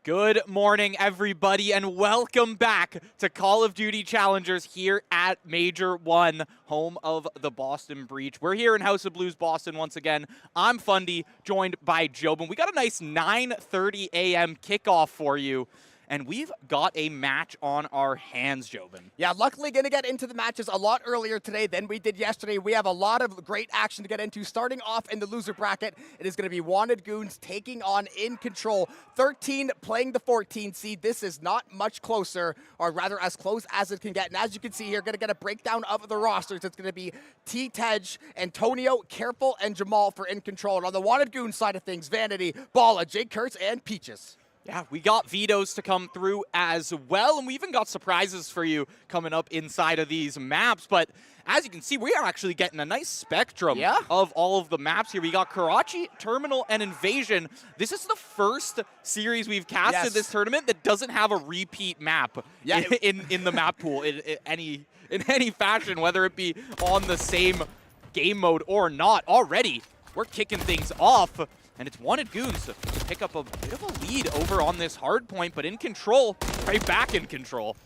Good morning, everybody, and welcome back to Call of Duty Challengers here at Major 1, home of the Boston Breach. We're here in House of Blues, Boston, once again. I'm Fundy, joined by Jobin. We got a nice 9:30 a.m. kickoff for you, and we've got a match on our hands, Jobin. Yeah, luckily going to get into the matches a lot earlier today than we did yesterday. We have a lot of great action to get into. Starting off in the loser bracket, it is going to be Wanted Goons taking on In Control. 13 playing the 14 seed. This is not much closer, or rather as close as it can get. And as you can see here, going to get a breakdown of the rosters. It's going to be T-Tej, Antonio, Careful, and Jamal for In Control. And on the Wanted Goons side of things, Vanity, Bala, Jake Kurtz, and Peaches. Yeah, we got vetoes to come through as well, and we even got surprises for you coming up inside of these maps. But as you can see, we are actually getting a nice spectrum of all of the maps here. We got Karachi, Terminal, and Invasion. This is the first series we've casted this tournament that doesn't have a repeat map in the map pool in any fashion, whether it be on the same game mode or not. Already, we're kicking things off. And it's Wanted Goons to pick up a bit of a lead over on this hard point, but In Control, right back in control.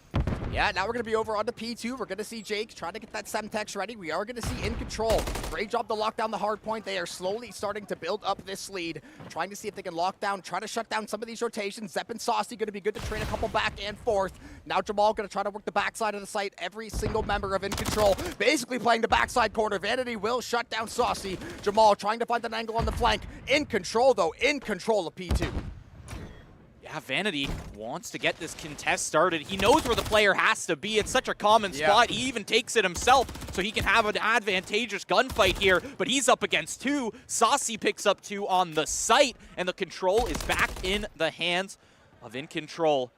Yeah, now we're going to be over on the P2. We're going to see Jake trying to get that Semtex ready. We are going to see In Control. Great job to lock down the hard point. They are slowly starting to build up this lead, trying to see if they can lock down, try to shut down some of these rotations. Zepp and Saucy going to be good to trade a couple back and forth. Now Jamal going to try to work the backside of the site. Every single member of In Control basically playing the backside corner. Vanity will shut down Saucy. Jamal trying to find an angle on the flank. In Control, though. In control of P2. Yeah, Vanity wants to get this contest started. He knows where the player has to be. It's such a common spot. He even takes it himself so he can have an advantageous gunfight here, but he's up against two. Saucy picks up two on the site, and the control is back in the hands of In Control.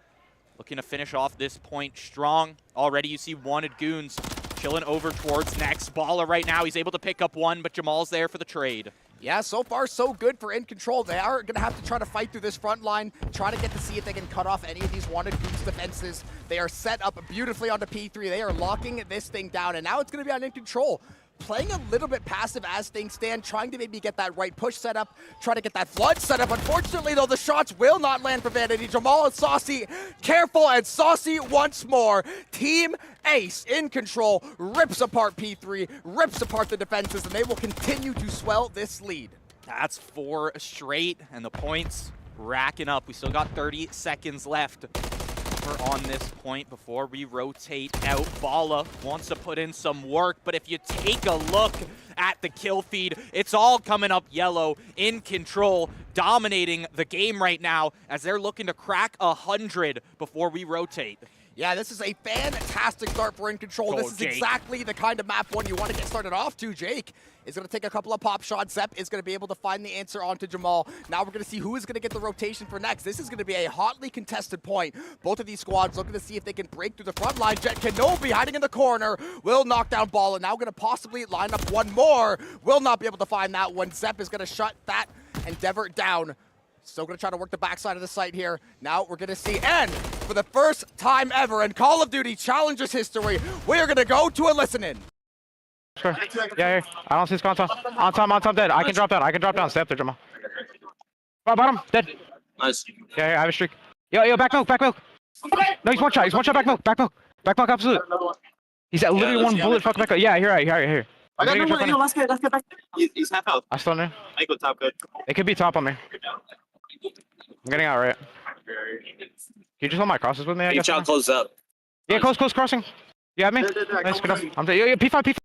Looking to finish off this point strong. Already you see Wanted Goons chilling over towards next. Bala right now, he's able to pick up one, but Jamal's there for the trade. Yeah, so far so good for In Control. They are going to have to try to fight through this front line, try to get to see if they can cut off any of these Wanted Goons defenses. They are set up beautifully onto P3. They are locking this thing down, and now it's going to be on In Control. Playing a little bit passive as things stand, trying to maybe get that right push set up, try to get that flood set up. Unfortunately, though, the shots will not land for Vanity. Jamal and Saucy, Careful, and Saucy once more. Team Ace In Control rips apart P3, rips apart the defenses, and they will continue to swell this lead. That's 4 straight, and the points racking up. We still got 30 seconds left Endeavor on this point before we rotate out. Balla wants to put in some work, but if you take a look at the kill feed, it's all coming up yellow. In Control, dominating the game right now as they're looking to crack 100 before we rotate. Yeah, this is a fantastic start for In Control. This is exactly the kind of map one you want to get started off to. Jake is going to take a couple of pop shots. Zep is going to be able to find the answer onto Jamal. Now we're going to see who is going to get the rotation for next. This is going to be a hotly contested point. Both of these squads looking to see if they can break through the front line. Jet Kenobi hiding in the corner will knock down Balla. Now going to possibly line up one more. Will not be able to find that one. Zep is going to shut that Endeavor down. Still going to try to work the backside of the site here. Now we're going to see, and for the first time ever in Call of Duty Challengers history, we are going to go to a listen-in. Sure. Yeah, I don't see his contact. On top, dead. I can drop down. Stay up there, Jamal. Bottom, dead. Nice. Yeah, I have a streak. Yo, back milk. No, he's one shot, back milk. Back milk, absolute. He's at literally one bullet, fuck back milk. Yeah, here. I got no more, let's get back. He's half out. I still know. I go top good. It could be top on me. I'm getting out right. Can you just hold my crosses with me? I guess. H-out close up. Yeah, close crossing. You have me? Nice, good up. I'm dead. Yo, P5.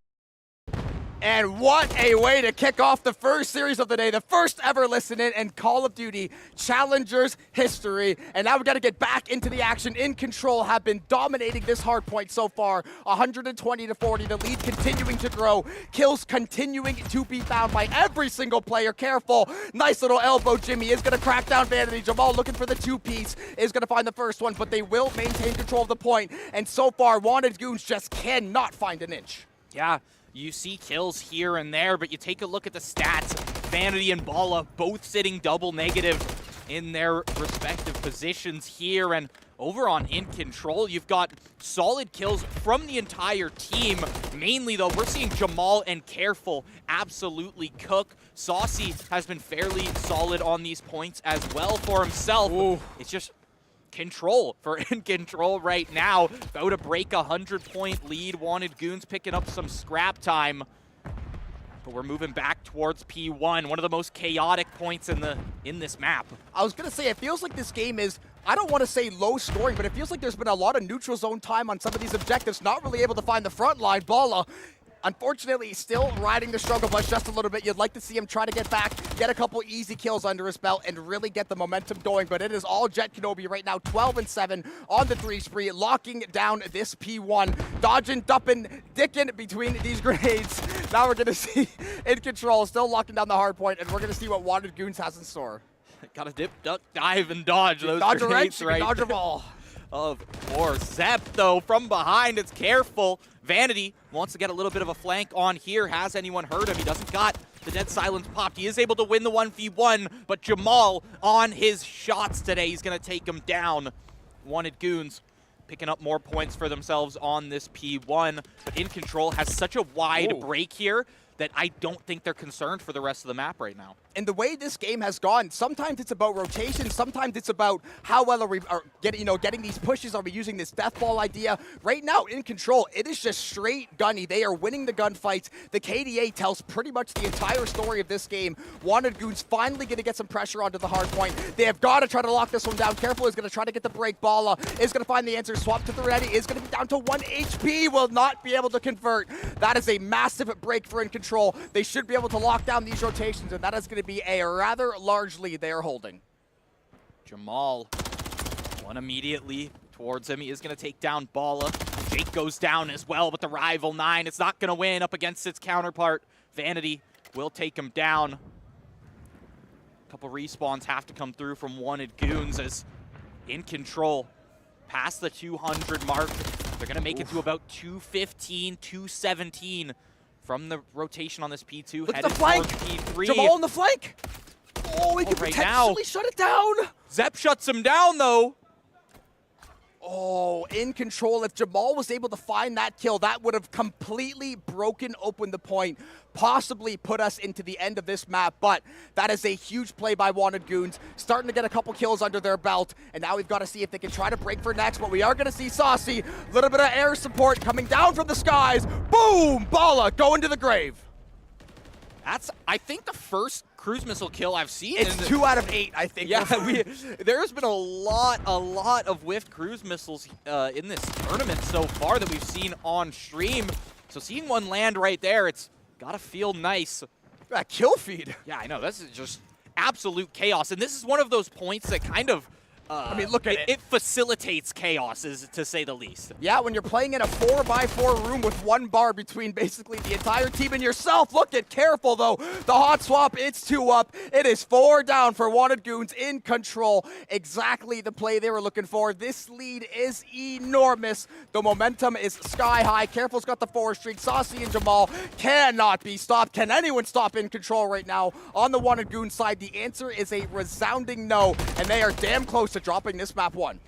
And what a way to kick off the first series of the day, the first ever listen-in in Call of Duty Challengers history. And now we got to get back into the action. In Control have been dominating this hard point so far, 120-40. The lead continuing to grow, kills continuing to be found by every single player. Careful, nice little elbow. Jimmy is going to crack down Vanity. Jamal looking for the two-piece, is going to find the first one, but they will maintain control of the point. And so far, Wanted Goons just cannot find an inch. Yeah. You see kills here and there, but you take a look at the stats. Vanity and Balla both sitting double negative in their respective positions here. And over on In Control, you've got solid kills from the entire team. Mainly, though, we're seeing Jamal and Careful absolutely cook. Saucy has been fairly solid on these points as well for himself. Ooh. It's just Control for In Control right now. About to break a 100-point lead. Wanted Goons picking up some scrap time. But we're moving back towards P1, one of the most chaotic points in this map. I was going to say, it feels like this game is, I don't want to say low scoring, but it feels like there's been a lot of neutral zone time on some of these objectives. Not really able to find the front line. Balla, unfortunately, still riding the struggle bus just a little bit. You'd like to see him try to get back, get a couple easy kills under his belt, and really get the momentum going. But it is all Jet Kenobi right now, 12-7 on the 3 spree, locking down this P1. Dodging, dumping, dicking between these grenades. Now we're going to see In Control still locking down the hard point, and we're going to see what Wanted Goons has in store. Gotta dip, duck, dive, and dodge those dodge grenades, a wrench, right? dodge a ball. Of course. Zep, though, from behind, it's Careful. Vanity wants to get a little bit of a flank on here. Has anyone heard him? He doesn't got the dead silence popped. He is able to win the 1v1, but Jamal on his shots today. He's going to take him down. Wanted Goons picking up more points for themselves on this P1. But In Control has such a wide break here that I don't think they're concerned for the rest of the map right now. And the way this game has gone, sometimes it's about rotation, sometimes it's about how well are we getting these pushes. Are we using this death ball idea? Right now, In Control, it is just straight gunny. They are winning the gunfights. The KDA tells pretty much the entire story of this game. Wanted Goons finally going to get some pressure onto the hard point. They have got to try to lock this one down. Careful is going to try to get the break. Balla is going to find the answer. Swap to the ready. Is going to be down to 1 HP. Will not be able to convert. That is a massive break for In Control. They should be able to lock down these rotations, and that is going to be a rather large lead they are holding. Jamal, one immediately towards him. He is going to take down Balla. Jake goes down as well, but the rival 9, it's not going to win up against its counterpart. Vanity will take him down. A couple respawns have to come through from Wanted Goons as In Control past the 200 mark. They're going to make it to about 215, 217 from the rotation on this P2. Look at the flank. P3. Jamal on the flank. Oh, he could right potentially now, shut it down. Zep shuts him down, though. Oh, In Control. If Jamal was able to find that kill, that would have completely broken open the point, possibly put us into the end of this map. But that is a huge play by Wanted Goons, starting to get a couple kills under their belt. And now we've got to see if they can try to break for next. But we are going to see Saucy, a little bit of air support coming down from the skies. Boom! Balla going to the grave. That's, I think, the first cruise missile kill I've seen. It's 2 out of 8, I think. Yeah, there's been a lot of whiffed cruise missiles in this tournament so far that we've seen on stream. So seeing one land right there, it's gotta feel nice. That kill feed. Yeah, I know. This is just absolute chaos. And this is one of those points that kind of, I mean, look at it. It facilitates chaos, to say the least. Yeah, when you're playing in a 4x4 room with 1 bar between basically the entire team and yourself. Look at, careful though. The hot swap, it's 2 up. It is 4 down for Wanted Goons in control. Exactly the play they were looking for. This lead is enormous. The momentum is sky high. Careful's got the 4 streak. Saucy and Jamal cannot be stopped. Can anyone stop in control right now on the Wanted Goons side? The answer is a resounding no, and they are damn close to dropping this map 1.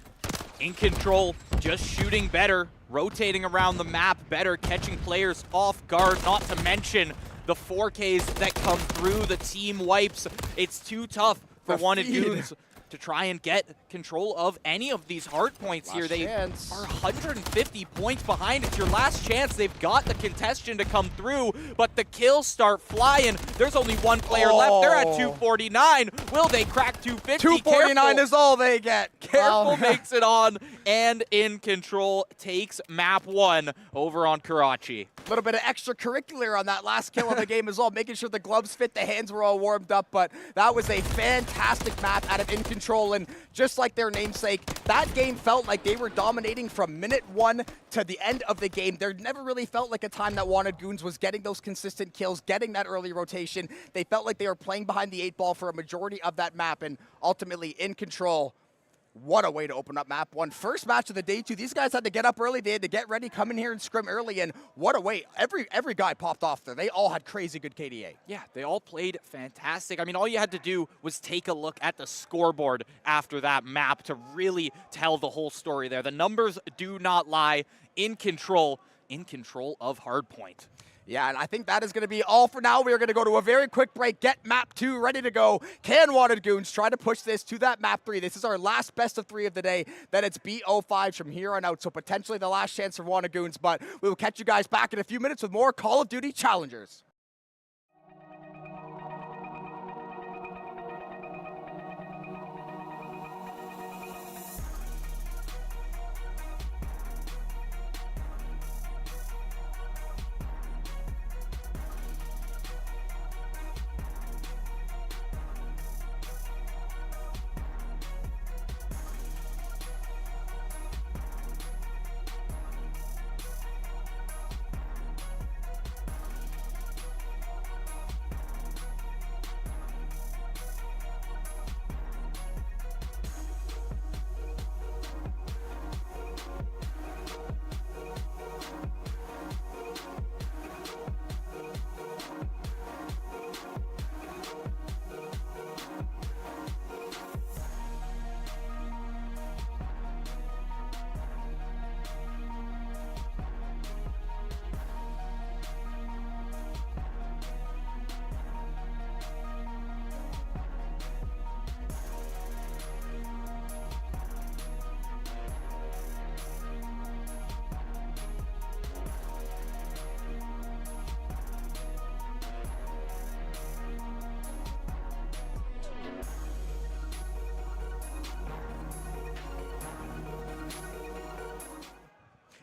In control, just shooting better, rotating around the map better, catching players off guard, not to mention the 4Ks that come through, the team wipes. It's too tough for Wanted Goons to try and get control of any of these hard points here. They are 150 points behind. It's your last chance. They've got the contestation to come through, but the kills start flying. There's only 1 player left. They're at 249. Will they crack 250? 249 Careful. is all they get. Careful makes it on, and In Control takes map 1 over on Karachi. A little bit of extracurricular on that last kill of the game as well, making sure the gloves fit, the hands were all warmed up, but that was a fantastic map out of In Control, and just like their namesake, that game felt like they were dominating from minute 1 to the end of the game. There never really felt like a time that Wanted Goons was getting those consistent kills, getting that early rotation. They felt like they were playing behind the 8 ball for a majority of that map, and ultimately In Control, what a way to open up map 1. First match of the day, too. These guys had to get up early. They had to get ready, come in here and scrim early, and what a way. Every guy popped off there. They all had crazy good KDA. Yeah, they all played fantastic. I mean, all you had to do was take a look at the scoreboard after that map to really tell the whole story there. The numbers do not lie. In control of Hardpoint. Yeah, and I think that is going to be all for now. We are going to go to a very quick break, get map 2 ready to go. Can Wanted Goons try to push this to that map 3? This is our last best of 3 of the day. Then it's BO5 from here on out, so potentially the last chance for Wanted Goons, but we will catch you guys back in a few minutes with more Call of Duty Challengers.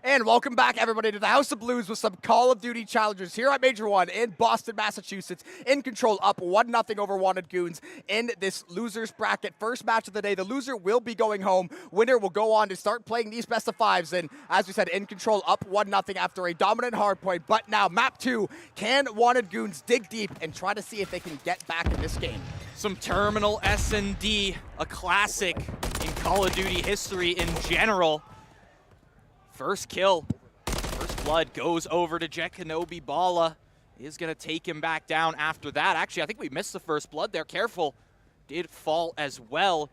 And welcome back, everybody, to the House of Blues with some Call of Duty Challengers here at Major 1 in Boston, Massachusetts. In control, up 1-0 over Wanted Goons in this losers bracket. First match of the day. The loser will be going home. Winner will go on to start playing these best of 5s. And as we said, In Control up 1-0 after a dominant hardpoint. But now, map 2, can Wanted Goons dig deep and try to see if they can get back in this game? Some Terminal S&D, a classic in Call of Duty history in general. First kill, first blood goes over to Jet Kenobi. Bala is going to take him back down after that. Actually, I think we missed the first blood there. Careful, did fall as well.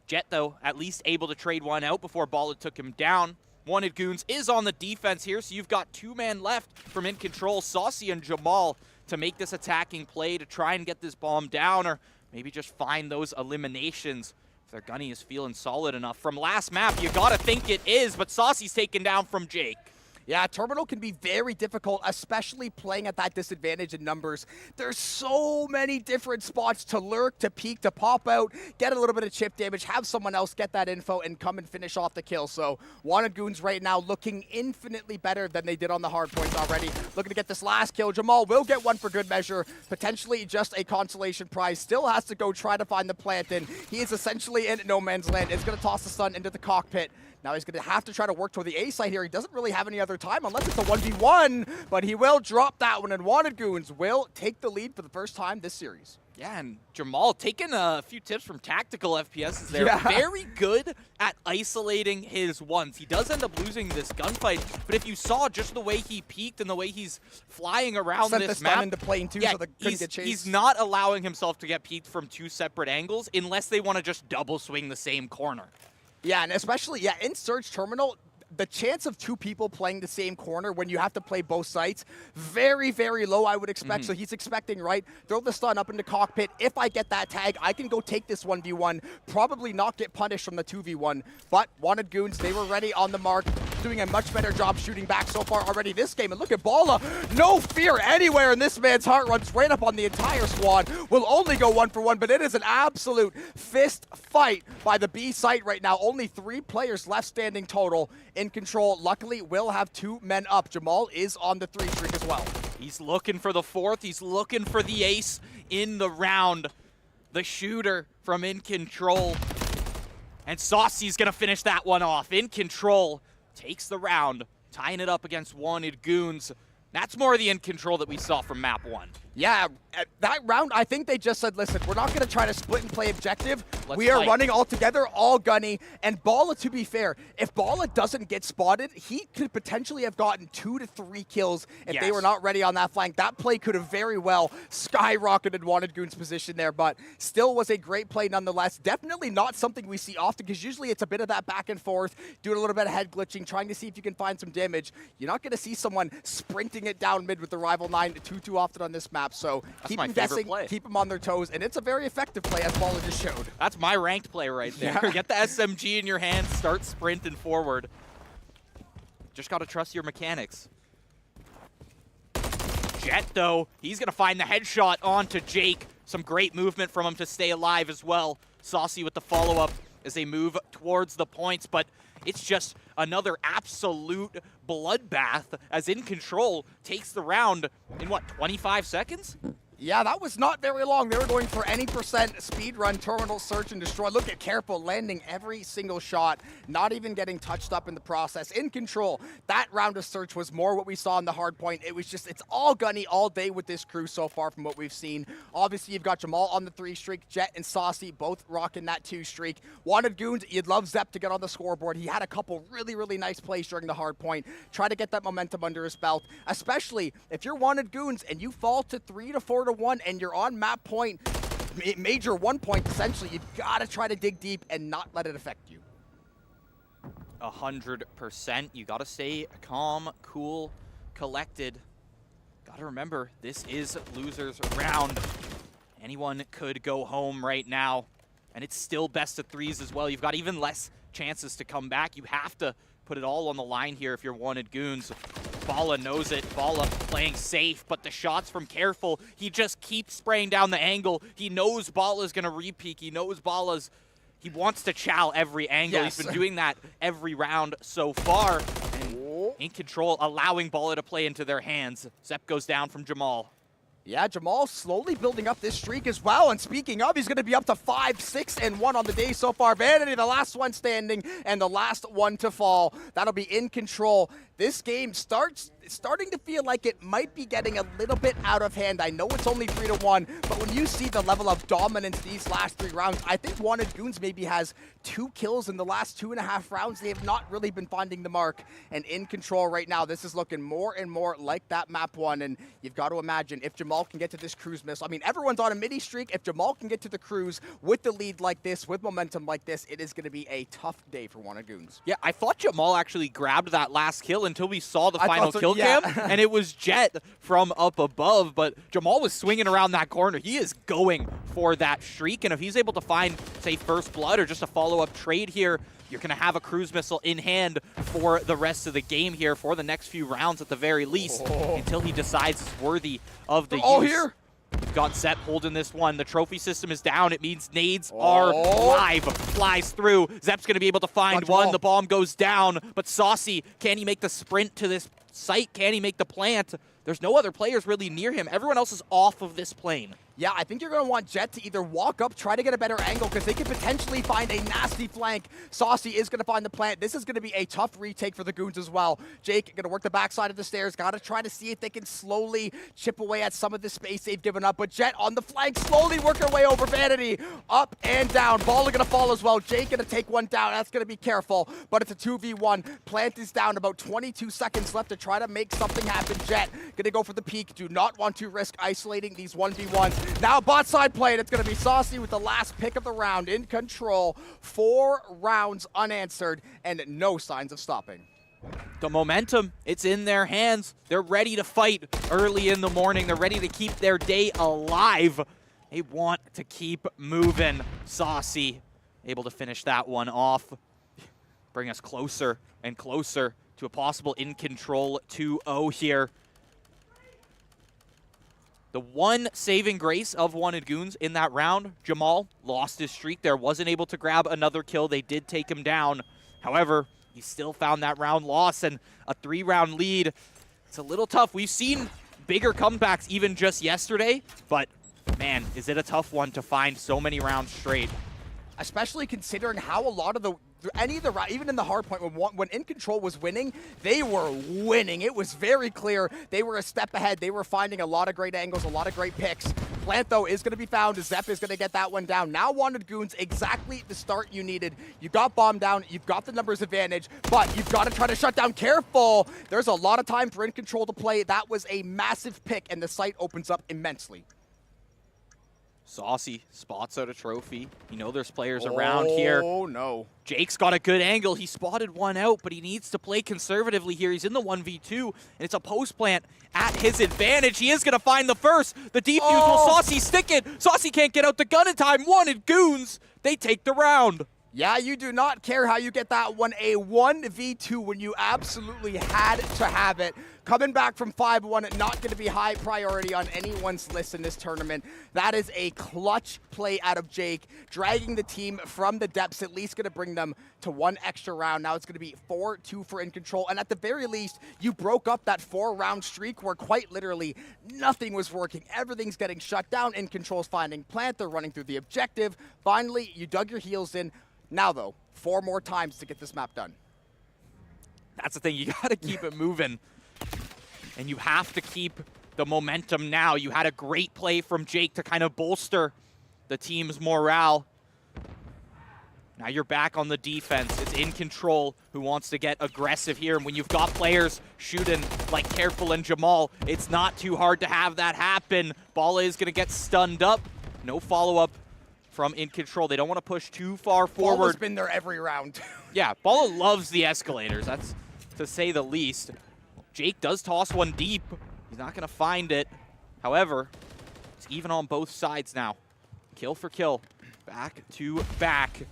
Jet, though, at least able to trade one out before Bala took him down. Wanted Goons is on the defense here, so you've got 2 men left from In Control, Saucy and Jamal, to make this attacking play to try and get this bomb down, or maybe just find those eliminations. Their gunny is feeling solid enough. From last map, you gotta think it is, but Saucy's taken down from Jake. Yeah, Terminal can be very difficult, especially playing at that disadvantage in numbers. There's so many different spots to lurk, to peek, to pop out, get a little bit of chip damage, have someone else get that info, and come and finish off the kill. So Wanted Goons right now looking infinitely better than they did on the hard points already. Looking to get this last kill. Jamal will get one for good measure, potentially just a consolation prize. Still has to go try to find the plant, and he is essentially in no man's land. It's going to toss the stun into the cockpit. Now he's going to have to try to work toward the A site here. He doesn't really have any other time unless it's a 1v1, but he will drop that one, and Wanted Goons will take the lead for the first time this series. Yeah, and Jamal taking a few tips from Tactical FPS there. Yeah. Very good at isolating his ones. He does end up losing this gunfight, but if you saw just the way he peeked and the way he's flying around Sent this the stun map, into plane too, so they couldn't get chased. he's not allowing himself to get peeked from two separate angles unless they want to just double swing the same corner. Yeah, and especially, yeah, in Surge Terminal, the chance of two people playing the same corner when you have to play both sites, very, very low, I would expect. So he's expecting, right, throw the stun up into cockpit. If I get that tag, I can go take this 1v1, probably not get punished from the 2v1. But Wanted Goons, they were ready on the mark, doing a much better job shooting back so far already this game. And look at Balla, no fear anywhere in this man's heart, runs right up on the entire squad. Will only go 1-for-1, but it is an absolute fist fight by the B site right now. Only 3 players left standing total. In control, luckily, will have 2 men up. Jamal is on the 3 streak as well. He's looking for the 4th. He's looking for the ace in the round. The shooter from In Control. And Saucy's going to finish that one off. In Control takes the round, tying it up against Wanted Goons. That's more of the In Control that we saw from map 1. Yeah, that round, I think they just said, listen, we're not going to try to split and play objective. Let's we are fight. running all together, all gunny. And Balla, to be fair, if Balla doesn't get spotted, he could potentially have gotten 2 to 3 kills if they Yes. were not ready on that flank. That play could have very well skyrocketed Wanted Goons' position there, but still was a great play nonetheless. Definitely not something we see often, because usually it's a bit of that back and forth, doing a little bit of head glitching, trying to see if you can find some damage. You're not going to see someone sprinting it down mid with the Rival 9 too often on this map. So keep my them favorite guessing, play. keep them on their toes, and it's a very effective play, as Balla just showed. That's my ranked play right there. Yeah. Get the SMG in your hand, start sprinting forward. Just got to trust your mechanics. Jet, though, he's going to find the headshot onto Jake. Some great movement from him to stay alive as well. Saucy with the follow-up as they move towards the points, but it's just another absolute bloodbath as In Control takes the round in, what, 25 seconds? Yeah, that was not very long. They were going for any percent speed run, terminal search and destroy. Look at Careful landing every single shot, not even getting touched up in the process. In Control, that round of search was more what we saw in the hard point. It was just, it's all gunny all day with this crew so far from what we've seen. Obviously, you've got Jamal on the 3 streak, Jet and Saucy both rocking that 2 streak. Wanted Goons, you'd love Zep to get on the scoreboard. He had a couple really, really nice plays during the hard point. Try to get that momentum under his belt, especially if you're Wanted Goons and you fall to 3 to 4 to 1 and you're on map point, major 1 point essentially, you've got to try to dig deep and not let it affect you. 100%. You got to stay calm, cool, collected. Got to remember, this is loser's round. Anyone could go home right now, and it's still best of 3s as well. You've got even less chances to come back. You have to put it all on the line here if you're Wanted Goons. Balla knows it. Balla playing safe, but the shots from Careful, he just keeps spraying down the angle. He knows Balla's going to re-peek. He knows he wants to chow every angle. Yes. He's been doing that every round so far. And In Control, allowing Balla to play into their hands. Zep goes down from Jamal. Yeah, Jamal slowly building up this streak as well. And speaking of, he's going to be up to 5, 6, and 1 on the day so far. Vanity, the last one standing and the last one to fall. That'll be In Control. This game starting to feel like it might be getting a little bit out of hand. I know it's only 3 to 1, but when you see the level of dominance these last 3 rounds, I think Wanted Goons maybe has 2 kills in the last 2.5 rounds. They have not really been finding the mark. And In Control right now, this is looking more and more like that map 1. And you've got to imagine if Jamal can get to this cruise missile. I mean, everyone's on a mini streak. If Jamal can get to the cruise with the lead like this, with momentum like this, it is going to be a tough day for Wanted Goons. Yeah, I thought Jamal actually grabbed that last kill, and until we saw the final kill yeah. cam, and it was Jett from up above, but Jamal was swinging around that corner. He is going for that streak, and if he's able to find, say, first blood or just a follow-up trade here, you're going to have a cruise missile in hand for the rest of the game here, for the next few rounds at the very least, until he decides it's worthy of the use. Here. We've got Zepp holding this one. The trophy system is down. It means nades are live. Flies through. Zepp's going to be able to find one. The bomb goes down, but Saucy, can he make the sprint to this site? Can he make the plant? There's no other players really near him. Everyone else is off of this plane. Yeah, I think you're going to want Jett to either walk up, try to get a better angle, because they could potentially find a nasty flank. Saucy is going to find the plant. This is going to be a tough retake for the Goons as well. Jake going to work the backside of the stairs. Got to try to see if they can slowly chip away at some of the space they've given up. But Jett on the flank, slowly work her way over Vanity. Up and down. Ball going to fall as well. Jake going to take one down. That's going to be careful. But it's a 2v1. Plant is down. About 22 seconds left to try to make something happen. Jett going to go for the peak. Do not want to risk isolating these 1v1s. Now bot side play, and it's going to be Saucy with the last pick of the round in control. 4 rounds unanswered and no signs of stopping. The momentum, it's in their hands. They're ready to fight early in the morning. They're ready to keep their day alive. They want to keep moving. Saucy able to finish that one off. Bring us closer and closer to a possible in control 2-0 here. The one saving grace of Wanted Goons in that round, Jamal lost his streak there, wasn't able to grab another kill. They did take him down. However, he still found that round loss, and a 3-round lead. It's a little tough. We've seen bigger comebacks even just yesterday, but man, is it a tough one to find so many rounds straight. Especially considering how a lot of even in the hard point, when In Control was winning, they were winning. It was very clear. They were a step ahead. They were finding a lot of great angles, a lot of great picks. Plant, though, is going to be found. Zepp is going to get that one down. Now Wanted Goons, exactly the start you needed. You got bomb down. You've got the numbers advantage, but you've got to try to shut down. Careful. There's a lot of time for In Control to play. That was a massive pick, and the site opens up immensely. Saucy spots out a trophy. You know there's players around here. Oh, no. Jake's got a good angle. He spotted one out, but he needs to play conservatively here. He's in the 1v2, and it's a post plant at his advantage. He is going to find the first. The defuse will Saucy stick it. Saucy can't get out the gun in time. Wanted Goons, they take the round. Yeah, you do not care how you get that one. A 1v2 when you absolutely had to have it. Coming back from 5-1, not going to be high priority on anyone's list in this tournament. That is a clutch play out of Jake, dragging the team from the depths, at least going to bring them to one extra round. Now it's going to be 4-2 for In Control, and at the very least, you broke up that 4-round streak where quite literally nothing was working. Everything's getting shut down. In Control's finding plant. They're running through the objective. Finally, you dug your heels in. Now, though, 4 more times to get this map done. That's the thing. You got to keep it moving. And you have to keep the momentum now. You had a great play from Jake to kind of bolster the team's morale. Now you're back on the defense. It's In Control who wants to get aggressive here. And when you've got players shooting like Careful and Jamal, it's not too hard to have that happen. Bala is going to get stunned up. No follow-up from In Control. They don't want to push too far forward. Bala's been there every round. Yeah, Bala loves the escalators. That's to say the least. Jake does toss one deep. He's not going to find it. However, it's even on both sides now. Kill for kill. Back to back.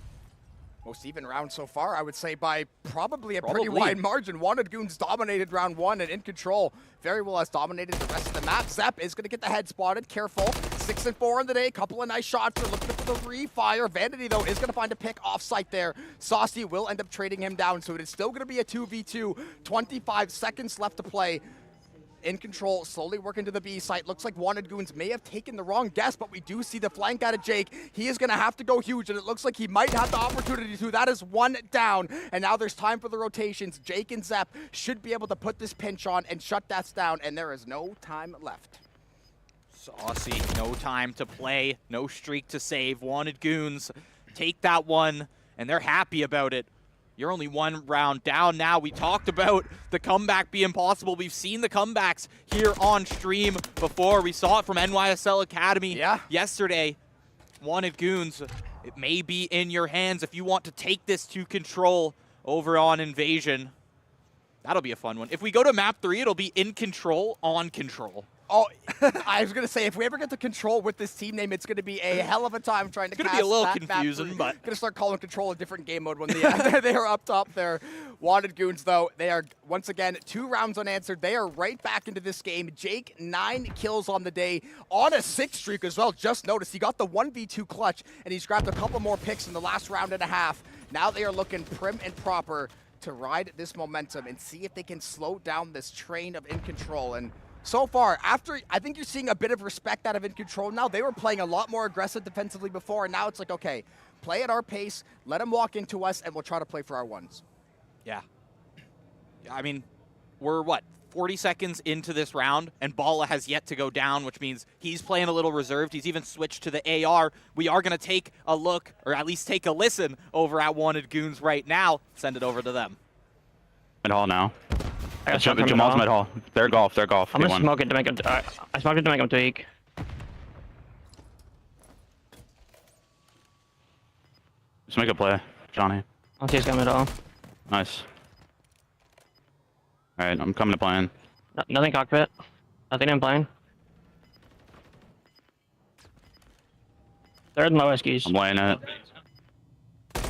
Most even round so far, I would say, by probably a pretty wide margin. Wanted Goons dominated round 1, and In Control very well has dominated the rest of the map. Zepp is going to get the head spotted. Careful. 6-4 on the day. Couple of nice shots. They're looking for the refire. Vanity, though, is going to find a pick off-site there. Saucy will end up trading him down, so it is still going to be a 2v2. 25 seconds left to play. In Control, slowly working to the B site. Looks like Wanted Goons may have taken the wrong guess, but we do see the flank out of Jake. He is going to have to go huge, and it looks like he might have the opportunity to. That is one down, and now there's time for the rotations. Jake and Zepp should be able to put this pinch on and shut that down, and there is no time left. Saucy, no time to play, no streak to save. Wanted Goons take that one, and they're happy about it. You're only 1 round down now. We talked about the comeback being possible. We've seen the comebacks here on stream before. We saw it from NYSL Academy yesterday. Wanted Goons, it may be in your hands if you want to take this to Control over on Invasion. That'll be a fun one. If we go to map 3, it'll be in control, on control. Oh, I was going to say, if we ever get to control with this team name, it's going to be a hell of a time trying to cast It's going to be a little that confusing, but... Going to start calling control a different game mode when they are up top there. Wanted Goons, though, they are, once again, 2 rounds unanswered. They are right back into this game. Jake, 9 kills on the day, on a 6 streak as well. Just noticed, he got the 1v2 clutch, and he's grabbed a couple more picks in the last round and a half. Now they are looking prim and proper to ride this momentum and see if they can slow down this train of In Control. And so far, I think you're seeing a bit of respect out of In Control now. They were playing a lot more aggressive defensively before, and now it's like, okay, play at our pace, let them walk into us, and we'll try to play for our ones. Yeah. I mean, we're, 40 seconds into this round, and Bala has yet to go down, which means he's playing a little reserved. He's even switched to the AR. We are going to take a look, or at least take a listen, over at Wanted Goons right now. Send it over to them. Mid hall now. I got shot from Jamal's mid hall. They're golf. I'm gonna smoke it to make him. I smoked it to make him tweak. Just make a play, Johnny. I'll see his guy mid hall. Nice. Alright, I'm coming to plan. Nothing cockpit. Nothing in plane. Third and low skis. I'm laying it.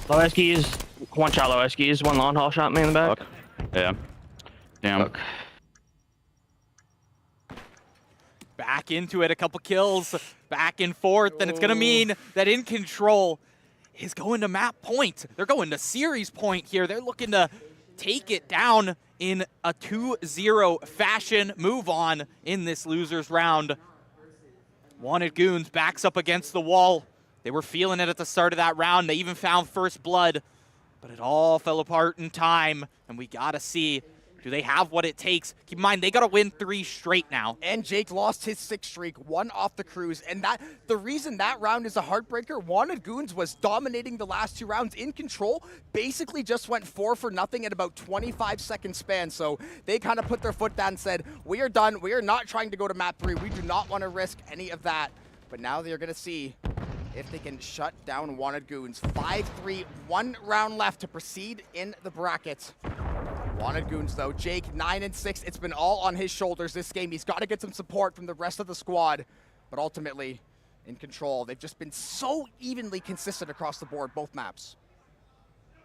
Low skis. One shot low skis. One long haul shot me in the back. Fuck. Yeah. Damn. Fuck. Back into it, a couple kills, back and forth, and it's going to mean that In Control is going to map point. They're going to series point here. They're looking to take it down in a 2-0 fashion, move on in this losers round. Wanted Goons backs up against the wall. They were feeling it at the start of that round. They even found first blood, but it all fell apart in time, and we got to see, do they have what it takes? Keep in mind, they got to win 3 straight now. And Jake lost his 6th streak, 1 off the cruise. And the reason that round is a heartbreaker, Wanted Goons was dominating the last 2 rounds. In Control basically just went 4 for nothing at about 25-second span. So they kind of put their foot down and said, we are done. We are not trying to go to map 3. We do not want to risk any of that. But now they're going to see if they can shut down Wanted Goons. 5-3, 1 round left to proceed in the bracket. Wanted Goons, though. Jake, 9 and 6. It's been all on his shoulders this game. He's got to get some support from the rest of the squad. But ultimately, In Control, they've just been so evenly consistent across the board, both maps.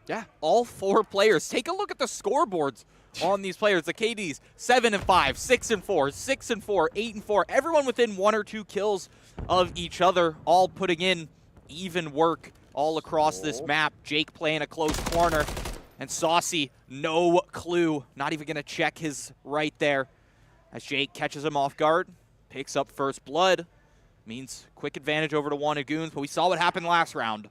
Yeah, all 4 players. Take a look at the scoreboards on these players. The KDs, 7 and 5, 6 and 4, 6 and 4, 8 and 4. Everyone within 1 or 2 kills of each other, all putting in even work all across this map. Jake playing a close corner. And Saucy, no clue, not even going to check his right there. As Jake catches him off guard, picks up first blood. Means quick advantage over to Wanted Goons, but we saw what happened last round.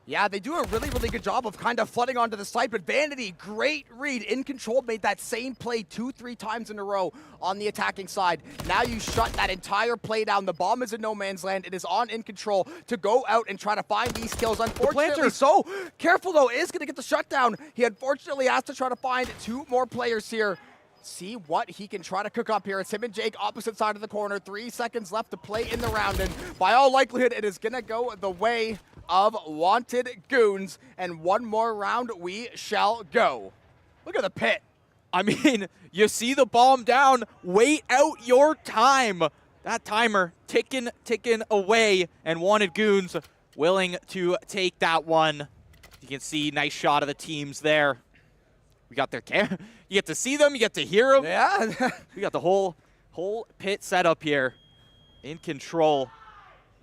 Yeah, they do a really, really good job of kind of flooding onto the site, but Vanity, great read. In Control made that same play 2-3 times in a row on the attacking side. Now you shut that entire play down. The bomb is in no man's land. It is on In Control to go out and try to find these kills. Unfortunately, so careful though, is going to get the shutdown. He unfortunately has to try to find 2 more players here. See what he can try to cook up here. It's him and Jake opposite side of the corner. 3 seconds left to play in the round, and by all likelihood, it is going to go the way of Wanted Goons, and 1 more round we shall go. Look at the pit. I mean, you see the bomb down, wait out your time. That timer ticking away, and Wanted Goons willing to take that one. You can see, nice shot of the teams there. We got their camera. You get to see them, you get to hear them. Yeah. We got the whole pit set up here. In Control.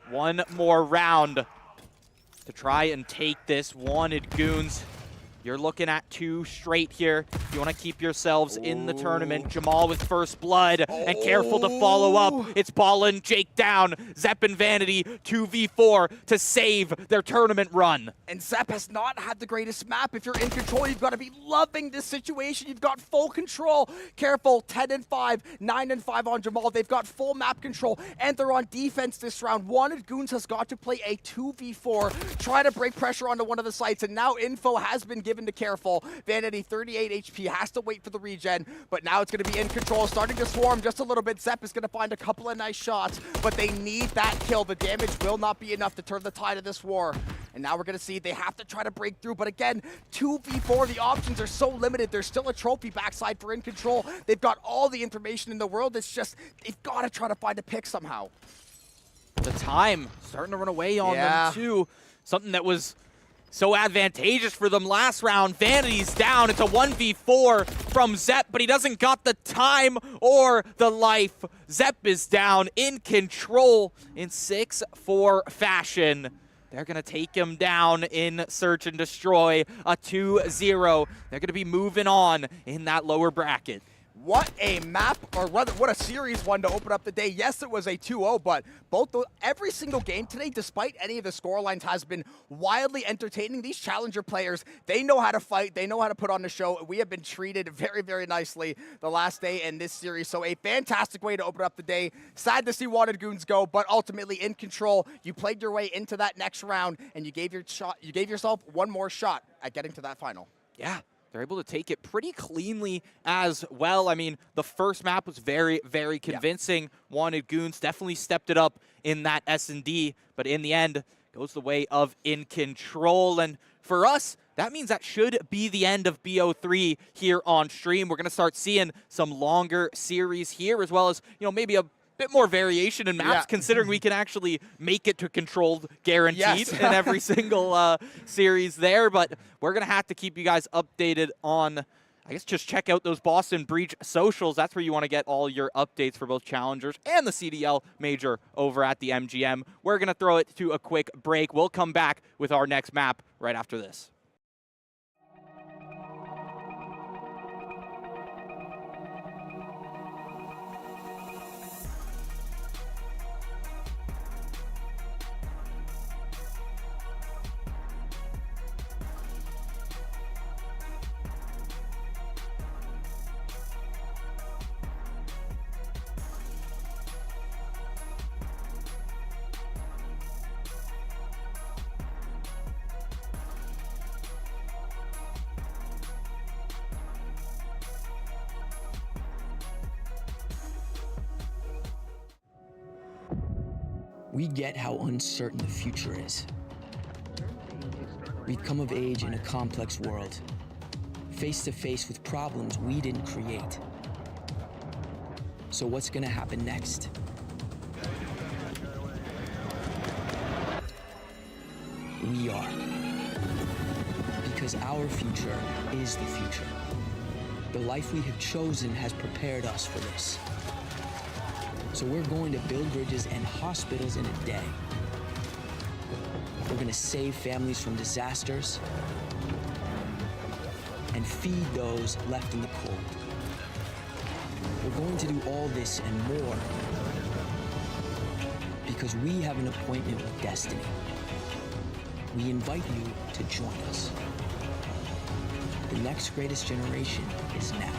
1 more round to try and take this. Wanted Goons, you're looking at 2 straight here. You want to keep yourselves in the tournament. Jamal with first blood, and careful to follow up. It's Bala and Jake down. Zepp and Vanity 2v4 to save their tournament run. And Zepp has not had the greatest map. If you're In Control, you've got to be loving this situation. You've got full control. Careful, 10 and 5, 9 and 5 on Jamal. They've got full map control, and they're on defense this round. Wanted Goons has got to play a 2v4, try to break pressure onto one of the sites, and now info has been given given to Careful. Vanity, 38 HP, has to wait for the regen, but now it's going to be in control, starting to swarm just a little bit. Zepp is going to find a couple of nice shots, but they need that kill. The damage will not be enough to turn the tide of this war. And now we're going to see they have to try to break through, but again, 2v4, the options are so limited. There's still a trophy backside for In Control. They've got all the information in the world. It's just, they've got to try to find a pick somehow. The time starting to run away on them too. Something that was so advantageous for them last round. Vanity's down. It's a 1v4 from Zepp, but he doesn't got the time or the life. Zepp is down. In Control in 6-4 fashion. They're going to take him down in Search and Destroy, a 2-0. They're going to be moving on in that lower bracket. What a map, or rather, what a series one to open up the day. Yes, it was a 2-0, but every single game today, despite any of the scorelines, has been wildly entertaining. These challenger players, they know how to fight. They know how to put on the show. We have been treated very, very nicely the last day in this series. So a fantastic way to open up the day. Sad to see Wanted Goons go, but ultimately In Control. You played your way into that next round, and you gave yourself one more shot at getting to that final. Yeah. They're able to take it pretty cleanly as well. I mean, the first map was very, very convincing. Wanted Goons definitely stepped it up in that S&D, but in the end, goes the way of In Control. And for us, that means that should be the end of BO3 here on stream. We're going to start seeing some longer series here, as well as, you know, maybe a bit more variation in maps, considering we can actually make it to Controlled guaranteed in every single series there. But we're going to have to keep you guys updated on, I guess, just check out those Boston Breach socials. That's where you want to get all your updates for both Challengers and the CDL Major over at the MGM. We're going to throw it to a quick break. We'll come back with our next map right after this. We get how uncertain the future is. We've come of age in a complex world, face to face with problems we didn't create. So what's gonna happen next? We are. Because our future is the future. The life we have chosen has prepared us for this. So we're going to build bridges and hospitals in a day. We're going to save families from disasters and feed those left in the cold. We're going to do all this and more because we have an appointment with destiny. We invite you to join us. The next greatest generation is now.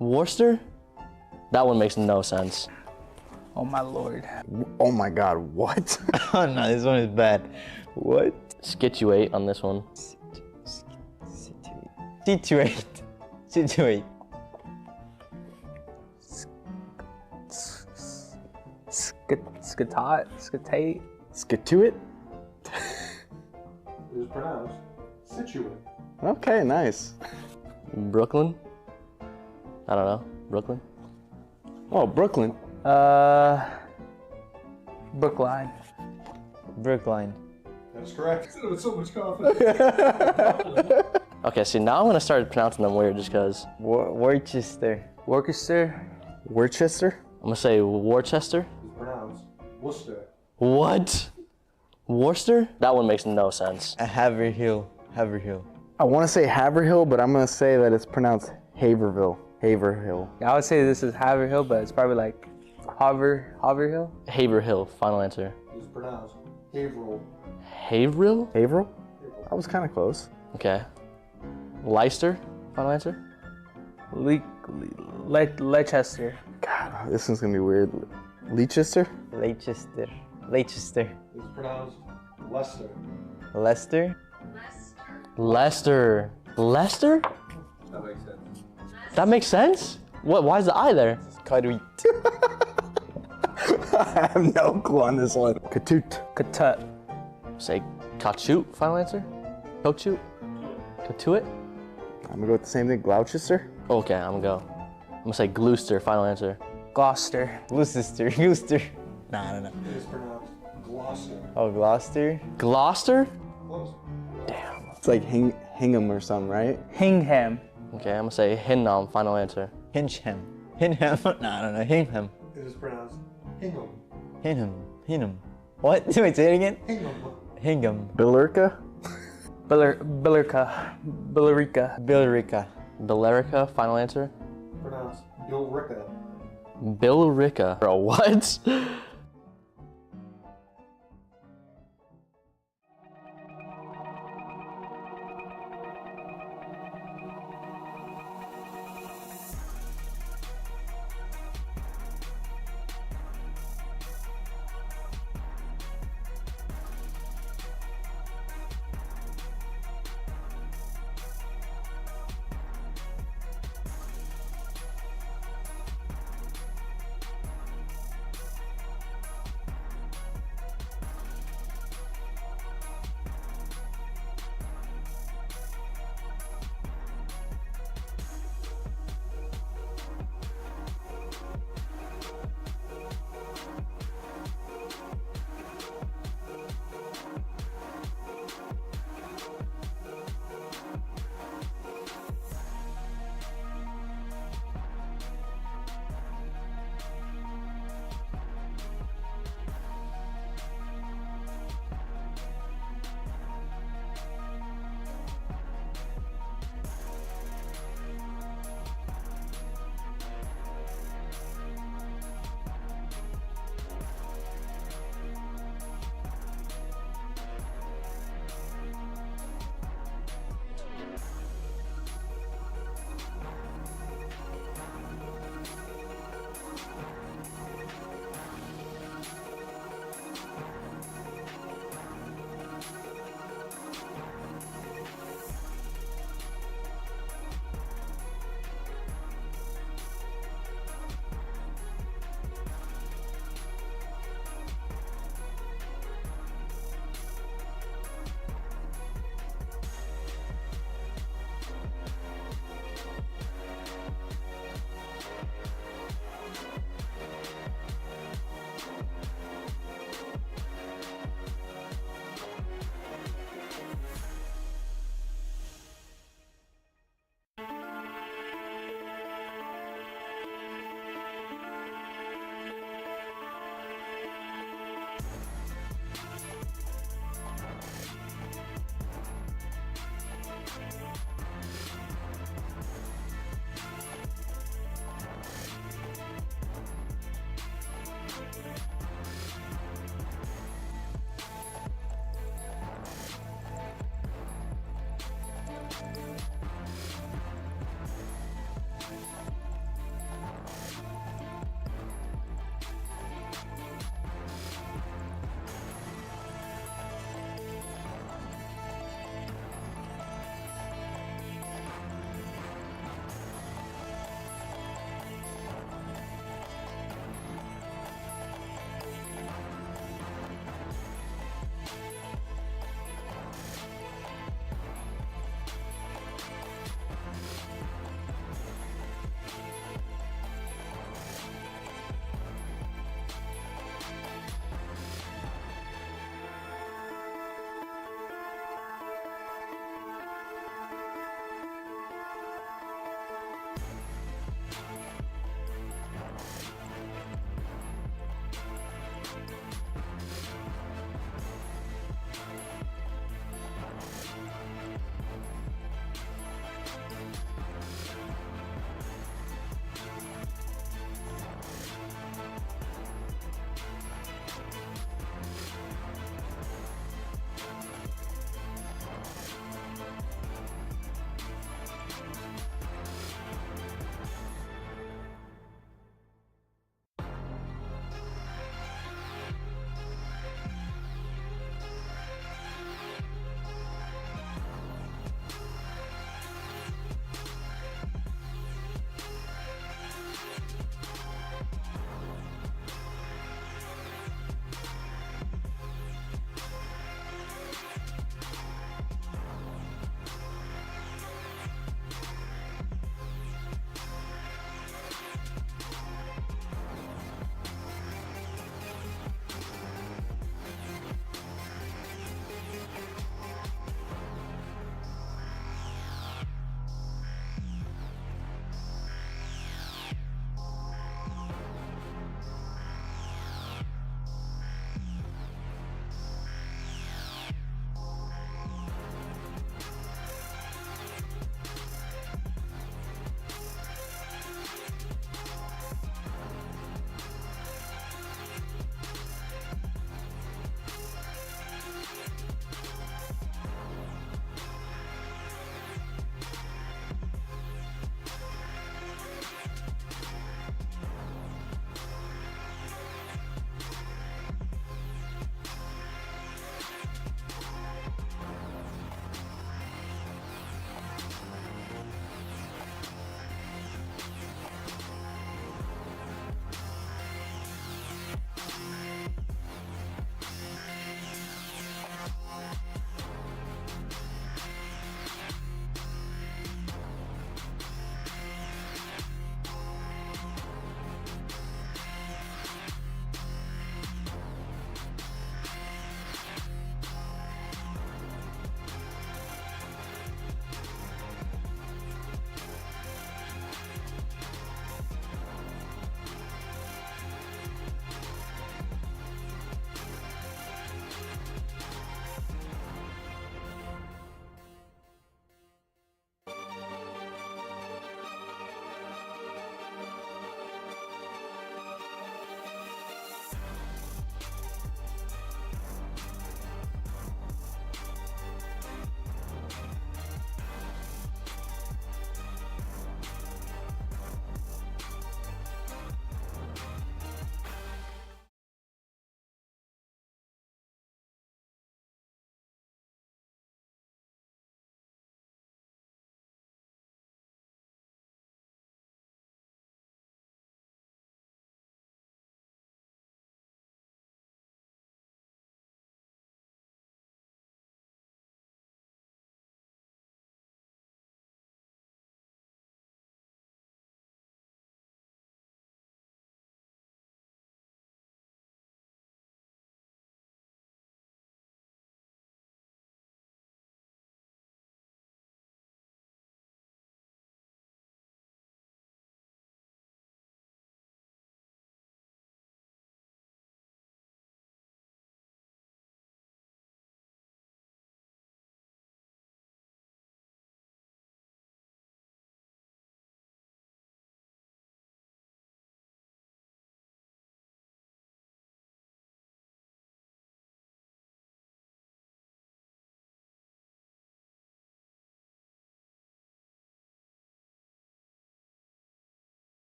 Worcester? That one makes no sense. Oh my lord. Oh my god, what? Oh no, this one is bad. What? Situate on this one. Situate. Situate. Skatate. Skituit? It is pronounced Situate. Okay, nice. Brooklyn? I don't know. Brooklyn? Oh, Brooklyn. Brookline. Brookline. That's correct. With so much confidence. Okay, see, now I'm gonna start pronouncing them weird just because. Worcester. Worcester. Worcester? I'm gonna say Worcester. It's pronounced Worcester. What? Worcester? That one makes no sense. Haverhill. Haverhill. I want to say Haverhill, but I'm going to say that it's pronounced Haverhill. Haverhill. I would say this is Haverhill, but it's probably like Haverhill. Haverhill, final answer. It's pronounced Haverhill. Haverhill? Haverhill? I was kind of close. Okay. Leicester, final answer. Leicester. God, this one's going to be weird. Leicester? Leicester. Leicester. It's pronounced Leicester. Leicester. Leicester. Leicester? That makes sense. That makes sense? What? Why is the I there? Karuit. I have no clue on this one. Katut. Katut. Say Kachut, final answer. Kochut? Katuit? I'm going to go with the same thing. Gloucester? Okay, I'm gonna go. I'm gonna say Gloucester, final answer. Gloucester. Gloucester. Gloucester. Nah, I don't know. It is pronounced Gloucester. Oh, Gloucester. Gloucester? Close. It's like Hingham or something, right? Hingham. Okay, I'm gonna say Hingham, final answer. Hingham. Hingham. Nah, I don't know. Hingham. It is pronounced Hingham. Hingham. Hingham. What? Wait, say it again. Hingham. Hingham. Billerica? Billerica. Billerica. Billerica. Billerica, final answer. Pronounced Billerica. Billerica. Bro, what?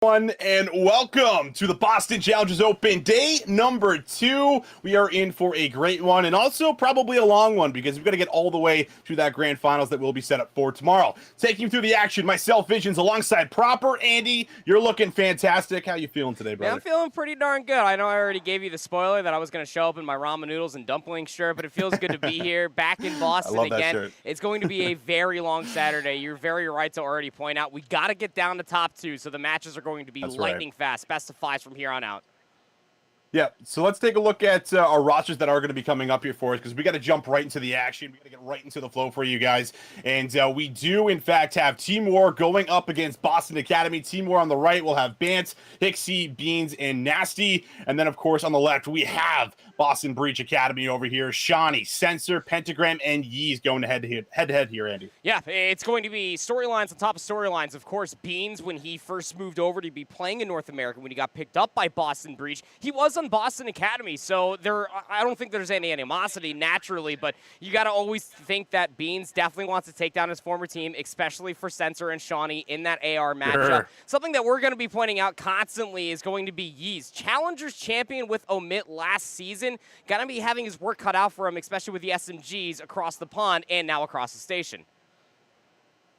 And welcome to the Boston Challengers Open day number 2. We are in for a great one and also probably a long one because we've got to get all the way to that grand finals that will be set up for tomorrow. Taking you through the action, myself, Visions, alongside Proper. Andy, you're looking fantastic. How you feeling today, brother? Yeah, I'm feeling pretty darn good. I know I already gave you the spoiler that I was going to show up in my ramen noodles and dumpling shirt, but it feels good to be here, back in Boston I love that again. shirt. It's going to be a very long Saturday. You're very right to already point out we got to get down to top 2, so the matches are going to be lightning fast. Best of 5s from here on out. Yeah, so let's take a look at our rosters that are going to be coming up here for us because we got to jump right into the action. We got to get right into the flow for you guys. And we do, in fact, have Team War going up against Boston Academy. Team War on the right will have Bant, Hixie, Beans, and Nasty. And then, of course, on the left, we have Boston Breach Academy over here. Shawnee, Sensor, Pentagram, and Yeez going head-to-head here, Andy. Yeah, it's going to be storylines on top of storylines. Of course, Beans, when he first moved over to be playing in North America, when he got picked up by Boston Breach, he was on Boston Academy, so I don't think there's any animosity naturally, but you got to always think that Beans definitely wants to take down his former team, especially for Sensor and Shawnee in that AR matchup. Sure. Something that we're going to be pointing out constantly is going to be Yeez. Challengers champion with Omit last season, going to be having his work cut out for him, especially with the SMGs across the pond and now across the station.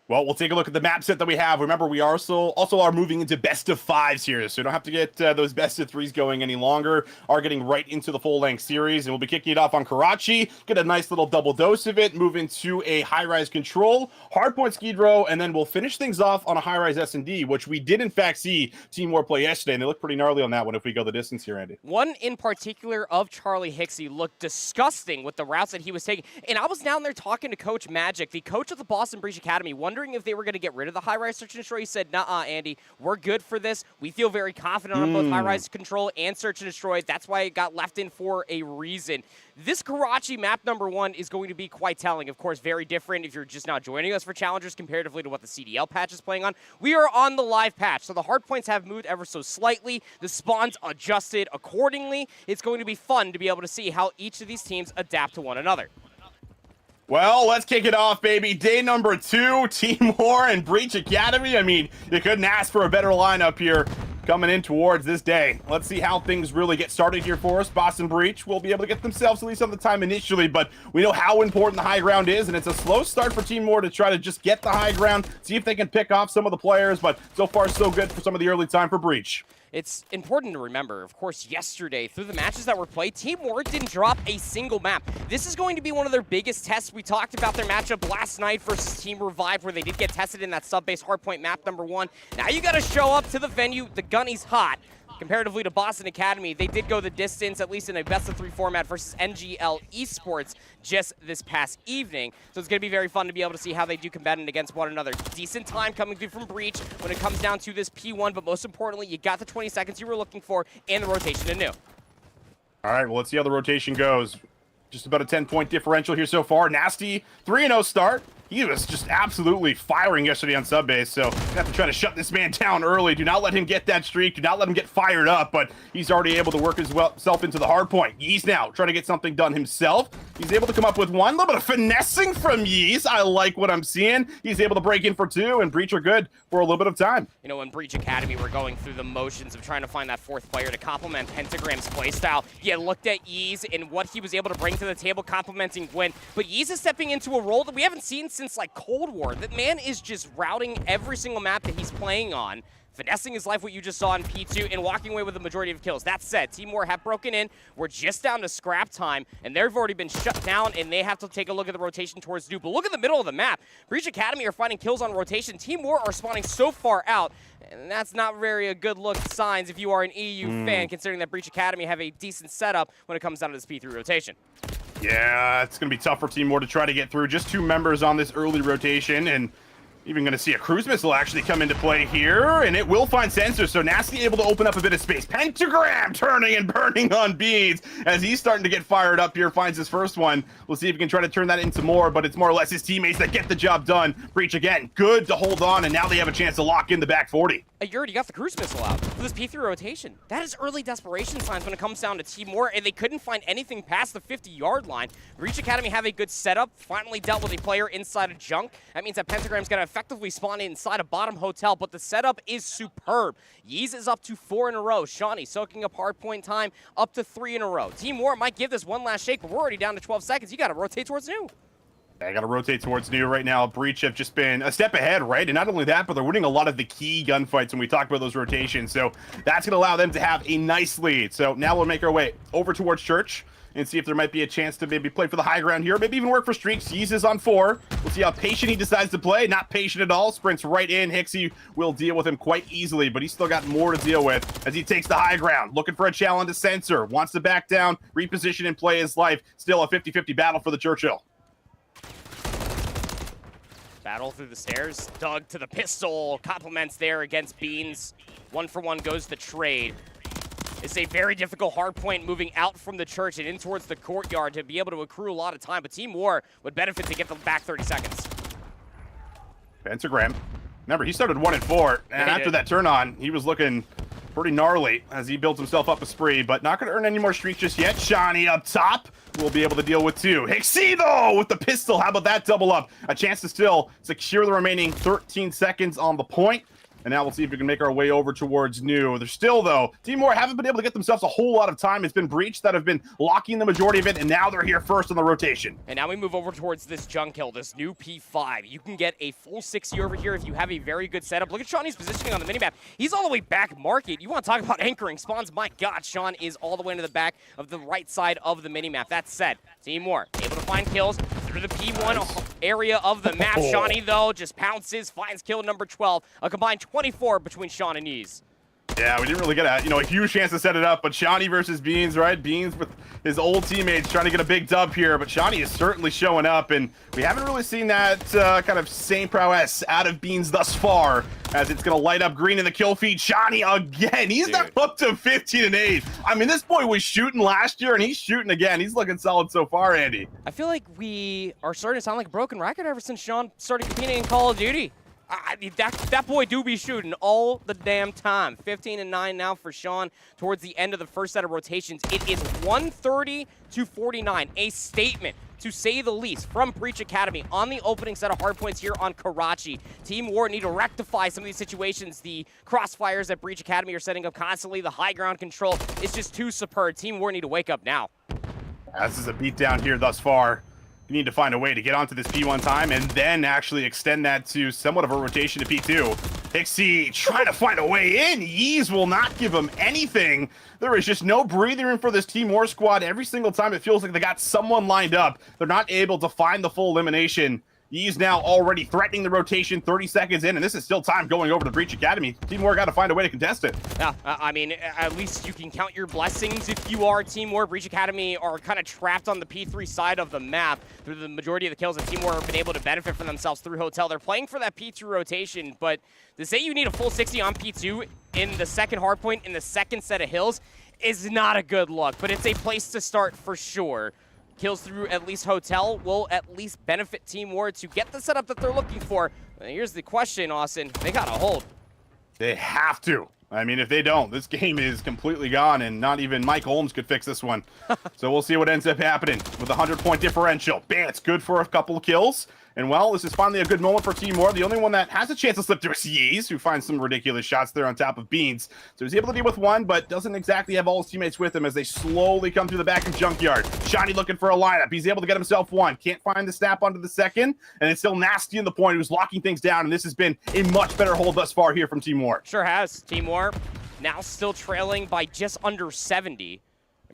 Well, we'll take a look at the map set that we have. Remember, we are also are moving into best of 5s here, so we don't have to get those best of 3s going any longer. Are getting right into the full-length series, and we'll be kicking it off on Karachi. Get a nice little double dose of it, move into a high-rise control, hardpoint skid row, and then we'll finish things off on a high-rise S&D, which we did in fact see Team War play yesterday, and they look pretty gnarly on that one if we go the distance here, Andy. One in particular of Charlie Hixie looked disgusting with the routes that he was taking, and I was down there talking to Coach Magic, the coach of the Boston Breach Academy, wondering if they were going to get rid of the high-rise search and destroy. He said, "Nuh-uh, Andy, we're good for this. We feel very confident on both high-rise control and search and destroy. That's why it got left in for a reason." This Karachi map number 1 is going to be quite telling. Of course, very different if you're just now joining us for Challengers comparatively to what the CDL patch is playing on. We are on the live patch, so the hard points have moved ever so slightly. The spawns adjusted accordingly. It's going to be fun to be able to see how each of these teams adapt to one another. Well, let's kick it off, baby. Day number 2, Team War and Breach Academy. I mean, you couldn't ask for a better lineup here coming in towards this day. Let's see how things really get started here for us. Boston Breach will be able to get themselves at least on the time initially, but we know how important the high ground is, and it's a slow start for Team War to try to just get the high ground, see if they can pick off some of the players, but so far so good for some of the early time for Breach. It's important to remember, of course, yesterday, through the matches that were played, Team War didn't drop a single map. This is going to be one of their biggest tests. We talked about their matchup last night versus Team Revive, where they did get tested in that sub-base hardpoint map number 1. Now you got to show up to the venue. The gunny's hot. Comparatively to Boston Academy, they did go the distance, at least in a best-of-3 format versus NGL Esports just this past evening. So it's going to be very fun to be able to see how they do combating against one another. Decent time coming through from Breach when it comes down to this P1, but most importantly, you got the 20 seconds you were looking for and the rotation to new. All right, well, let's see how the rotation goes. Just about a 10-point differential here so far. Nasty, 3-0 start. He was just absolutely firing yesterday on Subbase, so you have to try to shut this man down early. Do not let him get that streak. Do not let him get fired up, but he's already able to work himself into the hard point. Yeez now trying to get something done himself. He's able to come up with one. A little bit of finessing from Yeez. I like what I'm seeing. He's able to break in for 2, and Breach are good for a little bit of time. You know, when Breach Academy were going through the motions of trying to find that 4th player to complement Pentagram's playstyle, you looked at Yeez and what he was able to bring to the table, complementing Gwen. But Yeez is stepping into a role that we haven't seen since, like, Cold War. That man is just routing every single map that he's playing on, finessing his life, what you just saw in P2, and walking away with the majority of kills. That said, Team War have broken in. We're just down to scrap time, and they've already been shut down, and they have to take a look at the rotation towards Dupe. But look at the middle of the map. Breach Academy are finding kills on rotation. Team War are spawning so far out, and that's not very a good look signs if you are an EU fan, considering that Breach Academy have a decent setup when it comes down to this P3 rotation. Yeah, it's going to be tough for Team War to try to get through. Just 2 members on this early rotation, and even going to see a cruise missile actually come into play here, and it will find Sensor, so Nasty able to open up a bit of space. Pentagram turning and burning on Beans as he's starting to get fired up here, finds his first one. We'll see if he can try to turn that into more, but it's more or less his teammates that get the job done. Breach again, good to hold on, and now they have a chance to lock in the back 40. You already got the cruise missile out for this P3 rotation. That is early desperation signs when it comes down to Team War, and they couldn't find anything past the 50-yard line. Breach Academy have a good setup, finally dealt with a player inside a junk. That means that Pentagram's going to effectively spawn inside a bottom hotel, but the setup is superb. Yeez is up to 4 in a row. Shawnee soaking up hardpoint time up to 3 in a row. Team War might give this one last shake, but we're already down to 12 seconds. You got to rotate towards new. I got to rotate towards new right now. Breach have just been a step ahead, right? And not only that, but they're winning a lot of the key gunfights when we talk about those rotations. So that's going to allow them to have a nice lead. So now we'll make our way over towards Church and see if there might be a chance to maybe play for the high ground here, maybe even work for streaks. Yeez is on 4. We'll see how patient he decides to play. Not patient at all. Sprints right in. Hixie will deal with him quite easily, but he's still got more to deal with as he takes the high ground. Looking for a challenge to Sensor. Wants to back down, reposition, and play his life. Still a 50-50 battle for the Churchill. Battle through the stairs. Doug to the pistol. Compliments there against Beans. 1-for-1 goes the trade. It's a very difficult hard point moving out from the church and in towards the courtyard to be able to accrue a lot of time. But Team War would benefit to get them back 30 seconds. Pentagram. Remember, he started 1 and 4, and after that turn on, he was looking pretty gnarly as he built himself up a spree, but not going to earn any more streaks just yet. Shawnee up top will be able to deal with 2. Hixie, though, with the pistol. How about that double up? A chance to still secure the remaining 13 seconds on the point. And now we'll see if we can make our way over towards new. They're still, though, Team War haven't been able to get themselves a whole lot of time. It's been Breach that have been locking the majority of it, and now they're here first on the rotation. And now we move over towards this junk hill, this new P5. You can get a full 60 over here if you have a very good setup. Look at Shawnee's positioning on the minimap. He's all the way back market. You want to talk about anchoring spawns? My God, Sean is all the way into the back of the right side of the minimap. That said, Team War able to find kills through the P1 area of the map. Shawnee, though, just pounces, finds kill number 12. A combined 24 between Sean and Yeez. Yeah, we didn't really get a huge chance to set it up, but Shawnee versus Beans, right? Beans with his old teammates trying to get a big dub here, but Shawnee is certainly showing up, and we haven't really seen that kind of same prowess out of Beans thus far, as it's going to light up green in the kill feed. Shawnee again, he's not up to 15 and 8. I mean, this boy was shooting last year, and he's shooting again. He's looking solid so far, Andy. I feel like we are starting to sound like a broken record ever since Sean started competing in Call of Duty. That boy do be shooting all the damn time. 15 and 9 now for Sean towards the end of the first set of rotations. It is 130 to 49, a statement to say the least from Breach Academy on the opening set of hardpoints here on Karachi. Team War need to rectify some of these situations. The crossfires that Breach Academy are setting up constantly, the high ground control is just too superb. Team War need to wake up now. This is a beatdown here thus far. You need to find a way to get onto this P1 time and then actually extend that to somewhat of a rotation to P2. Hixie trying to find a way in. Yeez will not give him anything. There is just no breathing room for this Team War squad. Every single time it feels like they got someone lined up. They're not able to find the full elimination. Yeez now already threatening the rotation 30 seconds in, and this is still time going over to Breach Academy. Team War got to find a way to contest it. Yeah, I mean, at least you can count your blessings if you are Team War. Breach Academy are kind of trapped on the P3 side of the map through the majority of the kills, and Team War have been able to benefit for themselves through Hotel. They're playing for that P2 rotation, but to say you need a full 60 on P2 in the second hardpoint in the second set of hills is not a good look, but it's a place to start for sure. Kills through at least Hotel will at least benefit Team War to get the setup that they're looking for. Here's the question, Austin. They got to hold. They have to. I mean, if they don't, this game is completely gone, and not even Mike Holmes could fix this one. So we'll see what ends up happening with a 100-point differential. Bance good for a couple of kills. And, well, this is finally a good moment for Team War. The only one that has a chance to slip through is Yeez, who finds some ridiculous shots there on top of Beans. So he's able to deal with one, but doesn't exactly have all his teammates with him as they slowly come through the back of Junkyard. Shawnee looking for a lineup. He's able to get himself one. Can't find the snap onto the second, and it's still Nasty in the point who's locking things down, and this has been a much better hold thus far here from Team War. Sure has. Team War now still trailing by just under 70.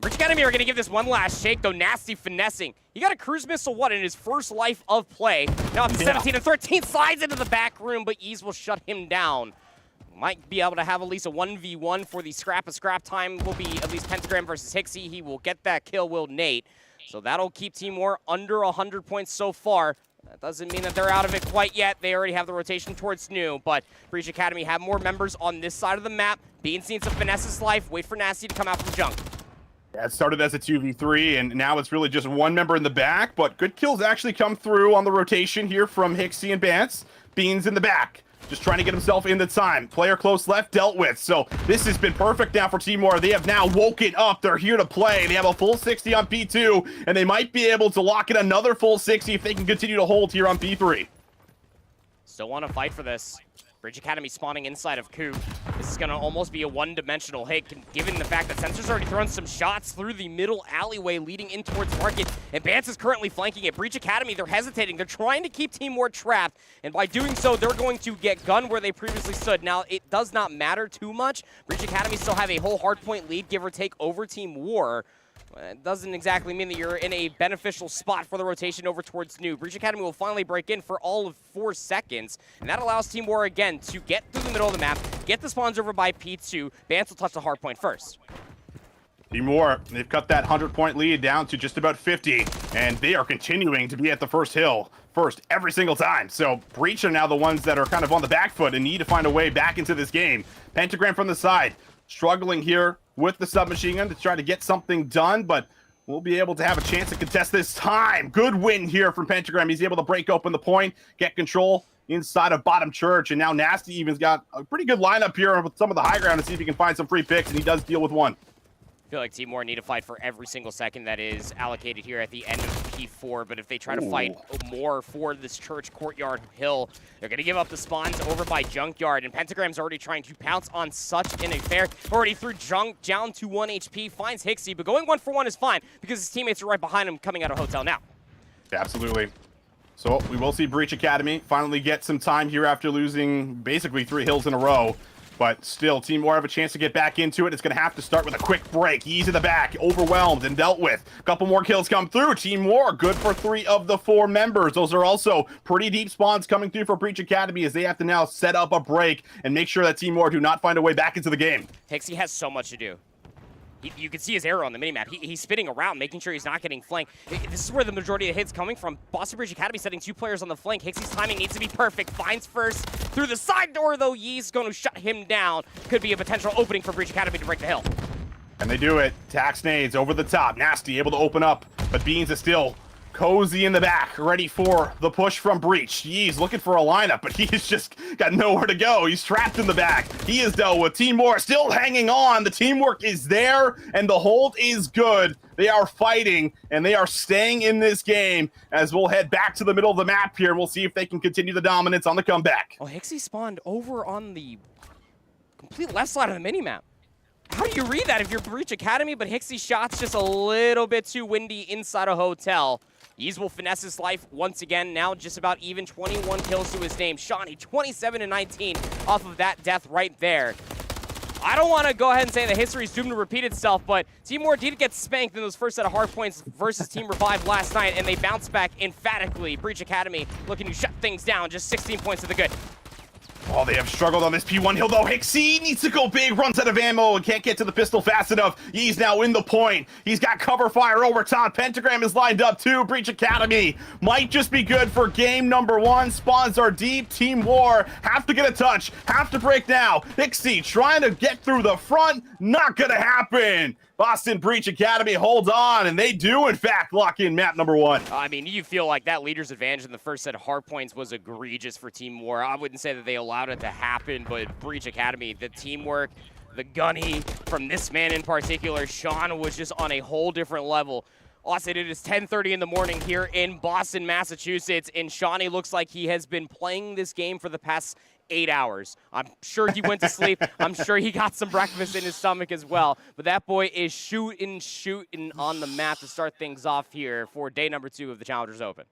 Breach Academy are going to give this one last shake, though. Nasty finessing. He got a cruise missile, in his first life of play. Now up to 17 and 13, slides into the back room, but Yeez will shut him down. Might be able to have at least a 1v1 for the scrap. A scrap time will be at least Pentagram versus Hixie. He will get that kill, will Nate. So that'll keep Team War under 100 points so far. That doesn't mean that they're out of it quite yet. They already have the rotation towards new, but Breach Academy have more members on this side of the map. Beans needs to finesse his life. Wait for Nasty to come out from junk. Yeah, it started as a 2v3, and now it's really just one member in the back, but good kills actually come through on the rotation here from Hixie and Bance. Beans in the back. just trying to get himself in the time. Player close left dealt with. So this has been perfect now for Team War. They have now woken up. They're here to play. They have a full 60 on P2, and they might be able to lock in another full 60 if they can continue to hold here on P3. Still want to fight for this. Bridge Academy spawning inside of Coop. This is going to almost be a one-dimensional hit, given the fact that Sensor's already thrown some shots through the middle alleyway leading in towards Market, and Bance is currently flanking it. Breach Academy, they're hesitating. They're trying to keep Team War trapped, and by doing so, they're going to get gun where they previously stood. Now, it does not matter too much. Breach Academy still have a whole hardpoint lead, give or take, over Team War. It doesn't exactly mean that you're in a beneficial spot for the rotation over towards New. Breach Academy will finally break in for all of 4 seconds, and that allows Team War again to get through the middle of the map, get the spawns over by P2. Bance will touch the hard point first. Team War, they've cut that 100-point lead down to just about 50, and they are continuing to be at the first hill first every single time. So Breach are now the ones that are kind of on the back foot and need to find a way back into this game. Pentagram from the side, struggling here with the submachine gun to try to get something done, but we'll be able to have a chance to contest this time. Good win here from Pentagram. He's able to break open the point, get control inside of Bottom Church, and now Nasty even's got a pretty good lineup here with some of the high ground to see if he can find some free picks, and he does deal with one. I feel like Team War need to fight for every single second that is allocated here at the end of P4, but if they try to fight more for this Church Courtyard Hill, they're going to give up the spawns over by Junkyard, and Pentagram's already trying to pounce on such an affair. Already threw Junk down to 1 HP, finds Hixie, but going 1-for-1 is fine because his teammates are right behind him coming out of Hotel now. Absolutely. So we will see Breach Academy finally get some time here after losing basically 3 hills in a row. But still, Team War have a chance to get back into it. It's going to have to start with a quick break. Ease in the back, overwhelmed and dealt with. A couple more kills come through. Team War good for 3 of the 4 members. Those are also pretty deep spawns coming through for Breach Academy as they have to now set up a break and make sure that Team War do not find a way back into the game. Hixie has so much to do. You can see his arrow on the minimap. He's spinning around, making sure he's not getting flanked. This is where the majority of the hits coming from. Boston Bridge Academy setting 2 players on the flank. Hixie's timing needs to be perfect. Finds first through the side door, though. Yee's going to shut him down. Could be a potential opening for Bridge Academy to break the hill. And they do it. Tax nades over the top. Nasty able to open up, but Beans is still cozy in the back, ready for the push from Breach. He's looking for a lineup, but he's just got nowhere to go. He's trapped in the back. He is dealt with. Team War still hanging on. The teamwork is there, and the hold is good. They are fighting, and they are staying in this game as we'll head back to the middle of the map here, and we'll see if they can continue the dominance on the comeback. Oh, Hixie spawned over on the complete left side of the minimap. How do you read that if you're Breach Academy, but Hixie's shot's just a little bit too windy inside a hotel? Yeez will finesse his life once again, now just about even, 21 kills to his name. Shawnee, 27-19 off of that death right there. I don't want to go ahead and say that history is doomed to repeat itself, but Team War did get spanked in those first set of hard points versus Team Revive last night, and they bounced back emphatically. Breach Academy looking to shut things down, just 16 points to the good. Oh, they have struggled on this P1 hill, though. Hixie needs to go big, runs out of ammo, and can't get to the pistol fast enough. He's now in the point. He's got cover fire over top. Pentagram is lined up, too. Breach Academy might just be good for game number 1. Spawns are deep. Team War have to get a touch, have to break now. Hixie trying to get through the front. Not going to happen. Boston Breach Academy holds on, and they do, in fact, lock in map number 1. I mean, you feel like that leader's advantage in the first set of hard points was egregious for Team War. I wouldn't say that they allowed it to happen, but Breach Academy, the teamwork, the gunny from this man in particular, Sean, was just on a whole different level. Austin, it is 10:30 in the morning here in Boston, Massachusetts, and Shawnee looks like he has been playing this game for the past 8 hours. I'm sure he went to sleep. I'm sure he got some breakfast in his stomach as well. But that boy is shooting on the map to start things off here for day number 2 of the Challengers Open.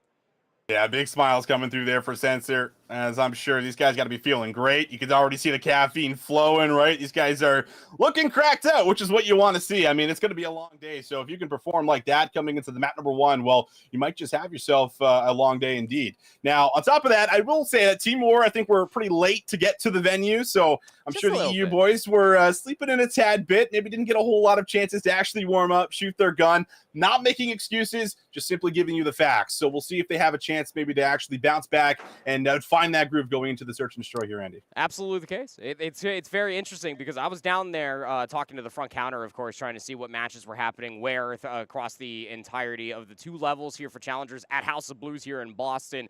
Yeah, big smiles coming through there for Sensor, as I'm sure these guys got to be feeling great. You can already see the caffeine flowing, right? These guys are looking cracked out, which is what you want to see. I mean, it's going to be a long day, so if you can perform like that coming into the map number 1, well, you might just have yourself a long day indeed. Now, on top of that, I will say that Team War, I think we're pretty late to get to the venue, so I'm just sure the EU boys were sleeping in a tad bit, maybe didn't get a whole lot of chances to actually warm up, shoot their gun, not making excuses, just simply giving you the facts. So we'll see if they have a chance maybe to actually bounce back and find that groove going into the search and destroy here, Andy. Absolutely the case. It's very interesting because I was down there talking to the front counter, of course, trying to see what matches were happening where across the entirety of the 2 levels here for Challengers at House of Blues here in Boston.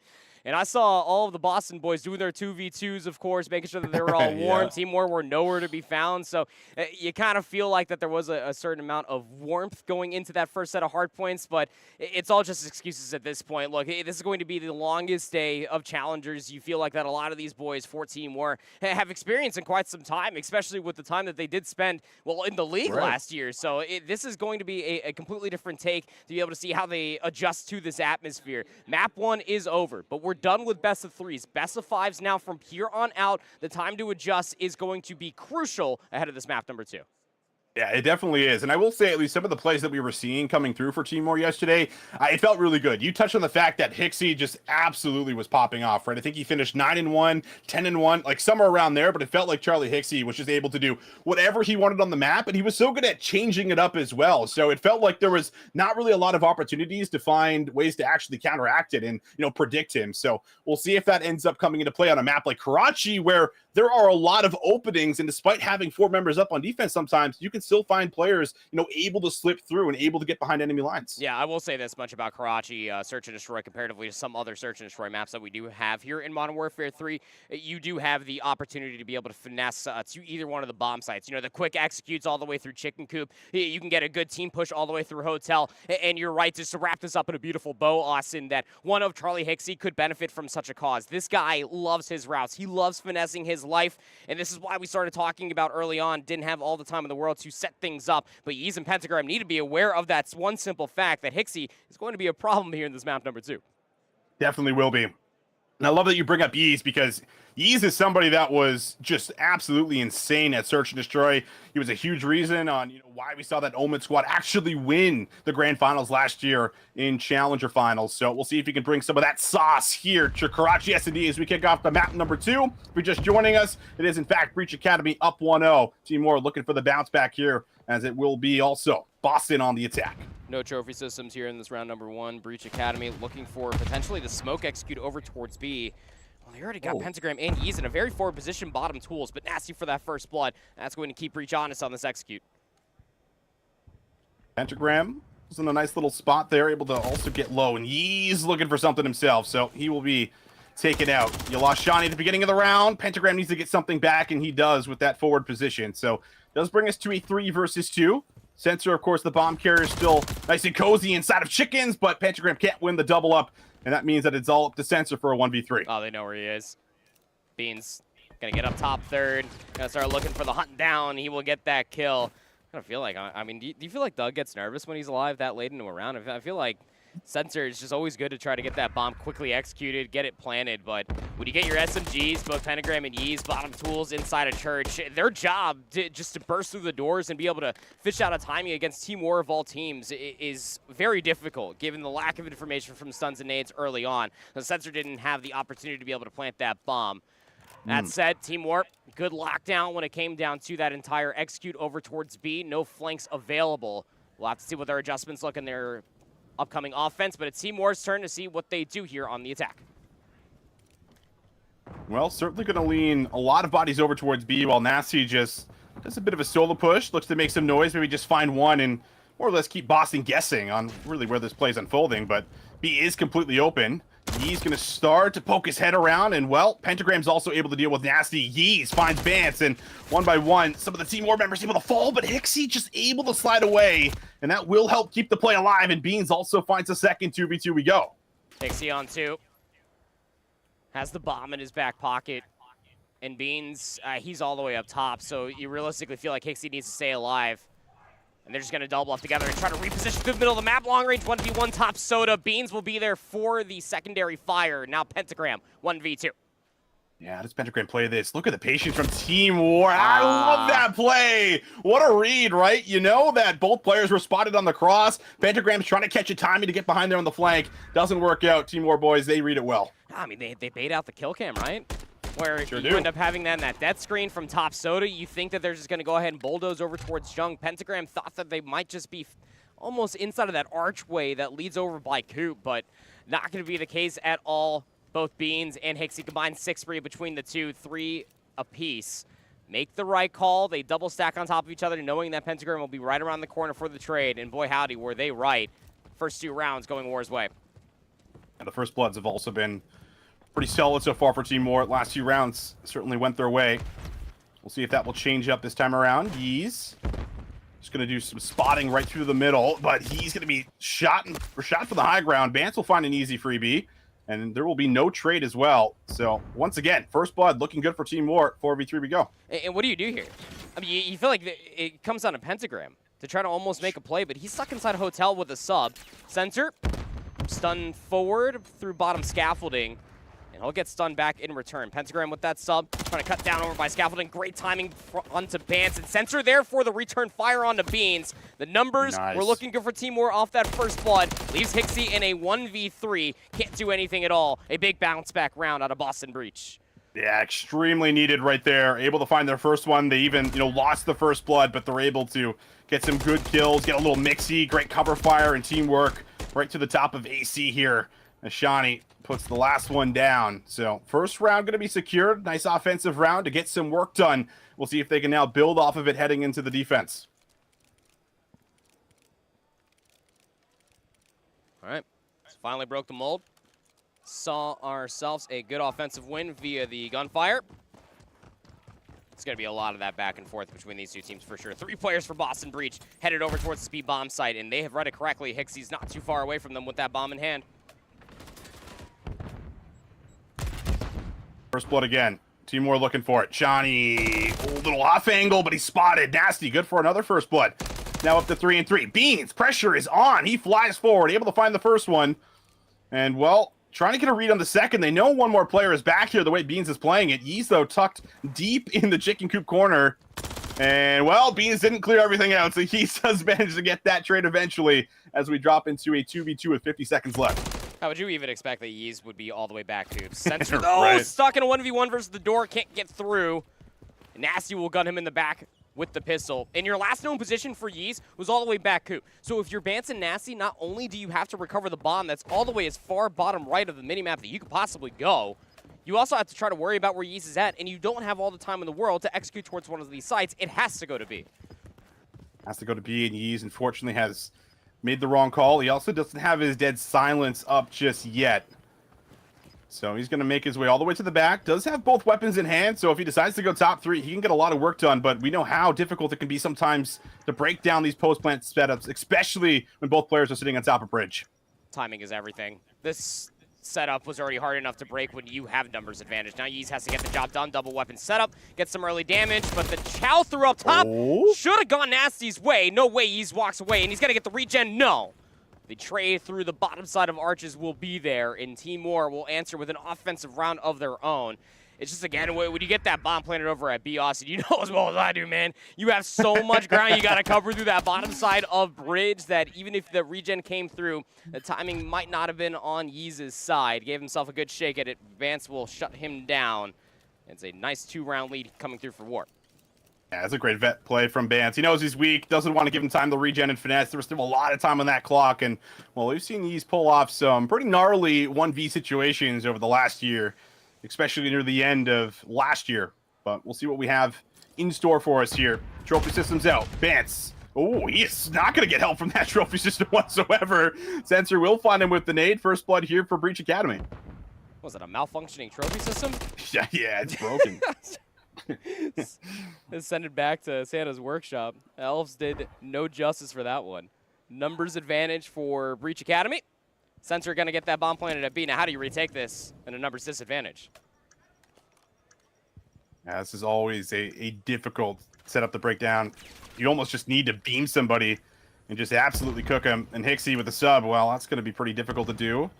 And I saw all of the Boston boys doing their 2v2s, of course, making sure that they were all warm. Yeah. Team War were nowhere to be found. So you kind of feel like that there was a certain amount of warmth going into that first set of hard points, but it's all just excuses at this point. Look, this is going to be the longest day of challengers. You feel like that a lot of these boys for Team War have experienced in quite some time, especially with the time that they did spend, well, in the league last year. So this is going to be a completely different take to be able to see how they adjust to this atmosphere. Map 1 is over, but we're done with best of 3s. Best of 5s now from here on out. The time to adjust is going to be crucial ahead of this map number 2. Yeah, it definitely is. And I will say, at least some of the plays that we were seeing coming through for Team War yesterday, it felt really good. You touched on the fact that Hixie just absolutely was popping off, right? I think he finished 9-1, 10-1, like somewhere around there, but it felt like Charlie Hixie was just able to do whatever he wanted on the map, and he was so good at changing it up as well. So it felt like there was not really a lot of opportunities to find ways to actually counteract it and, predict him. So we'll see if that ends up coming into play on a map like Karachi, where there are a lot of openings, and despite having 4 members up on defense sometimes, you can still find players, able to slip through and able to get behind enemy lines. Yeah, I will say this much about Karachi Search and Destroy comparatively to some other Search and Destroy maps that we do have here in Modern Warfare 3. You do have the opportunity to be able to finesse to either one of the bomb sites. The quick executes all the way through Chicken Coop. You can get a good team push all the way through Hotel. And you're right, just to wrap this up in a beautiful bow, Austin, that one of Charlie Hixie could benefit from such a cause. This guy loves his routes. He loves finessing his life. And this is why we started talking about early on, didn't have all the time in the world to set things up. But Yeez and Pentagram need to be aware of that one simple fact that Hixie is going to be a problem here in this map number 2. Definitely will be. And I love that you bring up Yeez, because Yeez is somebody that was just absolutely insane at Search and Destroy. He was a huge reason on why we saw that Omen squad actually win the grand finals last year in Challenger finals. So we'll see if he can bring some of that sauce here to Karachi S&D as we kick off the map number 2. If you're just joining us, it is in fact Breach Academy up 1-0. Team War looking for the bounce back here, as it will be also Boston on the attack. No trophy systems here in this round number 1. Breach Academy looking for potentially the smoke execute over towards B. Well, they already got Pentagram and Yeez in a very forward position, bottom tools, but Nasty for that first blood. That's going to keep Breach honest on this execute. Pentagram was in a nice little spot there, able to also get low, and Yeez looking for something himself, so he will be taken out. You lost Shawnee at the beginning of the round. Pentagram needs to get something back, and he does with that forward position. So does bring us to a 3 versus 2. Sensor, of course, the bomb carrier is still nice and cozy inside of Chickens, but Pentagram can't win the double up, and that means that it's all up to Sensor for a 1v3. Oh, they know where he is. Beans gonna get up top third. Gonna start looking for the hunt down. He will get that kill. I don't feel like, I mean, do you feel like Doug gets nervous when he's alive that late into a round? I feel like Sensor is just always good to try to get that bomb quickly executed, get it planted, but when you get your SMGs, both Pentagram and Yeez, bottom tools inside a church, their job just to burst through the doors and be able to fish out a timing against Team War of all teams is very difficult, given the lack of information from stuns and nades early on. The Sensor didn't have the opportunity to be able to plant that bomb. That said, Team War, good lockdown when it came down to that entire execute over towards B. No flanks available. We'll have to see what their adjustments look in their upcoming offense, but it's Team War's turn to see what they do here on the attack. Well, certainly going to lean a lot of bodies over towards B, while Nasty just does a bit of a solo push, looks to make some noise, maybe just find one and more or less keep Boston guessing on really where this play is unfolding, but B is completely open. Yeez going to start to poke his head around, and well, Pentagram's also able to deal with Nasty. Yeez finds Vance, and one by one, some of the Team War members able to fall, but Hixie just able to slide away, and that will help keep the play alive, and Beans also finds a second 2v2 we go. Hixie on 2. Has the bomb in his back pocket, and Beans, he's all the way up top, so you realistically feel like Hixie needs to stay alive. And they're just going to double up together and try to reposition through the middle of the map. Long range 1v1 top soda. Beans will be there for the secondary fire. Now Pentagram 1v2. Yeah, how does Pentagram play this? Look at the patience from Team War. I love that play. What a read, right? You know that both players were spotted on the cross. Pentagram's trying to catch a timing to get behind there on the flank. Doesn't work out. Team War boys, they read it well. I mean, they bait out the kill cam, right? Where Sure you do. end up having that in that death screen from top soda. You think that they're just going to go ahead and bulldoze over towards Jung. Pentagram thought that they might just be almost inside of that archway that leads over by Coop, but not going to be the case at all. Both Beans and Hixie combined 6-3 between the two, 3 apiece. Make the right call. They double stack on top of each other, knowing that Pentagram will be right around the corner for the trade, and boy howdy, were they right. First 2 rounds going War's way. And the first bloods have also been pretty solid so far for Team War. Last 2 rounds certainly went their way. We'll see if that will change up this time around. Yeez just going to do some spotting right through the middle, but he's going to be shot for the high ground. Bance will find an easy freebie, and there will be no trade as well. So once again, first blood looking good for Team War. 4v3 we go. And what do you do here? I mean, you feel like it comes down to Pentagram to try to almost make a play, but he's stuck inside a hotel with a sub. Sensor, stun forward through bottom scaffolding, and he'll get stunned back in return. Pentagram with that sub, trying to cut down over by scaffolding. Great timing onto Bance, and Sensor there for the return fire onto Beans. The numbers were looking good for Team War off that first blood. Leaves Hixie in a 1v3. Can't do anything at all. A big bounce back round out of Boston Breach. Yeah, extremely needed right there. Able to find their first one. They even, lost the first blood, but they're able to get some good kills, get a little mixy, great cover fire and teamwork right to the top of AC here. Ashani puts the last one down. So first round going to be secured. Nice offensive round to get some work done. We'll see if they can now build off of it heading into the defense. All right, finally broke the mold. Saw ourselves a good offensive win via the gunfire. It's going to be a lot of that back and forth between these two teams for sure. 3 players for Boston Breach headed over towards the speed bomb site, and they have read it correctly. Hixie's not too far away from them with that bomb in hand. First blood again. Team War looking for it. Johnny, a little off angle, but he's spotted. Nasty, good for another first blood. Now up to 3-3. Beans, pressure is on. He flies forward, able to find the first one. And, well, trying to get a read on the second. They know one more player is back here the way Beans is playing it. Yeez, though, tucked deep in the chicken coop corner. And, well, Beans didn't clear everything out, so he does manage to get that trade eventually as we drop into a 2v2 with 50 seconds left. How would you even expect that Yeez would be all the way back to? Sensor, though, Right. stuck in a 1v1 versus the door, can't get through. Nasty will gun him in the back with the pistol. And your last known position for Yeez was all the way back coop. So if you're Bance and Nasty, not only do you have to recover the bomb that's all the way as far bottom right of the minimap that you could possibly go, you also have to try to worry about where Yeez is at, and you don't have all the time in the world to execute towards one of these sites. It has to go to B. Has to go to B, and Yeez unfortunately has made the wrong call. He also doesn't have his dead silence up just yet. So he's going to make his way all the way to the back. Does have both weapons in hand, so if he decides to go top 3, he can get a lot of work done, but we know how difficult it can be sometimes to break down these post-plant setups, especially when both players are sitting on top of bridge. Timing is everything. This setup was already hard enough to break when you have numbers advantage. Now Yeez has to get the job done. Double weapon setup, get some early damage, but the Chow threw up top should have gone Nasty's way. No way Yeez walks away, and he's going to get the regen. No. The trade through the bottom side of Arches will be there, and Team War will answer with an offensive round of their own. It's just, again, when you get that bomb planted over at B, Austin, you know as well as I do, man. You have so much ground you got to cover through that bottom side of bridge that even if the regen came through, the timing might not have been on Yeez's side. Gave himself a good shake at it. Vance will shut him down. It's a nice 2-round lead coming through for War. Yeah, that's a great vet play from Bance. He knows he's weak, doesn't want to give him time to regen and finesse. There was still a lot of time on that clock, and, well, we've seen Yeez pull off some pretty gnarly 1v situations over the last year, especially near the end of last year. But we'll see what we have in store for us here. Trophy system's out. Bance. Oh, he is not going to get help from that trophy system whatsoever. Sensor will find him with the nade. First blood here for Breach Academy. Was it a malfunctioning trophy system? Yeah, it's broken. Send it back to Santa's workshop. Elves did no justice for that one. Numbers advantage for Breach Academy. Sensor going to get that bomb planted at B. Now, how do you retake this in a numbers disadvantage? Yeah, this is always a difficult setup to break down. You almost just need to beam somebody and just absolutely cook him. And Hixie with the sub, well, that's going to be pretty difficult to do.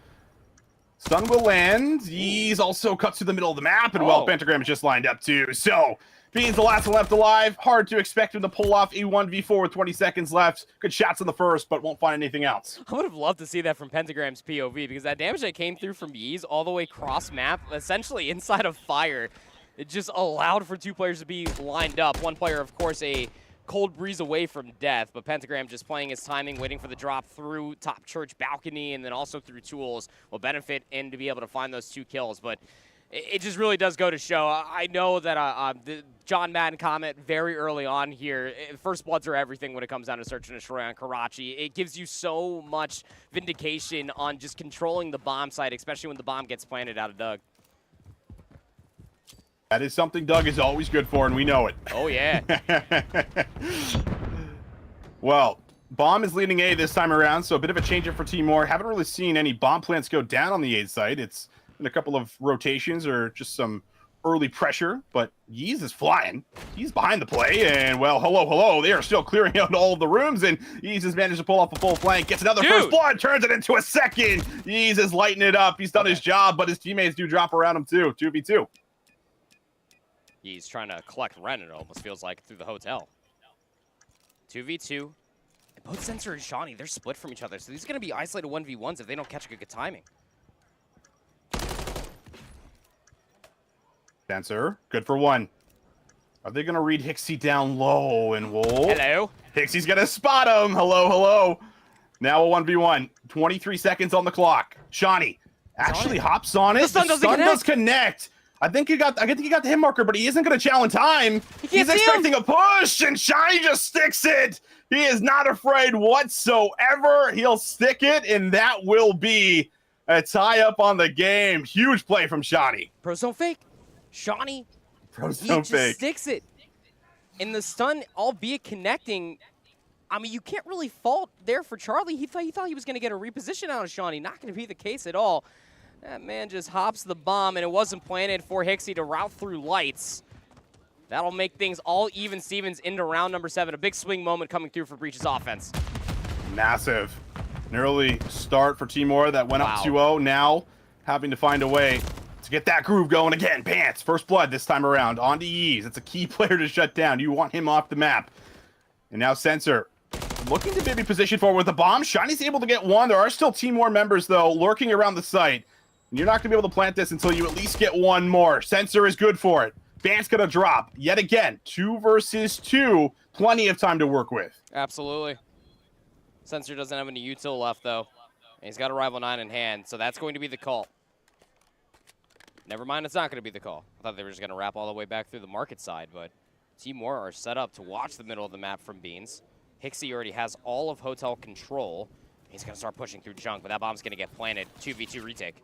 Stun will land. He's also cuts to the middle of the map, and well, Pentagram is just lined up too. So, Beans the last one left alive. Hard to expect him to pull off a 1v4 with 20 seconds left. Good shots on the first, but won't find anything else. I would have loved to see that from Pentagram's POV, because that damage that came through from Yeez all the way cross map, essentially inside of fire, it just allowed for 2 players to be lined up. One player, of course, a cold breeze away from death, but Pentagram just playing his timing, waiting for the drop through top church balcony and then also through tools will benefit and to be able to find those 2 kills. But it just really does go to show. I know that the John Madden comment very early on here, first bloods are everything when it comes down to search and destroy on Karachi. It gives you so much vindication on just controlling the bomb site, especially when the bomb gets planted out of Doug. That is something Doug is always good for, and we know it. Oh, yeah. Well, Bomb is leading A this time around, so a bit of a change-up for Team More. Haven't really seen any bomb plants go down on the A side. It's been a couple of rotations or just some early pressure, but Yeez is flying. He's behind the play, and, well, hello. They are still clearing out all of the rooms, and Yeez has managed to pull off a full flank, gets another first blood, turns it into a second. Yeez is lighting it up. He's done his job, but his teammates do drop around him, too. 2v2. He's trying to collect rent, it almost feels like, through the hotel. 2v2. And both Sensor and Shawnee, they're split from each other, so these are going to be isolated 1v1s if they don't catch good timing. Sensor, good for one. Are they going to read Hixie down low and Wolf? Hello? Hixie's going to spot him. Hello. Now a 1v1. 23 seconds on the clock. Shawnee actually hops on it. The stun does connect. I think he got the hit marker, but he isn't going to challenge time. He's expecting a push, and Shawnee just sticks it. He is not afraid whatsoever. He'll stick it, and that will be a tie-up on the game. Huge play from Shawnee. Prozone fake. Shawnee, Prozone he fake. just sticks it. And the stun, albeit connecting, I mean, you can't really fault there for Charlie. He thought he was going to get a reposition out of Shawnee. Not going to be the case at all. That man just hops the bomb, and it wasn't planted for Hixie to route through lights. That'll make things all even Stevens into round number 7. A big swing moment coming through for Breach's offense. Massive. An early start for Team More that went up 2-0. Now having to find a way to get that groove going again. Pants, first blood this time around. On to Yeez. It's a key player to shut down. You want him off the map. And now Sensor looking to maybe position forward with the bomb. Shiny's able to get one. There are still Team More members, though, lurking around the site. And you're not going to be able to plant this until you at least get one more. Sensor is good for it. Bant's going to drop. Yet again, 2 versus 2. Plenty of time to work with. Absolutely. Sensor doesn't have any util left, though. And he's got a Rival 9 in hand, so that's going to be the call. Never mind, it's not going to be the call. I thought they were just going to wrap all the way back through the market side, but Team More are set up to watch the middle of the map from Beans. Hixie already has all of hotel control. He's going to start pushing through junk, but that bomb's going to get planted. 2v2 retake.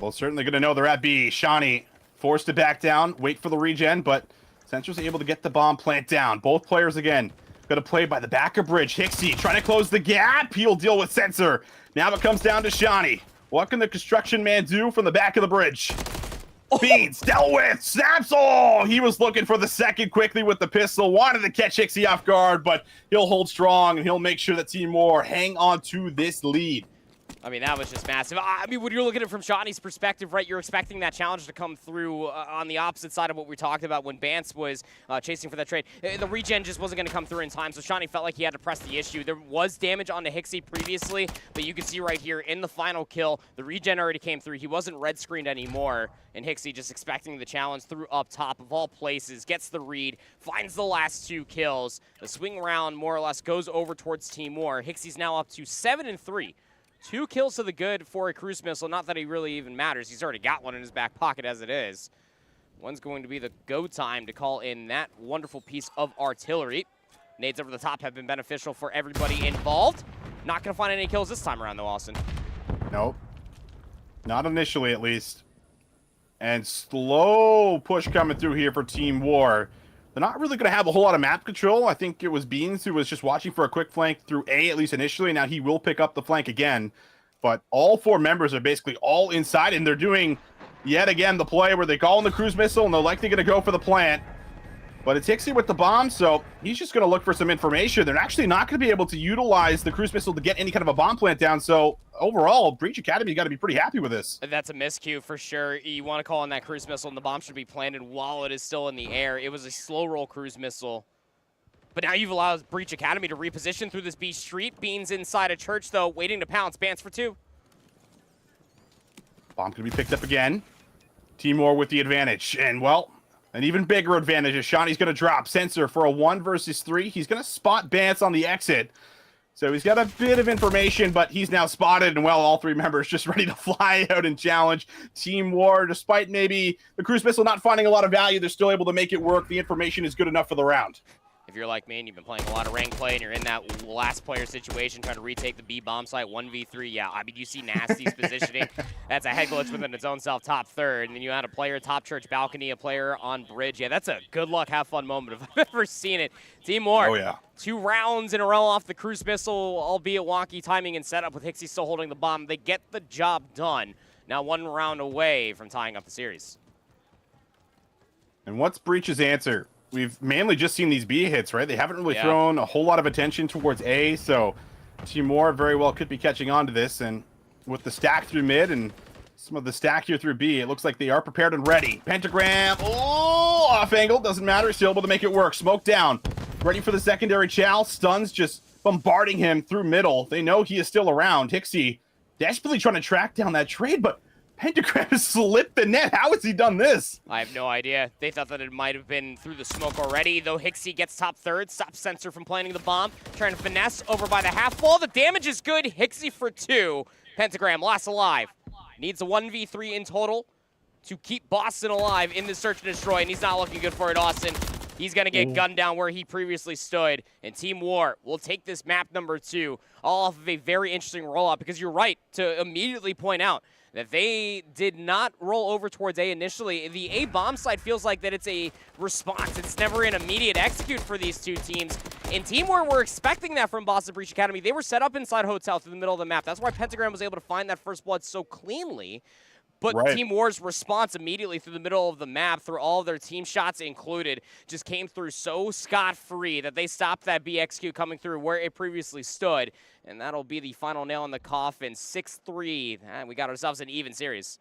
Well, certainly going to know they're at B. Shawnee forced to back down, wait for the regen, but Sensor's able to get the bomb plant down. Both players, again, going to play by the back of bridge. Hixie trying to close the gap. He'll deal with Sensor. Now it comes down to Shawnee. What can the construction man do from the back of the bridge? Beans dealt with. Snaps. Oh, he was looking for the second quickly with the pistol. Wanted to catch Hixie off guard, but he'll hold strong, and he'll make sure that Team More hang on to this lead. I mean, that was just massive. I mean, when you're looking at it from Shawnee's perspective, right, you're expecting that challenge to come through on the opposite side of what we talked about when Bance was chasing for that trade. The regen just wasn't going to come through in time, so Shawnee felt like he had to press the issue. There was damage onto Hixie previously, but you can see right here in the final kill, the regen already came through. He wasn't red screened anymore, and Hixie just expecting the challenge through up top of all places, gets the read, finds the last 2 kills. The swing round more or less goes over towards Team More. Hixie's now up to 7-3. 2 kills to the good for a cruise missile. Not that he really even matters. He's already got one in his back pocket as it is. One's going to be the go time to call in that wonderful piece of artillery. Nades over the top have been beneficial for everybody involved. Not going to find any kills this time around, though, Austin. Nope. Not initially, at least. And slow push coming through here for Team War. They're not really going to have a whole lot of map control. I think it was Beans who was just watching for a quick flank through A, at least initially. Now he will pick up the flank again. But all 4 members are basically all inside, and they're doing, yet again, the play where they call in the cruise missile, and they're likely going to go for the plant. But it's Hixie with the bomb, so he's just going to look for some information. They're actually not going to be able to utilize the cruise missile to get any kind of a bomb plant down. So overall, Breach Academy got to be pretty happy with this. That's a miscue for sure. You want to call in that cruise missile, and the bomb should be planted while it is still in the air. It was a slow roll cruise missile. But now you've allowed Breach Academy to reposition through this B street. Beans inside a church, though, waiting to pounce. Bance for 2. Bomb going to be picked up again. Team More with the advantage. And, well, an even bigger advantage is Shawnee's going to drop. Sensor for a 1 versus 3. He's going to spot Bance on the exit. So he's got a bit of information, but he's now spotted. And, well, all 3 members just ready to fly out and challenge Team War. Despite maybe the cruise missile not finding a lot of value, they're still able to make it work. The information is good enough for the round. if you're like me and you've been playing a lot of rank play and you're in that last player situation trying to retake the B bomb site 1v3, yeah, I mean, you see Nasty's positioning. That's a head glitch within its own self, top third. And then you had a player top church balcony, a player on bridge. Yeah, that's a good luck, have fun moment if I've ever seen it. Team War. Oh, yeah. 2 rounds in a row off the cruise missile, albeit wonky timing and setup with HIXY still holding the bomb. They get the job done. Now 1 round away from tying up the series. And what's Breach's answer? We've mainly just seen these B hits, right? They haven't really thrown a whole lot of attention towards A, so Team War very well could be catching on to this. And with the stack through mid and some of the stack here through B, it looks like they are prepared and ready. Pentagram, oh, off angle, doesn't matter, still able to make it work. Smoke down, ready for the secondary chow. Stuns just bombarding him through middle. They know he is still around. HIXY desperately trying to track down that trade, but Pentagram has slipped the net. How has he done this? I have no idea. They thought that it might have been through the smoke already, though HIXY gets top third, stops Sensor from planting the bomb, trying to finesse over by the half wall. The damage is good. HIXY for 2. Pentagram last alive. Needs a 1v3 in total to keep Boston alive in the search and destroy, and he's not looking good for it, Austin. He's going to get gunned down where he previously stood, and Team War will take this map number 2 all off of a very interesting rollout, because you're right to immediately point out that they did not roll over towards A initially. The A bomb side feels like that it's a response. It's never an immediate execute for these two teams. In Team War, we're expecting that from Boston Breach Academy. They were set up inside Hotel through the middle of the map. That's why Pentagram was able to find that first blood so cleanly. But Team War's response immediately through the middle of the map, through all of their team shots included, just came through so scot-free that they stopped that BXQ coming through where it previously stood. And that'll be the final nail in the coffin, 6-3. And we got ourselves an even series.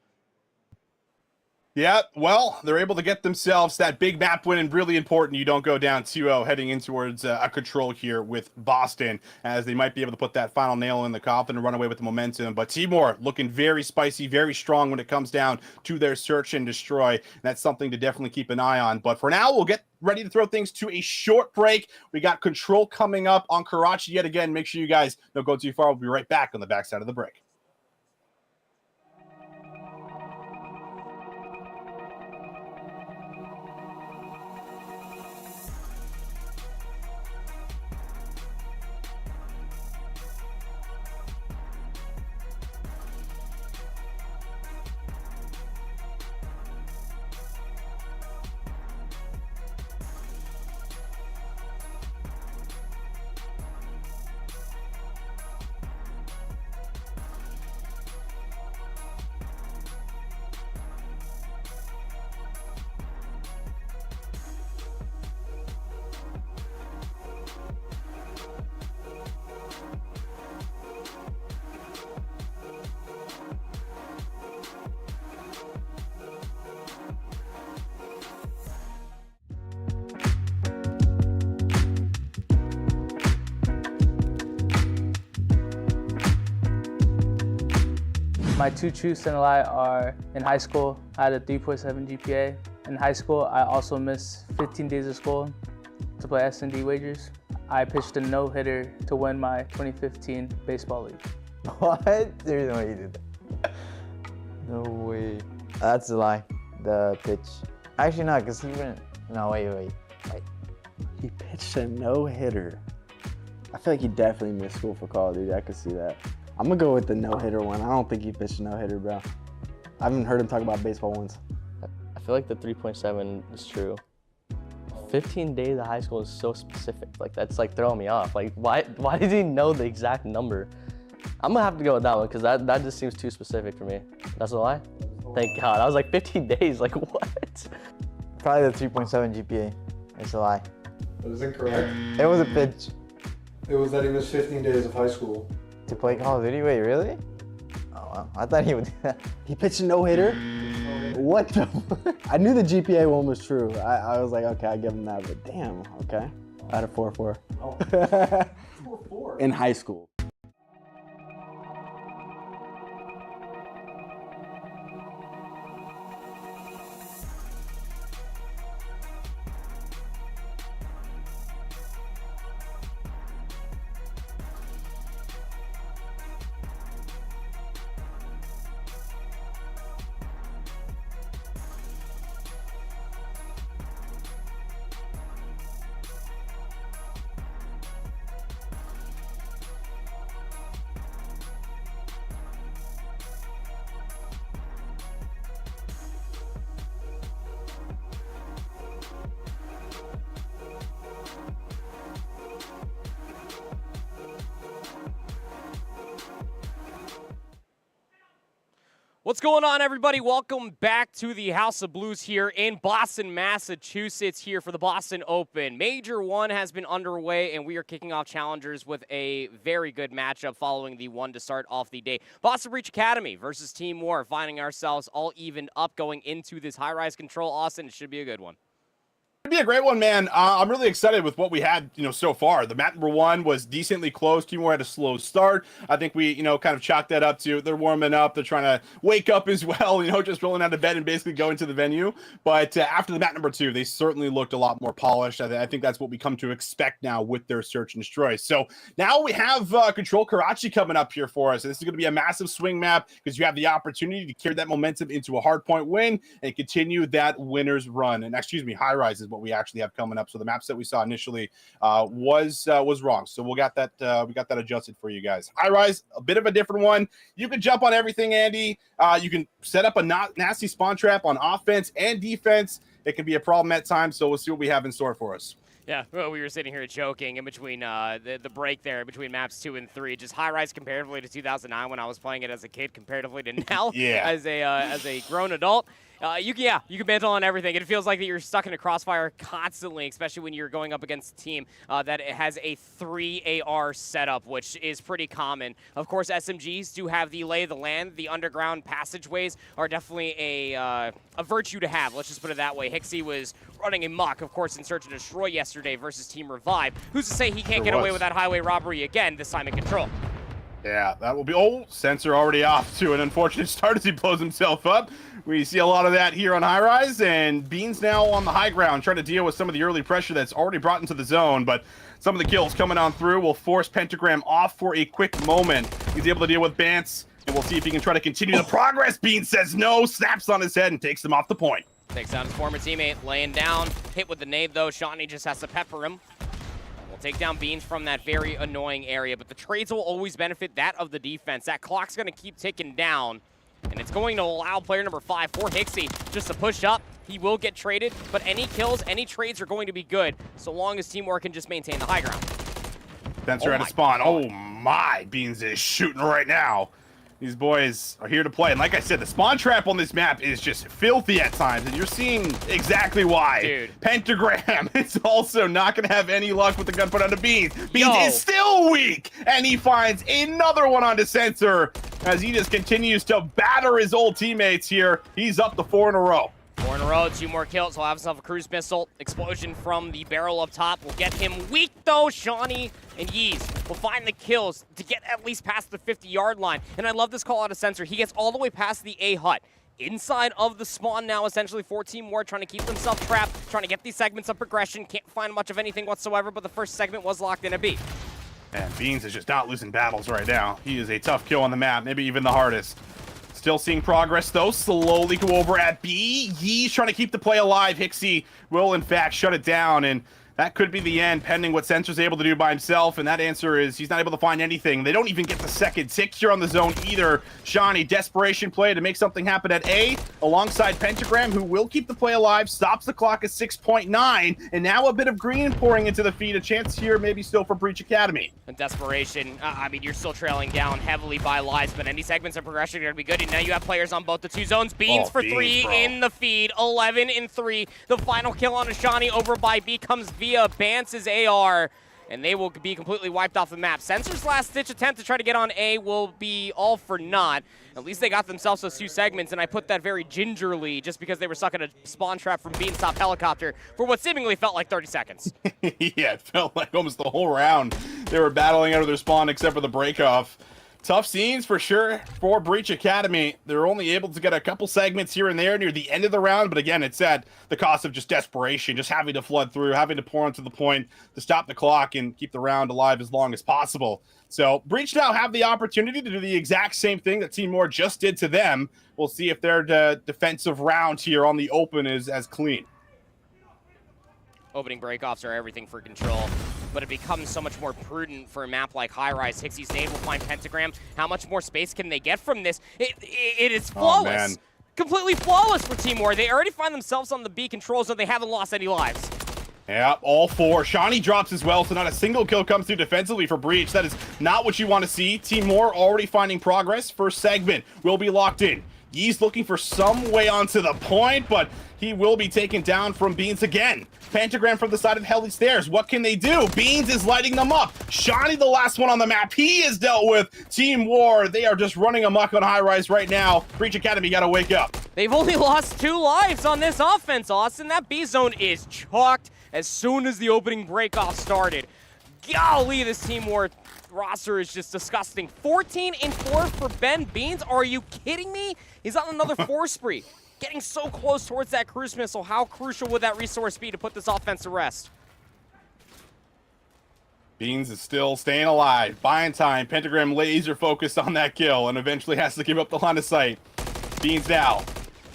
Yeah, well, they're able to get themselves that big map win, and really important you don't go down 2-0 heading in towards a control here with Boston, as they might be able to put that final nail in the coffin and run away with the momentum. But Team War looking very spicy, very strong when it comes down to their search and destroy. And that's something to definitely keep an eye on. But for now, we'll get ready to throw things to a short break. We got control coming up on Karachi yet again. Make sure you guys don't go too far. We'll be right back on the backside of the break. My 2 truths and a lie are, in high school, I had a 3.7 GPA. In high school, I also missed 15 days of school to play S&D wagers. I pitched a no-hitter to win my 2015 baseball league. What? There's no way you did that. No way. That's a lie. The pitch. Actually, not, because he went. No, wait. He pitched a no-hitter. I feel like he definitely missed school for Call of Duty. I could see that. I'm gonna go with the no-hitter one. I don't think he pitched a no-hitter, bro. I haven't heard him talk about baseball once. I feel like the 3.7 is true. 15 days of high school is so specific. Like, that's like throwing me off. Like, why did he know the exact number? I'm gonna have to go with that one, because that just seems too specific for me. That's a lie? Thank God. I was like 15 days, like what? Probably the 3.7 GPA. It's a lie. That is incorrect. It was a pitch. It was that he missed 15 days of high school. To play Call of Duty? Wait, really? Oh, wow. I thought he would do that. He pitched a no-hitter? What the? I knew the GPA one was true. I was like, okay, I give him that, but damn, okay. I had a 4.4. Oh. 4.4? In high school. What's going on, everybody? Welcome back to the House of Blues here in Boston, Massachusetts, here for the Boston Open. Major 1 has been underway, and we are kicking off challengers with a very good matchup following the 1 to start off the day. Boston Breach Academy versus Team War, finding ourselves all evened up going into this high-rise control. Austin, it should be a good one. It'd be a great one, man. I'm really excited with what we had, so far. The map number 1 was decently close. Team War had a slow start. I think we, kind of chalked that up to they're warming up. They're trying to wake up as well, just rolling out of bed and basically going to the venue. But after the map number 2, they certainly looked a lot more polished. I think that's what we come to expect now with their search and destroy. So now we have Control Karachi coming up here for us. And this is going to be a massive swing map because you have the opportunity to carry that momentum into a hardpoint win and continue that winner's run. And high rise is what we actually have coming up. So the maps that we saw initially was wrong. So we got that adjusted for you guys. High rise, a bit of a different one. You can jump on everything, Andy. You can set up a nasty spawn trap on offense and defense. It can be a problem at times. So we'll see what we have in store for us. Yeah, well, we were sitting here joking in between the break there, between maps 2 and 3. Just high rise comparatively to 2009 when I was playing it as a kid, comparatively to now as a grown adult. You can mantle on everything. It feels like that you're stuck in a crossfire constantly, especially when you're going up against a team that has a 3 AR setup, which is pretty common. Of course, SMGs do have the lay of the land. The underground passageways are definitely a virtue to have. Let's just put it that way. Hixie was running amok, of course, in Search and Destroy yesterday versus Team Revive. Who's to say he can't get away with that highway robbery again, this time in Control? Yeah, that will be... Sensor already off to an unfortunate start as he blows himself up. We see a lot of that here on high rise, and Beans now on the high ground trying to deal with some of the early pressure that's already brought into the zone, but some of the kills coming on through will force Pentagram off for a quick moment. He's able to deal with Bance, and we'll see if he can try to continue the progress. Beans says no, snaps on his head, and takes him off the point. Takes down his former teammate, laying down. Hit with the nade, though. Shawnee just has to pepper him. We'll take down Beans from that very annoying area, but the trades will always benefit that of the defense. That clock's going to keep ticking down. And it's going to allow player number 5 for Hixie just to push up. He will get traded, but any kills, any trades are going to be good, so long as Team War can just maintain the high ground. Sensor at a spawn. Oh my, Beans is shooting right now. These boys are here to play. And like I said, the spawn trap on this map is just filthy at times, and you're seeing exactly why. Dude. Pentagram is also not going to have any luck with the gun put onto Beans. Beans is still weak, and he finds another one onto Sensor as he just continues to batter his old teammates here. He's up to 4 in a row. 4 in a row, 2 more kills. He'll have himself a cruise missile. Explosion from the barrel up top will get him weak, though. Shawnee and Yeez will find the kills to get at least past the 50-yard line. And I love this call out of Sensor. He gets all the way past the A hut. Inside of the spawn now, essentially, for Team War, trying to keep themselves trapped, trying to get these segments of progression. Can't find much of anything whatsoever, but the first segment was locked in a B. And Beans is just not losing battles right now. He is a tough kill on the map, maybe even the hardest. Still seeing progress, though. Slowly go over at B. Yee's trying to keep the play alive. Hixie will, in fact, shut it down, and that could be the end, pending what Sensor's able to do by himself, and that answer is he's not able to find anything. They don't even get the second tick here on the zone either. Shawnee, desperation play to make something happen at A, alongside Pentagram, who will keep the play alive, stops the clock at 6.9, and now a bit of green pouring into the feed. A chance here maybe still for Breach Academy. And desperation, I mean, you're still trailing down heavily by lives, but any segments of progression are going to be good, and now you have players on both the 2 zones. Beans for 3 in the feed, 11 in 3. The final kill on Shawnee over by B comes via Bance's AR, and they will be completely wiped off the map. Sensor's last-ditch attempt to try to get on A will be all for naught. At least they got themselves those 2 segments, and I put that very gingerly just because they were stuck in a spawn trap from Bean's top helicopter for what seemingly felt like 30 seconds. Yeah, it felt like almost the whole round they were battling out of their spawn except for the break-off. Tough scenes for sure for Breach Academy. They're only able to get a couple segments here and there near the end of the round, but again, it's at the cost of just desperation, just having to flood through, having to pour onto the point to stop the clock and keep the round alive as long as possible. So Breach now have the opportunity to do the exact same thing that Team War just did to them. We'll see if their defensive round here on the open is as clean. Opening breakoffs are everything for Control, but it becomes so much more prudent for a map like High Rise. Hixie's nade will find Pentagram. How much more space can they get from this? It is flawless. Completely flawless for Team War. They already find themselves on the B control zone. They haven't lost any lives. Yeah, all 4. Shawnee drops as well, so not a single kill comes through defensively for Breach. That is not what you want to see. Team War already finding progress. First segment will be locked in. He's looking for some way onto the point, but he will be taken down from Beans again. Pentagram from the side of Heli Stairs. What can they do? Beans is lighting them up. Shawnee, the last one on the map. He is dealt with. Team War, they are just running amok on high rise right now. Breach Academy got to wake up. They've only lost 2 lives on this offense, Austin. That B zone is chalked as soon as the opening breakoff started. Golly, this Team War roster is just disgusting. 14-4 for Ben Beans. Are you kidding me? He's on another 4 spree. Getting so close towards that cruise missile. How crucial would that resource be to put this offense to rest? Beans is still staying alive, buying time. Pentagram laser focused on that kill and eventually has to give up the line of sight. Beans now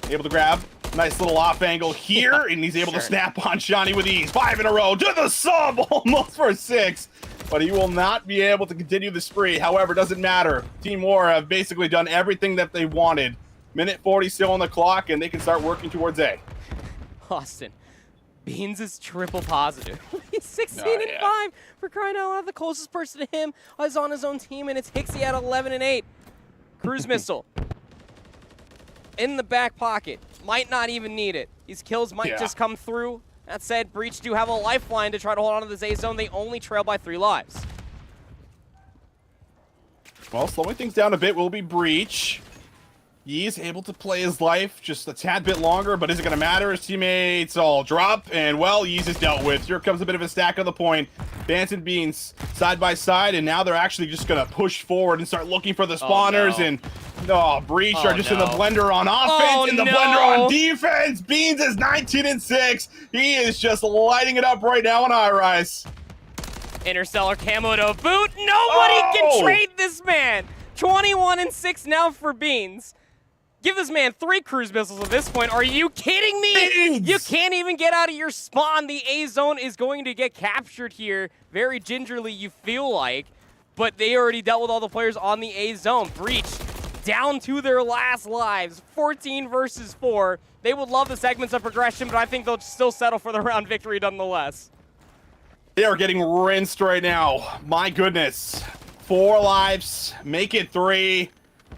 able to grab nice little off angle here, and he's able to snap on Shawnee with ease. 5 in a row to the sub, almost for 6. But he will not be able to continue the spree. However, doesn't matter. Team War have basically done everything that they wanted. Minute 40 still on the clock, and they can start working towards A. Austin, Beans is triple positive. He's 16-5 for crying out loud. The closest person to him is on his own team, and it's Hixie at 11-8. Cruise missile in the back pocket. Might not even need it. These kills might just come through. That said, Breach do have a lifeline to try to hold on to this A zone. They only trail by 3 lives. Well, slowing things down a bit will be Breach. He's able to play his life just a tad bit longer, but is it going to matter? His teammates all drop, and well, Yeez is dealt with. Here comes a bit of a stack on the point. Bance and Beans side by side, and now they're actually just going to push forward and start looking for the spawners, and Breach are just in the blender on offense, in the blender on defense. Beans is 19-6. He is just lighting it up right now on high rise. Interstellar camo to boot. Nobody can trade this man. 21-6 now for Beans. Give this man 3 cruise missiles at this point. Are you kidding me? Beans. You can't even get out of your spawn. The A zone is going to get captured here very gingerly, you feel like. But they already dealt with all the players on the A zone. Breach down to their last lives. 14 versus 4. They would love the segments of progression, but I think they'll still settle for the round victory nonetheless. They are getting rinsed right now. My goodness. 4 lives, make it 3.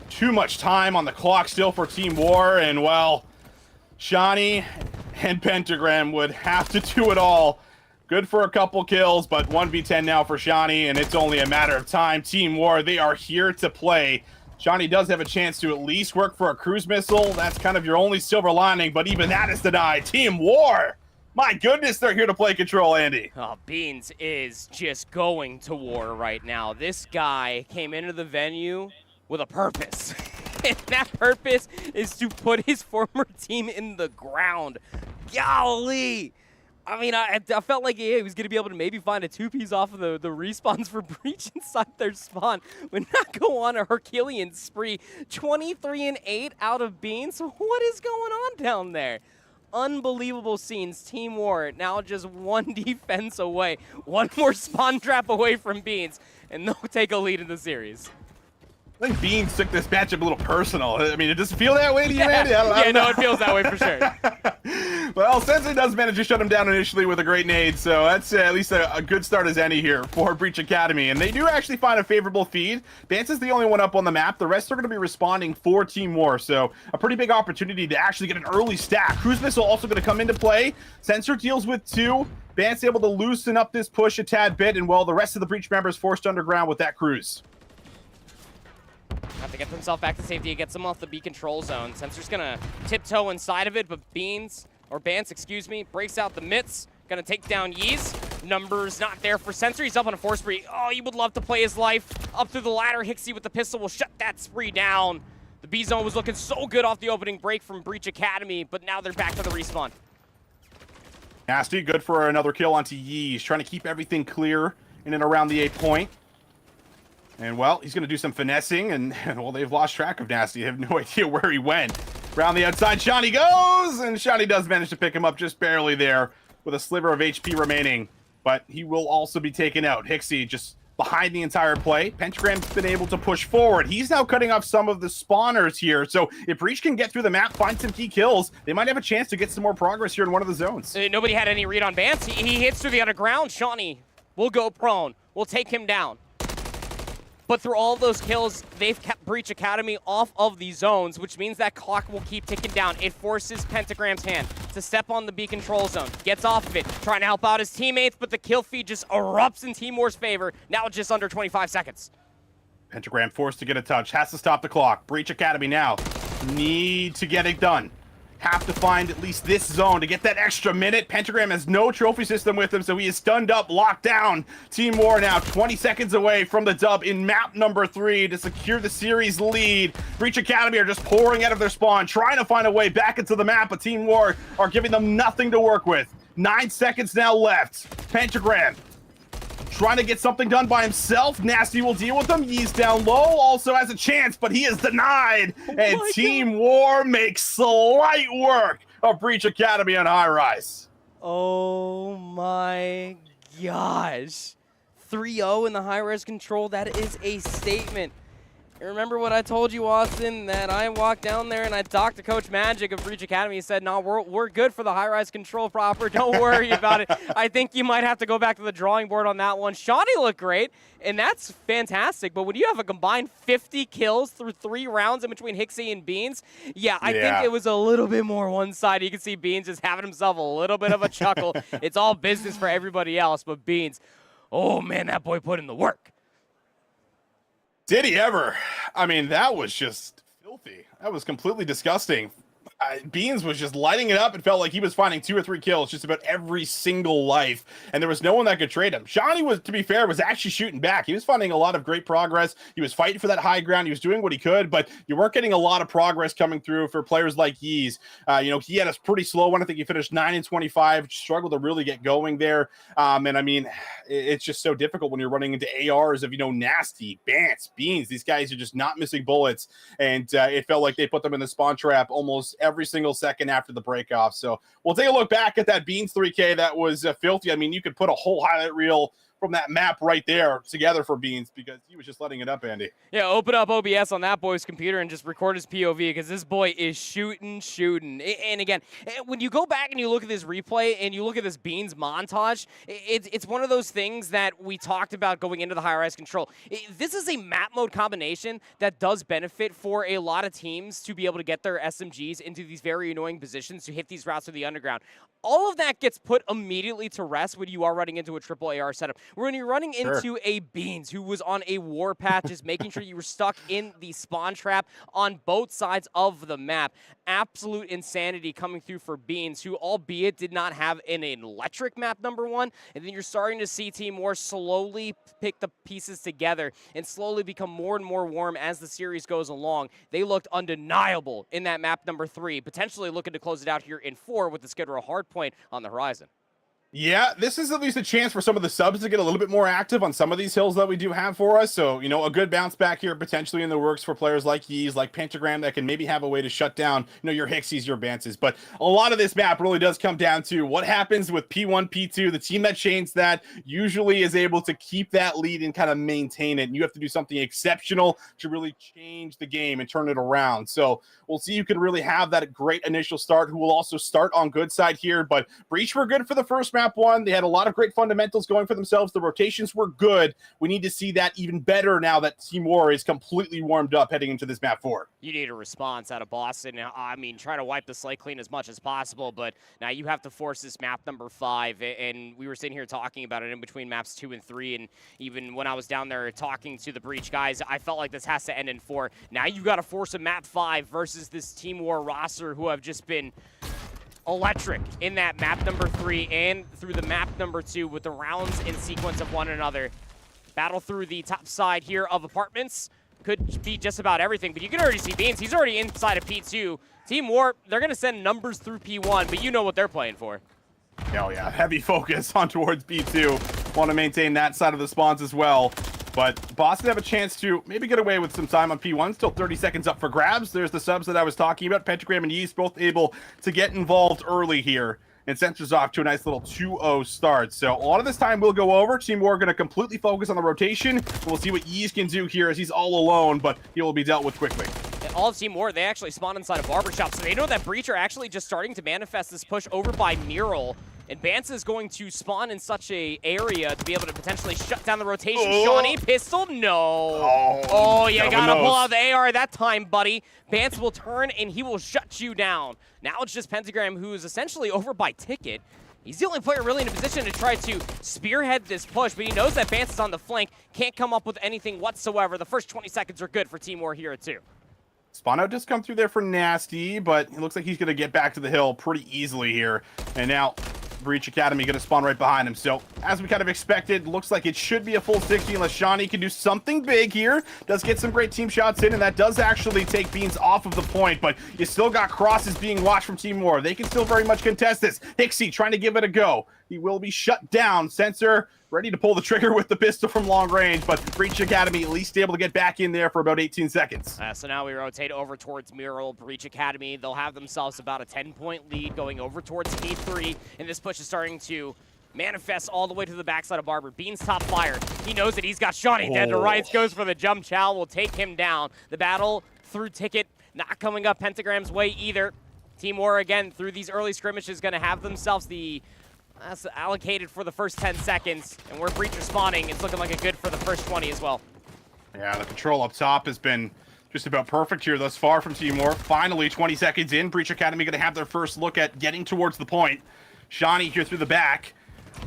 Too much time on the clock still for Team War, and well, Shawnee and Pentagram would have to do it all. Good for a couple kills, but 1v10 now for Shawnee, and it's only a matter of time. Team War, they are here to play. Shawnee does have a chance to at least work for a cruise missile. That's kind of your only silver lining, but even that is denied. Team War, my goodness, they're here to play control, Andy. Oh, Beans is just going to war right now. This guy came into the venue with a purpose. And that purpose is to put his former team in the ground. Golly. I mean, I felt like he was going to be able to maybe find a 2-piece off of the respawns for Breach inside their spawn. Would not go on a Herculean spree. 23-8 out of Beans. What is going on down there? Unbelievable scenes. Team War now just 1 defense away. 1 more spawn trap away from Beans, and they'll take a lead in the series. I think Beans took this matchup a little personal. I mean, it does feel that way to you, Andy? I don't know. No, it feels that way for sure. Well, Sensei does manage to shut him down initially with a great nade, so that's at least a good start as any here for Breach Academy. And they do actually find a favorable feed. Bance is the only one up on the map. The rest are going to be responding for Team War, so a pretty big opportunity to actually get an early stack. Cruise Missile also going to come into play. Sensor deals with 2. Bance able to loosen up this push a tad bit, and well, the rest of the Breach members forced underground with that cruise. Have to get themselves back to safety. It gets them off the B control zone. Sensor's gonna tiptoe inside of it, but Bance, excuse me, breaks out the mitts. Gonna take down Yeez. Numbers not there for Sensor. He's up on a 4 spree. Oh, he would love to play his life up through the ladder. Hixie with the pistol will shut that spree down. The B zone was looking so good off the opening break from Breach Academy, but now they're back to the respawn. Nasty, good for another kill onto Yeez. Trying to keep everything clear in and around the A point. And, well, he's going to do some finessing, and, well, they've lost track of Nasty. I have no idea where he went. Around the outside, Shawnee goes, and Shawnee does manage to pick him up just barely there with a sliver of HP remaining. But he will also be taken out. Hixie just behind the entire play. Pentagram's been able to push forward. He's now cutting off some of the spawners here. So if Breach can get through the map, find some key kills, they might have a chance to get some more progress here in one of the zones. Nobody had any read on Bance. He hits through the underground. Shawnee will go prone. We'll take him down. But through all of those kills, they've kept Breach Academy off of the zones, which means that clock will keep ticking down. It forces Pentagram's hand to step on the B control zone. Gets off of it, trying to help out his teammates, but the kill feed just erupts in Team War's favor. Now just under 25 seconds. Pentagram forced to get a touch. Has to stop the clock. Breach Academy now. Need to get it done. Have to find at least this zone to get that extra minute. Pentagram has no trophy system with him, so he is stunned up, locked down. Team War now 20 seconds away from the dub in map number 3 to secure the series lead. Breach Academy are just pouring out of their spawn, trying to find a way back into the map, but Team War are giving them nothing to work with. 9 seconds now left. Pentagram trying to get something done by himself. Nasty will deal with him. He's down low, also has a chance, but he is denied. And Team War makes slight work of Breach Academy on High Rise. Oh my gosh. 3-0 in the High Res control. That is a statement. Remember what I told you, Austin, that I walked down there and I talked to Coach Magic of Breach Academy. He said, no, we're good for the high-rise control proper. Don't worry about it. I think you might have to go back to the drawing board on that one. Shawnee looked great, and that's fantastic. But when you have a combined 50 kills through 3 rounds in between Hixie and Beans, I think it was a little bit more one-sided. You can see Beans just having himself a little bit of a chuckle. It's all business for everybody else, but Beans, oh, man, that boy put in the work. Did he ever? I mean, that was just filthy. That was completely disgusting. Beans was just lighting it up. It felt like he was finding 2 or 3 kills just about every single life, and there was no one that could trade him. Shawnee was, to be fair, was actually shooting back. He was finding a lot of great progress. He was fighting for that high ground. He was doing what he could, but you weren't getting a lot of progress coming through for players like Yeez. He had a pretty slow one. I think he finished 9 and 25, struggled to really get going there. And I mean, it's just so difficult when you're running into ARs of, Nasty, Bance, Beans. These guys are just not missing bullets, and it felt like they put them in the spawn trap almost every single second after the break off. So we'll take a look back at that Beans 3K. That was filthy. I mean, you could put a whole highlight reel from that map right there together for Beans because he was just letting it up, Andy. Yeah, open up OBS on that boy's computer and just record his POV because this boy is shooting. And again, when you go back and you look at this replay and you look at this Beans montage, it's one of those things that we talked about going into the high-rise control. This is a map mode combination that does benefit for a lot of teams to be able to get their SMGs into these very annoying positions to hit these routes through the underground. All of that gets put immediately to rest when you are running into a triple AR setup. When you're running into a Beans who was on a warpath, just making sure you were stuck in the spawn trap on both sides of the map. Absolute insanity coming through for Beans, who albeit did not have an electric map number 1. And then you're starting to see Team War slowly pick the pieces together and slowly become more and more warm as the series goes along. They looked undeniable in that map number 3, potentially looking to close it out here in 4 with the Skid Row hardpoint on the horizon. Yeah, this is at least a chance for some of the subs to get a little bit more active on some of these hills that we do have for us. So, a good bounce back here potentially in the works for players like Yeez, like Pentagram, that can maybe have a way to shut down, your Hixies, your Bances. But a lot of this map really does come down to what happens with P1, P2. The team that chains that usually is able to keep that lead and kind of maintain it. And you have to do something exceptional to really change the game and turn it around. So we'll see who can really have that great initial start, who will also start on good side here. But Breach were good for the first map 1. They had a lot of great fundamentals going for themselves. The rotations were good. We need to see that even better now that Team War is completely warmed up heading into this map 4. You need a response out of Boston. I mean, try to wipe the slate clean as much as possible, but now you have to force this map number 5. And we were sitting here talking about it in between maps 2 and 3. And even when I was down there talking to the Breach guys, I felt like this has to end in 4. Now you got to force a map 5 versus this Team War roster who have just been electric in that map number 3 and through the map number 2 with the rounds in sequence of one another. Battle through the top side here of apartments. Could be just about everything, but you can already see Beans. He's already inside of P2. Team War, they're going to send numbers through P1, but you know what they're playing for. Oh yeah, heavy focus on towards P2. Want to maintain that side of the spawns as well. But Boston have a chance to maybe get away with some time on P1. Still 30 seconds up for grabs. There's the subs that I was talking about. Pentagram and Yeast both able to get involved early here. And sends us off to a nice little 2-0 start. So a lot of this time will go over. Team War going to completely focus on the rotation. We'll see what Yeast can do here as he's all alone, but he will be dealt with quickly. All of Team War, they actually spawn inside a barbershop, so they know that Breach are actually just starting to manifest this push over by Mural. And Bance is going to spawn in such a area to be able to potentially shut down the rotation. Oh. Shawnee, pistol, no. Oh, you gotta pull out the AR that time, buddy. Bance will turn and he will shut you down. Now it's just Pentagram, who is essentially over by Ticket. He's the only player really in a position to try to spearhead this push, but he knows that Bance is on the flank, can't come up with anything whatsoever. The first 20 seconds are good for Team War here at 2. Spawn out just come through there for Nasty, but it looks like he's going to get back to the hill pretty easily here. And now Breach Academy going to spawn right behind him. So as we kind of expected, looks like it should be a full 60 unless Shawnee can do something big here. Does get some great team shots in, and that does actually take Beans off of the point, but you still got crosses being watched from Team War. They can still very much contest this. Hixie trying to give it a go. He will be shut down. Sensor ready to pull the trigger with the pistol from long range, but Breach Academy at least able to get back in there for about 18 seconds. So now we rotate over towards Mural. Breach Academy, they'll have themselves about a 10-point lead going over towards P3, and this push is starting to manifest all the way to the backside of Barber. Beans top fire. He knows that he's got Shawnee dead to rights, goes for the jump. Chow will take him down. The battle through Ticket not coming up Pentagram's way either. Team War, again, through these early skirmishes, going to have themselves the that's allocated for the first 10 seconds, and where Breach are spawning, it's looking like a good for the first 20 as well. Yeah, the control up top has been just about perfect here thus far from Team War. Finally, 20 seconds in, Breach Academy going to have their first look at getting towards the point. Shawnee here through the back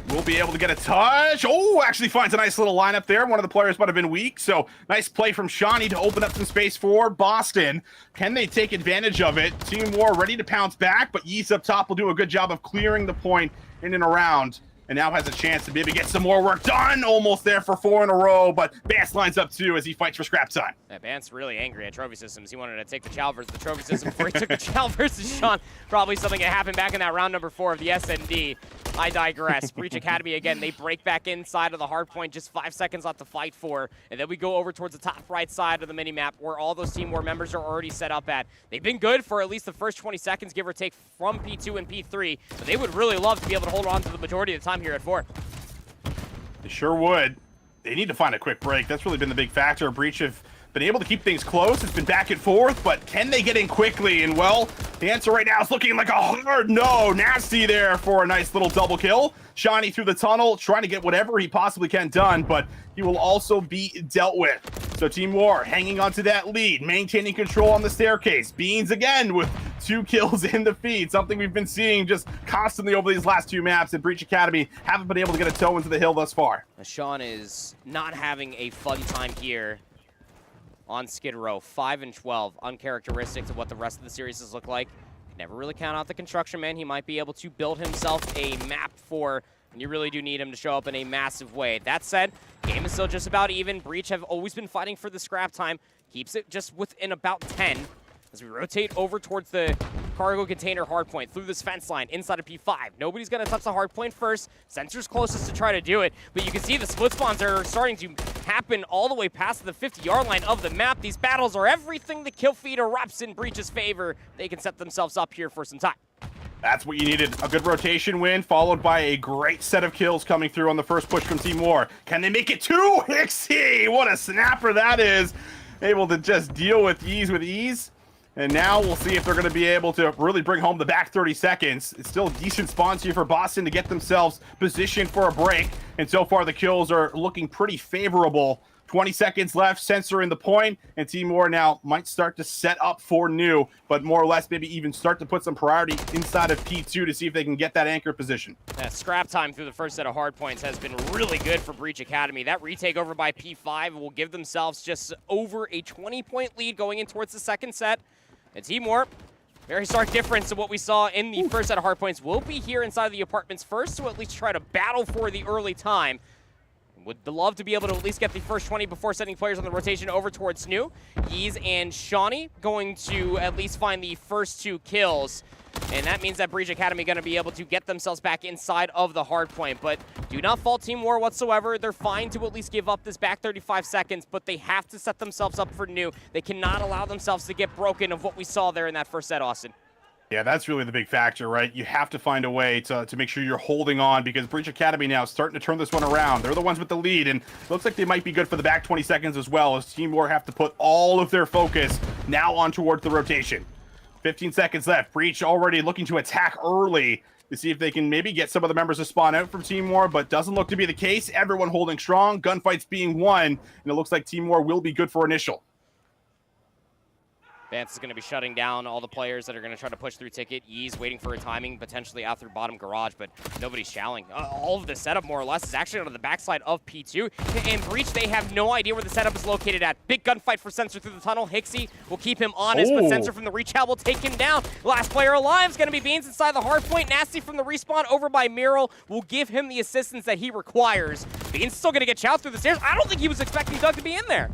will be able to get a touch. Oh, actually finds a nice little lineup there. One of the players might have been weak, so nice play from Shawnee to open up some space for Boston. Can they take advantage of it? Team War ready to pounce back, but Yeast up top will do a good job of clearing the point in and around, and now has a chance to maybe get some more work done. Almost there for 4 in a row, but Bance lines up 2 as he fights for scrap time. Yeah, Bance really angry at Trophy Systems. He wanted to take the Chow versus the Trophy System before he took the Chow versus Sean. Probably something that happened back in that round number 4 of the SND. I digress. Breach Academy, again, they break back inside of the hard point, just 5 seconds left to fight for, and then we go over towards the top right side of the minimap where all those Team War members are already set up at. They've been good for at least the first 20 seconds, give or take, from P2 and P3, but they would really love to be able to hold on to the majority of the time here at 4. They sure would. They need to find a quick break. That's really been the big factor. Breach have been able to keep things close. It's been back and forth, but can they get in quickly? And, well, the answer right now is looking like a hard no. Nasty there for a nice little double kill. Shawnee through the tunnel, trying to get whatever he possibly can done, but he will also be dealt with. So Team War hanging on to that lead, maintaining control on the staircase. Beans again with 2 kills in the feed, something we've been seeing just constantly over these last 2 maps, and Breach Academy haven't been able to get a toe into the hill thus far. Sean is not having a fun time here on Skid Row. 5 and 12, uncharacteristic to what the rest of the series has looked like. Never really count out the construction man. He might be able to build himself a map for, and you really do need him to show up in a massive way. That said, game is still just about even. Breach have always been fighting for the scrap time. Keeps it just within about 10. As we rotate over towards the cargo container hardpoint through this fence line inside of P5. Nobody's going to touch the hardpoint first. Sensor's closest to try to do it, but you can see the split spawns are starting to happen all the way past the 50-yard line of the map. These battles are everything the kill feed erupts in Breach's favor. They can set themselves up here for some time. That's what you needed. A good rotation win, followed by a great set of kills coming through on the first push from Team War. Can they make it 2? Hixie, what a snapper that is. Able to just deal with ease. And now we'll see if they're going to be able to really bring home the back 30 seconds. It's still a decent spawn here for Boston to get themselves positioned for a break. And so far, the kills are looking pretty favorable. 20 seconds left, Sensor in the point, and Team War now might start to set up for new, but more or less maybe even start to put some priority inside of P2 to see if they can get that anchor position. That scrap time through the first set of hard points has been really good for Breach Academy. That retake over by P5 will give themselves just over a 20-point lead going in towards the second set. And Team War, very stark difference to what we saw in the first set of hardpoints. Will be here inside of the apartments first to at least try to battle for the early time. Would love to be able to at least get the first 20 before sending players on the rotation over towards Snoo. Yeez and Shawnee going to at least find the first 2 kills. And that means that Breach Academy going to be able to get themselves back inside of the hard point. But do not fault Team War whatsoever. They're fine to at least give up this back 35 seconds, but they have to set themselves up for new. They cannot allow themselves to get broken of what we saw there in that first set, Austin. Yeah, that's really the big factor, right? You have to find a way to make sure you're holding on, because Breach Academy now is starting to turn this one around. They're the ones with the lead, and it looks like they might be good for the back 20 seconds as well, as Team War have to put all of their focus now on towards the rotation. 15 seconds left. Breach already looking to attack early. to see if they can maybe get some of the members to spawn out from Team War, but doesn't look to be the case. Everyone holding strong, gunfights being won, and it looks like Team War will be good for initial. Vance is going to be shutting down all the players that are going to try to push through Ticket. Yee's waiting for a timing, potentially out through bottom garage, but nobody's challenging. All of the setup, more or less, is actually on the backside of P2. And Breach, they have no idea where the setup is located at. Big gunfight for Sensor through the tunnel. Hixie will keep him honest, but Sensor from the reach out will take him down. Last player alive is going to be Beans inside the hard point. Nasty from the respawn over by Mural will give him the assistance that he requires. Beans still going to get chowed through the stairs. I don't think he was expecting Doug to be in there.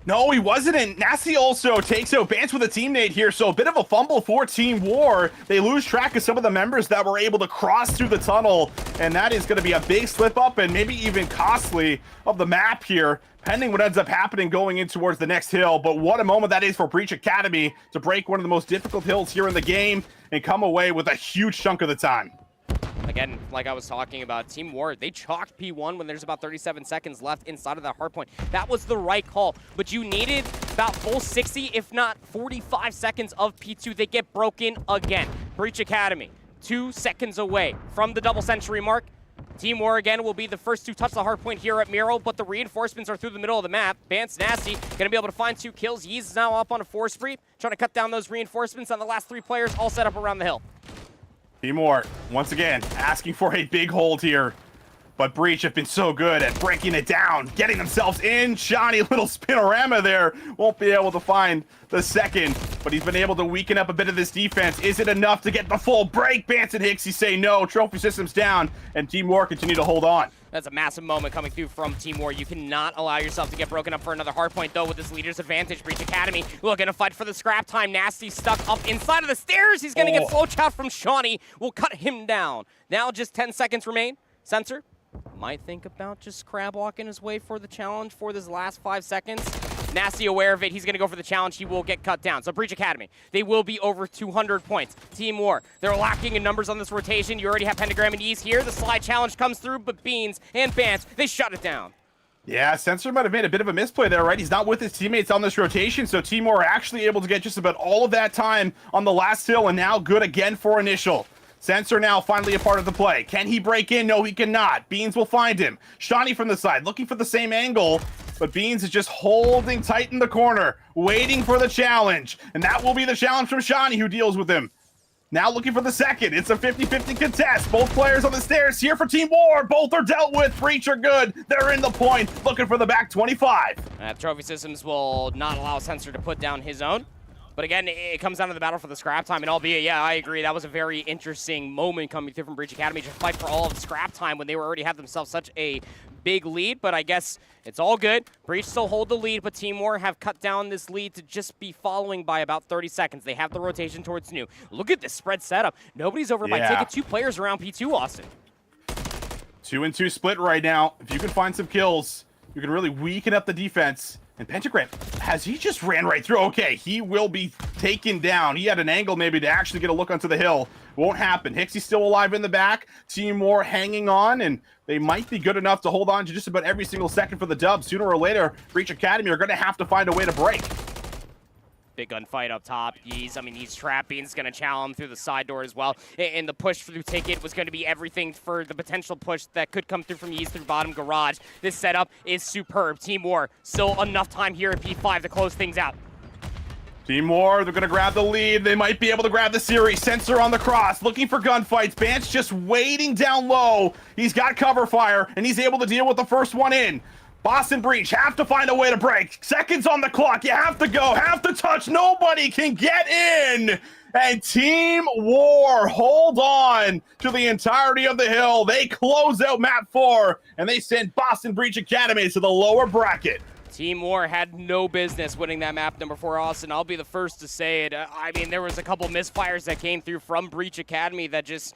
No, he wasn't, and Nasty also takes out Bance with a teammate here, so a bit of a fumble for Team War. They lose track of some of the members that were able to cross through the tunnel, and that is going to be a big slip-up and maybe even costly of the map here, pending what ends up happening going in towards the next hill. But what a moment that is for Breach Academy to break one of the most difficult hills here in the game and come away with a huge chunk of the time. Again, like I was talking about, Team War, they chalked P1 when there's about 37 seconds left inside of that hard point. That was the right call, but you needed about full 60, if not 45 seconds of P2. They get broken again. Breach Academy, 2 seconds away from the double century mark. Team War again will be the first to touch the hard point here at Mural, but the reinforcements are through the middle of the map. Vance Nasty gonna be able to find 2 kills. Yeez is now up on a 4 spree, trying to cut down those reinforcements on the last 3 players all set up around the hill. Team War, once again, asking for a big hold here. But Breach have been so good at breaking it down, getting themselves in. Shawnee, little spinorama there. Won't be able to find the second, but he's been able to weaken up a bit of this defense. Is it enough to get the full break? Bance and Hixie say no. Trophy systems down, and Team War continue to hold on. That's a massive moment coming through from Team War. You cannot allow yourself to get broken up for another hard point, though, with this leader's advantage. Breach Academy looking to fight for the scrap time. Nasty stuck up inside of the stairs. He's going to get slow chopped from Shawnee. Will cut him down. Now just 10 seconds remain. Sensor might think about just crab walking his way for the challenge for this last 5 seconds. Nasty aware of it. He's going to go for the challenge. He will get cut down. So Breach Academy, they will be over 200 points. Team War, they're lacking in numbers on this rotation. You already have Pentagram and Ease here. The slide challenge comes through, but Beans and Bance, they shut it down. Yeah, Sensor might have made a bit of a misplay there, right? He's not with his teammates on this rotation, so Team War are actually able to get just about all of that time on the last hill, and now good again for initial. Sensor now finally a part of the play. Can he break in? No, he cannot. Beans will find him. Shawnee from the side, looking for the same angle, but Beans is just holding tight in the corner, waiting for the challenge. And that will be the challenge from Shawnee, who deals with him. Now looking for the second. It's a 50-50 contest. Both players on the stairs here for Team War. Both are dealt with. Breach are good. They're in the point, looking for the back 25. Trophy Systems will not allow Sensor to put down his own. But again, it comes down to the battle for the scrap time, and albeit, yeah, I agree, that was a very interesting moment coming through from Breach Academy, just fight for all of scrap time when they were already had themselves such a big lead, but I guess it's all good. Breach still hold the lead, but Team War have cut down this lead to just be following by about 30 seconds. They have the rotation towards New. Look at this spread setup. Nobody's over by Ticket. 2 players around P2, Austin. 2-2 split right now. If you can find some kills, you can really weaken up the defense. And Pentagram, has he just ran right through? Okay, he will be taken down. He had an angle maybe to actually get a look onto the hill. Won't happen. Hixie's still alive in the back. Team War hanging on, and they might be good enough to hold on to just about every single second for the dub. Sooner or later, Breach Academy are going to have to find a way to break. Big gunfight up top. He's trapped. Beans going to challenge him through the side door as well. And the push through Ticket was going to be everything for the potential push that could come through from Yeez through bottom garage. This setup is superb. Team War, still enough time here at P5 to close things out. Team War, they're going to grab the lead. They might be able to grab the series. Sensor on the cross, looking for gunfights. Bance just waiting down low. He's got cover fire, and he's able to deal with the first one in. Boston Breach have to find a way to break. Seconds on the clock. You have to go, have to touch. Nobody can get in. And Team War hold on to the entirety of the hill. They close out map 4, and they send Boston Breach Academy to the lower bracket. Team War had no business winning that map number 4, Austin. I'll be the first to say it. I mean, there was a couple misfires that came through from Breach Academy that just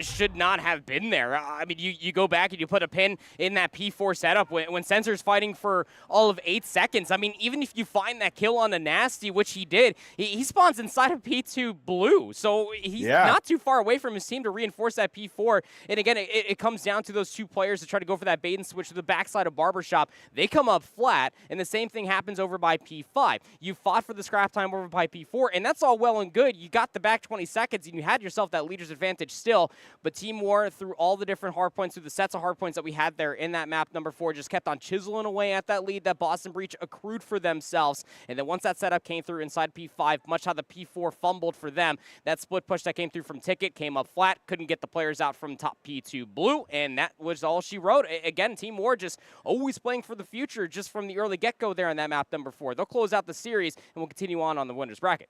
should not have been there. I mean, you go back and you put a pin in that P4 setup when Sensor's fighting for all of 8 seconds. I mean, even if you find that kill on a Nasty, which he did, he spawns inside of P2 blue. So he's not too far away from his team to reinforce that P4. And again, it comes down to those 2 players to try to go for that bait and switch to the backside of Barbershop. They come up flat. And the same thing happens over by P5. You fought for the scrap time over by P4, and that's all well and good. You got the back 20 seconds, and you had yourself that leader's advantage still. But Team War, through all the different hard points, through the sets of hard points that we had there in that map number 4, just kept on chiseling away at that lead that Boston Breach accrued for themselves. And then once that setup came through inside P5, much how the P4 fumbled for them, that split push that came through from Ticket came up flat, couldn't get the players out from top P2 Blue, and that was all she wrote. Again, Team War just always playing for the future just from the early get-go there on that map number 4. They'll close out the series, and we'll continue on the winners bracket.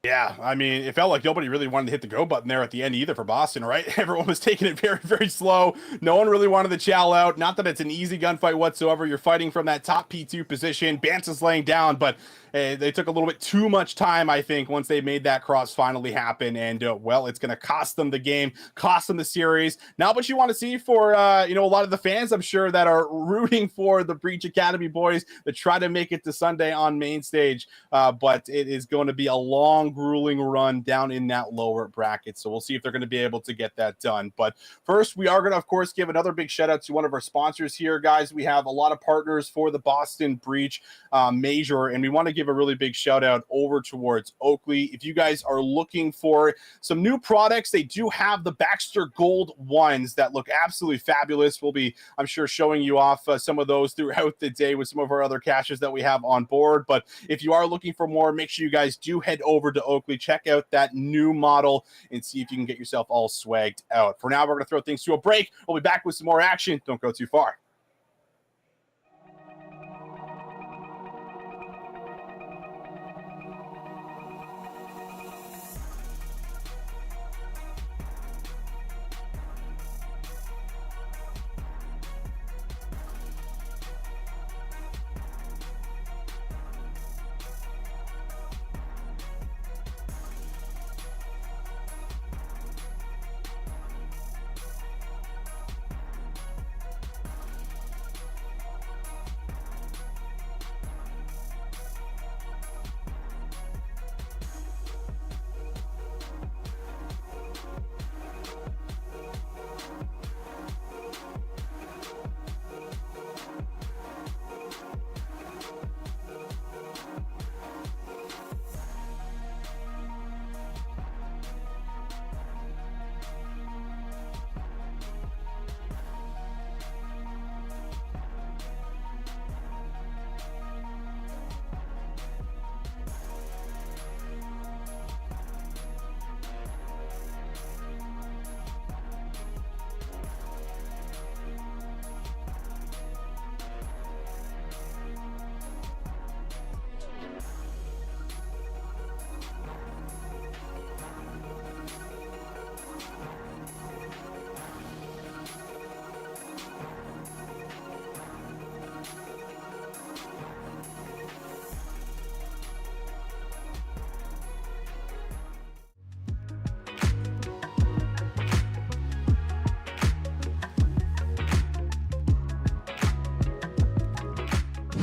Yeah, I mean, it felt like nobody really wanted to hit the go button there at the end either for Boston, right? Everyone was taking it very, very slow. No one really wanted to chow out. Not that it's an easy gunfight whatsoever. You're fighting from that top P2 position. Bance is laying down, but they took a little bit too much time, I think, once they made that cross finally happen. And, well, it's going to cost them the game, cost them the series. Not what you want to see for, a lot of the fans, I'm sure, that are rooting for the Breach Academy boys to try to make it to Sunday on main stage. But it is going to be a long, grueling run down in that lower bracket. So we'll see if they're going to be able to get that done. But first, we are going to, of course, give another big shout out to one of our sponsors here, guys. We have a lot of partners for the Boston Breach Major, and we want to give a really big shout out over towards Oakley. If you guys are looking for some new products, they do have the Baxter Gold ones that look absolutely fabulous. We'll be, I'm sure, showing you off some of those throughout the day with some of our other caches that we have on board. But if you are looking for more, make sure you guys do head over to Oakley, check out that new model, and see if you can get yourself all swagged out. For now, we're going to throw things to a break. We'll be back with some more action. Don't go too far.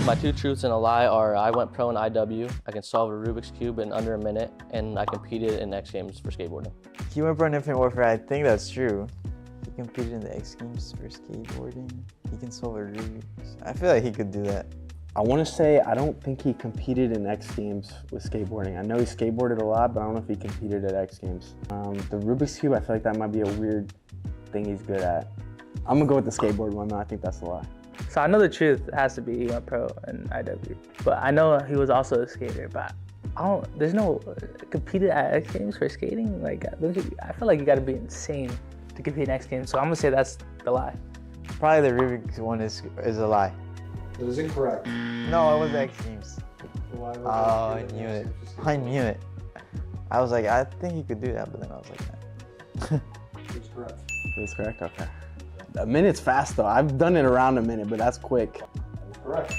My 2 truths and a lie are I went pro in IW, I can solve a Rubik's Cube in under a minute, and I competed in X Games for skateboarding. He went pro in Infinite Warfare. I think that's true. He competed in the X Games for skateboarding. He can solve a Rubik's. I feel like he could do that. I want to say I don't think he competed in X Games with skateboarding. I know he skateboarded a lot, but I don't know if he competed at X Games. The Rubik's Cube, I feel like that might be a weird thing he's good at. I'm gonna go with the skateboard one though. I think that's a lie. So I know the truth has to be he went pro in IW, but I know he was also a skater, but there's no competed at X Games for skating. Like, I feel like you gotta be insane to compete in X Games, so I'm gonna say that's the lie. Probably the Rubik's one is a lie. It is incorrect. No, it was X Games. Oh, I knew it. I knew it. I was like, I think he could do that, but then I was like, nah. It's correct. It's correct, okay. A minute's fast though. I've done it around a minute, but that's quick. That's correct.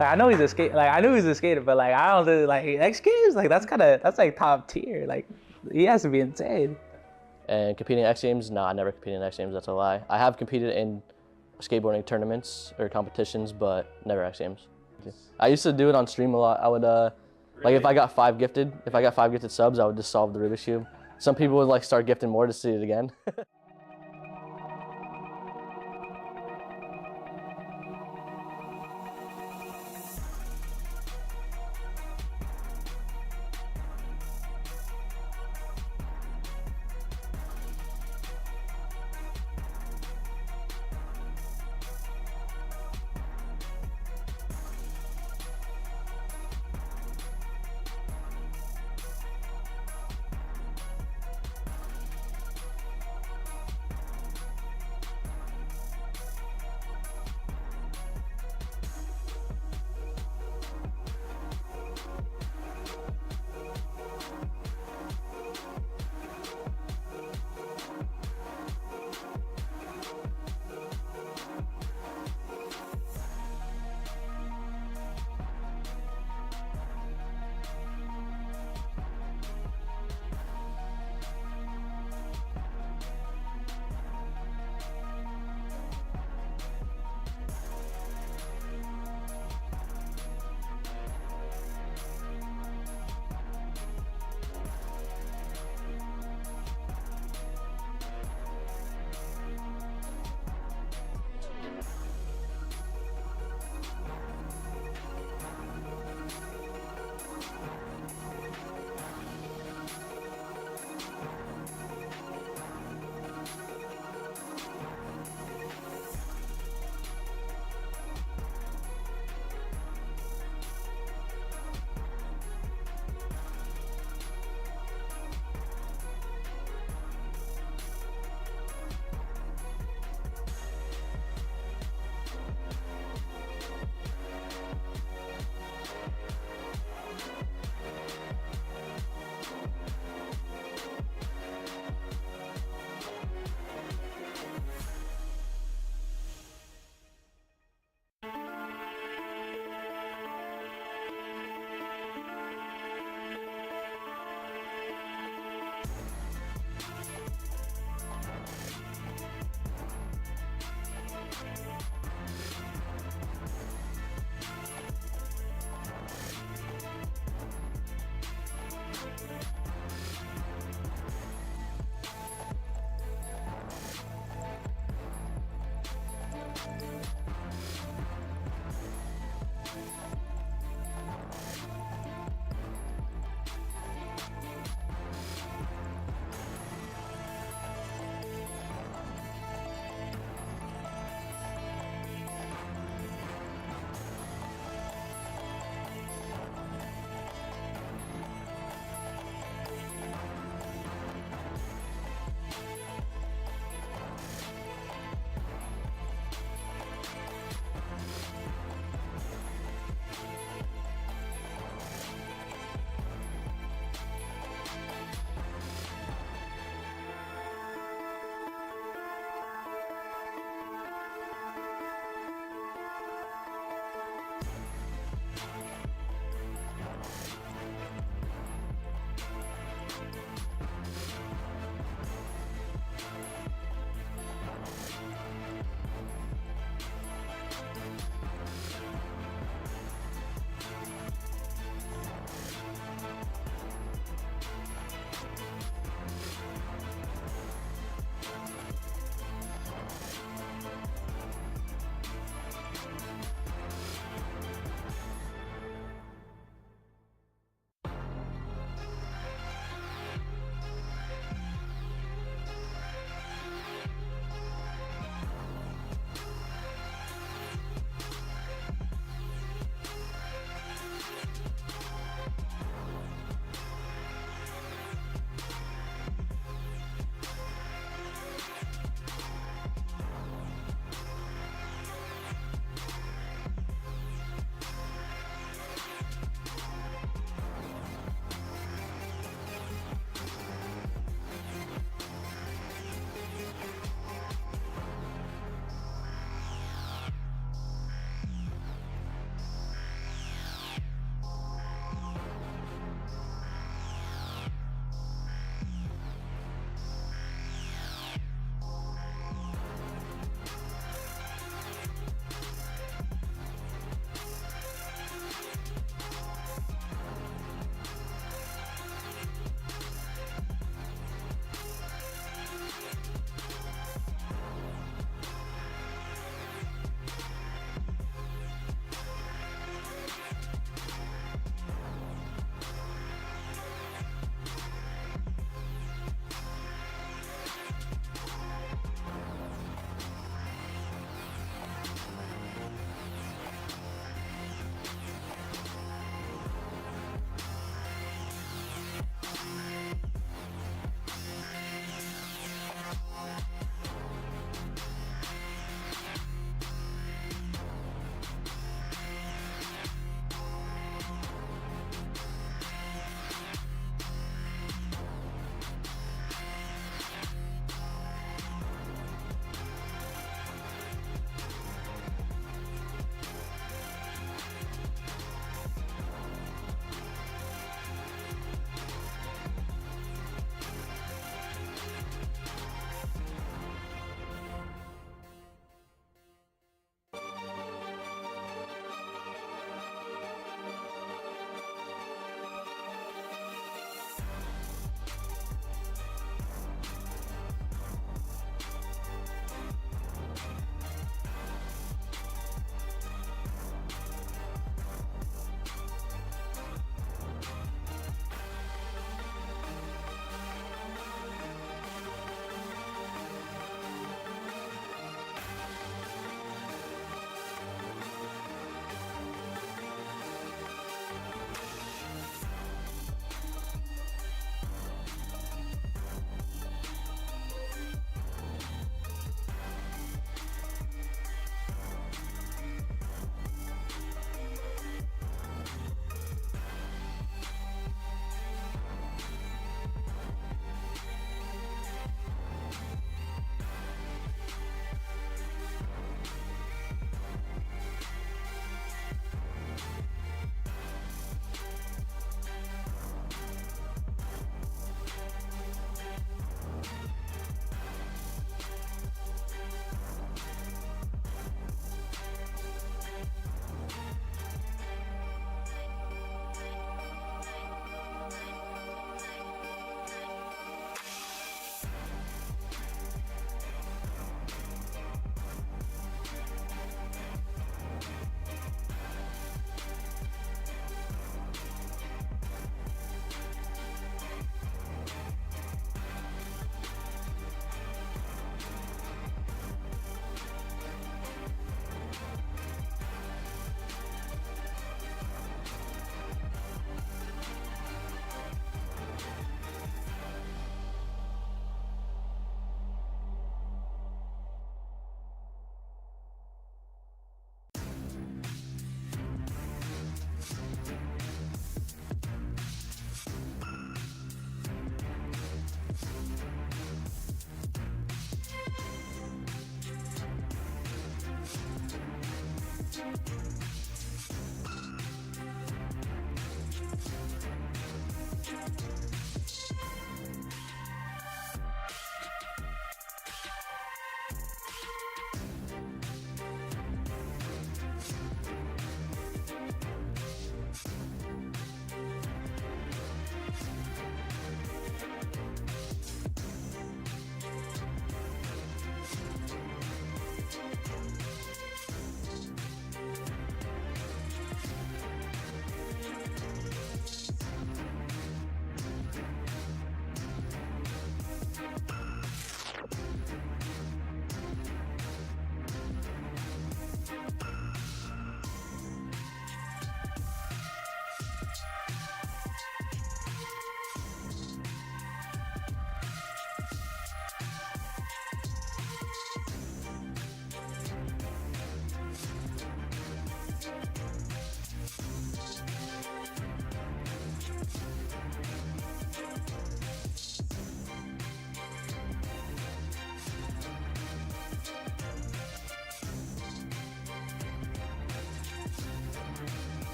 Like, I know he's a skater. Like, I knew he's a skater, but like, I don't do like X Games. Like, that's like top tier. Like, he has to be insane. And competing in X Games? Nah, I never competed in X Games. That's a lie. I have competed in skateboarding tournaments or competitions, but never X Games. I used to do it on stream a lot. I would like if I got 5 gifted subs, I would just solve the Rubik's Cube. Some people would like start gifting more to see it again.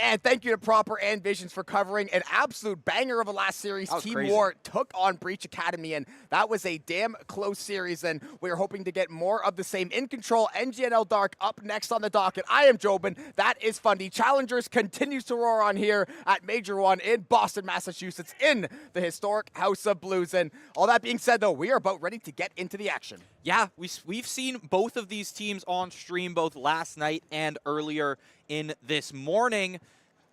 And thank you to Proper and Visions for covering an absolute banger of a last series. Team crazy. War took on Breach Academy, and that was a damn close series, and we're hoping to get more of the same. In Control, NGNL Dark up next on the docket. I am Jobin. That is Fundy. Challengers continues to roar on here at Major One in Boston, Massachusetts, in the historic House of Blues. And all that being said, though, we are about ready to get into the action. Yeah, we've seen both of these teams on stream both last night and earlier in this morning.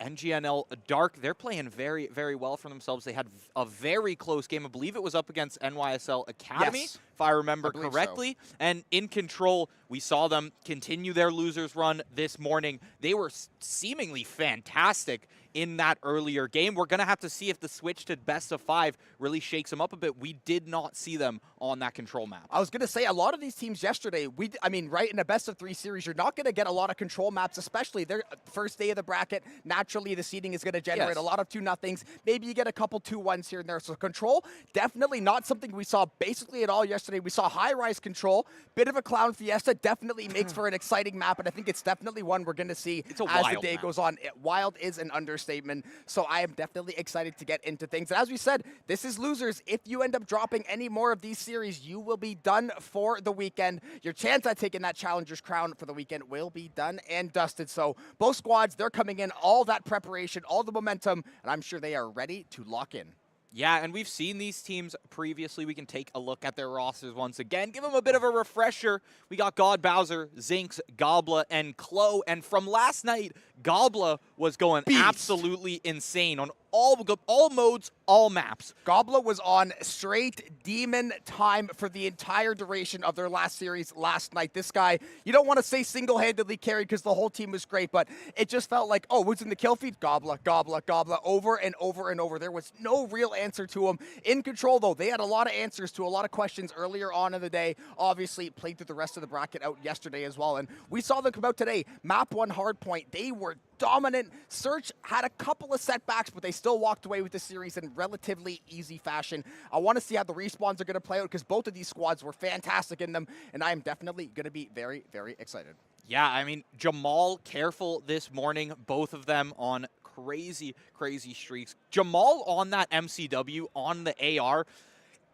NGNL Dark, they're playing very, very well for themselves. They had a very close game. I believe it was up against NYSL Academy, Yes. if I remember I believe correctly. And In Control, we saw them continue their losers run this morning. They were seemingly fantastic in that earlier game. We're going to have to see if the switch to best of 5 really shakes them up a bit. We did not see them on that Control map. I was going to say, a lot of these teams yesterday, right in a best of 3 series, you're not going to get a lot of Control maps, especially their first day of the bracket. Naturally, the seeding is going to generate a lot of 2-0s. Maybe you get a couple 2-1s here and there. So Control, definitely not something we saw basically at all yesterday. We saw high-rise Control, bit of a Clown Fiesta, definitely makes for an exciting map, and I think it's definitely one we're going to see as the day goes on. Wild is an understatement, so I am definitely excited to get into things. And as we said, this is losers. If you end up dropping any more of these series, you will be done for the weekend. Your chance at taking that Challenger's crown for the weekend will be done and dusted. So both squads, they're coming in, all that preparation, all the momentum, and I'm sure they are ready to lock in. Yeah, and we've seen these teams previously. We can take a look at their rosters once again. Give them a bit of a refresher. We got God Bowser, Zinx, Gobla, and Clo. And from last night, Gobla was going absolutely insane on all modes, all maps. Gobla was on straight demon time for the entire duration of their last series last night. This guy, you don't want to say single-handedly carried because the whole team was great, but it just felt like, oh, who's in the kill feed? Gobla, Gobla, Gobla, over and over and over. There was no real answer to him. In Control, though, they had a lot of answers to a lot of questions earlier on in the day. Obviously, played through the rest of the bracket out yesterday as well, and we saw them come out today. Map 1 Hardpoint, they were dominant. Search had a couple of setbacks, but they still walked away with the series in relatively easy fashion. I want to see how the respawns are going to play out because both of these squads were fantastic in them, and I am definitely going to be very, very excited. Yeah, I mean, Jamal careful this morning, both of them on crazy, crazy streaks. Jamal on that MCW, on the AR,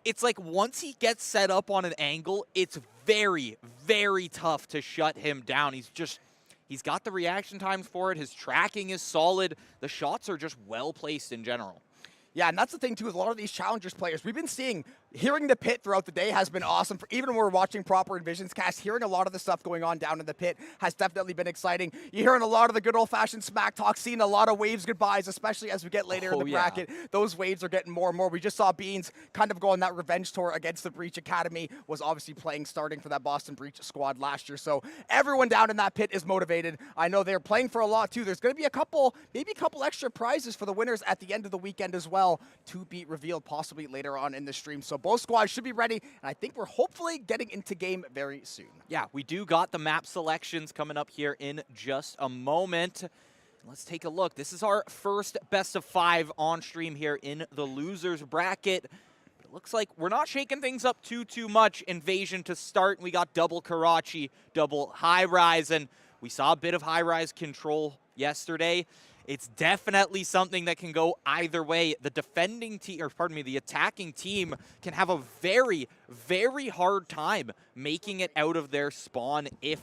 it's like once he gets set up on an angle, it's very, very tough to shut him down. He's got the reaction times for it. His tracking is solid. The shots are just well placed in general. Yeah, and that's the thing, too, with a lot of these Challengers players. We've been seeing, hearing the pit throughout the day has been awesome. Even when we're watching Proper and Visions cast, hearing a lot of the stuff going on down in the pit has definitely been exciting. You're hearing a lot of the good old-fashioned smack talk, seeing a lot of waves goodbyes, especially as we get later in the bracket. Those waves are getting more and more. We just saw Beans kind of go on that revenge tour against the Breach Academy, was obviously starting for that Boston Breach squad last year. So everyone down in that pit is motivated. I know they're playing for a lot, too. There's going to be maybe a couple extra prizes for the winners at the end of the weekend as well, to be revealed possibly later on in the stream. So both squads should be ready, and I think we're hopefully getting into game very soon. Yeah, we do got the map selections coming up here in just a moment. Let's take a look. This is our first best of 5 on stream here in the losers bracket. It looks like we're not shaking things up too much. Invasion to start. We got double Karachi, double high rise, and we saw a bit of high rise Control yesterday. It's definitely something that can go either way. The defending team, or pardon me, the attacking team can have a very, very hard time making it out of their spawn if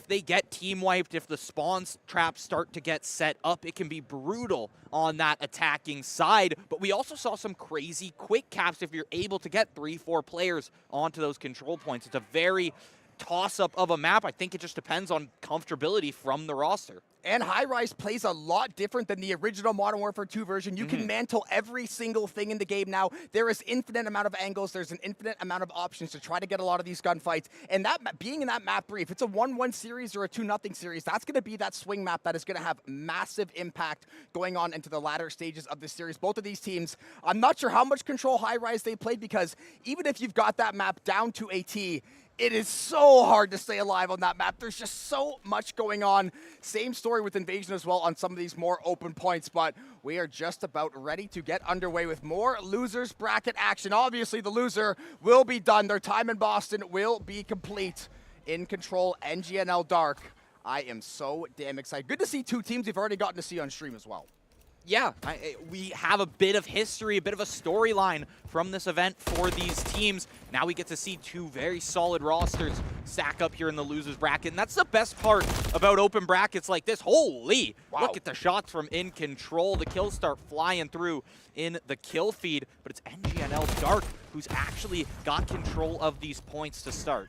they get team wiped, if the spawn traps start to get set up. It can be brutal on that attacking side. But we also saw some crazy quick caps if you're able to get 3-4 players onto those control points. It's a very toss-up of a map. I think it just depends on comfortability from the roster. And High Rise plays a lot different than the original Modern Warfare 2 version. You can mantle every single thing in the game now. There is infinite amount of angles. There's an infinite amount of options to try to get a lot of these gunfights. And that being in that map brief, it's a 1-1 series or a 2-0 series. That's going to be that swing map that is going to have massive impact going on into the latter stages of this series. Both of these teams, I'm not sure how much Control High Rise they played, because even if you've got that map down to a T, it is so hard to stay alive on that map. There's just so much going on. Same story with Invasion as well on some of these more open points, but we are just about ready to get underway with more losers bracket action. Obviously, the loser will be done. Their time in Boston will be complete. In Control, NGNL Dark I am so damn excited. Good to see two teams we've already gotten to see on stream as well. Yeah, we have a bit of history, a bit of a storyline from this event for these teams. Now we get to see two very solid rosters stack up here in the losers bracket, and that's the best part about open brackets like this. Holy, wow. Look at the shots from In Control. The kills start flying through in the kill feed, but it's NGNL Dark who's actually got control of these points to start.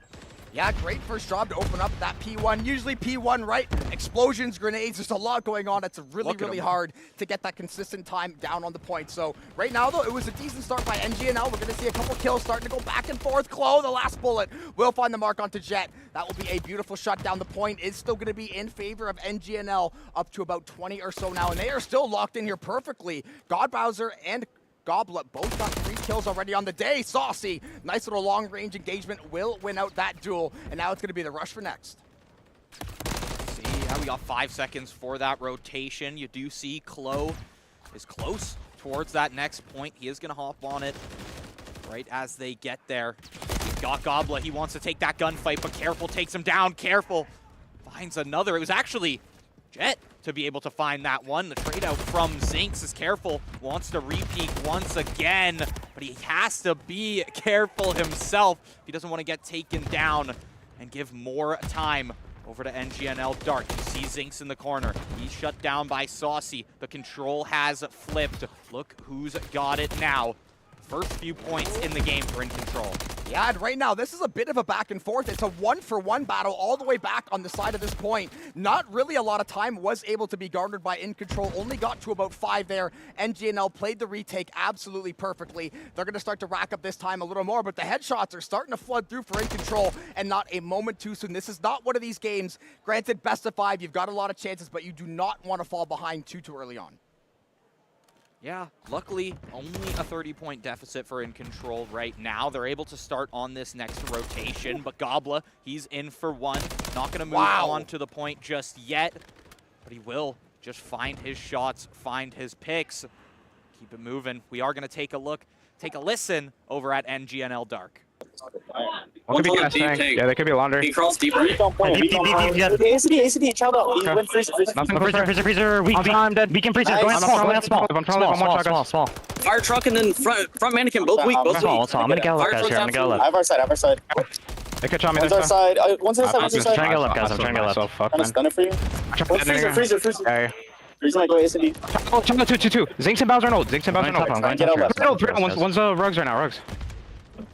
Yeah, great first job to open up that P1. Usually P1, right? Explosions, grenades, there's a lot going on. It's really hard to get that consistent time down on the point. So right now, though, it was a decent start by NGNL. We're going to see a couple kills starting to go back and forth. Chloe, the last bullet, will find the mark onto Jet. That will be a beautiful shot down. The point is still going to be in favor of NGNL up to about 20 or so now, and they are still locked in here perfectly. God Bowser and Goblet both got 3 kills already on the day. Saucy, nice little long-range engagement will win out that duel, and now it's going to be the rush for next. See, we got 5 seconds for that rotation. You do see Chloe is close towards that next point. He is going to hop on it right as they get there. He's got Goblet. He wants to take that gunfight, but Careful takes him down. Careful finds another. It was actually Jet to be able to find that one. The trade out from Zinx is Careful. Wants to re-peek once again, but he has to be careful himself if he doesn't want to get taken down and give more time over to NGNL Dark. You see Zinx in the corner. He's shut down by Saucy. The control has flipped. Look who's got it now. First few points in the game for In Control. Yeah, and right now, this is a bit of a back and forth. It's a 1-for-1 battle all the way back on the side of this point. Not really a lot of time was able to be garnered by In Control. Only got to about 5 there. NGNL played the retake absolutely perfectly. They're going to start to rack up this time a little more, but the headshots are starting to flood through for In Control, and not a moment too soon. This is not one of these games. Granted, best of 5, you've got a lot of chances, but you do not want to fall behind too early on. Yeah, luckily, only a 30-point deficit for In Control right now. They're able to start on this next rotation, but Gobla, he's in for one. Not going to move on to the point just yet, but he will just find his shots, find his picks. Keep it moving. We are going to take a look, take a listen over at NGNL Dark. One could be gas tank. Yeah, they could be laundry. He crawls deeper. Deep, yeah. ACD, child out. He went freezer. Freezer, weak. I'm dead. Weak and freezer. Going small. I'm trying to go small. Fire truck and then front mannequin, both weak. Both small. I'm gonna get left, guys. Here, I'm gonna get left. I have our side. They could shot me. One's our side. One's our side. I'm trying to get left, guys. I'm trying to get left. I'm gonna stun it for you. Freezer. Okay. Freezer might go ACD. Oh, 2. Zinx and Bowser no. One's Rugs right now. Rugs.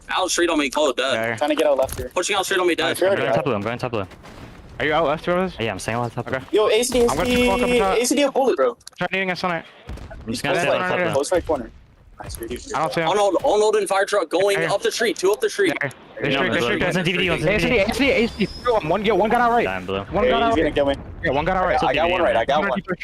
Out straight on me, call it dead. Trying to get out left here. Pushing out straight on me, dead. I'm going top blue. Are you out left, Rose? Yeah, I'm staying out top blue. Yo, ACD a bullet, bro. Try needing us on it. I'm just gonna stay top blue. Close right corner. Nice, I don't see him. On old and fire truck going up the street, 2 up the street. They street. ACD. One got out right. One got out right. Yeah, one got out right. I got one right.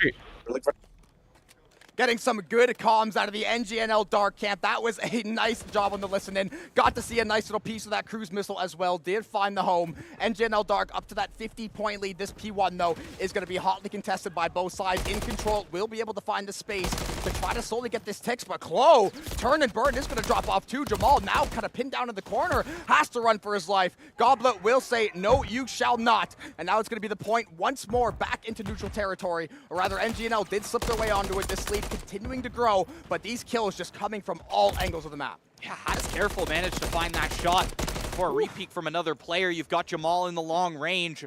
Getting some good comms out of the NGNL Dark Camp. That was a nice job on the listen in. Got to see a nice little piece of that cruise missile as well. Did find the home. NGNL Dark up to that 50-point lead. This P1, though, is going to be hotly contested by both sides. In Control will be able to find the space to try to slowly get this ticks, but Chloe, turn and burn, is going to drop off too. Jamal now kind of pinned down in the corner. Has to run for his life. Goblet will say, no, you shall not. And now it's going to be the point once more back into neutral territory. Or rather, NGNL did slip their way onto it. This lead continuing to grow, but these kills just coming from all angles of the map. Yeah, how does Careful manage to find that shot for a re-peek from another player? You've got Jamal in the long range,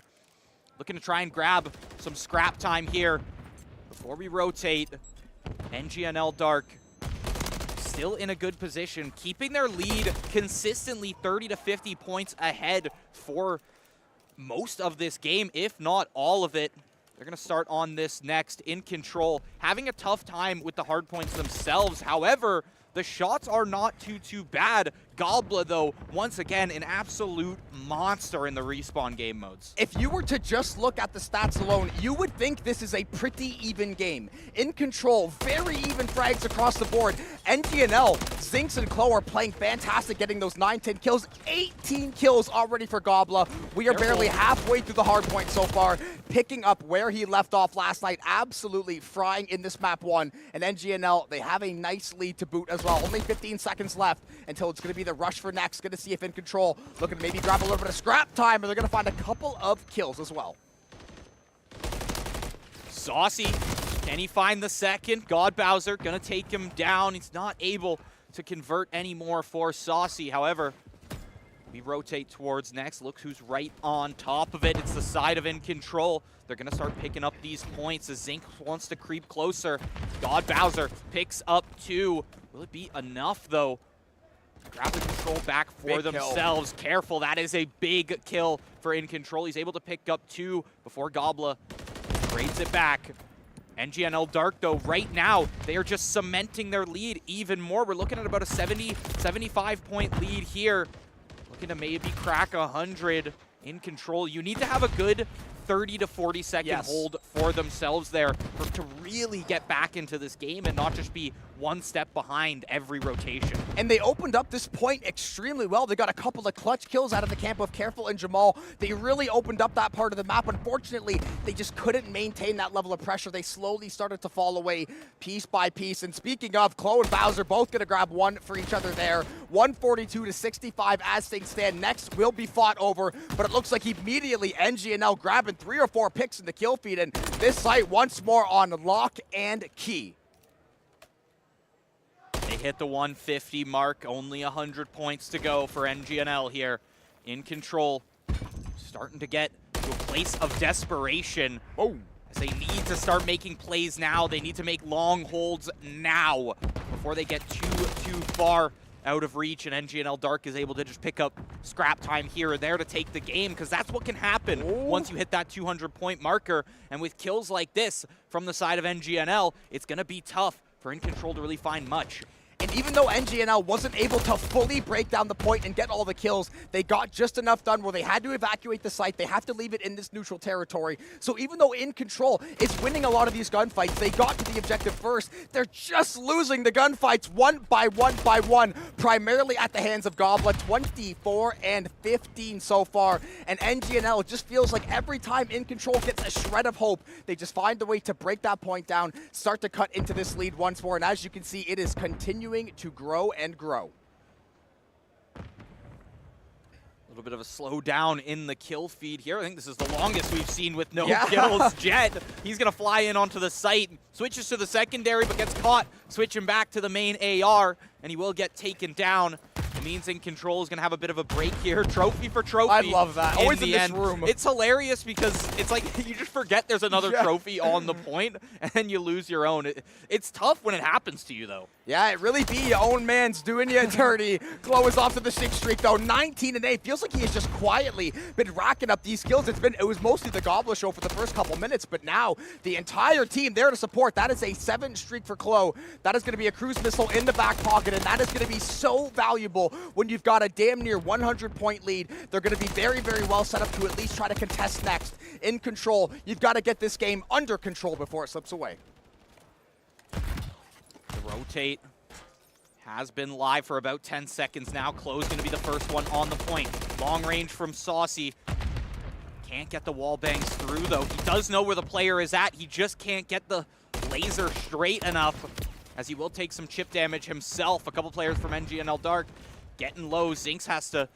looking to try and grab some scrap time here before we rotate. NGNL Dark still in a good position, keeping their lead consistently 30 to 50 points ahead for most of this game, if not all of it. They're going to start on this next. In Control, having a tough time with the hard points themselves. However, the shots are not too bad. Gobla, though, once again, an absolute monster in the respawn game modes. If you were to just look at the stats alone, you would think this is a pretty even game. In Control, very even frags across the board. NGNL, Zinx and Chloe are playing fantastic, getting those 9-10 kills. 18 kills already for Gobla. We are barely halfway through the hard point so far, picking up where he left off last night. Absolutely frying in this map 1. And NGNL, they have a nice lead to boot as well. Only 15 seconds left until it's going to be the rush for next. Going to see if In Control looking to maybe grab a little bit of scrap time, or they're going to find a couple of kills as well. Saucy, can he find the second? God Bowser gonna take him down. He's not able to convert anymore for Saucy. However, we rotate towards next. Look who's right on top of it. It's the side of In Control. They're going to start picking up these points as Zinc wants to creep closer. God Bowser picks up 2. Will it be enough, though? Grab the control back for themselves. Careful, that is a big kill for In Control. He's able to pick up 2 before Gobla trades it back. NGNL Dark, though, right now, they are just cementing their lead even more. We're looking at about a 75-point lead here. Looking to maybe crack 100. In Control. You need to have a good 30 to 40 second hold for themselves there to really get back into this game and not just be one step behind every rotation. And they opened up this point extremely well. They got a couple of clutch kills out of the camp of Careful and Jamal. They really opened up that part of the map. Unfortunately, they just couldn't maintain that level of pressure. They slowly started to fall away piece by piece. And speaking of, Chloe and Bowser both going to grab 1 for each other there. 142 to 65 as things stand. Next will be fought over, but it looks like immediately NGNL grabbing 3 or 4 picks in the kill feed, and this site once more on lock and key. They hit the 150 mark, only 100 points to go for NGNL here. In Control, starting to get to a place of desperation. As they need to start making plays now. They need to make long holds now before they get too far out of reach, and NGNL Dark is able to just pick up scrap time here or there to take the game, because that's what can happen once you hit that 200-point marker. And with kills like this from the side of NGNL, it's going to be tough for In Control to really find much. And even though NGNL wasn't able to fully break down the point and get all the kills, they got just enough done where they had to evacuate the site. They have to leave it in this neutral territory. So even though In Control is winning a lot of these gunfights, they got to the objective first. They're just losing the gunfights one by one, primarily at the hands of Gobla, 24 and 15 so far. And NGNL just feels like every time In Control gets a shred of hope, they just find a way to break that point down, start to cut into this lead once more. And as you can see, it is continuing to grow and grow. A little bit of a slowdown in the kill feed here. I think this is the longest we've seen with no kills. Jett, he's going to fly in onto the site, switches to the secondary, but gets caught switching back to the main AR, and he will get taken down. It means In Control is going to have a bit of a break here. Trophy for trophy. I love that. Always in this room. It's hilarious because it's like you just forget there's another trophy on the point, and then you lose your own. It's tough when it happens to you, though. Yeah, it really be your own man's doing you dirty. Chloe is off to the 6th streak, though. 19 and 8. Feels like he has just quietly been racking up these kills. It was mostly the Gobla show for the first couple minutes, but now the entire team there to support. That is a 7th streak for Chloe. That is going to be a cruise missile in the back pocket, and that is going to be so valuable when you've got a damn near 100-point lead. They're going to be very, very well set up to at least try to contest next. In Control, you've got to get this game under control before it slips away. The rotate has been live for about 10 seconds now. Chloe's going to be the first one on the point. Long range from Saucy. Can't get the wall bangs through, though. He does know where the player is at. He just can't get the laser straight enough, as he will take some chip damage himself. A couple players from NGNL Dark getting low. Zinx has to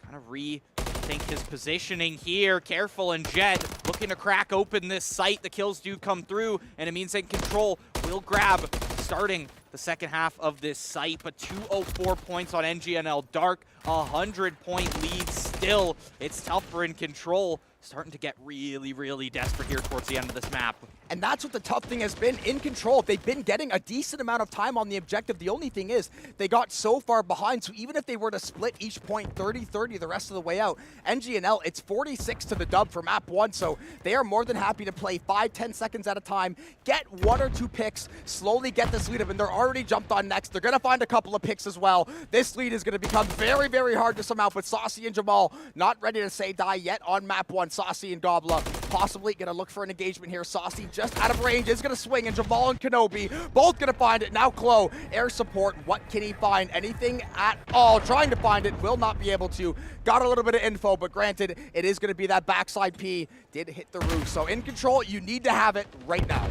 kind of rethink his positioning here. Careful, and Jett looking to crack open this site. The kills do come through, and it means In Control will grab starting the second half of this site, but 204 points on NGNL Dark, 100-point lead still. It's tough for In Control. Starting to get really, really desperate here towards the end of this map. And that's what the tough thing has been. In Control, they've been getting a decent amount of time on the objective. The only thing is they got so far behind, so even if they were to split each point 30-30 the rest of the way out, NGNL, it's 46 to the dub for map 1, so they are more than happy to play 5-10 seconds at a time, get 1 or 2 picks, slowly get this lead up, and they're already jumped on next. They're going to find a couple of picks as well. This lead is going to become very, very hard to sum out, but Saucy and Jamal not ready to say die yet on map 1. Saucy and Gobla possibly going to look for an engagement here. Saucy just out of range is going to swing, and Jamal and Kenobi both going to find it. Now Chloe, air support, what can he find? Anything at all? Trying to find it, will not be able to. Got a little bit of info, but granted, it is going to be that backside P. Did hit the roof. So In Control, you need to have it right now.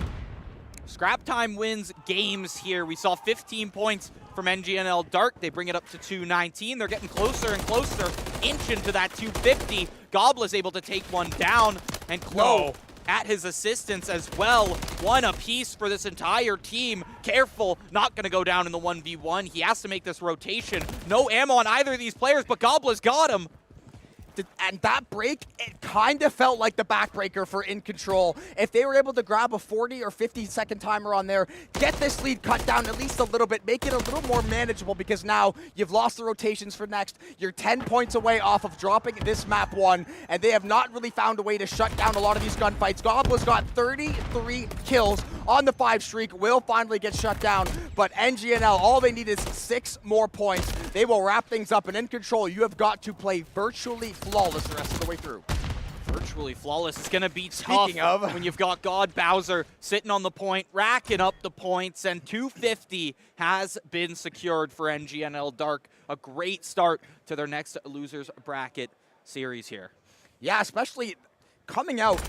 Scrap Time wins games here. We saw 15 points from NGNL Dark. They bring it up to 219. They're getting closer and closer, inch into that 250. Gobla's able to take one down, and Chloe at his assistance as well. 1 apiece for this entire team. Careful, not going to go down in the 1v1. He has to make this rotation. No ammo on either of these players, but Gobla's got him. And that break, it kind of felt like the backbreaker for In Control. If they were able to grab a 40 or 50-second timer on there, get this lead cut down at least a little bit, make it a little more manageable, because now you've lost the rotations for next. You're 10 points away off of dropping this map 1, and they have not really found a way to shut down a lot of these gunfights. Gobla's got 33 kills on the 5 streak, will finally get shut down, but NGNL, all they need is 6 more points. They will wrap things up, and In Control, you have got to play virtually flawless the rest of the way through. Virtually flawless is going to be tough when you've got God Bowser sitting on the point, racking up the points, and 250 has been secured for NGNL Dark. A great start to their next losers bracket series here. Yeah, especially coming out.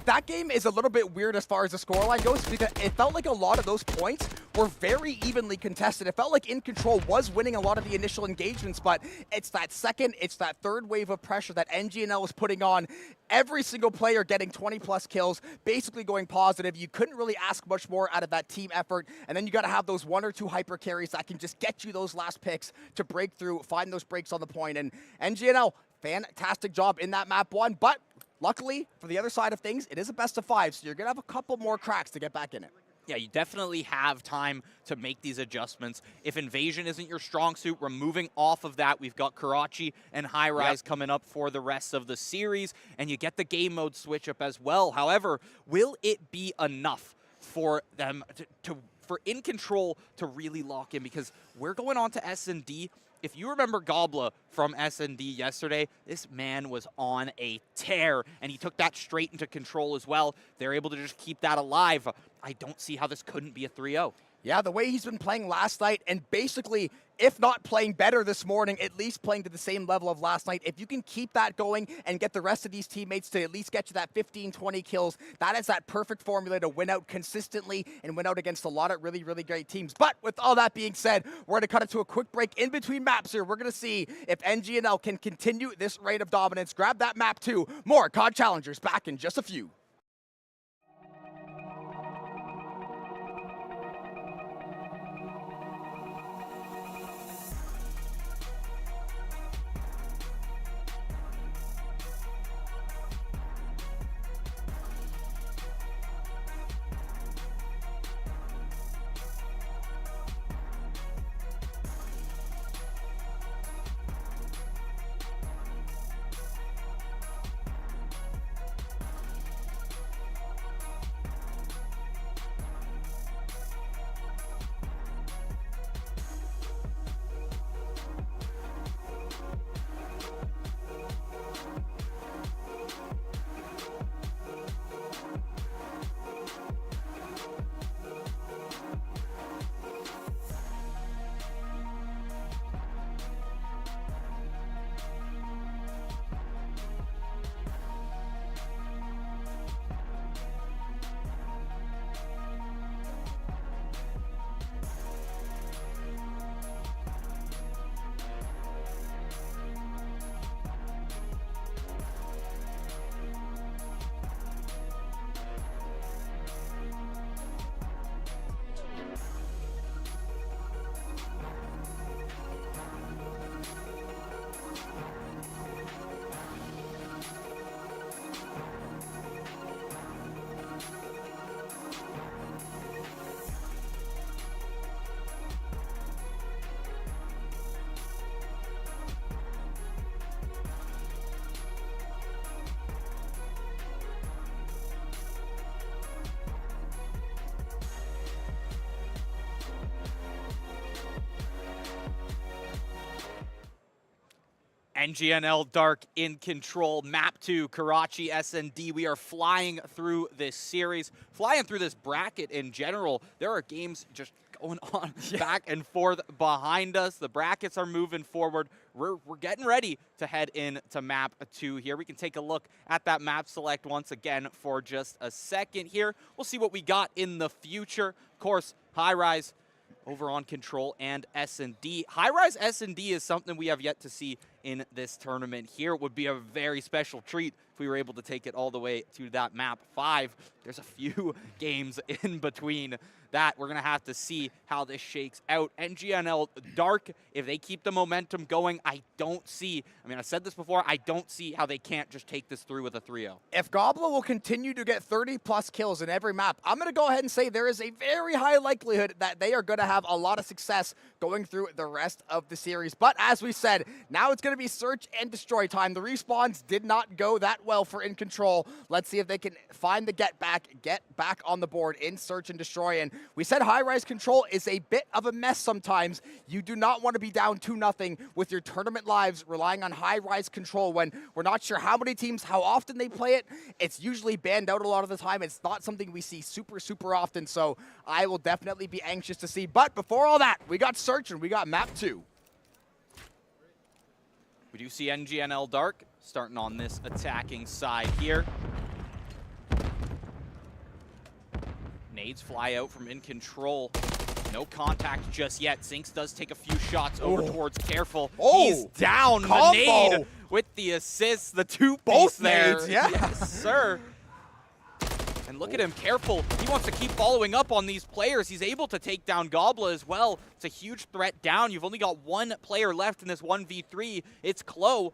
That game is a little bit weird as far as the scoreline goes, because it felt like a lot of those points were very evenly contested. It felt like In Control was winning a lot of the initial engagements, but it's that second, it's that third wave of pressure that NGNL was putting on. Every single player getting 20-plus kills, basically going positive. You couldn't really ask much more out of that team effort, and then you got to have those 1 or 2 hyper carries that can just get you those last picks to break through, find those breaks on the point. And NGNL, fantastic job in that map 1, but luckily, for the other side of things, it is a best of 5, so you're going to have a couple more cracks to get back in it. Yeah, you definitely have time to make these adjustments. If Invasion isn't your strong suit, removing off of that, we've got Karachi and High Rise coming up for the rest of the series, and you get the game mode switch up as well. However, will it be enough for them for In Control to really lock in? Because we're going on to S&D. If you remember Gobla from S&D yesterday, this man was on a tear, and he took that straight into Control as well. They're able to just keep that alive. I don't see how this couldn't be a 3-0. Yeah, the way he's been playing last night, and basically, if not playing better this morning, at least playing to the same level of last night. If you can keep that going and get the rest of these teammates to at least get to that 15, 20 kills, that is that perfect formula to win out consistently and win out against a lot of really, really great teams. But with all that being said, we're going to cut it to a quick break in between maps here. We're going to see if NGNL can continue this rate of dominance. Grab that map too. More COD Challengers back in just a few. NGNL Dark In Control, Map 2, Karachi S&D. We are flying through this series, flying through this bracket in general. There are games just going on back and forth behind us. The brackets are moving forward. We're getting ready to head into Map 2 here. We can take a look at that map select once again for just a second here. We'll see what we got in the future. Of course, High Rise over on Control and S&D. High-Rise S&D is something we have yet to see in this tournament here. It would be a very special treat if we were able to take it all the way to that map 5. There's a few games in between that. We're going to have to see how this shakes out. NGNL Dark, if they keep the momentum going, I said this before, I don't see how they can't just take this through with a 3-0. If Gobbler will continue to get 30-plus kills in every map, I'm going to go ahead and say there is a very high likelihood that they are going to have a lot of success going through the rest of the series. But as we said, now it's going to be search and destroy time. The respawns did not go that well for In Control. Let's see if they can find the get back on the board in search and destroy. And we said high-rise Control is a bit of a mess sometimes. You do not want to be down 2-0 with your tournament lives relying on high-rise Control when we're not sure how many teams, how often they play it. It's usually banned out a lot of the time. It's not something we see super often, so I will definitely be anxious to see. But before all that, we got search and we got map 2. We do see NGNL Dark starting on this attacking side here. Nades fly out from In Control. No contact just yet. Zinx does take a few shots over towards Careful. He's down. The nade with the assist. The two-piece there. Nades, yeah. Yes, sir. And look at him, Careful. He wants to keep following up on these players. He's able to take down Gobbler as well. It's a huge threat down. You've only got one player left in this 1v3. It's Klo.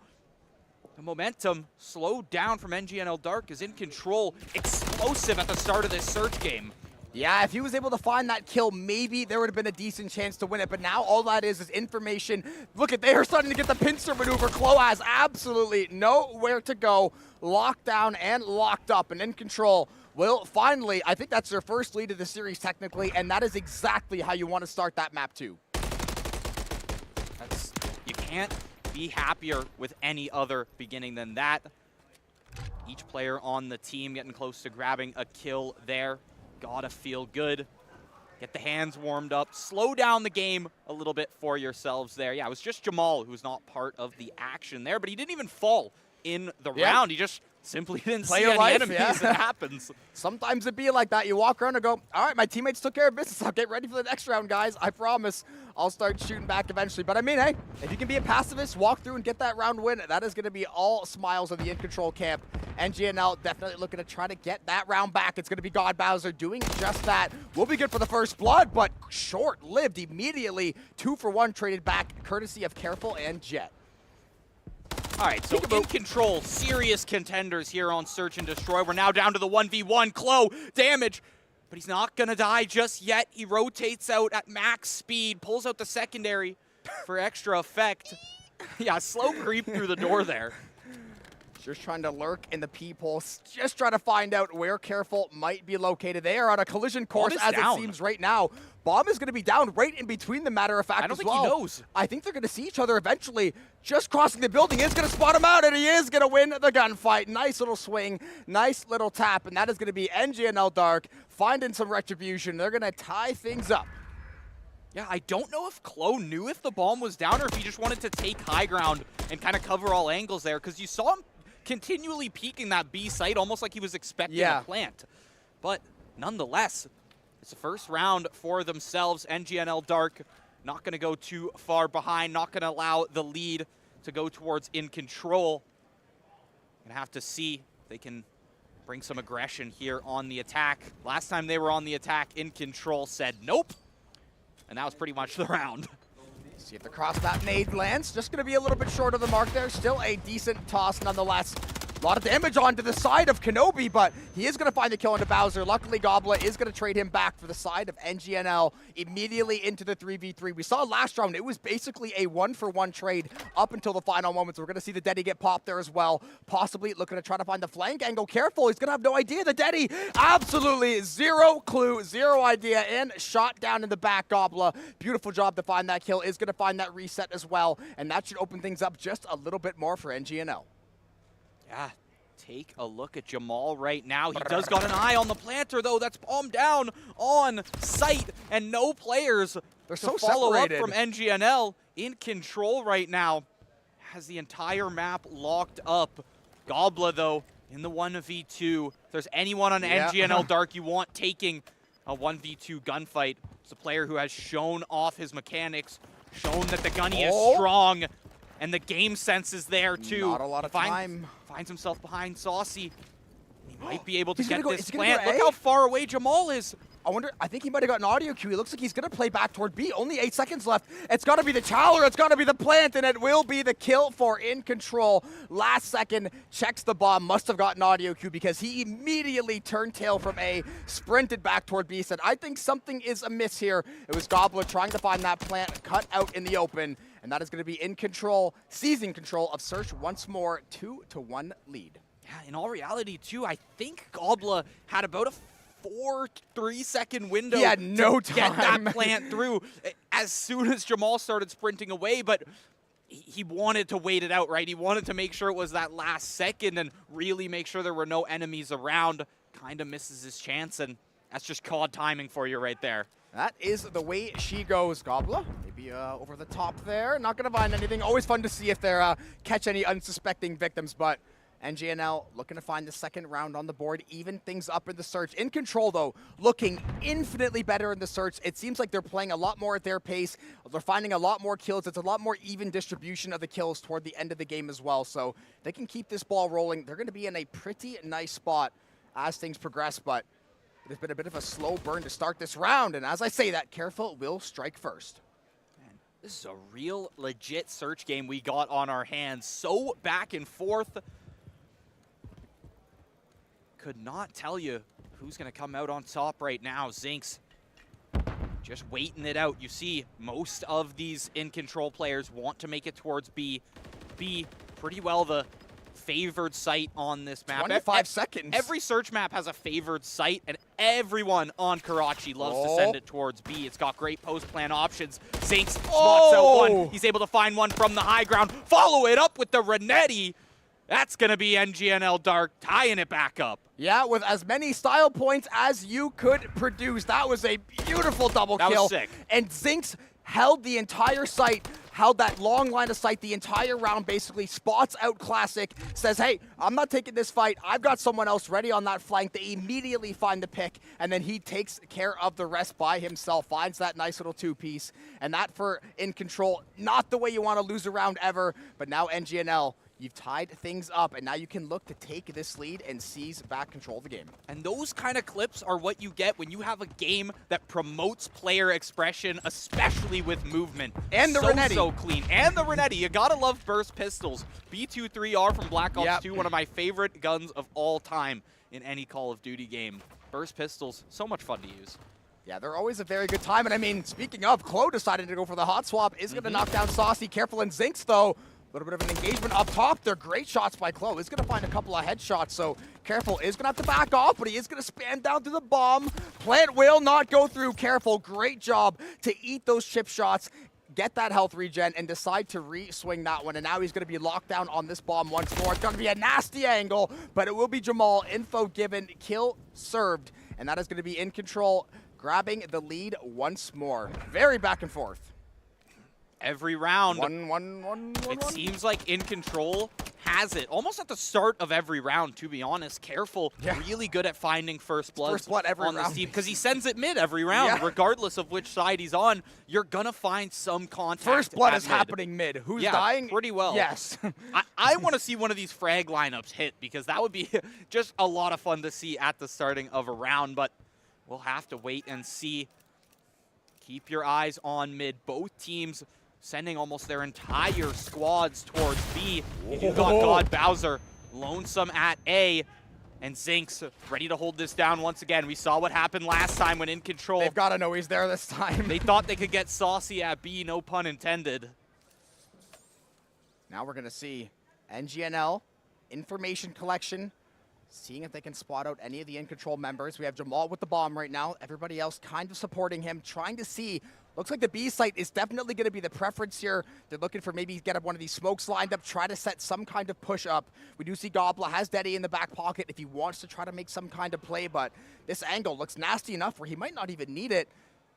The momentum slowed down from NGNL Dark is In Control. Explosive at the start of this search game. Yeah, if he was able to find that kill, maybe there would have been a decent chance to win it. But now all that is information. Look at, they are starting to get the pincer maneuver. Klo has absolutely nowhere to go. Locked down and locked up. And In Control will finally, I think that's their first lead of the series technically, and that is exactly how you want to start that map too. You can't be happier with any other beginning than that. Each player on the team getting close to grabbing a kill there. Gotta feel good. Get the hands warmed up. Slow down the game a little bit for yourselves there. Yeah, it was just Jamal who's not part of the action there, but he didn't even fall in the round. He just simply didn't see any enemies. It happens. Sometimes it be like that. You walk around and go, all right, my teammates took care of business. I'll get ready for the next round, guys. I promise I'll start shooting back eventually. But I mean, hey, if you can be a pacifist, walk through and get that round win, that is going to be all smiles of the In Control camp. NGNL definitely looking to try to get that round back. It's going to be God Bowser doing just that. Will be good for the first blood, but short-lived immediately. 2-for-1 traded back, courtesy of Careful and Jet. All right, so In Control, serious contenders here on Search and Destroy. We're now down to the 1v1. Klo, damage, but he's not going to die just yet. He rotates out at max speed, pulls out the secondary for extra effect. Yeah, slow creep through the door there. Just trying to lurk in the peephole, just trying to find out where Careful might be located. They are on a collision course as it seems right now. Bomb is going to be down right in between, the matter of fact, I don't think he knows. I think they're going to see each other eventually. Just crossing the building is going to spot him out, and he is going to win the gunfight. Nice little swing, nice little tap, and that is going to be NGNL Dark finding some retribution. They're going to tie things up. Yeah, I don't know if Klo knew if the bomb was down or if he just wanted to take high ground and kind of cover all angles there, because you saw him continually peeking that B site, almost like he was expecting a plant. But nonetheless, it's the first round for themselves. NGNL Dark not going to go too far behind, not going to allow the lead to go towards In Control. Going to have to see if they can bring some aggression here on the attack. Last time they were on the attack, In Control said nope, and that was pretty much the round. See if the cross that nade lands. Just going to be a little bit short of the mark there. Still a decent toss nonetheless. A lot of damage onto the side of Kenobi, but he is going to find the kill into Bowser. Luckily, Gobbler is going to trade him back for the side of NGNL immediately into the 3v3. We saw last round, it was basically a 1-for-1 trade up until the final moments. We're going to see the Deddy get popped there as well. Possibly looking to try to find the flank angle. Careful, he's going to have no idea. The Deddy, absolutely zero clue, zero idea, and shot down in the back. Gobbler, beautiful job to find that kill. Is going to find that reset as well, and that should open things up just a little bit more for NGNL. Yeah, take a look at Jamal right now. He does got an eye on the planter, though. That's palm down on site, and no players They're to so follow separated. up from NGNL. In Control right now, has the entire map locked up. Gobbler, though, in the 1v2. If there's anyone on NGNL Dark you want taking a 1v2 gunfight, It's a player who has shown off his mechanics, shown that the gunny is strong, and the game sense is there too. Not a lot of time. Finds himself behind Saucy. He might be able to He's get gonna go- this he's gonna go plant. Look A? how far away Jamal is. I think he might have got an audio cue. He looks like he's going to play back toward B. Only 8 seconds left. It's got to be the Chowler. It's got to be the plant, and it will be the kill for In Control. Last second, checks the bomb. Must have got an audio cue because he immediately turned tail from A, sprinted back toward B, said, I think something is amiss here. It was Gobbler trying to find that plant, cut out in the open, and that is going to be In Control, seizing control of Search once more, 2-1 lead. Yeah, in all reality, too, I think Gobbler had about a 3-second window He had no to get time. that plant through as soon as Jamal started sprinting away, but he wanted to wait it out, right? He wanted to make sure it was that last second and really make sure there were no enemies around. Kind of misses his chance, and that's just COD timing for you right there. That is the way she goes, Gobbler. Maybe over the top there. Not going to find anything. Always fun to see if they're catch any unsuspecting victims, but NGNL looking to find the second round on the board, even things up in the search. In Control, though, looking infinitely better in the search. It seems like they're playing a lot more at their pace. They're finding a lot more kills. It's a lot more even distribution of the kills toward the end of the game as well. So they can keep this ball rolling. They're going to be in a pretty nice spot as things progress, but it has been a bit of a slow burn to start this round. And as I say that, Careful will strike first. Man, this is a real legit search game we got on our hands. So back and forth. Could not tell you who's going to come out on top right now. Zinx just waiting it out. You see, most of these In Control players want to make it towards B. B, pretty well the favored site on this map. 25 seconds. Every search map has a favored site, and everyone on Karachi loves to send it towards B. It's got great post-plan options. Zinx spots out one. He's able to find one from the high ground. Follow it up with the Renetti. That's going to be NGNL Dark tying it back up. Yeah, with as many style points as you could produce. That was a beautiful double kill. That was sick. And Zinx held the entire site, held that long line of sight the entire round, basically spots out Classic, says, hey, I'm not taking this fight. I've got someone else ready on that flank. They immediately find the pick, and then he takes care of the rest by himself, finds that nice little two-piece. And that for In Control, not the way you want to lose a round ever, but now NGNL, you've tied things up, and now you can look to take this lead and seize back control of the game. And those kind of clips are what you get when you have a game that promotes player expression, especially with movement. And the Renetti. So clean. And the Renetti. You gotta love burst pistols. B23R from Black Ops 2, one of my favorite guns of all time in any Call of Duty game. Burst pistols, so much fun to use. Yeah, they're always a very good time. And I mean, speaking of, Chloe decided to go for the hot swap, is going to knock down Saucy. Careful in Zinx, though. A little bit of an engagement up top. They're great shots by Chloe. He's going to find a couple of headshots, so Careful is going to have to back off, but he is going to span down through the bomb. Plant will not go through. Careful, great job to eat those chip shots, get that health regen, and decide to re-swing that one. And now he's going to be locked down on this bomb once more. It's going to be a nasty angle, but it will be Jamal. Info given, kill served, and that is going to be In Control, grabbing the lead once more. Very back and forth. Every round, it seems like In Control has it. Almost at the start of every round, to be honest. Careful, really good at finding first blood every on round. this team, because he sends it mid every round, regardless of which side he's on. You're going to find some contact. First blood is mid. happening mid. Who's dying? Pretty well. Yes. I want to see one of these frag lineups hit, because that would be just a lot of fun to see at the starting of a round, but we'll have to wait and see. Keep your eyes on mid. Both teams sending almost their entire squads towards B. You got God Bowser, Lonesome at A, and Zinx ready to hold this down once again. We saw what happened last time when In Control. They've got to know he's there this time. They thought they could get saucy at B, no pun intended. Now we're going to see NGNL, information collection, seeing if they can spot out any of the In Control members. We have Jamal with the bomb right now. Everybody else kind of supporting him, trying to see. Looks like the B site is definitely going to be the preference here. They're looking for maybe get up one of these smokes lined up, try to set some kind of push up. We do see Gobbler has Deddy in the back pocket if he wants to try to make some kind of play, but this angle looks nasty enough where he might not even need it.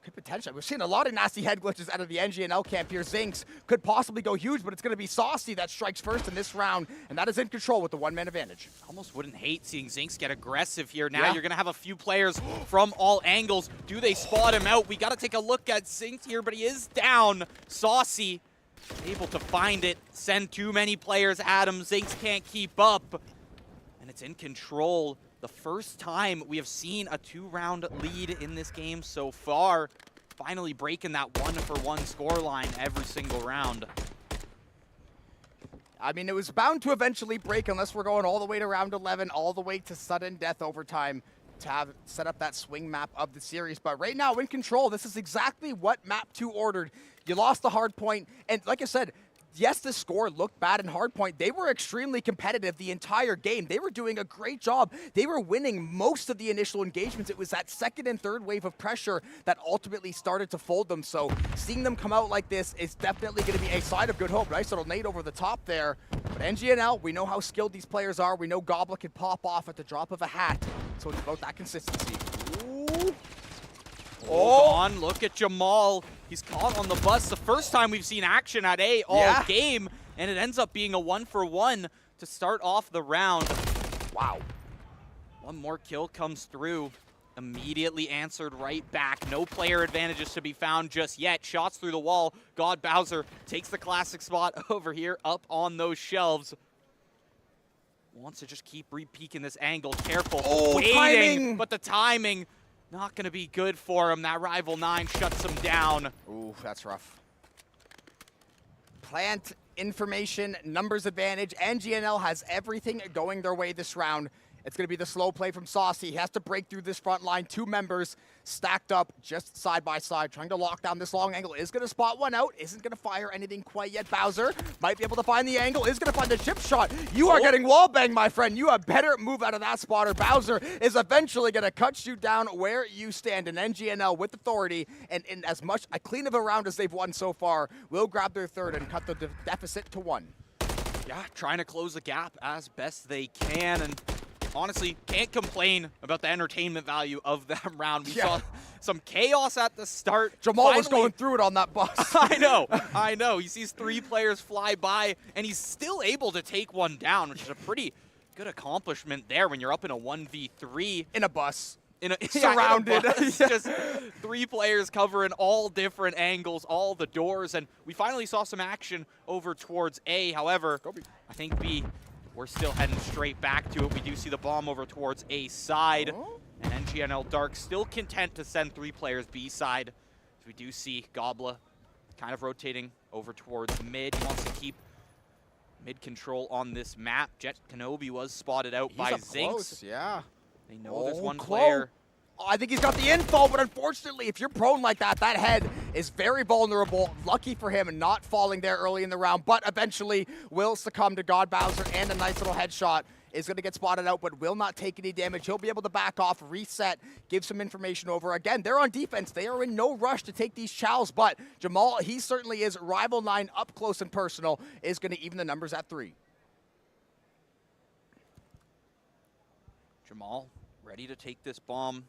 Could potentially. We've seen a lot of nasty head glitches out of the NGNL camp here. Zinx could possibly go huge, but it's going to be Saucy that strikes first in this round, and that is in control with the one-man advantage. Almost wouldn't hate seeing Zinx get aggressive here. Now you're going to have a few players from all angles. Do they spot him out? We got to take a look at Zinx here, but he is down. Saucy able to find it, send too many players at him. Zinx can't keep up, and it's in control. The first time we have seen a 2-round lead in this game so far. Finally breaking that 1-for-1 scoreline every single round. I mean, it was bound to eventually break unless we're going all the way to round 11, all the way to sudden death overtime to have set up that swing map of the series. But right now, in control, this is exactly what Map 2 ordered. You lost the hard point, and like I said, yes, the score looked bad in Hardpoint. They were extremely competitive the entire game. They were doing a great job. They were winning most of the initial engagements. It was that second and third wave of pressure that ultimately started to fold them. So seeing them come out like this is definitely going to be a sign of good hope. Nice little nade over the top there. But NGNL, we know how skilled these players are. We know Gobbler can pop off at the drop of a hat. So it's about that consistency. Ooh. Oh, on, look at Jamal. He's caught on the bus. The first time we've seen action at A all game, and it ends up being a 1-for-1 to start off the round. Wow. One more kill comes through. Immediately answered right back. No player advantages to be found just yet. Shots through the wall. God Bowser takes the classic spot over here up on those shelves. Wants to just keep re-peeking this angle. Careful. Oh, waiting, timing. but the timing not going to be good for him. That Rival 9 shuts him down. Ooh, that's rough. Plant information, numbers advantage. NGNL has everything going their way this round. It's going to be the slow play from Saucy. He has to break through this front line. 2 members stacked up just side by side, trying to lock down this long angle. Is going to spot one out. Isn't going to fire anything quite yet. Bowser might be able to find the angle. Is going to find the chip shot. You are getting wall banged, my friend. You have better move out of that spotter. Bowser is eventually going to cut you down where you stand. And NGNL with authority and in as much a clean of a round as they've won so far will grab their third and cut the deficit to 1. Yeah, trying to close the gap as best they can. And honestly, can't complain about the entertainment value of that round. We saw some chaos at the start. Jamal was going through it on that bus. I know. He sees 3 players fly by, and he's still able to take one down, which is a pretty good accomplishment there when you're up in a 1v3. In a bus. Surrounded. Just 3 players covering all different angles, all the doors, and we finally saw some action over towards A. However, I think B, we're still heading straight back to it. We do see the bomb over towards A side. And NGNL Dark still content to send 3 players B side. So we do see Gobbler kind of rotating over towards mid. He wants to keep mid control on this map. Jet Kenobi was spotted out by Zinx. Close, yeah. They know there's one player. Oh, I think he's got the info, but unfortunately, if you're prone like that, that head is very vulnerable. Lucky for him not falling there early in the round, but eventually will succumb to God Bowser, and a nice little headshot is going to get spotted out, but will not take any damage. He'll be able to back off, reset, give some information over. Again, they're on defense. They are in no rush to take these chows, but Jamal, he certainly is. Rival 9 up close and personal is going to even the numbers at 3. Jamal ready to take this bomb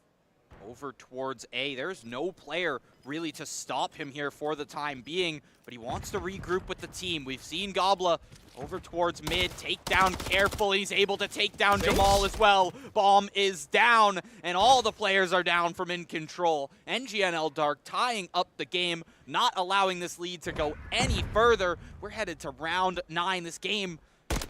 over towards A. There's no player really to stop him here for the time being, but he wants to regroup with the team. We've seen Gobbler over towards mid, take down careful. He's able to take down Jamal as well. Bomb is down, and all the players are down from in control. NGNL Dark tying up the game, not allowing this lead to go any further. We're headed to round 9. This game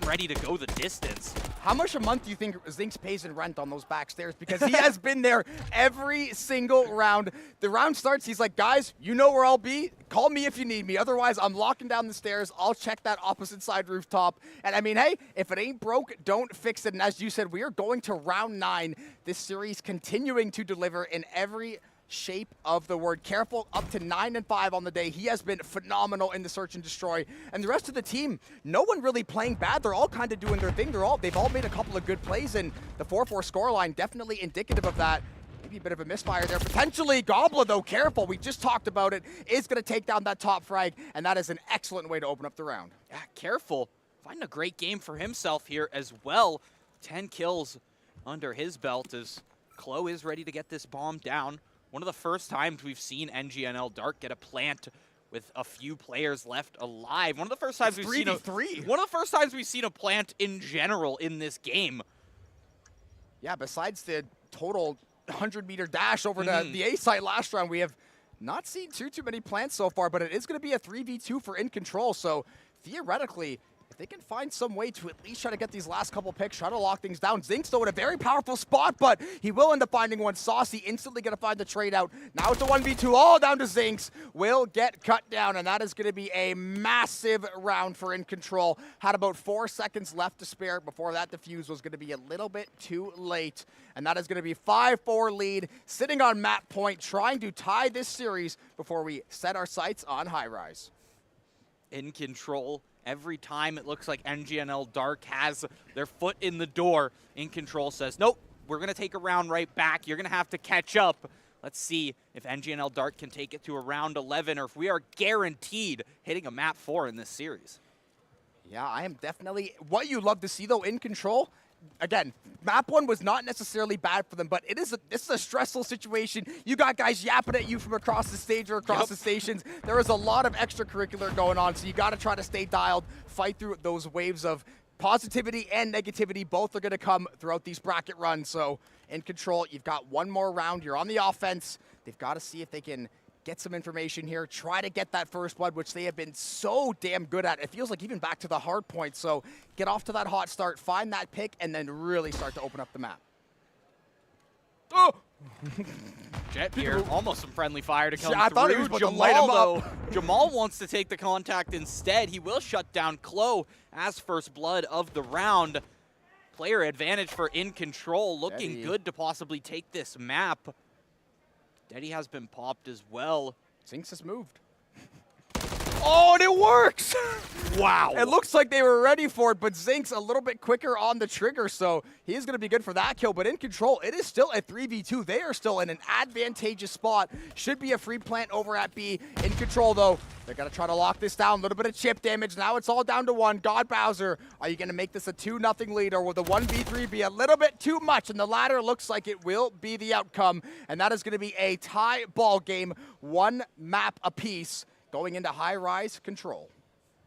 ready to go the distance. How much a month do you think Zinx pays in rent on those back stairs? Because he has been there every single round. The round starts, he's like, guys, you know where I'll be. Call me if you need me. Otherwise, I'm locking down the stairs. I'll check that opposite side rooftop. And I mean, hey, if it ain't broke, don't fix it. And as you said, we are going to round 9. This series continuing to deliver in every shape of the word. Careful up to 9-5 on the day. He has been phenomenal in the search and destroy. And the rest of the team, no one really playing bad. They're all kind of doing their thing. They've all made a couple of good plays, and the 4-4 scoreline definitely indicative of that. Maybe a bit of a misfire there. Potentially Gobbler, though, careful. We just talked about it. Is going to take down that top frag, and that is an excellent way to open up the round. Yeah, careful. Finding a great game for himself here as well. 10 kills under his belt as Chloe is ready to get this bomb down. one of the first times we've seen NGNL Dark get a plant with a few players left alive. One of the first times we've seen one of the first times we've seen a plant in general in this game. Yeah, besides the total 100-meter dash over the A site last round, we have not seen too many plants so far, but it is going to be a 3v2 for In Control. So theoretically, if they can find some way to at least try to get these last couple picks, try to lock things down. Zinx, though, in a very powerful spot, but he will end up finding one. Saucy instantly going to find the trade out. Now it's a 1v2 all down to Zinx. Will get cut down, and that is going to be a massive round for In Control. Had about 4 seconds left to spare before that defuse was going to be a little bit too late. And that is going to be 5-4 lead, sitting on map point, trying to tie this series before we set our sights on High Rise. In Control. Every time it looks like NGNL Dark has their foot in the door, In Control says, nope, we're going to take a round right back. You're going to have to catch up. Let's see if NGNL Dark can take it to a round 11 or if we are guaranteed hitting a map 4 in this series. Yeah, I am definitely what you love to see, though, In Control. Again, map 1 was not necessarily bad for them, but this is a stressful situation. You got guys yapping at you from across the stage or across the stations. There is a lot of extracurricular going on, so you got to try to stay dialed, fight through those waves of positivity and negativity. Both are going to come throughout these bracket runs. So In Control, you've got one more round. You're on the offense. They've got to see if they can get some information here, try to get that first blood, which they have been so damn good at. It feels like even back to the hard point. So get off to that hot start, find that pick, and then really start to open up the map. Oh! Jet here, almost some friendly fire to come through. I thought he was about to light him up. Jamal wants to take the contact instead. He will shut down Klo as first blood of the round. Player advantage for In Control, looking good to possibly take this map. Deddy has been popped as well. Zinx has moved. Oh, and it works! Wow. It looks like they were ready for it, but Zinx a little bit quicker on the trigger, so he is going to be good for that kill. But In Control, it is still a 3v2. They are still in an advantageous spot. Should be a free plant over at B. In Control, though, they're going to try to lock this down. A little bit of chip damage. Now it's all down to 1. God Bowser, are you going to make this a 2-0 lead, or will the 1v3 be a little bit too much? And the latter looks like it will be the outcome, and that is going to be a tie ball game, 1 map apiece. Going into High Rise Control.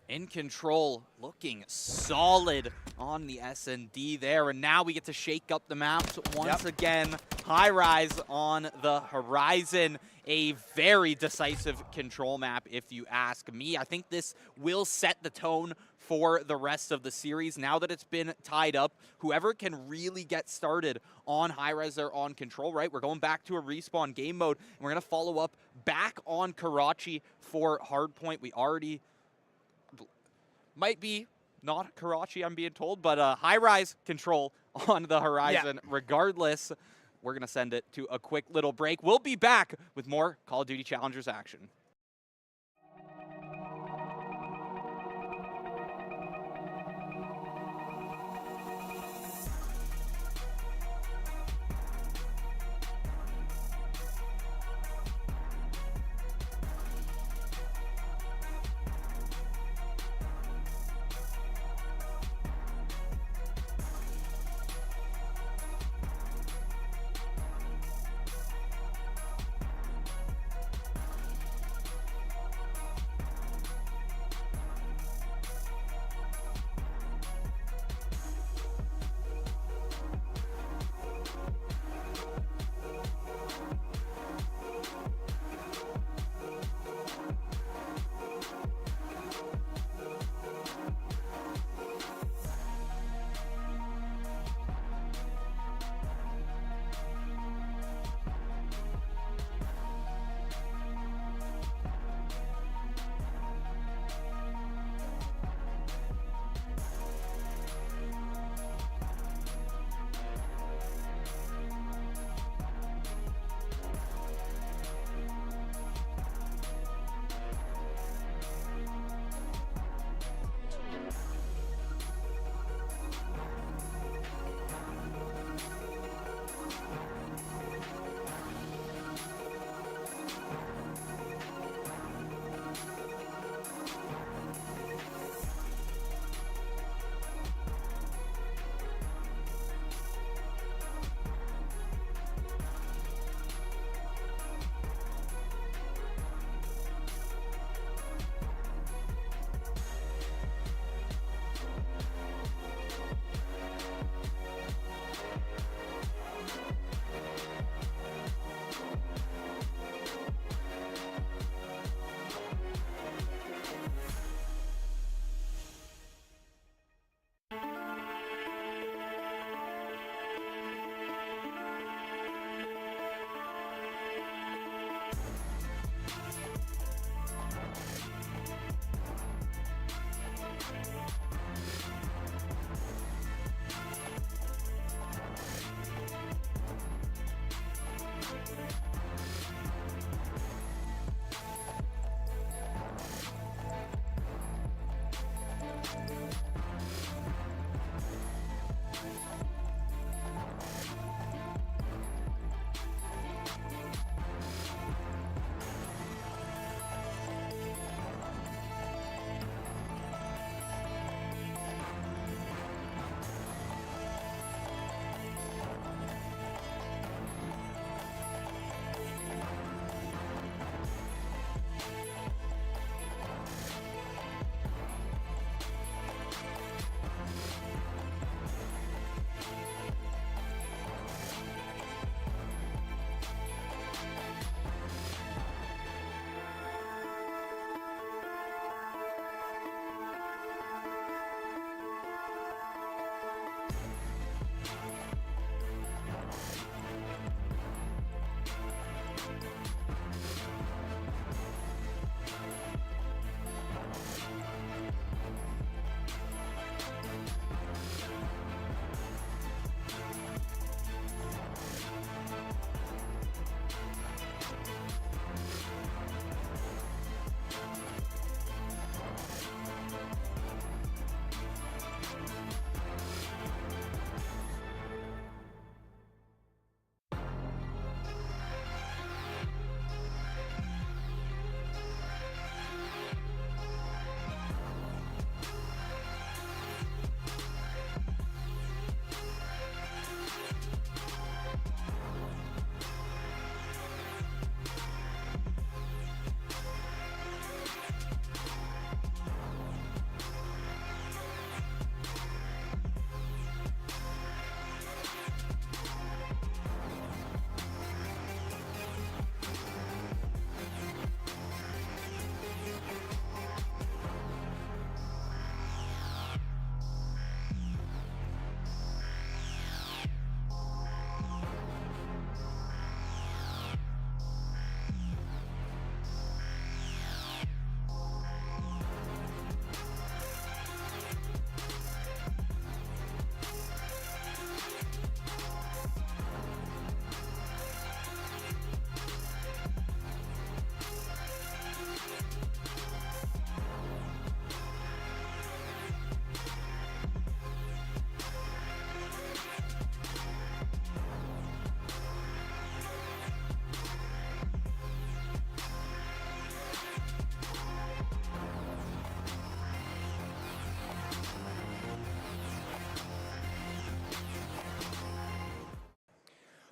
In Control looking solid on the S&D there. And now we get to shake up the maps once again. High Rise on the horizon. A very decisive Control map, if you ask me. I think this will set the tone for the rest of the series. Now that it's been tied up, whoever can really get started on High Res or on Control, right? We're going back to a respawn game mode, and we're going to follow up back on Karachi for Hardpoint. We already might be not Karachi, I'm being told, but High Rise Control on the horizon. Regardless, we're going to send it to a quick little break. We'll be back with more Call of Duty Challengers action.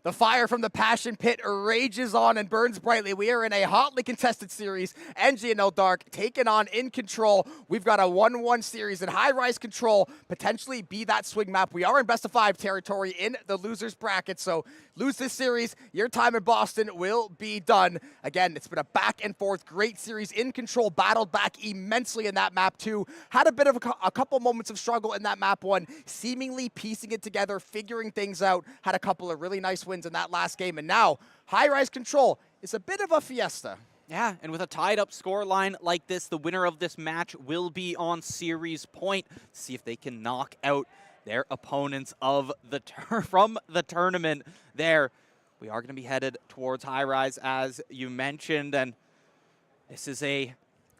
The fire from the Passion Pit rages on and burns brightly. We are in a hotly contested series. NG and Dark taking on In Control. We've got a 1-1 series in High Rise Control, potentially be that swing map. We are in best of 5 territory in the losers bracket, so lose this series, your time in Boston will be done. Again, it's been a back and forth great series. In Control battled back immensely in that map 2. Had a bit of a couple moments of struggle in that map 1, seemingly piecing it together, figuring things out. Had a couple of really nice wins in that last game, and now High Rise Control is a bit of a fiesta. Yeah, and with a tied-up scoreline like this, the winner of this match will be on series point. See if they can knock out their opponents of the from the tournament there. We are going to be headed towards High Rise, as you mentioned, and this is a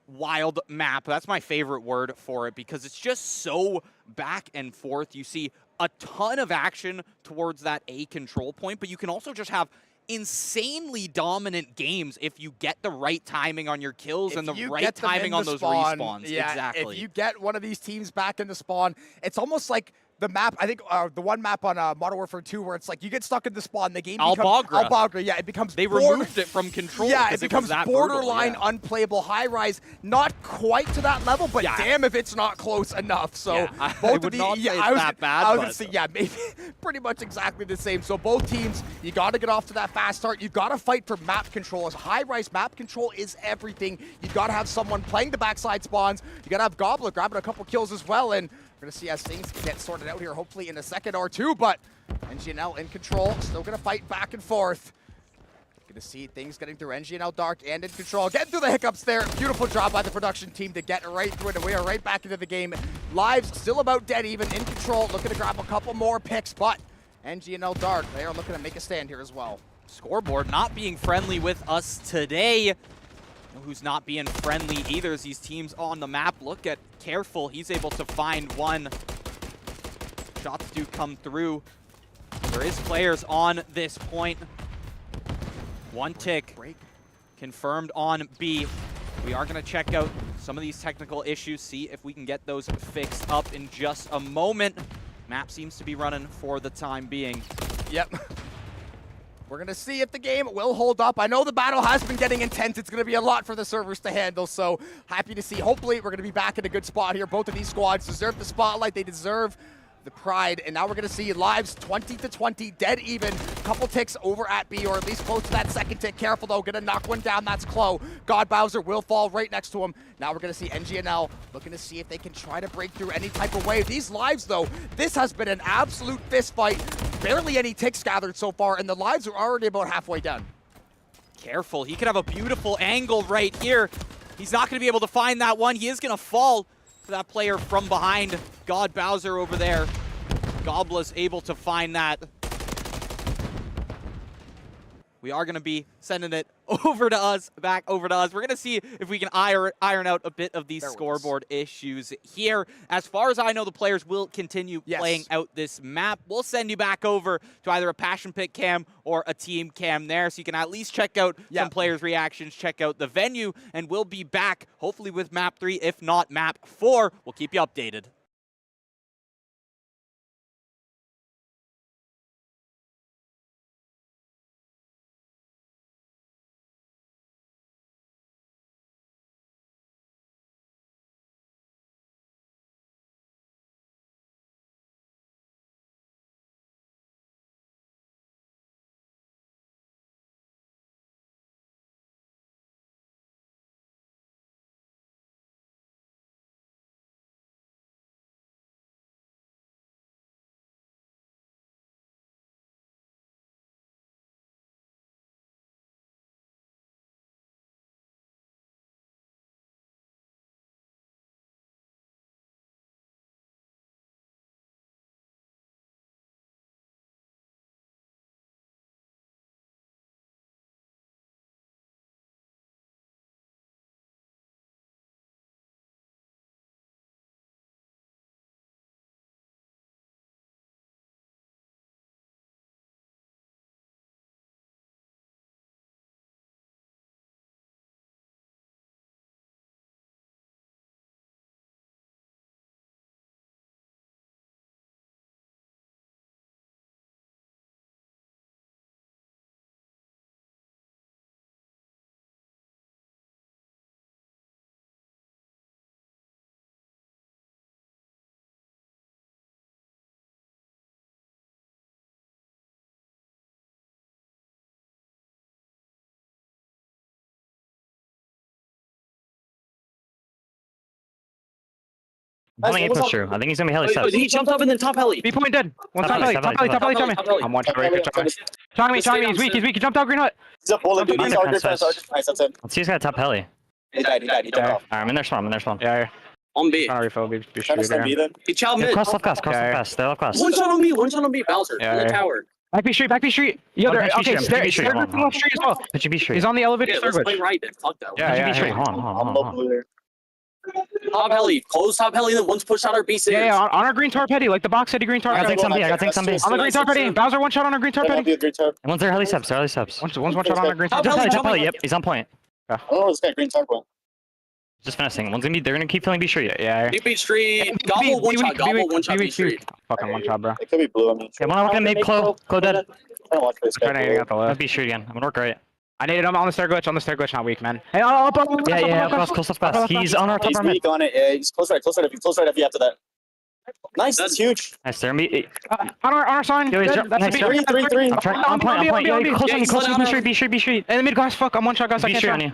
wild map. That's my favorite word for it because it's just so back and forth. You see a ton of action towards that A control point, but you can also just have insanely dominant games if you get the right timing on your kills and the right timing on those respawns. Yeah, exactly. If you get one of these teams back in the spawn, it's almost like the map, I think the one map on Modern Warfare 2 where it's like you get stuck in the spawn, the game becomes Al-Bagra, yeah, it becomes they removed it from control. Yeah, it becomes borderline brutal, unplayable. High Rise, not quite to that level, but damn if it's not close enough. So both of these, I was gonna say, yeah, maybe pretty much exactly the same. So both teams, you got to get off to that fast start. You got to fight for map control. As High Rise map control is everything. You got to have someone playing the backside spawns. You got to have Gobbler grabbing a couple kills as well, and we're going to see as things get sorted out here, hopefully in a second or two, but NGNL In Control, still going to fight back and forth. Going to see things getting through NGNL Dark and In Control. Getting through the hiccups there. Beautiful job by the production team to get right through it, and we are right back into the game. Lives still about dead even. In Control looking to grab a couple more picks, but NGNL Dark, they are looking to make a stand here as well. Scoreboard not being friendly with us today. Who's not being friendly either as these teams on the map. Look at Careful. He's able to find one. Shots do come through. There is players on this point. One tick confirmed on B. We are going to check out some of these technical issues, see if we can get those fixed up in just a moment. Map seems to be running for the time being. Yep. We're going to see if the game will hold up. I know the battle has been getting intense. It's going to be a lot for the servers to handle, so happy to see. Hopefully, we're going to be back in a good spot here. Both of these squads deserve the spotlight. They deserve the pride, and now we're going to see Lives 20-20, dead even. Couple ticks over at B, or at least close to that second tick. Careful, though. Going to knock one down. That's Clo. God Bowser will fall right next to him. Now we're going to see NGNL looking to see if they can try to break through any type of wave. These Lives, though, this has been an absolute fist fight. Barely any ticks gathered so far, and the Lives are already about halfway done. Careful. He could have a beautiful angle right here. He's not going to be able to find that one. He is going to fall to that player from behind. God Bowser over there. Gobbla's able to find that. We are going to be sending it over to us, back over to us. We're going to see if we can iron out a bit of these scoreboard issues here. As far as I know, the players will continue playing out this map. We'll send you back over to either a Passion Pit cam or a team cam there, so you can at least check out some players' reactions, check out the venue, and we'll be back hopefully with map 3, if not map 4. We'll keep you updated. I think he pushed through. I think he's gonna be heli steps. He jumped up and then top heli. B point dead. One top heli. Top heli. Top heli. Top heli. I'm one shot. Chong me. He's weak. He jumped out green hut. He's a bullet, dude. He's Archer fast. Nice, that's him. Let's see, he's got a top heli. He died. He jumped off. Alright, I'm in their spawn. Yeah. On B. Trying to refill. Be Trying to stun B then. He chow Yeah, mid. cross left glass. Stay left glass. One shot on B. Bowser. In the tower. Back B street. Yo, Okay, okay, Street. stairs left street as well. Pitch B street. He's on the elevator. Yeah, let's play right then. Fuck that. Yeah. B street. Hold on. Top heli. Close top heli, then once push out our B stairs. Yeah, on our green torpedo, like the box city green I gotta torpedo. take some B. On the green torpedo. Bowser one shot on our green torpedo. And one's their heli steps. One's one shot on our green Top torpedo. heli, Yep, he's on point. Oh, this guy green tarp. Just finishing. They're gonna keep filling B street. Yeah. B street. Gobble one shot. B street. Fucking one shot, bro. It could be blue. I mean. Yeah, one gonna make Clo dead. I don't watch this Trying to guy. get the left. B street again. I'm gonna work right. I needed him on the stair glitch. Not weak, man. Hey, up. Yeah, close. He's on our top He's pyramid. weak on it. Yeah, he's close right if you after that. Nice, that's huge. Nice, they're me. On our sign. Yo, he's That's nice, a jump. Three. I'm trying. On point. Yo, close on me. B street. In the mid, guys. Fuck, I'm one shot, guys. I B can't street on shot. you.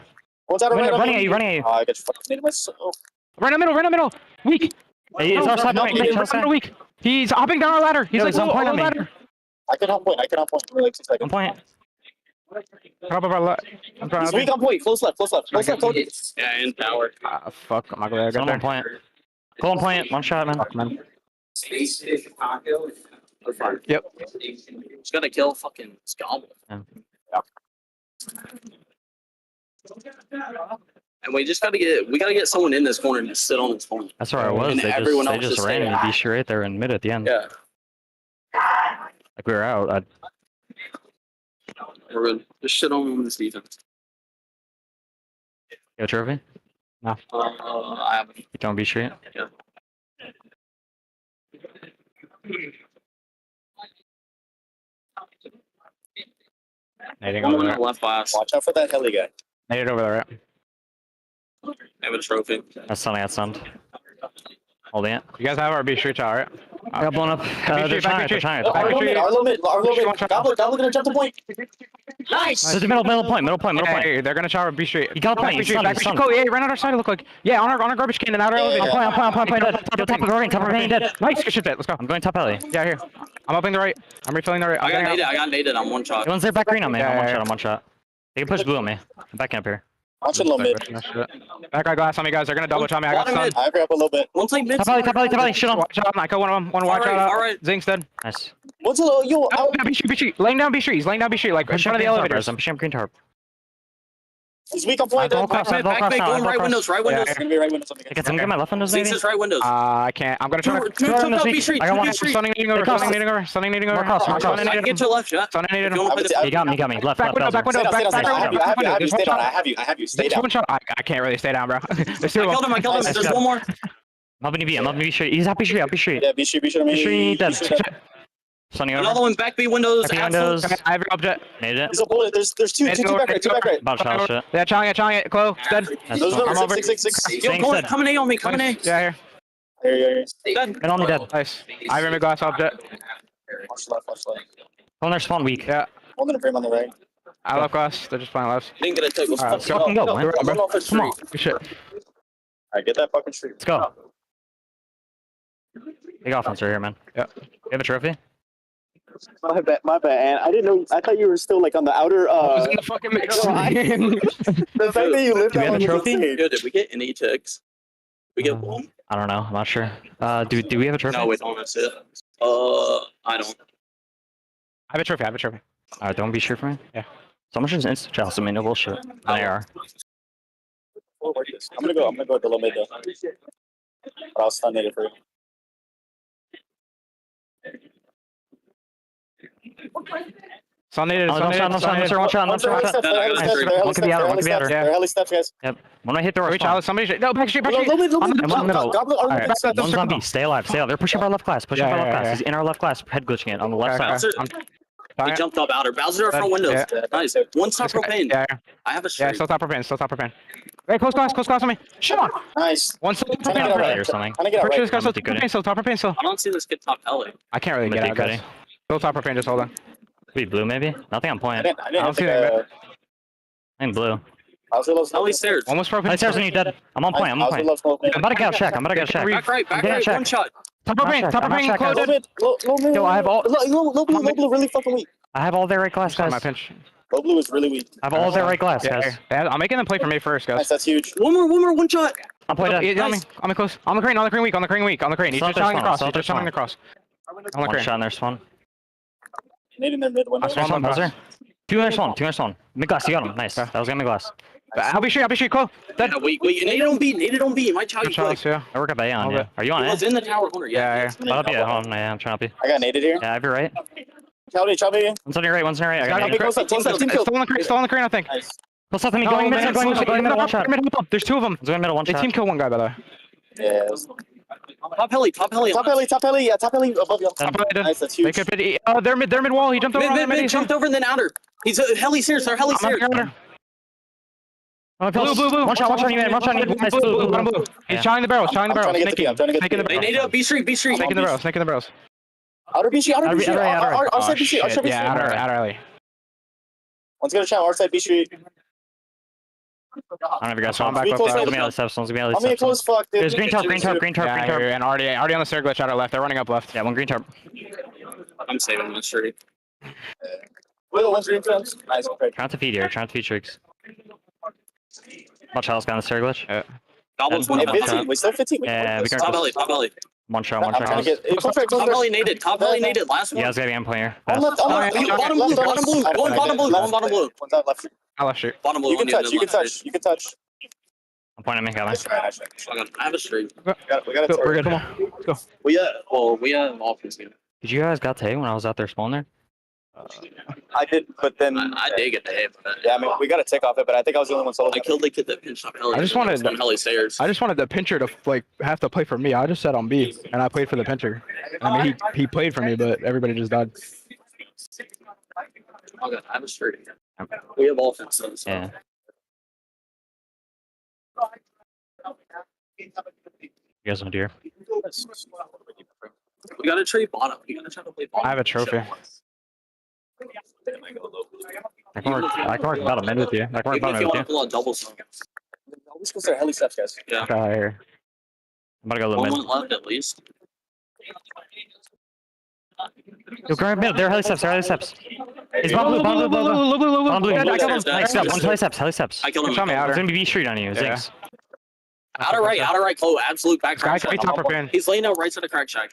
One's out of right. Running at you. Oh, I got fucking needed myself. Right in the middle. Weak. He's our side point. Weak. He's hopping down our ladder. He's like on point on me. ladder. I can hop point. For like 2 seconds. On point. I'm trying He's to. weak on point. Close left. Yeah, in tower. Fuck, I'm not gonna get On there. point. Go on point. One shot, man. Fuck, man. Yep. Just gotta kill fucking Scalp. Yeah. And we gotta get someone in this corner and just sit on this corner. That's where I was. And They everyone just else just ran stay into B street right there in mid at the end. Yeah. Like we were out. We're good. Just shit on this defense. Yo, trophy. I haven't. You don't B street. Yeah. Nading One over on there. the left glass. Watch out for that heli guy. Naded over there, right? I have a trophy. That's something I stunned. Holding it. You guys have our B street tower, right? I got blown up. They're trying. Our limit. Gobbler gonna jump the point. Nice! There's a middle point. Hey, they're gonna tower B street. You got a point. Back B street. Go, yeah, right on our side. It look like. Yeah, on our garbage can and outer elevator. On point. Top of rain, dead. Nice, good shit. Let's go. I'm going top alley. Yeah, here. I'm upping the right. I'm refilling the right. I got naded on one shot. One's there back green on me. Yeah, I'm one shot. They can push blue on me. I'm backing up here. Watching low mid. Back right glass on me, guys. They're gonna double chop me. I got stunned. I have up a little bit. One take mid. Top alley. Shit on. Watch out, Mike. One of them. One watch out. Alright. Zink's dead. Nice. What's a little yo? B street. Laying down B street. He's laying down B street. Like in front of the elevators. I'm pushing up green tarp. He's weak on point. Back going right windows. It's gonna be right windows. I got some get my left windows maybe. Six is right windows. I can't. I'm gonna try to. Jump out B street. I got one. Stunning needing over. I can get to left, yeah. He got me. Left. Back window. I have you. Stay down. One shot. I can't really stay down, bro. There's two of them. I killed him. There's one more. I'm up in B street. He's happy street. Yeah, B street. I mean, dead. Sunny over. Another one back B windows. Back B windows. I have your object. Made it. There's a bullet. There's two back right. About shot shit. Yeah, challenge it. Chloe, dead. Those numbers 6. Yo, coming A on me. Coming A. Yeah, here. Here. And only dead. Nice. I have your glass object. Watch left. On their spawn weak. Yeah. I'm gonna bring on the right. I love glass. They're just playing left. Didn't get a take. Let's go. Fucking go, man. Come on. Good shit. Alright, get that fucking street. Let's go. Big offense right here, man. Yeah. You have a trophy? My bad. And I didn't know. I thought you were still like on the outer. I was in the fucking mix. The fact that you lived Do we have a trophy? Yo, did we get any ticks? We get one. I don't know. I'm not sure. Do we have a trophy? No, wait, that's it. I don't. I have a trophy. Alright, don't be sure for me. Yeah. Someone should instant chalice. I mean, no bullshit. They are. I'm gonna go with the low mid though. But I'll stun it for you. Sundated. One shot. One could be out. They're heli steps, guys. Yep. When I hit the Reach out. Somebody. No, back street. I'm in the middle. Alright. One's on B. Stay alive. They're pushing our left glass. He's in our left glass. Head glitching it on the left side. He jumped up outer. Bowser front windows. Nice. One top propane. Yeah. I have a Yeah, straight. still top propane. Hey, close glass on me. Shit on. Nice. One still top Trying to get propane. right. Or something. Trying to get Purchase right. guys, still top propane. I don't see this kid top heli. I can't really get out, guys. Still top propane, just hold on. Could be blue maybe? Nothing on point. I didn't don't see think, that, I'm blue. Heli stairs. Almost broken. Heli stairs and you dead. I'm on point. I'm on point. I'm about to get out check. I'm about to get out check. Back right, I'm getting out check. one shot. Top of paint, Low close. Yo, I have all. Low blue really fucking weak. I have all their right glass, Sorry, guys. my pinch. Low blue is really weak. I have all their right glass, Yeah, guys. yeah, I'm making them play for me first, guys. Nice, that's huge. One more, one shot. I'm playing Yeah, dead. on me, on me close. On the crane weak, on the crane weak, on the crane. He's Salt just shouting their the cross. spawn, He's just shouting the cross. On the One crane. shot in their spawn. Nade in their mid window. I spawned There's on one the buzzer. Two in their spawn. Two in their spawn. Mid glass. You got him. Nice. That was good mid glass. I'll be straight, Cole. Dead. Yeah, wait, Nade don't beat. My child, Good shots, yeah. I work up A on you. Are you on He A? was in the tower corner. Yeah. I'll be at home. Yeah, I'm trying to be. I got naded here. Yeah, I have your right. Chubby. One's on your right. One's on your right. I got Close you. up, team kill. Still on the crane, I think. Nice. Close up to me. Going mid. Going mid. One shot. There's two of them. Going middle. One They shot. team kill one guy, by the way. Yeah. Top heli. Top heli, yeah, top heli above you. Nice, that's They huge. could be. They're mid wall. He jumped over on the Mid, jumped over and then outer. He's heli stairs. They're heli stairs. Blue. One shot. You man. One shot. Nice. Blue. He's trying the barrels. I'm trying to get the P. I'm trying to get Snaking the the They barrels. need up B Street. Snaking the barrels. Outer B street, outer B street. Outer. Our side B street, our side B street. Yeah, outer alley. One's gonna try our side B street. I don't know if you guys saw him. Back Be up. close, One's gonna be out of steps. One's gonna be out I'm of being steps. close, fuck, dude. There's green tarp. Yeah, and already on the stair glitch out our left. They're running up left. Yeah, one green tarp. I'm saving my street. Will, one's green fence. Nice, great. Trying to feed here. Trying to feed tricks. Watch Alice got on the stair glitch. Goblins one Hey, up. 15, we still 15. Yeah, we got Top heli. one shot. I'm trying to get. Top heli naded. Top heli naded. Last You one. guys gotta be on point here. On left, on left. Bottom blue. Bottom blue. One bottom blue. One bottom blue. One's out left. I left shoot. Bottom blue. You can touch, you can touch. I'm pointing at me, Kevin. Nice try, nice try. I have a streak. We got it. We're good. Come on. Go. We have offense game. Did you guys got tagged when I was out there spawning there? I did, but then. I did get the hit. Yeah, I mean, we got a tick off it, but I think I was the only one solo. I killed the kid that pinched up heli. I just wanted- on heli stairs. I just wanted the pincher to have to play for me. I just sat on B and I played for the pincher. I mean, he played for me, but everybody just died. Oh god, I have a streak. We have offense. So. Yeah. You guys want to do here? We gotta trade bottom. We gotta try to play bottom. I have a trophy. I can work about a minute with you. I can work Even about if a you minute want to with you. pull out double song. Always consider heli steps, guys. Yeah. Okay, here. I'm about to go a little One mid. went left at least. Yo, grab mid. They're heli steps. He's bottom blue. Bottom blue. I got him. Nice step. One heli steps. I killed him. Show me outer. It's gonna be B Street on you. Zinx. Outer right, Chloe. Absolute back. Guy can be top or pin. He's laying out right side of crack shack.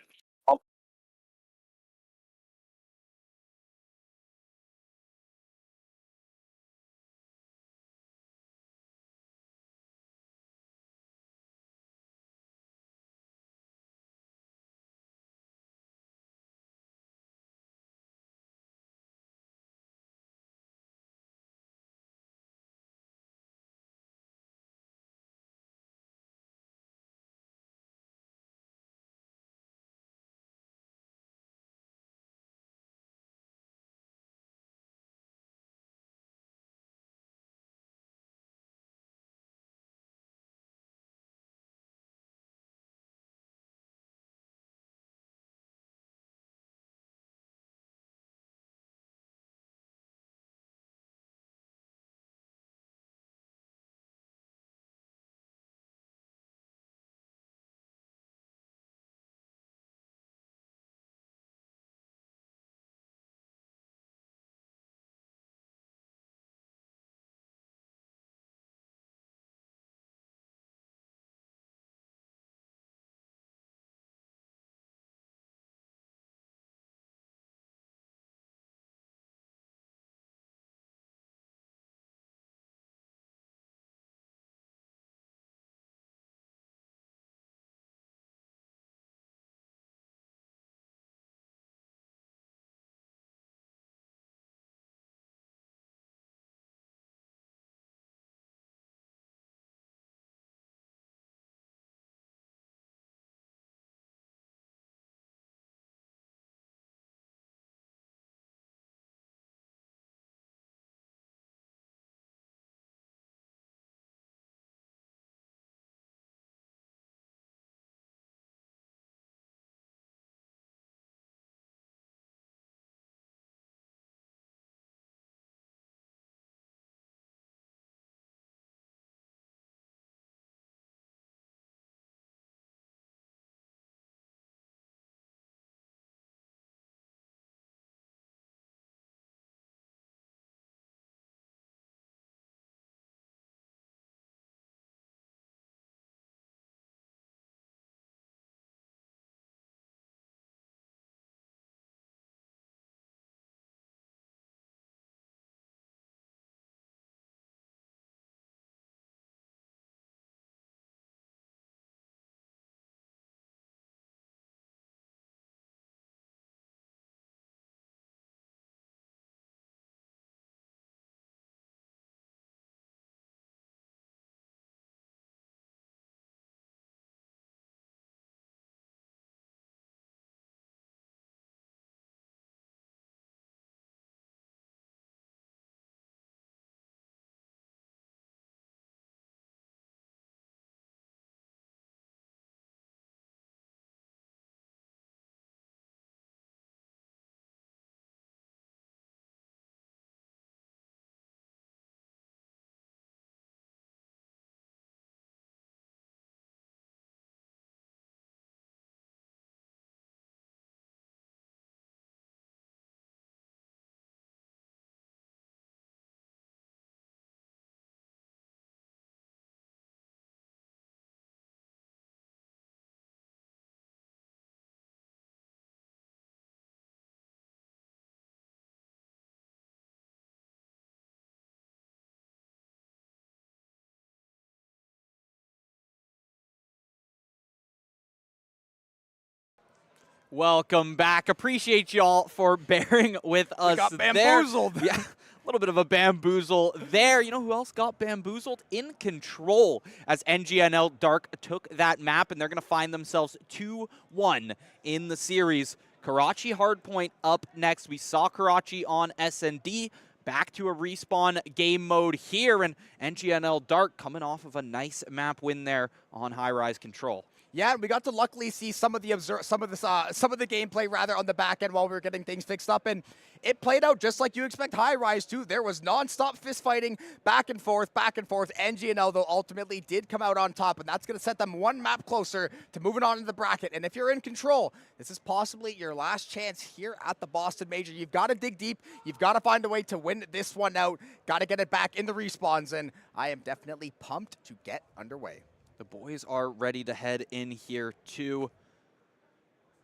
Welcome back. Appreciate y'all for bearing with us. We got bamboozled. Yeah, a little bit of a bamboozle there. You know who else got bamboozled? In Control, as NGNL Dark took that map, and they're going to find themselves 2-1 in the series. Karachi Hardpoint up next. We saw Karachi on SND. Back to a respawn game mode here, and NGNL Dark coming off of a nice map win there on High Rise Control. Yeah, we got to luckily see some of the gameplay rather on the back end while we were getting things fixed up, and it played out just like you expect High Rise to. There was non-stop fist fighting, back and forth, back and forth. NGNL, though, ultimately did come out on top, and that's going to set them one map closer to moving on to the bracket. And if you're in Control, this is possibly your last chance here at the Boston Major. You've got to dig deep. You've got to find a way to win this one out. Got to get it back in the respawns, and I am definitely pumped to get underway. The boys are ready to head in here to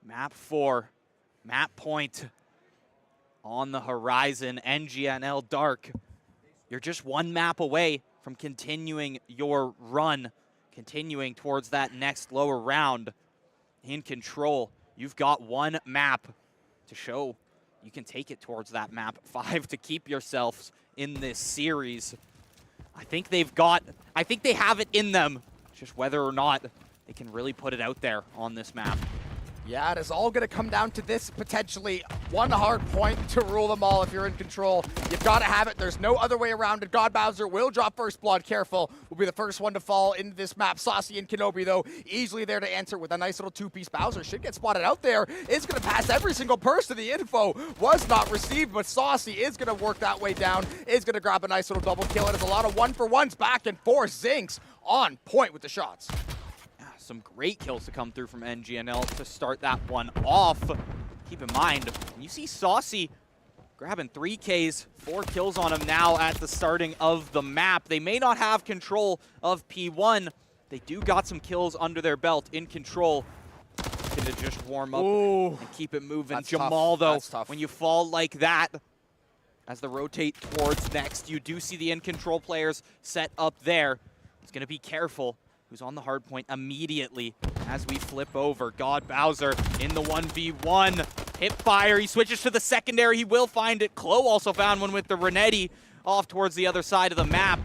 map 4, map point on the horizon. NGNL Dark, you're just one map away from continuing your run, continuing towards that next lower round. In Control, you've got one map to show you can take it towards that map 5 to keep yourselves in this series. I think they have it in them. Just whether or not they can really put it out there on this map. Yeah, it is all going to come down to this, potentially one hard point to rule them all if you're in Control. You've got to have it. There's no other way around it. God Bowser will drop first blood. Careful will be the first one to fall into this map. Saucy and Kenobi, though, easily there to answer with a nice little two-piece. Bowser should get spotted out there. It's going to pass every single person. The info was not received, but Saucy is going to work that way down, is going to grab a nice little double kill. It is a lot of one-for-ones back and forth. Zinx on point with the shots. Some great kills to come through from NGNL to start that one off. Keep in mind, when you see Saucy grabbing 3 Ks, 4 kills on him now at the starting of the map. They may not have control of P1. They do got some kills under their belt. In Control, gonna just warm up and keep it moving. That's Jamal, tough. though, when you fall like that, as they rotate towards next, you do see the In Control players set up there. It's gonna be careful who's on the hard point immediately as we flip over. God Bowser in the 1v1. Hip fire, he switches to the secondary, he will find it. Klo also found one with the Renetti off towards the other side of the map.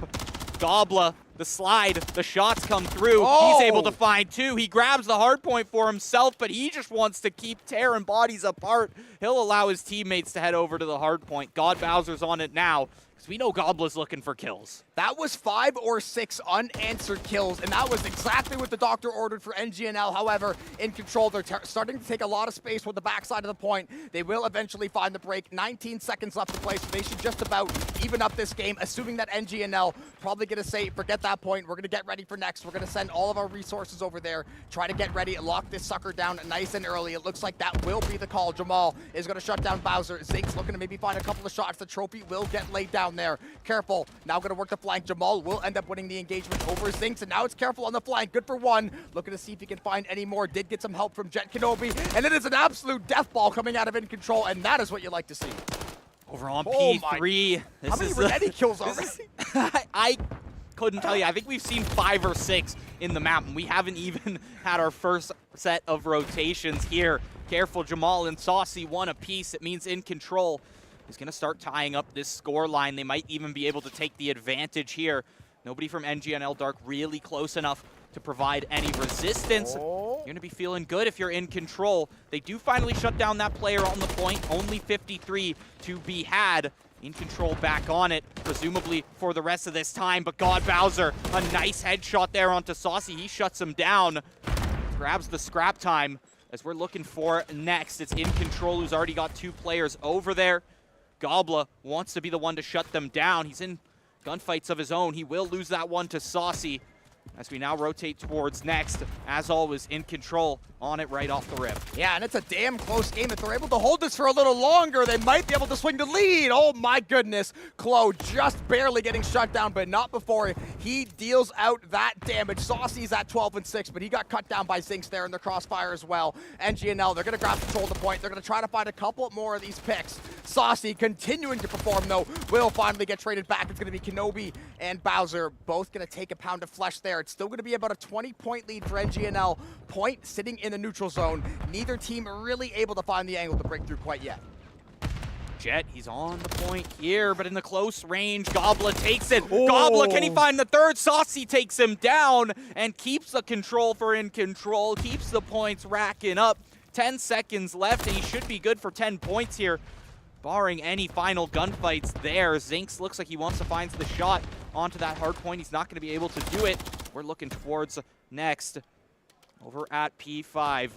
Gobla, the slide, the shots come through. He's able to find 2. He grabs the hard point for himself, but he just wants to keep tearing bodies apart. He'll allow his teammates to head over to the hard point. God Bowser's on it now, because we know Gobla's looking for kills. That was 5 or 6 unanswered kills, and that was exactly what the doctor ordered for NGNL. However, In Control, they're starting to take a lot of space with the backside of the point. They will eventually find the break. 19 seconds left to play, so they should just about even up this game, assuming that NGNL probably going to say, forget that point, we're going to get ready for next. We're going to send all of our resources over there, try to get ready, lock this sucker down nice and early. It looks like that will be the call. Jamal is going to shut down Bowser. Zinx looking to maybe find a couple of shots. The trophy will get laid down there. Careful, now going to work the flank. Jamal will end up winning the engagement over Zinx, and now it's Careful on the flank. Good for 1. Looking to see if he can find any more. Did get some help from Jet Kenobi, and it is an absolute death ball coming out of In Control, and that is what you like to see. Over on P3. How many Renetti kills already? I couldn't tell you. I think we've seen 5 or 6 in the map, and we haven't even had our first set of rotations here. Careful, Jamal and Saucy, 1 apiece. It means In Control is going to start tying up this score line. They might even be able to take the advantage here. Nobody from NGNL Dark really close enough to provide any resistance. You're going to be feeling good if you're In Control. They do finally shut down that player on the point. Only 53 to be had. In Control back on it, presumably for the rest of this time. But God Bowser, a nice headshot there onto Saucy. He shuts him down. Grabs the scrap time as we're looking for next. It's In Control who's already got 2 players over there. Gobla wants to be the one to shut them down. He's in gunfights of his own. He will lose that one to Saucy as we now rotate towards next. As always, In Control on it right off the rip. Yeah, and it's a damn close game. If they're able to hold this for a little longer, they might be able to swing the lead. Oh my goodness. Klo just barely getting shut down, but not before he deals out that damage. Saucy's at 12-6, but he got cut down by Zinx there in the crossfire as well. NGNL, they're going to grab control of the point. They're going to try to find a couple more of these picks. Saucy continuing to perform, though, will finally get traded back. It's going to be Kenobi and Bowser, both going to take a pound of flesh there. there. It's still going to be about a 20-point lead for NGNL. Point sitting in the neutral zone. Neither team really able to find the angle to break through quite yet. Jet, he's on the point here, but in the close range, Gobbler takes it. Gobbler, can he find the third? Saucy takes him down and keeps the control for In Control, keeps the points racking up. 10 seconds left, and he should be good for 10 points here, barring any final gunfights there. Zinx looks like he wants to find the shot onto that hard point. He's not going to be able to do it. We're looking towards next over at P5.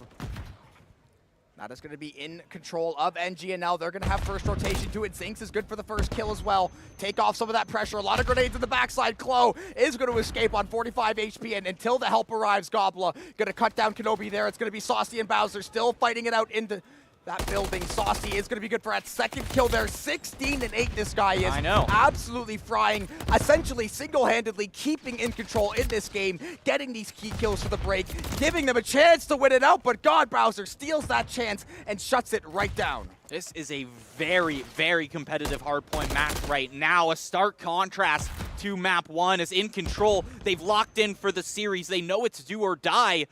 That is going to be In Control of NGNL. They're going to have first rotation to it. Zinx is good for the first kill as well. Take off some of that pressure. A lot of grenades in the backside. Klo is going to escape on 45 HP, and until the help arrives, Gobbler going to cut down Kenobi there. It's going to be Saucy and Bowser still fighting it out into that building. Saucy is going to be good for that second kill there. 16-8 this guy is. I know. Absolutely frying, essentially single-handedly keeping In Control in this game, getting these key kills for the break, giving them a chance to win it out, but God, Bowser steals that chance and shuts it right down. This is a very, very competitive hardpoint map right now. A stark contrast to map 1 is In Control. They've locked in for the series. They know it's do or die.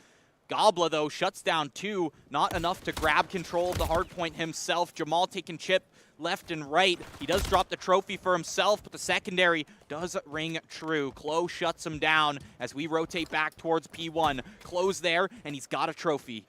Gobbler, though, shuts down 2. Not enough to grab control of the hardpoint himself. Jamal taking chip left and right. He does drop the trophy for himself, but the secondary does ring true. Klo shuts him down as we rotate back towards P1. Klo's there, and he's got a trophy.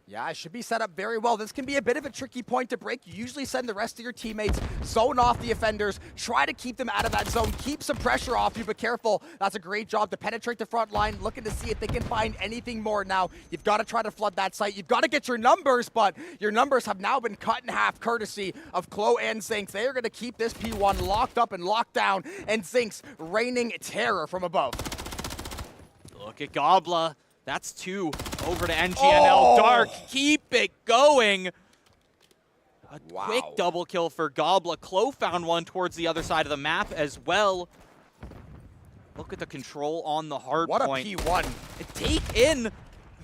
Yeah, it should be set up very well. This can be a bit of a tricky point to break. You usually send the rest of your teammates, zone off the offenders, try to keep them out of that zone, keep some pressure off you, but careful. That's a great job to penetrate the front line, looking to see if they can find anything more now. You've got to try to flood that site. You've got to get your numbers, but your numbers have now been cut in half courtesy of Klo and Zinx. They are going to keep this P1 locked up and locked down, and Zinx raining terror from above. Look at Gobbler. That's 2 over to NGNL. Dark, keep it going. A quick double kill for Gobbler. Klo found one towards the other side of the map as well. Look at the control on the hard point. What a P1. Take in.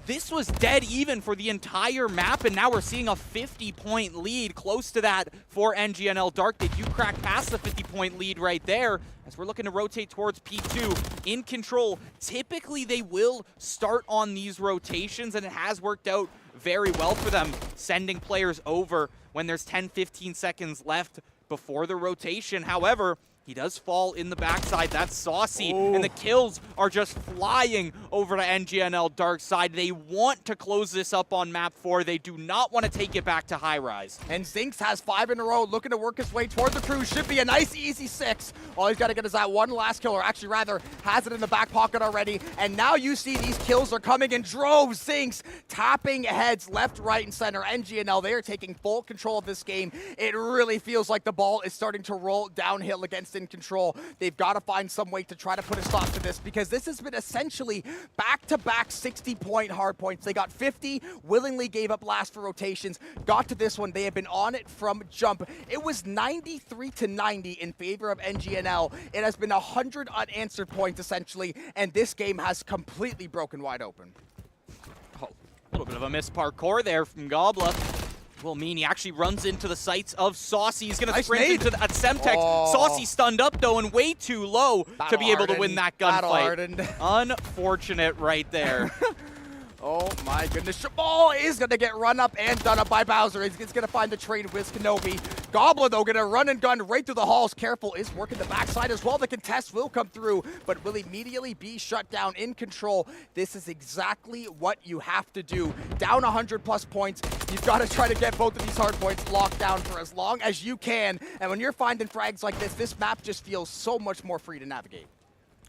This was dead even for the entire map, and now we're seeing a 50-point lead, close to that for NGNL Dark. They do crack past the 50-point lead right there as we're looking to rotate towards P2. In Control, typically they will start on these rotations, and it has worked out very well for them, sending players over when there's 10-15 seconds left before the rotation. However, he does fall in the backside. That's Saucy. And the kills are just flying over to NGNL Dark side. They want to close this up on map 4. They do not want to take it back to high rise. And Zinx has 5 in a row, looking to work his way toward the crew. Should be a nice, easy 6. All he's got to get is that one last kill, or actually rather, has it in the back pocket already. And now you see these kills are coming in droves. Zinx tapping heads left, right, and center. NGNL, they are taking full control of this game. It really feels like the ball is starting to roll downhill against In Control. They've got to find some way to try to put a stop to this, because this has been essentially back-to-back 60-point hard points. They got 50, willingly gave up last for rotations, got to this one. They have been on it from jump. It was 93-90 in favor of NGNL. It has been 100 unanswered points, essentially, and this game has completely broken wide open. Oh, a little bit of a missed parkour there from Gobbler. Will mean he actually runs into the sights of Saucy. He's going to sprint into at Semtex. Saucy stunned up, though, and way too low to be able to win that gunfight. Unfortunate right there. Oh my goodness, Jamal is going to get run up and done up by Bowser. He's going to find the trade with Kenobi. Gobbler, though, going to run and gun right through the halls. Careful, is working the backside as well. The contest will come through, but will immediately be shut down. In Control, this is exactly what you have to do. Down 100+ points, you've got to try to get both of these hard points locked down for as long as you can. And when you're finding frags like this map just feels so much more free to navigate.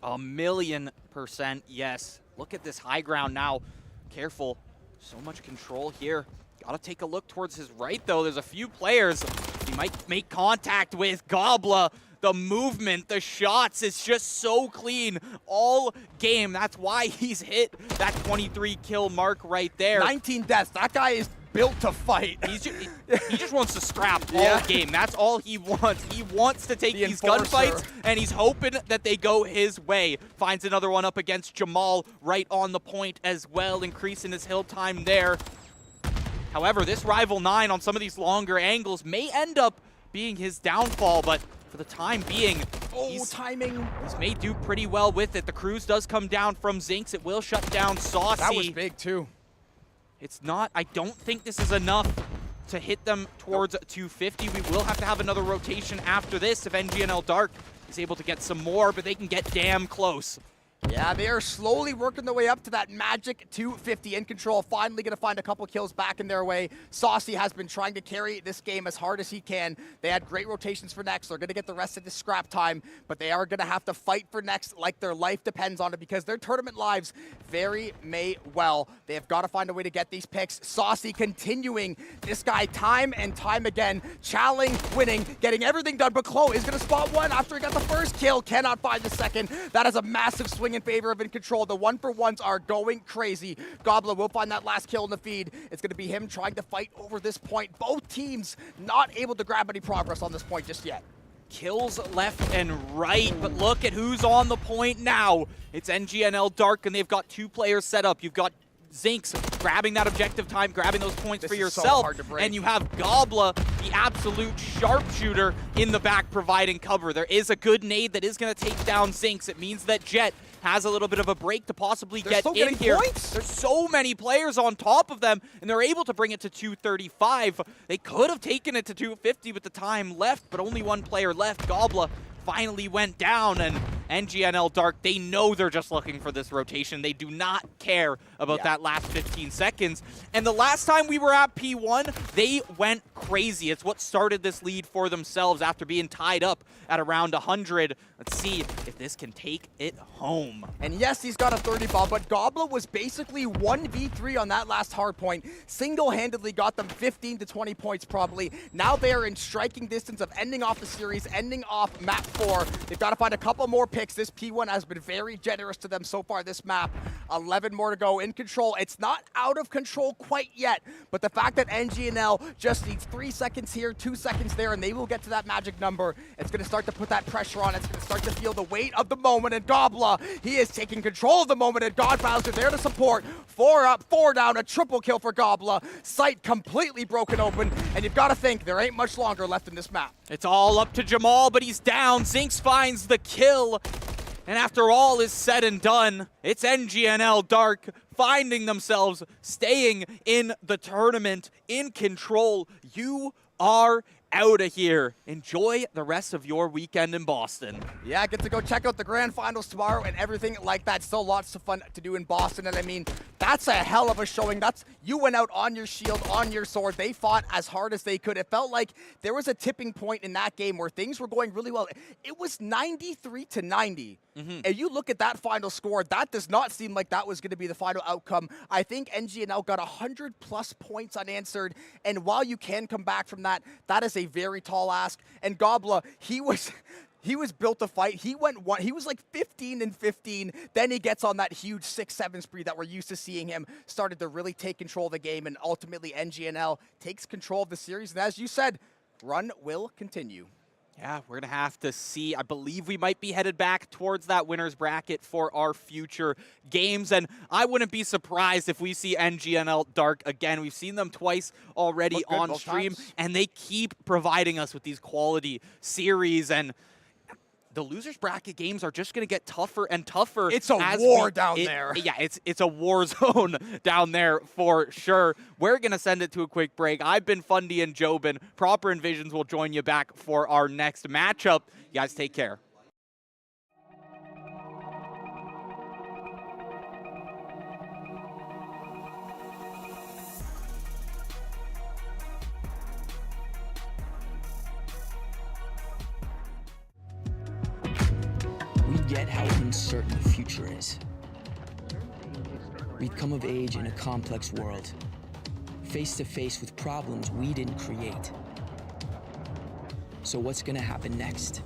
1,000,000% yes. Look at this high ground now. Careful, so much control here. Gotta take a look towards his right, though. There's a few players he might make contact with. Gobbler, the movement, the shots, it's just so clean all game. That's why he's hit that 23 kill mark right there. 19 deaths, that guy is built to fight. He just wants to scrap all game. That's all he wants. He wants to take these gunfights, and he's hoping that they go his way. Finds another one up against Jamal right on the point as well, increasing his hill time there. However, this Rival 9 on some of these longer angles may end up being his downfall, but for the time being, Oh, timing. He's may do pretty well with it. The cruise does come down from Zinx. It will shut down Saucy. That was big, too. It's not, I don't think this is enough to hit them towards 250. We will have to have another rotation after this if NGNL Dark is able to get some more, but they can get damn close. Yeah, they are slowly working their way up to that magic 250 in control. Finally going to find a couple kills back in their way. Saucy has been trying to carry this game as hard as he can. They had great rotations for Next. They're going to get the rest of the scrap time, but they are going to have to fight for Next like their life depends on it because their tournament lives may well. They have got to find a way to get these picks. Saucy continuing this guy time and time again. Challenge, winning, getting everything done, but Chloe is going to spot one after he got the first kill. Cannot find the second. That is a massive swing in favor of In Control. The 1-for-1s are going crazy. Gobbler will find that last kill in the feed. It's going to be him trying to fight over this point. Both teams not able to grab any progress on this point just yet. Kills left and right, but look at who's on the point now. It's NGNL Dark, and they've got 2 players set up. You've got Zinx grabbing that objective time, grabbing those points for yourself, so hard to break. And you have Gobbler, the absolute sharpshooter, in the back providing cover. There is a good nade that is going to take down Zinx. It means that Jet has a little bit of a break to possibly get in here. Points. There's so many players on top of them, and they're able to bring it to 235. They could have taken it to 250 with the time left, but only one player left. Gobbler finally went down, and NGNL Dark, they know they're just looking for this rotation. They do not care about that last 15 seconds. And the last time we were at P1, they went crazy. It's what started this lead for themselves after being tied up at around 100. Let's see if this can take it home. And yes, he's got a 30 ball, but Gobbler was basically 1v3 on that last hard point. Single-handedly got them 15 to 20 points probably. Now they are in striking distance of ending off the series, ending off map 4. They've got to find a couple more picks. This P1 has been very generous to them so far this map. 11 more to go. In control. It's not out of control quite yet, but the fact that NGNL just needs 3 seconds here, 2 seconds there, and they will get to that magic number. It's going to start to put that pressure on. It's going to start to feel the weight of the moment, and Gobbler, he is taking control of the moment, and God Bowser there to support. 4 up, 4 down, a triple kill for Gobbler. Sight completely broken open, and you've got to think there ain't much longer left in this map. It's all up to Jamal, but he's down. Zinx finds the kill. And after all is said and done, it's NGNL Dark finding themselves staying in the tournament, in control. You are out of here. Enjoy the rest of your weekend in Boston. Yeah, get to go check out the grand finals tomorrow and everything like that. Still lots of fun to do in Boston. And I mean, that's a hell of a showing. You went out on your shield, on your sword. They fought as hard as they could. It felt like there was a tipping point in that game where things were going really well. It was 93 to 90. And you look at that final score, that does not seem like that was going to be the final outcome. I think NGNL got 100+ points unanswered. And while you can come back from that, that is a very tall ask. And Gobbler, he was built to fight. He was like 15 and 15. Then he gets on that huge 6-7 spree that we're used to seeing him. Started to really take control of the game, and ultimately NGNL takes control of the series. And as you said, run will continue. Yeah, we're going to have to see. I believe we might be headed back towards that winner's bracket for our future games. And I wouldn't be surprised if we see NGNL Dark again. We've seen them twice already on stream, and they keep providing us with these quality series. And the losers bracket games are just going to get tougher and tougher. It's a war down there. Yeah, it's a war zone down there for sure. We're going to send it to a quick break. I've been Fundy and Jobin. Proper Envisions will join you back for our next matchup. You guys take care. Get how uncertain the future is. We've come of age in a complex world, face to face with problems we didn't create. So what's gonna happen next?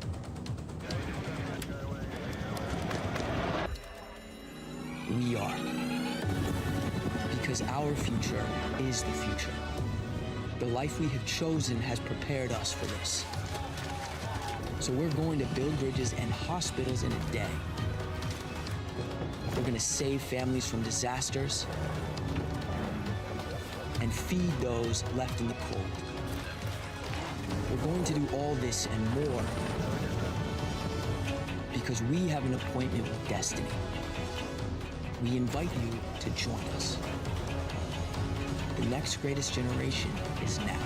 We are. Because our future is the future. The life we have chosen has prepared us for this. So we're going to build bridges and hospitals in a day. We're going to save families from disasters and feed those left in the cold. We're going to do all this and more because we have an appointment with destiny. We invite you to join us. The next greatest generation is now.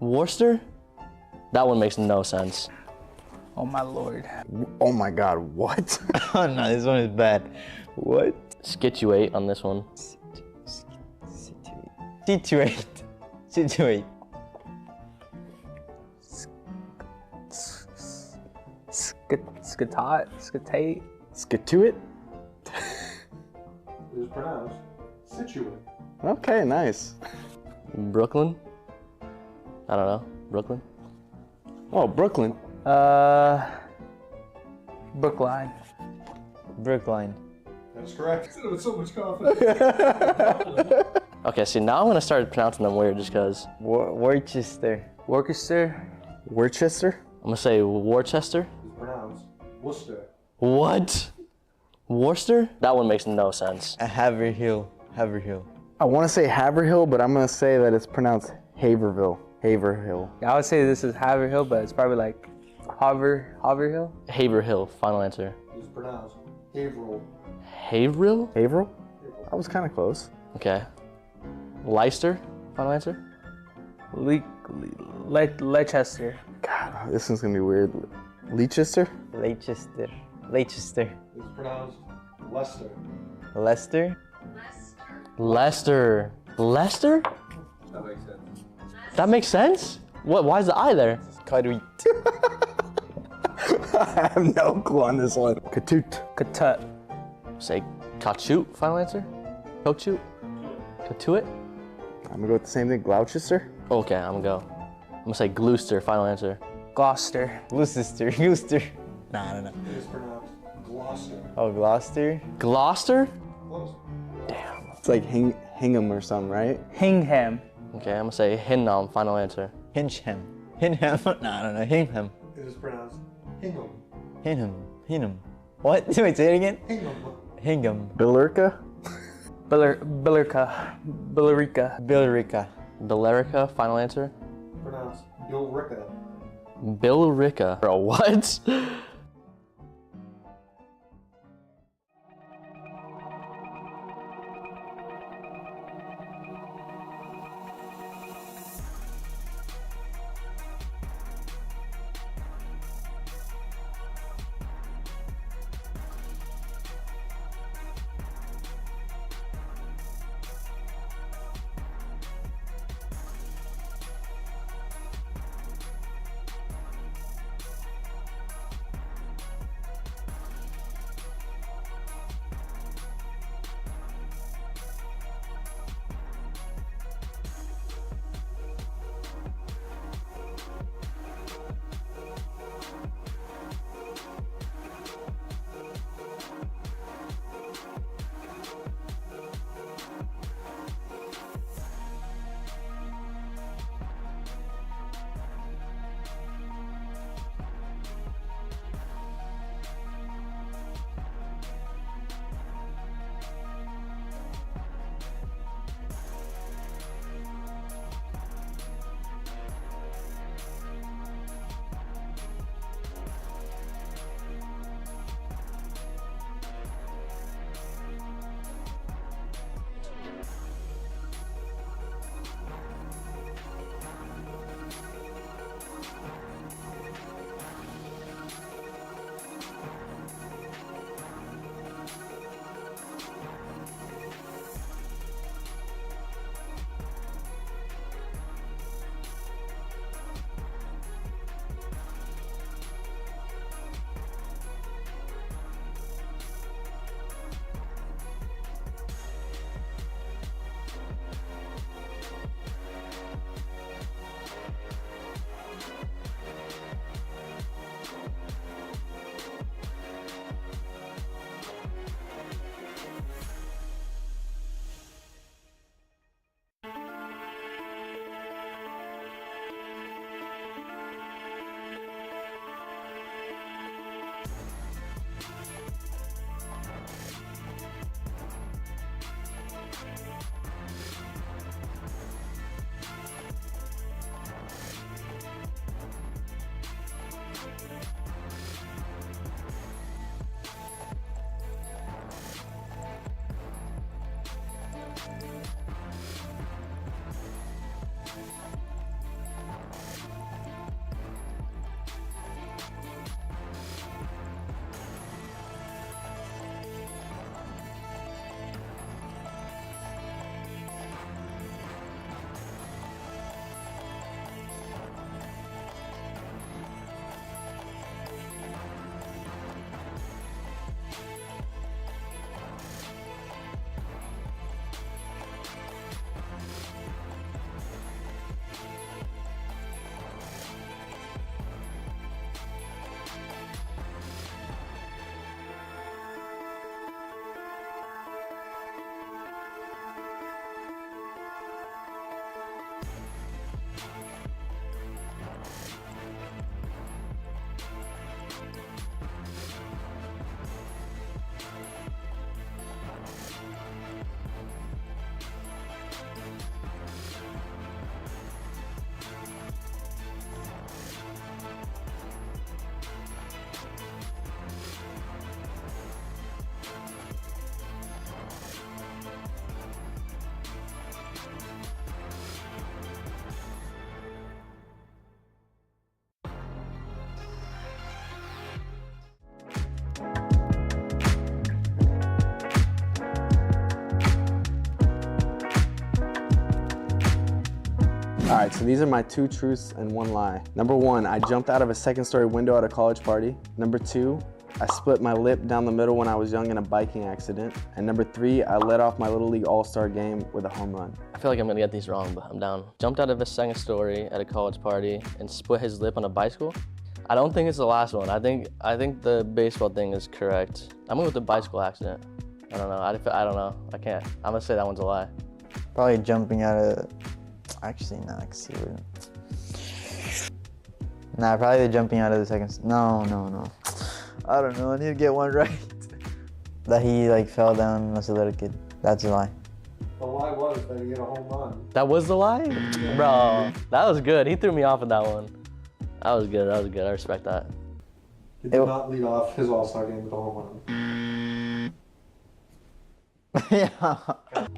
Worcester? That one makes no sense. Oh my lord. Oh my god, what? Oh no, this one is bad. What? Situate on this one. Situate. Situate. Skatate. Skituit? It is pronounced Situate. Okay, nice. Brooklyn? I don't know. Brooklyn? Oh, Brooklyn. Brookline. Brookline. That is correct. I said it with so much confidence. Okay, see, now I'm gonna start pronouncing them weird just because. Worcester. Worcester. Worcester? I'm gonna say Worcester. It's pronounced Worcester. What? Worcester? That one makes no sense. Haverhill. Haverhill. I want to say Haverhill, but I'm going to say that it's pronounced Haverhill. Haverhill. I would say this is Haverhill, but it's probably like Haverhill. Haverhill, final answer. It's pronounced Haverhill. Haverhill? Haverhill? I was kind of close. Okay. Leicester, final answer. Leicester. God, this one's going to be weird. Leicester? Leicester. Leicester. It's pronounced Leicester. Leicester. Leicester. Leicester? That makes sense. That makes sense? What? Why is the I there? Karuit. I have no clue on this one. Katut. Katut. Say Kachut, final answer? Kochut? Katuit? I'm going to go with the same thing. Gloucester? Okay, I'm gonna go. I'm gonna say Gloucester, final answer. Gloucester. Gloucester. Gloucester. Nah, I don't know. It is pronounced Gloucester. Oh, Gloucester. Gloucester? Close. Damn. It's like Hingham or something, right? Hingham. Okay, I'm gonna say Hingham, final answer. Hingham. Hingham. Nah, I don't know. Hingham. It is pronounced Hingham. Hingham. Hingham. What? Wait, say it again. Hingham. Hingham. Billerica? Billerica. Billerica. Billerica, final answer. Pronounced Billerica. Billerica. Bro, what? so these are my 2 truths and 1 lie. Number 1, I jumped out of a 2nd-story window at a college party. Number 2, I split my lip down the middle when I was young in a biking accident. And number 3, I led off my Little League All-Star game with a home run. I feel like I'm gonna get these wrong, but I'm down. Jumped out of a 2nd story at a college party and split his lip on a bicycle. I don't think it's the last one. I think the baseball thing is correct. I'm going with the bicycle accident. I don't know. I don't know. I can't. I'm gonna say that one's a lie. Probably jumping out of. Actually, no, I can see where. Nah, probably the jumping out of the 2nd. No. I don't know. I need to get one right. That he like fell down as a little kid. That's a lie. The lie was that he hit a home run. That was the lie? Bro, that was good. He threw me off with that one. That was good. I respect that. He did not lead off his All-Star game with a home run. Yeah.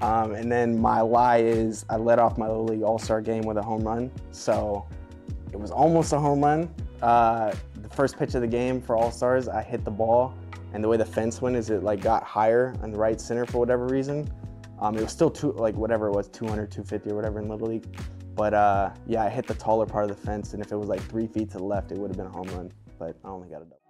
And then my lie is I led off my Little League All-Star game with a home run. So it was almost a home run. The first pitch of the game for All-Stars, I hit the ball, and the way the fence went is it like got higher on the right center for whatever reason. It was still whatever it was, 200, 250 or whatever in Little League. But yeah, I hit the taller part of the fence, and if it was like 3 feet to the left, it would have been a home run. But I only got a double.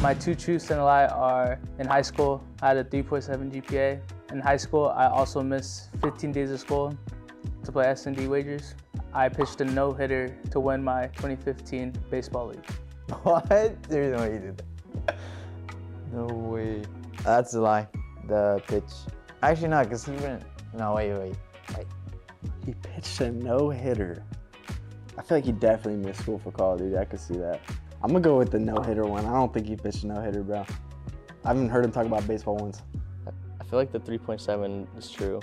My two truths and a lie are in high school, I had a 3.7 GPA. In high school, I also missed 15 days of school to play S&D wagers. I pitched a no-hitter to win my 2015 baseball league. What? There's no way you did that. No way. That's a lie. The pitch. Actually, no, because he went. No, wait. He pitched a no-hitter. I feel like he definitely missed school for Call of Duty. I could see that. I'm gonna go with the no-hitter one. I don't think he pitched a no-hitter, bro. I haven't heard him talk about baseball once. I feel like the 3.7 is true.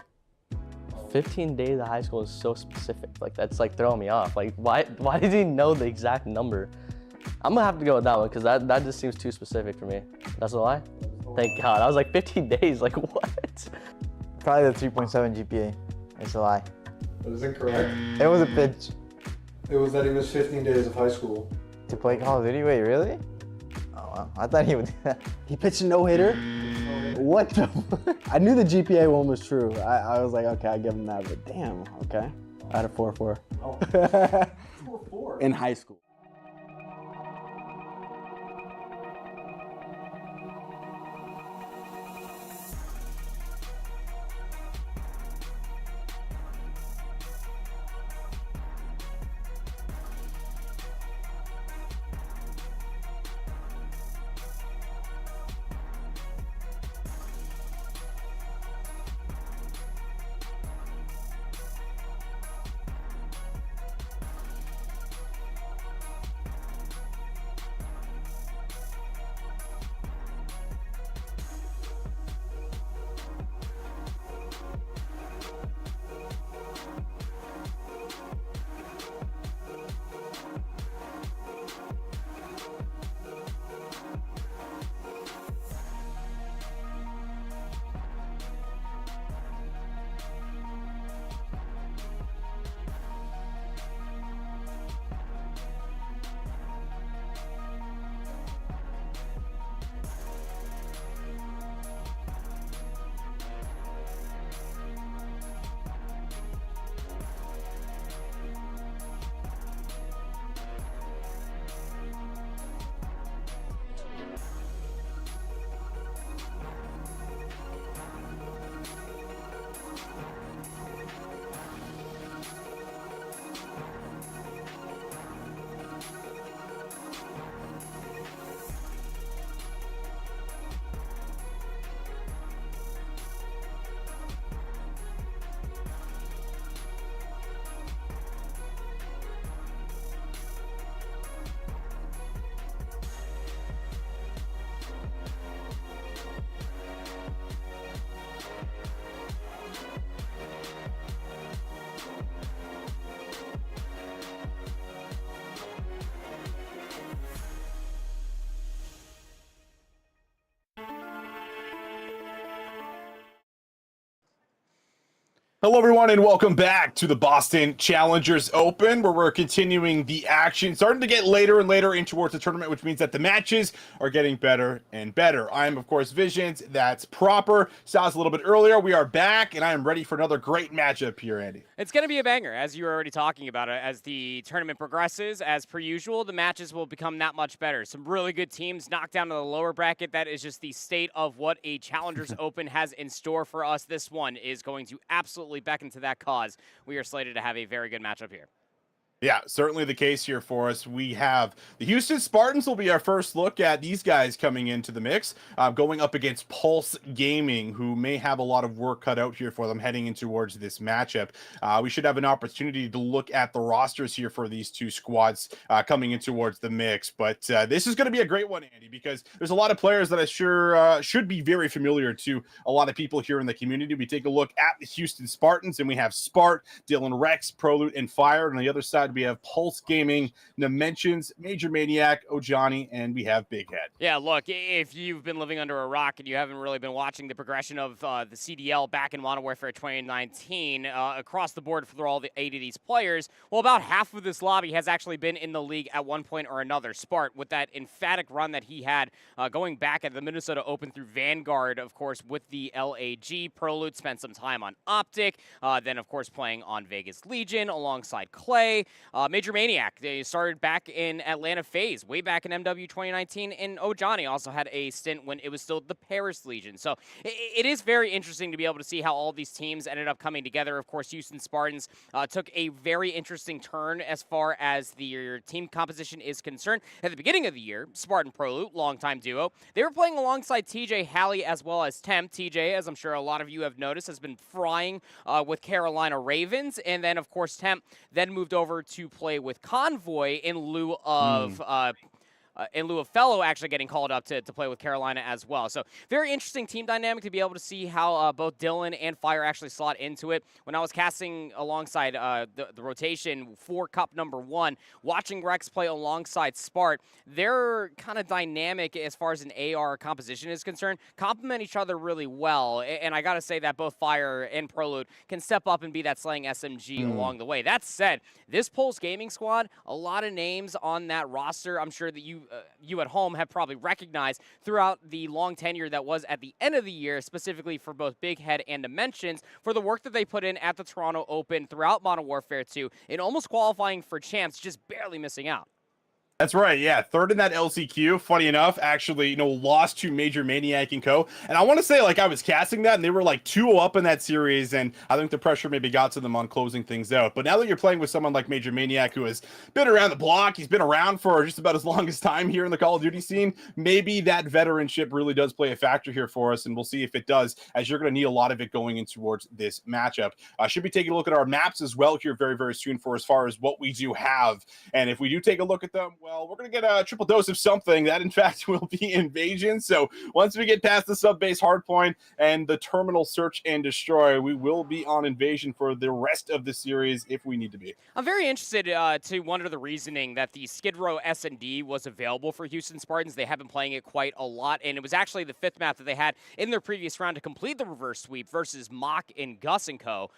15 days of high school is so specific. Like, that's like throwing me off. Like, why did he know the exact number? I'm gonna have to go with that one because that just seems too specific for me. That's a lie? Thank God. I was like 15 days, like what? Probably the 3.7 GPA. It's a lie. That is incorrect. It was a pitch. It was that he missed 15 days of high school. To play Call of Duty? Wait, really? Oh, wow. I thought he would do that. He pitched a no-hitter? What the I knew the GPA one was true. I was like, okay, I give him that, but damn, okay. I had a 4.4. Oh. 4.4? In high school. Hello, everyone, and welcome back to the Boston Challengers Open, where we're continuing the action. Starting to get later and later in towards the tournament, which means that the matches are getting better and better. I am, of course, Visions. That's Proper. Styles a little bit earlier. We are back, and I am ready for another great matchup here, Andy. It's going to be a banger, as you were already talking about it. As the tournament progresses, as per usual, the matches will become that much better. Some really good teams knocked down to the lower bracket. That is just the state of what a Challengers Open has in store for us. This one is going to absolutely beckon to that cause. We are slated to have a very good matchup here. Yeah, certainly the case here for us. We have the Houston Spartans will be our first look at these guys coming into the mix, going up against Pulse Gaming, who may have a lot of work cut out here for them heading in towards this matchup. We should have an opportunity to look at the rosters here for these two squads coming in towards the mix. But this is going to be a great one, Andy, because there's a lot of players that I sure should be very familiar to a lot of people here in the community. We take a look at the Houston Spartans, and we have Spart, Dylan Rex, Prolute, and Fire. And on the other side, we have Pulse Gaming, Dimensions, Major Maniac, Ojani, and we have Big Head. Yeah, look, if you've been living under a rock and you haven't really been watching the progression of the CDL back in Modern Warfare 2019 across the board for all the 8 of these players, well, about half of this lobby has actually been in the league at one point or another. Spart, with that emphatic run that he had going back at the Minnesota Open through Vanguard, of course, with the LAG. Prolute spent some time on Optic, then, of course, playing on Vegas Legion alongside Clay. Major Maniac, they started back in Atlanta FaZe, way back in MW 2019, and Ojani also had a stint when it was still the Paris Legion. So it is very interesting to be able to see how all these teams ended up coming together. Of course, Houston Spartans took a very interesting turn as far as the team composition is concerned. At the beginning of the year, Spartan Prolute, longtime duo, they were playing alongside TJ Halley as well as Temp. TJ, as I'm sure a lot of you have noticed, has been frying with Carolina Ravens. And then, of course, Temp then moved over to play with Convoy in lieu of Fellow actually getting called up to play with Carolina as well. So very interesting team dynamic to be able to see how both Dylan and Fire actually slot into it. When I was casting alongside the rotation for Cup #1, watching Rex play alongside Spart, they're kind of dynamic as far as an AR composition is concerned, complement each other really well. And I got to say that both Fire and Prolute can step up and be that slaying SMG along the way. That said, this Pulse Gaming squad, a lot of names on that roster I'm sure that you at home have probably recognized throughout the long tenure that was at the end of the year, specifically for both Big Head and Dimensions, for the work that they put in at the Toronto Open throughout Modern Warfare 2, and almost qualifying for champs, just barely missing out. That's right, yeah. Third in that LCQ, funny enough, actually, lost to Major Maniac and Co. And I want to say, I was casting that, and they were 2-0 up in that series, and I think the pressure maybe got to them on closing things out. But now that you're playing with someone like Major Maniac, who has been around the block, he's been around for just about as long as time here in the Call of Duty scene, maybe that veteranship really does play a factor here for us, and we'll see if it does, as you're going to need a lot of it going in towards this matchup. Should be taking a look at our maps as well here very, very soon for as far as what we do have. And if we do take a look at them, well, we're going to get a triple dose of something. That, in fact, will be Invasion. So once we get past the sub-base hardpoint and the terminal search and destroy, we will be on Invasion for the rest of the series if we need to be. I'm very interested to wonder the reasoning that the Skid Row S&D was available for Houston Spartans. They have been playing it quite a lot, and it was actually the 5th map that they had in their previous round to complete the reverse sweep versus Mock and Gus & Co.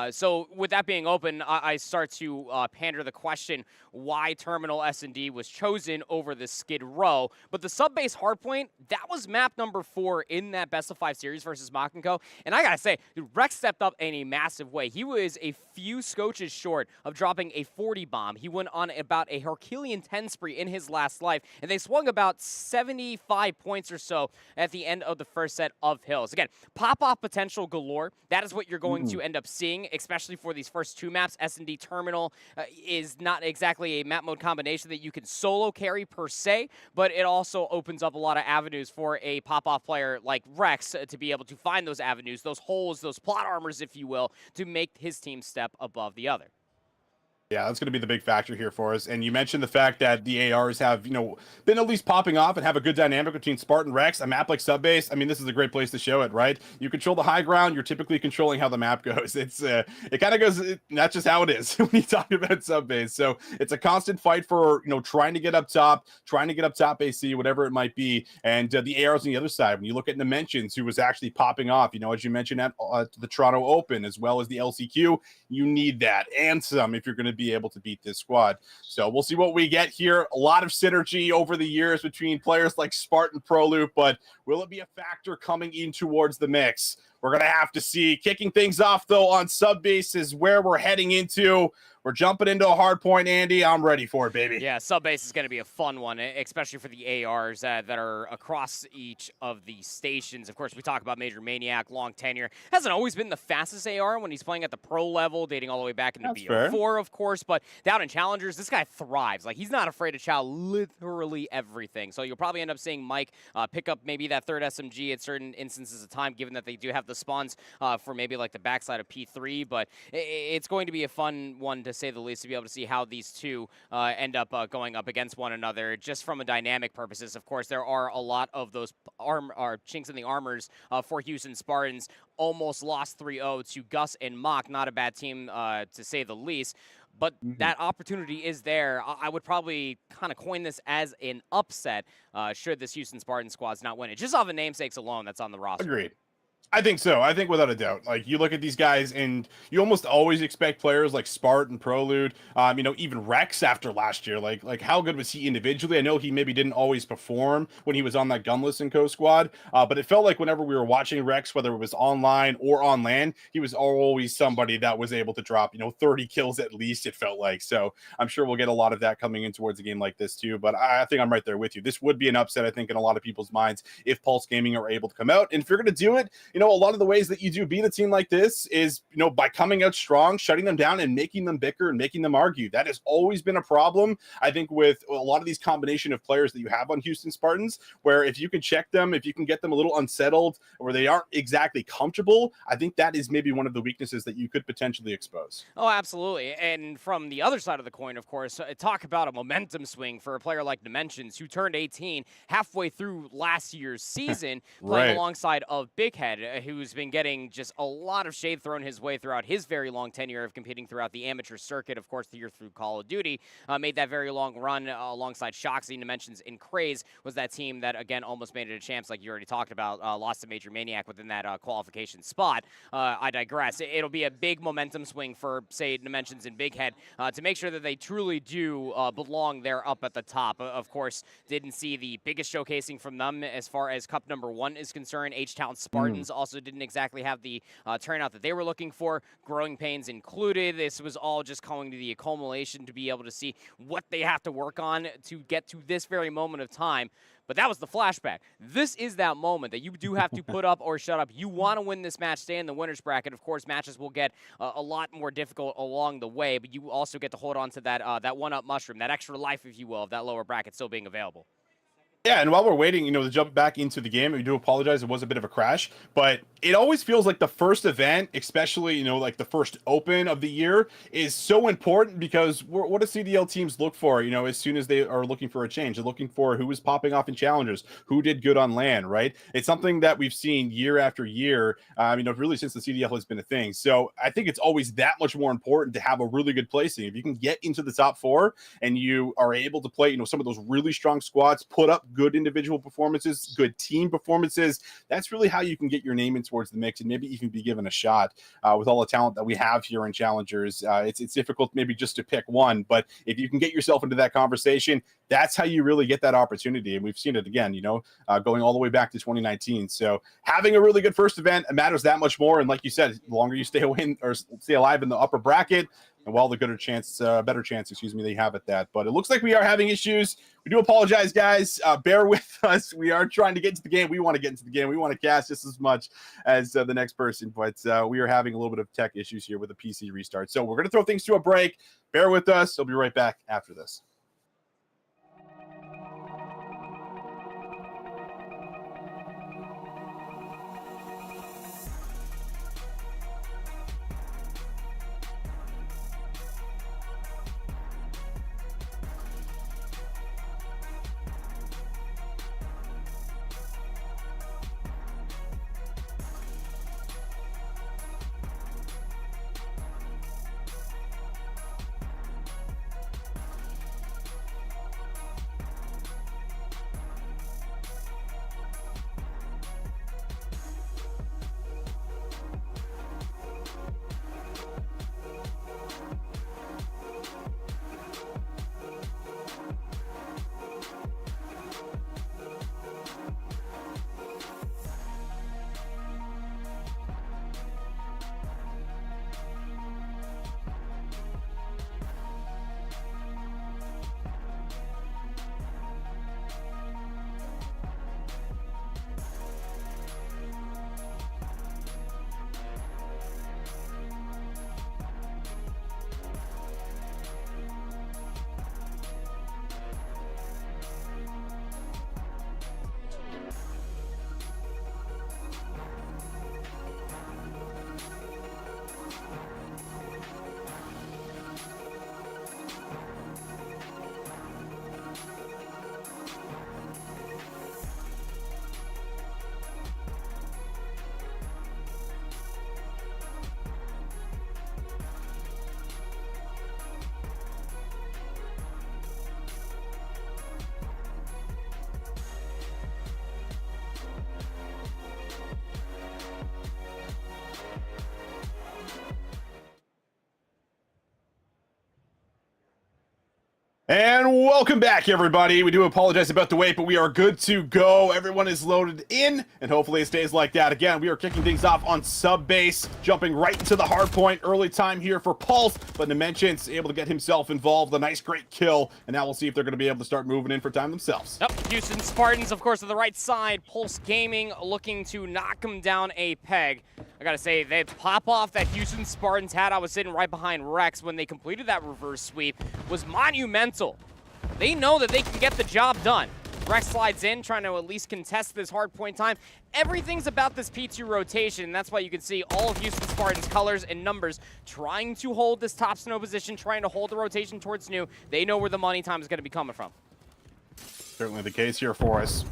So with that being open, I start to pander the question why Terminal S&D was chosen over the Skid Row. But the sub-base hardpoint, that was map number 4 in that best of 5 series versus Mock & Co. And I gotta say, Rex stepped up in a massive way. He was a few scotches short of dropping a 40 bomb. He went on about a Herculean 10 spree in his last life, and they swung about 75 points or so at the end of the first set of Hills. Again, pop-off potential galore. That is what you're going to end up seeing, especially for these first 2 maps. S&D Terminal is not exactly a map mode combination that you can solo carry per se, but it also opens up a lot of avenues for a pop-off player like Rex to be able to find those avenues, those holes, those plot armors, if you will, to make his team step above the other. Yeah, that's going to be the big factor here for us. And you mentioned the fact that the ARs have, been at least popping off and have a good dynamic between Spartan Rex. A map like Subbase, I mean, this is a great place to show it, right? You control the high ground, you're typically controlling how the map goes. It kind of goes, that's just how it is when you talk about Subbase. So it's a constant fight for, trying to get up top AC, whatever it might be. And the ARs on the other side, when you look at Dimensions, who was actually popping off, as you mentioned at the Toronto Open, as well as the LCQ, you need that and some if you're going to be able to beat this squad. So we'll see what we get here. A lot of synergy over the years between players like Spartan Prolute, but will it be a factor coming in towards the mix? We're going to have to see. Kicking things off, though, on Subbase is where we're heading into. We're jumping into a hard point, Andy. I'm ready for it, baby. Yeah, Subbase is going to be a fun one, especially for the ARs that are across each of the stations. Of course, we talk about Major Maniac, long tenure. Hasn't always been the fastest AR when he's playing at the pro level, dating all the way back into BO4, of course. But down in Challengers, this guy thrives. He's not afraid to chow literally everything. So you'll probably end up seeing Mike pick up maybe that 3rd SMG at certain instances of time, given that they do have the spawns for maybe the backside of P3. But it's going to be a fun one to say the least, to be able to see how these two end up going up against one another. Just from a dynamic purposes, of course, there are a lot of those chinks in the armors for Houston Spartans. Almost lost 3-0 to Gus and Mock. Not a bad team, to say the least. But that opportunity is there. I would probably kind of coin this as an upset should this Houston Spartan squad's not win it. Just off of namesakes alone that's on the roster. Agreed. I think so. I think without a doubt. Like, you look at these guys, and you almost always expect players like Spart and Prolude, you know, even Rex after last year. Like how good was he individually? I know he maybe didn't always perform when he was on that Gunless and Co squad, but it felt like whenever we were watching Rex, whether it was online or on land, he was always somebody that was able to drop, you know, 30 kills at least, it felt like. So I'm sure we'll get a lot of that coming in towards a game like this too. But I think I'm right there with you. This would be an upset, I think, in a lot of people's minds if Pulse Gaming are able to come out. And if you're going to do it, you know, a lot of the ways that you do beat a team like this is, you know, by coming out strong, shutting them down, and making them bicker and making them argue. That has always been a problem, I think, with a lot of these combination of players that you have on Houston Spartans, where if you can check them, if you can get them a little unsettled, or they aren't exactly comfortable, I think that is maybe one of the weaknesses that you could potentially expose. Oh, absolutely. And from the other side of the coin, of course, talk about a momentum swing for a player like Dimensions, who turned 18 halfway through last year's season, playing Right. alongside of Big Head, who's been getting just a lot of shade thrown his way throughout his very long tenure of competing throughout the amateur circuit, of course, the year through Call of Duty. Made that very long run alongside Shoxy. Dimensions in Craze was that team that, again, almost made it a champs, like you already talked about, lost to Major Maniac within that qualification spot. I digress. It'll be a big momentum swing for, say, Dimensions and Big Head to make sure that they truly do belong there up at the top. Of course, didn't see the biggest showcasing from them as far as Cup #1 is concerned. H-Town Spartans also didn't exactly have the turnout that they were looking for, Growing Pains included. This was all just coming to the accumulation to be able to see what they have to work on to get to this very moment of time. But that was the flashback. This is that moment that you do have to put up or shut up. You want to win this match, stay in the winner's bracket. Of course, matches will get a lot more difficult along the way, but you also get to hold on to that that one-up mushroom, that extra life, if you will, of that lower bracket still being available. Yeah, and while we're waiting, you know, to jump back into the game, we do apologize. It was a bit of a crash, but it always feels like the first event, especially, you know, like the first open of the year, is so important because what do CDL teams look for, you know, as soon as they are looking for a change? They're looking for who is popping off in challengers, who did good on land, right? It's something that we've seen year after year, you know, really since the CDL has been a thing. So I think it's always that much more important to have a really good placing. If you can get into the top 4 and you are able to play, you know, some of those really strong squads, put up good individual performances, good team performances, that's really how you can get your name in towards the mix and maybe even be given a shot with all the talent that we have here in challengers. It's difficult maybe just to pick one, but if you can get yourself into that conversation, that's how you really get that opportunity. And we've seen it again, you know, going all the way back to 2019. So having a really good first event matters that much more. And like you said, the longer you stay away or stay alive in the upper bracket, and well, the better chance, excuse me, they have at that. But it looks like we are having issues. We do apologize, guys. Bear with us. We are trying to get into the game. We want to get into the game. We want to cast just as much as the next person. But we are having a little bit of tech issues here with the PC restart. So we're going to throw things to a break. Bear with us. We'll be right back after this. And welcome back, everybody. We do apologize about the wait, but we are good to go. Everyone is loaded in, and hopefully it stays like that. Again, we are kicking things off on sub base, jumping right into the hard point. Early time here for Pulse, but Dimensions able to get himself involved. A nice, great kill, and now we'll see if they're going to be able to start moving in for time themselves. Yep, Houston Spartans, of course, on the right side. Pulse Gaming looking to knock them down a peg. I gotta say, the pop-off that Houston Spartans had, I was sitting right behind Rex when they completed that reverse sweep, was monumental. They know that they can get the job done. Rex slides in, trying to at least contest this hard point time. Everything's about this P2 rotation, and that's why you can see all of Houston Spartans' colors and numbers trying to hold this top snow position, trying to hold the rotation towards new. They know where the money time is going to be coming from. Certainly the case here for us.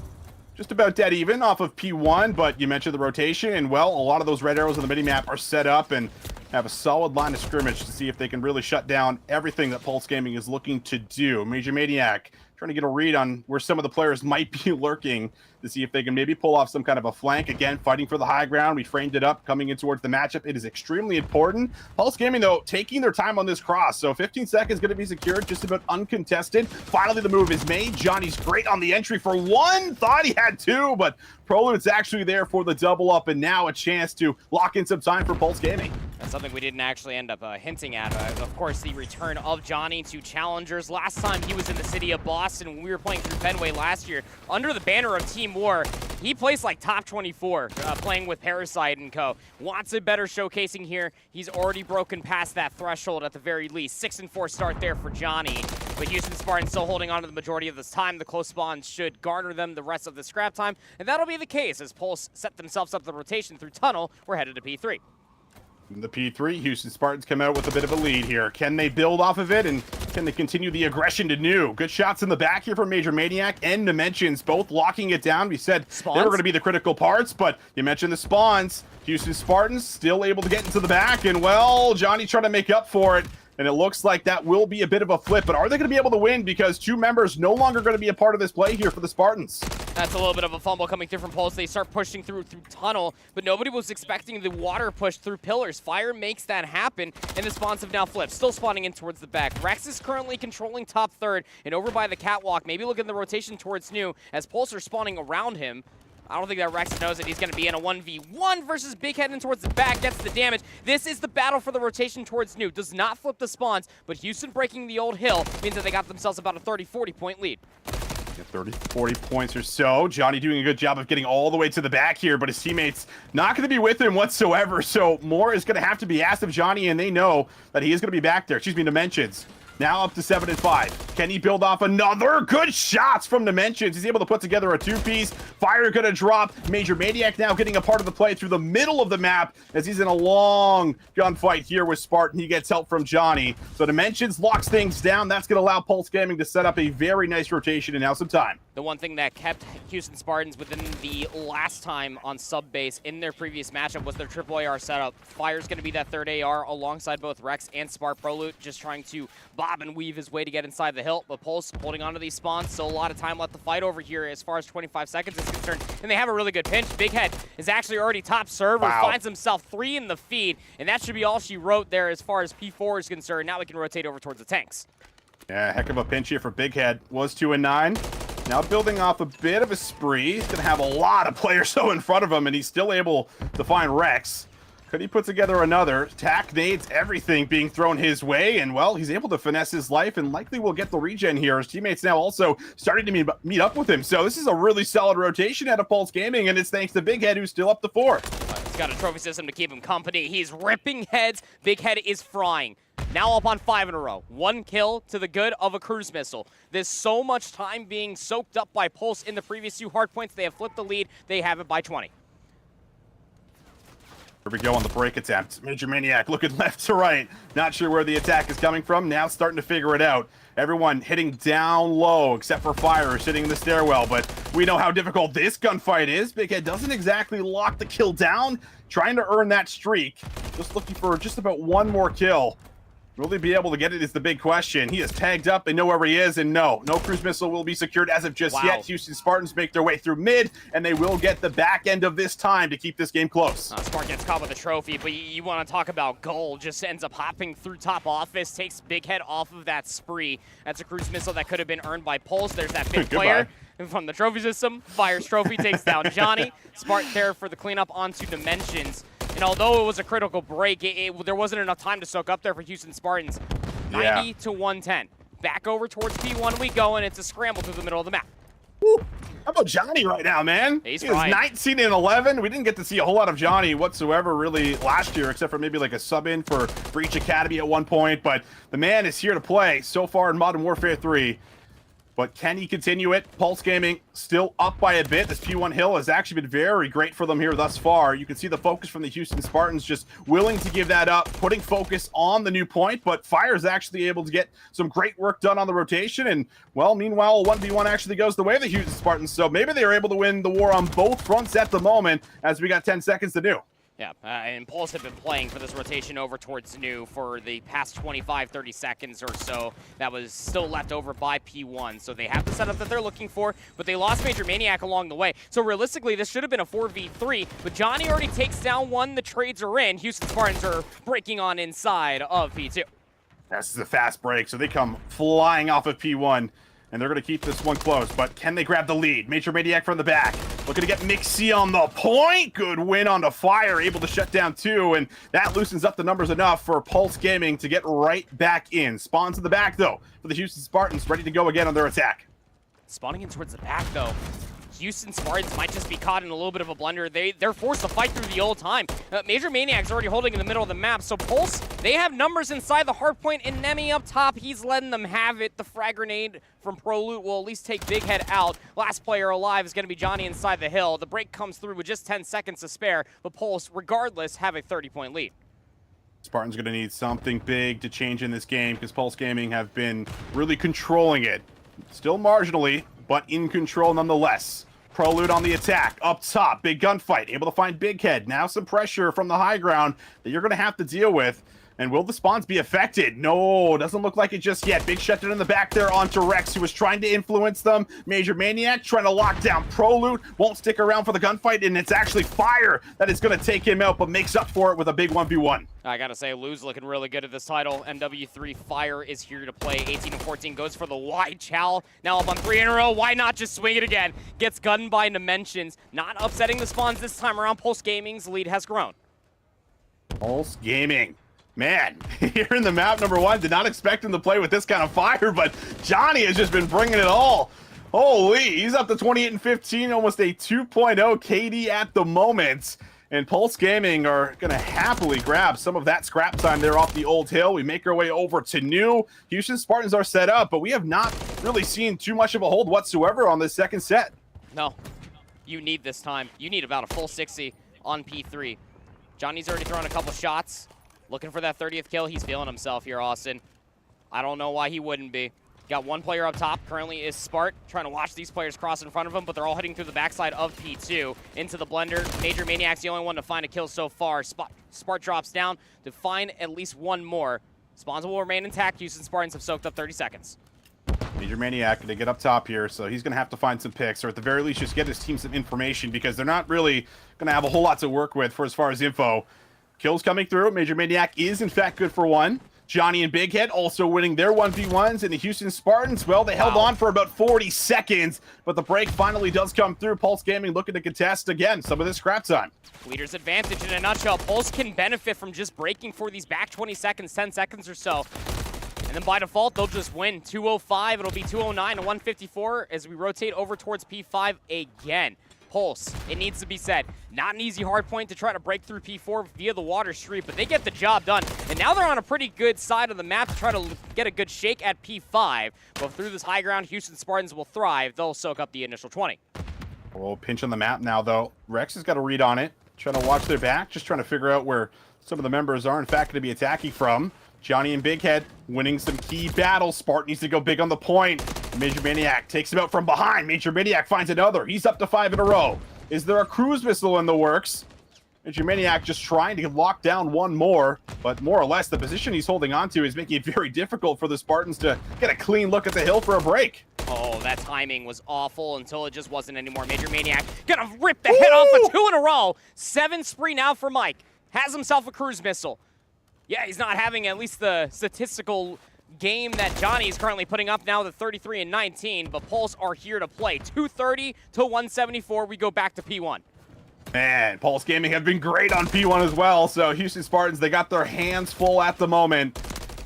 Just about dead even off of P1, but you mentioned the rotation, and well, a lot of those red arrows on the minimap are set up and have a solid line of scrimmage to see if they can really shut down everything that Pulse Gaming is looking to do. Major Maniac trying to get a read on where some of the players might be lurking to see if they can maybe pull off some kind of a flank. Again, fighting for the high ground. We framed it up coming in towards the matchup. It is extremely important. Pulse Gaming, though, taking their time on this cross. So 15 seconds going to be secured, just about uncontested. Finally, the move is made. Johnny's great on the entry for one. Thought he had two, but Prolude's actually there for the double up, and now a chance to lock in some time for Pulse Gaming. That's something we didn't actually end up hinting at. Of course, the return of Johnny to Challengers. Last time he was in the city of Boston when we were playing through Fenway last year under the banner of Team War. He placed like top 24 playing with Parasite and co. Wants a better showcasing here. He's already broken past that threshold at the very least. 6-4 start there for Johnny. But Houston Spartans still holding on to the majority of this time. The close spawns should garner them the rest of the scrap time. And that'll be the case as Pulse set themselves up the rotation through Tunnel. We're headed to P3. In the P3, Houston Spartans come out with a bit of a lead here. Can they build off of it, and can they continue the aggression to new? Good shots in the back here from Major Maniac and Dimensions, both locking it down. We said spawns? They were going to be the critical parts, but you mentioned the spawns. Houston Spartans still able to get into the back, and well, Johnny trying to make up for it. And it looks like that will be a bit of a flip, but are they going to be able to win? Because two members no longer going to be a part of this play here for the Spartans. That's a little bit of a fumble coming through from Pulse. They start pushing through Tunnel, but nobody was expecting the water push through Pillars. Fire makes that happen, and the spawns have now flipped. Still spawning in towards the back. Rex is currently controlling top third, and over by the catwalk, maybe looking at the rotation towards new, as Pulse are spawning around him. I don't think that Rex knows that he's going to be in a 1v1 versus Big Head in towards the back. Gets the damage. This is the battle for the rotation towards new. Does not flip the spawns, but Houston breaking the old hill means that they got themselves about a 30-40 point lead. 30-40 points or so. Johnny doing a good job of getting all the way to the back here, but his teammates not going to be with him whatsoever, so more is going to have to be asked of Johnny, and they know that he is going to be back there. Excuse me, Dimensions. Now up to 7-5. Can he build off another? Good shots from Dimensions. He's able to put together a two-piece. Fire gonna drop. Major Maniac now getting a part of the play through the middle of the map as he's in a long gunfight here with Spartan. He gets help from Johnny. So Dimensions locks things down. That's gonna allow Pulse Gaming to set up a very nice rotation and now some time. The one thing that kept Houston Spartans within the last time on sub base in their previous matchup was their triple AR setup. Fire's going to be that third AR alongside both Rex and Spark. Prolude just trying to bob and weave his way to get inside the hill, but Pulse holding onto these spawns. Still a lot of time left to fight over here as far as 25 seconds is concerned, and they have a really good pinch. Big Head is actually already top server, finds himself 3 in the feed, and that should be all she wrote there as far as P4 is concerned. Now we can rotate over towards the tanks. Yeah, heck of a pinch here for Big Head. Was 2-9. Now building off a bit of a spree. He's going to have a lot of players though in front of him, and he's still able to find Rex. Could he put together another? Tack, nades, everything being thrown his way, and well, he's able to finesse his life and likely will get the regen here. His teammates now also starting to meet up with him. So this is a really solid rotation out of Pulse Gaming, and it's thanks to Big Head, who's still up to 4. He's got a trophy system to keep him company. He's ripping heads. Big Head is frying. Now up on 5 in a row. 1 kill to the good of a cruise missile. There's so much time being soaked up by Pulse in the previous 2 hard points. They have flipped the lead. They have it by 20. Here we go on the break attempt. Major Maniac looking left to right. Not sure where the attack is coming from. Now starting to figure it out. Everyone hitting down low, except for Fire sitting in the stairwell. But we know how difficult this gunfight is. Big Head doesn't exactly lock the kill down. Trying to earn that streak. Just looking for just about one more kill. Will they be able to get it is the big question. He is tagged up. They know where he is, and no cruise missile will be secured as of just yet. Houston Spartans make their way through mid, and they will get the back end of this time to keep this game close. Smart gets caught with a trophy, but you want to talk about goal. Just ends up hopping through top office, takes Big Head off of that spree. That's a cruise missile that could have been earned by Pulse. There's that fifth player from the trophy system. Fires trophy, takes down Johnny. Smart there for the cleanup onto Dimensions. And although it was a critical break, there wasn't enough time to soak up there for Houston Spartans. 90 to 110. Back over towards P1 we go, and it's a scramble through the middle of the map. Woo. How about Johnny right now, man? He's 19 and 11. We didn't get to see a whole lot of Johnny whatsoever really last year, except for maybe like a sub-in for Breach Academy at one point. But the man is here to play so far in Modern Warfare 3. But can he continue it? Pulse Gaming still up by a bit. This P1 hill has actually been very great for them here thus far. You can see the focus from the Houston Spartans, just willing to give that up, putting focus on the new point. But Fire is actually able to get some great work done on the rotation. And, well, meanwhile, 1v1 actually goes the way of the Houston Spartans. So maybe they are able to win the war on both fronts at the moment, as we got 10 seconds to do. Yeah, and Pulse have been playing for this rotation over towards New for the past 25-30 seconds or so. That was still left over by P1, so they have the setup that they're looking for, but they lost Major Maniac along the way. So realistically, this should have been a 4v3, but Johnny already takes down one. The trades are in. Houston Spartans are breaking on inside of P2. This is a fast break, so they come flying off of P1. And they're going to keep this one close, but can they grab the lead? Major Maniac from the back. Looking to get Mixie on the point. Good win on the Fire, able to shut down two, and that loosens up the numbers enough for Pulse Gaming to get right back in. Spawns in the back, though, for the Houston Spartans, ready to go again on their attack. Spawning in towards the back, though. Houston Spartans might just be caught in a little bit of a blunder. They're forced to fight through the old time. Major Maniac's already holding in the middle of the map, so Pulse, they have numbers inside the hard point, and Nemi up top, he's letting them have it. The frag grenade from ProLoot will at least take Big Head out. Last player alive is going to be Johnny inside the hill. The break comes through with just 10 seconds to spare, but Pulse, regardless, have a 30-point lead. Spartans going to need something big to change in this game because Pulse Gaming have been really controlling it. Still marginally, but in control nonetheless. ProLoot on the attack, up top, big gunfight, able to find Big Head. Now some pressure from the high ground that you're going to have to deal with. And will the spawns be affected? No, doesn't look like it just yet. Big shutdown in the back there onto Rex, who was trying to influence them. Major Maniac trying to lock down ProLoot. Won't stick around for the gunfight, and it's actually Fire that is going to take him out, but makes up for it with a big 1v1. I gotta say, Lou's looking really good at this title. MW3 Fire is here to play. 18 and 14 goes for the wide chow. Now up on 3 in a row. Why not just swing it again? Gets gunned by Dimensions. Not upsetting the spawns this time around. Pulse Gaming's lead has grown. Pulse Gaming. Man, here in the map number 1, did not expect him to play with this kind of fire, but Johnny has just been bringing it all. Holy, he's up to 28 and 15, almost a 2.0 KD at the moment. And Pulse Gaming are going to happily grab some of that scrap time there off the old hill. We make our way over to New. Houston Spartans are set up, but we have not really seen too much of a hold whatsoever on this second set. No, you need this time. You need about a full 60 on P3. Johnny's already thrown a couple shots. Looking for that 30th kill. He's feeling himself here, Austin. I don't know why he wouldn't be. Got one player up top. Currently is Spart. Trying to watch these players cross in front of him, but they're all heading through the backside of P2. Into the blender. Major Maniac's the only one to find a kill so far. Spart drops down to find at least one more. Spawns will remain intact. Houston Spartans have soaked up 30 seconds. Major Maniac going to get up top here, so he's going to have to find some picks, or at the very least just get his team some information, because they're not really going to have a whole lot to work with for as far as info. Kills coming through. Major Maniac is, in fact, good for one. Johnny and Big Head also winning their 1v1s, and the Houston Spartans, well, they held on for about 40 seconds, but the break finally does come through. Pulse Gaming looking to contest, again, some of this scrap time. Leader's advantage in a nutshell. Pulse can benefit from just breaking for these back 20 seconds, 10 seconds or so. And then by default, they'll just win. 205, it'll be 209 and 154 as we rotate over towards P5 again. Pulse, it needs to be said, not an easy hard point to try to break through P4 via the water street, but they get the job done. And now they're on a pretty good side of the map to try to get a good shake at P5. But through this high ground, Houston Spartans will thrive. They'll soak up the initial 20. A little pinch on the map now, though. Rex has got a read on it, trying to watch their back, just trying to figure out where some of the members are, in fact, going to be attacking from. Johnny and Big Head winning some key battles. Spart needs to go big on the point. Major Maniac takes him out from behind. Major Maniac finds another. He's up to 5 in a row. Is there a cruise missile in the works? Major Maniac just trying to lock down one more, but more or less the position he's holding on to is making it very difficult for the Spartans to get a clean look at the hill for a break. Oh, that timing was awful until it just wasn't anymore. Major Maniac gonna rip the head off of 2 in a row. 7 spree now for Mike. Has himself a cruise missile. Yeah, he's not having at least the statistical game that Johnny is currently putting up now, the 33 and 19, but Pulse are here to play. 230 to 174, we go back to P1. Man, Pulse Gaming have been great on P1 as well, so Houston Spartans, they got their hands full at the moment.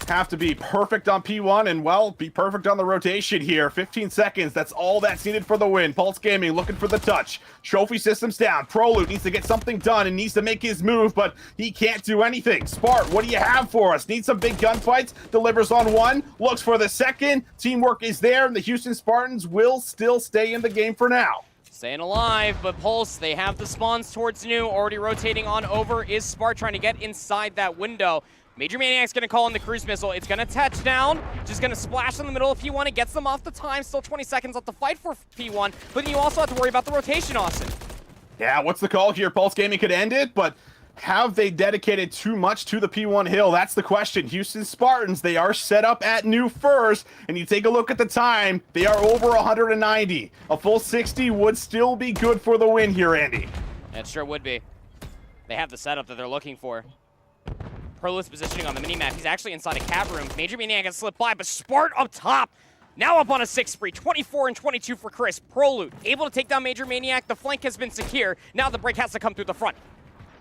Have to be perfect on P1 and, well, be perfect on the rotation here. 15 seconds, that's all that's needed for the win. Pulse Gaming looking for the touch. Trophy systems down. Prolute needs to get something done and needs to make his move, but he can't do anything. Spart, what do you have for us? Need some big gunfights. Delivers on one, looks for the second. Teamwork is there, and the Houston Spartans will still stay in the game for now. Staying alive, but Pulse, they have the spawns towards New. Already rotating on over is Spart trying to get inside that window. Major Maniac's gonna call in the cruise missile. It's gonna touch down, just gonna splash in the middle of P1. It gets them off the time. Still 20 seconds left to fight for P1, but then you also have to worry about the rotation, Austin. Yeah, what's the call here? Pulse Gaming could end it, but have they dedicated too much to the P1 hill? That's the question. Houston Spartans, they are set up at New first, and you take a look at the time, they are over 190. A full 60 would still be good for the win here, Andy. It sure would be. They have the setup that they're looking for. Prolus positioning on the minimap. He's actually inside a cab room. Major Maniac can slip by, but Spart up top. Now up on a 6 spree. 24 and 22 for Chris. Prolute able to take down Major Maniac. The flank has been secure. Now the break has to come through the front.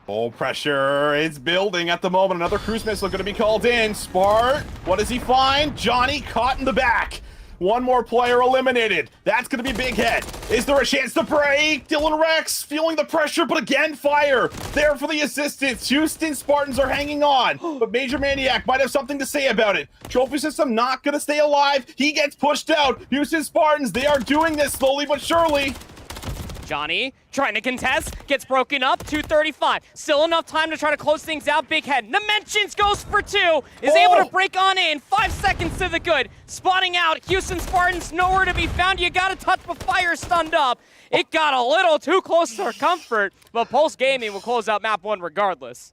Oh, pressure. It's building at the moment. Another cruise missile going to be called in. Spart, what does he find? Johnny caught in the back. One more player eliminated. That's going to be Big Head. Is there a chance to break? Dylan Rex feeling the pressure, but again, fire. There for the assistance. Houston Spartans are hanging on, but Major Maniac might have something to say about it. Trophy system not going to stay alive. He gets pushed out. Houston Spartans, they are doing this slowly but surely. Johnny trying to contest, gets broken up, 235. Still enough time to try to close things out. Big Head, Dimensions goes for 2, is able to break on in. 5 seconds to the good. Spawning out, Houston Spartans nowhere to be found. You got to touch, but fire stunned up. It got a little too close to our comfort, but Pulse Gaming will close out map 1 regardless.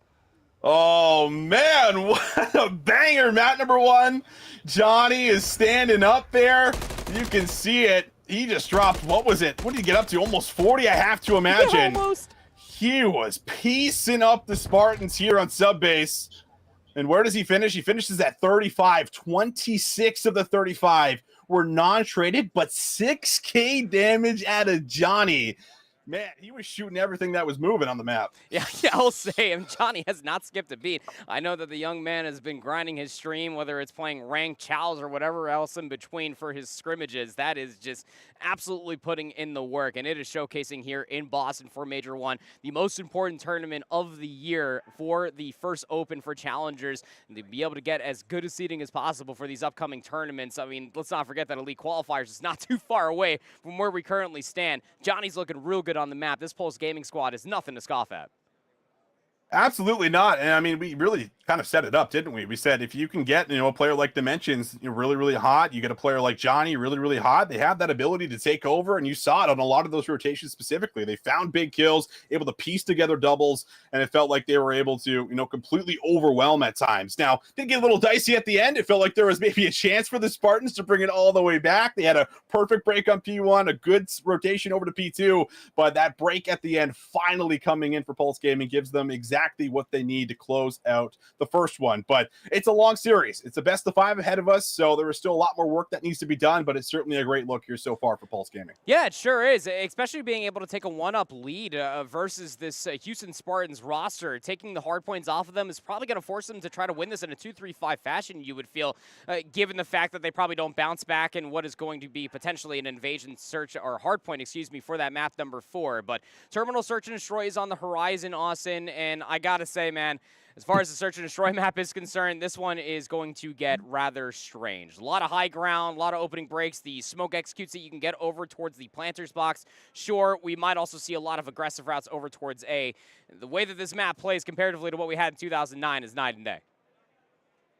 Oh man, what a banger, map number 1. Johnny is standing up there. You can see it. He just dropped, what was it? What did he get up to? Almost 40, I have to imagine. Yeah, almost. He was piecing up the Spartans here on subbase. And where does he finish? He finishes at 35. 26 of the 35 were non-traded, but 6K damage out of Johnny. Man, he was shooting everything that was moving on the map. Yeah, I'll say, and Johnny has not skipped a beat. I know that the young man has been grinding his stream, whether it's playing ranked chows or whatever else in between for his scrimmages. That is just absolutely putting in the work, and it is showcasing here in Boston for Major 1, the most important tournament of the year for the first Open for Challengers, and to be able to get as good a seeding as possible for these upcoming tournaments. I mean, let's not forget that Elite Qualifiers is not too far away from where we currently stand. Johnny's looking real good on the map. This Pulse Gaming squad is nothing to scoff at. Absolutely not. And I mean, we really kind of set it up, didn't we? We said if you can get, a player like Dimensions, really, really hot, you get a player like Johnny, really, really hot, they have that ability to take over, and you saw it on a lot of those rotations specifically. They found big kills, able to piece together doubles, and it felt like they were able to, completely overwhelm at times. Now, did get a little dicey at the end. It felt like there was maybe a chance for the Spartans to bring it all the way back. They had a perfect break on P1, a good rotation over to P2, but that break at the end finally coming in for Pulse Gaming gives them exactly what they need to close out the first one. But it's a long series. It's a best of 5 ahead of us, so there is still a lot more work that needs to be done, but it's certainly a great look here so far for Pulse Gaming. Yeah, it sure is, especially being able to take a 1-up lead versus this Houston Spartans roster. Taking the hard points off of them is probably going to force them to try to win this in a 2-3-5 fashion, you would feel, given the fact that they probably don't bounce back in what is going to be potentially an invasion search, or hard point, for that map number 4. But Terminal Search and Destroy is on the horizon, Austin, and I gotta say, man, as far as the Search and Destroy map is concerned, this one is going to get rather strange. A lot of high ground, a lot of opening breaks, the smoke executes that you can get over towards the Planters box. Sure, we might also see a lot of aggressive routes over towards A. The way that this map plays comparatively to what we had in 2009 is night and day.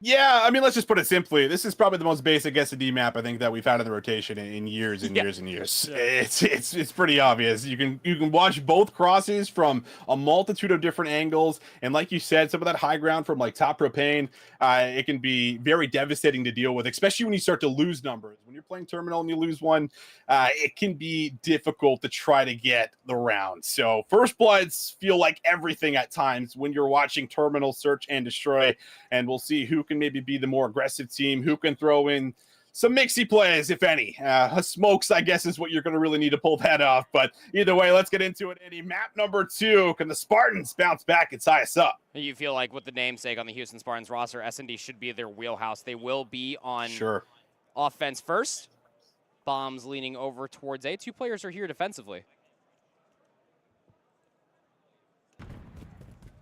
Yeah, I mean, let's just put it simply. This is probably the most basic S&D map I think that we've had in the rotation in years and years and years. It's pretty obvious. You can watch both crosses from a multitude of different angles, and like you said, some of that high ground from like top propane, it can be very devastating to deal with, especially when you start to lose numbers. When you're playing Terminal and you lose one, it can be difficult to try to get the round. So First Bloods feel like everything at times when you're watching Terminal search and destroy, and we'll see who can maybe be the more aggressive team, who can throw in some mixy plays, if any. Smokes, I guess, is what you're going to really need to pull that off. But either way, let's get into it. Eddie, map number 2. Can the Spartans bounce back and tie us up? You feel like with the namesake on the Houston Spartans roster, S&D should be their wheelhouse. They will be on offense first. Bombs leaning over towards A. 2 players are here defensively.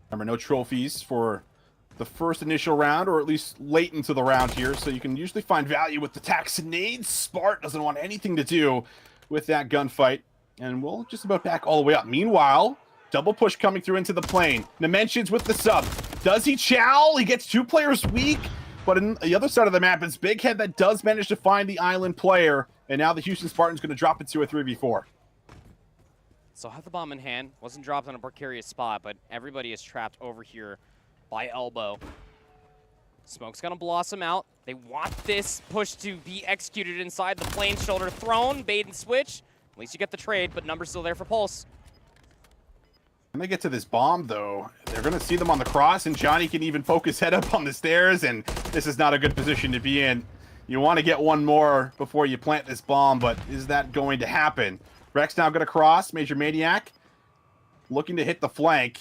Remember, no trophies for the first initial round, or at least late into the round here, so you can usually find value with the taxinades. Spart doesn't want anything to do with that gunfight, and we'll just about back all the way up. Meanwhile, double push coming through into the plane. Dimensions with the sub. Does he chow? He gets 2 players weak, but on the other side of the map, it's Big Head that does manage to find the island player, and now the Houston Spartans going to drop it to a 3v4. So have the bomb in hand. Wasn't dropped on a precarious spot, but everybody is trapped over here by elbow. Smoke's gonna blossom out. They want this push to be executed inside the plane. Shoulder thrown, bait and switch. At least you get the trade, but number's still there for Pulse. When they get to this bomb, though, they're going to see them on the cross, and Johnny can even focus head up on the stairs, and this is not a good position to be in. You want to get one more before you plant this bomb, but is that going to happen? Rex now going to cross. Major Maniac looking to hit the flank.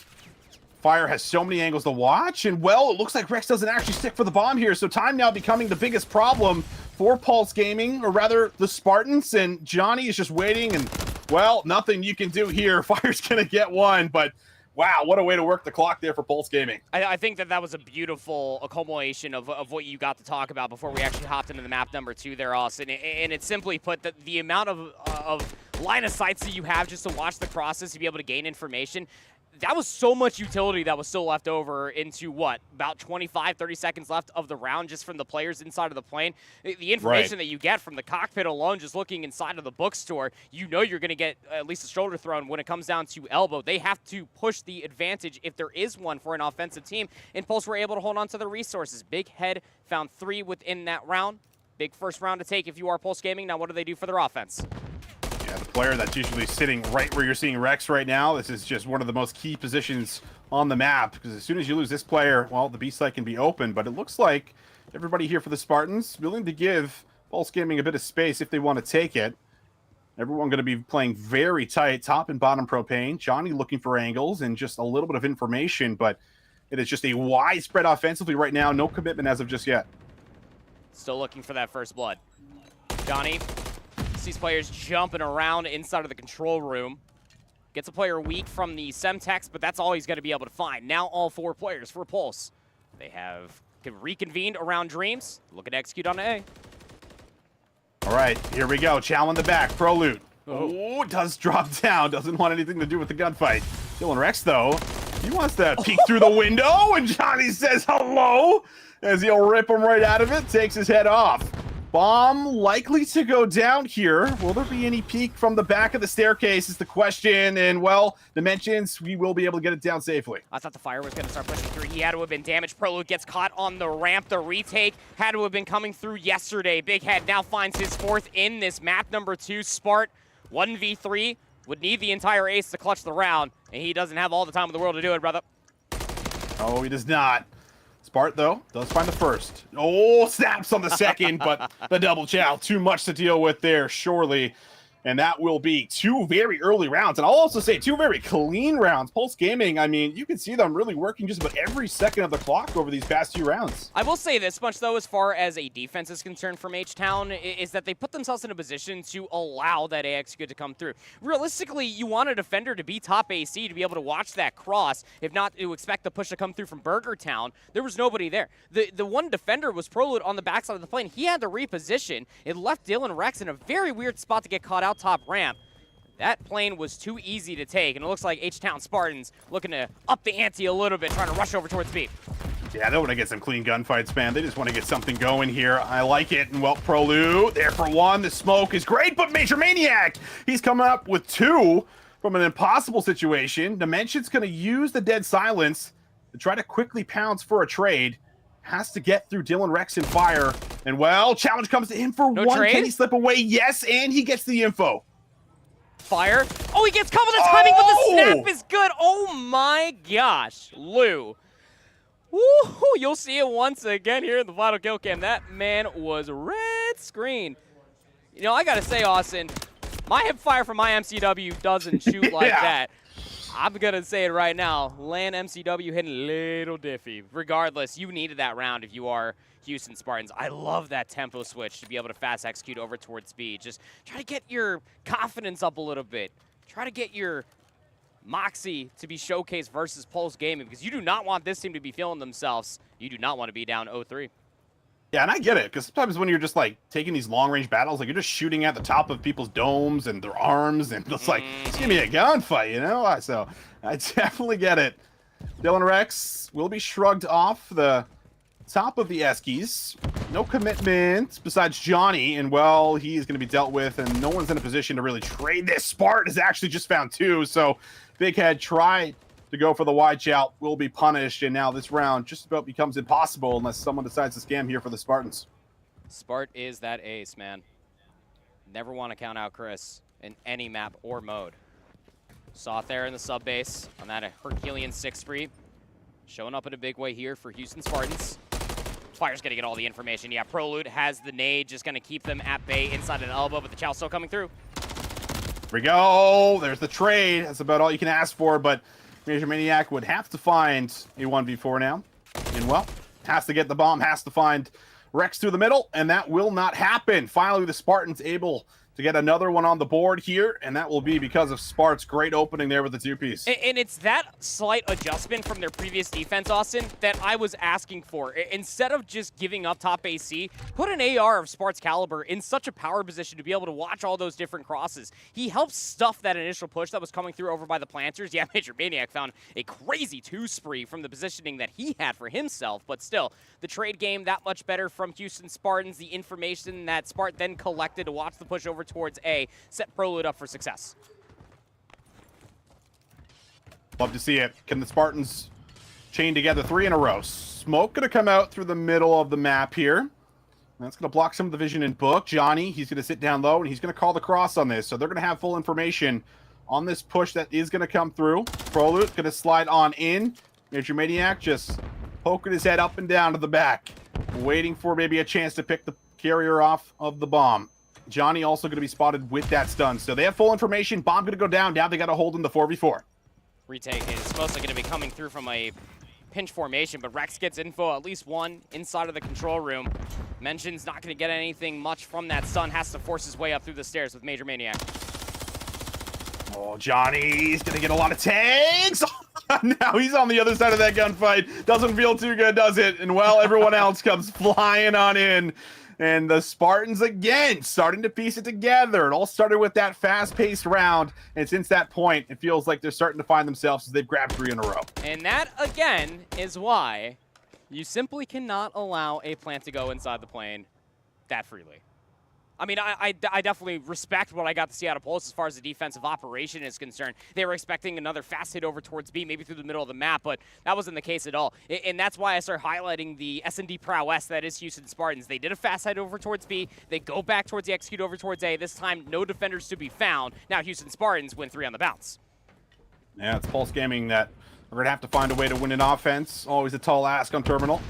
Fire has so many angles to watch, and well, it looks like Rex doesn't actually stick for the bomb here, so time now becoming the biggest problem for Pulse Gaming, or rather the Spartans, and Johnny is just waiting, and well, nothing you can do here. Fire's gonna get one, but wow, what a way to work the clock there for Pulse Gaming. I think that was a beautiful accumulation of what you got to talk about before we actually hopped into the map number 2 there, Austin, and it's simply put that the amount of line of sights that you have just to watch the crosses to be able to gain information, that was so much utility that was still left over into what, about 25, 30 seconds left of the round just from the players inside of the plane. The information that you get from the cockpit alone, just looking inside of the bookstore, you know you're going to get at least a shoulder thrown when it comes down to elbow. They have to push the advantage if there is one for an offensive team, and Pulse were able to hold on to the resources. Big Head found 3 within that round. Big first round to take if you are Pulse Gaming. Now what do they do for their offense? Yeah, the player that's usually sitting right where you're seeing Rex right now, this is just one of the most key positions on the map, because as soon as you lose this player, well, the B site can be open, but it looks like everybody here for the Spartans willing to give Pulse Gaming a bit of space if they want to take it. Everyone going to be playing very tight, top and bottom propane. Johnny looking for angles and just a little bit of information, but it is just a widespread offensively right now. No commitment as of just yet. Still looking for that first blood. Johnny sees players jumping around inside of the control room. Gets a player weak from the Semtex, but that's all he's going to be able to find. Now all 4 players for Pulse. They have reconvened around Dreams. Looking to execute on A. All right, here we go. Chow in the back. Pro loot. Oh, does drop down. Doesn't want anything to do with the gunfight. Dylan Rex, though, he wants to peek through the window, and Johnny says hello as he'll rip him right out of it. Takes his head off. Bomb likely to go down here. Will there be any peek from the back of the staircase is the question. And, well, Dimensions, we will be able to get it down safely. I thought the fire was going to start pushing through. He had to have been damaged. Prolude gets caught on the ramp. The retake had to have been coming through yesterday. Big Head now finds his 4th in this map number 2. Spart, 1v3, would need the entire ace to clutch the round. And he doesn't have all the time in the world to do it, brother. Oh, he does not. Spart, though, does find the first. Oh, snaps on the second, but the double chow, too much to deal with there, surely. And that will be 2 very early rounds. And I'll also say 2 very clean rounds. Pulse Gaming, I mean, you can see them really working just about every second of the clock over these past 2 rounds. I will say this much, though, as far as a defense is concerned from H-Town, is that they put themselves in a position to allow that AX good to come through. Realistically, you want a defender to be top AC to be able to watch that cross, if not to expect the push to come through from Burger Town. There was nobody there. The one defender was Prolude on the backside of the plane. He had to reposition. It left Dylan Rex in a very weird spot to get caught out top ramp. That plane was too easy to take, and it looks like H-Town Spartans looking to up the ante a little bit, trying to rush over towards B. Yeah, they want to get some clean gunfights, man. They just want to get something going here. I like it. And well, Prolute there for one. The smoke is great, but Major Maniac, he's coming up with 2 from an impossible situation. Dimension's going to use the dead silence to try to quickly pounce for a trade. Has to get through Dylan Rex and fire. And well, challenge comes to him for one. Trade? Can he slip away? Yes, and he gets the info. Fire. Oh, he gets coupled. The timing, but the snap is good. Oh my gosh, Lou. Woo-hoo, you'll see it once again here in the final kill cam. That man was red screen. You know, I gotta say, Austin, my hip fire from my MCW doesn't shoot like that. I'm gonna say it right now. LAN MCW hitting a little diffy. Regardless, you needed that round if you are Houston Spartans. I love that tempo switch to be able to fast execute over towards B. Just try to get your confidence up a little bit. Try to get your moxie to be showcased versus Pulse Gaming, because you do not want this team to be feeling themselves. You do not want to be down 0-3. Yeah, and I get it, because sometimes when you're just like taking these long-range battles, like you're just shooting at the top of people's domes and their arms, and it's like, just give me a gunfight, you know? So I definitely get it. Dylan Rex will be shrugged off the top of the Eskies. No commitment besides Johnny, and well, he's going to be dealt with, and no one's in a position to really trade this. Spartan has actually just found 2, so Big Head tried to go for the wide shout, will be punished, and now this round just about becomes impossible unless someone decides to scam here for the Spartans. Spart is that ace, man. Never want to count out Chris in any map or mode. Saw it there in the sub base on that Herculean 6 spree. Showing up in a big way here for Houston Spartans. Fire's going to get all the information. Yeah, Prolute has the nade, just going to keep them at bay inside an elbow, but the Chow still coming through. Here we go. There's the trade. That's about all you can ask for, but Major Maniac would have to find a 1v4 now. And well, has to get the bomb, has to find Rex through the middle, and that will not happen. Finally, the Spartans able to get another one on the board here, and that will be because of Spart's great opening there with the 2-piece. And it's that slight adjustment from their previous defense, Austin, that I was asking for. Instead of just giving up top AC, put an AR of Spart's caliber in such a power position to be able to watch all those different crosses. He helped stuff that initial push that was coming through over by the planters. Yeah, Major Maniac found a crazy 2 spree from the positioning that he had for himself, but still, the trade game that much better from Houston Spartans. The information that Spart then collected to watch the push over towards A set Prolute up for success. Love to see it. Can the Spartans chain together 3 in a row? Smoke going to come out through the middle of the map here. That's going to block some of the vision in Book. Johnny, he's going to sit down low, and he's going to call the cross on this. So they're going to have full information on this push that is going to come through. Prolute going to slide on in. Major Maniac just poking his head up and down to the back, waiting for maybe a chance to pick the carrier off of the bomb. Johnny also going to be spotted with that stun. So they have full information. Bomb going to go down. Now they got to hold in the 4v4. Retake is mostly going to be coming through from a pinch formation, but Rex gets info, at least one, inside of the control room. Mention's not going to get anything much from that stun. Has to force his way up through the stairs with Major Maniac. Oh, Johnny's going to get a lot of tags. Now he's on the other side of that gunfight. Doesn't feel too good, does it? And well, everyone else comes flying on in. And the Spartans, again, starting to piece it together. It all started with that fast-paced round, and since that point, it feels like they're starting to find themselves as they've grabbed 3 in a row. And that, again, is why you simply cannot allow a plant to go inside the plane that freely. I mean, I definitely respect what I got to see out of Pulse as far as the defensive operation is concerned. They were expecting another fast hit over towards B, maybe through the middle of the map, but that wasn't the case at all. And that's why I start highlighting the S&D prowess that is Houston Spartans. They did a fast hit over towards B. They go back towards the execute over towards A. This time, no defenders to be found. Now Houston Spartans win 3 on the bounce. Yeah, it's Pulse Gaming that we're going to have to find a way to win an offense. Always a tall ask on Terminal.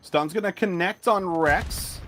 Stun's going to connect on Rex.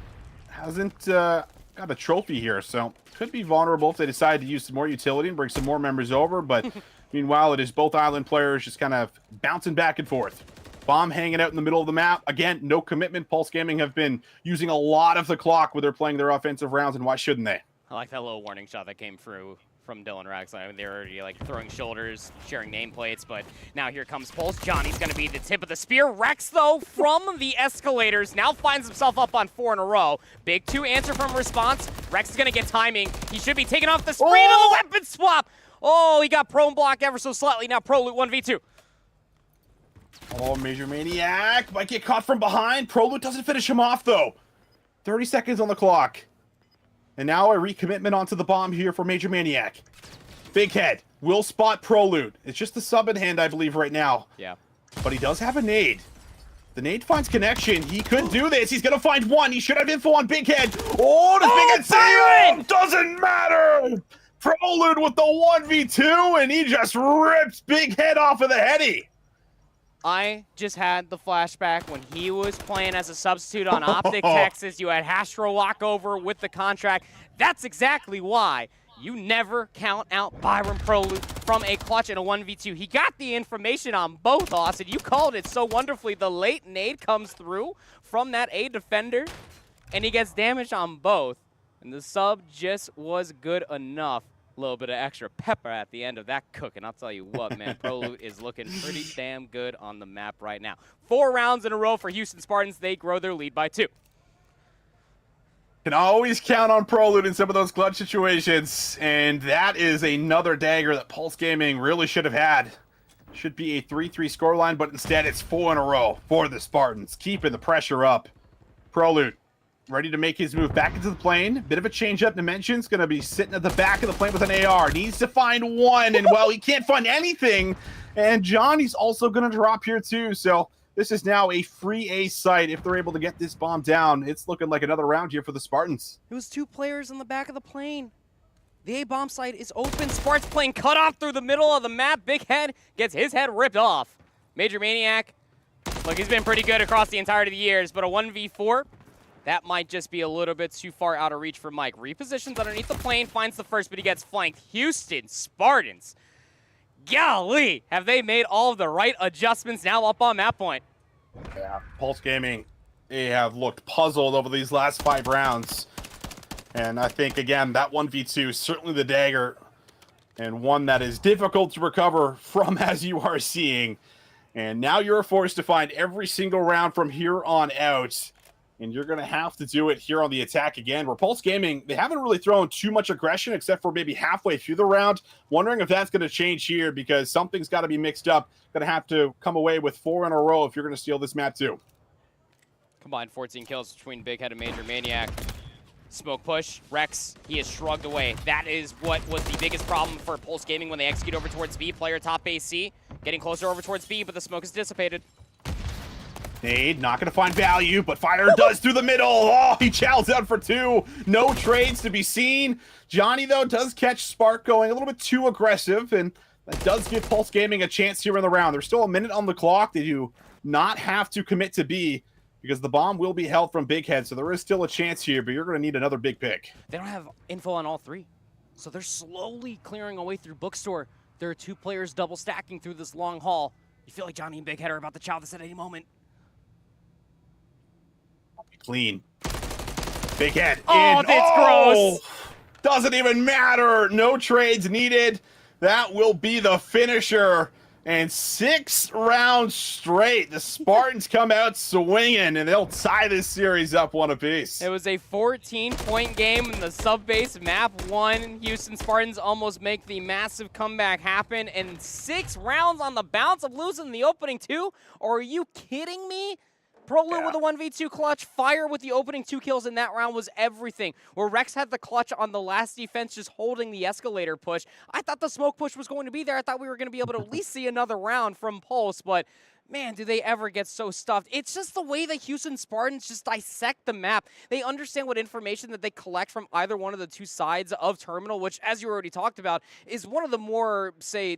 Hasn't got a trophy here, so could be vulnerable if they decide to use some more utility and bring some more members over, but meanwhile, it is both island players just kind of bouncing back and forth. Bomb hanging out in the middle of the map. Again, no commitment. Pulse Gaming have been using a lot of the clock when they're playing their offensive rounds, and why shouldn't they? I like that little warning shot that came through from Dylan Rex. I mean, they were already like throwing shoulders, sharing nameplates, but now here comes Pulse. Johnny's going to be the tip of the spear. Rex, though, from the escalators, now finds himself up on 4 in a row. Big 2 answer from response. Rex is going to get timing. He should be taking off the screen of the weapon swap. Oh, he got prone block ever so slightly. Now Prolute 1v2. Oh, Major Maniac might get caught from behind. Prolute doesn't finish him off, though. 30 seconds on the clock. And now a recommitment onto the bomb here for Major Maniac. Big Head will spot Prolute. It's just the sub in hand, I believe, right now. Yeah. But he does have a nade. The nade finds connection. He could do this. He's going to find one. He should have info on Big Head. Oh, does Big Head say it? Doesn't matter. Prolute with the 1v2, and he just rips Big Head off of the heady. I just had the flashback when he was playing as a substitute on Optic Texas. You had Hastro walk over with the contract. That's exactly why you never count out Byron Prolute from a clutch in a 1v2. He got the information on both, Austin. You called it so wonderfully. The late nade comes through from that A defender, and he gets damage on both. And the sub just was good enough. A little bit of extra pepper at the end of that cook, and I'll tell you what, man, Prolute is looking pretty damn good on the map right now. 4 rounds in a row for Houston Spartans. They grow their lead by 2. Can always count on Prolute in some of those clutch situations, and that is another dagger that Pulse Gaming really should have had. Should be a 3-3 scoreline, but instead it's 4 in a row for the Spartans, keeping the pressure up. Prolute ready to make his move back into the plane. Bit of a change-up dimensions. Going to be sitting at the back of the plane with an AR. Needs to find one, and, well, he can't find anything. And Johnny's also going to drop here, too. So this is now a free A site if they're able to get this bomb down. It's looking like another round here for the Spartans. It was 2 players on the back of the plane. The A-bomb site is open. Spart's plane cut off through the middle of the map. Big Head gets his head ripped off. Major Maniac, look, he's been pretty good across the entirety of the years, but a 1v4, that might just be a little bit too far out of reach for Mike. Repositions underneath the plane, finds the first, but he gets flanked. Houston Spartans, golly, have they made all of the right adjustments now up on that point? Yeah, Pulse Gaming, they have looked puzzled over these last 5 rounds. And I think, again, that 1v2 is certainly the dagger, and one that is difficult to recover from, as you are seeing. And now you're forced to find every single round from here on out. And you're going to have to do it here on the attack again. Where Pulse Gaming, they haven't really thrown too much aggression except for maybe halfway through the round. Wondering if that's going to change here because something's got to be mixed up. Going to have to come away with 4 in a row if you're going to steal this map too. Combined 14 kills between Big Head and Major Maniac. Smoke push, Rex, he is shrugged away. That is what was the biggest problem for Pulse Gaming when they execute over towards B. Player top AC, getting closer over towards B, but the smoke is dissipated. Nade, not going to find value, but Fire does through the middle. Oh, he chows out for 2. No trades to be seen. Johnny, though, does catch Spark going a little bit too aggressive, and that does give Pulse Gaming a chance here in the round. There's still a minute on the clock. They do not have to commit to B because the bomb will be held from Big Head, so there is still a chance here, but you're going to need another big pick. They don't have info on all 3, so they're slowly clearing away through Bookstore. There are 2 players double stacking through this long haul. You feel like Johnny and Big Head are about to chow this at any moment. Clean. Big Head. Oh, that's gross. Doesn't even matter. No trades needed. That will be the finisher. And 6 rounds straight. The Spartans come out swinging, and they'll tie this series up 1 apiece. It was a 14-point game in the sub-base map 1. Houston Spartans almost make the massive comeback happen. And 6 rounds on the bounce of losing the opening 2? Or are you kidding me? Prolute with a 1v2 clutch, Fire with the opening 2 kills in that round was everything. Where Rex had the clutch on the last defense just holding the escalator push. I thought the smoke push was going to be there. I thought we were going to be able to at least see another round from Pulse, but man, do they ever get so stuffed. It's just the way the Houston Spartans just dissect the map. They understand what information that they collect from either one of the 2 sides of Terminal, which, as you already talked about, is one of the more, say,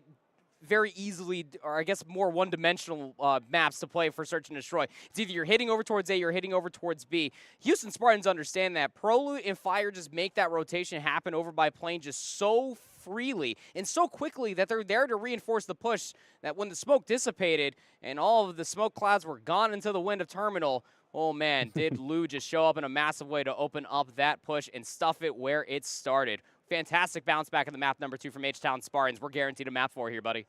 very easily, or I guess more one-dimensional maps to play for Search and Destroy. It's either you're hitting over towards A, you're hitting over towards B. Houston Spartans understand that. Prolute and Fire just make that rotation happen over by plane just so freely and so quickly that they're there to reinforce the push that when the smoke dissipated and all of the smoke clouds were gone into the wind of Terminal, oh man, did Lou just show up in a massive way to open up that push and stuff it where it started. Fantastic bounce back in the map number 2 from H-Town Spartans. We're guaranteed a map 4 here, buddy.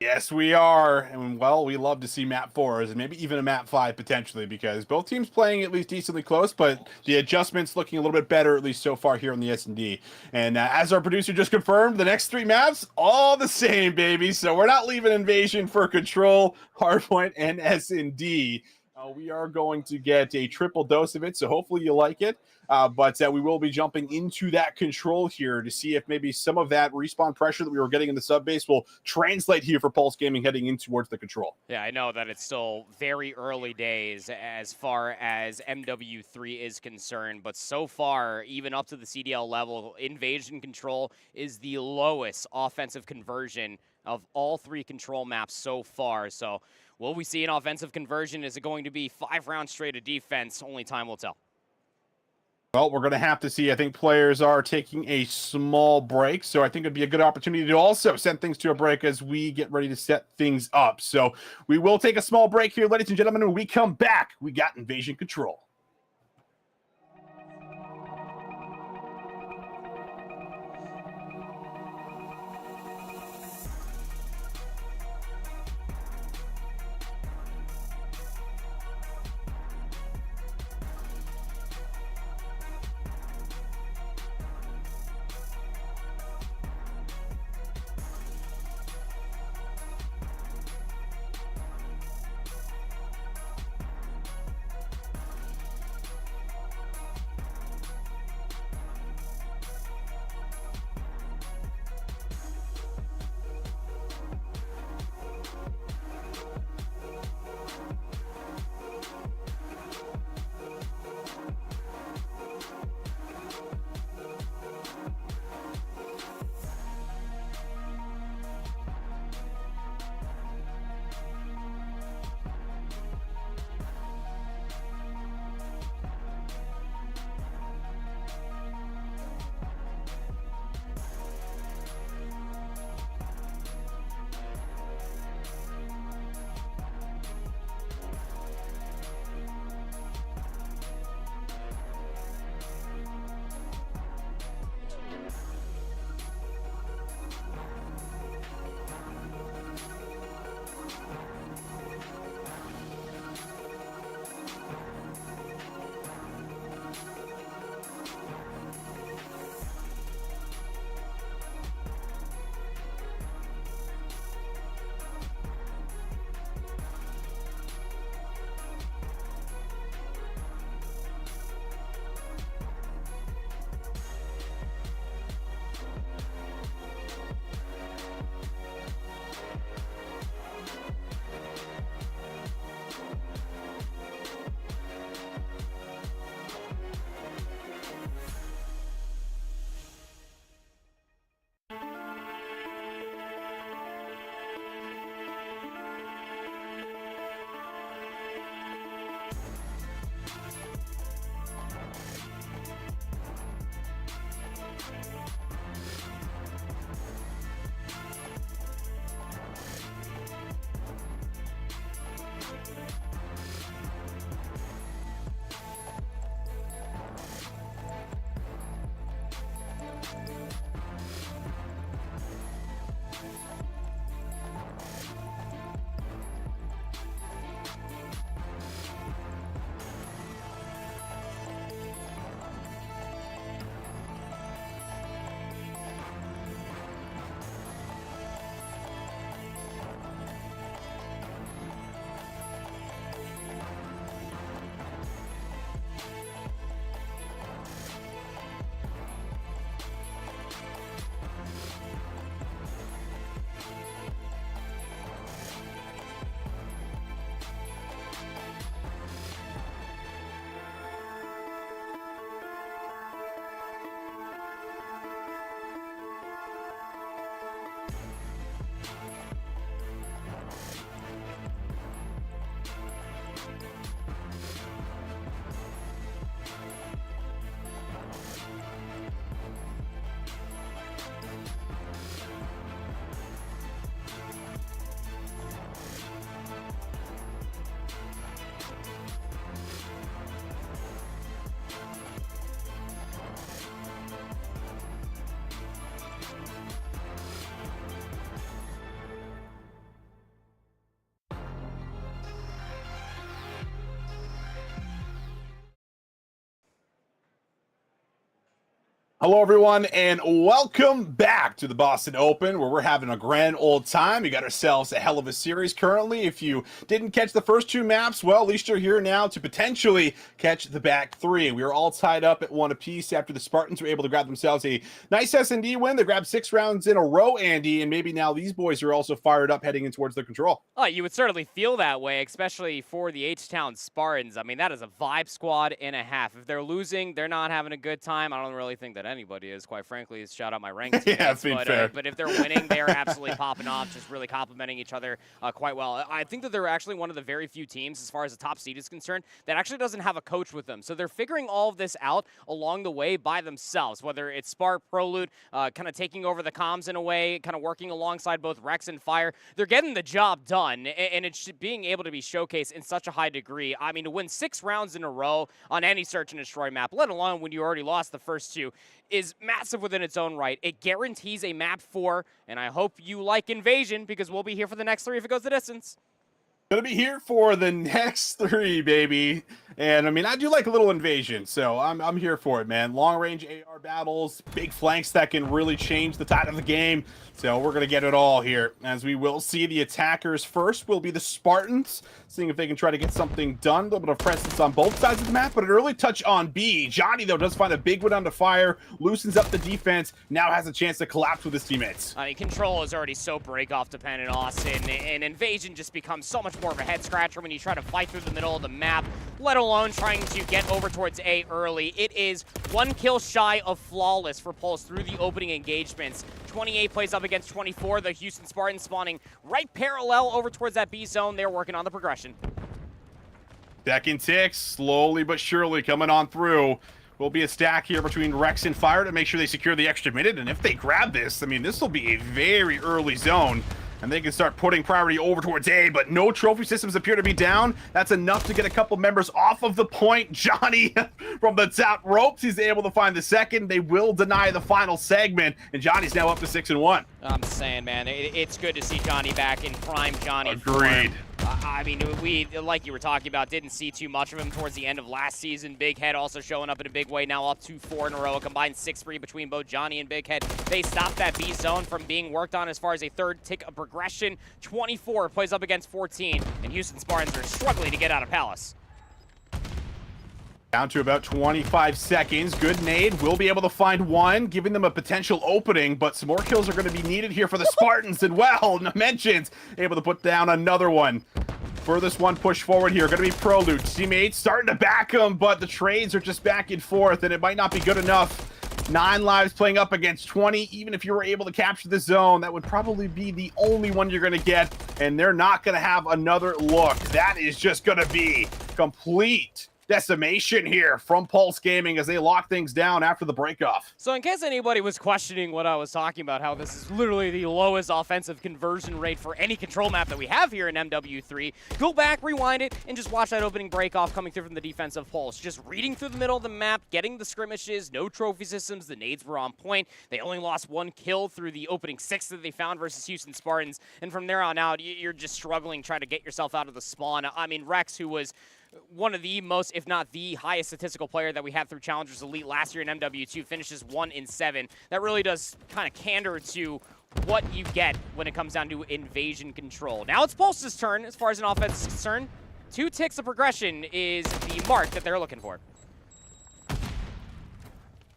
Yes, we are. And, well, we love to see map 4s and maybe even a map 5 potentially because both teams playing at least decently close, but the adjustments looking a little bit better, at least so far here on the S&D. And as our producer just confirmed, the next 3 maps, all the same, baby. So we're not leaving Invasion for Control, Hardpoint, and S&D. We are going to get a triple dose of it, so hopefully you like it. But we will be jumping into that Control here to see if maybe some of that respawn pressure that we were getting in the sub base will translate here for Pulse Gaming heading in towards the Control. Yeah, I know that it's still very early days as far as MW3 is concerned, but so far, even up to the CDL level, Invasion Control is the lowest offensive conversion of all 3 Control maps so far. So will we see an offensive conversion? Is it going to be 5 rounds straight of defense? Only time will tell. Well, we're going to have to see. I think players are taking a small break, so I think it'd be a good opportunity to also send things to a break as we get ready to set things up. So we will take a small break here, ladies and gentlemen. When we come back, we got Invasion Control. Hello, everyone, and welcome back to the Boston Open, where we're having a grand old time. We got ourselves a hell of a series currently. If you didn't catch the first 2 maps, well, at least you're here now to potentially catch the back 3. We are all tied up at 1 apiece after the Spartans were able to grab themselves a nice S&D win. They grabbed 6 rounds in a row, Andy, and maybe now these boys are also fired up heading in towards their control. Oh, you would certainly feel that way, especially for the H-Town Spartans. I mean, that is a vibe squad and a half. If they're losing, they're not having a good time. I don't really think that anybody is, quite frankly. Shout out my ranked teammates. Yeah, but if they're winning, they are absolutely popping off, just really complimenting each other quite well. I think that they're actually one of the very few teams, as far as the top seed is concerned, that actually doesn't have a coach with them. So they're figuring all of this out along the way by themselves, whether it's Spark, Prolute, kind of taking over the comms in a way, kind of working alongside both Rex and Fire. They're getting the job done, and it's being able to be showcased in such a high degree. I mean, to win 6 rounds in a row on any search and destroy map, let alone when you already lost the first 2, is massive within its own right. It guarantees a map 4, and I hope you like Invasion, because we'll be here for the next 3 if it goes the distance. Gonna be here for the next 3, baby. And I mean, I do like a little Invasion, so I'm here for it, man. Long range AR battles, big flanks that can really change the tide of the game. So we're gonna get it all here. As we will see, the attackers first will be the Spartans, seeing if they can try to get something done. A little bit of presence on both sides of the map, but an early touch on B. Johnny, though, does find a big one on the Fire, loosens up the defense, now has a chance to collapse with his teammates. I mean, Control is already so break-off dependent, Austin, and Invasion just becomes so much more of a head-scratcher when you try to fight through the middle of the map, let alone trying to get over towards A early. It is 1 kill shy of flawless for Pulse through the opening engagements. 28 plays up against 24. The Houston Spartans spawning right parallel over towards that B zone. They're working on the progression. Second tick, slowly but surely coming on through. Will be a stack here between Rex and Fire to make sure they secure the extra minute. And if they grab this, I mean, this will be a very early zone. And they can start putting priority over towards A, but no trophy systems appear to be down. That's enough to get a couple members off of the point. Johnny from the top ropes, he's able to find the second. They will deny the final segment, and Johnny's now up to 6-1. I'm saying, man, it's good to see Johnny back in prime Johnny. Agreed. I mean, we, like you were talking about, didn't see too much of him towards the end of last season. Big Head also showing up in a big way, now up to 4 in a row. A combined 6-3 between both Johnny and Big Head. They stopped that B zone from being worked on as far as a third tick of progression. 24 plays up against 14, and Houston Spartans are struggling to get out of Palace. Down to about 25 seconds. Good nade. Will be able to find one, giving them a potential opening, but some more kills are going to be needed here for the Spartans. And well, Mentions able to put down another one. Furthest one push forward here. Going to be Prolute. Teammates starting to back him, but the trades are just back and forth, and it might not be good enough. 9 lives playing up against 20. Even if you were able to capture the zone, that would probably be the only one you're going to get, and they're not going to have another look. That is just going to be complete decimation here from Pulse Gaming as they lock things down after the breakoff. So in case anybody was questioning what I was talking about, how this is literally the lowest offensive conversion rate for any control map that we have here in MW3, go back, rewind it, and just watch that opening breakoff coming through from the defense of Pulse. Just reading through the middle of the map, getting the skirmishes, no trophy systems, the nades were on point. They only lost 1 kill through the opening 6 that they found versus Houston Spartans, and from there on out, you're just struggling trying to get yourself out of the spawn. I mean, Rex, who was one of the most, if not the highest statistical player that we had through Challengers Elite last year in MW2, finishes 1 in 7. That really does kind of candor to what you get when it comes down to Invasion control. Now it's Pulse's turn as far as an offense is concerned. 2 ticks of progression is the mark that they're looking for.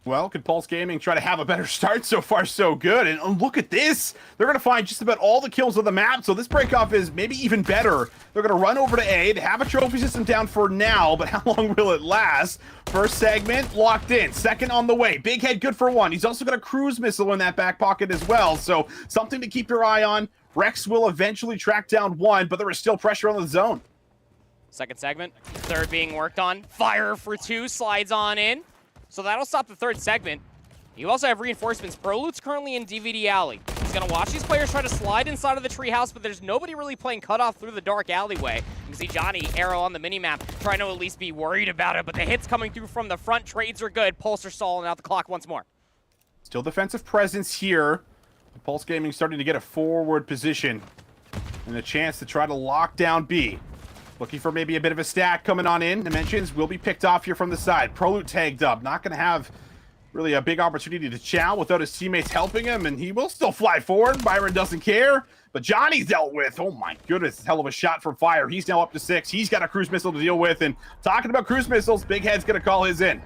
Well, could Pulse Gaming try to have a better start? So far, so good. And look at this. They're going to find just about all the kills on the map, so this breakoff is maybe even better. They're going to run over to A. They have a trophy system down for now, but how long will it last? First segment locked in. Second on the way. Big Head good for 1. He's also got a cruise missile in that back pocket as well, so something to keep your eye on. Rex will eventually track down 1, but there is still pressure on the zone. Second segment. Third being worked on. Fire for 2 slides on in. So that'll stop the third segment. You also have reinforcements. Prolute's currently in DVD Alley. He's going to watch these players try to slide inside of the treehouse, but there's nobody really playing cutoff through the dark alleyway. You can see Johnny, Arrow on the minimap, trying to at least be worried about it, but the hits coming through from the front. Trades are good. Pulse are stalling out the clock once more. Still defensive presence here. Pulse Gaming starting to get a forward position and a chance to try to lock down B. Looking for maybe a bit of a stack coming on in. Dimensions will be picked off here from the side. Prolute tagged up. Not going to have really a big opportunity to chow without his teammates helping him, and he will still fly forward. Byron doesn't care, but Johnny's dealt with. Oh my goodness, hell of a shot from Fire. He's now up to 6. He's got a cruise missile to deal with, and talking about cruise missiles, Big Head's gonna call his in.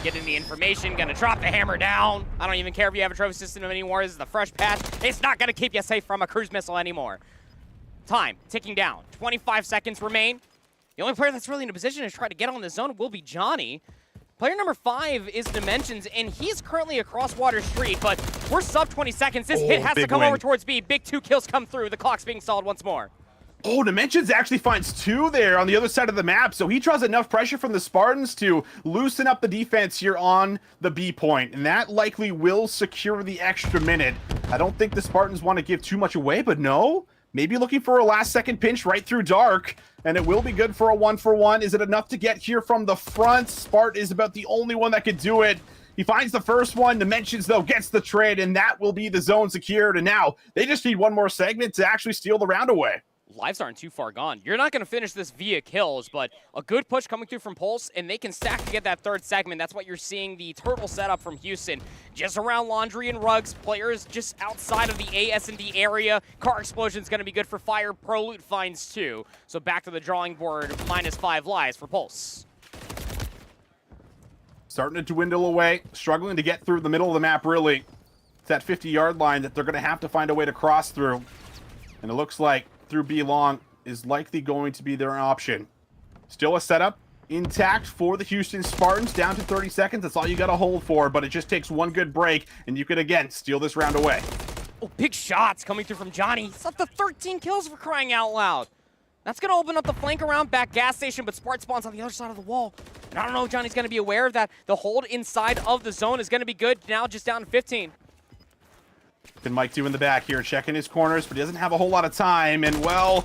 Getting the information, gonna drop the hammer down. I don't even care if you have a trophy system anymore. This is the fresh patch. It's not gonna keep you safe from a cruise missile anymore. Time ticking down. 25 seconds remain. The only player that's really in a position to try to get on the zone will be Johnny. Player number 5 is Dimensions, and he's currently across Water Street, but we're sub 20 seconds. This hit has to come over towards B. Big 2 kills come through. The clock's being stalled once more. Oh, Dimensions actually finds 2 there on the other side of the map, so he draws enough pressure from the Spartans to loosen up the defense here on the B point, and that likely will secure the extra minute. I don't think the Spartans want to give too much away, but no, maybe looking for a last-second pinch right through Dark, and it will be good for a 1-for-1. Is it enough to get here from the front? Spart is about the only one that could do it. He finds the first one. Dimensions, though, gets the trade, and that will be the zone secured, and now they just need one more segment to actually steal the round away. Lives aren't too far gone. You're not going to finish this via kills, but a good push coming through from Pulse, and they can stack to get that third segment. That's what you're seeing the turtle setup from Houston. Just around Laundry and Rugs, players just outside of the AS&D area. Car Explosion's going to be good for Fire. Prolute finds 2. So back to the drawing board, -5 lives for Pulse. Starting to dwindle away, struggling to get through the middle of the map, really. It's that 50-yard line that they're going to have to find a way to cross through. And it looks like through B long is likely going to be their option. Still a setup intact for the Houston Spartans, down to 30 seconds. That's all you got to hold for, but it just takes one good break, and you could, again, steal this round away. Oh, big shots coming through from Johnny. He's up to 13 kills for crying out loud. That's going to open up the flank around back gas station, but Spart spawns on the other side of the wall. And I don't know if Johnny's going to be aware of that. The hold inside of the zone is going to be good. Now just down to 15. And Mike 2 in the back here, checking his corners, but he doesn't have a whole lot of time. And, well,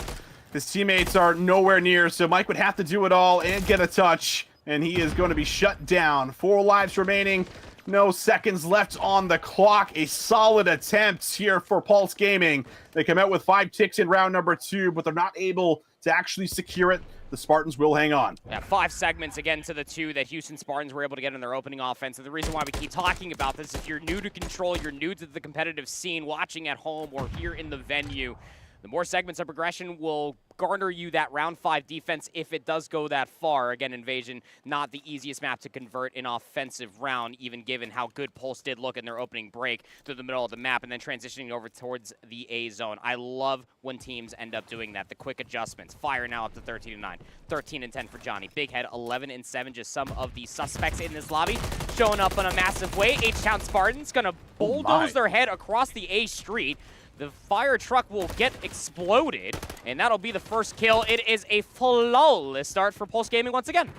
his teammates are nowhere near, so Mike would have to do it all and get a touch. And he is going to be shut down. 4 lives remaining. No seconds left on the clock. A solid attempt here for Pulse Gaming. They come out with 5 ticks in round number 2, but they're not able to actually secure it. The Spartans will hang on. Yeah, 5 segments again to the 2 that Houston Spartans were able to get in their opening offense. And the reason why we keep talking about this, if you're new to Control, you're new to the competitive scene, watching at home or here in the venue, the more segments of progression will garner you that round 5 defense if it does go that far. Again, Invasion, not the easiest map to convert an offensive round, even given how good Pulse did look in their opening break through the middle of the map and then transitioning over towards the A zone. I love when teams end up doing that, the quick adjustments. Fire now up to 13-9, 13-10 for Johnny. Big Head 11-7, just some of the suspects in this lobby showing up in a massive way. H-Town Spartans gonna bulldoze their head across the A street. The fire truck will get exploded, and that'll be the first kill. It is a flawless start for Pulse Gaming once again.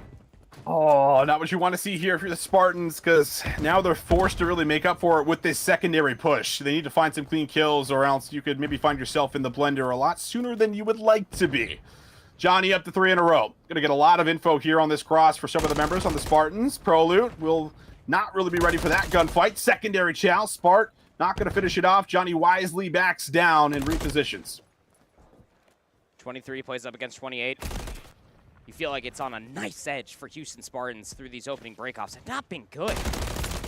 Oh, not what you want to see here for the Spartans, because now they're forced to really make up for it with this secondary push. They need to find some clean kills, or else you could maybe find yourself in the blender a lot sooner than you would like to be. Johnny up to 3 in a row. Gonna get a lot of info here on this cross for some of the members on the Spartans. Prolute will not really be ready for that gunfight. Secondary chow. Spart not going to finish it off. Johnny wisely backs down and repositions. 23 plays up against 28. You feel like it's on a nice edge for Houston Spartans through these opening breakoffs. Have not been good.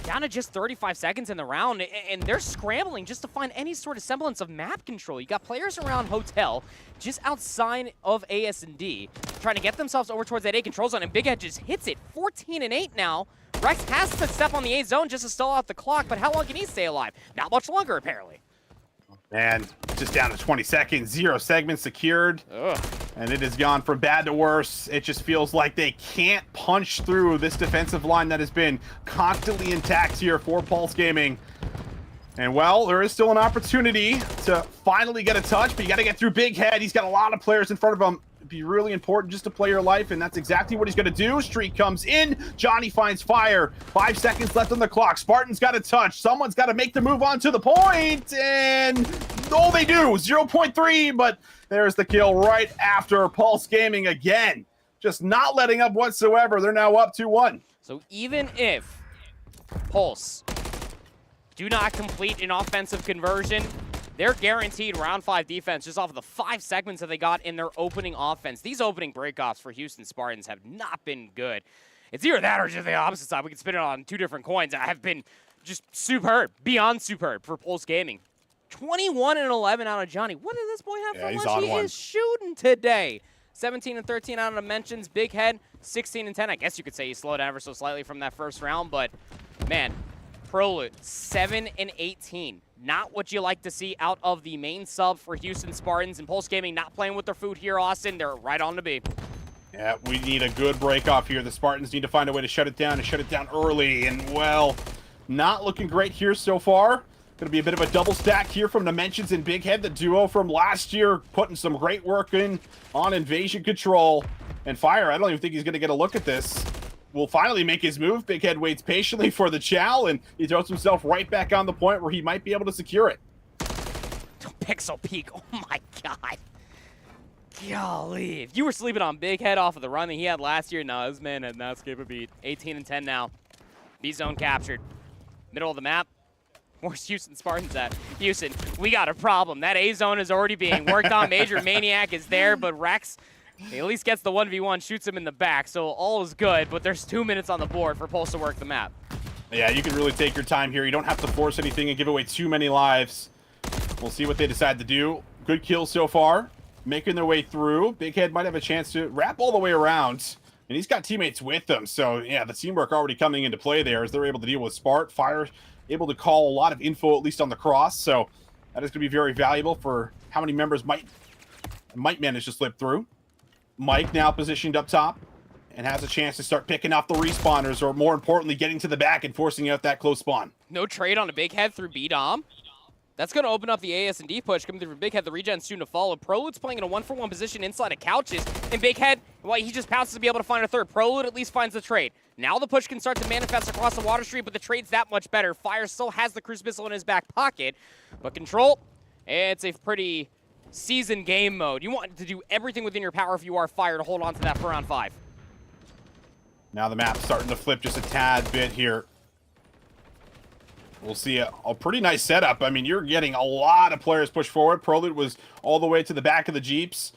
Down to just 35 seconds in the round, and they're scrambling just to find any sort of semblance of map control. You got players around Hotel, just outside of AS&D, trying to get themselves over towards that A control zone, and Big Head just hits it. 14-8 now. Rex has to step on the A zone just to stall out the clock, but how long can he stay alive? Not much longer, apparently. And just down to 20 seconds, 0 segments secured. Ugh. And it has gone from bad to worse. It just feels like they can't punch through this defensive line that has been constantly intact here for Pulse Gaming. And, well, there is still an opportunity to finally get a touch, but you got to get through Big Head. He's got a lot of players in front of him. It'd be really important just to play your life, and that's exactly what he's going to do. Streak comes in. Johnny finds Fire. 5 seconds left on the clock. Spartan's got a touch. Someone's got to make the move onto the point, and oh, they do. 0.3, but there's the kill right after. Pulse Gaming again, just not letting up whatsoever. They're now up 2-1. So even if Pulse do not complete an offensive conversion, they're guaranteed round 5 defense just off of the 5 segments that they got in their opening offense. These opening breakoffs for Houston Spartans have not been good. It's either that or just the opposite side. We can spin it on 2 different coins. I have been just superb, beyond superb for Pulse Gaming. 21-11 out of Johnny. What did this boy have for lunch? He is shooting today. 17-13 out of the mentions. Big Head, 16-10. I guess you could say he slowed down ever so slightly from that first round, but man, Prolute, 7-18. Not what you like to see out of the main sub for Houston Spartans, and Pulse Gaming not playing with their food here, Austin. They're right on the B. Yeah, we need a good break off here. The Spartans need to find a way to shut it down and shut it down early, and well, not looking great here so far. Going to be a bit of a double stack here from Dimensions and Big Head, the duo from last year, putting some great work in on invasion control. And Fire, I don't even think he's going to get a look at this. Will finally make his move. Big Head waits patiently for the chow, and he throws himself right back on the point where he might be able to secure it. Pixel Peak, oh my god. Golly, if you were sleeping on Big Head off of the run that he had last year, no, this man had not skipped a beat. 18-10 now. B-zone captured. Middle of the map. Where's Houston Spartans at? Houston, we got a problem. That A-zone is already being worked on. Major Maniac is there, but Rex, he at least gets the 1v1, shoots him in the back, so all is good, but there's 2 minutes on the board for Pulse to work the map. Yeah, you can really take your time here. You don't have to force anything and give away too many lives. We'll see what they decide to do. Good kill so far. Making their way through. Big Head might have a chance to wrap all the way around. And he's got teammates with them. So, yeah, the teamwork already coming into play there as they're able to deal with Spart. Fire able to call a lot of info, at least on the cross. So that is going to be very valuable for how many members might manage to slip through. Mike now positioned up top and has a chance to start picking off the respawners, or more importantly, getting to the back and forcing out that close spawn. No trade on a Big Head through B-Dom. That's going to open up the AS&D push coming through Big Head. The regen soon to follow. Prolude's playing in a 1-for-1 position inside of Couches. And Big Head, well, he just pounces to be able to find a third. Prolude at least finds the trade. Now the push can start to manifest across the water street, but the trade's that much better. Fire still has the cruise missile in his back pocket. But Control, it's a pretty seasoned game mode. You want to do everything within your power if you are Fire to hold on to that for round 5. Now the map's starting to flip just a tad bit here. We'll see a pretty nice setup. I mean, you're getting a lot of players push forward. Prolude was all the way to the back of the Jeeps.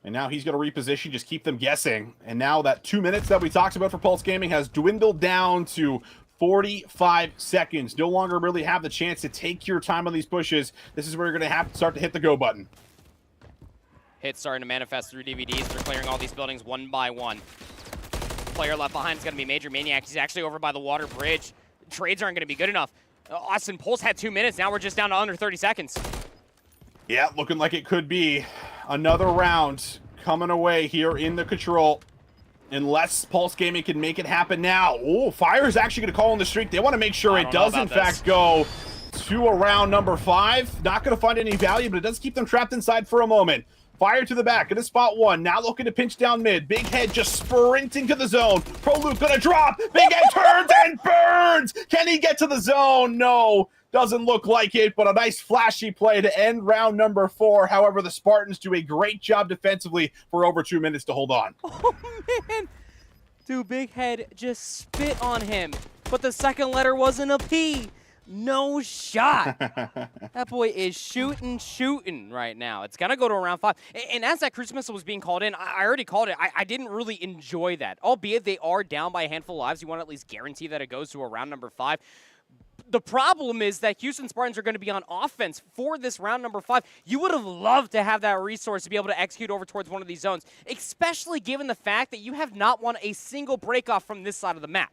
And now he's going to reposition, just keep them guessing. And now that 2 minutes that we talked about for Pulse Gaming has dwindled down to 45 seconds. No longer really have the chance to take your time on these pushes. This is where you're going to have to start to hit the go button. Hits starting to manifest through DVDs. They're clearing all these buildings one by one. Player left behind is going to be Major Maniac. He's actually over by the water bridge. Trades aren't going to be good enough. Austin, Pulse had 2 minutes. Now we're just down to under 30 seconds. Yeah, looking like it could be another round coming away here in the Control. Unless Pulse Gaming can make it happen now. Oh, Fire is actually going to call on the streak. They want to make sure it does, in fact, go to a round number 5. Not going to find any value, but it does keep them trapped inside for a moment. Fire to the back, gonna spot one. Now looking to pinch down mid. Big Head just sprinting to the zone. Prolude gonna drop. Big Head turns and burns. Can he get to the zone? No, doesn't look like it, but a nice flashy play to end round number 4. However, the Spartans do a great job defensively for over 2 minutes to hold on. Oh, man. Dude, Big Head just spit on him, but the second letter wasn't a P. No shot. That boy is shooting right now. It's going to go to round 5. And as that cruise missile was being called in, I already called it. I didn't really enjoy that. Albeit they are down by a handful of lives. You want to at least guarantee that it goes to a round number 5. The problem is that Houston Spartans are going to be on offense for this round number 5. You would have loved to have that resource to be able to execute over towards one of these zones, especially given the fact that you have not won a single breakoff from this side of the map.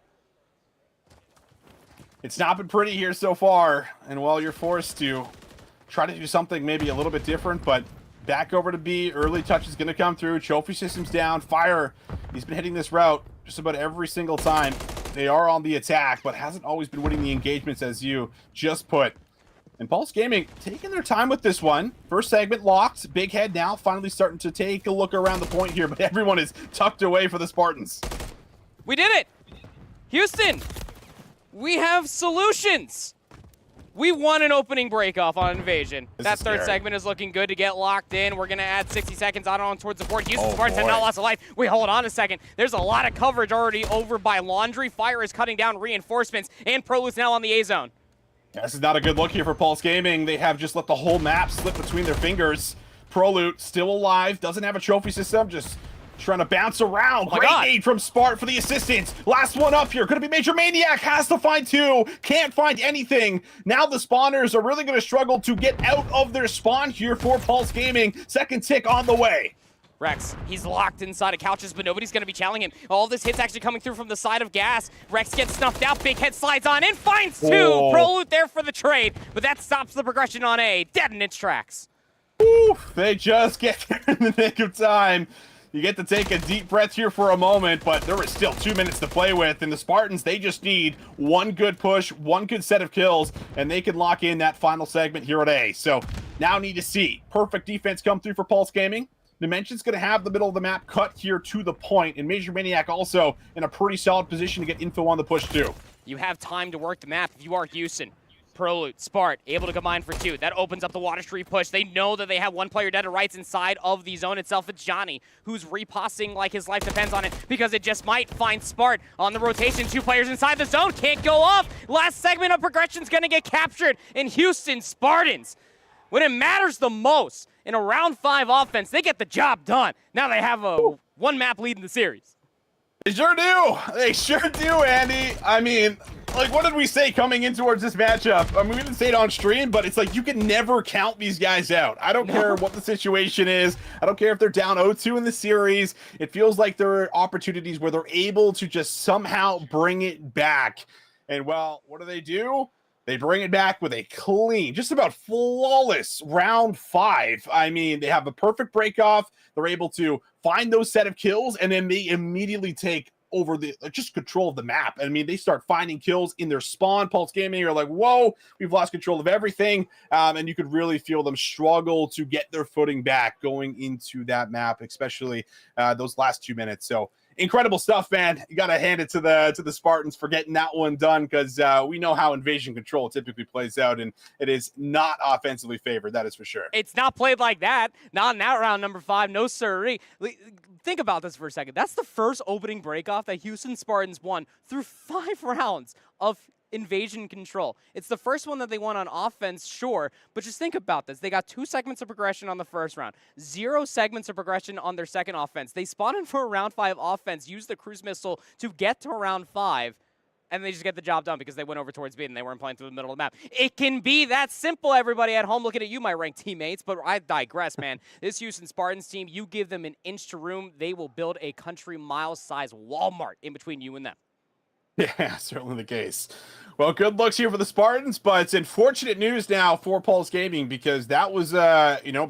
It's not been pretty here so far, and well, you're forced to try to do something maybe a little bit different, but back over to B. Early touch is going to come through. Trophy system's down. Fire, he's been hitting this route just about every single time. They are on the attack, but hasn't always been winning the engagements, as you just put. And Pulse Gaming taking their time with this one. First segment locked. Big Head now finally starting to take a look around the point here, but everyone is tucked away for the Spartans. We did it! Houston! We have solutions. We won an opening breakoff on Invasion. That third segment is looking good to get locked in. We're going to add 60 seconds on towards the board. Houston Spartans have not lost a life. Wait, hold on a second. There's a lot of coverage already over by Laundry. Fire is cutting down reinforcements, and Prolude's now on the A-zone. This is not a good look here for Pulse Gaming. They have just let the whole map slip between their fingers. Prolude still alive, doesn't have a trophy system, just trying to bounce around. Oh Great aid from Spart for the assistance. Last one up here. Could it be Major Maniac? Has to find two. Can't find anything. Now the spawners are really going to struggle to get out of their spawn here for Pulse Gaming. Second tick on the way. Rex, he's locked inside of couches, but nobody's going to be challenging him. All this hit's actually coming through from the side of Gas. Rex gets snuffed out. Big Head slides on in, finds two. Proloot there for the trade, but that stops the progression on A. Dead in its tracks. Oof, they just get there in the nick of time. You get to take a deep breath here for a moment, but there is still 2 minutes to play with, and the Spartans, they just need one good push, one good set of kills, and they can lock in that final segment here at A. So now need to see perfect defense come through for Pulse Gaming. Dimension's going to have the middle of the map cut here to the point, and Major Maniac also in a pretty solid position to get info on the push too. You have time to work the map if you are Houston. Proloot, Spart, able to combine for two. That opens up the Water Street push. They know that they have one player dead to rights inside of the zone itself. It's Johnny, who's repossing like his life depends on it because it just might find Spart on the rotation. 2 players inside the zone, can't go off. Last segment of progression's gonna get captured in Houston Spartans. When it matters the most in a round 5 offense, they get the job done. Now they have a 1-map lead in the series. They sure do. They sure do, Andy. I mean, like, what did we say coming in towards this matchup? I mean, we didn't say it on stream, but it's like you can never count these guys out. I don't care what the situation is. I don't care if they're down 0-2 in the series. It feels like there are opportunities where they're able to just somehow bring it back. And, well, what do? They bring it back with a clean, just about flawless round 5. I mean, they have a perfect break-off. They're able to find those set of kills, and then they immediately take over the just control of the map. I mean, they start finding kills in their spawn. Pulse Gaming are like, whoa, we've lost control of everything. And you could really feel them struggle to get their footing back going into that map, especially those last 2 minutes. So incredible stuff, man. You got to hand it to the Spartans for getting that one done, because we know how invasion control typically plays out, and it is not offensively favored. That is for sure. It's not played like that. Not in that round number 5. No sirree. Think about this for a second. That's the first opening breakoff that Houston Spartans won through 5 rounds of invasion control. It's the first one that they won on offense, sure, but just think about this. They got 2 segments of progression on the first round, 0 segments of progression on their second offense. They spawned in for a round 5 offense, used the cruise missile to get to round 5, and they just get the job done because they went over towards B and they weren't playing through the middle of the map. It can be that simple, everybody at home looking at you, my ranked teammates, but I digress, man. This Houston Spartans team, you give them an inch to room, they will build a country mile-sized Walmart in between you and them. Yeah, certainly the case. Well, good looks here for the Spartans, but it's unfortunate news now for Pulse Gaming, because that was,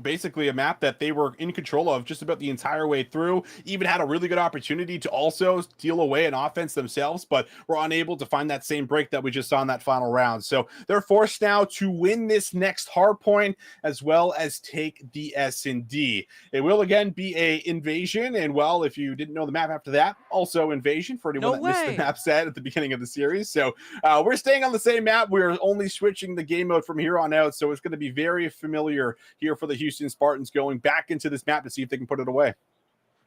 basically a map that they were in control of just about the entire way through. Even had a really good opportunity to also steal away an offense themselves, but were unable to find that same break that we just saw in that final round. So they're forced now to win this next hard point, as well as take the S&D. It will again be a invasion, and well, if you didn't know the map after that, also invasion for anyone that missed the map set at the beginning of the series. So we're staying on the same map. We're only switching the game mode from here on out, so it's going to be very familiar here for the Houston Spartans going back into this map to see if they can put it away.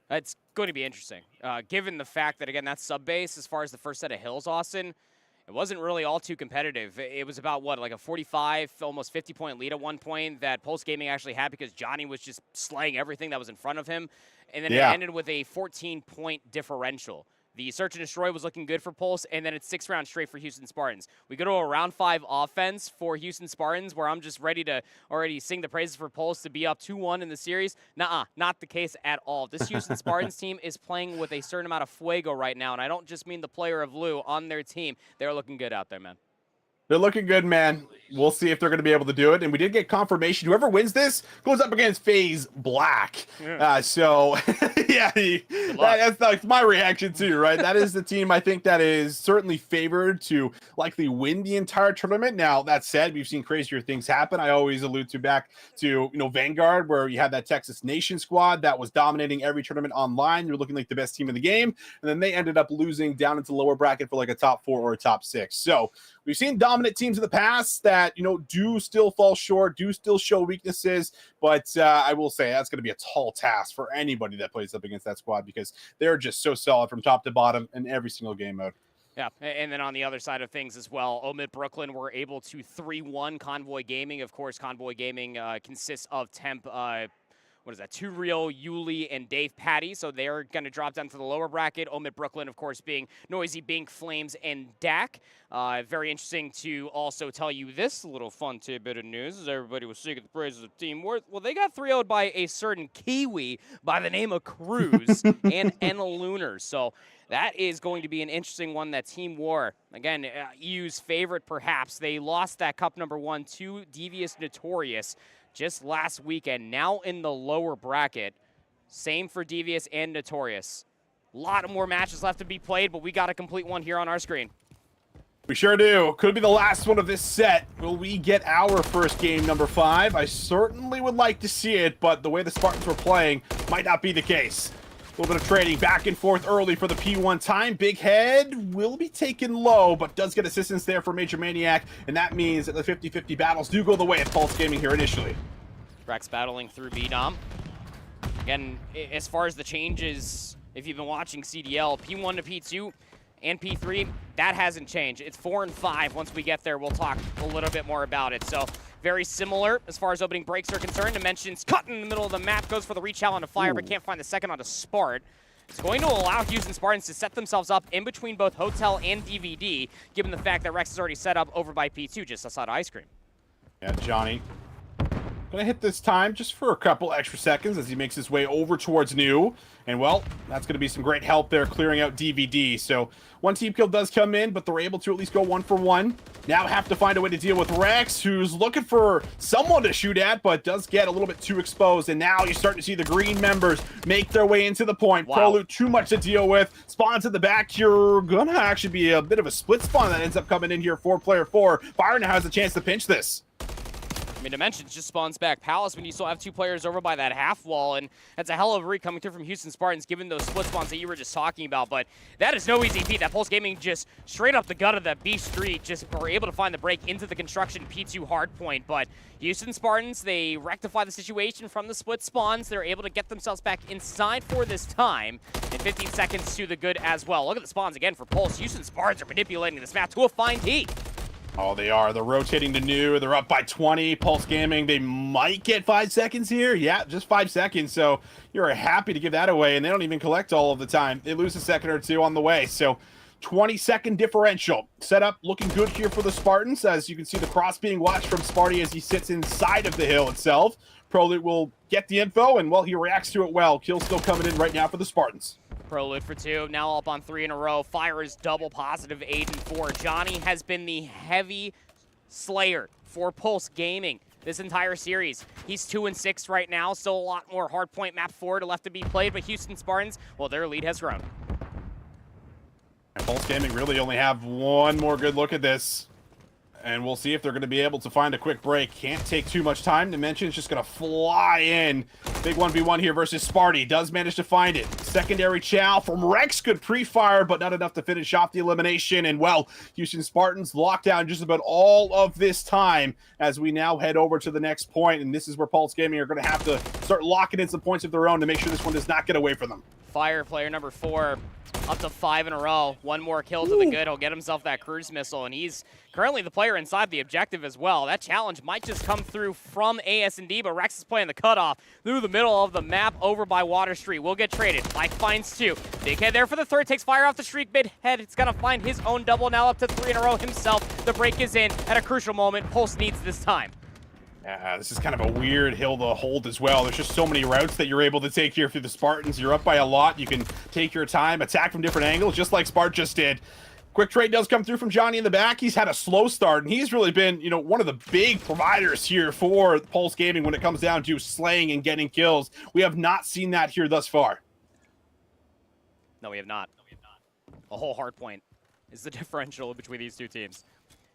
It's going to be interesting, given the fact that, again, that sub base, as far as the first set of hills, Austin, it wasn't really all too competitive. It was about, what, like a 45, almost 50-point lead at one point that Pulse Gaming actually had because Johnny was just slaying everything that was in front of him. And then it ended with a 14-point differential. The Search and Destroy was looking good for Pulse, and then it's 6 rounds straight for Houston Spartans. We go to a round 5 offense for Houston Spartans, where I'm just ready to already sing the praises for Pulse to be up 2-1 in the series. Nuh-uh, not the case at all. This Houston Spartans team is playing with a certain amount of fuego right now, and I don't just mean the player of Lou on their team. They're looking good out there, man. They're looking good, man. We'll see if they're going to be able to do it. And we did get confirmation. Whoever wins this goes up against FaZe Black. That's like my reaction too, right? That is the team I think that is certainly favored to likely win the entire tournament. Now, that said, we've seen crazier things happen. I always allude back to Vanguard, where you had that Texas Nation squad that was dominating every tournament online. You're looking like the best team in the game. And then they ended up losing down into the lower bracket for like a top 4 or a top 6. So we've seen dominant teams in the past that, do still fall short, do still show weaknesses. But I will say that's going to be a tall task for anybody that plays up against that squad, because they're just so solid from top to bottom in every single game mode. Yeah, and then on the other side of things as well, Omid Brooklyn were able to 3-1 Convoy Gaming. Of course, Convoy Gaming consists of Temp, what is that? 2 Real, Yuli, and Dave Patty. So they're going to drop down to the lower bracket. Omid Brooklyn, of course, being Noisy, Bink, Flames, and Dak. Very interesting to also tell you this little fun tidbit of news, as everybody was singing the praises of Team Worth. Well, they got 3-0'd by a certain Kiwi by the name of Cruz and Enna Lunar. So that is going to be an interesting one, that Team War. Again, EU's favorite, perhaps. They lost that Cup #1 to Devious Notorious just last weekend, now in the lower bracket. Same for Devious and Notorious. A lot more matches left to be played, but we got a complete one here on our screen. We sure do. Could be the last one of this set. Will we get our first game, number 5? I certainly would like to see it, but the way the Spartans were playing might not be the case. A little bit of trading back and forth early for the P1 time. Big Head will be taken low, but does get assistance there for Major Maniac, and that means that the 50-50 battles do go the way of Pulse Gaming here initially. Rex battling through B-Dom. Again, as far as the changes, if you've been watching CDL, P1 to P2 and P3, that hasn't changed. It's 4 and 5. Once we get there, we'll talk a little bit more about it. So very similar as far as opening breaks are concerned. Dimensions cut in the middle of the map, goes for the reach out onto Fire, but can't find the second onto Spart. It's going to allow Houston Spartans to set themselves up in between both Hotel and DVD, given the fact that Rex is already set up over by P2 just outside Ice Cream. Yeah, Johnny gonna hit this time just for a couple extra seconds as he makes his way over towards New. And, well, that's gonna be some great help there clearing out DVD. So one team kill does come in, but they're able to at least go 1 for 1. Now have to find a way to deal with Rex, who's looking for someone to shoot at, but does get a little bit too exposed. And now you're starting to see the green members make their way into the point. Wow. Prolute too much to deal with. Spawns at the back. You're gonna actually be a bit of a split spawn that ends up coming in here for player 4. Fire now has a chance to pinch this. I mean, Dimensions just spawns back Palace when you still have 2 players over by that half wall, and that's a hell of a read coming through from Houston Spartans, given those split spawns that you were just talking about. But that is no easy feat. That Pulse Gaming just straight up the gut of that B Street just were able to find the break into the construction P2 hardpoint. But Houston Spartans, they rectify the situation from the split spawns. They're able to get themselves back inside for this time, and 15 seconds to the good as well. Look at the spawns again for Pulse. Houston Spartans are manipulating this map to a fine heat. Oh, they are. They're rotating to New. They're up by 20. Pulse Gaming, they might get 5 seconds here. Yeah, just 5 seconds. So you're happy to give that away, and they don't even collect all of the time. They lose a second or two on the way. So 20-second differential. Setup looking good here for the Spartans. As you can see, the cross being watched from Sparty as he sits inside of the hill itself. Prolute will get the info, and, well, he reacts to it well. Kill still coming in right now for the Spartans. Prolute for 2, now up on 3 in a row. Fire is double positive, 8 and 4. Johnny has been the heavy slayer for Pulse Gaming this entire series. He's 2 and 6 right now, still a lot more hardpoint map 4 left to be played, but Houston Spartans, well, their lead has grown. And Pulse Gaming really only have one more good look at this. And we'll see if they're going to be able to find a quick break. Can't take too much time. Dimension's just going to fly in. Big 1v1 here versus Sparty. Does manage to find it. Secondary chow from Rex. Good pre-fire, but not enough to finish off the elimination. And, well, Houston Spartans locked down just about all of this time as we now head over to the next point. And this is where Pulse Gaming are going to have to start locking in some points of their own to make sure this one does not get away from them. Fire, player number 4, up to 5 in a row. 1 more kill to the good. He'll get himself that cruise missile, and he's currently the player inside the objective as well. That challenge might just come through from AS&D, but Rex is playing the cutoff through the middle of the map over by Water Street. Will get traded. Mike finds 2. Big Head there for the 3rd. Takes Fire off the streak. Big Head, it's going to find his own double, now up to 3 in a row himself. The break is in at a crucial moment. Pulse needs this time. This is kind of a weird hill to hold as well. There's just so many routes that you're able to take here through the Spartans. You're up by a lot. You can take your time, attack from different angles, just like Spart just did. Quick trade does come through from Johnny in the back. He's had a slow start, and he's really been, you know, one of the big providers here for Pulse Gaming when it comes down to slaying and getting kills. We have not seen that here thus far. No, we have not. A whole hard point is the differential between these two teams.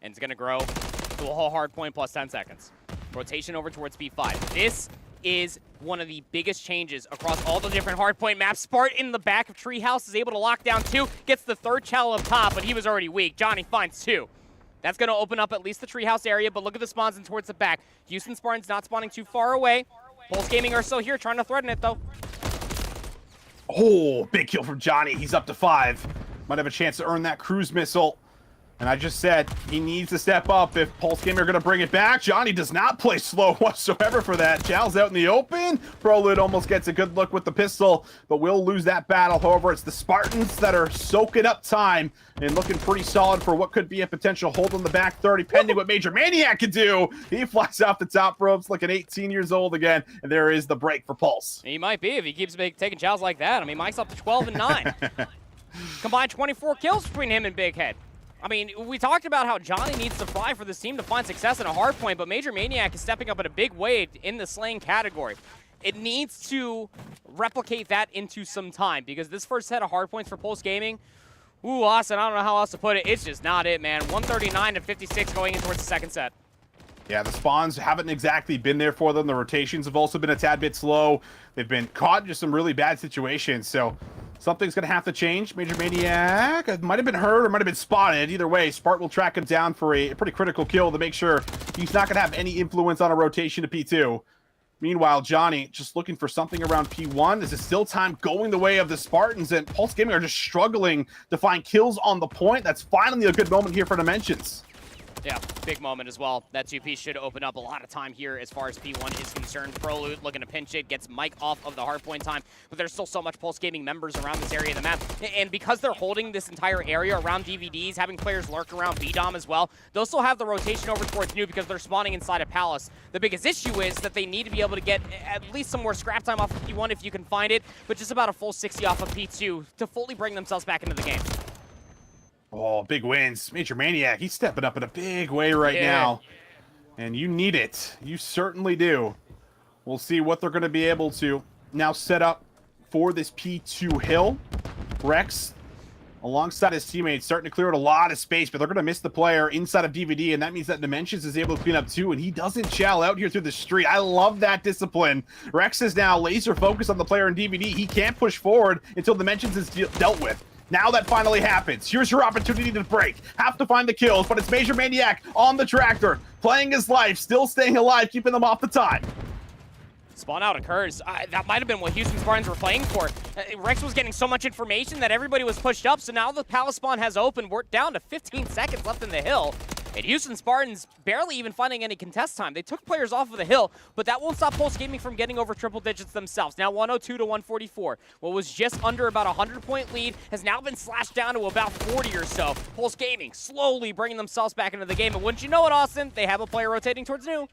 And it's going to grow to a whole hard point plus 10 seconds. Rotation over towards B5. This is one of the biggest changes across all the different hardpoint maps. Spart in the back of Treehouse is able to lock down 2. Gets the 3rd challenge up top, but he was already weak. Johnny finds 2. That's going to open up at least the Treehouse area, but look at the spawns in towards the back. Houston Spartans not spawning too far away. Pulse Gaming are still here trying to threaten it, though. Oh, big kill from Johnny. He's up to 5. Might have a chance to earn that cruise missile. And I just said he needs to step up if Pulse Gaming are going to bring it back. Johnny does not play slow whatsoever for that. Chal's out in the open. Prolud almost gets a good look with the pistol, but will lose that battle. However, it's the Spartans that are soaking up time and looking pretty solid for what could be a potential hold on the back 30, pending what Major Maniac can do. He flies off the top ropes looking 18 years old again, and there is the break for Pulse. He might be if he keeps taking chows like that. I mean, Mike's up to 12 and 9. Combined 24 kills between him and Big Head. I mean, we talked about how Johnny needs to fly for this team to find success in a hard point, but Major Maniac is stepping up in a big way in the slaying category. It needs to replicate that into some time, because this first set of hard points for Pulse Gaming, ooh, Austin, I don't know how else to put it. It's just not it, man. 139 to 56 going in towards the second set. Yeah, the spawns haven't exactly been there for them. The rotations have also been a tad bit slow. They've been caught in just some really bad situations, so something's going to have to change. Major Maniac might have been hurt or might have been spotted. Either way, Spart will track him down for a pretty critical kill to make sure he's not going to have any influence on a rotation to P2. Meanwhile, Johnny just looking for something around P1. This is still time going the way of the Spartans, and Pulse Gaming are just struggling to find kills on the point. That's finally a good moment here for Dimensions. Yeah, big moment as well. That 2P should open up a lot of time here as far as P1 is concerned. Prolud looking to pinch it, gets Mike off of the hardpoint time, but there's still so much Pulse Gaming members around this area of the map. And because they're holding this entire area around DVDs, having players lurk around B-Dom as well, they'll still have the rotation over towards New because they're spawning inside a Palace. The biggest issue is that they need to be able to get at least some more scrap time off of P1 if you can find it, but just about a full 60 off of P2 to fully bring themselves back into the game. Oh, big wins. Major Maniac, he's stepping up in a big way right now. And you need it. You certainly do. We'll see what they're going to be able to now set up for this P2 hill. Rex, alongside his teammates, starting to clear out a lot of space, but they're going to miss the player inside of DVD, and that means that Dimensions is able to clean up too, and he doesn't chow out here through the street. I love that discipline. Rex is now laser focused on the player in DVD. He can't push forward until Dimensions is dealt with. Now that finally happens. Here's your opportunity to break. Have to find the kills, but it's Major Maniac on the tractor, playing his life, still staying alive, keeping them off the time. Spawn out occurs. That might have been what Houston Spartans were playing for. Rex was getting so much information that everybody was pushed up, so now the Palace spawn has opened. We're down to 15 seconds left in the hill. And Houston Spartans barely even finding any contest time. They took players off of the hill, but that won't stop Pulse Gaming from getting over triple digits themselves. Now 102 to 144. What was just under about a 100-point lead has now been slashed down to about 40 or so. Pulse Gaming slowly bringing themselves back into the game. And wouldn't you know it, Austin, they have a player rotating towards New.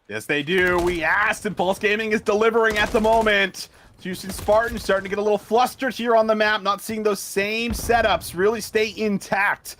Yes, they do. We asked, and Pulse Gaming is delivering at the moment. Houston Spartans starting to get a little flustered here on the map, not seeing those same setups really stay intact.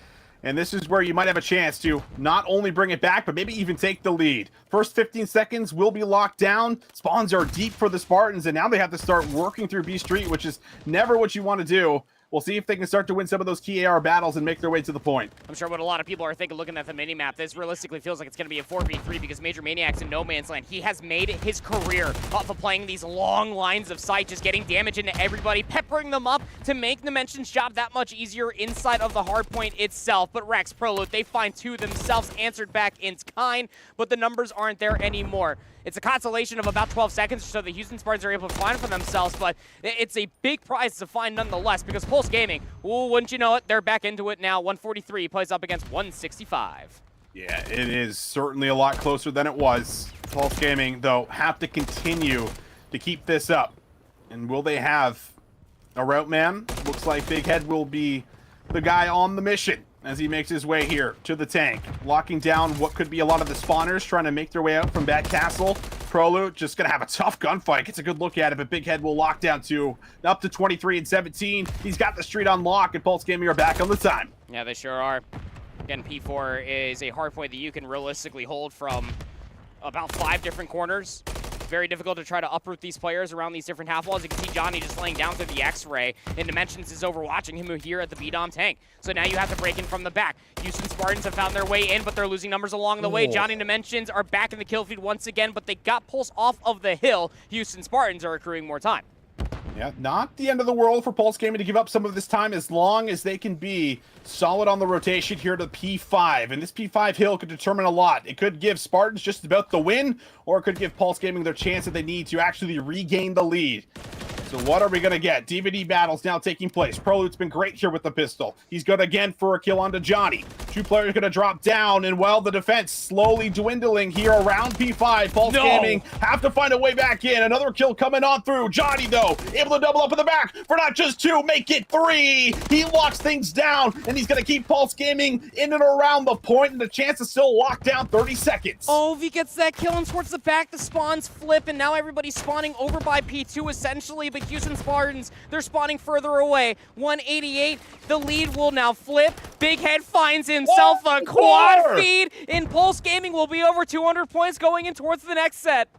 And this is where you might have a chance to not only bring it back, but maybe even take the lead. First 15 seconds will be locked down. Spawns are deep for the Spartans, and now they have to start working through B Street, which is never what you want to do. We'll see if they can start to win some of those key AR battles and make their way to the point. I'm sure what a lot of people are thinking looking at the mini-map, this realistically feels like it's going to be a 4v3 because Major Maniac's in no man's land. He has made it his career off of playing these long lines of sight, just getting damage into everybody, peppering them up to make Dimension's job that much easier inside of the hardpoint itself. But Rex, Prolud, they find two themselves, answered back in kind, but the numbers aren't there anymore. It's a consolation of about 12 seconds, so the Houston Spartans are able to find for themselves, but it's a big prize to find nonetheless, because Pulse Gaming, ooh, wouldn't you know it, they're back into it now. 143 plays up against 165. Yeah, it is certainly a lot closer than it was. Pulse Gaming, though, have to continue to keep this up. And will they have a route man? Looks like Big Head will be the guy on the mission as he makes his way here to the tank, locking down what could be a lot of the spawners trying to make their way out from Bad Castle. Prolud just gonna have a tough gunfight. Gets a good look at it, but Big Head will lock down to up to 23 and 17. He's got the street on lock, and Pulse Gaming are back on the time. Yeah, they sure are. Again, P4 is a hardpoint that you can realistically hold from about 5 different corners. Very difficult to try to uproot these players around these different half walls. You can see Johnny just laying down through the X-ray, and Dimensions is overwatching him here at the B-Dom tank. So now you have to break in from the back. Houston Spartans have found their way in, but they're losing numbers along the way. Johnny and Dimensions are back in the kill feed once again, but they got Pulse off of the hill. Houston Spartans are accruing more time. Yeah, not the end of the world for Pulse Gaming to give up some of this time as long as they can be solid on the rotation here to P5. And this P5 hill could determine a lot. It could give Spartans just about the win, or it could give Pulse Gaming their chance that they need to actually regain the lead. So what are we going to get? DVD battles now taking place. Prolud's been great here with the pistol. He's good again for a kill onto Johnny. Two players gonna drop down, and well, the defense slowly dwindling here around P5. Pulse Gaming have to find a way back in. Another kill coming on through. Johnny, though, able to double up in the back for not just 2, make it 3. He locks things down, and he's gonna keep Pulse Gaming in and around the point, and the chance to still lock down 30 seconds. Ovi gets that kill and towards the back. The spawns flip, and now everybody's spawning over by P2 essentially, but Houston Spartans, they're spawning further away. 188, the lead will now flip. Big Head finds himself a quad feed, and Pulse Gaming will be over 200 points going in towards the next set.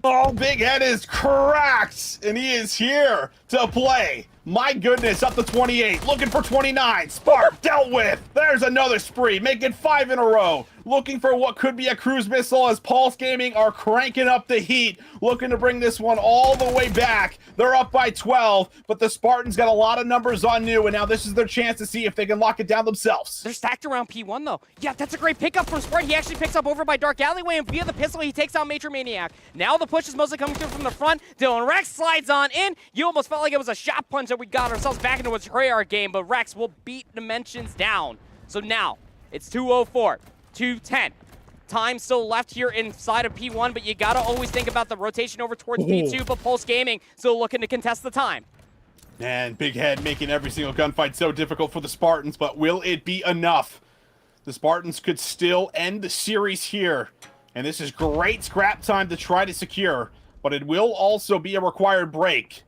Oh, Big Head is cracked, and he is here to play. My goodness, up to 28, looking for 29. Spark dealt with. There's another spree, making 5 in a row. Looking for what could be a cruise missile as Pulse Gaming are cranking up the heat, looking to bring this one all the way back. They're up by 12, but the Spartans got a lot of numbers on new, and now this is their chance to see if they can lock it down themselves. They're stacked around P1, though. Yeah, that's a great pickup from Spartan. He actually picks up over by Dark Alleyway, and via the pistol, he takes out Major Maniac. Now the push is mostly coming through from the front. Dylan Rex slides on in. You almost felt like it was a shot punch that we got ourselves back into a Treyarch game, but Rex will beat Dimensions down. So now, it's 2:04, 2:10. Time still left here inside of P1, but you gotta always think about the rotation over towards P2, but Pulse Gaming still looking to contest the time. Man, Big Head making every single gunfight so difficult for the Spartans, but will it be enough? The Spartans could still end the series here, and this is great scrap time to try to secure, but it will also be a required break.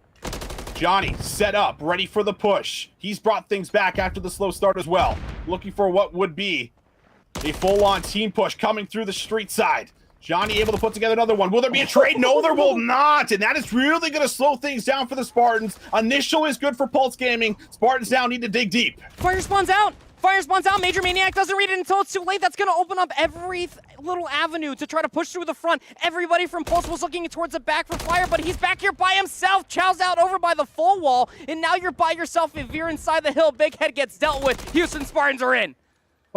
Johnny set up, ready for the push. He's brought things back after the slow start as well, looking for what would be a full-on team push coming through the street side. Johnny able to put together another one. Will there be a trade? No, there will not. And that is really going to slow things down for the Spartans. Initial is good for Pulse Gaming. Spartans now need to dig deep. Fire spawns out. Fire spawns out. Major Maniac doesn't read it until it's too late. That's going to open up every little avenue to try to push through the front. Everybody from Pulse was looking towards the back for Fire, but he's back here by himself. Chow's out over by the full wall, and now you're by yourself. If you're inside the hill, Big Head gets dealt with. Houston Spartans are in.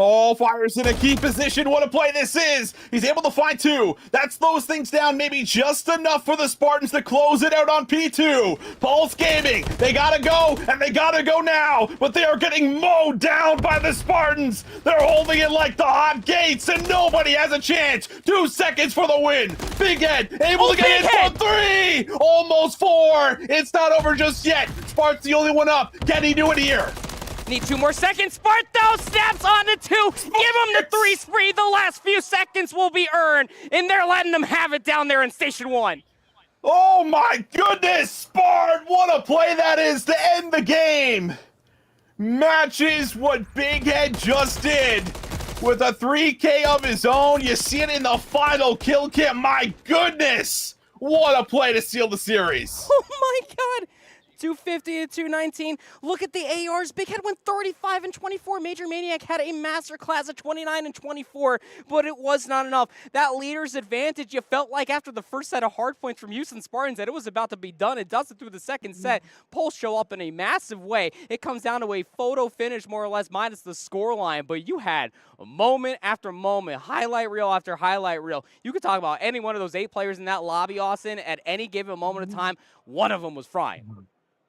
Oh, Fire's in a key position. What a play this is. He's able to find 2. That slows things down maybe just enough for the Spartans to close it out on P2. Pulse Gaming, they gotta go, and they gotta go now, but they are getting mowed down by the Spartans. They're holding it like the hot gates, and nobody has a chance. 2 seconds for the win. Big Head able to get in for 3. Almost 4. It's not over just yet. Spart's the only one up. Can he do it here? Need 2 more seconds. Spart, though, snaps onto 2. Give him the 3 spree. The last few seconds will be earned, and they're letting them have it down there in Station 1. Oh, my goodness, Spart. What a play that is to end the game. Matches what Big Head just did with a 3K of his own. You see it in the final kill cam. My goodness. What a play to seal the series. Oh, my God. 250 to 219. Look at the ARs. Big Head went 35 and 24. Major Maniac had a masterclass of 29 and 24, but it was not enough. That leader's advantage, you felt like after the first set of hard points from Houston Spartans that it was about to be done. It does it through the second set. Pulse show up in a massive way. It comes down to a photo finish, more or less, minus the scoreline, but you had moment after moment, highlight reel after highlight reel. You could talk about any one of those 8 players in that lobby, Austin, at any given moment of time. One of them was frying.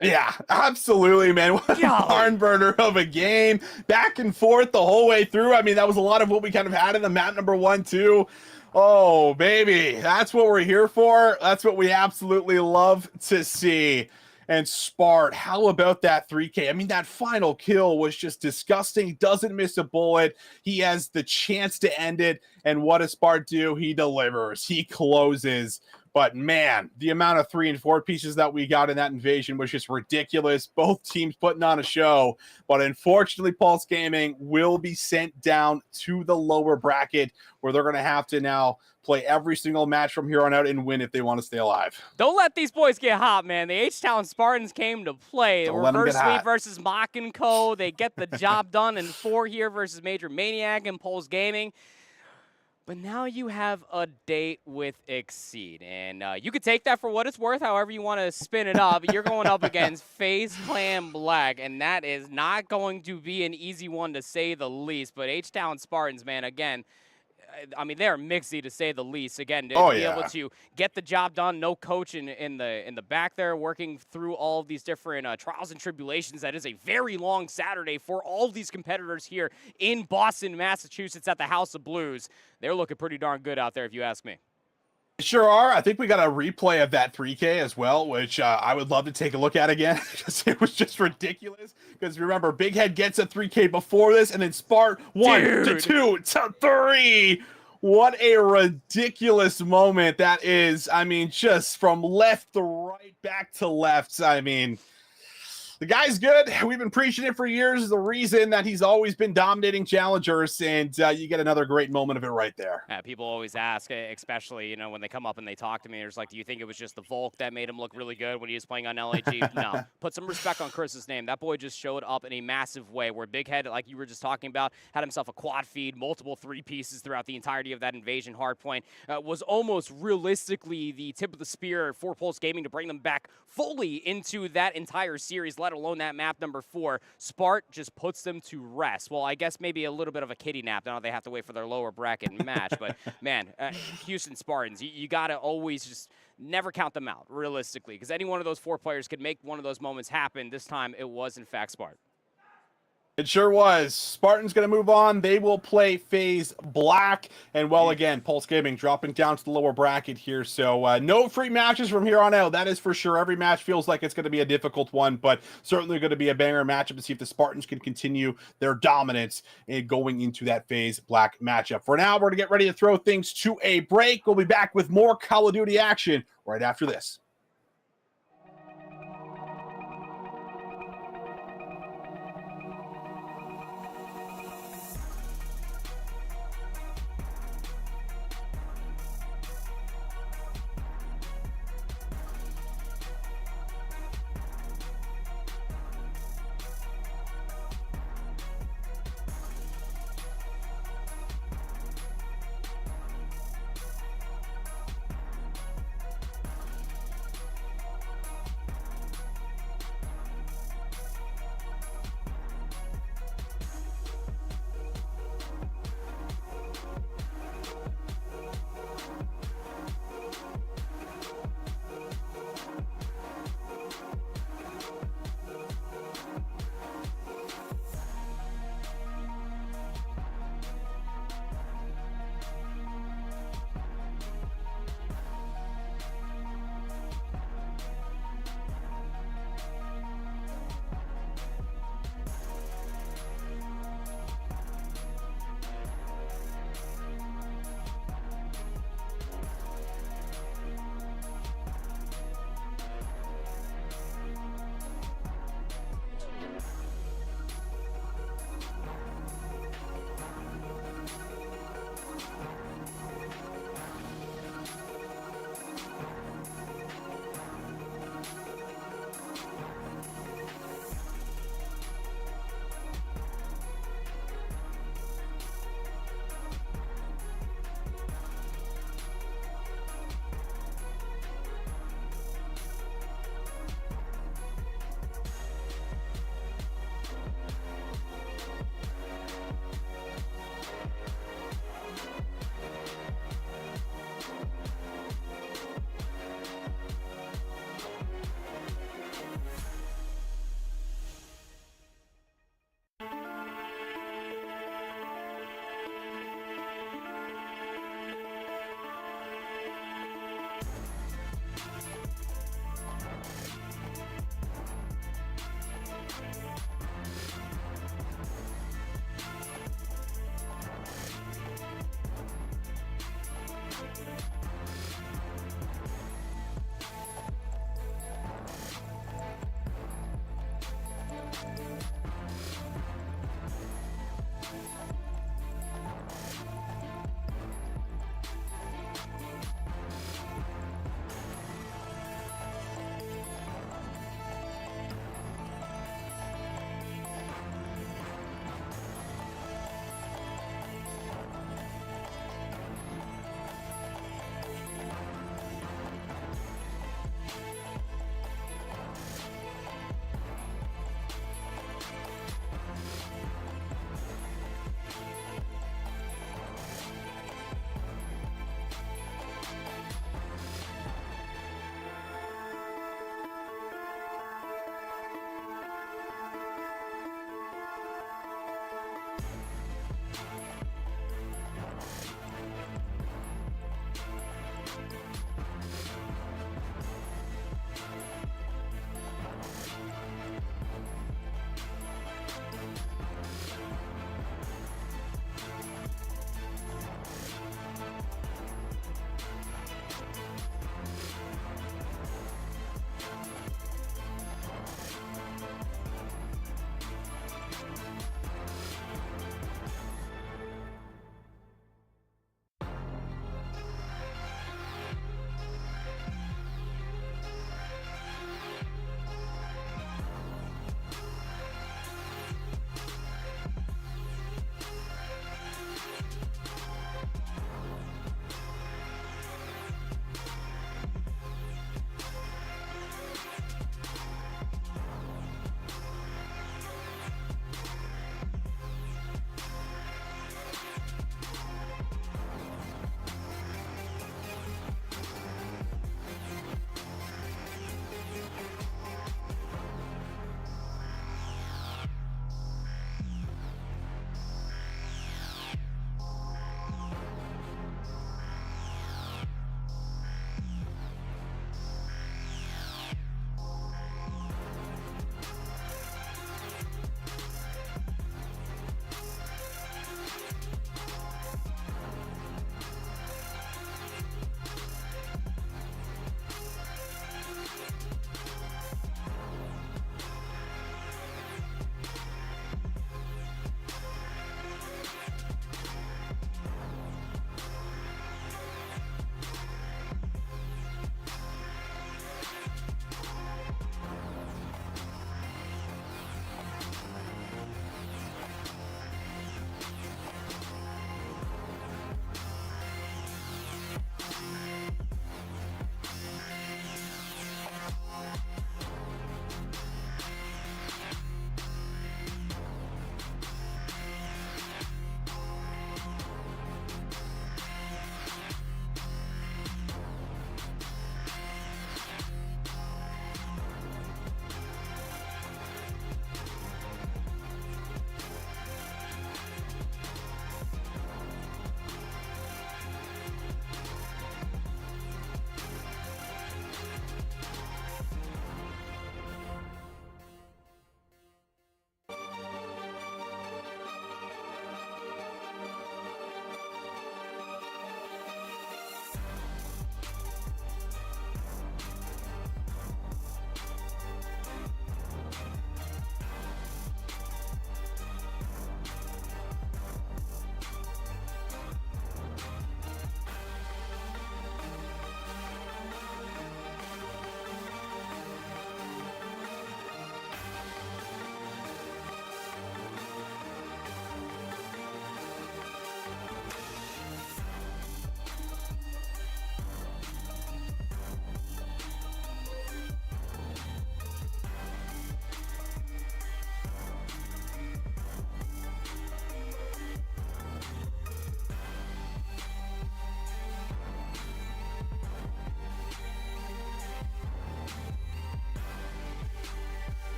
Yeah, absolutely, man. What a barn burner of a game. Back and forth the whole way through. I mean, that was a lot of what we kind of had in the map number 1, 2. Oh, baby. That's what we're here for. That's what we absolutely love to see. And Spart, how about that 3K? I mean, that final kill was just disgusting. He doesn't miss a bullet. He has the chance to end it. And what does Spart do? He delivers. He closes. But man, the amount of 3 and 4 pieces that we got in that invasion was just ridiculous. Both teams putting on a show. But unfortunately, Pulse Gaming will be sent down to the lower bracket where they're going to have to now play every single match from here on out and win if they want to stay alive. Don't let these boys get hot, man. The H-Town Spartans came to play. Reverse sweep versus Mach & Co. They get the job done in 4 here versus Major Maniac and Pulse Gaming. But now you have a date with Exceed, and you could take that for what it's worth, however you want to spin it up. You're going up against FaZe Clan Black, and that is not going to be an easy one to say the least. But H-Town Spartans, man, again, I mean, they're mixy to say the least. Again, to be yeah. able to get the job done, no coach in the back there working through all of these different trials and tribulations. That is a very long Saturday for all of these competitors here in Boston, Massachusetts at the House of Blues. They're looking pretty darn good out there, if you ask me. Sure are. I think we got a replay of that 3K as well, which I would love to take a look at again because it was just ridiculous. Because remember, Big Head gets a 3K before this, and then Spart 1 to 2 to 3. What a ridiculous moment that is. I mean, just from left to right, back to left. I mean, the guy's good. We've been preaching it for years. The reason that he's always been dominating challengers, and you get another great moment of it right there. Yeah, people always ask, especially when they come up and they talk to me. There's like, do you think it was just the Volk that made him look really good when he was playing on LAG? No. Put some respect on Chris's name. That boy just showed up in a massive way. Where Big Head, like you were just talking about, had himself a quad feed, multiple 3 pieces throughout the entirety of that invasion hardpoint. Was almost realistically the tip of the spear for Pulse Gaming to bring them back fully into that entire series, let alone that map number 4. Spart just puts them to rest. Well, I guess maybe a little bit of a kitty nap. Now they have to wait for their lower bracket match. But, man, Houston Spartans, you got to always just never count them out, realistically, because any one of those 4 players could make one of those moments happen. This time it was, in fact, Spart. It sure was. Spartan's going to move on. They will play FaZe Black. And, well, again, Pulse Gaming dropping down to the lower bracket here. So no free matches from here on out. That is for sure. Every match feels like it's going to be a difficult one, but certainly going to be a banger matchup to see if the Spartans can continue their dominance in going into that FaZe Black matchup. For now, we're going to get ready to throw things to a break. We'll be back with more Call of Duty action right after this.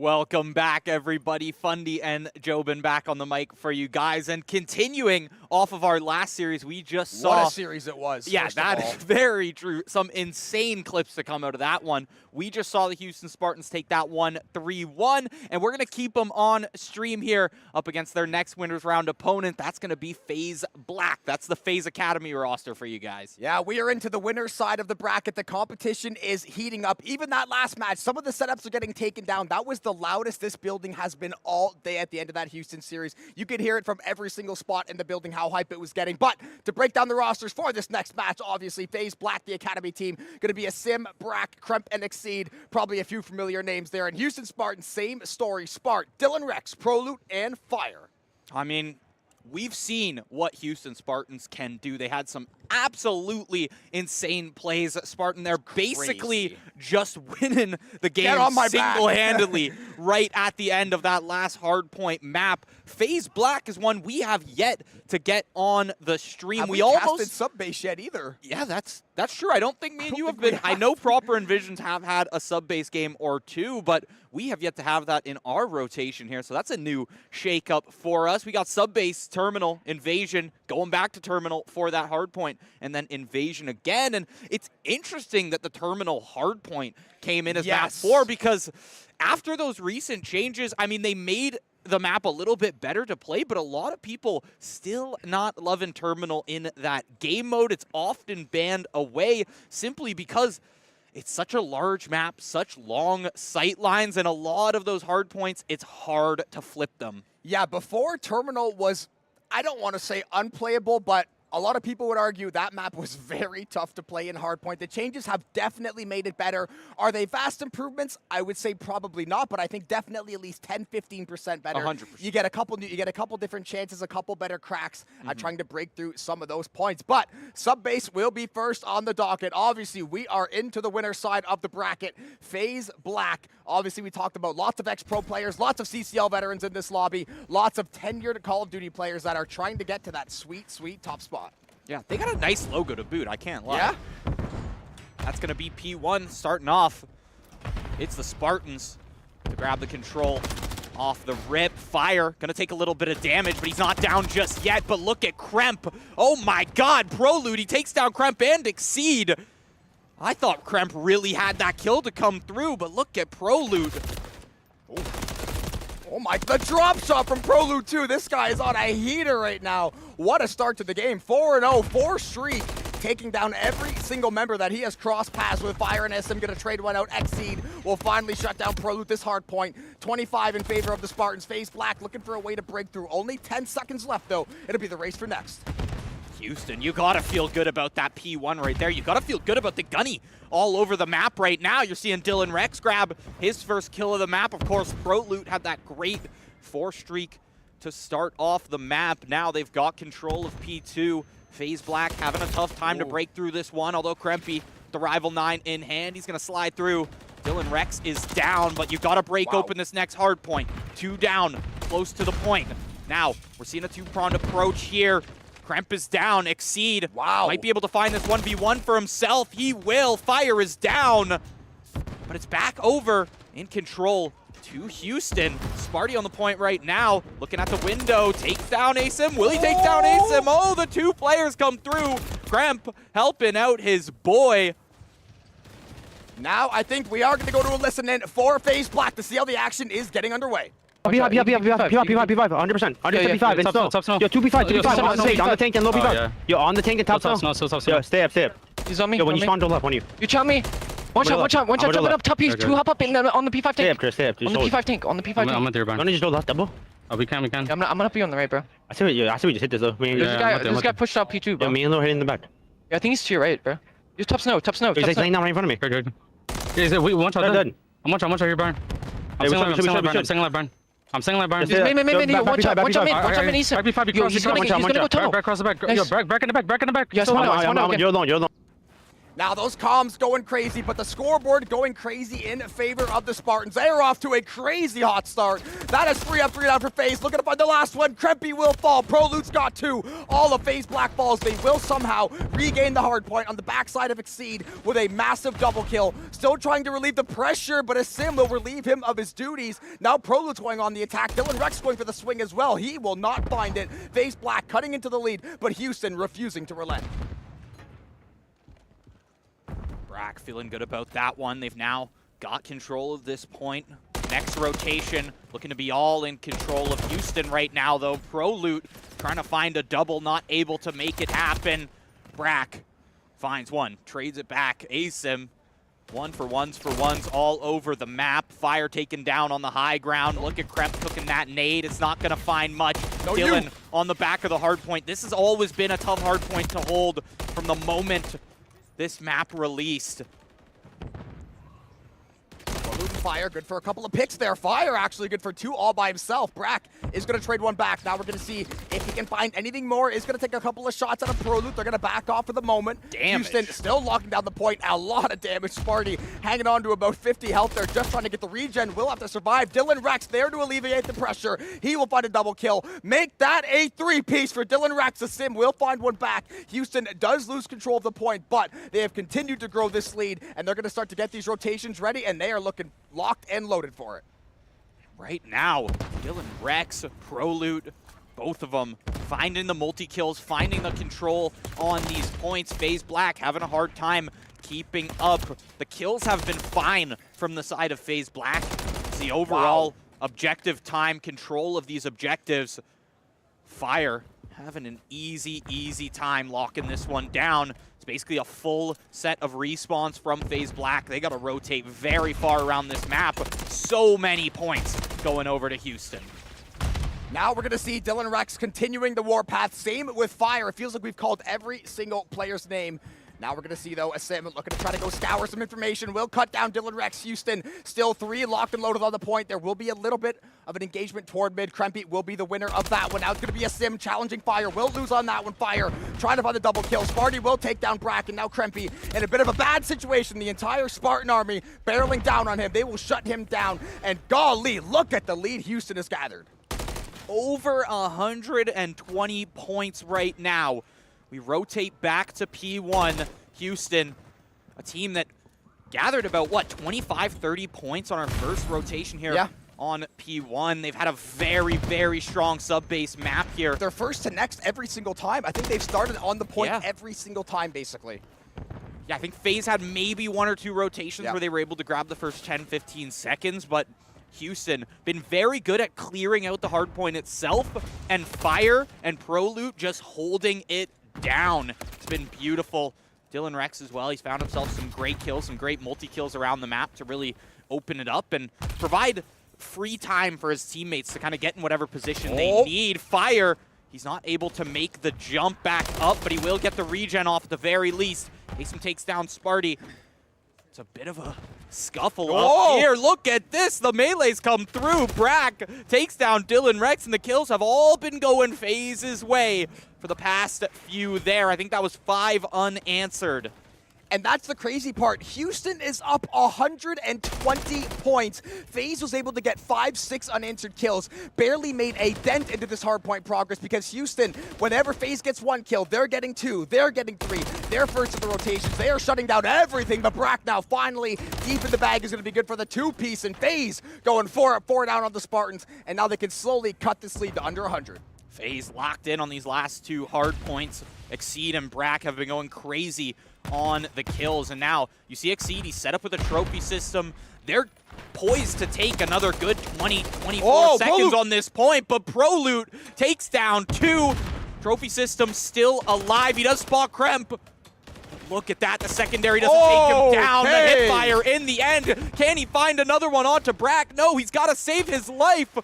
Welcome back, everybody. Fundy and Jobin back on the mic for you guys. And continuing off of our last series, we just saw... What a series it was. Yeah, that is very true. Some insane clips to come out of that one. We just saw the Houston Spartans take that one 3-1, and we're going to keep them on stream here up against their next winners round opponent. That's going to be FaZe Black. That's the FaZe Academy roster for you guys. Yeah, we are into the winner's side of the bracket. The competition is heating up. Even that last match, some of the setups are getting taken down. That was the loudest this building has been all day at the end of that Houston series. You could hear it from every single spot in the building how hype it was getting. But to break down the rosters for this next match, obviously FaZe Black, the Academy team, going to be a Sim, Brack, Kremp, and Exceed. Probably a few familiar names there. And Houston Spartans, same story. Spart, Dylan Rex, Proloot, and Fire. I mean, we've seen what Houston Spartans can do. They had some absolutely insane plays. Spartan, they're basically just winning the game single-handedly right at the end of that last hardpoint map. FaZe Black is one we have yet to get on the stream. Have we almost almost sub-base yet either. Yeah, that's true. I don't think me and you have been. I know Proper and Visions have had a sub-base game or two, but we have yet to have that in our rotation here. So that's a new shake-up for us. We got sub-base, Terminal, Invasion, going back to Terminal for that hardpoint, and then Invasion again. And it's interesting that the Terminal hardpoint came in as map 4, because after those recent changes, I mean, they made the map a little bit better to play, but a lot of people still not loving Terminal in that game mode. It's often banned away simply because it's such a large map, such long sight lines, and a lot of those hard points, it's hard to flip them. Yeah, before Terminal was, I don't want to say unplayable, but a lot of people would argue that map was very tough to play in hardpoint. The changes have definitely made it better. Are they vast improvements? I would say probably not, but I think definitely at least 10-15% better. 100%. You get a couple different chances, a couple better cracks at trying to break through some of those points. But sub-base will be first on the docket. Obviously, we are into the winner's side of the bracket. FaZe Black. Obviously, we talked about lots of ex-pro players, lots of CCL veterans in this lobby, lots of tenured Call of Duty players that are trying to get to that sweet, sweet top spot. Yeah, they got a nice logo to boot, I can't lie. Yeah? That's going to be P1 starting off. It's the Spartans to grab the control off the rip. Fire going to take a little bit of damage, but he's not down just yet. But look at Kremp. Oh my god, Proloot, he takes down Kremp and Exceed. I thought Kremp really had that kill to come through, but look at Proloot. Oh my, the drop shot from Proloot too. This guy is on a heater right now. What a start to the game. 4-0, 4 streak, taking down every single member that he has crossed paths with. Fire and SM gonna trade one out. Exceed will finally shut down Proloot this hard point. 25 in favor of the Spartans. FaZe Black looking for a way to break through. Only 10 seconds left though. It'll be the race for next. Houston, you gotta feel good about that P1 right there. You gotta feel good about the gunny all over the map right now. You're seeing Dylan Rex grab his first kill of the map. Of course, Proloot had that great 4 streak to start off the map. Now they've got control of P2. FaZe Black having a tough time to break through this one, although Krempy, the rival 9 in hand, he's gonna slide through. Dylan Rex is down, but you gotta break open this next hard point. 2 down, close to the point. Now, we're seeing a 2-pronged approach here. Kremp is down. Exceed might be able to find this 1v1 for himself. He will. Fire is down, but it's back over in control to Houston. Sparty on the point right now, looking at the window, takes down ASIM. Will he take down ASIM? Oh, the 2 players come through. Kremp helping out his boy. Now I think we are going to go to a listen in for FaZe Black to see how the action is getting underway. P5, 100%. 100% P5, it's low. Yo, 2 P5, 2 P5, on the tank, on the tank and low P5. Yo, on the tank and top snow. Yo, stay up. He's on me. Yo, when you spawn, don't left on you. You chop me. One shot, jumping up top. He's 2 hop up on the P5 tank. Stay up, Chris, stay up. On the P5 tank, on the P5 tank. I'm at there, bro. Don't you just go left, double? Oh, we can. I'm gonna be on the right, bro. I see what you just hit this though. This guy pushed out P2, bro. Yo, me and Lil hitting the back. Yeah, I think he's to your right, bro. You're top snow. He's like laying down right in front of me. Good. Yeah, wait, one shot dead. I'm one shot here, Brian. I'm saying left, Brian. I'm saying like Brian. One shot mid, East. He's gonna go tunnel. Back across the back. Yo, back in the back. Yes, one out. You're alone. Now those comms going crazy, but the scoreboard going crazy in favor of the Spartans. They are off to a crazy hot start. That is 3 up, 3 down for FaZe. Looking to find the last one. Krempy will fall. ProLoot's got 2. All of FaZe Black falls. They will somehow regain the hard point on the backside of Exceed with a massive double kill. Still trying to relieve the pressure, but a Sim will relieve him of his duties. Now ProLoot's going on the attack. Dylan Rex going for the swing as well. He will not find it. FaZe Black cutting into the lead, but Houston refusing to relent. Brack feeling good about that one. They've now got control of this point. Next rotation, looking to be all in control of Houston right now, though. ProLoot trying to find a double, not able to make it happen. Brack finds one, trades it back. Asim, 1 for ones all over the map. Fire taken down on the high ground. Look at Kremp cooking that nade. It's not going to find much. No, Dylan on the back of the hard point. This has always been a tough hard point to hold from the moment this map released. Fire, good for a couple of picks there. Fire actually good for 2 all by himself. Brack is going to trade one back. Now we're going to see if he can find anything more. Is going to take a couple of shots out of ProLoot. They're going to back off for the moment. Damage. Houston still locking down the point. A lot of damage. Sparty hanging on to about 50 health there, just trying to get the regen. Will have to survive. Dylan Rex there to alleviate the pressure. He will find a double kill. Make that a 3-piece for Dylan Rex. The Sim will find one back. Houston does lose control of the point, but they have continued to grow this lead, and they're going to start to get these rotations ready, and they are looking locked and loaded for it. Right now, Dylan Rex, ProLoot, both of them finding the multi-kills, finding the control on these points. FaZe Black having a hard time keeping up. The kills have been fine from the side of FaZe Black. It's the overall objective time, control of these objectives. Fire having an easy time locking this one down. It's basically a full set of respawns from FaZe Black. They got to rotate very far around this map. So many points going over to Houston. Now we're going to see Dylan Rex continuing the warpath. Same with Fire. It feels like we've called every single player's name. Now we're going to see, though, a Sim looking to try to go scour some information. Will cut down Dylan Rex. Houston still 3 locked and loaded on the point. There will be a little bit of an engagement toward mid. Krempy will be the winner of that one. Now it's going to be a Sim challenging Fire. Will lose on that one. Fire trying to find the double kill. Sparty will take down Brack, and now Krempy in a bit of a bad situation. The entire Spartan army barreling down on him. They will shut him down. And golly, look at the lead Houston has gathered. Over 120 points right now. We rotate back to P1. Houston, a team that gathered about, what, 25, 30 points on our first rotation here on P1. They've had a very strong sub-base map here. They're first to next every single time. I think they've started on the point every single time, basically. Yeah, I think FaZe had maybe 1 or 2 rotations where they were able to grab the first 10, 15 seconds, but Houston been very good at clearing out the hard point itself, and Fire and ProLoot just holding it down. It's been beautiful. Dylan Rex as well, he's found himself some great kills, some great multi-kills around the map to really open it up and provide free time for his teammates to kind of get in whatever position they need. Fire, he's not able to make the jump back up, but he will get the regen off at the very least. Asim takes down Sparty. It's a bit of a scuffle up here. Look at this. The melees come through. Brack takes down Dylan Rex, and the kills have all been going FaZe's way for the past few there. I think that was 5 unanswered. And that's the crazy part. Houston is up 120 points. FaZe was able to get 5-6 unanswered kills. Barely made a dent into this hardpoint progress because Houston, whenever FaZe gets 1 kill, they're getting 2, they're getting 3. They're first in the rotations. They are shutting down everything. But Brack now finally deep in the bag is going to be good for the 2-piece. And FaZe going 4 up, 4 down on the Spartans. And now they can slowly cut this lead to under 100. FaZe locked in on these last 2 hard points. Exceed and Brack have been going crazy on the kills. And now you see Exceed, he's set up with a trophy system. They're poised to take another good 20, 24 seconds on this point, but ProLoot takes down 2. Trophy system still alive. He does spot Kremp. Look at that, the secondary doesn't take him down. The hip fire in the end. Can he find another one onto Brack? No, he's got to save his life.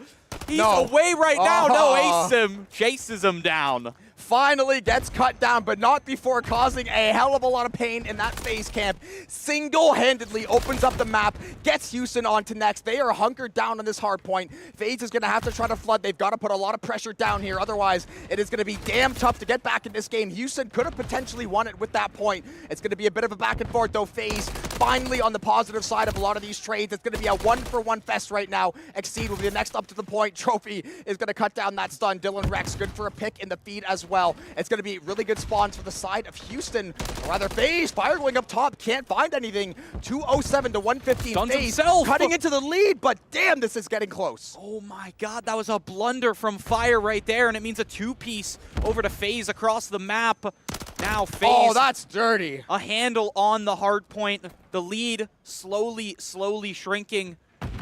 He's away right now. No, Asim chases him down. finally gets cut down, but not before causing a hell of a lot of pain in that FaZe camp. Single-handedly opens up the map, gets Houston on to next. They are hunkered down on this hard point. FaZe is going to have to try to flood. They've got to put a lot of pressure down here. Otherwise, it is going to be damn tough to get back in this game. Houston could have potentially won it with that point. It's going to be a bit of a back and forth, though. FaZe finally on the positive side of a lot of these trades. It's going to be a one-for-one fest right now. Exceed will be the next up to the point. Trophy is going to cut down that stun. Dylan Rex, good for a pick in the feed as well. It's going to be really good spawns for the side of Houston. Or rather, FaZe, Fire going up top, can't find anything. 207 to 115. Stuns FaZe himself. cutting into the lead, but damn, this is getting close. Oh my god, that was a blunder from Fire right there, and it means a two-piece over to FaZe across the map. Now FaZe. Oh, that's dirty. A handle on the hard point. The lead slowly shrinking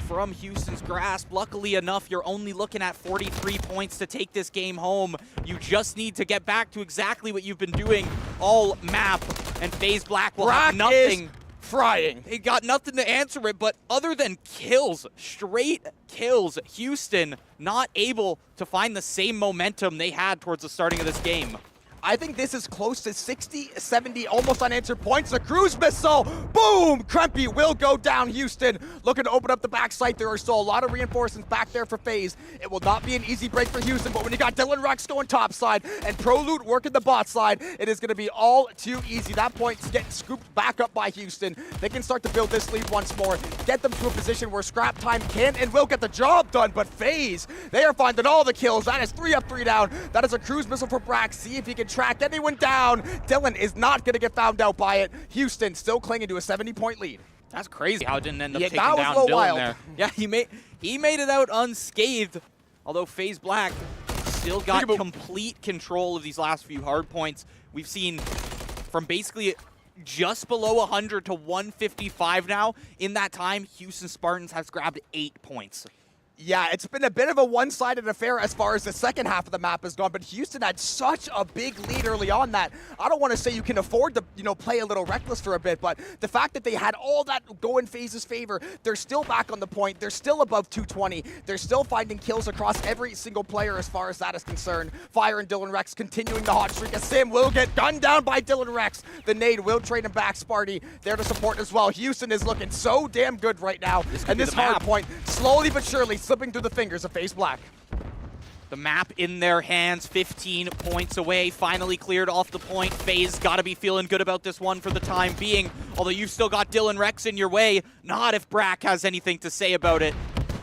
from Houston's grasp. Luckily enough, you're only looking at 43 points to take this game home. You just need to get back to exactly what you've been doing all map, and FaZe Black will have nothing. Is frying. They got nothing to answer it, but other than kills, straight kills, Houston not able to find the same momentum they had towards the starting of this game. I think this is close to 60, 70, almost unanswered points. The cruise missile, boom! Krempy will go down. Houston looking to open up the backside. There are still a lot of reinforcements back there for FaZe. It will not be an easy break for Houston, but when you got Dylan Rex going top side and ProLoot working the bot side, it is going to be all too easy. That point's getting scooped back up by Houston. They can start to build this lead once more, get them to a position where Scrap Time can and will get the job done, but FaZe, they are finding all the kills. That is 3 up, 3 down. That is a cruise missile for Brax. See if he can track anyone down. Dylan is not going to get found out by it. Houston still clinging to a 70-point lead. That's crazy how it didn't end up taking that was down a little Dylan wild. there. Yeah, he made it out unscathed, although FaZe Black still got complete control of these last few hard points. We've seen from basically just below 100 to 155 now. In that time, Houston Spartans has grabbed 8 points. Yeah, it's been a bit of a one-sided affair as far as the second half of the map has gone, but Houston had such a big lead early on that I don't want to say you can afford to, play a little reckless for a bit, but the fact that they had all that go in FaZe's favor, they're still back on the point, they're still above 220, they're still finding kills across every single player as far as that is concerned. Fire and Dylan Rex continuing the hot streak as Sam will get gunned down by Dylan Rex. The nade will trade him back. Sparty there to support as well. Houston is looking so damn good right now, and this hard point slowly but surely slipping through the fingers of FaZe Black. The map in their hands, 15 points away, finally cleared off the point. FaZe got to be feeling good about this one for the time being, although you've still got Dylan Rex in your way. Not if Brack has anything to say about it.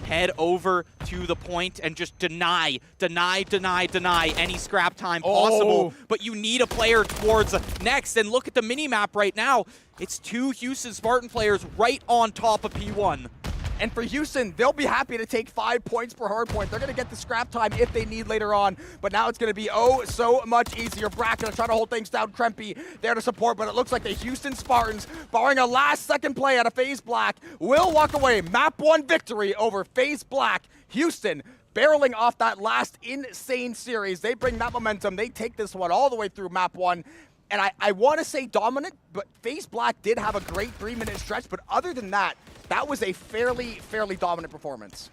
Head over to the point and just deny any scrap time possible. But you need a player towards next, and look at the mini-map right now. It's 2 Houston Spartan players right on top of P1. And for Houston, they'll be happy to take 5 points per hard point. They're going to get the scrap time if they need later on. But now it's going to be so much easier. Brack going to try to hold things down. Krempy there to support. But it looks like the Houston Spartans, barring a last-second play out of FaZe Black, will walk away. Map 1 victory over FaZe Black. Houston barreling off that last insane series. They bring that momentum. They take this one all the way through Map 1. And I want to say dominant, but FaZe Black did have a great 3-minute stretch. But other than that, that was a fairly dominant performance.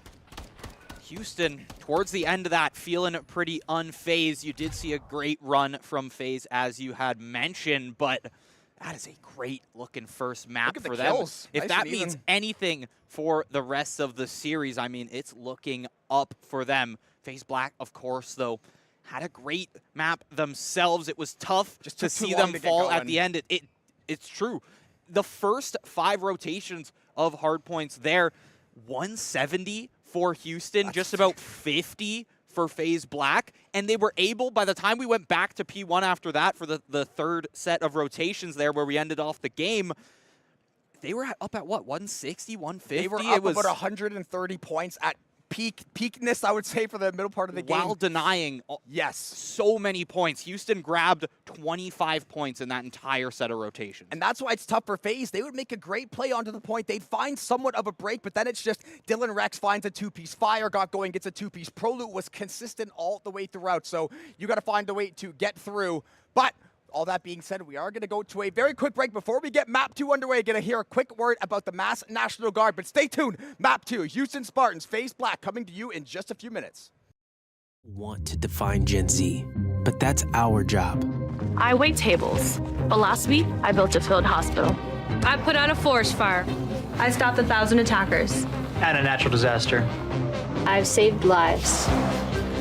Houston, towards the end of that, feeling pretty unfazed. You did see a great run from FaZe, as you had mentioned, but that is a great-looking first map for them. Kills. If nice that means anything for the rest of the series, I mean, it's looking up for them. FaZe Black, of course, though, had a great map themselves. It was tough just to see them fall at the end. It's true. The first 5 rotations of hardpoints there, 170 for Houston, just about 50 for FaZe Black, and they were able, by the time we went back to P1 after that for the third set of rotations there where we ended off the game, they were up at what, 160, 150? They were up about 130 points at peakness, I would say, for the middle part of the game. While denying so many points. Houston grabbed 25 points in that entire set of rotations. And that's why it's tough for FaZe. They would make a great play onto the point. They'd find somewhat of a break, but then it's just Dylan Rex finds a 2-piece. Fire got going, gets a 2-piece. ProLoot was consistent all the way throughout, so you got to find a way to get through. But all that being said, we are going to go to a very quick break. Before we get Map 2 underway, going to hear a quick word about the Mass National Guard. But stay tuned. Map 2, Houston Spartans, FaZe Black, coming to you in just a few minutes. Want to define Gen Z, but that's our job. I wait tables, but last week I built a field hospital. I put out a forest fire. I stopped 1,000 attackers. And a natural disaster. I've saved lives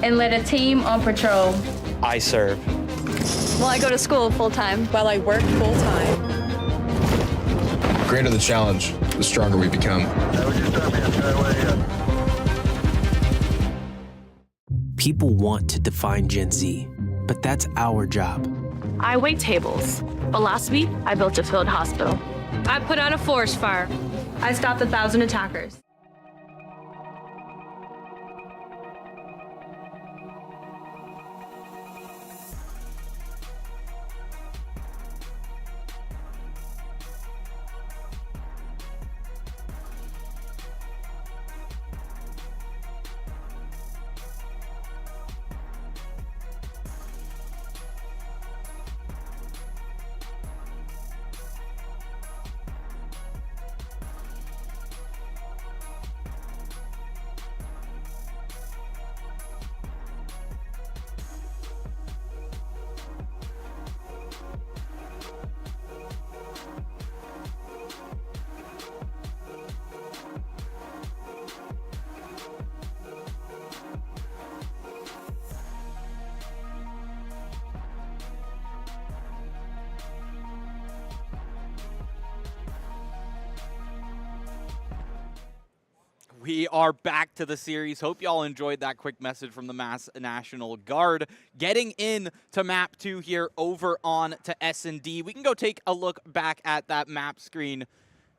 and led a team on patrol. I serve. Well, I go to school full-time. While I work full-time. The greater the challenge, the stronger we become. People want to define Gen Z, but that's our job. I wait tables, but last week I built a field hospital. I put out a forest fire. I stopped 1,000 attackers. We are back to the series. Hope y'all enjoyed that quick message from the Mass National Guard. Getting in to map 2 here over on to S&D. We can go take a look back at that map screen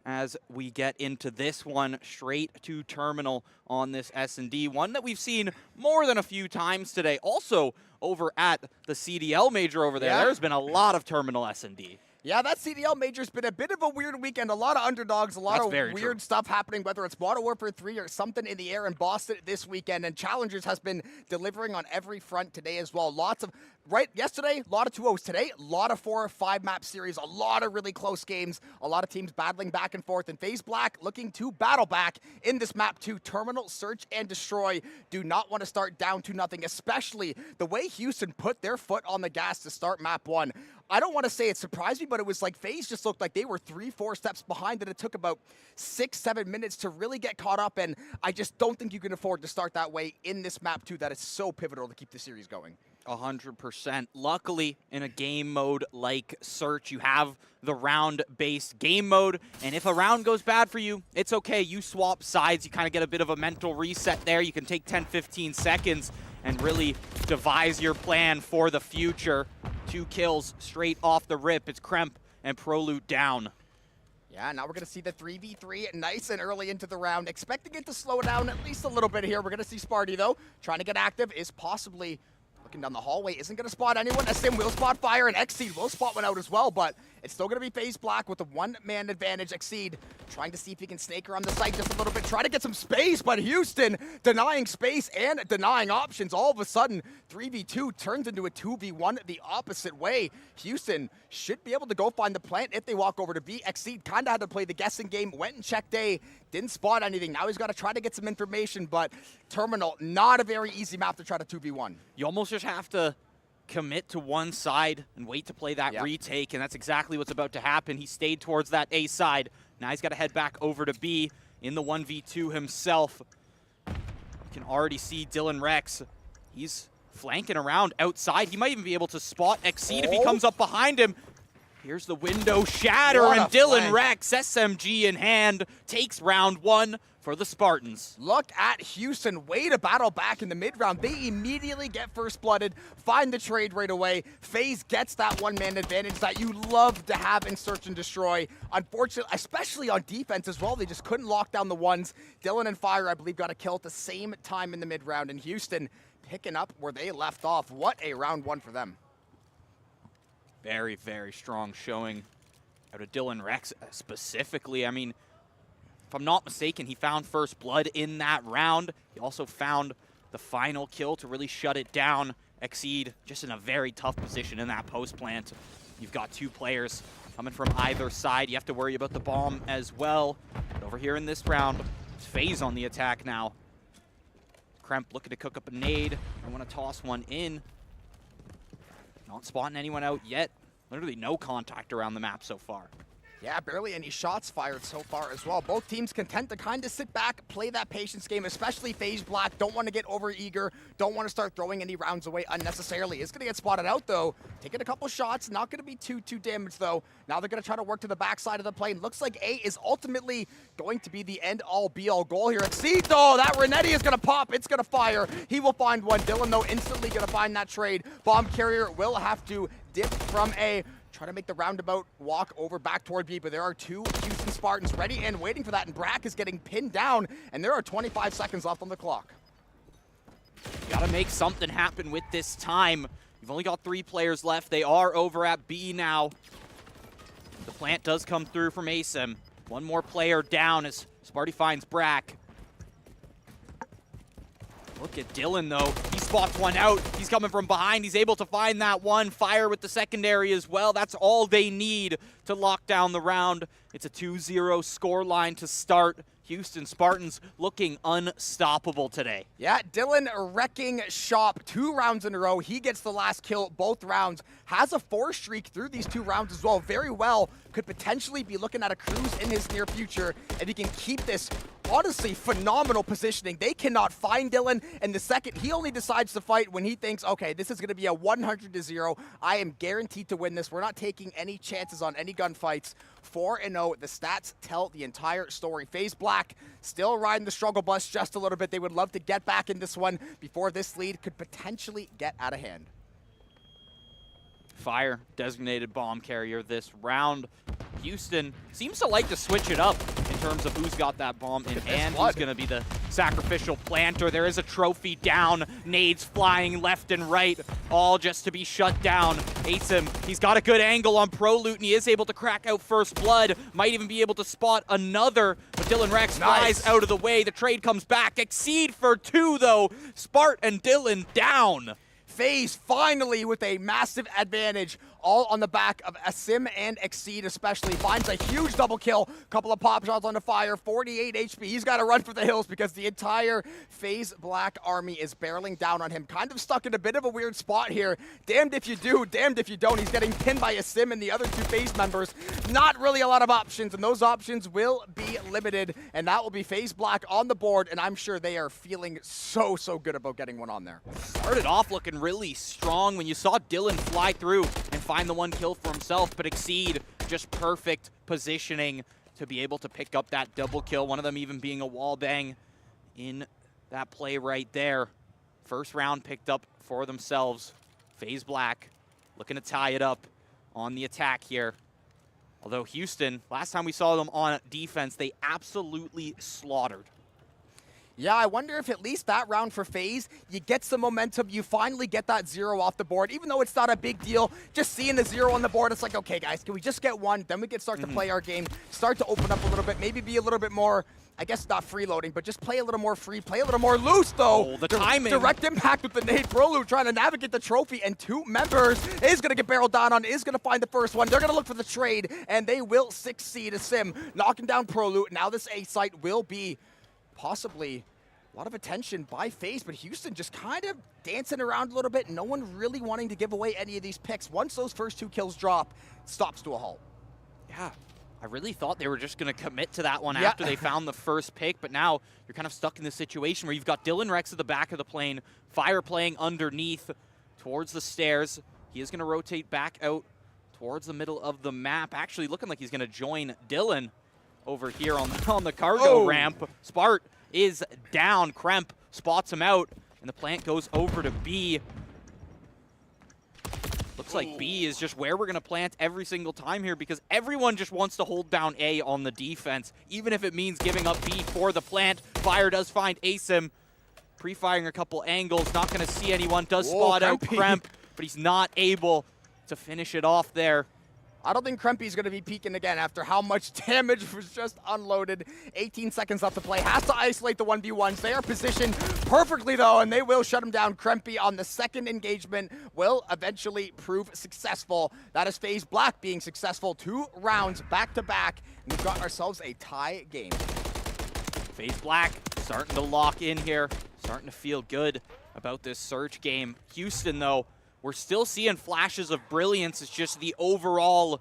as we get into this one, straight to terminal on this S&D. One that we've seen more than a few times today. Also over at the CDL major over there, there's been a lot of terminal S&D. Yeah, that CDL major's been a bit of a weird weekend. A lot of underdogs, a lot of weird stuff happening, whether it's Modern Warfare 3 or something in the air in Boston this weekend. And Challengers has been delivering on every front today as well. Lots of, yesterday, a lot of 2-0s. Today, a lot of 4 or 5 map series, a lot of really close games, a lot of teams battling back and forth. And FaZe Black looking to battle back in this map 2. Terminal, Search, and Destroy do not want to start down 2-0, especially the way Houston put their foot on the gas to start map 1. I don't want to say it surprised me, but it was like FaZe just looked like they were 3-4 steps behind, and it took about 6-7 minutes to really get caught up, and I just don't think you can afford to start that way in this map 2 that is so pivotal to keep the series going. 100%. Luckily, in a game mode like Search, you have the round-based game mode, and if a round goes bad for you, it's okay. You swap sides, you kind of get a bit of a mental reset there. You can take 10-15 seconds and really devise your plan for the future. 2 kills straight off the rip. It's Kremp and Prolute down. Yeah, now we're going to see the 3v3 nice and early into the round. Expecting it to slow down at least a little bit here. We're going to see Sparty, though, trying to get active, is possibly looking down the hallway. Isn't going to spot anyone. SM will spot Fire, and Exceed will spot one out as well, but it's still going to be FaZe Black with a 1-man advantage. Exceed trying to see if he can snake around the site just a little bit, try to get some space, but Houston denying space and denying options. All of a sudden, 3v2 turns into a 2v1 the opposite way. Houston should be able to go find the plant if they walk over to B. Exceed kind of had to play the guessing game, went and checked A, didn't spot anything. Now he's got to try to get some information, but Terminal, not a very easy map to try to 2v1. You almost just have to commit to one side and wait to play that retake, and that's exactly what's about to happen. He stayed towards that A side. Now he's got to head back over to B in the 1v2 himself. You can already see Dylan Rex. He's flanking around outside. He might even be able to spot Exceed if he comes up behind him. Here's the window shatter, and Dylan Rex, SMG in hand, takes round 1 for the Spartans. Look at Houston, way to battle back in the mid-round. They immediately get first blooded, find the trade right away. FaZe gets that 1-man advantage that you love to have in Search and Destroy. Unfortunately, especially on defense as well, they just couldn't lock down the ones. Dylan and Fire, I believe, got a kill at the same time in the mid-round, and Houston picking up where they left off. What a round 1 for them. Very, very strong showing out of Dylan Rex specifically. I mean, if I'm not mistaken, he found first blood in that round. He also found the final kill to really shut it down. Exceed just in a very tough position in that post plant. You've got 2 players coming from either side. You have to worry about the bomb as well. But over here in this round, it's FaZe on the attack now. Kremp looking to cook up a nade. I want to toss one in. Not spotting anyone out yet. Literally no contact around the map so far. Yeah, barely any shots fired so far as well. Both teams content to kind of sit back, play that patience game, especially FaZe Black. Don't want to get over eager. Don't want to start throwing any rounds away unnecessarily. It's going to get spotted out, though. Taking a couple shots. Not going to be too damaged, though. Now they're going to try to work to the backside of the plane. Looks like A is ultimately going to be the end-all, be-all goal here. Exceed, though. That Renetti is going to pop. It's going to fire. He will find one. Dylan, though, instantly going to find that trade. Bomb carrier will have to dip from A. Try to make the roundabout walk over back toward B, but there are two Houston Spartans ready and waiting for that, and Brack is getting pinned down, and there are 25 seconds left on the clock. You gotta make something happen with this time. You've only got 3 players left. They are over at B now. The plant does come through from ASIM. One more player down as Sparty finds Brack. Look at Dylan, though. He spots one out. He's coming from behind. He's able to find that one. Fire with the secondary as well. That's all they need to lock down the round. It's a 2-0 score line to start. Houston Spartans looking unstoppable today. Yeah, Dylan wrecking shop 2 rounds in a row. He gets the last kill both rounds. Has a 4 streak through these 2 rounds as well. Very well. Could potentially be looking at a cruise in his near future. And he can keep this honestly phenomenal positioning. They cannot find Dylan. And the second he only decides to fight when he thinks, okay, this is going to be a 100-0. I am guaranteed to win this. We're not taking any chances on any gunfights. 4-0. The stats tell the entire story. FaZe Black still riding the struggle bus just a little bit. They would love to get back in this one before this lead could potentially get out of hand. Fire, designated bomb carrier this round. Houston seems to like to switch it up in terms of who's got that bomb in hand, who's going to be the sacrificial planter. There is a trophy down, nades flying left and right, all just to be shut down. ASIM, he's got a good angle on ProLoot, and he is able to crack out first blood. Might even be able to spot another, but Dylan Rex flies out of the way. The trade comes back. Exceed for 2, though. Spart and Dylan down. FaZe finally with a massive advantage, all on the back of ASIM and Exceed especially. Finds a huge double kill, couple of pop shots on the fire, 48 HP. He's got to run for the hills because the entire FaZe Black army is barreling down on him. Kind of stuck in a bit of a weird spot here. Damned if you do, damned if you don't. He's getting pinned by ASIM and the other 2 FaZe members. Not really a lot of options, and those options will be limited, and that will be FaZe Black on the board, and I'm sure they are feeling so good about getting one on there. Started off looking really strong when you saw Dylan fly through and find the 1 kill for himself, but Exceed just perfect positioning to be able to pick up that double kill, one of them even being a wall bang in that play right there. First round picked up for themselves. FaZe Black looking to tie it up on the attack here. Although Houston, last time we saw them on defense, they absolutely slaughtered. Yeah, I wonder if at least that round for FaZe, you get some momentum, you finally get that 0 off the board. Even though it's not a big deal, just seeing the 0 on the board, it's like, okay, guys, can we just get 1? Then we can start to play our game, start to open up a little bit, maybe be a little bit more, I guess not freeloading, but just play a little more free, play a little more loose, though. Oh, the timing. Direct impact with the nade. ProLoot trying to navigate the trophy, and 2 members is going to get barreled down on, is going to find the first one. They're going to look for the trade, and they will succeed. ASIM knocking down ProLoot. Now this A site will be possibly a lot of attention by FaZe, but Houston just kind of dancing around a little bit. No one really wanting to give away any of these picks. Once those first 2 kills drop, it stops to a halt. Yeah, I really thought they were just going to commit to that one after they found the first pick, but now you're kind of stuck in this situation where you've got Dylan Rex at the back of the plane, Fire playing underneath towards the stairs. He is going to rotate back out towards the middle of the map, actually looking like he's going to join Dylan over here on the cargo ramp. Spart is down. Kremp spots him out, and the plant goes over to B. Looks like B is just where we're going to plant every single time here because everyone just wants to hold down A on the defense, even if it means giving up B for the plant. Fire does find ASIM, pre-firing a couple angles, not going to see anyone, does spot out Kremp, but he's not able to finish it off there. I don't think Krempy's going to be peeking again after how much damage was just unloaded. 18 seconds left to play. Has to isolate the 1v1s. They are positioned perfectly, though, and they will shut him down. Krempy on the second engagement will eventually prove successful. That is FaZe Black being successful. 2 rounds back-to-back. We've got ourselves a tie game. FaZe Black starting to lock in here. Starting to feel good about this Surge game. Houston, though, we're still seeing flashes of brilliance. It's just the overall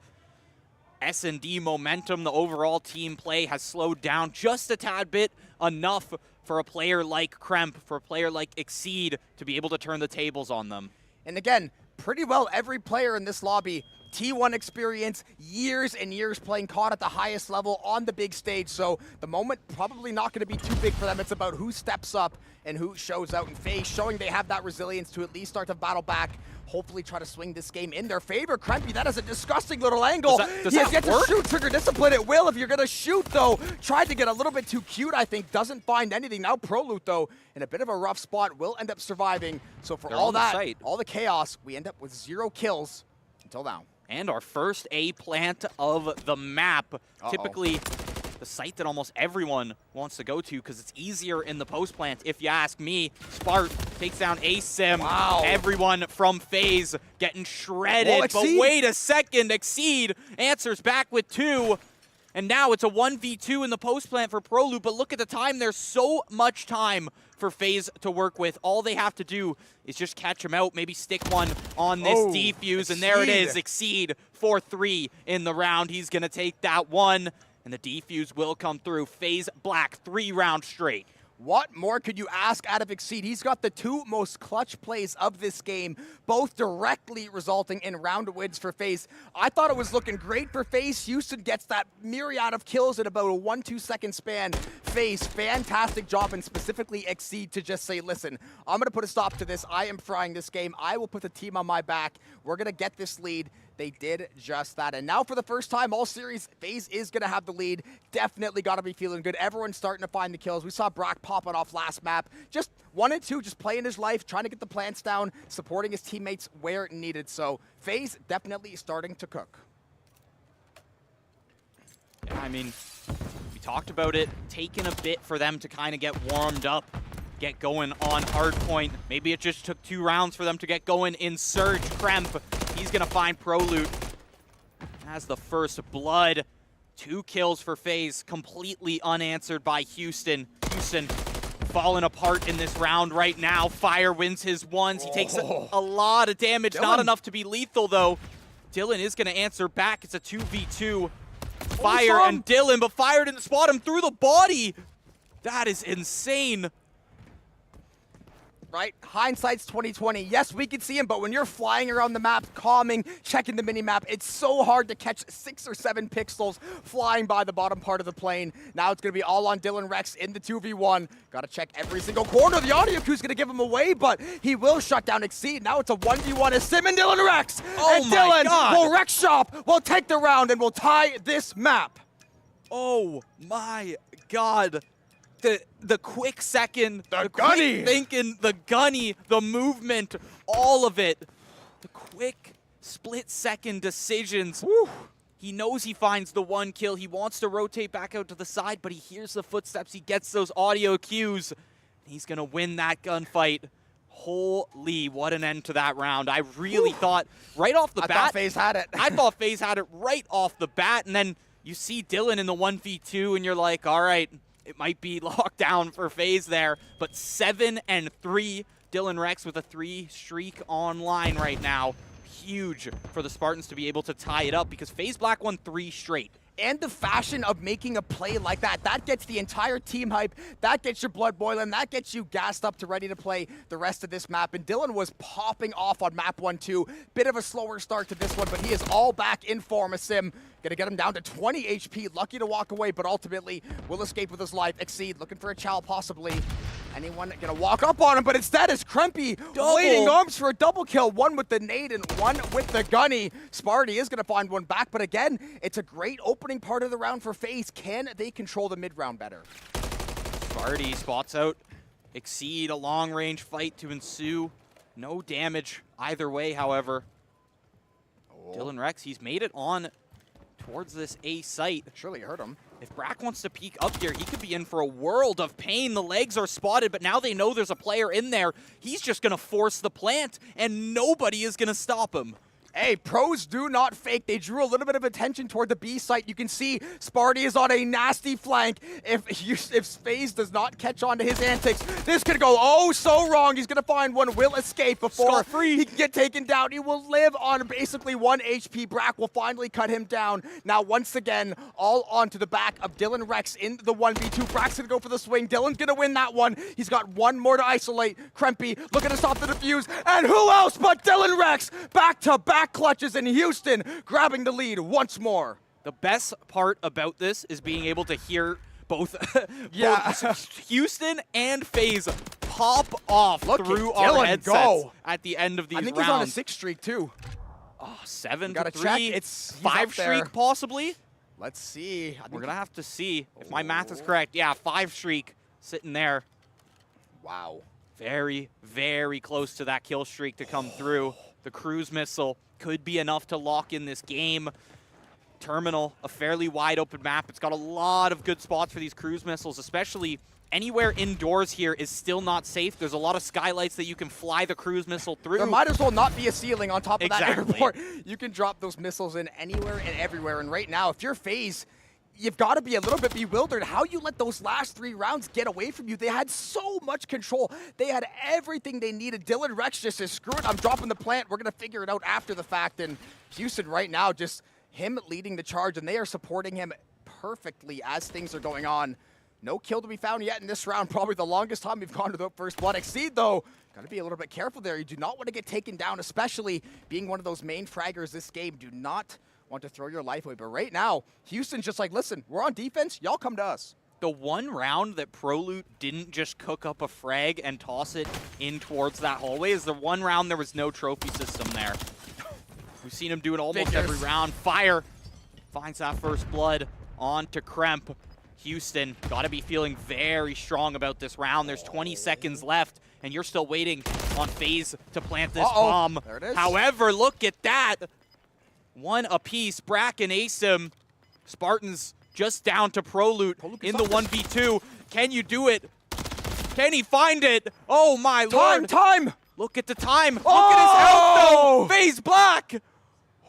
S&D momentum, the overall team play has slowed down just a tad bit, enough for a player like Kremp, for a player like Exceed to be able to turn the tables on them. And again, pretty well every player in this lobby, T1 experience, years and years playing COD at the highest level on the big stage. So the moment probably not going to be too big for them. It's about who steps up and who shows out in FaZe, showing they have that resilience to at least start to battle back. Hopefully try to swing this game in their favor. Krempy, that is a disgusting little angle. Does He that gets work? to shoot trigger discipline at will if you're going to shoot, though. Tried to get a little bit too cute, I think. Doesn't find anything. Now Prolute, though, in a bit of a rough spot, will end up surviving. So for They're all on the that, site. all the chaos, we end up with 0 kills until now. And our first A plant of the map. Typically, the site that almost everyone wants to go to because it's easier in the post plant. If you ask me, Spart takes down A-Sim. Wow. Everyone from FaZe getting shredded. Whoa, but Exceed. wait a second, Exceed answers back with 2. And now it's a 1v2 in the post plant for Prolute. But look at the time. There's so much time for FaZe to work with. All they have to do is just catch him out, maybe stick one on this defuse, and there it is, Exceed 4-3 in the round. He's going to take that one, and the defuse will come through. FaZe Black, 3 rounds straight. What more could you ask out of Exceed? He's got the 2 most clutch plays of this game, both directly resulting in round wins for FaZe. I thought it was looking great for FaZe. Houston gets that myriad of kills in about a 1-2 second span. FaZe, fantastic job, and specifically Exceed to just say, listen, I'm going to put a stop to this. I am frying this game. I will put the team on my back. We're going to get this lead. They did just that. And now for the first time all series, FaZe is going to have the lead. Definitely got to be feeling good. Everyone's starting to find the kills. We saw Brock popping off last map. Just 1 and 2, just playing his life, trying to get the plants down, supporting his teammates where needed. So FaZe definitely starting to cook. Yeah, I mean, we talked about it, taking a bit for them to kind of get warmed up, get going on hardpoint. Maybe it just took 2 rounds for them to get going in Surge. Kremp, he's going to find Prolute. Has the first blood. 2 kills for FaZe, completely unanswered by Houston. Houston falling apart in this round right now. Fire wins his ones. He takes a lot of damage, not enough to be lethal though. Dylan is going to answer back. It's a 2v2. Fire and Dylan, but Fire didn't spot him through the body. That is insane. Right? Hindsight's 20/20. Yes, we can see him, but when you're flying around the map, calming, checking the mini-map, it's so hard to catch 6 or 7 pixels flying by the bottom part of the plane. Now it's going to be all on Dylan Rex in the 2v1. Got to check every single corner. The audio cue's going to give him away, but he will shut down Exceed. Now it's a 1v1 as Sim and Dylan Rex. Oh and my Dylan God. will Rex shop, will take the round, and will tie this map. Oh my God. The quick second, the gunny. quick thinking, the gunny, the movement, all of it. The quick split-second decisions. Woo. He knows he finds the 1 kill. He wants to rotate back out to the side, but he hears the footsteps. He gets those audio cues. He's going to win that gunfight. Holy, what an end to that round. I really thought right off the bat. I thought FaZe had it. I thought FaZe had it right off the bat, and then you see Dylan in the 1v2, and you're like, all right, it might be locked down for FaZe there, but 7-3. Dylan Rex with a 3 streak online right now. Huge for the Spartans to be able to tie it up because FaZe Black won 3 straight. And the fashion of making a play like that, that gets the entire team hype, that gets your blood boiling, that gets you gassed up to ready to play the rest of this map. And Dylan was popping off on map 1-2. Bit of a slower start to this one, but he is all back in form. A Sim gonna get him down to 20 HP, lucky to walk away, but ultimately will escape with his life. Exceed, looking for a chow possibly. Anyone gonna walk up on him, but instead is Krempy waiting arms for a double kill. 1 with the nade and 1 with the gunny. Sparty is gonna find one back, but again, it's a great opening part of the round for FaZe. Can they control the mid-round better? Sparty spots out Exceed, a long-range fight to ensue. No damage either way, however. Dylan Rex, he's made it on towards this A site. Surely hurt him. If Brack wants to peek up here, he could be in for a world of pain. The legs are spotted, but now they know there's a player in there. He's just going to force the plant, and nobody is going to stop him. Hey, pros do not fake. They drew a little bit of attention toward the B site. You can see Sparty is on a nasty flank. If FaZe does not catch on to his antics, this could go oh so wrong. He's going to find one, will escape before he can get taken down. He will live on basically 1 HP. Brack will finally cut him down. Now, once again, all onto the back of Dylan Rex in the 1v2. Brack's going to go for the swing. Dylan's going to win that one. He's got one more to isolate. Krempy looking to stop the defuse. And who else but Dylan Rex? Back-to-back clutches in Houston, grabbing the lead once more. The best part about this is being able to hear both, both Houston and FaZe pop off through our headsets at the end of these rounds. I think he's on a 6 streak too. Oh, 7 to 3. Check. It's 5 streak possibly. Let's see. We're gonna have to see if my math is correct. Yeah, 5 streak sitting there. Wow. Very, very close to that kill streak to come through. The cruise missile could be enough to lock in this game. Terminal, a fairly wide open map. It's got a lot of good spots for these cruise missiles, especially anywhere indoors here is still not safe. There's a lot of skylights that you can fly the cruise missile through. There might as well not be a ceiling on top of that airport. You can drop those missiles in anywhere and everywhere. And right now, if you're FaZe, you've got to be a little bit bewildered how you let those last 3 rounds get away from you. They had so much control. They had everything they needed. Dylan Rex just says, screw it, I'm dropping the plant. We're going to figure it out after the fact. And Houston right now, just him leading the charge, and they are supporting him perfectly as things are going on. No kill to be found yet in this round. Probably the longest time we've gone without first blood. Exceed, though, got to be a little bit careful there. You do not want to get taken down, especially being one of those main fraggers this game. Do not want to throw your life away. But right now, Houston's just like, listen, we're on defense. Y'all come to us. The one round that ProLoot didn't just cook up a frag and toss it in towards that hallway is the one round there was no trophy system there. We've seen him do it almost every round. Fire finds that first blood onto Kremp. Houston got to be feeling very strong about this round. There's 20 seconds left, and you're still waiting on FaZe to plant this bomb. There it is. However, look at that. 1 apiece. Brack and Asim. Spartans just down to ProLoot in the 1v2. Can you do it? Can he find it? Oh, my lord. Time! Look at the time. Look at his health, though. FaZe Black.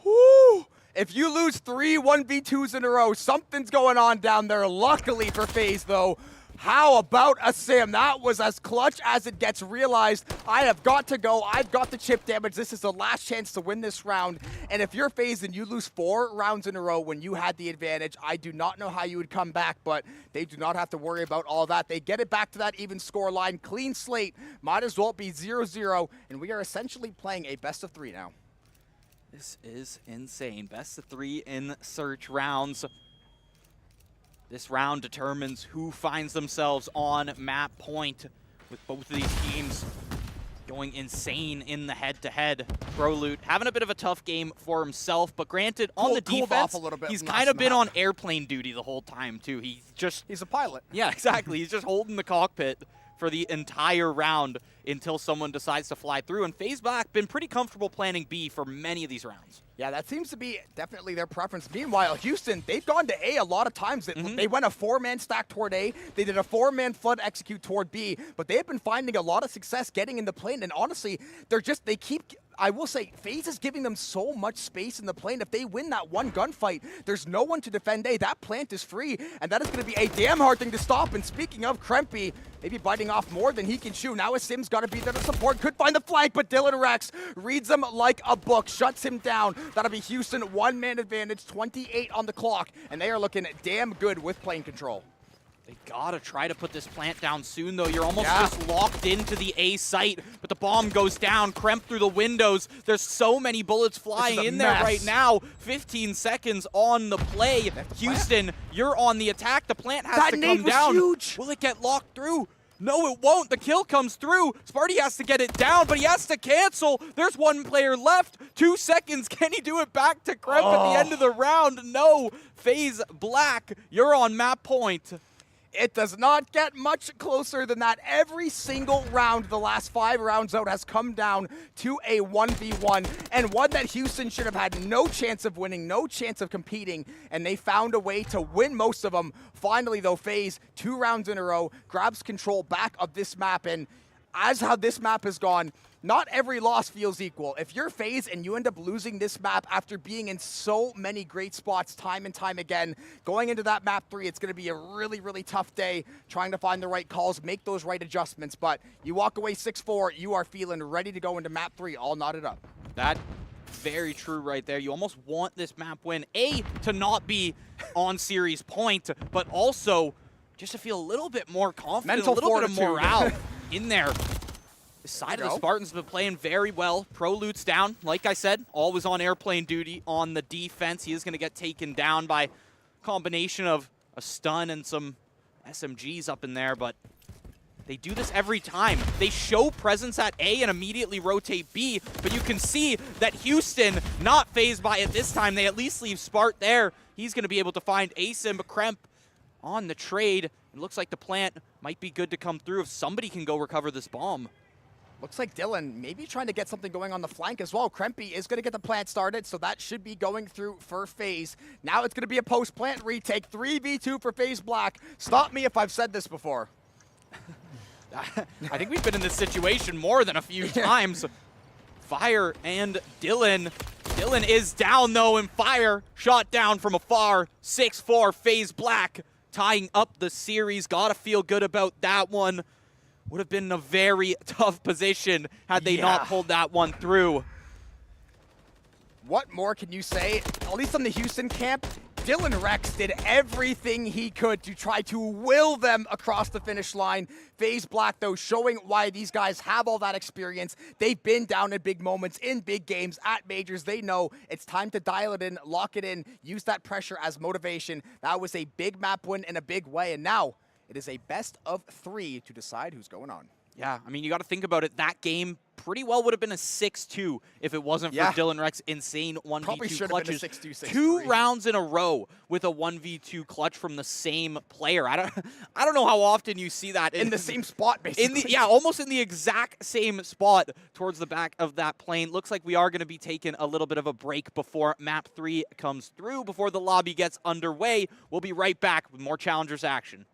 Woo! If you lose 3 1v2s in a row, something's going on down there. Luckily for FaZe, though, how about a Sim? That was as clutch as it gets. Realized, I have got to go. I've got the chip damage. This is the last chance to win this round. And if you're FaZe and you lose 4 rounds in a row when you had the advantage, I do not know how you would come back, but they do not have to worry about all that. They get it back to that even score line. Clean slate. Might as well be 0-0, and we are essentially playing a best of 3 now. This is insane. Best of 3 in search rounds. This round determines who finds themselves on map point, with both of these teams going insane in the head-to-head. ProLoot having a bit of a tough game for himself, but granted, on the defense, he's kind of been on airplane duty the whole time, too. He's a pilot. Yeah, exactly. He's just holding the cockpit for the entire round until someone decides to fly through. And FaZe Black been pretty comfortable planning B for many of these rounds. Yeah, that seems to be definitely their preference. Meanwhile, Houston, they've gone to A a lot of times. They went a 4-man stack toward A. They did a 4-man flood execute toward B. But they have been finding a lot of success getting in the plane. And honestly, they keep... I will say, FaZe is giving them so much space in the plane. If they win that one gunfight, there's no one to defend A. That plant is free, and that is going to be a damn hard thing to stop. And speaking of Krempy, maybe biting off more than he can chew. Now his Sim's got to be there to support. Could find the flank, but Dylan Rex reads him like a book, shuts him down. That'll be Houston, 1-man advantage, 28 on the clock, and they are looking damn good with plane control. They gotta try to put this plant down soon, though. You're almost just locked into the A site, but the bomb goes down. Kremp through the windows. There's so many bullets flying in there right now. 15 seconds on the play. Houston, you're on the attack. The plant has to come down. Huge. Will it get locked through? No, it won't. The kill comes through. Sparty has to get it down, but he has to cancel. There's 1 player left. 2 seconds. Can he do it back to Kremp at the end of the round? No. FaZe Black, you're on map point. It does not get much closer than that. Every single round, the last 5 rounds out, has come down to a 1v1, and one that Houston should have had no chance of winning, no chance of competing, and they found a way to win most of them. Finally, though, FaZe, 2 rounds in a row, grabs control back of this map, and as how this map has gone, not every loss feels equal. If you're FaZe and you end up losing this map after being in so many great spots time and time again, going into that map 3, it's going to be a really, really tough day trying to find the right calls, make those right adjustments. But you walk away 6-4, you are feeling ready to go into map 3 all knotted up. That very true right there. You almost want this map win, A, to not be on series point, but also just to feel a little bit more confident, Mental a little bit of fortitude. morale in there. The side of the Spartans have been playing very well. ProLute's down. Like I said, always on airplane duty on the defense. He is going to get taken down by a combination of a stun and some SMGs up in there, but they do this every time. They show presence at A and immediately rotate B, but you can see that Houston, not phased by it this time. They at least leave Spart there. He's going to be able to find Asim Kremp on the trade. It looks like the plant might be good to come through if somebody can go recover this bomb. Looks like Dylan maybe trying to get something going on the flank as well. Krempy is going to get the plant started, so that should be going through for FaZe. Now it's going to be a post-plant retake. 3v2 for FaZe Black. Stop me if I've said this before. I think we've been in this situation more than a few times. Fire and Dylan. Dylan is down, though, and Fire shot down from afar. 6-4, FaZe Black tying up the series. Gotta feel good about that one. Would have been in a very tough position had they not pulled that one through. What more can you say? At least on the Houston camp, Dylan Rex did everything he could to try to will them across the finish line. FaZe Black, though, showing why these guys have all that experience. They've been down in big moments, in big games, at majors. They know it's time to dial it in, lock it in, use that pressure as motivation. That was a big map win in a big way, and now it is a best of 3 to decide who's going on. Yeah, I mean, you got to think about it. That game pretty well would have been a 6-2 if it wasn't for Dylan Rex's insane 1v2 Probably should have been a 6-2, 6-3. 2 rounds in a row with a 1v2 clutch from the same player. I don't know how often you see that in the same spot, basically. Almost in the exact same spot towards the back of that plane. Looks like we are going to be taking a little bit of a break before map 3 comes through, before the lobby gets underway. We'll be right back with more Challengers action.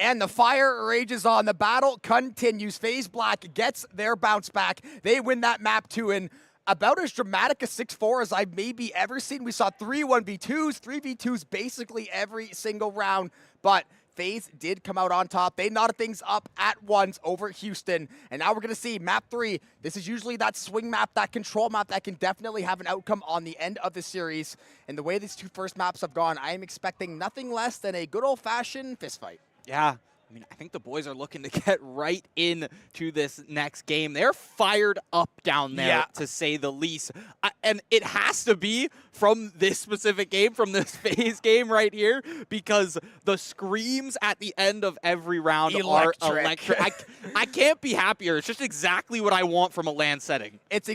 And the fire rages on. The battle continues. FaZe Black gets their bounce back. They win that map 2 in about as dramatic a 6-4 as I've maybe ever seen. We saw 3 1v2s, 3v2s basically every single round, but FaZe did come out on top. They knotted things up at once over Houston. And now we're going to see map 3. This is usually that swing map, that control map that can definitely have an outcome on the end of the series. And the way these 2 first maps have gone, I am expecting nothing less than a good old-fashioned fistfight. Yeah. I mean, I think the boys are looking to get right into this next game. They're fired up down there, to say the least. And it has to be from this specific game, from this FaZe game right here, because the screams at the end of every round are electric. I can't be happier. It's just exactly what I want from a LAN setting. It's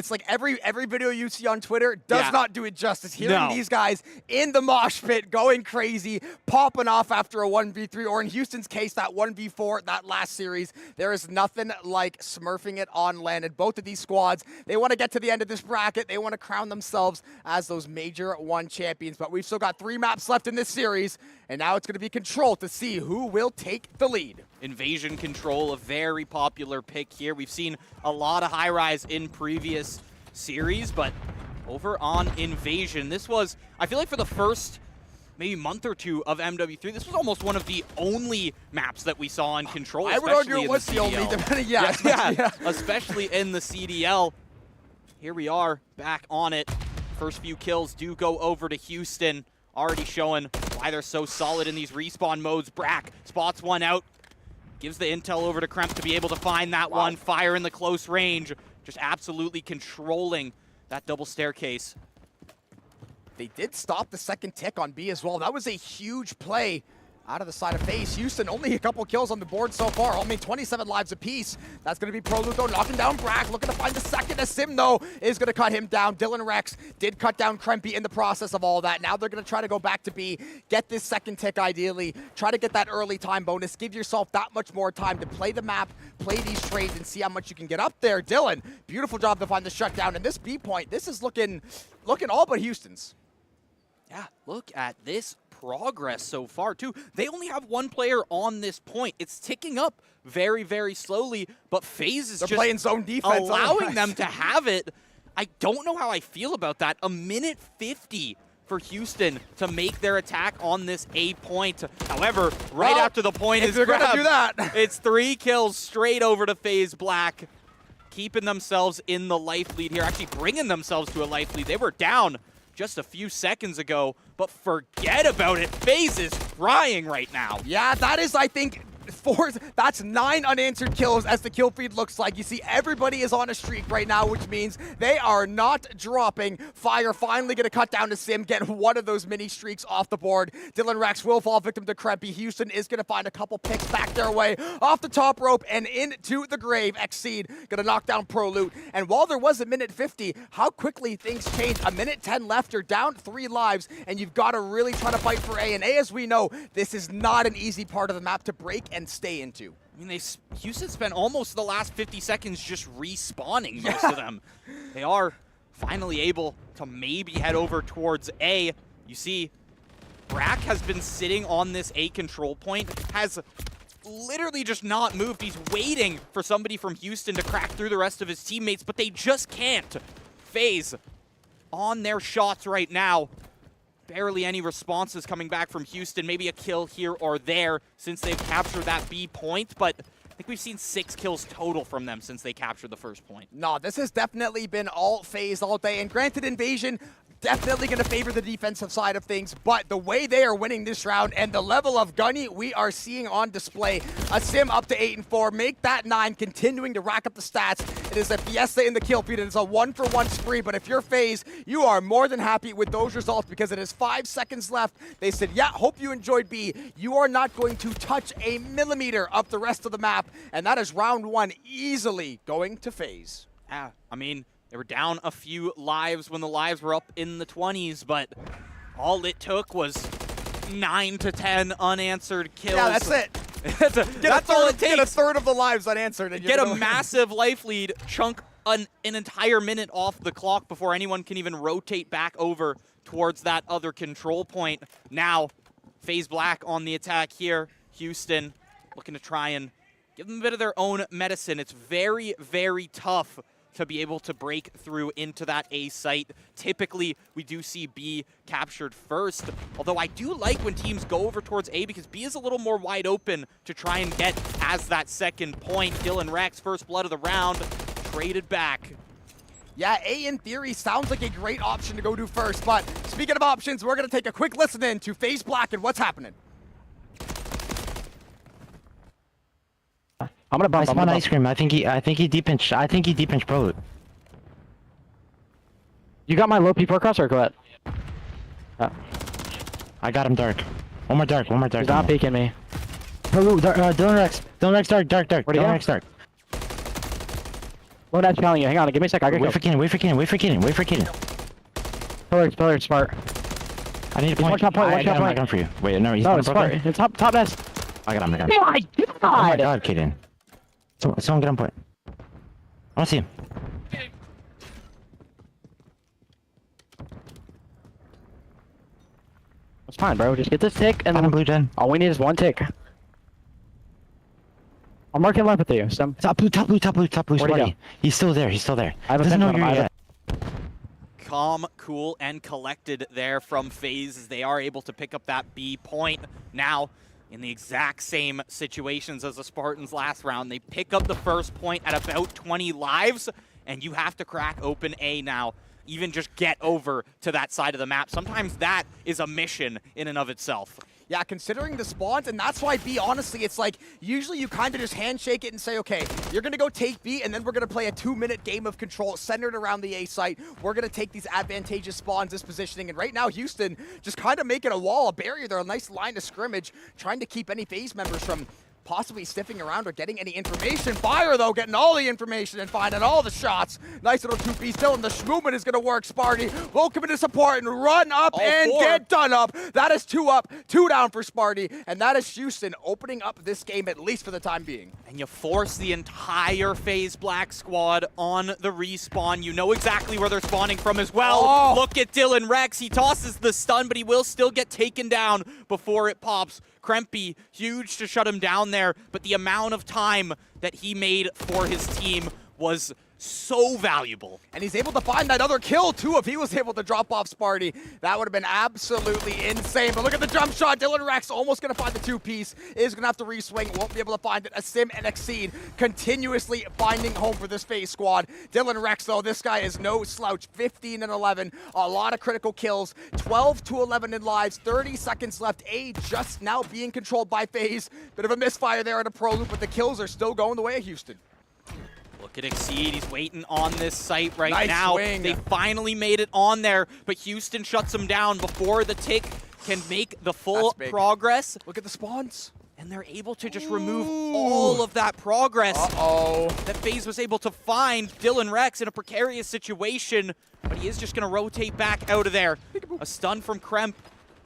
like every video you see on Twitter does not do it justice. Hearing these guys in the mosh pit going crazy, popping off after a 1v3, or in Houston's case, that 1v4, that last series, there is nothing like smurfing it on LAN. And both of these squads, they want to get to the end of this bracket. They want to crown themselves as those Major 1 champions. But we've still got 3 maps left in this series, and now it's going to be Control to see who will take the lead. Invasion Control, a very popular pick here. We've seen a lot of high-rise in previous series, but over on Invasion, this was, I feel like for the first maybe month or 2 of MW3, this was almost one of the only maps that we saw in Control. I would argue it was the only, especially in the CDL. Here we are, back on it. First few kills do go over to Houston, already showing why they're so solid in these respawn modes. Brack spots one out, gives the intel over to Kremp to be able to find that one. Fire in the close range, just absolutely controlling that double staircase. They did stop the second tick on B as well. That was a huge play out of the side of FaZe. Houston only a couple kills on the board so far, only 27 lives apiece. That's going to be Prolute though, knocking down Brack, looking to find the second. Sim though is going to cut him down. Dylan Rex did cut down Krempy in the process of all that. Now they're going to try to go back to B, get this second tick ideally, try to get that early time bonus, give yourself that much more time to play the map, play these trades, and see how much you can get up there. Dylan, beautiful job to find the shutdown. And this B point, this is looking all but Houston's. Yeah, look at this progress so far, too. They only have 1 player on this point. It's ticking up very, very slowly, but FaZe is just playing zone defense, allowing them to have it. I don't know how I feel about that. A minute 50 for Houston to make their attack on this A point. However, right after the point is grabbed, gonna do that. It's 3 kills straight over to FaZe Black, keeping themselves in the life lead here, actually bringing themselves to a life lead. They were down just a few seconds ago, but forget about it. FaZe is frying right now. Yeah, that is, I think, that's 9 unanswered kills as the kill feed looks like. You see everybody is on a streak right now, which means they are not dropping. Fire finally going to cut down to Sim, get one of those mini streaks off the board. Dylan Rex will fall victim to Krempy. Houston is going to find a couple picks back their way off the top rope and into the grave. Exceed going to knock down Prolute. And while there was a minute 50, how quickly things change. A minute 10 left, you're down 3 lives, and you've got to really try to fight for A. And A, as we know, this is not an easy part of the map to break and stay into. I mean, Houston spent almost the last 50 seconds just respawning most of them. They are finally able to maybe head over towards A. You see, Brack has been sitting on this A control point, has literally just not moved. He's waiting for somebody from Houston to crack through the rest of his teammates, but they just can't. FaZe on their shots right now. Barely any responses coming back from Houston. Maybe a kill here or there since they've captured that B point, but I think we've seen 6 kills total from them since they captured the first point. No, this has definitely been all FaZe all day, and granted, Invasion definitely going to favor the defensive side of things, but the way they are winning this round and the level of gunny we are seeing on display, a Sim up to 8-4, make that 9, continuing to rack up the stats. It is a fiesta in the kill feed, and it's a 1-for-1 spree, but if you're FaZe, you are more than happy with those results because it is 5 seconds left. They said, yeah, hope you enjoyed B. You are not going to touch a millimeter of the rest of the map, and that is round 1 easily going to FaZe. Yeah, I mean, they were down a few lives when the lives were up in the 20s, but all it took was 9 to 10 unanswered kills. Yeah, that's it. that's all it takes. Get a third of the lives unanswered. And get a massive life lead, chunk an entire minute off the clock before anyone can even rotate back over towards that other control point. Now, FaZe Black on the attack here. Houston looking to try and give them a bit of their own medicine. It's very, very tough to be able to break through into that A site. Typically, we do see B captured first, although I do like when teams go over towards A because B is a little more wide open to try and get as that second point. Dylan Rex, first blood of the round, traded back. Yeah, A in theory sounds like a great option to go do first, but speaking of options, we're going to take a quick listen in to FaZe Black and what's happening. I'm gonna bump. I spawned ice cream. I think he deep pinch. I think he deep pinch pro. You got my low P4 cross or what? I got him dark. One more dark. He's not peeking me. Dylan Rex. Dylan Rex dark. Dylan Rex dark. Well, that's telling you. Hang on. Give me a sec. Wait for Keaton. Pillar, smart. I need a point. One shot point. I got him for you. Wait, no, he's smart. It's top nest. I got him. Oh my god, Keaton. Someone get on point. I wanna see him. It's fine, bro. Just get this tick and then blue gen. All we need is one tick. I'm marking left with you. Top blue, Sparty. He's still there. I doesn't know you're yet. Calm, cool, and collected there from FaZe as they are able to pick up that B point. Now, in the exact same situations as the Spartans last round, they pick up the first point at about 20 lives, and you have to crack open A now. Even just get over to that side of the map. Sometimes that is a mission in and of itself. Yeah, considering the spawns, and that's why B, honestly, it's like, usually you kind of just handshake it and say, okay, you're going to go take B, and then we're going to play a 2-minute game of control centered around the A site. We're going to take these advantageous spawns, this positioning, and right now, Houston just kind of making a wall, a barrier there, a nice line of scrimmage, trying to keep any FaZe members from possibly sniffing around or getting any information. Fire, though, getting all the information and finding all the shots. Nice little two-piece. Dylan, the movement is going to work. Sparty will come into support and run up and get done up. That is 2 up, 2 down for Sparty, and that is Houston opening up this game, at least for the time being. And you force the entire FaZe Black squad on the respawn. You know exactly where they're spawning from as well. Oh. Look at Dylan Rex. He tosses the stun, but he will still get taken down before it pops. Krempy, huge to shut him down there, but the amount of time that he made for his team was so valuable. And he's able to find that other kill, too, if he was able to drop off Sparty. That would have been absolutely insane. But look at the jump shot. Dylan Rex almost going to find the two-piece. Is going to have to re-swing. Won't be able to find it. A Sim and Exceed continuously finding home for this FaZe squad. Dylan Rex, though, this guy is no slouch. 15 and 11. A lot of critical kills. 12 to 11 in lives. 30 seconds left. A just now being controlled by FaZe. Bit of a misfire there at a pro loop, but the kills are still going the way of Houston. Look at Exceed, he's waiting on this site right nice now. Swing. They finally made it on there, but Houston shuts him down before the tick can make the full progress. Look at the spawns. And they're able to just remove all of that progress that FaZe was able to find. Dylan Rex in a precarious situation, but he is just going to rotate back out of there. A stun from Kremp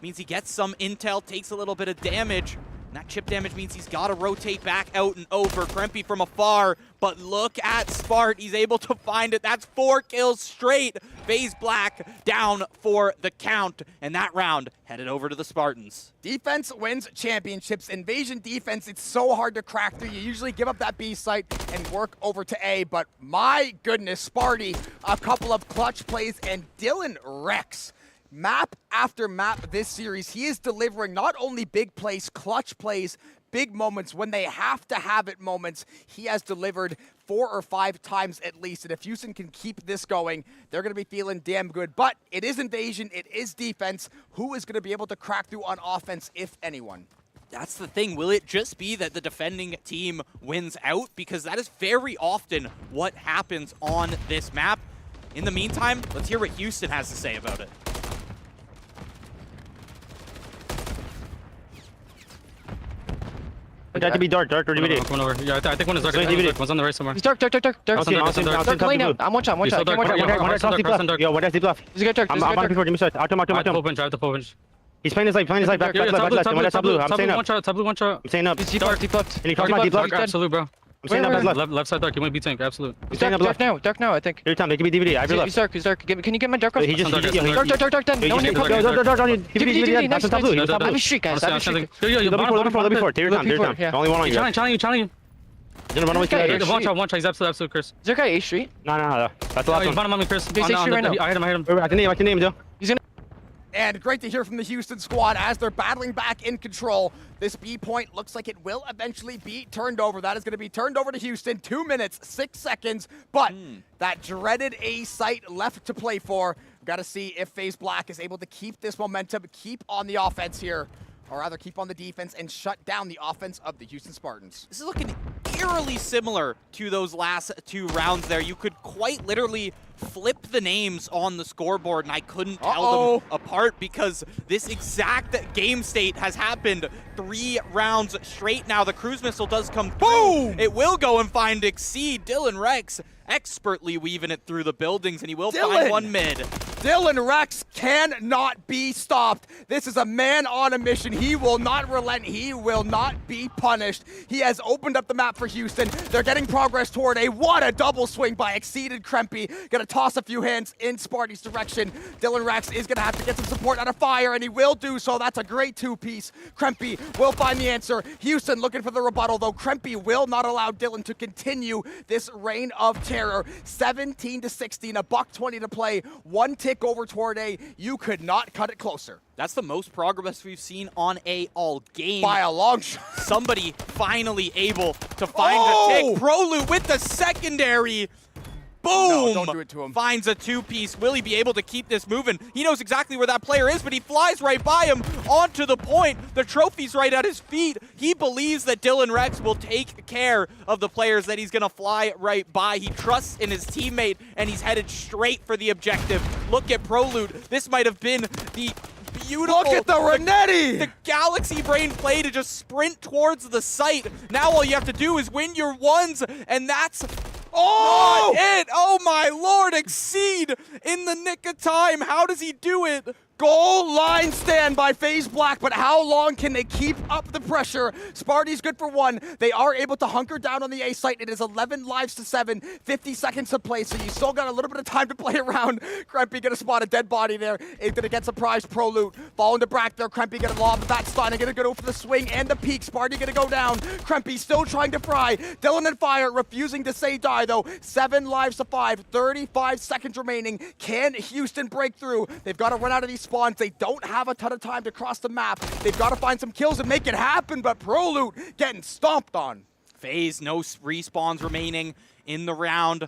means he gets some intel, takes a little bit of damage. And that chip damage means he's got to rotate back out and over. Krempy from afar, but look at Spart. He's able to find it. That's 4 kills straight. FaZe Black down for the count. And that round headed over to the Spartans. Defense wins championships. Invasion defense, it's so hard to crack through. You usually give up that B site and work over to A, but my goodness, Sparty, a couple of clutch plays, and Dylan Rex. Map after map this series, he is delivering not only big plays, clutch plays, big moments, when they have to have it moments. He has delivered 4 or 5 times at least, and if Houston can keep this going, they're going to be feeling damn good. But it is invasion, it is defense. Who is going to be able to crack through on offense, if anyone? That's the thing. Will it just be that the defending team wins out? Because that is very often what happens on this map. In the meantime, let's hear what Houston has to say about it. That to be dark or DVD. Come over. Yeah, I think one is dark. One's on the right somewhere. He's dark. Dark lane out. I'm one shot. Yo, one deep left. He's got dark. I'm on before. Give me shot. Auto. I have the full bench. He's playing his life. Back left. One top blue. I'm staying up. One shot. I'm staying up. He's deep left. And he crossed my deep left. Absolute, bro. staying up as left. Left side dark. You might be tank. Absolute. He's staying up left. Dark now, I think. Every time they give me DVD. I He's dark, he's dark. Can you get my dark off? He just Dark, then. No one here comes. Dark on you. DVD. That's top blue. Let me streak, guys. Let me streak. Let me before. Take your time. Only one on you. Challenge you. You're gonna run away. One shot. He's absolute, Chris. Is there a guy A Street? No. That's the last He's one. on me, Chris. He's A Street right now. I hit him. I can name, Joe. And great to hear from the Houston squad as they're battling back in control. This B point looks like it will eventually be turned over. That is going to be turned over to Houston. 2 minutes, 6 seconds. But that dreaded A site left to play for. We've got to see if FaZe Black is able to keep this momentum, keep on the offense here. Or rather, keep on the defense and shut down the offense of the Houston Spartans. This is looking eerily similar to those last 2 rounds there. You could quite literally flip the names on the scoreboard, and I couldn't tell them apart because this exact game state has happened 3 rounds straight now. The cruise missile does come through. Boom! It will go and find Exceed. Dylan Rex expertly weaving it through the buildings, and he will find one mid. Dylan Rex cannot be stopped. This is a man on a mission. He will not relent. He will not be punished. He has opened up the map for Houston. They're getting progress toward A. What a double swing by Exceeded Krempy. Gonna toss a few hands in Sparty's direction. Dylan Rex is gonna have to get some support out of Fire, and he will do so. That's a great 2-piece. Krempy will find the answer. Houston looking for the rebuttal, though. Krempy will not allow Dylan to continue this reign of terror. 17-16, a $120 to play. 1 tick over toward A. You could not cut it closer. That's the most progress we've seen on A all game. By a long shot. Somebody finally able to find a tick. Prolute with the secondary. Boom! No, don't do it to him. Finds a 2-piece. Will he be able to keep this moving? He knows exactly where that player is, but he flies right by him onto the point. The trophy's right at his feet. He believes that Dylan Rex will take care of the players that he's going to fly right by. He trusts in his teammate, and he's headed straight for the objective. Look at Prolute. This might have been the beautiful. Look at the Renetti! The Galaxy Brain play to just sprint towards the site. Now all you have to do is win your ones, and that's not it. Oh my lord, Exceed in the nick of time. How does he do it? Goal line stand by FaZe Black, but how long can they keep up the pressure? Sparty's good for 1. They are able to hunker down on the A site. It is 11 lives to 7, 50 seconds to play, so you still got a little bit of time to play around. Krempy gonna spot a dead body there. He's gonna get surprised. Prolute falling to Brack there. Krempy gonna lob that stun and gonna go for the swing and the peak. Sparty gonna go down. Krempy still trying to fry. Dylan and Fire refusing to say die though. 7 lives to 5, 35 seconds remaining. Can Houston break through? They've got to run out of these spawns. They don't have a ton of time to cross the map. They've got to find some kills and make it happen, but Prolute getting stomped on. FaZe, no respawns remaining in the round.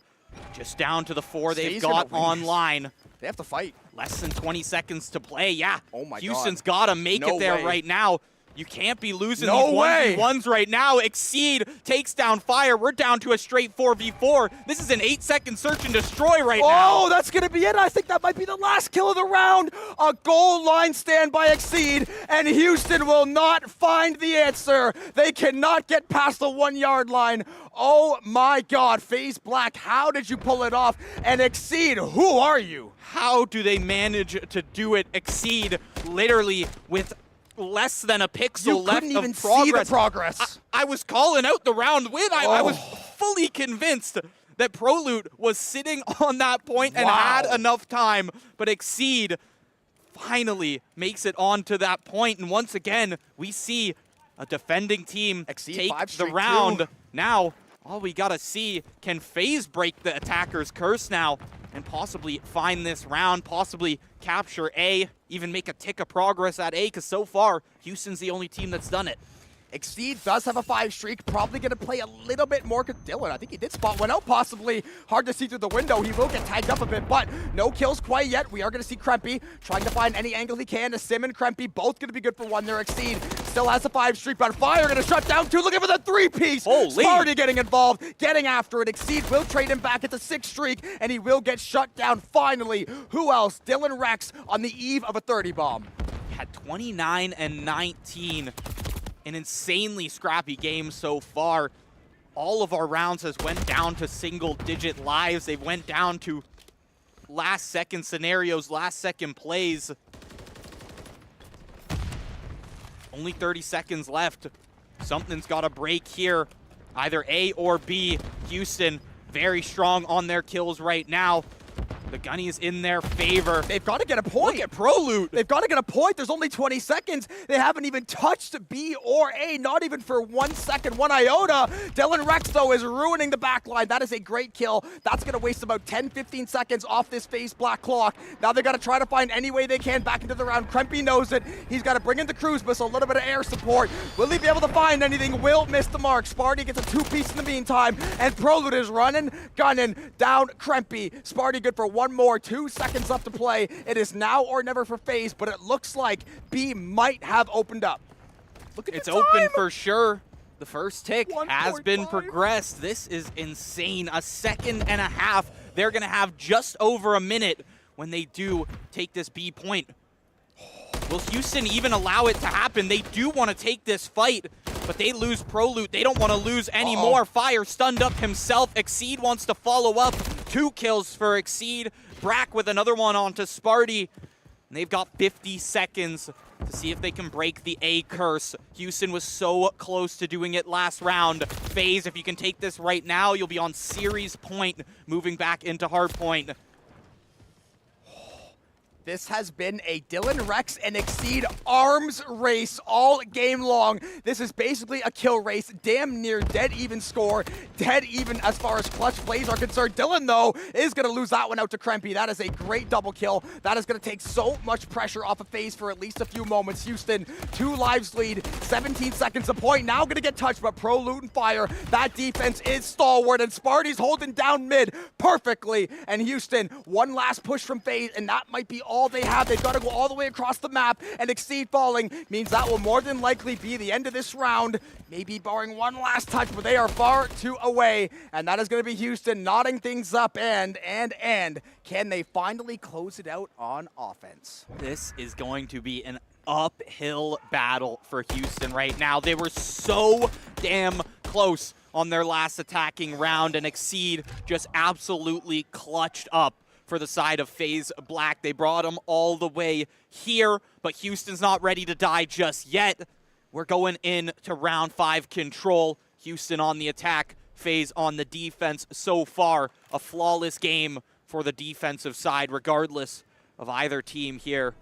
Just down to the 4 they've FaZe got gonna lose. online. They have to fight. Less than 20 seconds to play, yeah. Oh my Houston's God. got to make No it there way. right now. You can't be losing No these way. 1v1s right now. Exceed takes down Fire. We're down to a straight 4v4. This is an 8-second search and destroy right now. Oh, that's going to be it. I think that might be the last kill of the round. A goal line stand by Exceed, and Houston will not find the answer. They cannot get past the 1-yard line. Oh my God, FaZe Black, how did you pull it off? And Exceed, who are you? How do they manage to do it? Exceed literally with less than a pixel You left couldn't even of progress. see the progress. I was calling out the round win. I was fully convinced that Prolute was sitting on that point and had enough time, but Exceed finally makes it onto that point. And once again, we see a defending team take the round. Now, all we gotta see, can FaZe break the attacker's curse now and possibly find this round, possibly capture A, even make a tick of progress at A, because so far, Houston's the only team that's done it. Exceed does have a 5 streak, probably going to play a little bit more. Dylan, I think he did spot one out, possibly. Hard to see through the window. He will get tagged up a bit, but no kills quite yet. We are going to see Krempy trying to find any angle he can. To Sim and Krempy, both going to be good for 1 there. Exceed still has a 5 streak, but Fire going to shut down 2. Looking for the 3-piece. Sparty getting involved, getting after it. Exceed will trade him back. It's a 6 streak, and he will get shut down finally. Who else? Dylan Rex on the eve of a 30 bomb. Had 29 and 19. An insanely scrappy game so far. All of our rounds has went down to single-digit lives. They went down to last-second scenarios, last-second plays. Only 30 seconds left. Something's got to break here. either A or B. Houston very strong on their kills right now. The Gunnies in their favor. They've got to get a point. Look at ProLoot. They've got to get a point. There's only 20 seconds. They haven't even touched B or A, not even for 1 second, 1 iota. Dylan Rex, though, is ruining the backline. That is a great kill. That's going to waste about 10, 15 seconds off this FaZe Black clock. Now they got to try to find any way they can back into the round. Krempy knows it. He's got to bring in the cruise missile, a little bit of air support. Will he be able to find anything? Will miss the mark. Sparty gets a 2-piece in the meantime, and ProLoot is running, gunning down Krempy. Sparty good for 1 more, 2 seconds left to play. It is now or never for FaZe, but it looks like B might have opened up. Look at it's the time. open for sure. The first tick 1.5. has been progressed. This is insane. A second and a half. They're going to have just over a minute when they do take this B point. Will Houston even allow it to happen? They do want to take this fight, but they lose ProLoot. They don't want to lose any more. Fire stunned up himself. Exceed wants to follow up. 2 kills for Exceed. Brack with another one onto Sparty. And they've got 50 seconds to see if they can break the A curse. Houston was so close to doing it last round. FaZe, if you can take this right now, you'll be on series point, moving back into hard point. This has been a Dylan Rex and Exceed arms race all game long. This is basically a kill race, damn near dead even score, dead even as far as clutch plays are concerned. Dylan, though, is going to lose that one out to Krempy. That is a great double kill. That is going to take so much pressure off of FaZe for at least a few moments. Houston, 2 lives lead, 17 seconds a point. Now going to get touched, but ProLoot and Fire. That defense is stalwart, and Sparty's holding down mid perfectly. And Houston, one last push from FaZe, and that might be all they have. They've got to go all the way across the map, and Exceed falling means that will more than likely be the end of this round. Maybe barring one last touch, but they are far too away, and that is going to be Houston knotting things up. And can they finally close it out on offense? This is going to be an uphill battle for Houston right now. They were so damn close on their last attacking round, and Exceed just absolutely clutched up for the side of FaZe Black. They brought them all the way here, but Houston's not ready to die just yet. We're going into round 5 control. Houston on the attack, FaZe on the defense. So far, a flawless game for the defensive side, regardless of either team here.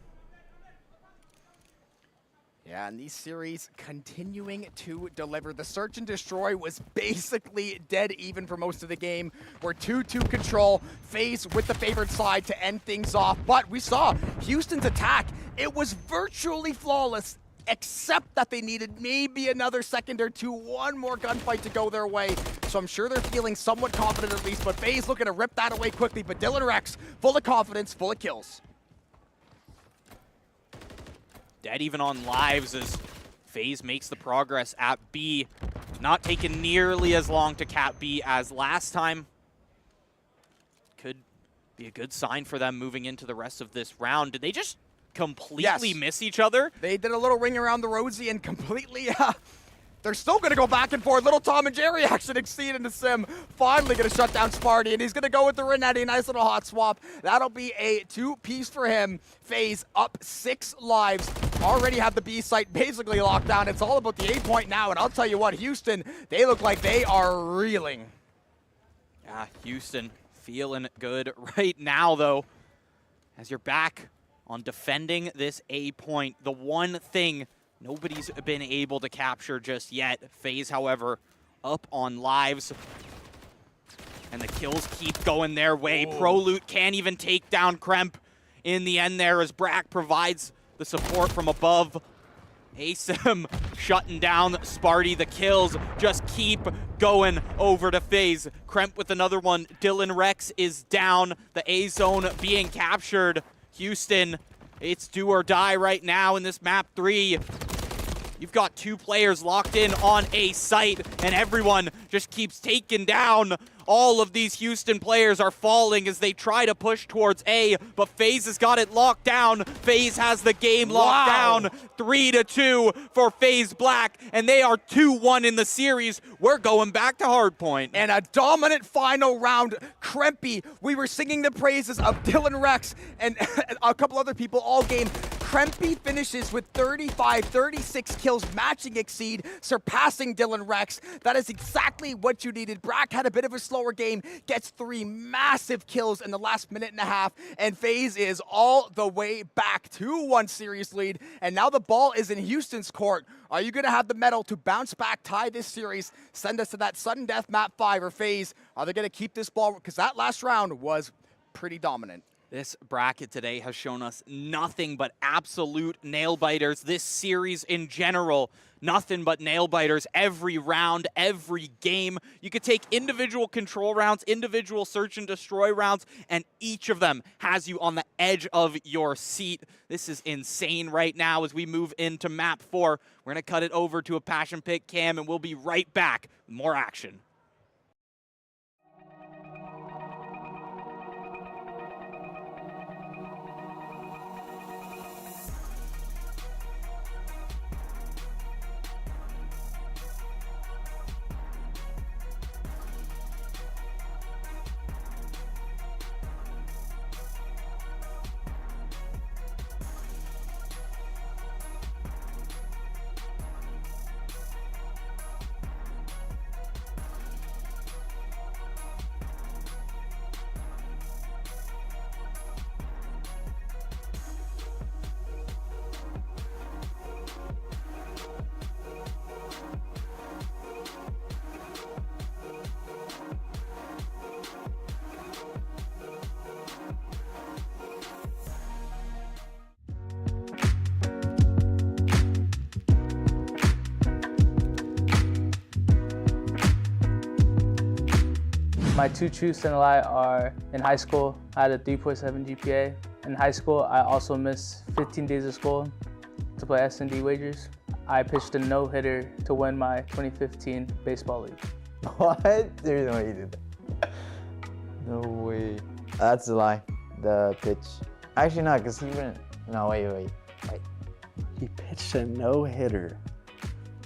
Yeah, and these series continuing to deliver. The Search and Destroy was basically dead even for most of the game. We're 2-2 control, FaZe with the favored side to end things off. But we saw Houston's attack. It was virtually flawless, except that they needed maybe another second or two, one more gunfight to go their way. So I'm sure they're feeling somewhat confident at least, but FaZe looking to rip that away quickly. But Dylan Rex, full of confidence, full of kills. Dead even on lives as FaZe makes the progress at B. Not taking nearly as long to cap B as last time. Could be a good sign for them moving into the rest of this round. Did they just completely miss each other? They did a little ring around the rosy and completely... They're still going to go back and forth. Little Tom and Jerry action. Exceed into Sim. Finally going to shut down Sparty, and he's going to go with the Renetti. Nice little hot swap. That'll be a 2-piece for him. FaZe up 6 lives. Already have the B site basically locked down. It's all about the A point now, and I'll tell you what, Houston, they look like they are reeling. Yeah, Houston feeling good right now, though. As you're back on defending this A point, the one thing nobody's been able to capture just yet. FaZe, however, up on lives. And the kills keep going their way. ProLoot can't even take down Kremp in the end there as Brack provides the support from above. Asim shutting down Sparty. The kills just keep going over to FaZe. Kremp with another one. Dylan Rex is down. The A zone being captured. Houston, it's do or die right now in this map 3. You've got 2 players locked in on a site, and everyone just keeps taking down. All of these Houston players are falling as they try to push towards A, but FaZe has got it locked down. FaZe has the game locked down. 3-2 for FaZe Black, and they are 2-1 in the series. We're going back to hardpoint. And a dominant final round. Krempy, we were singing the praises of Dylan Rex and a couple other people all game. Krempy finishes with 35, 36 kills, matching Exceed, surpassing Dylan Rex. That is exactly what you needed. Brack had a bit of a slower game, gets 3 massive kills in the last minute and a half, and FaZe is all the way back to 1 series lead. And now the ball is in Houston's court. Are you going to have the mettle to bounce back, tie this series, send us to that sudden death map 5, or FaZe? Are they going to keep this ball? Because that last round was pretty dominant. This bracket today has shown us nothing but absolute nail-biters. This series in general, nothing but nail-biters every round, every game. You could take individual control rounds, individual search and destroy rounds, and each of them has you on the edge of your seat. This is insane right now as we move into map 4. We're going to cut it over to a Passion Pick cam, and we'll be right back with more action. My two truths and a lie are, in high school, I had a 3.7 GPA. In high school, I also missed 15 days of school to play S&D wagers. I pitched a no-hitter to win my 2015 baseball league. What? There's no way you did that. No way. That's a lie. The pitch. Actually, not, because he went. No, wait. He pitched a no-hitter.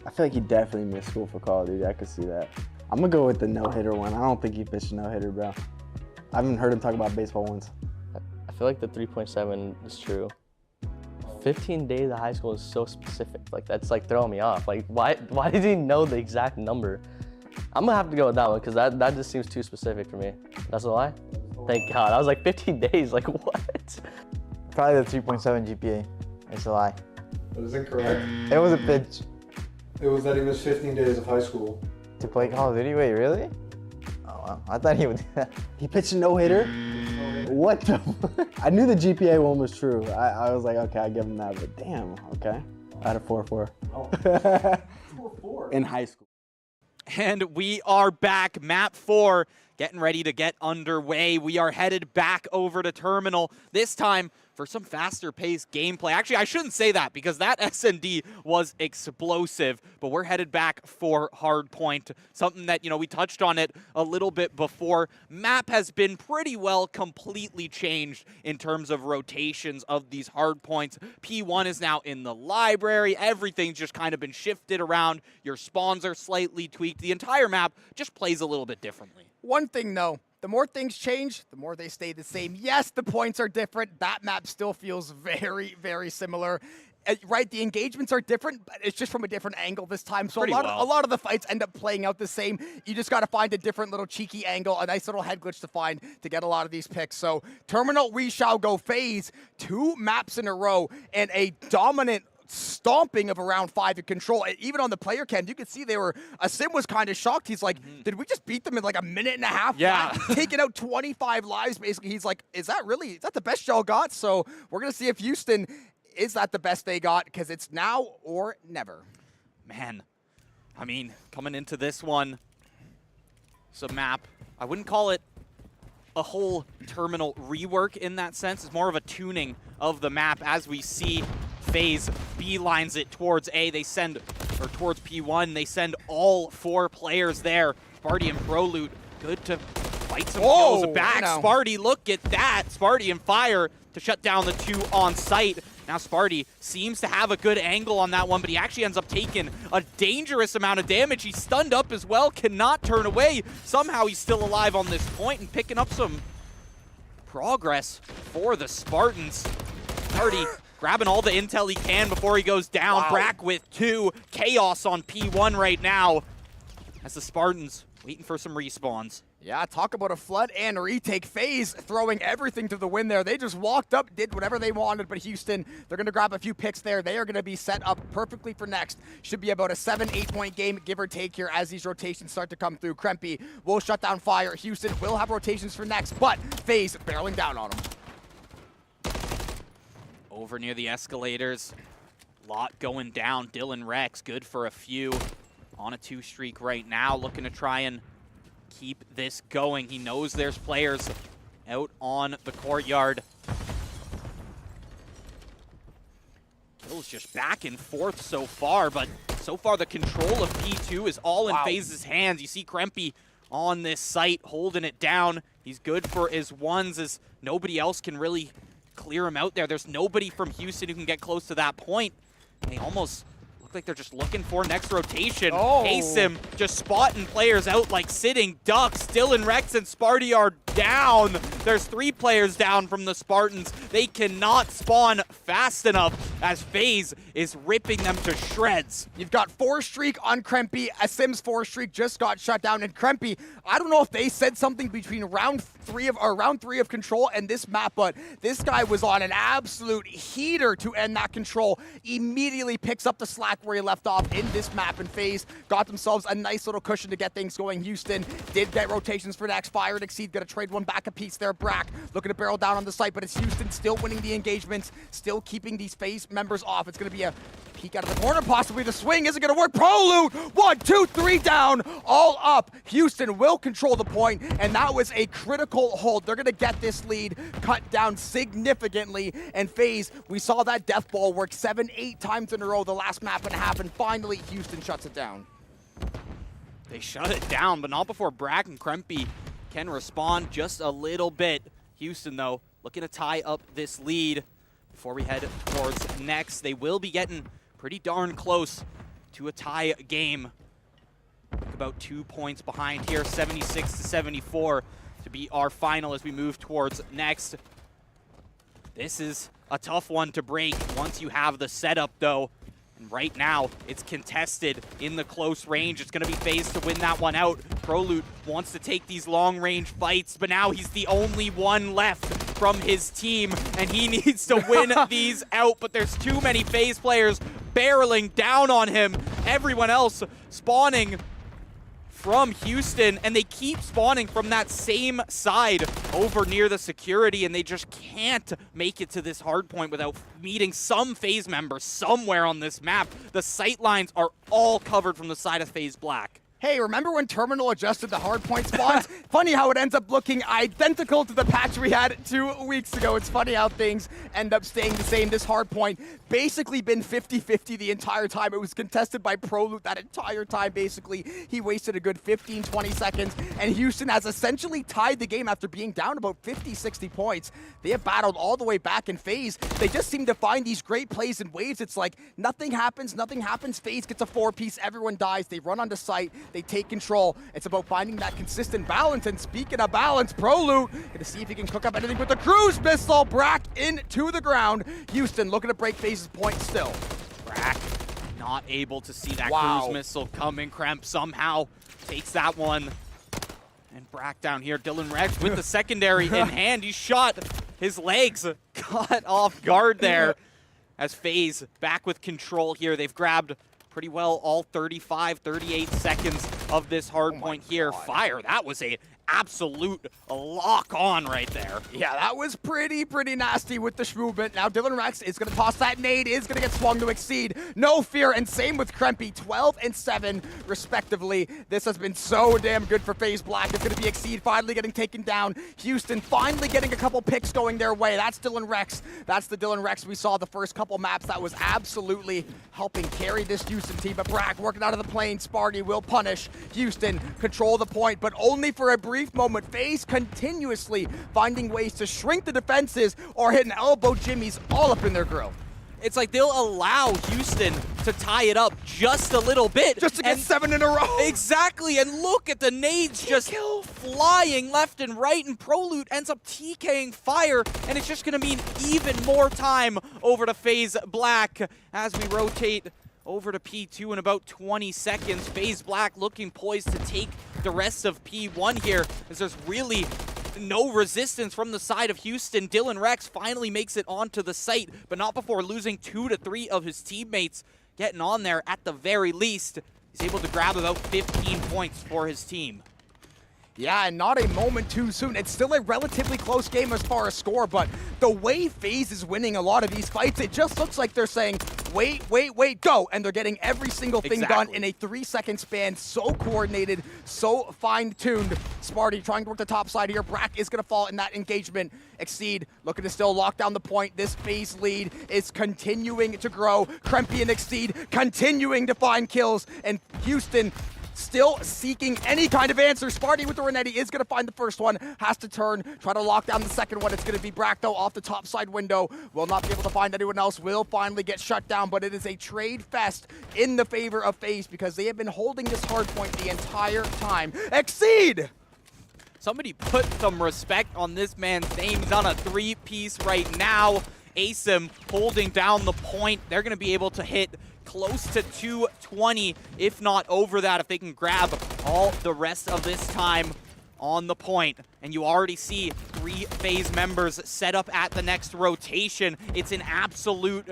I feel like he definitely missed school for Call of Duty. I could see that. I'm going to go with the no-hitter one. I don't think he pitched a no-hitter, bro. I haven't heard him talk about baseball once. I feel like the 3.7 is true. 15 days of high school is so specific. Like, that's like throwing me off. Like, why did he know the exact number? I'm gonna have to go with that one because that just seems too specific for me. That's a lie? Thank God. I was like 15 days, like what? Probably the 3.7 GPA. It's a lie. That is incorrect. It was a pitch. It was that he missed 15 days of high school. To play Call of Duty? Wait, really? Oh, wow. I thought he would do that. He pitched a no-hitter? What the? I knew the GPA one was true. I was like, okay, I give him that, but damn, okay. I had a 4.4. Oh. 4.4? In high school. And we are back, map 4, getting ready to get underway. We are headed back over to Terminal, this time for some faster-paced gameplay. Actually, I shouldn't say that because that S&D was explosive, but we're headed back for Hardpoint, something that, you know, we touched on it a little bit before. Map has been pretty well completely changed in terms of rotations of these Hardpoints. P1 is now in the library. Everything's just kind of been shifted around. Your spawns are slightly tweaked. The entire map just plays a little bit differently. One thing, though. The more things change, the more they stay the same. Yes, the points are different. That map still feels very, very similar. Right, the engagements are different, but it's just from a different angle this time. So a lot of the fights end up playing out the same. You just got to find a different little cheeky angle, a nice little head glitch to find to get a lot of these picks. So Terminal, we shall go. FaZe, 2 maps in a row, and a dominant stomping of around 5 in control. Even on the player cam, you could see Sim was kind of shocked. He's like, did we just beat them in like a minute and a half? Yeah. Taking out 25 lives, basically. He's like, is that the best y'all got? So we're going to see if Houston, is that the best they got? Because it's now or never. Man, I mean, coming into this one, it's a map. I wouldn't call it a whole Terminal rework in that sense. It's more of a tuning of the map as we see FaZe beelines it towards A. They send, or towards P1, they send all 4 players there. Sparty and Prolute, good to fight some kills back. Sparty, look at that. Sparty and Fire to shut down the 2 on site. Now Sparty seems to have a good angle on that one, but he actually ends up taking a dangerous amount of damage. He's stunned up as well, cannot turn away. Somehow he's still alive on this point and picking up some progress for the Spartans. Sparty grabbing all the intel he can before he goes down. Wow. Brack with 2. Chaos on P1 right now as the Spartans waiting for some respawns. Yeah, talk about a flood and retake. FaZe throwing everything to the win there. They just walked up, did whatever they wanted, but Houston, they're going to grab a few picks there. They are going to be set up perfectly for next. Should be about a 7-8 point game, give or take here as these rotations start to come through. Krempy will shut down fire. Houston will have rotations for next, but FaZe barreling down on them. Over near the escalators. Lot going down. Dylan Rex, good for a few. On a 2 streak right now, looking to try and keep this going. He knows there's players out on the courtyard. Kills just back and forth so far, but so far the control of P2 is all in FaZe's hands. You see Krempy on this site holding it down. He's good for his ones as nobody else can really clear him out there. There's nobody from Houston who can get close to that point. And they almost look like they're just looking for next rotation. Asim just spotting players out like sitting ducks. Dylan Rex and Sparty are down. There's 3 players down from the Spartans. They cannot spawn fast enough as FaZe is ripping them to shreds. You've got 4 streak on Krempy. Asim's 4 streak just got shut down. And Krempy, I don't know if they said something between round 3 of Control and this map, but this guy was on an absolute heater to end that Control. Immediately picks up the slack where he left off in this map, and FaZe got themselves a nice little cushion to get things going. Houston did get rotations for next. Fire and Exceed gonna trade one back a piece there. Brack looking to barrel down on the site, but it's Houston still winning the engagements, still keeping these FaZe members off. It's gonna be a peek out of the corner, possibly the swing isn't gonna work. Prolute, 1, 2, 3 down, all up. Houston will control the point, and that was a critical hold. They're gonna get this lead cut down significantly, and FaZe, we saw that death ball work 7-8 times in a row the last map and a half, and finally Houston shuts it down. They shut it down, but not before Brack and Krempy can respond just a little bit. Houston, though, looking to tie up this lead before we head towards next. They will be getting pretty darn close to a tie game. About 2 points behind here, 76-74 to be our final as we move towards next. This is a tough one to break once you have the setup, though. And right now, it's contested in the close range. It's going to be FaZe to win that one out. Prolute wants to take these long-range fights, but now he's the only one left from his team, and he needs to win these out. But there's too many FaZe players barreling down on him. Everyone else spawning from Houston, and they keep spawning from that same side over near the security, and they just can't make it to this hard point without meeting some FaZe members somewhere on this map. The sight lines are all covered from the side of FaZe Black. Hey, remember when Terminal adjusted the hardpoint spawns? Funny how it ends up looking identical to the patch we had 2 weeks ago. It's funny how things end up staying the same. This hardpoint basically been 50-50 the entire time. It was contested by Prolute that entire time, basically. He wasted a good 15-20 seconds, and Houston has essentially tied the game after being down about 50-60 points. They have battled all the way back in FaZe. They just seem to find these great plays in waves. It's like nothing happens. FaZe gets a 4-piece, everyone dies. They run onto site. They take control. It's about finding that consistent balance, and speaking of balance, Prolute gonna see if he can cook up anything with the cruise missile. Brack into the ground. Houston looking to break FaZe's point still. Brack not able to see that cruise missile coming. Kremp somehow takes that one. And Brack down here, Dylan Rex with the secondary in hand. He shot, his legs caught off guard there as FaZe back with control here. They've grabbed pretty well all 35, 38 seconds of this hard point here. Fire, that was a absolute lock on right there. Yeah, that was pretty nasty with the movement. Now Dylan Rex is going to toss that nade, is going to get swung to Exceed. No fear, and same with Krempy, 12 and 7 respectively. This has been so damn good for FaZe Black. It's going to be Exceed finally getting taken down. Houston finally getting a couple picks going their way. That's Dylan Rex. That's the Dylan Rex we saw the first couple maps. That was absolutely helping carry this Houston team. But Brack working out of the plane. Sparty will punish. Houston control the point, but only for a brief moment. FaZe continuously finding ways to shrink the defenses or hitting elbow jimmies all up in their grill. It's like they'll allow Houston to tie it up just a little bit. Just to get 7 in a row. Exactly, and look at the nades just flying left and right, and Prolute ends up TKing Fire, and it's just going to mean even more time over to FaZe Black as we rotate over to P2 in about 20 seconds. FaZe Black looking poised to take the rest of P1 here, as there's really no resistance from the side of Houston. Dylan Rex finally makes it onto the site, but not before losing 2 to 3 of his teammates. Getting on there at the very least. He's able to grab about 15 points for his team. Yeah, and not a moment too soon. It's still a relatively close game as far as score, but the way FaZe is winning a lot of these fights, it just looks like they're saying, wait, go! And they're getting every single thing done in a 3-second span. So coordinated, so fine-tuned. Smarty trying to work the top side here. Brack is going to fall in that engagement. Exceed looking to still lock down the point. This FaZe lead is continuing to grow. Krempy and Exceed continuing to find kills, and Houston still seeking any kind of answer. Sparty with the Renetti is going to find the first one. Has to turn, try to lock down the second one. It's going to be Brack, though, off the top side window. Will not be able to find anyone else. Will finally get shut down, but it is a trade fest in the favor of FaZe because they have been holding this hard point the entire time. Exceed! Somebody put some respect on this man's name. He's on a 3-piece right now. Asim holding down the point. They're going to be able to hit close to 220, if not over that, if they can grab all the rest of this time on the point. And you already see 3 FaZe members set up at the next rotation. It's an absolute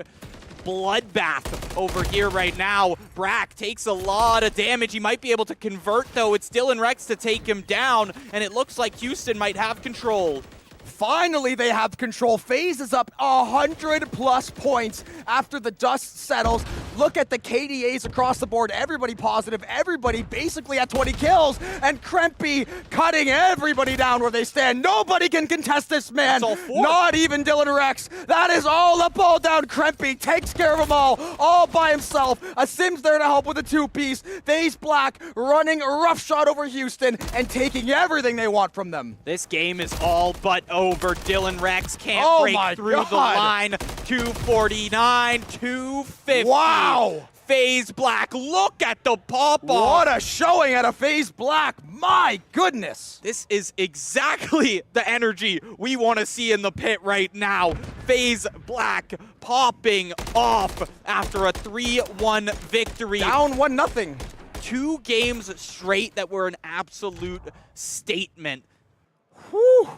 bloodbath over here right now. Brack takes a lot of damage. He might be able to convert, though. It's Dylan Rex to take him down, and it looks like Houston might have control. Finally, they have control. FaZe is up 100+ points after the dust settles. Look at the KDAs across the board. Everybody positive. Everybody basically at 20 kills. And Krempy cutting everybody down where they stand. Nobody can contest this man. Not even Dylan Rex. That is all up, all down. Krempy takes care of them all by himself. A Sim's there to help with a 2-piece. FaZe Black running roughshod over Houston and taking everything they want from them. This game is all but over. Dylan Rex can't break through the line. 249, 250. Wow! FaZe Black, look at the pop-off. What a showing out of FaZe Black. My goodness. This is exactly the energy we want to see in the pit right now. FaZe Black popping off after a 3-1 victory. Down 1-0. 2 games straight that were an absolute statement. Whew.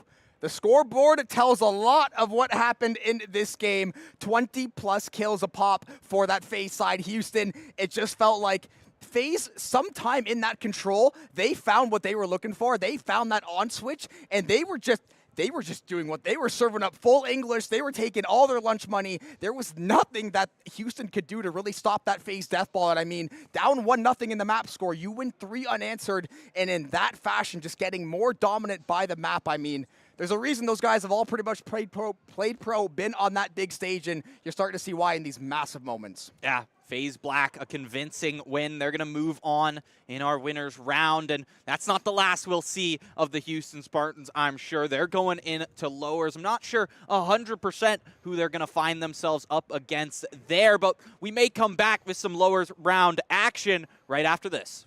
The scoreboard tells a lot of what happened in this game. 20+ kills a pop for that FaZe side. Houston, it just felt like FaZe, sometime in that control, they found what they were looking for. They found that on switch, and they were just doing what they were serving up full English. They were taking all their lunch money. There was nothing that Houston could do to really stop that FaZe death ball. And I mean, down 1-0 in the map score, you win 3 unanswered, and in that fashion, just getting more dominant by the map. I mean, there's a reason those guys have all pretty much played pro, been on that big stage, and you're starting to see why in these massive moments. Yeah, FaZe Black, a convincing win. They're going to move on in our winners round, and that's not the last we'll see of the Houston Spartans, I'm sure. They're going into lowers. I'm not sure 100% who they're going to find themselves up against there, but we may come back with some lowers round action right after this.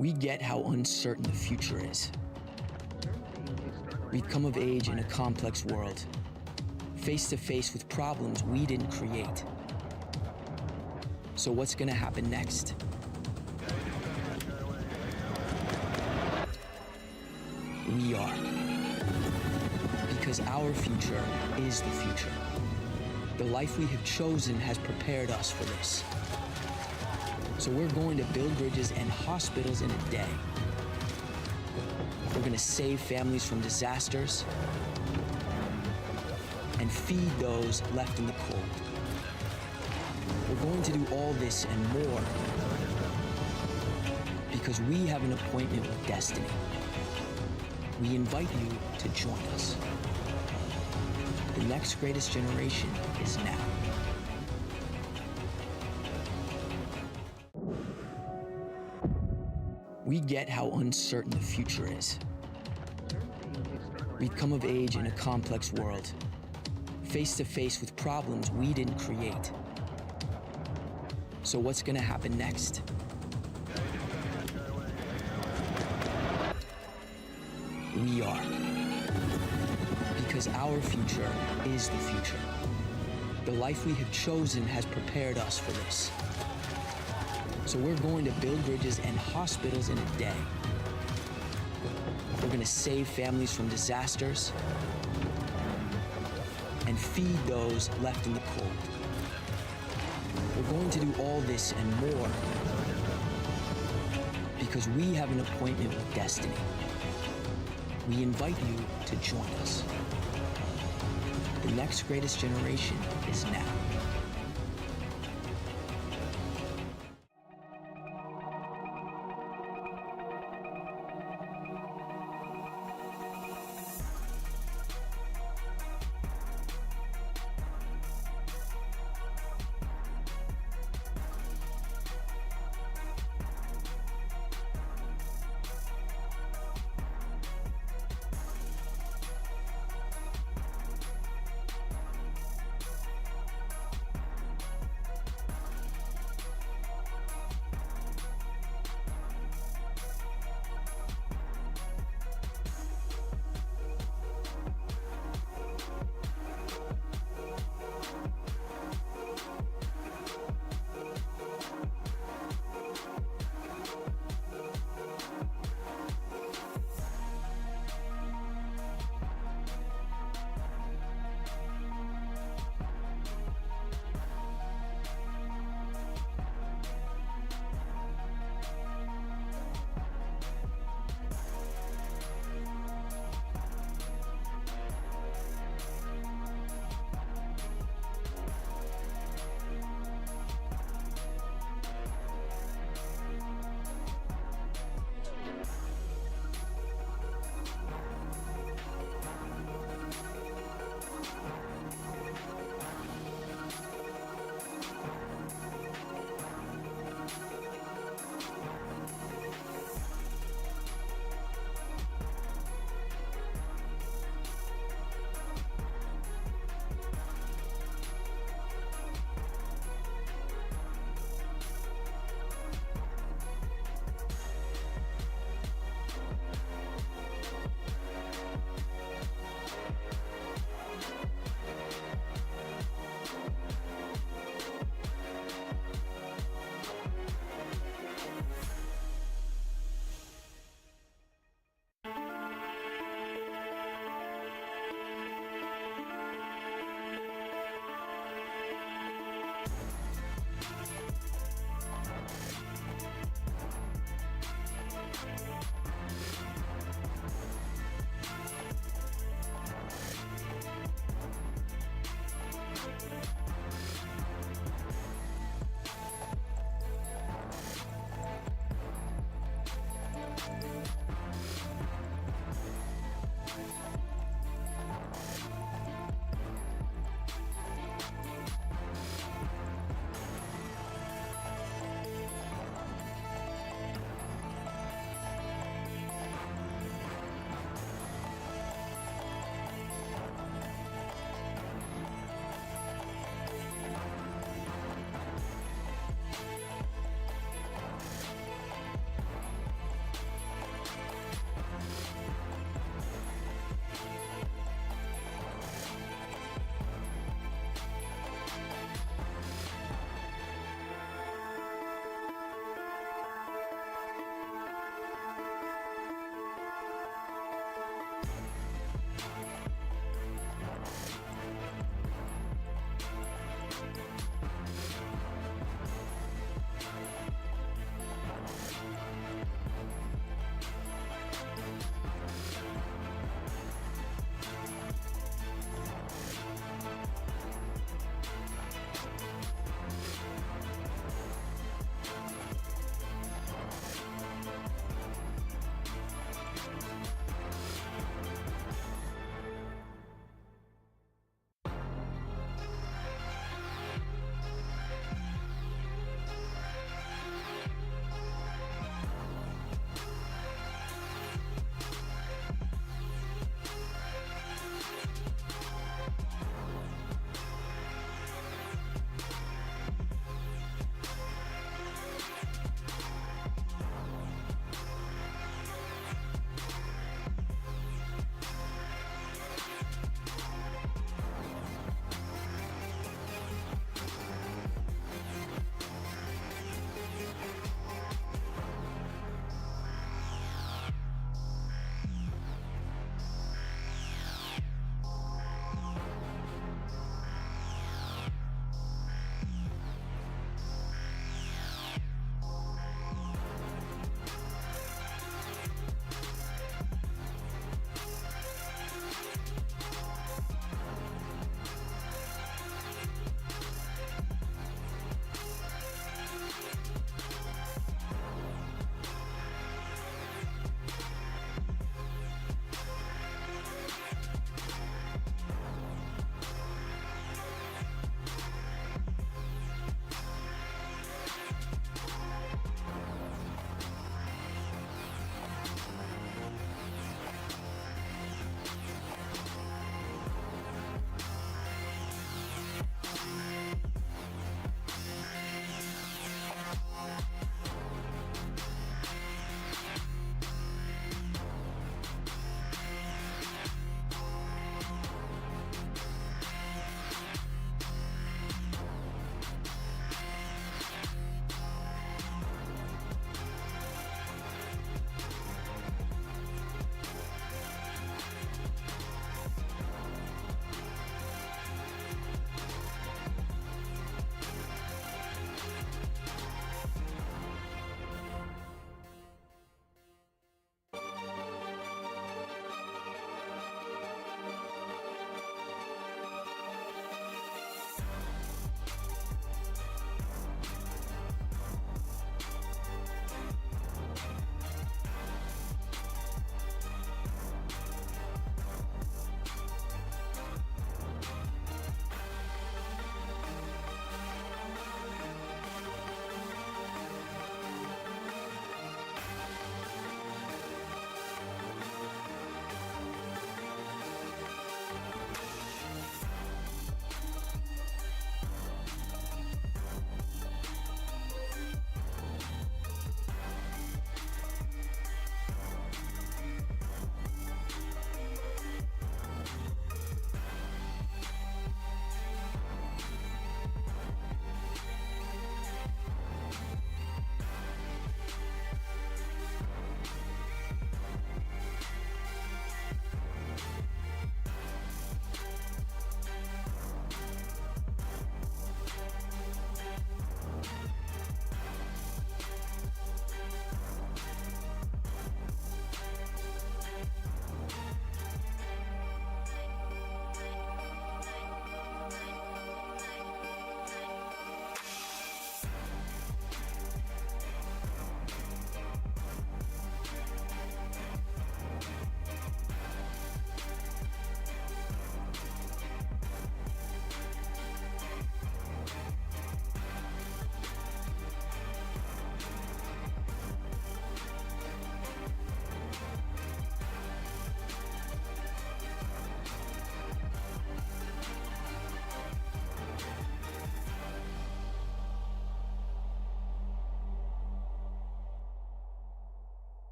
We get how uncertain the future is. We've come of age in a complex world, face to face with problems we didn't create. So what's gonna happen next? We are. Because our future is the future. The life we have chosen has prepared us for this. So we're going to build bridges and hospitals in a day. We're going to save families from disasters and feed those left in the cold. We're going to do all this and more because we have an appointment with destiny. We invite you to join us. The next greatest generation is now. We get how uncertain the future is. We've come of age in a complex world, face to face with problems we didn't create. So what's gonna happen next? We are. Because our future is the future. The life we have chosen has prepared us for this. So we're going to build bridges and hospitals in a day. We're going to save families from disasters and feed those left in the cold. We're going to do all this and more because we have an appointment with destiny. We invite you to join us. The next greatest generation is now.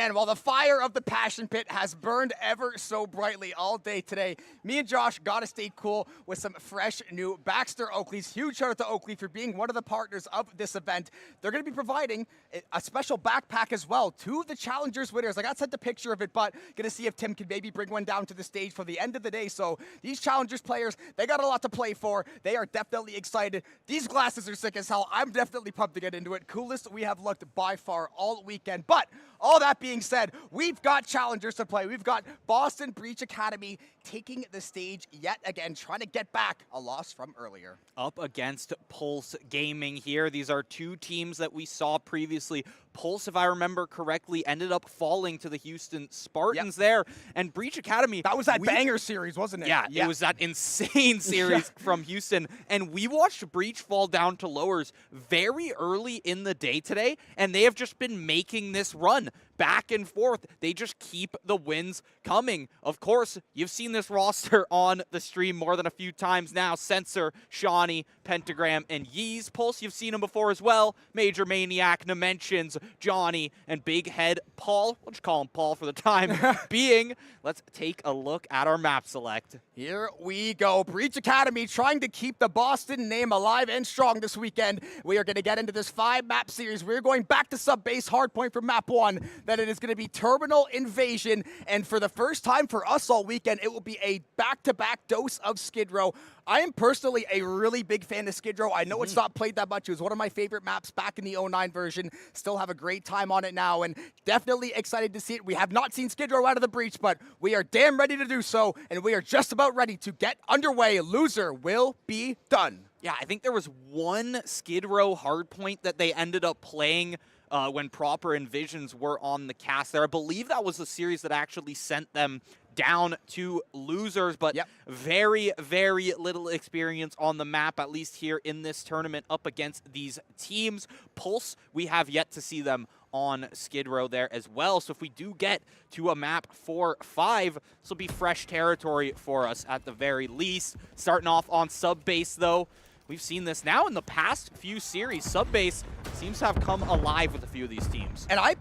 man, while the fire of the Passion Pit has burned ever so brightly all day today, me and Josh gotta stay cool with some fresh new Baxter Oakleys. Huge shout out to Oakley for being one of the partners of this event. They're gonna be providing a special backpack as well to the Challengers winners. I got sent a picture of it, but gonna see if Tim can maybe bring one down to the stage for the end of the day. So these Challengers players, they got a lot to play for. They are definitely excited. These glasses are sick as hell. I'm definitely pumped to get into it. Coolest we have looked by far all weekend. But all that being said, we've got Challengers to play. We've got Boston Breach Academy taking the stage yet again, trying to get back a loss from earlier. Up against Pulse Gaming here. These are two teams that we saw previously. Pulse, if I remember correctly, ended up falling to the Houston Spartans there. And Breach Academy... That was that banger series, wasn't it? Yeah, it was that insane series from Houston. And we watched Breach fall down to lowers very early in the day today, and they have just been making this run back and forth. They just keep the wins coming. Of course, you've seen this roster on the stream more than a few times now. Sensor, Shawnee, Pentagram, and Yeez. Pulse, you've seen them before as well. Major Maniac, Dimensions, Johnny, and Big Head Paul. We'll just call him Paul for the time being. Let's take a look at our map select. Here we go. Breach Academy trying to keep the Boston name alive and strong this weekend. We are going to get into this 5-map series. We're going back to sub-base hardpoint for map 1. Then it is going to be Terminal Invasion. And for the first time for us all weekend, it will be a back-to-back dose of Skid Row. I am personally a really big fan of Skid Row. I know it's not played that much. It was one of my favorite maps back in the 09 version. Still have a great time on it now, and definitely excited to see it. We have not seen Skid Row out of the breach, but we are damn ready to do so, and we are just about ready to get underway. Loser will be done. Yeah, I think there was one Skid Row hardpoint that they ended up playing when Proper Envisions were on the cast there. I believe that was the series that actually sent them down to losers, but very, very little experience on the map, at least here in this tournament up against these teams. Pulse, we have yet to see them on Skid Row there as well. So if we do get to a map 4-5, this will be fresh territory for us at the very least. Starting off on sub-base though, we've seen this now in the past few series. Sub-base seems to have come alive with a few of these teams. And I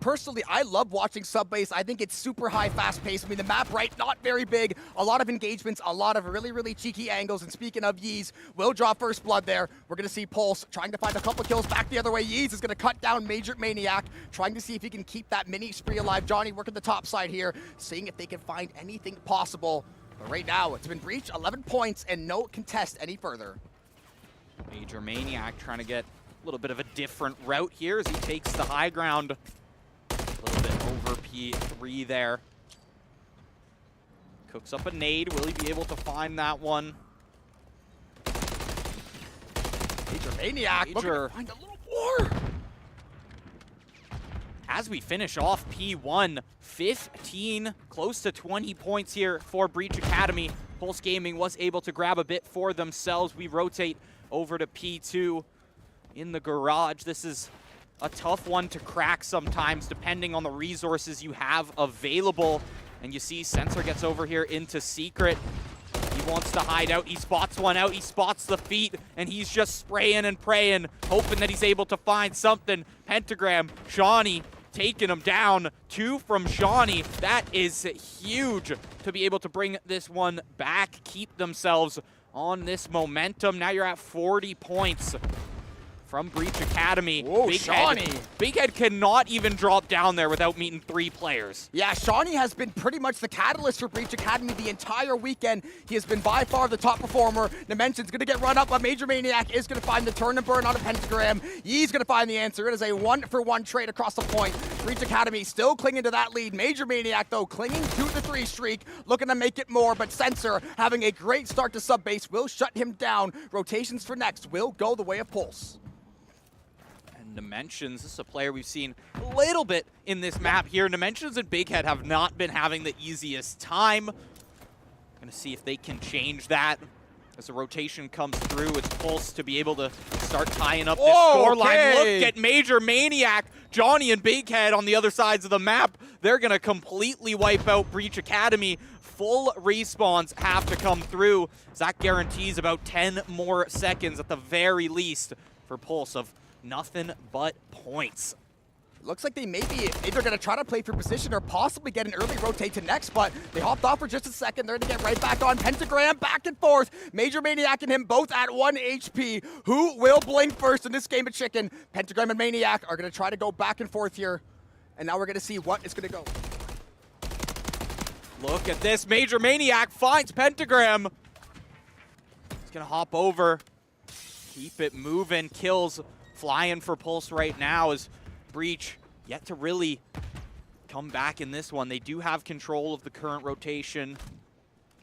love watching sub-base. I think it's super high, fast-paced. I mean, the map, right, not very big. A lot of engagements, a lot of really, really cheeky angles. And speaking of Yeez, will draw first blood there. We're going to see Pulse trying to find a couple kills back the other way. Yeez is going to cut down Major Maniac, trying to see if he can keep that mini spree alive. Johnny working the top side here, seeing if they can find anything possible. But right now, it's been Breach, 11 points, and no contest any further. Major Maniac trying to get a little bit of a different route here as he takes the high ground. A little bit over P3 there. Cooks up a nade. Will he be able to find that one? Major Maniac looking to find a little more. As we finish off P1, 15, close to 20 points here for Breach Academy. Pulse Gaming was able to grab a bit for themselves. We rotate over to P2 in the garage. This is a tough one to crack sometimes, depending on the resources you have available. And you see Sensor gets over here into Secret. He wants to hide out. He spots one out. He spots the feet, and he's just spraying and praying, hoping that he's able to find something. Pentagram, Shawnee taking him down. 2 from Shawnee. That is huge to be able to bring this one back, keep themselves on this momentum. Now you're at 40 points from Breach Academy. Whoa, Shawnee. Big Head cannot even drop down there without meeting 3 players. Yeah, Shawnee has been pretty much the catalyst for Breach Academy the entire weekend. He has been by far the top performer. Dimension's going to get run up, but Major Maniac is going to find the turn and burn on a Pentagram. He's going to find the answer. It is a 1-for-1 trade across the point. Breach Academy still clinging to that lead. Major Maniac, though, clinging to the 3 streak, looking to make it more, but Sensor having a great start to sub-base will shut him down. Rotations for next will go the way of Pulse. Dimensions, this is a player we've seen a little bit in this map here. Dimensions and Big Head have not been having the easiest time. Gonna see if they can change that. As the rotation comes through, it's Pulse to be able to start tying up this scoreline. Look at Major Maniac, Johnny and Big Head on the other sides of the map. They're gonna completely wipe out Breach Academy. Full respawns have to come through. That guarantees about 10 more seconds at the very least for Pulse of nothing but points. Looks like they may be either going to try to play for position or possibly get an early rotate to next, but they hopped off for just a second. They're going to get right back on. Pentagram back and forth. Major Maniac and him both at 1 HP. Who will blink first in this game of chicken? Pentagram and Maniac are going to try to go back and forth here. And now we're going to see what is going to go. Look at this. Major Maniac finds Pentagram. He's going to hop over. Keep it moving. Kills flying for Pulse right now as Breach yet to really come back in this one. They do have control of the current rotation.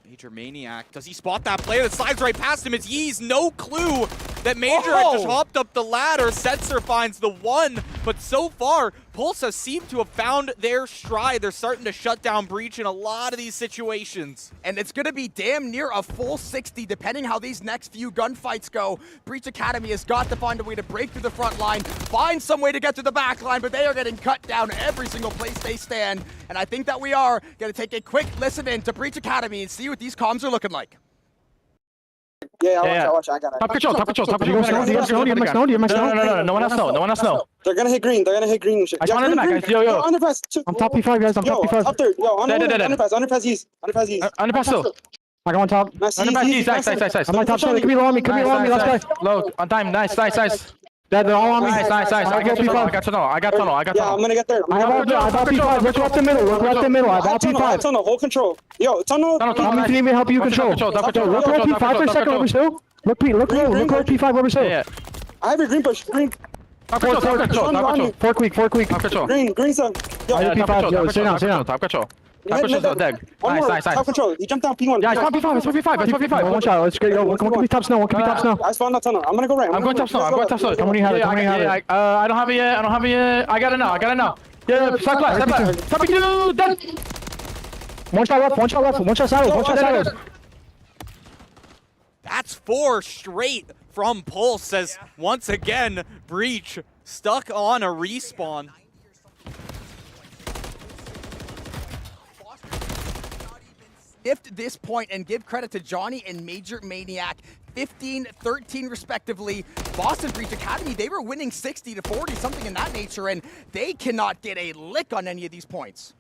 Major Maniac, does he spot that player that slides right past him? It's Yeez, no clue that Major had just hopped up the ladder. Setzer finds the one, but so far, Pulse has seemed to have found their stride. They're starting to shut down Breach in a lot of these situations. And it's going to be damn near a full 60, depending how these next few gunfights go. Breach Academy has got to find a way to break through the front line, find some way to get to the back line, but they are getting cut down every single place they stand. And I think that we are going to take a quick listen in to Breach Academy and see what these comms are looking like. Yeah, I watch, I got it. Top control. You have no one else know. They're gonna hit green, and shit. I spawned in the back, guys. Yo. Underpass. I'm top P5, guys. I'm top P5. Up there. Yo, underpass east. Underpass still. I got one top. Underpass east. Nice. I'm on top side. Come here on me. Let's go. Low. On time. Nice. They're all on me. Nice. I got tunnel. Yeah, I'm gonna get there. I got P5. Look up the middle. I got P5. Tunnel, whole control. Yo, tunnel. I can even help you control. Look at P5 for a second over still. Look P5 over still. Yeah. I have a green push. Green. Top control. Fork weak. Top control. Green some. Yo, P5. Yo, sit down. Top control. Top control's still dead. Nice. Top control. You jumped down P1. Yeah, it's on P5. One shot. Let's go. One can be top snow. I spawned that tunnel. I'm gonna go right. I'm going top snow. Come when you have it. I don't have it yet. I got it now. Yeah, stop blast. Stop it, dead. One shot left. One shot sideways. That's 4 straight from Pulse as once again, Breach stuck on a respawn. Lift this point and give credit to Johnny and Major Maniac. 15-13 respectively. Boston Breach Academy, they were winning 60-40, something in that nature, and they cannot get a lick on any of these points.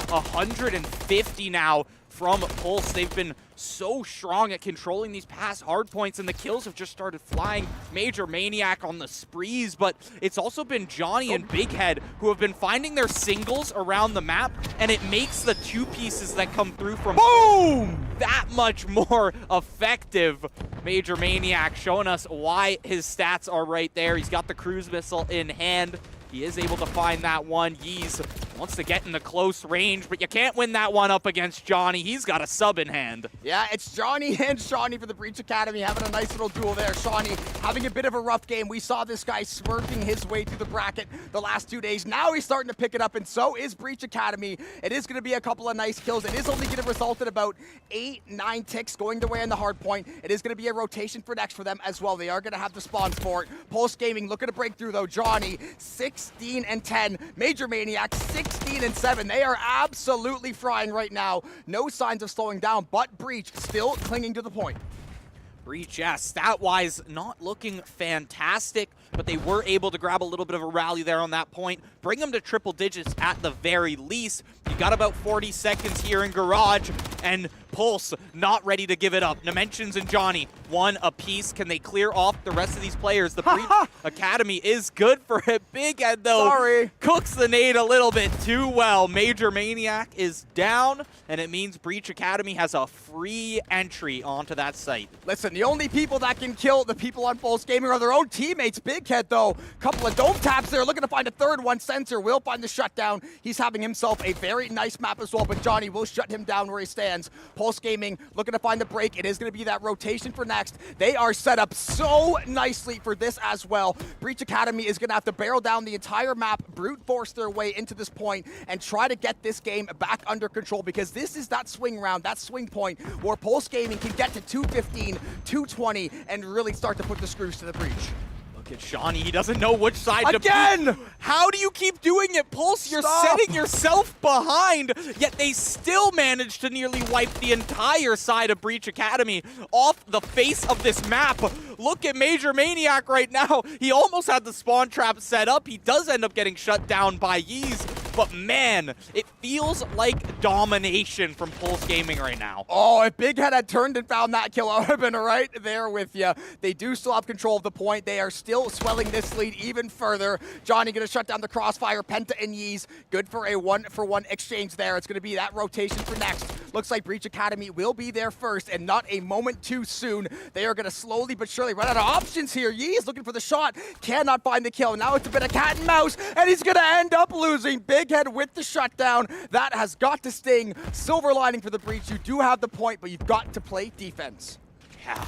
150 now from Pulse. They've been so strong at controlling these past hard points, and the kills have just started flying. Major Maniac on the sprees, but it's also been Johnny and Big Head who have been finding their singles around the map, and it makes the 2 pieces that come through from boom that much more effective. Major Maniac showing us why his stats are right there. He's got the cruise missile in hand. He is able to find that one. Yeez wants to get in the close range, but you can't win that one up against Johnny. He's got a sub in hand. Yeah, it's Johnny and Shawnee for the Breach Academy having a nice little duel there. Shawnee having a bit of a rough game. We saw this guy smirking his way through the bracket the last 2 days. Now he's starting to pick it up, and so is Breach Academy. It is going to be a couple of nice kills. It is only going to result in about 8-9 ticks going their way on the hard point. It is going to be a rotation for next for them as well. They are going to have the spawns for it. Pulse Gaming looking to break through, though. Johnny, 16-10. Major Maniac, 16-7. They are absolutely frying right now. No signs of slowing down, but Breach still clinging to the point. Breach, yeah, stat-wise, not looking fantastic, but they were able to grab a little bit of a rally there on that point, bring them to triple digits at the very least. You got about 40 seconds here in Garage, and Pulse not ready to give it up. Dimensions and Johnny, 1 apiece. Can they clear off the rest of these players? The Breach Academy is good for it. Big Ed, though, cooks the nade a little bit too well. Major Maniac is down, and it means Breach Academy has a free entry onto that site. Listen, the only people that can kill the people on Pulse Gaming are their own teammates. Big Head, though, couple of dome taps there, looking to find a third one. Sensor will find the shutdown. He's having himself a very nice map as well, but Johnny will shut him down where he stands. Pulse Gaming looking to find the break. It is going to be that rotation for next. They are set up so nicely for this as well. Breach Academy is going to have to barrel down the entire map, brute force their way into this point, and try to get this game back under control, because this is that swing round, that swing point where Pulse Gaming can get to 215, 220, and really start to put the screws to the Breach. Look at Shawnee, he doesn't know which side to again. How do you keep doing it, Pulse? You're setting yourself behind, yet they still managed to nearly wipe the entire side of Breach Academy off the face of this map. look at Major Maniac right now. He almost had the spawn trap set up. He does end up getting shut down by Yeez. But man, it feels like domination from Pulse Gaming right now. Oh, if Big Head had turned and found that kill, I would have been right there with you. They do still have control of the point. They are still swelling this lead even further. Johnny going to shut down the crossfire. Penta and Yeez, good for a 1-for-1 exchange there. It's going to be that rotation for next. Looks like Breach Academy will be there first, and not a moment too soon. They are going to slowly but surely run out of options here. Yeez looking for the shot, cannot find the kill. Now it's a bit of cat and mouse, and he's going to end up losing. Big Head with the shutdown. That has got to sting. Silver lining for the Breach. You do have the point, but you've got to play defense. Yeah,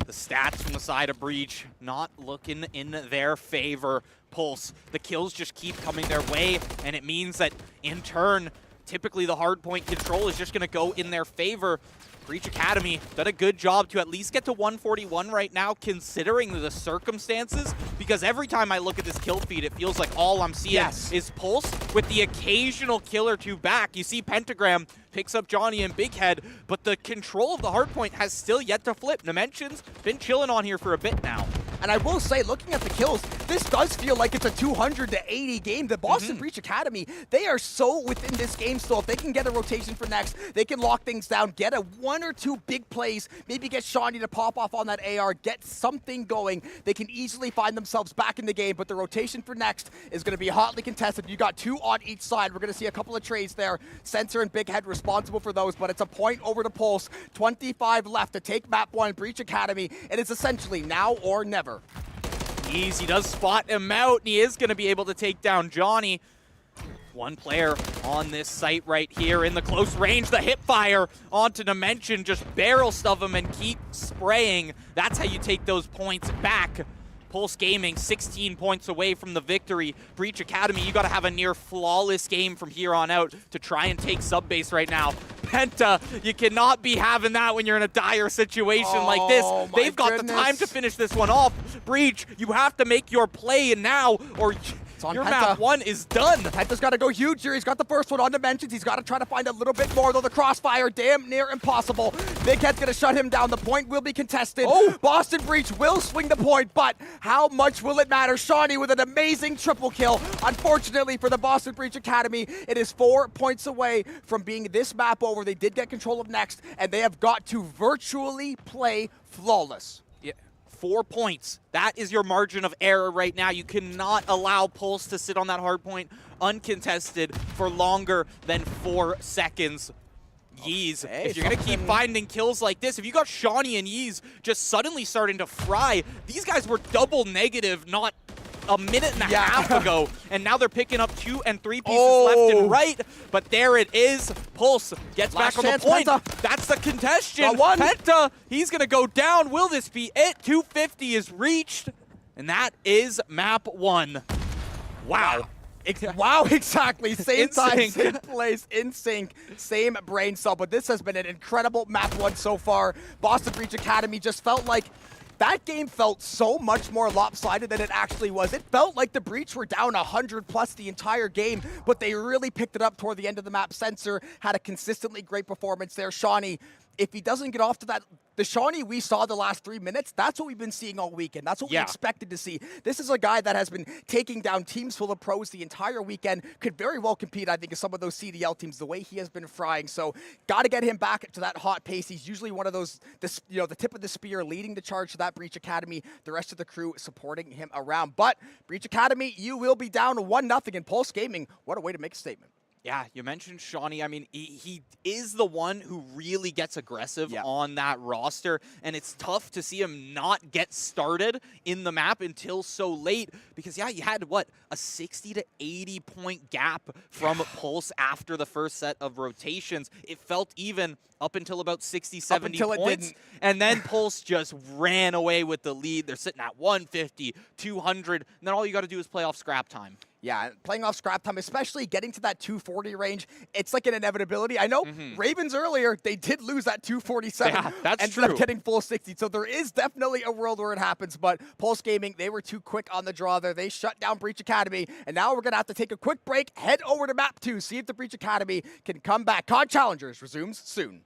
the stats from the side of Breach not looking in their favor. Pulse, the kills just keep coming their way, and it means that in turn, typically the hard point control is just going to go in their favor. Breach Academy done a good job to at least get to 141 right now, considering the circumstances, because every time I look at this kill feed, it feels like all I'm seeing is Pulse with the occasional kill or two back. You see Pentagram picks up Johnny and Big Head, but the control of the hardpoint has still yet to flip. Dimensions been chilling on here for a bit now. And I will say, looking at the kills, this does feel like it's a 200-80 game. The Boston Breach Academy, they are so within this game still. If they can get a rotation for next, they can lock things down, get a 1 or 2 big plays, maybe get Shawnee to pop off on that AR, get something going. They can easily find themselves back in the game, but the rotation for next is going to be hotly contested. You got 2 on each side. We're going to see a couple of trades there. Sensor and Big Head responsible for those, but it's a point over to Pulse. 25 left to take map 1, Breach Academy. It is essentially now or never. Easy does spot him out, and he is going to be able to take down Johnny. One player on this site right here in the close range. The hip fire onto Dimension, just barrel stuff him and keep spraying. That's how you take those points back. Pulse Gaming 16 points away from the victory. Breach Academy, you got to have a near flawless game from here on out to try and take subbase right now. Penta, you cannot be having that when you're in a dire situation like this. They've got the time to finish this one off. Breach, you have to make your play now, or your map 1 is done. Penta's got to go huge here. He's got the first one on Dimensions. He's got to try to find a little bit more, though. The crossfire, damn near impossible. Big Head's going to shut him down. The point will be contested. Boston Breach will swing the point, but how much will it matter? Shawnee with an amazing triple kill. Unfortunately for the Boston Breach Academy, it is 4 points away from being this map over. They did get control of next, and they have got to virtually play flawless. 4 points. That is your margin of error right now. You cannot allow Pulse to sit on that hard point uncontested for longer than 4 seconds. Yeez, if you're going to keep finding kills like this, if you got Shawnee and Yeez just suddenly starting to fry, these guys were double negative not a minute and a half ago, and now they're picking up 2 and 3 pieces left and right, but there it is. Pulse gets back on the point. Penta. That's the contention. Penta, he's going to go down. Will this be it? 250 is reached, and that is map 1. Wow. Wow, exactly. Same time, same place, in sync, same brain cell. But this has been an incredible map 1 so far. Boston Breach Academy just felt like that game felt so much more lopsided than it actually was. It felt like the Breach were down 100 plus the entire game, but they really picked it up toward the end of the map. Sensor had a consistently great performance there. Shawnee, if he doesn't get off to that, the Shawnee we saw the last 3 minutes, that's what we've been seeing all weekend. That's what we expected to see. This is a guy that has been taking down teams full of pros the entire weekend. Could very well compete, I think, in some of those CDL teams, the way he has been frying. So got to get him back to that hot pace. He's usually one of those, the tip of the spear, leading the charge to that Breach Academy. The rest of the crew supporting him around. But Breach Academy, you will be down 1-0 in Pulse Gaming. What a way to make a statement. Yeah, you mentioned Shawnee. I mean, he is the one who really gets aggressive on that roster, and it's tough to see him not get started in the map until so late because, you had, a 60 to 80 point gap from Pulse after the first set of rotations. It felt even up until about 60, 70 points, and then Pulse just ran away with the lead. They're sitting at 150, 200, and then all you got to do is play off scrap time. Yeah, playing off scrap time, especially getting to that 240 range, it's like an inevitability. I know Ravens earlier, they did lose that 247. Yeah, that's ended up getting full 60. So there is definitely a world where it happens. But Pulse Gaming, they were too quick on the draw there. They shut down Breach Academy. And now we're going to have to take a quick break, head over to map 2, see if the Breach Academy can come back. COD Challengers resumes soon.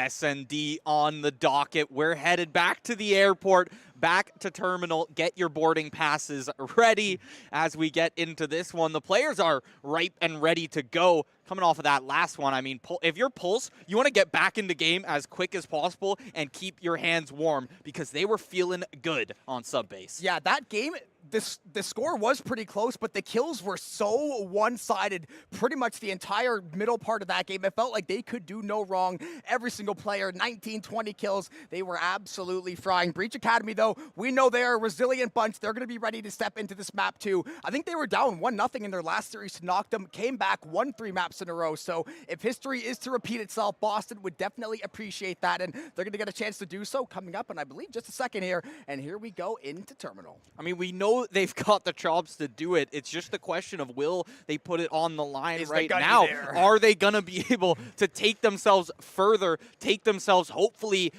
SND on the docket. We're headed back to the airport, back to terminal. Get your boarding passes ready as we get into this one. The players are ripe and ready to go. Coming off of that last one, I mean, if you're Pulse, you want to get back into game as quick as possible and keep your hands warm because they were feeling good on Subbase. Yeah, that game, the score was pretty close, but the kills were so one-sided pretty much the entire middle part of that game. It felt like they could do no wrong. Every single player, 19, 20 kills. They were absolutely frying. Breach Academy, though, we know they're a resilient bunch. They're going to be ready to step into this map, too. I think they were down 1-0 in their last series to knock them, came back, won 3 maps in a row. So if history is to repeat itself, Boston would definitely appreciate that, and they're going to get a chance to do so coming up in, I believe, just a second here. And here we go into terminal. I mean, we know they've got the chops to do it. It's just the question of will they put it on the line right now? Are they going to be able to take themselves further, take themselves hopefully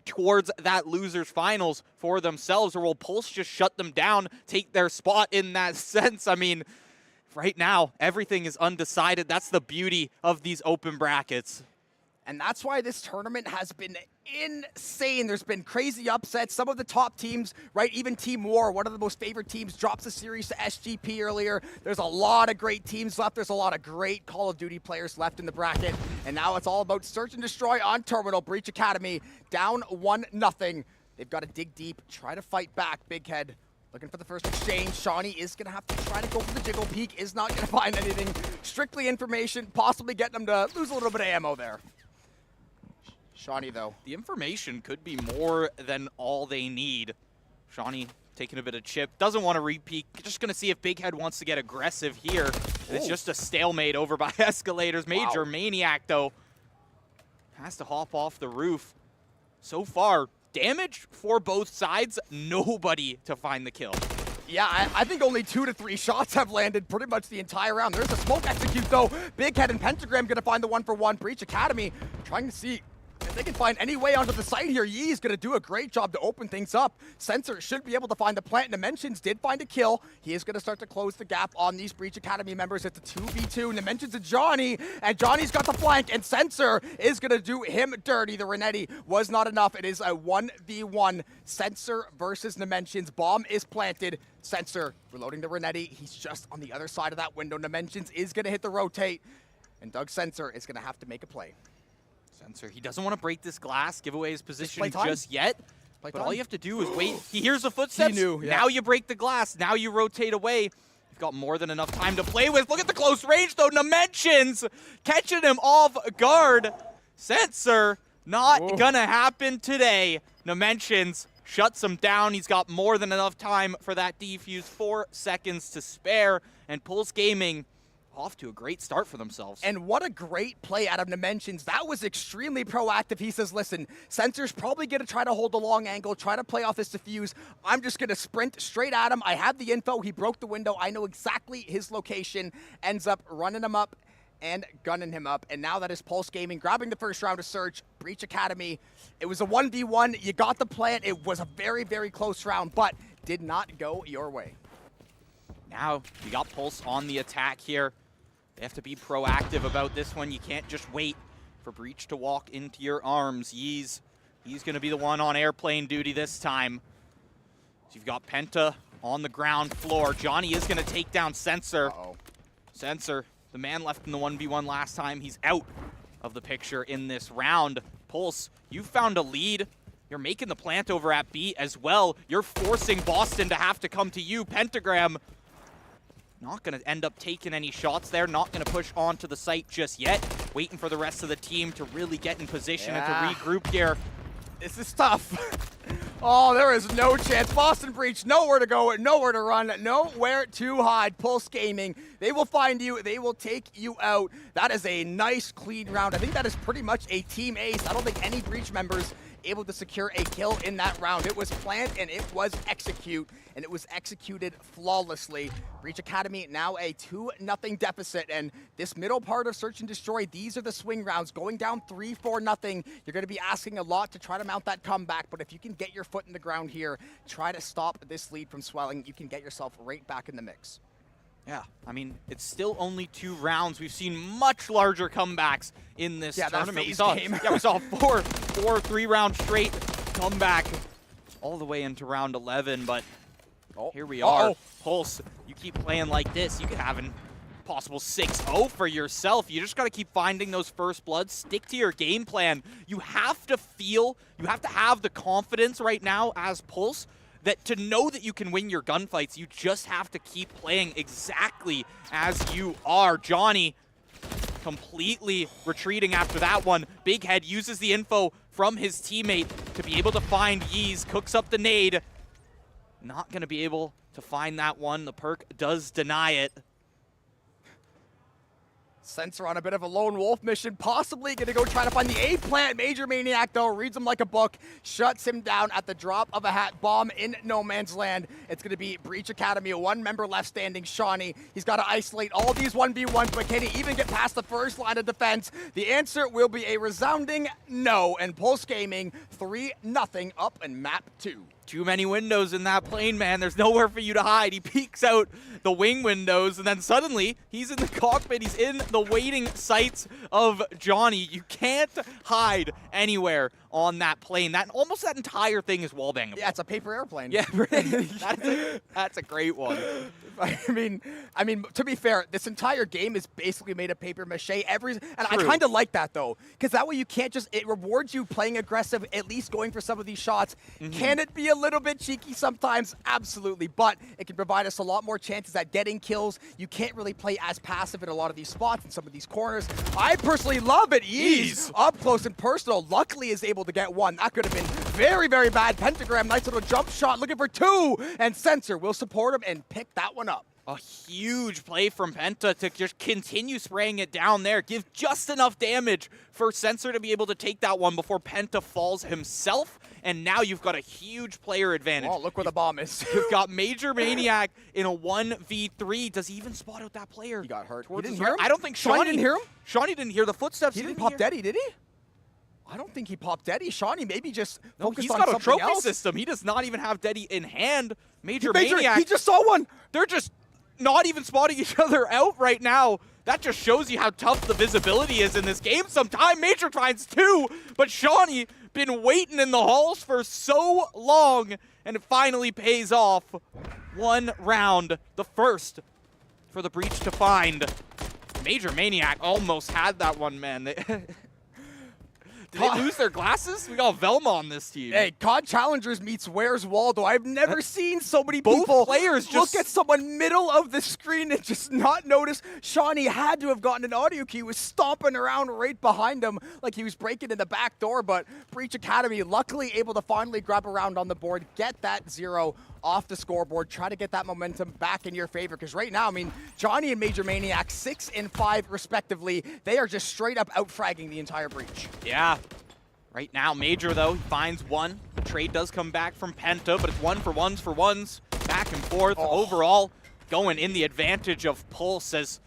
towards that losers finals for themselves, or will Pulse just shut them down, take their spot in that sense? I mean, right now, everything is undecided. That's the beauty of these open brackets. And that's why this tournament has been insane. There's been crazy upsets. Some of the top teams, right, even Team War, one of the most favorite teams, drops a series to SGP earlier. There's a lot of great teams left. There's a lot of great Call of Duty players left in the bracket. And now it's all about search and destroy on terminal. Breach Academy down 1-0. They've got to dig deep, try to fight back. Big Head looking for the first exchange. Shawnee is going to have to try to go for the jiggle peek. Is not going to find anything. Strictly information, possibly getting them to lose a little bit of ammo there. Shawnee, though. The information could be more than all they need. Shawnee taking a bit of chip. Doesn't want to repeat. Just going to see if Big Head wants to get aggressive here. It's just a stalemate over by Escalators. Major Maniac, though, has to hop off the roof. So far, damage for both sides. Nobody to find the kill. Yeah, I think only 2 to 3 shots have landed pretty much the entire round. There's a smoke execute, though. Big Head and Pentagram going to find the 1-for-1. Breach Academy trying to see if they can find any way onto the site here. Yi is going to do a great job to open things up. Sensor should be able to find the plant. Dimensions did find a kill. He is going to start to close the gap on these Breach Academy members. It's a 2v2. Dimensions to Johnny, and Johnny's got the flank, and Sensor is going to do him dirty. The Renetti was not enough. It is a 1v1. Sensor versus Dimensions. Bomb is planted. Sensor reloading the Renetti. He's just on the other side of that window. Dimensions is going to hit the rotate, and Doug Sensor is going to have to make a play. Sensor, he doesn't want to break this glass, give away his position just yet. But all you have to do is wait. He hears the footsteps. Now you break the glass. Now you rotate away. You've got more than enough time to play with. Look at the close range, though. Dimensions catching him off guard. Sensor, not going to happen today. Dimensions shuts him down. He's got more than enough time for that defuse. 4 seconds to spare. And Pulse Gaming off to a great start for themselves. And what a great play out of Dimensions. That was extremely proactive. He says, listen, Sensor's probably going to try to hold the long angle, try to play off this defuse. I'm just going to sprint straight at him. I have the info. He broke the window. I know exactly his location. Ends up running him up and gunning him up. And now that is Pulse Gaming grabbing the first round of search. Breach Academy. It was a 1v1. You got the plant. It was a very, very close round, but did not go your way. Now you got Pulse on the attack here. They have to be proactive about this one. You can't just wait for Breach to walk into your arms. He's going to be the one on airplane duty this time. So you've got Penta on the ground floor. Johnny is going to take down Sensor. Sensor, the man left in the 1v1 last time, he's out of the picture in this round. Pulse, you found a lead. You're making the plant over at B as well. You're forcing Boston to have to come to you. Pentagram not going to end up taking any shots there. Not going to push onto the site just yet. Waiting for the rest of the team to really get in position and to regroup here. This is tough. Oh, there is no chance. Boston Breach, nowhere to go, nowhere to run, nowhere to hide. Pulse Gaming, they will find you. They will take you out. That is a nice, clean round. I think that is pretty much a team ace. I don't think any Breach members able to secure a kill in that round. It was planned and it was execute, and it was executed flawlessly. Breach Academy now a 2-0 deficit, and this middle part of Search and Destroy, these are the swing rounds. Going down 3-4-0, you're going to be asking a lot to try to mount that comeback, but if you can get your foot in the ground here, try to stop this lead from swelling, you can get yourself right back in the mix. Yeah, I mean, it's still only 2 rounds. We've seen much larger comebacks in this tournament. We saw 4 3-round straight comeback all the way into round 11, but here we are. Pulse, you keep playing like this, you could have an possible 6-0 for yourself. You just got to keep finding those first bloods, stick to your game plan. You have to have the confidence right now as Pulse that to know that you can win your gunfights, you just have to keep playing exactly as you are. Johnny completely retreating after that one. Big Head uses the info from his teammate to be able to find Yeez, cooks up the nade. Not going to be able to find that one. The perk does deny it. Sensor on a bit of a lone wolf mission, possibly going to go try to find the A plant. Major Maniac, though, reads him like a book, shuts him down at the drop of a hat. Bomb in no man's land. It's going to be Breach Academy, a 1 member left standing, Shawnee. He's got to isolate all these 1v1s, but can he even get past the first line of defense? The answer will be a resounding no, and Pulse Gaming 3-0 up in map 2. Too many windows in that plane, man. There's nowhere for you to hide. He peeks out the wing windows, and then suddenly he's in the cockpit. He's in the waiting sights of Johnny. You can't hide anywhere on that plane. Almost that entire thing is wallbangable. Yeah, it's a paper airplane. Yeah, that's a great one. I mean, to be fair, this entire game is basically made of paper mache. I kind of like that though, because that way you can't it rewards you playing aggressive, at least going for some of these shots. Can it be a little bit cheeky sometimes? Absolutely, but it can provide us a lot more chances at getting kills. You can't really play as passive in a lot of these spots in some of these corners. I personally love it. Yeez, up close and personal. Luckily is able to get one. That could have been very, very bad. Pentagram, nice little jump shot, looking for 2, and Sensor will support him and pick that one up. A huge play from Penta to just continue spraying it down there. Give just enough damage for Sensor to be able to take that one before Penta falls himself. And now you've got a huge player advantage. Oh, look where the bomb is. You've got Major Maniac in a 1v3. Does he even spot out that player? He got hurt. He didn't hear him? I don't think Shawnee didn't hear him? Shawnee didn't hear the footsteps. He didn't pop Deddy, did he? I don't think he popped Deddy. Shawnee maybe just focused on he's got a something trophy else. system. He does not even have Deddy in hand. Major Maniac. He just saw one. They're just not even spotting each other out right now. That just shows you how tough the visibility is in this game. Sometime Major finds 2, but Shawnee been waiting in the halls for so long, and it finally pays off. 1 round, the first for the Breach to find. Major Maniac almost had that one, man. Did they lose their glasses? We got Velma on this team. Hey, COD Challengers meets Where's Waldo. I've never seen so many people players look at someone middle of the screen and just not notice. Shawnee had to have gotten an audio key. He was stomping around right behind him like he was breaking in the back door, but Breach Academy luckily able to finally grab a round on the board, get that 0 off the scoreboard, try to get that momentum back in your favor, because right now, I mean, Johnny and Major Maniac 6 and 5 respectively, they are just straight up out-fragging the entire Breach. Yeah. Right now, Major, though, he finds 1. The trade does come back from Penta, but it's 1 for 1s for 1s. Back and forth. Overall, going in the advantage of Pulse as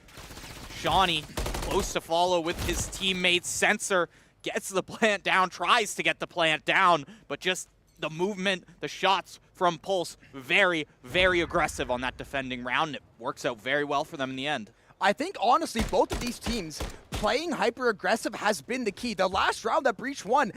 Shawnee close to follow with his teammates. Sensor gets the plant down, tries to get the plant down, but just the movement, the shots from Pulse, very, very aggressive on that defending round. It works out very well for them in the end. I think, honestly, both of these teams playing hyper-aggressive has been the key. The last round that Breach won,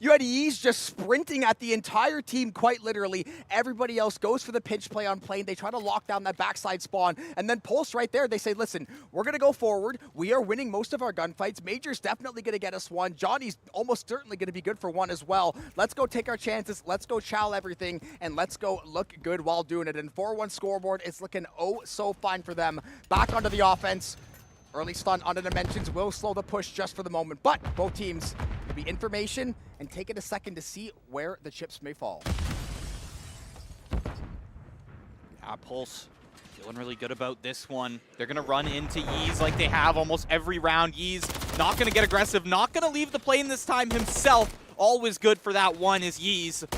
you had Yeez just sprinting at the entire team, quite literally. Everybody else goes for the pinch play on plane. They try to lock down that backside spawn. And then Pulse right there, they say, listen, we're going to go forward. We are winning most of our gunfights. Major's definitely going to get us 1. Johnny's almost certainly going to be good for 1 as well. Let's go take our chances. Let's go chow everything. And let's go look good while doing it. And 4-1 scoreboard is looking oh so fine for them. Back onto the offense. Early stun onto Dimensions will slow the push just for the moment, but both teams will be information and take it a second to see where the chips may fall. Pulse feeling really good about this one. They're going to run into Yeez like they have almost every round. Yeez not going to get aggressive, not going to leave the plane this time himself. Always good for that one is Yeez.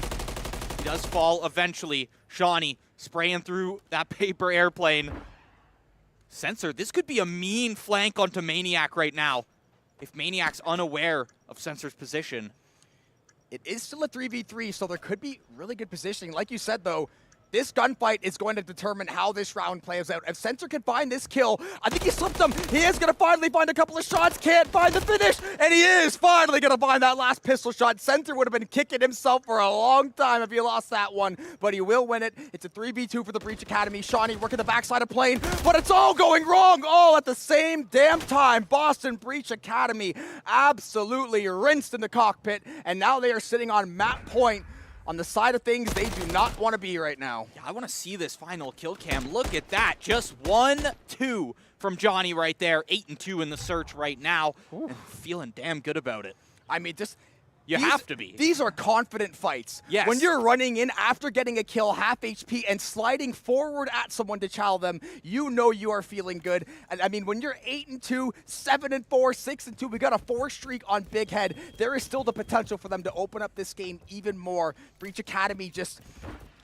He does fall eventually. Shawnee spraying through that paper airplane. Sensor, this could be a mean flank onto Maniac right now. If Maniac's unaware of Sensor's position. It is still a 3v3, so there could be really good positioning. Like you said, though, This gunfight is going to determine how this round plays out. If Censor can find this kill, I think he slipped him. He is going to finally find a couple of shots, can't find the finish, and he is finally going to find that last pistol shot. Censor would have been kicking himself for a long time if he lost that one, but he will win it. It's a 3v2 for the Breach Academy. Shawnee working the backside of plane, but it's all going wrong all at the same damn time. Boston Breach Academy absolutely rinsed in the cockpit, and now they are sitting on map point. On the side of things they do not want to be right now. Yeah, I want to see this final kill cam. Look at that. Just 1-2 from Johnny right there. 8-2 in the search right now. And feeling damn good about it. I mean, just... You have to be. These are confident fights. Yes. When you're running in after getting a kill, half HP, and sliding forward at someone to chow them, you know you are feeling good. And I mean, when you're 8-2, 7-4, 6-2, we got a 4 streak on Big Head. There is still the potential for them to open up this game even more. Breach Academy just...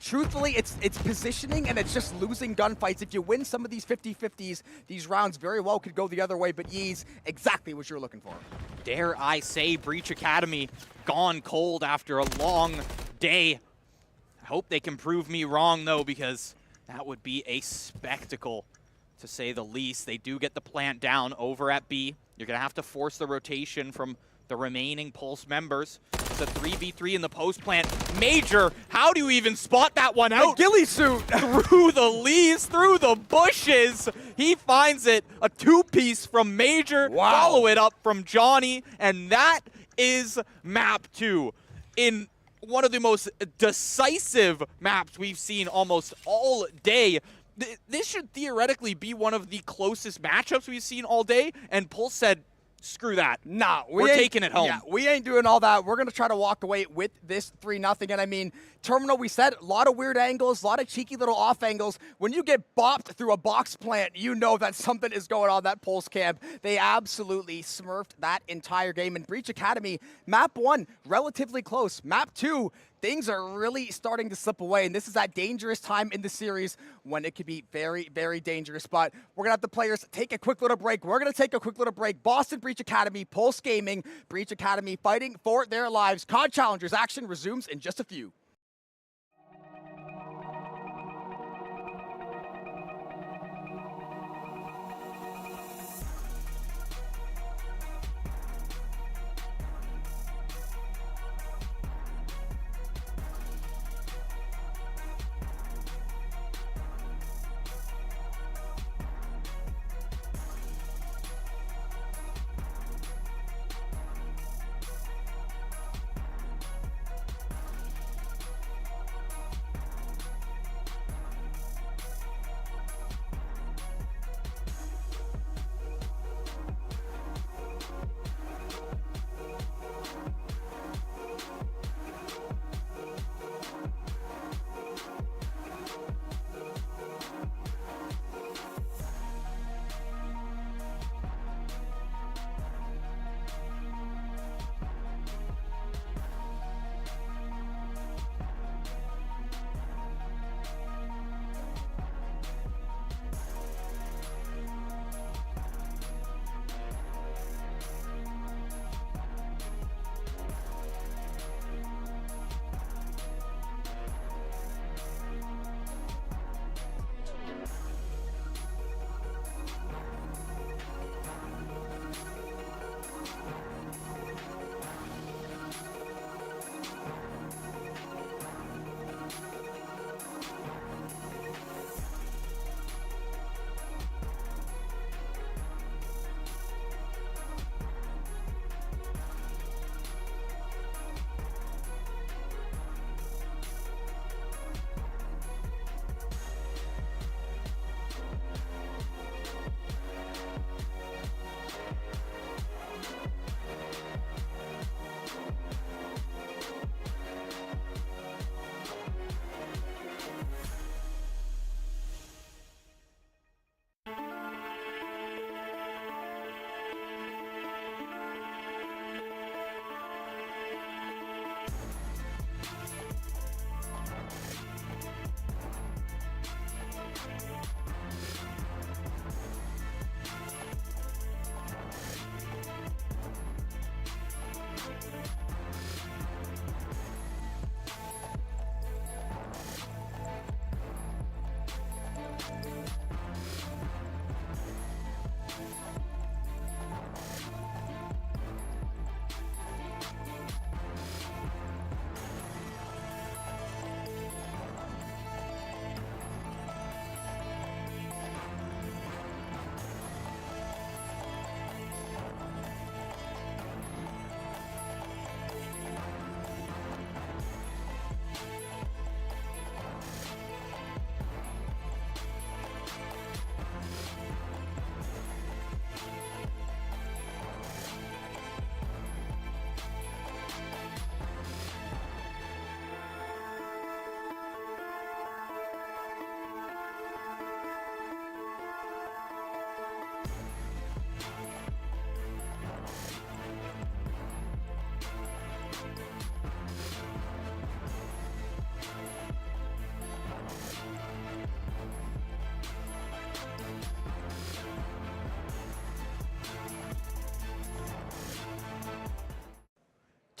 Truthfully, it's positioning and it's just losing gunfights. If you win some of these 50-50s, these rounds very well could go the other way, but Yeez, exactly what you're looking for. Dare I say, Breach Academy gone cold after a long day. I hope they can prove me wrong, though, because that would be a spectacle, to say the least. They do get the plant down over at B. You're going to have to force the rotation from the remaining Pulse members. It's a 3v3 in the post plant. Major, how do you even spot that one out? Ghillie suit! Through the leaves, through the bushes. He finds it. A 2-piece from Major. Wow. Follow it up from Johnny. And that is map 2. In one of the most decisive maps we've seen almost all day. This should theoretically be one of the closest matchups we've seen all day. And Pulse said, screw that. Nah, we're taking it home. Yeah, we ain't doing all that. We're going to try to walk away with this 3-0. And I mean, Terminal, we said, a lot of weird angles, a lot of cheeky little off angles. When you get bopped through a box plant, you know that something is going on that Pulse camp. They absolutely smurfed that entire game. And Breach Academy, map 1, relatively close. Map 2, things are really starting to slip away, and this is that dangerous time in the series when it could be very, very dangerous. But we're going to have the players take a quick little break. We're going to take a quick little break. Boston Breach Academy, Pulse Gaming, Breach Academy fighting for their lives. COD Challengers action resumes in just a few.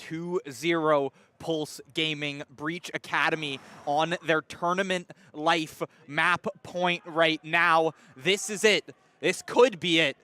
2-0 Pulse Gaming Breach Academy on their tournament life map point right now. This is it. This could be it,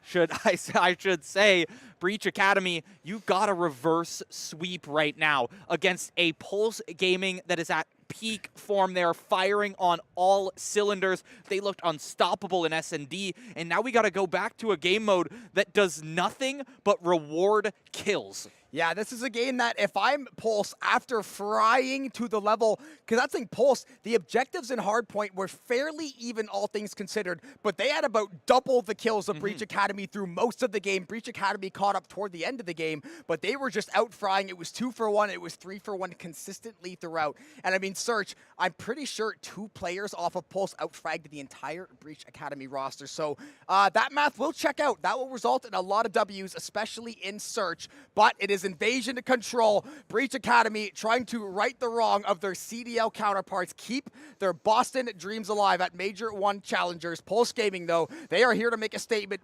I should say. Breach Academy, you got a reverse sweep right now against a Pulse Gaming that is at peak form. They are firing on all cylinders. They looked unstoppable in S&D, and now we got to go back to a game mode that does nothing but reward kills. Yeah, this is a game that if I'm Pulse, after frying to the level, because that's the thing, Pulse, the objectives in Hardpoint were fairly even, all things considered, but they had about double the kills of Breach Academy through most of the game. Breach Academy caught up toward the end of the game, but they were just out frying. It was 2 for 1, it was 3 for 1 consistently throughout. And I mean, Search, I'm pretty sure 2 players off of Pulse outfragged the entire Breach Academy roster. So that math will check out. That will result in a lot of W's, especially in Search, but it is invasion to control. Breach Academy trying to right the wrong of their CDL counterparts, keep their Boston dreams alive at Major 1 challengers. Pulse Gaming, though, they are here to make a statement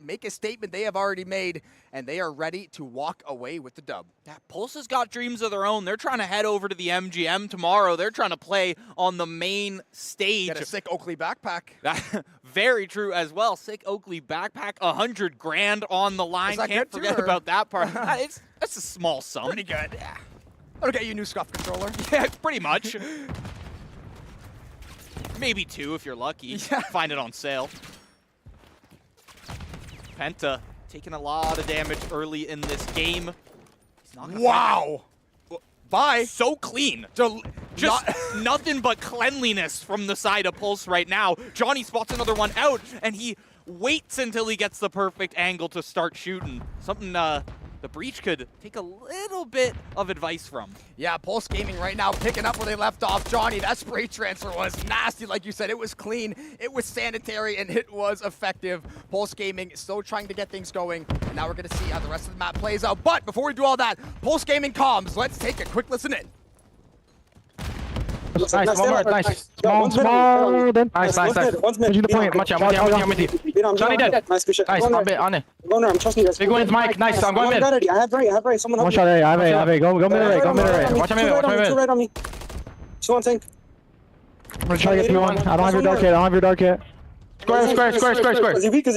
they have already made, and they are ready to walk away with the dub. Yeah, Pulse has got dreams of their own. They're trying to head over to the MGM tomorrow. They're trying to play on the main stage. Get a sick Oakley backpack. Very true as well. Sick Oakley backpack, 100 grand on the line. Can't forget about that part. That's a small sum. Pretty good. Yeah. That'll get you a new Scuff controller. Yeah, pretty much. Maybe 2 if you're lucky. Yeah. Find it on sale. Penta taking a lot of damage early in this game. He's not gonna wow. Bye. So clean. Just nothing but cleanliness from the side of Pulse right now. Johnny spots another one out, and he waits until he gets the perfect angle to start shooting. Something the Breach could take a little bit of advice from. Yeah, Pulse Gaming right now picking up where they left off. Johnny, that spray transfer was nasty, like you said. It was clean, it was sanitary, and it was effective. Pulse Gaming still trying to get things going. And now we're going to see how the rest of the map plays out. But before we do all that, Pulse Gaming comms. Let's take a quick listen in. Nice, one more, nice. Small, then. Nice. Use the point. Watch out, I'm with you. Johnny dead. Nice, I'm bit on it. Go there, I'm trusting you guys. Big one is Mike, nice, I'm going mid. I have right, someone one shot A, I have A, go mid array, go mid array. Watch out mid, Two right on me. 2 on tank. I'm gonna try to get P1, I don't have your dark yet, Square. Is he weak?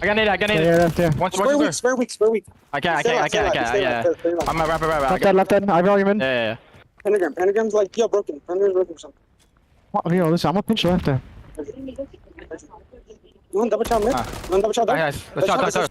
I got nade. Yeah. One Spare weak. I can't, yeah. I'm gonna wrap it. Left head, I have argument. Yeah. Pentagram's like, yo, broken. Pentagram's broken or something. Oh, yo, listen, I'm gonna pinch left there. You want double shot mid? Nice. Let's shot.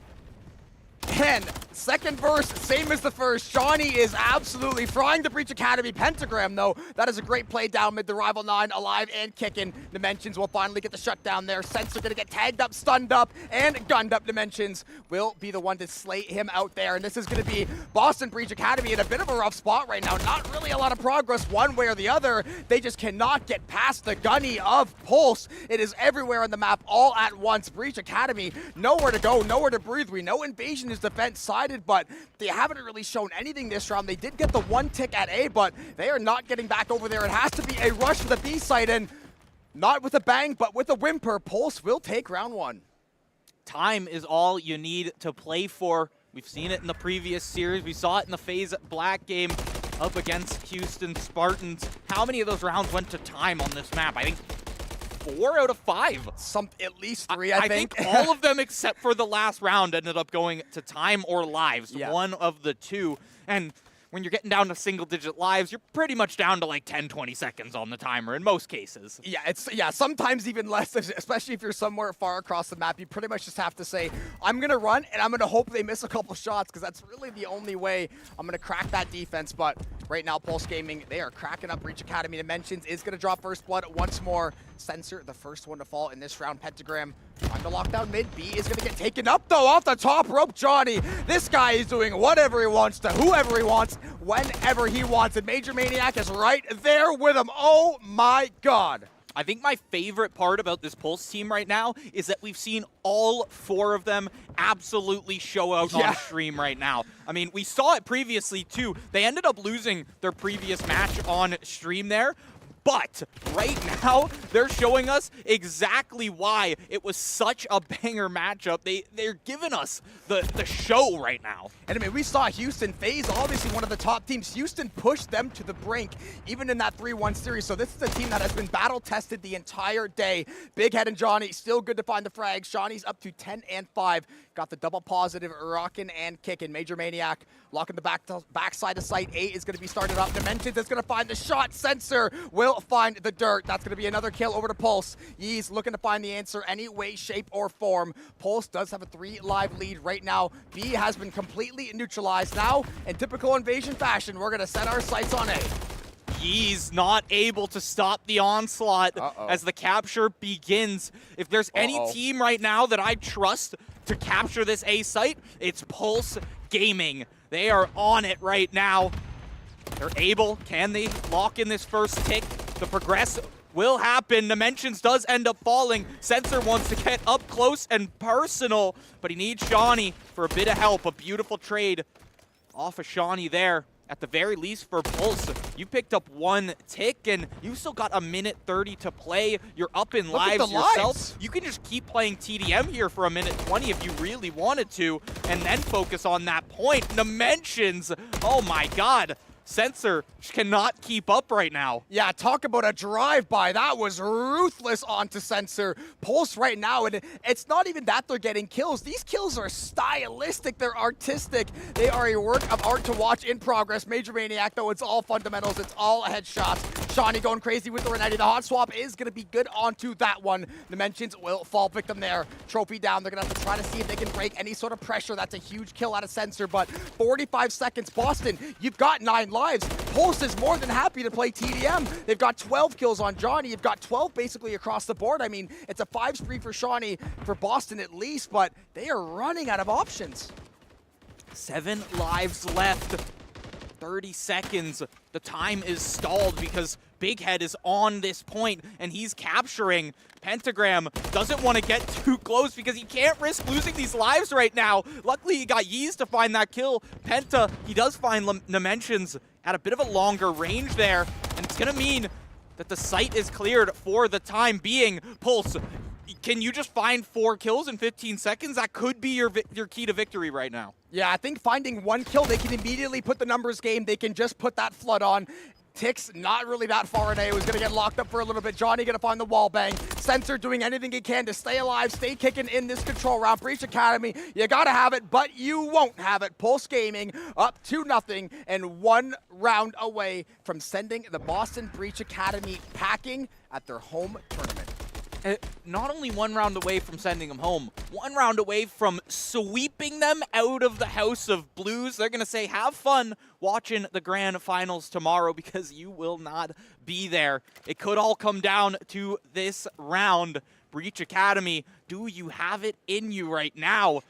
10. Second verse, same as the first. Johnny is absolutely frying the Breach Academy. Pentagram, though, that is a great play down mid. The Rival 9 alive and kicking. Dimensions will finally get the shutdown there. Sensor gonna get tagged up, stunned up, and gunned up. Dimensions will be the one to slay him out there. And this is gonna be Boston Breach Academy in a bit of a rough spot right now. Not really a lot of progress one way or the other. They just cannot get past the gunny of Pulse. It is everywhere on the map all at once. Breach Academy, nowhere to go, nowhere to breathe. We know Invasion is defense sided, but they haven't really shown anything this round. They did get the 1 tick at A, but they are not getting back over there. It has to be a rush for the B side, and not with a bang, but with a whimper. Pulse will take round 1. Time is all you need to play for. We've seen it in the previous series. We saw it in the FaZe Black game up against Houston Spartans. How many of those rounds went to time on this map? I think 4 out of 5. At least 3, I think. All of them except for the last round ended up going to time or lives, one of the two. And when you're getting down to single-digit lives, you're pretty much down to like 10, 20 seconds on the timer in most cases. Yeah, sometimes even less, especially if you're somewhere far across the map. You pretty much just have to say, I'm going to run, and I'm going to hope they miss a couple shots, because that's really the only way I'm going to crack that defense. But right now, Pulse Gaming, they are cracking up Breach Academy. Dimensions is going to drop first blood once more. Sensor, the first one to fall in this round. Pentagram trying to lock down mid. B is going to get taken up, though, off the top rope. Johnny, this guy is doing whatever he wants to whoever he wants, whenever he wants. And Major Maniac is right there with him. Oh, my God. I think my favorite part about this Pulse team right now is that we've seen all 4 of them absolutely show out on stream right now. I mean, we saw it previously, too. They ended up losing their previous match on stream there. But right now, they're showing us exactly why it was such a banger matchup. They're giving us the show right now. And I mean, we saw Houston FaZe, obviously one of the top teams. Houston pushed them to the brink, even in that 3-1 series. So this is a team that has been battle-tested the entire day. Big Head and Johnny, still good to find the frags. Johnny's up to 10 and 5. Got the double positive, rocking and kicking. Major Maniac locking the backside of site. 8 is going to be started up. Dimensions is going to find the shot. Sensor will find the dirt. That's going to be another kill over to Pulse. Yeez looking to find the answer any way, shape, or form. Pulse does have a 3 live lead right now. B has been completely neutralized. Now, in typical Invasion fashion, we're going to set our sights on A. He's not able to stop the onslaught as the capture begins. If there's any team right now that I trust to capture this A site, it's Pulse Gaming. They are on it right now. They're able. Can they lock in this first tick? The progress will happen. Dimensions does end up falling. Sensor wants to get up close and personal, but he needs Shawnee for a bit of help. A beautiful trade off of Shawnee there. At the very least for Pulse, you picked up 1 tick, and you've still got a minute 30 to play. You're up in lives yourself. You can just keep playing TDM here for a minute 20 if you really wanted to, and then focus on that point. Dimensions, oh my God. Sensor cannot keep up right now. Yeah, talk about a drive-by. That was ruthless onto Sensor. Pulse right now, and it's not even that they're getting kills. These kills are stylistic. They're artistic. They are a work of art to watch in progress. Major Maniac, though, it's all fundamentals. It's all headshots. Shawnee going crazy with the Renetti. The hot swap is going to be good onto that one. Dimensions will fall victim there. Trophy down. They're going to have to try to see if they can break any sort of pressure. That's a huge kill out of Sensor, but 45 seconds. Boston, you've got 9 lives. Pulse is more than happy to play TDM. They've got 12 kills on Johnny. You've got 12 basically across the board. I mean, it's a 5 spree for Shawnee, for Boston at least, but they are running out of options. 7 lives left. 30 seconds. The time is stalled because Big Head is on this point and he's capturing. Pentagram doesn't want to get too close because he can't risk losing these lives right now. Luckily, he got Yeez to find that kill. Penta, he does find Dimensions at a bit of a longer range there, and it's going to mean that the site is cleared for the time being. Pulse, can you just find 4 kills in 15 seconds? That could be your key to victory right now. Yeah, I think finding 1 kill, they can immediately put the numbers game. They can just put that flood on. Ticks not really that far in A. Was going to get locked up for a little bit. Johnny going to find the wall bang. Sensor doing anything he can to stay alive, stay kicking in this control round. Breach Academy, you got to have it, but you won't have it. Pulse Gaming up 2-0 and 1 round away from sending the Boston Breach Academy packing at their home tournament. Not only 1 round away from sending them home, 1 round away from sweeping them out of the House of Blues. They're going to say, have fun watching the grand finals tomorrow because you will not be there. It could all come down to this round. Breach Academy, do you have it in you right now?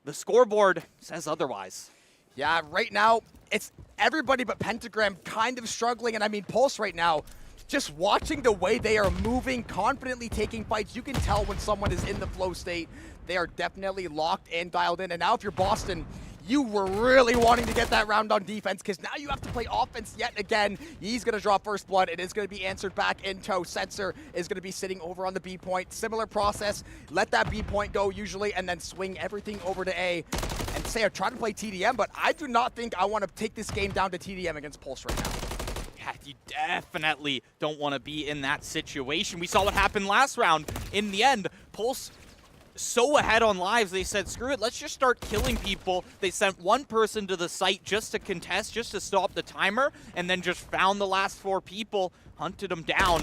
The scoreboard says otherwise. Yeah, right now, it's everybody but Pentagram kind of struggling. And I mean, Pulse right now, just watching the way they are moving, confidently taking fights, you can tell when someone is in the flow state. They are definitely locked and dialed in. And now if you're Boston, you were really wanting to get that round on defense because now you have to play offense yet again. He's going to draw first blood. It is going to be answered back in tow. Sensor is going to be sitting over on the B point. Similar process. Let that B point go usually and then swing everything over to A. And say I try to play TDM, but I do not think I want to take this game down to TDM against Pulse right now. Yeah, you definitely don't want to be in that situation. We saw what happened last round. In the end, Pulse so ahead on lives, they said, screw it, let's just start killing people. They sent one person to the site just to contest, just to stop the timer, and then just found the last 4 people, hunted them down.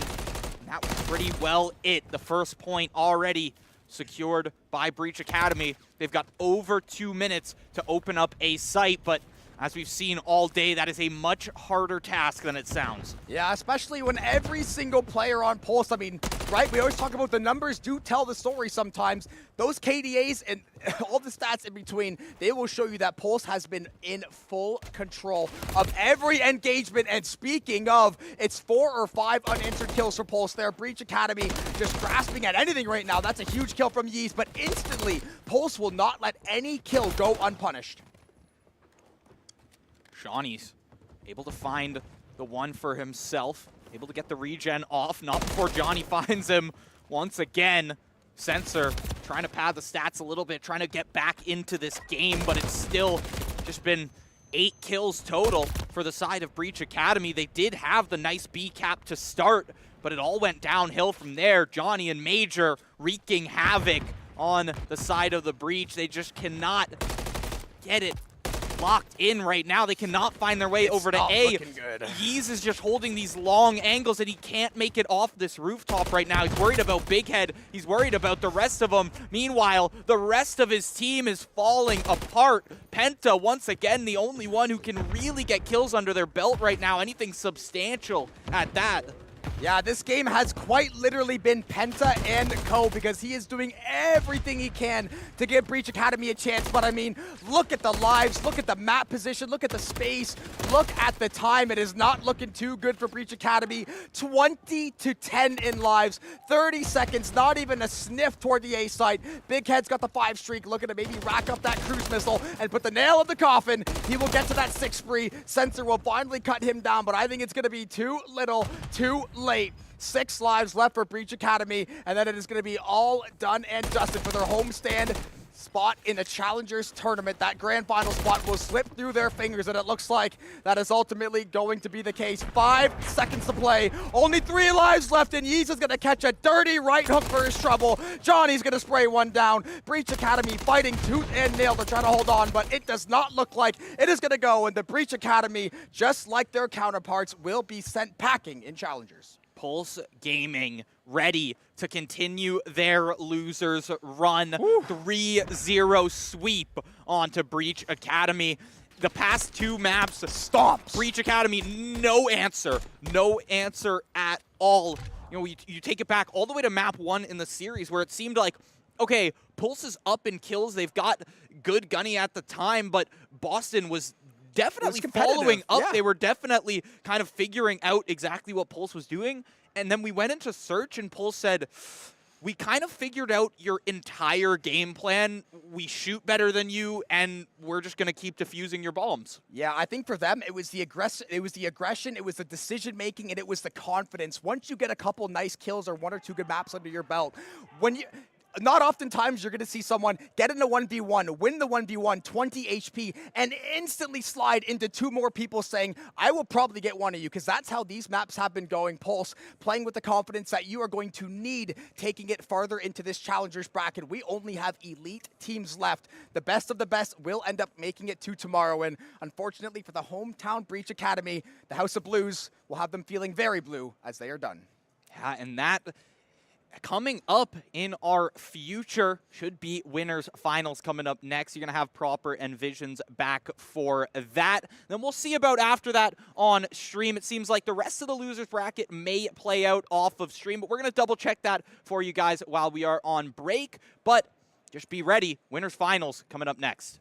And that was pretty well it. The first point already secured by Breach Academy. They've got over 2 minutes to open up a site, but as we've seen all day, that is a much harder task than it sounds. Yeah, especially when every single player on Pulse, I mean, right, we always talk about the numbers do tell the story sometimes. Those KDAs and all the stats in between, they will show you that Pulse has been in full control of every engagement. And speaking of, it's 4 or 5 unanswered kills for Pulse there. Breach Academy just grasping at anything right now. That's a huge kill from Yeez, but instantly, Pulse will not let any kill go unpunished. Johnny's able to find the one for himself, able to get the regen off, not before Johnny finds him once again. Sensor trying to pad the stats a little bit, trying to get back into this game, but it's still just been 8 kills total for the side of Breach Academy. They did have the nice B cap to start, but it all went downhill from there. Johnny and Major wreaking havoc on the side of the Breach. They just cannot get it locked in right now. They cannot find their way over to A. Yeez is just holding these long angles and he can't make it off this rooftop right now. He's worried about Big Head. He's worried about the rest of them. Meanwhile, the rest of his team is falling apart. Penta, once again, the only one who can really get kills under their belt right now. Anything substantial at that. Yeah, this game has quite literally been Penta and Co, because he is doing everything he can to give Breach Academy a chance. But I mean, look at the lives, look at the map position, look at the space, look at the time. It is not looking too good for Breach Academy. 20-10 in lives, 30 seconds, not even a sniff toward the A site. Big Head's got the 5 streak, looking to maybe rack up that cruise missile and put the nail in the coffin. He will get to that 6 spree. Sensor will finally cut him down, but I think it's going to be too little, too late. 6 lives left for Breach Academy, and then it is going to be all done and dusted for their homestand spot in the Challengers tournament. That grand final spot will slip through their fingers, and it looks like that is ultimately going to be the case. 5 seconds to play, only 3 lives left, and Yeez is going to catch a dirty right hook for his trouble. Johnny's going to spray one down. Breach Academy fighting tooth and nail to try to hold on, but it does not look like it is going to go, and the Breach Academy, just like their counterparts, will be sent packing in Challengers. Pulse Gaming ready to continue their losers run. 3-0 sweep onto Breach Academy. The past 2 maps stopped. Breach Academy, no answer at all. You know, you take it back all the way to map 1 in the series where it seemed like, okay, Pulse is up in kills. They've got good gunny at the time, but Boston was definitely following up. Yeah. They were definitely kind of figuring out exactly what Pulse was doing. And then we went into search and Pulse said, we kind of figured out your entire game plan. We shoot better than you, and we're just going to keep defusing your bombs. Yeah, I think for them, it was the aggression, it was the decision-making, and it was the confidence. Once you get a couple nice kills or 1 or 2 good maps under your belt, not oftentimes you're going to see someone get in a 1v1, win the 1v1, 20 HP, and instantly slide into 2 more people saying, I will probably get one of you, because that's how these maps have been going. Pulse playing with the confidence that you are going to need, taking it farther into this Challengers bracket. We only have elite teams left. The best of the best will end up making it to tomorrow, and unfortunately for the hometown Breach Academy, the House of Blues will have them feeling very blue as they are done. Yeah, and that coming up in our future should be winners finals coming up next. You're going to have Proper and Visions back for that. Then we'll see about after that on stream. It seems like the rest of the losers bracket may play out off of stream, but we're going to double check that for you guys while we are on break. But just be ready. Winners finals coming up next.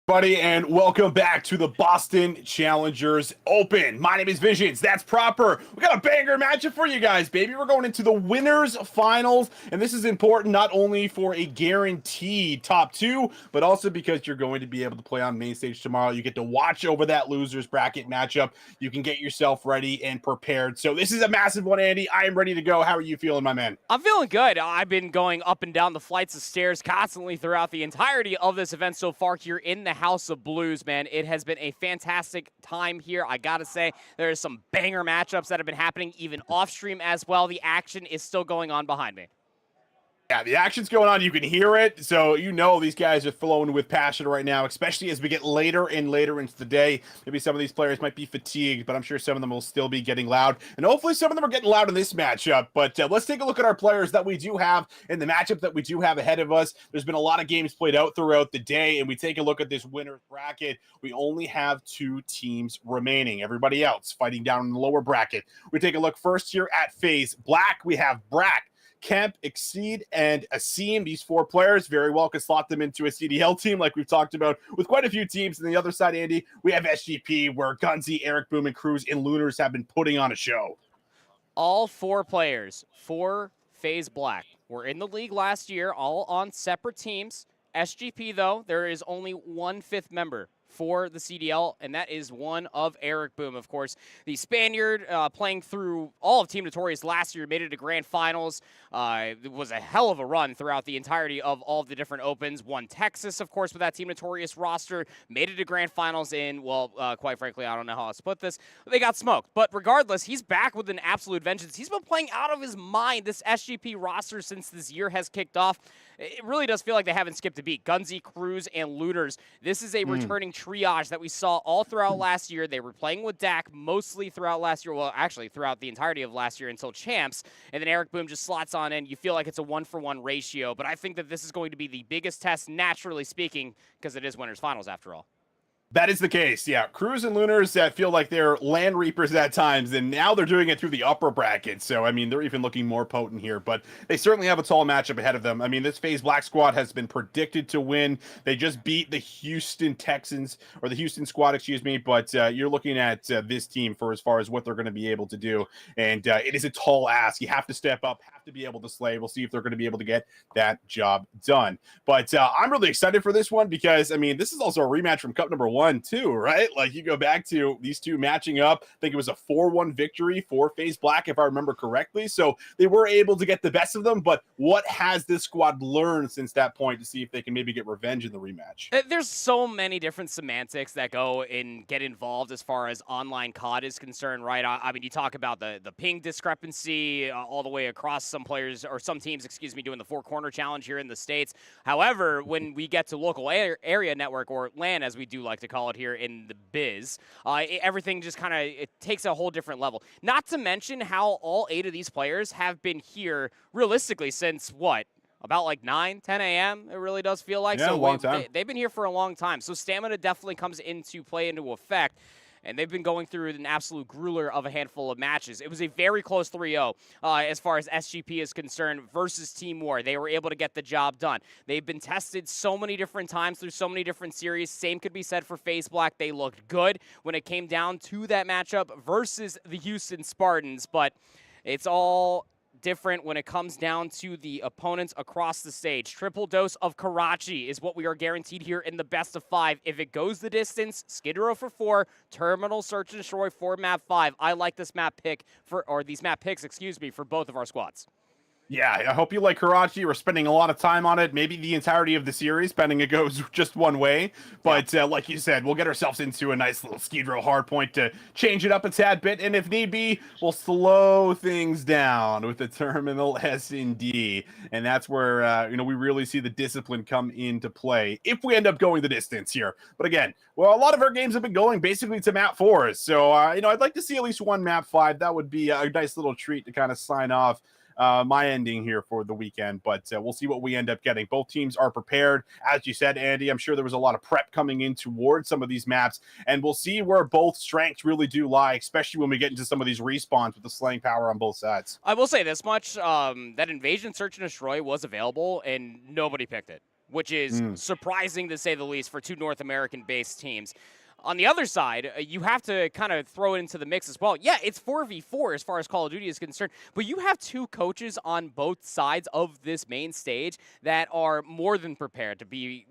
Buddy, and welcome back to the Boston Challengers Open. My name is Visions. That's proper. We got a banger matchup for you guys, baby. We're going into the winners finals, and this is important not only for a guaranteed top 2, but also because you're going to be able to play on main stage tomorrow. You get to watch over that losers bracket matchup. You can get yourself ready and prepared. So this is a massive one, Andy. I am ready to go. How are you feeling, my man? I'm feeling good. I've been going up and down the flights of stairs constantly throughout the entirety of this event so far here in the House of Blues, man. It has been a fantastic time here. I gotta say, there are some banger matchups that have been happening even off stream as well. The action is still going on behind me. Yeah, the action's going on. You can hear it. So you know these guys are flowing with passion right now, especially as we get later and later into the day. Maybe some of these players might be fatigued, but I'm sure some of them will still be getting loud. And hopefully some of them are getting loud in this matchup. But let's take a look at our players that we do have in the matchup that we do have ahead of us. There's been a lot of games played out throughout the day, and we take a look at this winner's bracket. We only have 2 teams remaining. Everybody else fighting down in the lower bracket. We take a look first here at FaZe Black. We have Brack, Kemp, Exceed, and Asim. These 4 players very well could slot them into a CDL team like we've talked about with quite a few teams. And the other side, Andy, we have SGP, where Gunzy, Eric Boom, and Cruz and Lunars have been putting on a show. All 4 players for FaZe Black were in the league last year, all on separate teams. SGP, though, there is only 1 5th member for the CDL, and that is one of Eric Boom, of course. The Spaniard playing through all of Team Notorious last year, made it to Grand Finals. It was a hell of a run throughout the entirety of all of the different Opens. Won Texas, of course, with that Team Notorious roster. Made it to Grand Finals in, well, quite frankly, I don't know how else to put this. They got smoked. But regardless, he's back with an absolute vengeance. He's been playing out of his mind, this SGP roster, since this year has kicked off. It really does feel like they haven't skipped a beat. Gunzy, Cruz, and Lunars. This is a returning triage that we saw all throughout last year. They were playing with Dak mostly throughout last year. Well, actually, throughout the entirety of last year until Champs. And then Eric Boom just slots on in. You feel like it's a 1-for-1 ratio. But I think that this is going to be the biggest test, naturally speaking, because it is Winners Finals after all. That is the case, yeah. Cruz and Lunars feel like they're land reapers at times, and now they're doing it through the upper bracket. So, I mean, they're even looking more potent here, but they certainly have a tall matchup ahead of them. I mean, this FaZe Black squad has been predicted to win. They just beat the Houston Texans, or the Houston squad, excuse me, but you're looking at this team for as far as what they're going to be able to do, and it is a tall ask. You have to step up, have to be able to slay. We'll see if they're going to be able to get that job done. But I'm really excited for this one because, I mean, this is also a rematch from Cup number 1, too, right? Like, you go back to these two matching up. I think it was a 4-1 victory for FaZe Black, if I remember correctly. So they were able to get the best of them, but what has this squad learned since that point to see if they can maybe get revenge in the rematch? There's so many different semantics that go and get involved as far as online COD is concerned, right? I mean, you talk about the ping discrepancy all the way across some players, or some teams, excuse me, doing the 4-corner challenge here in the States. However, when we get to local area network, or LAN as we do like to call it here in the biz, everything just kind of, it takes a whole different level. Not to mention how all 8 of these players have been here realistically since what? About like 9, 10 a.m. It really does feel like. Yeah, so a long time. They've been here for a long time. So stamina definitely comes into effect. And they've been going through an absolute grueler of a handful of matches. It was a very close 3-0 as far as SGP is concerned versus Team War. They were able to get the job done. They've been tested so many different times through so many different series. Same could be said for FaZe Black. They looked good when it came down to that matchup versus the Houston Spartans. But it's all different when it comes down to the opponents across the stage. Triple dose of Karachi is what we are guaranteed here in the best of 5. If it goes the distance, Skid Row for 4, Terminal, Search and Destroy for map 5. I like this map pick these map picks, excuse me, for both of our squads. Yeah, I hope you like Karachi. We're spending a lot of time on it, maybe the entirety of the series, pending it goes just one way. But like you said, we'll get ourselves into a nice little Skid Row hardpoint to change it up a tad bit. And if need be, we'll slow things down with the Terminal S&D. And that's where, we really see the discipline come into play if we end up going the distance here. But again, well, a lot of our games have been going basically to map 4s. So, I'd like to see at least one map 5. That would be a nice little treat to kind of sign off my ending here for the weekend, but we'll see what we end up getting. Both teams are prepared. As you said, Andy, I'm sure there was a lot of prep coming in towards some of these maps, and we'll see where both strengths really do lie, especially when we get into some of these respawns with the slaying power on both sides. I will say this much, that Invasion Search and Destroy was available, and nobody picked it. which is surprising to say the least for two North American-based teams. On the other side, you have to kind of throw it into the mix as well. Yeah, it's 4v4 as far as Call of Duty is concerned, but you have two coaches on both sides of this main stage that are more than prepared to be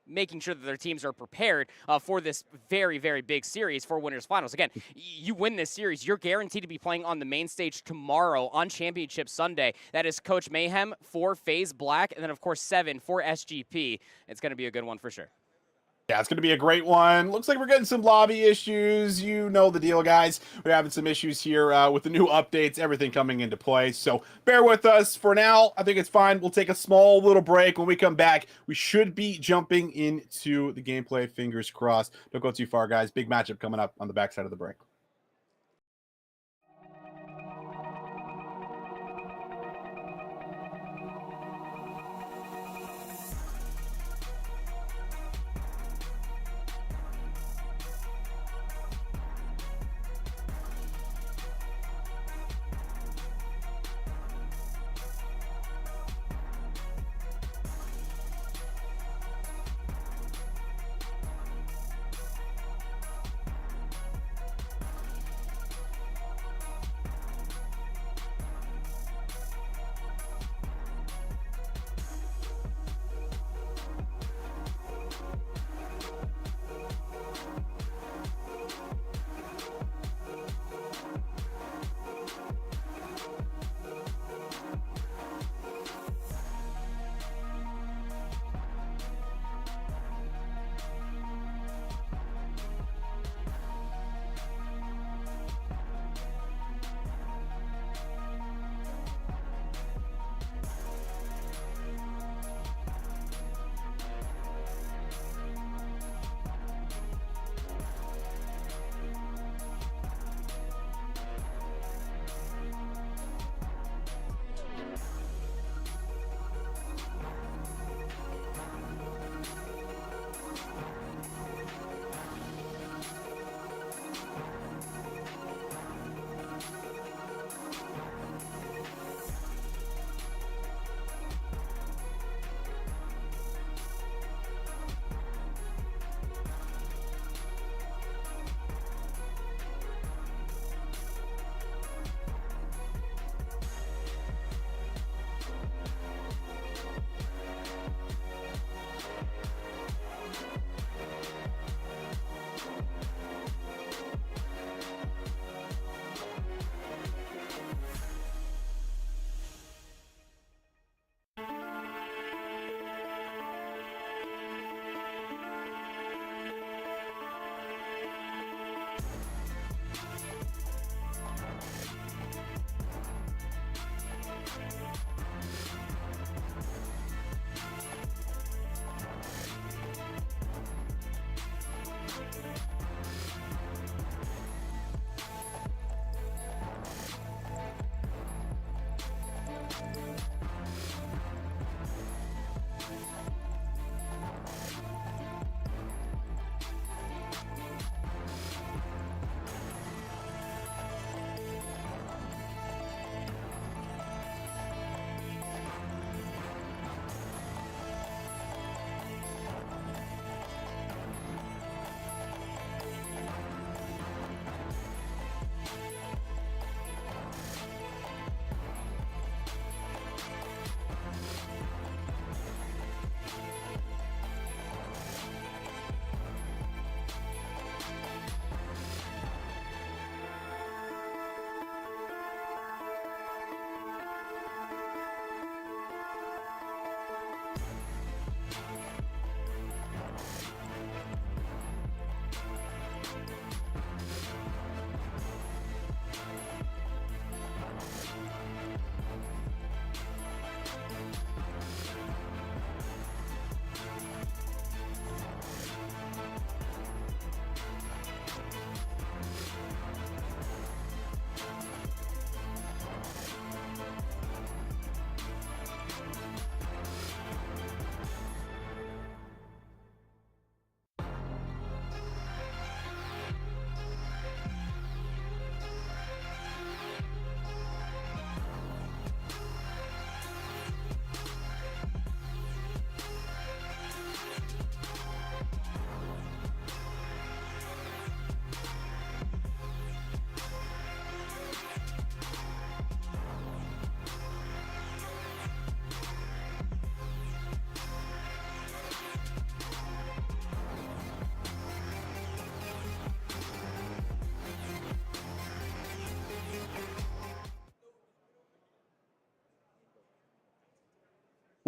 making sure that their teams are prepared for this very, very big series for Winners Finals. Again, you win this series, you're guaranteed to be playing on the main stage tomorrow on Championship Sunday. That is Coach Mayhem for FaZe Black, and then, of course, Seven for SGP. It's going to be a good one for sure. Yeah, it's going to be a great one. Looks like we're getting some lobby issues. You know the deal, guys. We're having some issues here with the new updates, everything coming into play. So bear with us. For now, I think it's fine. We'll take a small little break. When we come back, we should be jumping into the gameplay. Fingers crossed. Don't go too far, guys. Big matchup coming up on the backside of the break.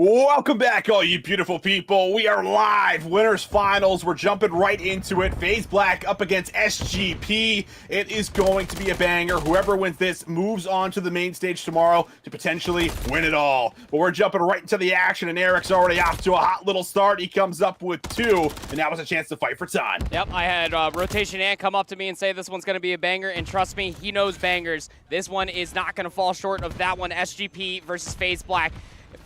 Welcome back, all you beautiful people. We are live. Winners finals. We're jumping right into it. FaZe Black up against SGP. It is going to be a banger. Whoever wins this moves on to the main stage tomorrow to potentially win it all. But we're jumping right into the action, and Eric's already off to a hot little start. He comes up with 2, and that was a chance to fight for time. Yep, I had Rotation Ant come up to me and say this one's going to be a banger, and trust me, he knows bangers. This one is not going to fall short of that one. SGP versus FaZe Black.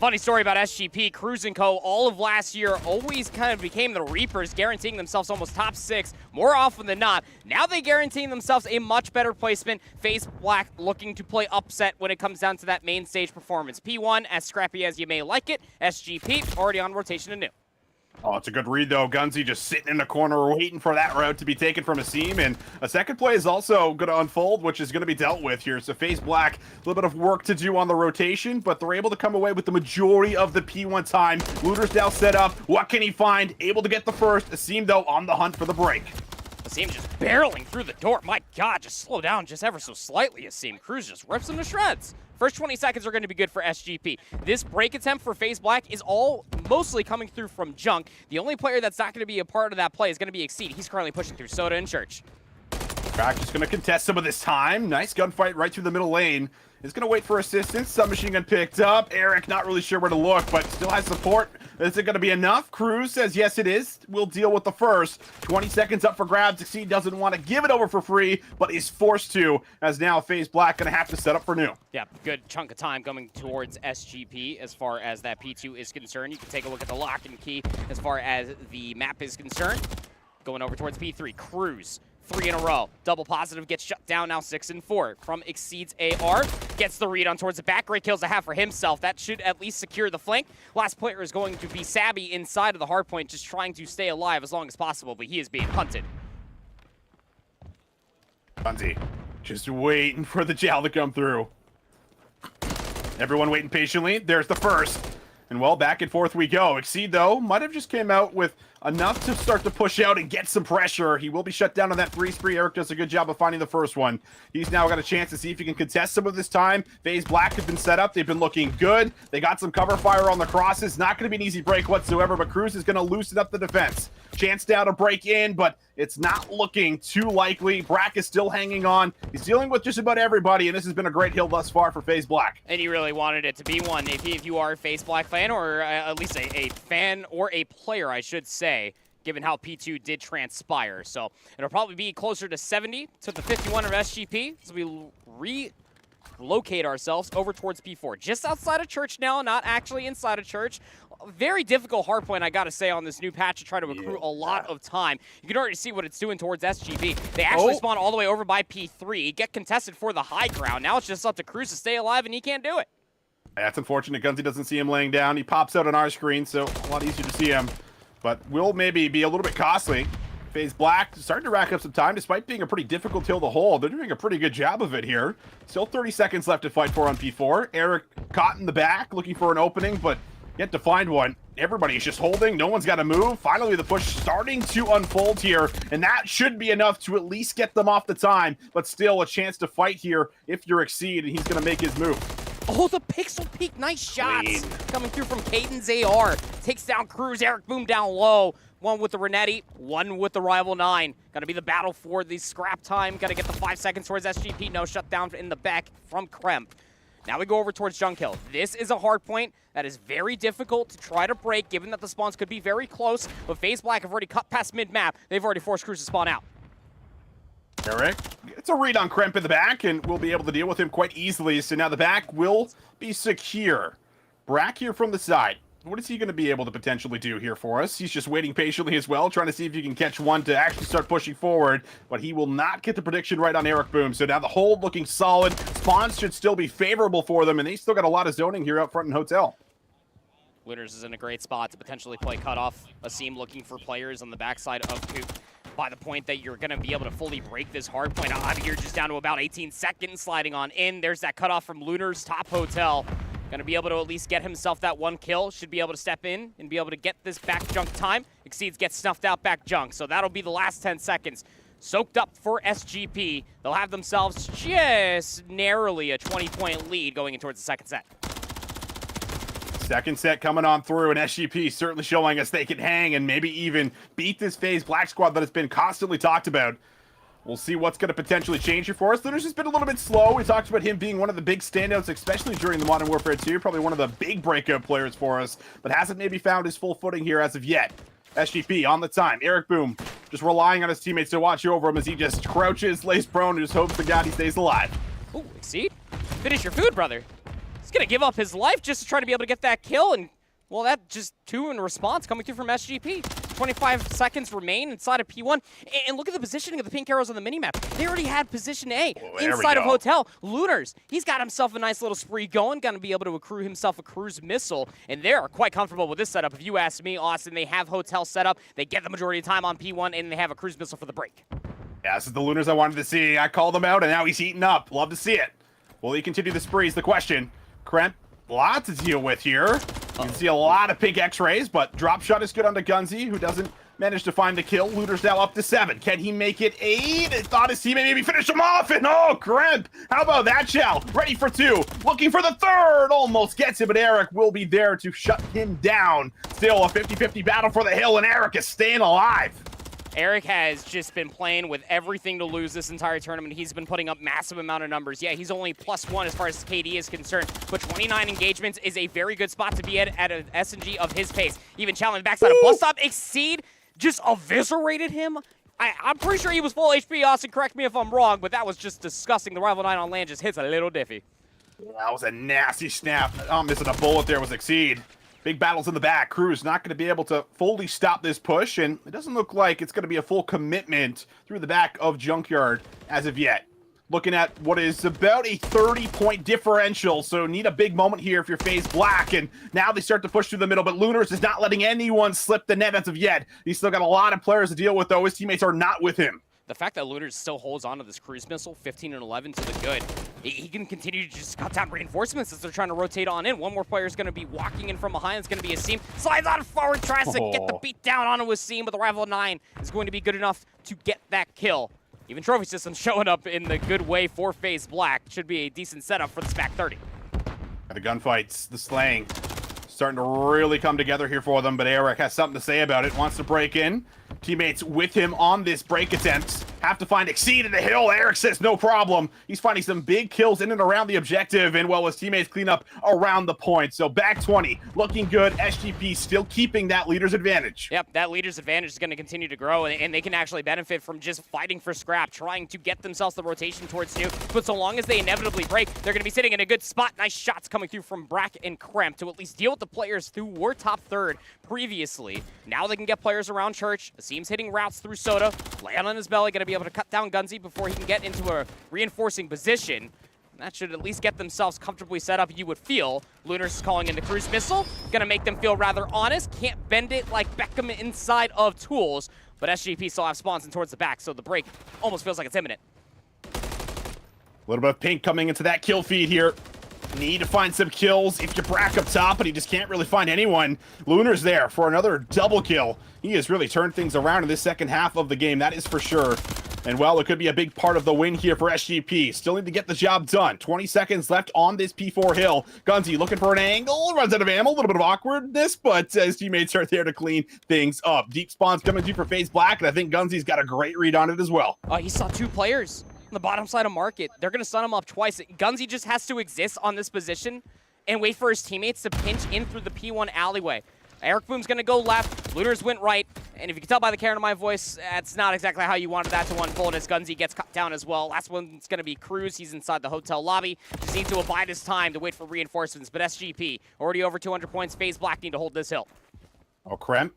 Funny story about SGP, Cruz & Co. all of last year always kind of became the Reapers, guaranteeing themselves almost top 6 more often than not. Now they guaranteeing themselves a much better placement. FaZe Black looking to play upset when it comes down to that main stage performance. P1, as scrappy as you may like it. SGP, already on rotation anew. Oh, it's a good read, though. Gunsy just sitting in the corner waiting for that route to be taken from Asim. And a second play is also going to unfold, which is going to be dealt with here. So FaZe Black, a little bit of work to do on the rotation, but they're able to come away with the majority of the P1 time. Looter's now set up. What can he find? Able to get the first. Asim, though, on the hunt for the break. Asim just barreling through the door. My God, just slow down just ever so slightly, Asim. Cruz just rips him to shreds. First 20 seconds are going to be good for SGP. This break attempt for FaZe Black is all mostly coming through from Junk. The only player that's not going to be a part of that play is going to be Exceed. He's currently pushing through Soda and Church. Crack just going to contest some of this time. Nice gunfight right through the middle lane. Is going to wait for assistance. Submachine gun picked up. Eric not really sure where to look, but still has support. Is it going to be enough? Cruz says yes it is. We'll deal with the first. 20 seconds up for grabs. Exceed doesn't want to give it over for free, but is forced to, as now FaZe Black going to have to set up for new. Yeah, good chunk of time coming towards SGP as far as that P2 is concerned. You can take a look at the lock and key as far as the map is concerned. Going over towards P3. Cruz. 3 in a row. Double positive gets shut down now 6 and 4. From Exceed's AR. Gets the read on towards the back. Great kills to have for himself. That should at least secure the flank. Last player is going to be Sabby inside of the hard point, just trying to stay alive as long as possible, but he is being hunted. Bunzy just waiting for the Jal to come through. Everyone waiting patiently. There's the first. And well, back and forth we go. Exceed, though, might have just came out with enough to start to push out and get some pressure. He will be shut down on that 3 spree. Eric does a good job of finding the first one. He's now got a chance to see if he can contest some of this time. FaZe Black have been set up. They've been looking good. They got some cover fire on the crosses. Not going to be an easy break whatsoever, but Cruz is going to loosen up the defense. Chance now to break in, but it's not looking too likely. Brack is still hanging on. He's dealing with just about everybody, and this has been a great hill thus far for FaZe Black. And you really wanted it to be one. If you are a FaZe Black fan, or at least a fan or a player, I should say, given how P2 did transpire. So it'll probably be closer to 70 to the 51 of SGP as we relocate ourselves over towards P4. Just outside of Church now, not actually inside of Church. Very difficult hardpoint, I gotta say, on this new patch to try to accrue a lot of time. You can already see what it's doing towards SGP. They actually spawn all the way over by P3, get contested for the high ground. Now it's just up to Cruz to stay alive, and he can't do it. That's unfortunate. Gunsy doesn't see him laying down. He pops out on our screen, so a lot easier to see him. But will maybe be a little bit costly. FaZe Black starting to rack up some time, despite being a pretty difficult hill to hold. They're doing a pretty good job of it here. Still 30 seconds left to fight for on P4. Eric caught in the back, looking for an opening, but yet to find one. Everybody's just holding. No one's got to move. Finally, the push starting to unfold here, and that should be enough to at least get them off the time, but still a chance to fight here if you're Exceed, and he's going to make his move. Oh, the pixel peek. Nice shots coming through from Caden's AR. Takes down Cruz. Eric Boom down low. One with the Renetti, one with the Rival 9. Got to be the battle for the scrap time. Got to get the 5 seconds towards SGP. No shutdown in the back from Kremp. Now we go over towards Junk Hill. This is a hard point that is very difficult to try to break, given that the spawns could be very close. But FaZe Black have already cut past mid-map. They've already forced Cruz to spawn out. Eric, it's a read on Kremp in the back, and we'll be able to deal with him quite easily. So now the back will be secure. Brack here from the side. What is he going to be able to potentially do here for us? He's just waiting patiently as well, trying to see if he can catch one to actually start pushing forward, but he will not get the prediction right on Eric Boom. So now the hold looking solid. Spawns should still be favorable for them, and they still got a lot of zoning here out front in Hotel. Winners is in a great spot to potentially play cutoff. Asim looking for players on the backside of Coop. By the point that you're going to be able to fully break this hard point. Out here just down to about 18 seconds, sliding on in. There's that cutoff from Lunar's top Hotel. Going to be able to at least get himself that 1 kill. Should be able to step in and be able to get this back junk time. Exceeds gets snuffed out back junk. So that'll be the last 10 seconds. Soaked up for SGP. They'll have themselves just narrowly a 20-point lead going in towards the second set. Second set coming on through, and SGP certainly showing us they can hang and maybe even beat this FaZe Black squad that has been constantly talked about. We'll see what's going to potentially change here for us. Luna's just been a little bit slow. We talked about him being one of the big standouts, especially during the Modern Warfare 2. Probably one of the big breakout players for us, but hasn't maybe found his full footing here as of yet. SGP on the time. Eric Boom just relying on his teammates to watch over him as he just crouches, lays prone, and just hopes to God he stays alive. Ooh, Exceed. Finish your food, brother. He's going to give up his life just to try to be able to get that kill, and, well, that just 2 in response coming through from SGP. 25 seconds remain inside of P1. And look at the positioning of the pink arrows on the minimap. They already had position A inside of Hotel. Lunars, he's got himself a nice little spree going, going to be able to accrue himself a cruise missile. And they're quite comfortable with this setup. If you ask me, Austin, they have Hotel set up. They get the majority of the time on P1, and they have a cruise missile for the break. Yeah, this is the Lunars I wanted to see. I called him out, and now he's eating up. Love to see it. Will he continue the spree is the question. Kremp, a lot to deal with here. You can see a lot of pink X-rays, but drop shot is good onto Gunzy, who doesn't manage to find the kill. Looter's now up to 7. Can he make it 8? I thought his teammate maybe finish him off, and oh, Kremp! How about that, Shell? Ready for 2. Looking for the 3rd. Almost gets it, but Eric will be there to shut him down. Still a 50-50 battle for the hill, and Eric is staying alive. Eric has just been playing with everything to lose this entire tournament. He's been putting up massive amount of numbers. Yeah, he's only +1 as far as KD is concerned, but 29 engagements is a very good spot to be at an SNG of his pace. Even challenge backside of bus stop. Exceed just eviscerated him. I'm pretty sure he was full HP, Austin. Correct me if I'm wrong, but that was just disgusting. The Rival 9 on land just hits a little diffy. That was a nasty snap. Oh, missing a bullet there was Exceed. Big battles in the back. Cruz not going to be able to fully stop this push, and it doesn't look like it's going to be a full commitment through the back of Junkyard as of yet. Looking at what is about a 30-point differential, so need a big moment here if you're FaZe Black, and now they start to push through the middle, but Lunars is not letting anyone slip the net as of yet. He's still got a lot of players to deal with, though. His teammates are not with him. The fact that Lunars still holds on to this cruise missile, 15 and 11 to the good, he can continue to just cut down reinforcements as they're trying to rotate on in. One more player is going to be walking in from behind. It's going to be Asim. Slides on forward, tries to get the beat down onto Asim, but the Rival 9 is going to be good enough to get that kill. Even Trophy System showing up in the good way for FaZe Black. Should be a decent setup for the SPAC 30. The gunfights, the slaying, starting to really come together here for them, but Eric has something to say about it, wants to break in. Teammates with him on this break attempt. Have to find Exceed in the hill. Eric says no problem. He's finding some big kills in and around the objective, and well, his teammates clean up around the point. So back 20, looking good. SGP still keeping that leader's advantage. Yep, that leader's advantage is going to continue to grow, and they can actually benefit from just fighting for scrap, trying to get themselves the rotation towards new. But so long as they inevitably break, they're going to be sitting in a good spot. Nice shots coming through from Brack and Kremp to at least deal with the players who were top 3rd previously. Now they can get players around Church. Asim's hitting routes through Soda. Land on his belly, going to be able to cut down Gunzy before he can get into a reinforcing position. That should at least get themselves comfortably set up, you would feel. Lunars is calling in the cruise missile. Going to make them feel rather honest. Can't bend it like Beckham inside of Tools. But SGP still have spawns in towards the back, so the break almost feels like it's imminent. A little bit of pink coming into that kill feed here. Need to find some kills if you Brack up top, but he just can't really find anyone. Lunar's there for another double kill. He has really turned things around in this second half of the game, that is for sure. And well, it could be a big part of the win here for SGP. Still need to get the job done. 20 seconds left on this P4 hill. Gunzy looking for an angle, runs out of ammo, a little bit of awkwardness, but his teammates are there to clean things up. Deep spawns coming through for FaZe Black, and I think Gunzy's got a great read on it as well. He saw 2 players on the bottom side of market. They're going to stun him up twice. Gunzy just has to exist on this position and wait for his teammates to pinch in through the P1 alleyway. Eric Boom's going to go left. Lunars went right. And if you can tell by the Karen of my voice, that's not exactly how you wanted that to unfold as Gunzy gets cut down as well. Last one's going to be Cruz. He's inside the hotel lobby. Just needs to abide his time to wait for reinforcements. But SGP, already over 200 points. FaZe Black need to hold this hill. Oh, Kremp.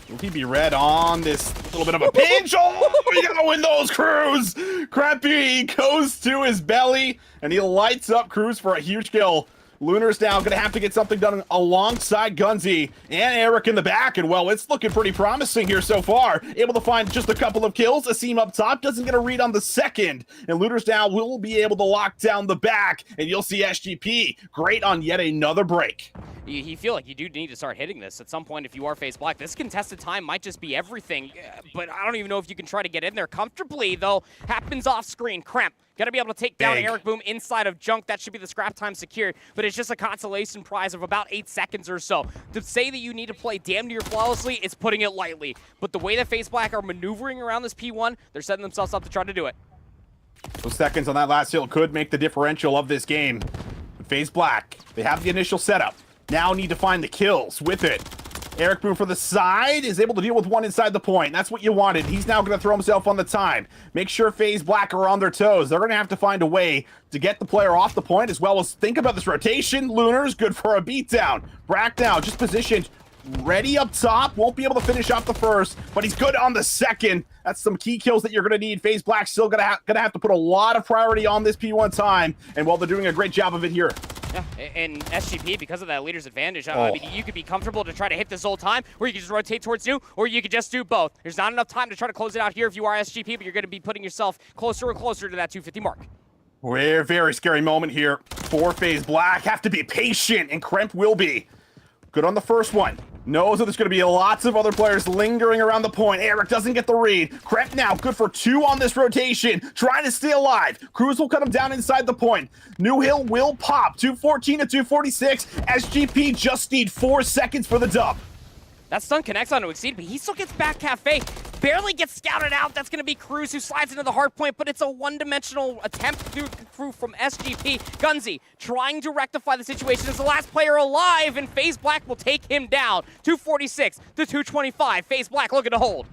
Will he be red on this little bit of a pinch? Oh, you gotta win those, Cruz! Krempy goes to his belly, and he lights up Cruz for a huge kill. Lunar's now gonna have to get something done alongside Gunzy and Eric in the back, and well, it's looking pretty promising here so far. Able to find just a couple of kills. Asim up top doesn't get a read on the second, and Lunar's now will be able to lock down the back, and you'll see SGP great on yet another break. you feel like you do need to start hitting this at some point if you are FaZe Black. This contested time might just be everything, but I don't even know if you can try to get in there comfortably, though. Happens off screen. Kremp gonna be able to take down Eric Boom inside of Junk. That should be the scrap time secured, but it's just a consolation prize of about 8 seconds or so. To say that you need to play damn near flawlessly is putting it lightly, but the way that FaZe Black are maneuvering around this P1, they're setting themselves up to try to do it. Those seconds on that last hill could make the differential of this game. FaZe Black, they have the initial setup. Now need to find the kills with it. Eric Boom for the side is able to deal with one inside the point. That's what you wanted. He's now going to throw himself on the time. Make sure FaZe Black are on their toes. They're going to have to find a way to get the player off the point, as well as think about this rotation. Lunar's good for a beatdown. Brack now just positioned ready up top. Won't be able to finish off the first, but he's good on the second. That's some key kills that you're going to need. FaZe Black still going to have to put a lot of priority on this P1 time, and well, they're doing a great job of it here. Yeah, and SGP, because of that leader's advantage, I mean, you could be comfortable to try to hit this whole time, or you could just rotate towards new, or you could just do both. There's not enough time to try to close it out here if you are SGP, but you're going to be putting yourself closer and closer to that 250 mark. Very scary moment here for FaZe Black. Have to be patient, and Kremp will be. Good on the first one. Knows that there's going to be lots of other players lingering around the point. Eric doesn't get the read. Kremp now good for 2 on this rotation, trying to stay alive. Cruz will cut him down inside the point. New Hill will pop. 214 to 246. SGP just need 4 seconds for the dub. That stun connects onto Exceed, but he still gets back Cafe. Barely gets scouted out. That's going to be Cruz who slides into the hard point, but it's a one-dimensional attempt through from SGP. Gunzi trying to rectify the situation as the last player alive, and FaZe Black will take him down. 246 to 225. FaZe Black looking to hold.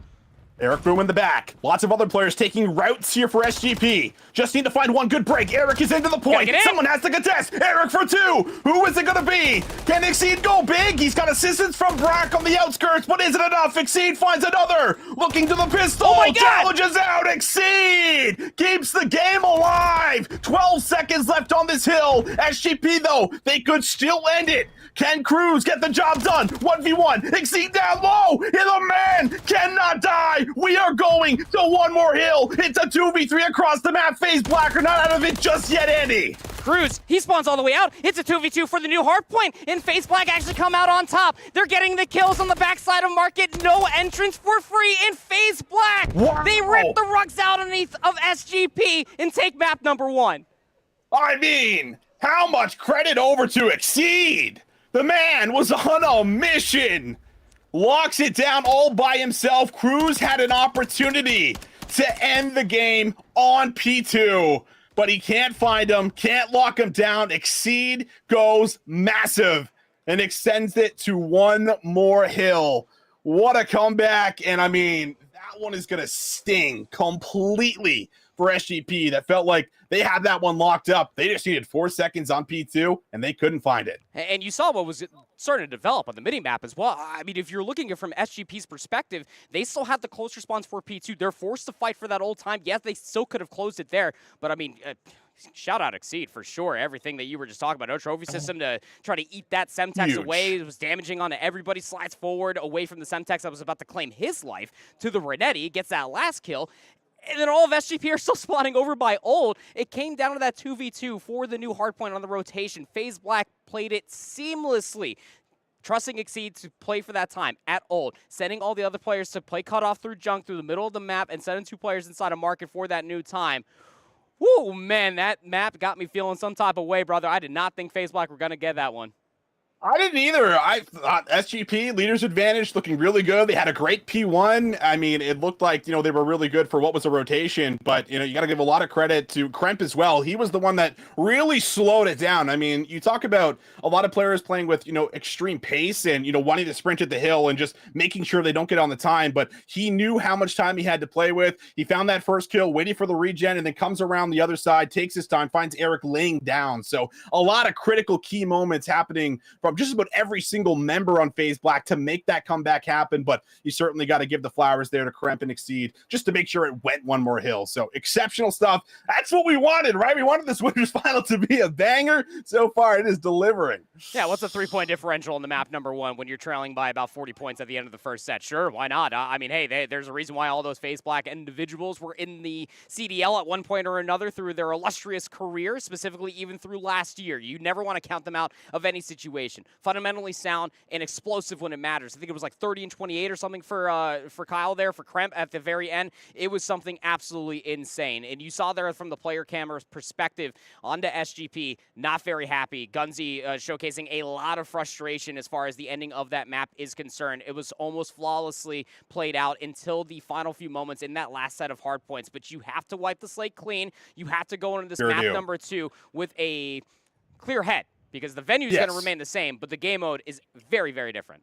Eric Boom in the back. Lots of other players taking routes here for SGP. Just need to find one good break. Eric is into the point. Someone has to contest. Eric for 2. Who is it going to be? Can Exceed go big? He's got assistance from Brack on the outskirts, but is it enough? Exceed finds another. Looking to the pistol. Oh my God. Challenges out. Exceed keeps the game alive. 12 seconds left on this hill. SGP, though, they could still end it. Can Cruz get the job done? 1v1. Exceed down low. The man cannot die. We are going to one more hill. It's a 2v3 across the map. FaZe Black are not out of it just yet, Andy. Cruz, he spawns all the way out. It's a 2v2 for the new hard point, and FaZe Black actually come out on top. They're getting the kills on the backside of Market. No entrance for free in FaZe Black. Wow. They rip the rugs out underneath of SGP and take map number 1. I mean, how much credit over to Exceed? The man was on a mission. Locks it down all by himself. Cruz had an opportunity to end the game on P2, but he can't find him, can't lock him down. Exceed goes massive and extends it to one more hill. What a comeback. And I mean, that one is going to sting completely for SGP. That felt like they had that one locked up. They just needed 4 seconds on P2, and they couldn't find it. And you saw what was starting to develop on the mini-map as well. I mean, if you're looking at it from SGP's perspective, they still have the close response for P2. They're forced to fight for that old time. Yes, they still could have closed it there, but I mean, shout out Exceed for sure. Everything that you were just talking about. No trophy system to try to eat that Semtex away. It was damaging onto everybody. Slides forward away from the Semtex that was about to claim his life to the Renetti. Gets that last kill. And then all of SGP are still spawning over by Old. It came down to that 2v2 for the new hardpoint on the rotation. FaZe Black played it seamlessly, trusting Exceed to play for that time at Old, sending all the other players to play cutoff through Junk through the middle of the map, and sending 2 players inside of Market for that new time. Woo, man, that map got me feeling some type of way, brother. I did not think FaZe Black were going to get that one. I didn't either. I thought SGP, leader's advantage, looking really good. They had a great P1. I mean, it looked like, you know, they were really good for what was a rotation, but, you know, you got to give a lot of credit to Kremp as well. He was the one that really slowed it down. I mean, you talk about a lot of players playing with, you know, extreme pace and, you know, wanting to sprint at the hill and just making sure they don't get on the time, but he knew how much time he had to play with. He found that first kill, waiting for the regen, and then comes around the other side, takes his time, finds Eric laying down. So a lot of critical key moments happening from just about every single member on FaZe Black to make that comeback happen, but you certainly got to give the flowers there to Kremp and Exceed just to make sure it went one more hill. So exceptional stuff. That's what we wanted, right? We wanted this winners final to be a banger. So far, it is delivering. Yeah, what's a 3-point differential in the map number 1 when you're trailing by about 40 points at the end of the first set? Sure, why not? I mean, hey, there's a reason why all those FaZe Black individuals were in the CDL at one point or another through their illustrious career, specifically even through last year. You never want to count them out of any situation. situation. Fundamentally sound and explosive when it matters. I think it was like 30 and 28 or something for Kyle there, for Kremp at the very end. It was something absolutely insane. And you saw there from the player camera's perspective onto SGP, not very happy. Gunzi showcasing a lot of frustration as far as the ending of that map is concerned. It was almost flawlessly played out until the final few moments in that last set of hard points. But you have to wipe the slate clean. You have to go into this map number 2 with a clear head, because the venue is going to remain the same, but the game mode is very, very different.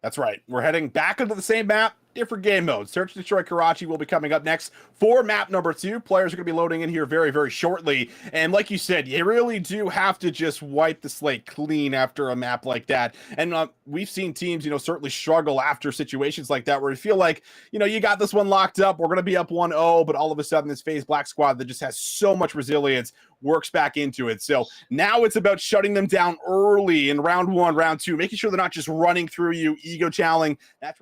That's right. We're heading back into the same map, different game mode. Search and Destroy Karachi will be coming up next for map number 2. Players are going to be loading in here very, very shortly. And like you said, you really do have to just wipe the slate clean after a map like that. And we've seen teams, certainly struggle after situations like that where you feel like, you got this one locked up. We're going to be up 1-0, but all of a sudden this FaZe Black squad that just has so much resilience works back into it. So now it's about shutting them down early in round 1, round 2, making sure they're not just running through you, ego challenging. That's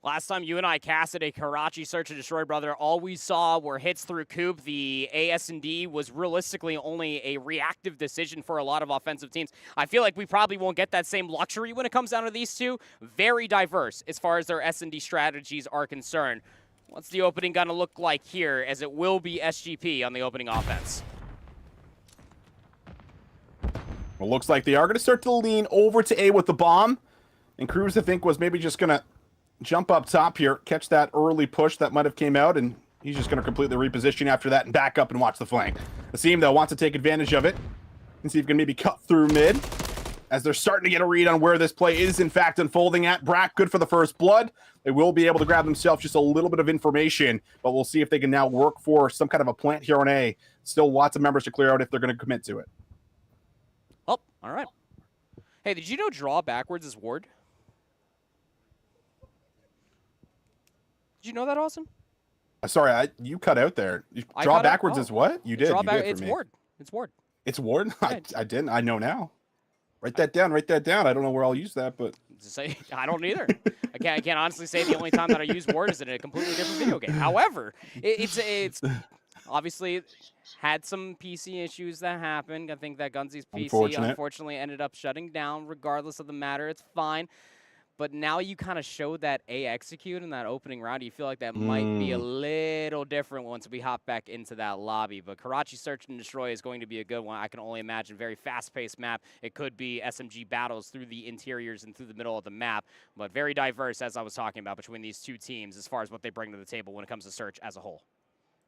Last time you and I casted a Karachi Search and Destroy, brother, all we saw were hits through Coop. The AS&D was realistically only a reactive decision for a lot of offensive teams. I feel like we probably won't get that same luxury when it comes down to these two. Very diverse as far as their S&D strategies are concerned. What's the opening going to look like here, as it will be SGP on the opening offense? Well, looks like they are going to start to lean over to A with the bomb. And Cruz, I think, was maybe just going to jump up top here, catch that early push that might have came out, and he's just going to completely reposition after that and back up and watch the flank. Asim, though, wants to take advantage of it and see if he can maybe cut through mid as they're starting to get a read on where this play is, in fact, unfolding at. Brack, good for the first blood. They will be able to grab themselves just a little bit of information, but we'll see if they can now work for some kind of a plant here on A. Still lots of members to clear out if they're going to commit to it. Oh, all right. Hey, did you know draw backwards is ward? Did you know that, Austin? Sorry, you cut out there. Draw backwards is what? You did. It's ward. It's ward. It's ward? Yeah. I didn't. I know now. Write that down. Write that down. I don't know where I'll use that, but I don't either. I can't honestly say the only time that I use ward is in a completely different video game. However, it's obviously had some PC issues that happened. I think that Gunzi's PC unfortunately ended up shutting down. Regardless of the matter, it's fine. But now you kind of showed that A execute in that opening round. You feel like that might be a little different once we hop back into that lobby. But Karachi Search and Destroy is going to be a good one. I can only imagine. Very fast-paced map. It could be SMG battles through the interiors and through the middle of the map. But very diverse, as I was talking about, between these two teams as far as what they bring to the table when it comes to Search as a whole.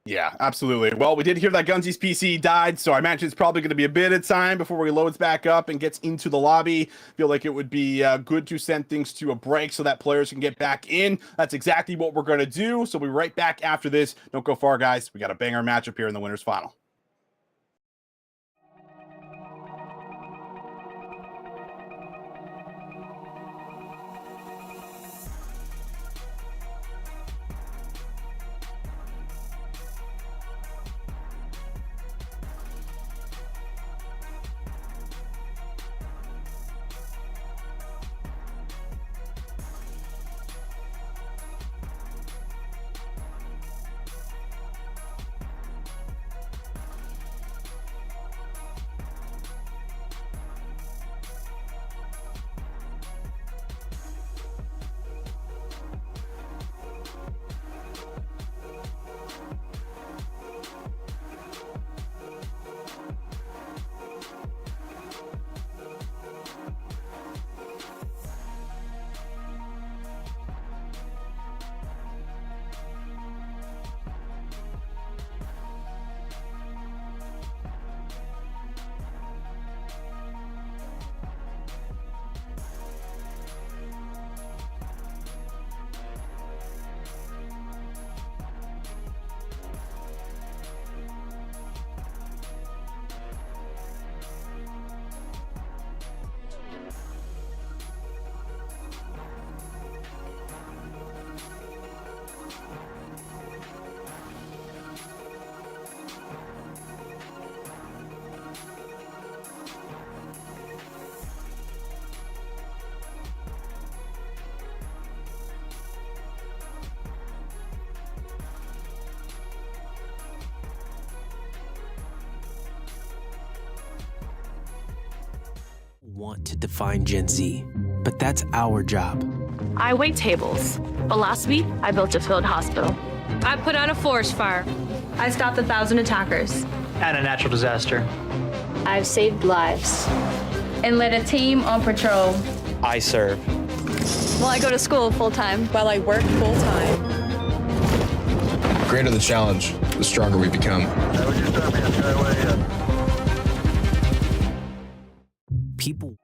Yeah, absolutely. Well, we did hear that Gunzi's PC died, so I imagine it's probably going to be a bit of time before he loads back up and gets into the lobby. Feel like it would be good to send things to a break so that players can get back in. That's exactly what we're going to do. So we'll be right back after this. Don't go far, guys. We got a banger matchup here in the winners final. want to define Gen Z, but that's our job. I wait tables, but last week I built a field hospital. I put out a forest fire. I stopped 1,000 attackers. And a natural disaster. I've saved lives. And led a team on patrol. I serve. Well, I go to school full-time. While I work full-time. The greater the challenge, the stronger we become. People.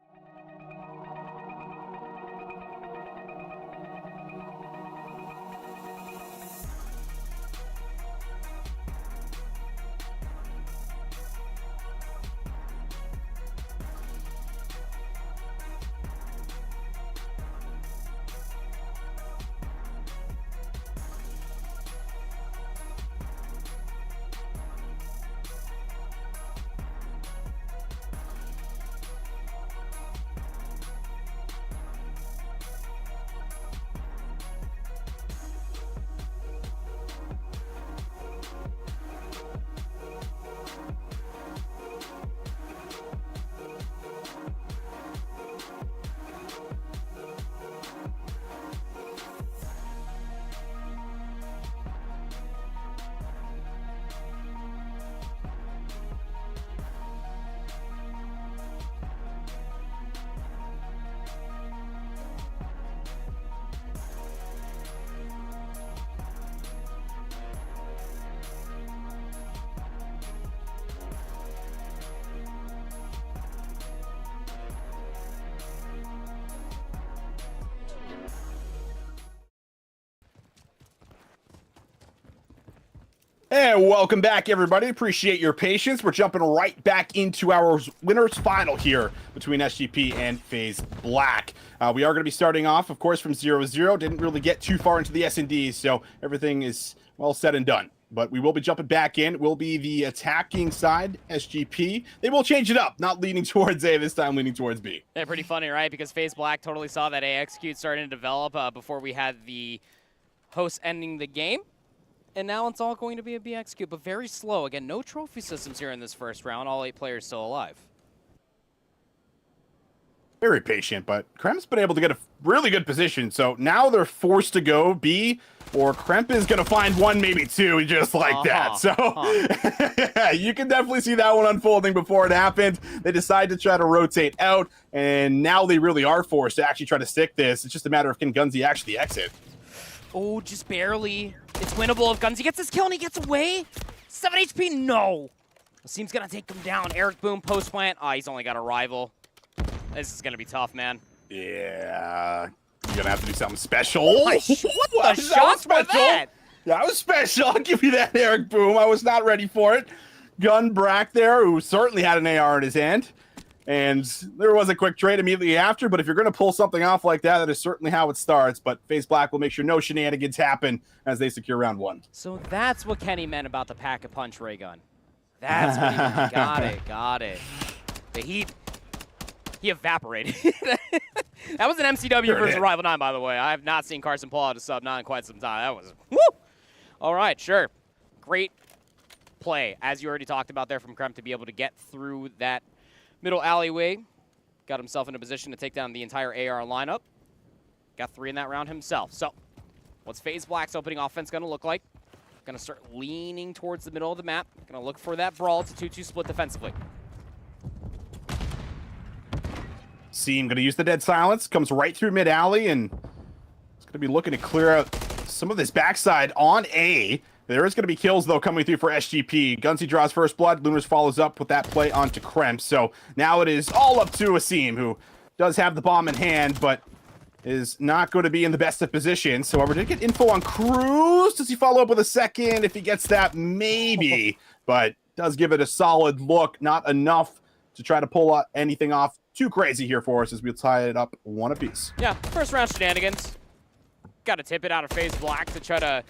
And welcome back, everybody. Appreciate your patience. We're jumping right back into our winners final here between SGP and FaZe Black. We are going to be starting off, of course, from 0-0. Didn't really get too far into the S&Ds, so everything is well said and done. But we will be jumping back in. We'll be the attacking side, SGP. They will change it up, not leaning towards A, this time leaning towards B. Yeah, pretty funny, right? Because FaZe Black totally saw that A execute starting to develop before we had the host ending the game. And now it's all going to be a B execute, but very slow. Again, no trophy systems here in this first round. All 8 players still alive. Very patient, but Kremp's been able to get a really good position. So now they're forced to go B, or Kremp is going to find 1, maybe 2, just like that. So you can definitely see that one unfolding before it happened. They decide to try to rotate out, and now they really are forced to actually try to stick this. It's just a matter of can Gunzi actually exit. Oh, just barely. It's winnable if Gunzi gets his kill and he gets away. 7 HP, no. Asim's going to take him down. Eric Boom, post plant. He's only got a rival. This is going to be tough, man. Yeah. You're going to have to do something special. What the shots were that? That was special. I'll give you that, Eric Boom. I was not ready for it. Gun Brack there, who certainly had an AR in his hand. And there was a quick trade immediately after, but if you're going to pull something off like that, that is certainly how it starts. But FaZe Black will make sure no shenanigans happen as they secure round 1. So that's what Kenny meant about the pack-a-punch ray gun. That's what he meant. Got it. But he evaporated. That was an MCW versus Rival 9, by the way. I have not seen Carson pull out a sub, not in quite some time. That was, woo! All right, sure. Great play, as you already talked about there from Kremp, to be able to get through that middle alleyway. Got himself in a position to take down the entire AR lineup. Got 3 in that round himself. So, what's FaZe Black's opening offense going to look like? Going to start leaning towards the middle of the map. Going to look for that brawl. It's a 2-2 split defensively. Seam going to use the dead silence. Comes right through mid-alley, and it's going to be looking to clear out some of this backside on A. There is going to be kills, though, coming through for SGP. Gunzi draws first blood. Lunars follows up with that play onto Kremp. So now it is all up to Asim, who does have the bomb in hand, but is not going to be in the best of positions. However, did get info on Cruz. Does he follow up with a second? If he gets that, maybe. But does give it a solid look. Not enough to try to pull anything off too crazy here for us as we tie it up 1 apiece. Yeah, first round shenanigans. Got to tip it out of FaZe Black to try to...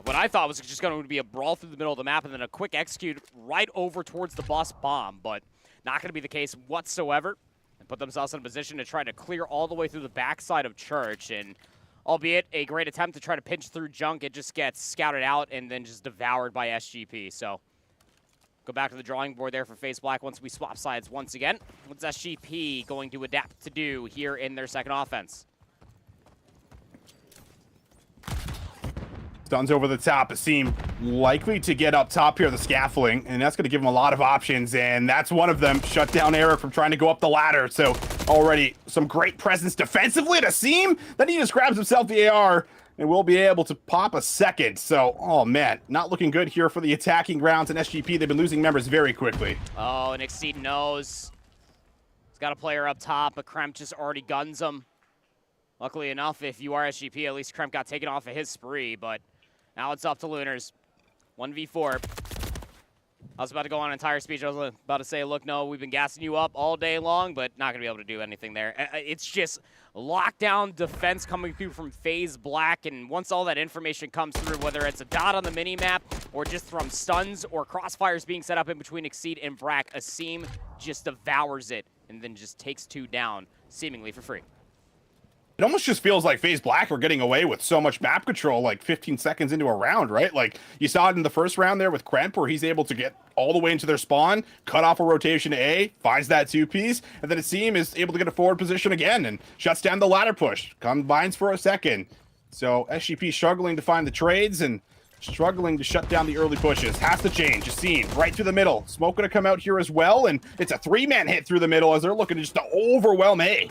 what I thought was just going to be a brawl through the middle of the map and then a quick execute right over towards the bus bomb, but not going to be the case whatsoever. And put themselves in a position to try to clear all the way through the backside of Church. And albeit a great attempt to try to pinch through Junk, it just gets scouted out and then just devoured by SGP. So Go back to the drawing board there for FaZe Black once we swap sides once again. What's SGP going to adapt to do here in their second offense? Stuns over the top. Asim likely to get up top here, the scaffolding, and that's going to give him a lot of options, and that's one of them. Shut down Eric from trying to go up the ladder. So already some great presence defensively at Asim. Then he just grabs himself the AR and will be able to pop a second. So, oh man, not looking good here for the attacking rounds in SGP. They've been losing members very quickly. Oh, and Exceed knows. He's got a player up top, but Kremp just already guns him. Luckily enough, if you are SGP, at least Kremp got taken off of his spree, but now it's up to Lunars. 1v4. I was about to go on an entire speech. I was about to say, look, no, we've been gassing you up all day long, but not going to be able to do anything there. It's just lockdown defense coming through from FaZe Black, and once all that information comes through, whether it's a dot on the mini-map or just from stuns or crossfires being set up in between Exceed and Brack, Asim just devours it and then just takes 2 down, seemingly for free. It almost just feels like FaZe Black were getting away with so much map control like 15 seconds into a round, right? Like you saw it in the first round there with Kremp where he's able to get all the way into their spawn, cut off a rotation to A, finds that 2-piece, and then Asim is able to get a forward position again and shuts down the ladder push, combines for a second. So SGP struggling to find the trades and struggling to shut down the early pushes. Has to change. Asim right through the middle. Smoke going to come out here as well, and it's a 3-man hit through the middle as they're looking just to overwhelm A.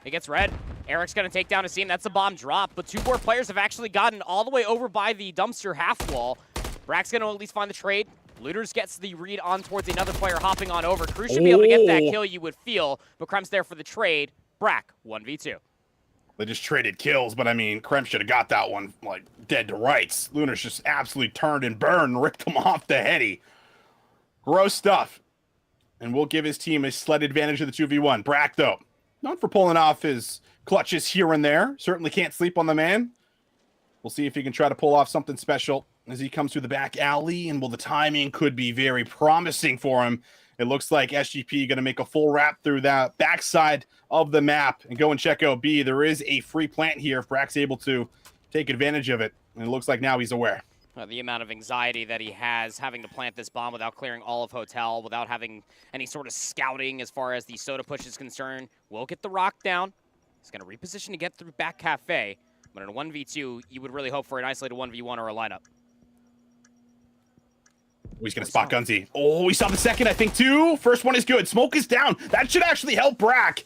It gets red. Eric's going to take down Asim. That's a bomb drop, but 2 more players have actually gotten all the way over by the dumpster half wall. Brack's going to at least find the trade. Looters gets the read on towards another player hopping on over. Cruz should be able to get that kill, you would feel, but Kremp's there for the trade. Brack, 1v2. They just traded kills, but I mean, Kremp should have got that one, like, dead to rights. Lunars just absolutely turned and burned and ripped him off the heady. Gross stuff. And will give his team a slight advantage of the 2v1. Brack, though, known for pulling off his clutches here and there. Certainly can't sleep on the man. We'll see if he can try to pull off something special as he comes through the back alley. And well, the timing could be very promising for him. It looks like SGP going to make a full wrap through that backside of the map and go and check out B. There is a free plant here if Brack's able to take advantage of it. And it looks like now he's aware. The amount of anxiety that he has having to plant this bomb without clearing all of Hotel, without having any sort of scouting as far as the soda push is concerned. Will get the rock down. He's going to reposition to get through back cafe. But in a 1v2, you would really hope for an isolated 1v1 or a lineup. He's going to spot Gunzy. Oh, we saw the second, I think, too. First one is good. Smoke is down. That should actually help Brack.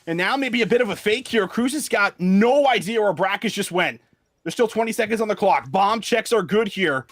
And now maybe a bit of a fake here. Cruz has got no idea where Brack has just went. There's still 20 seconds on the clock. Bomb checks are good here.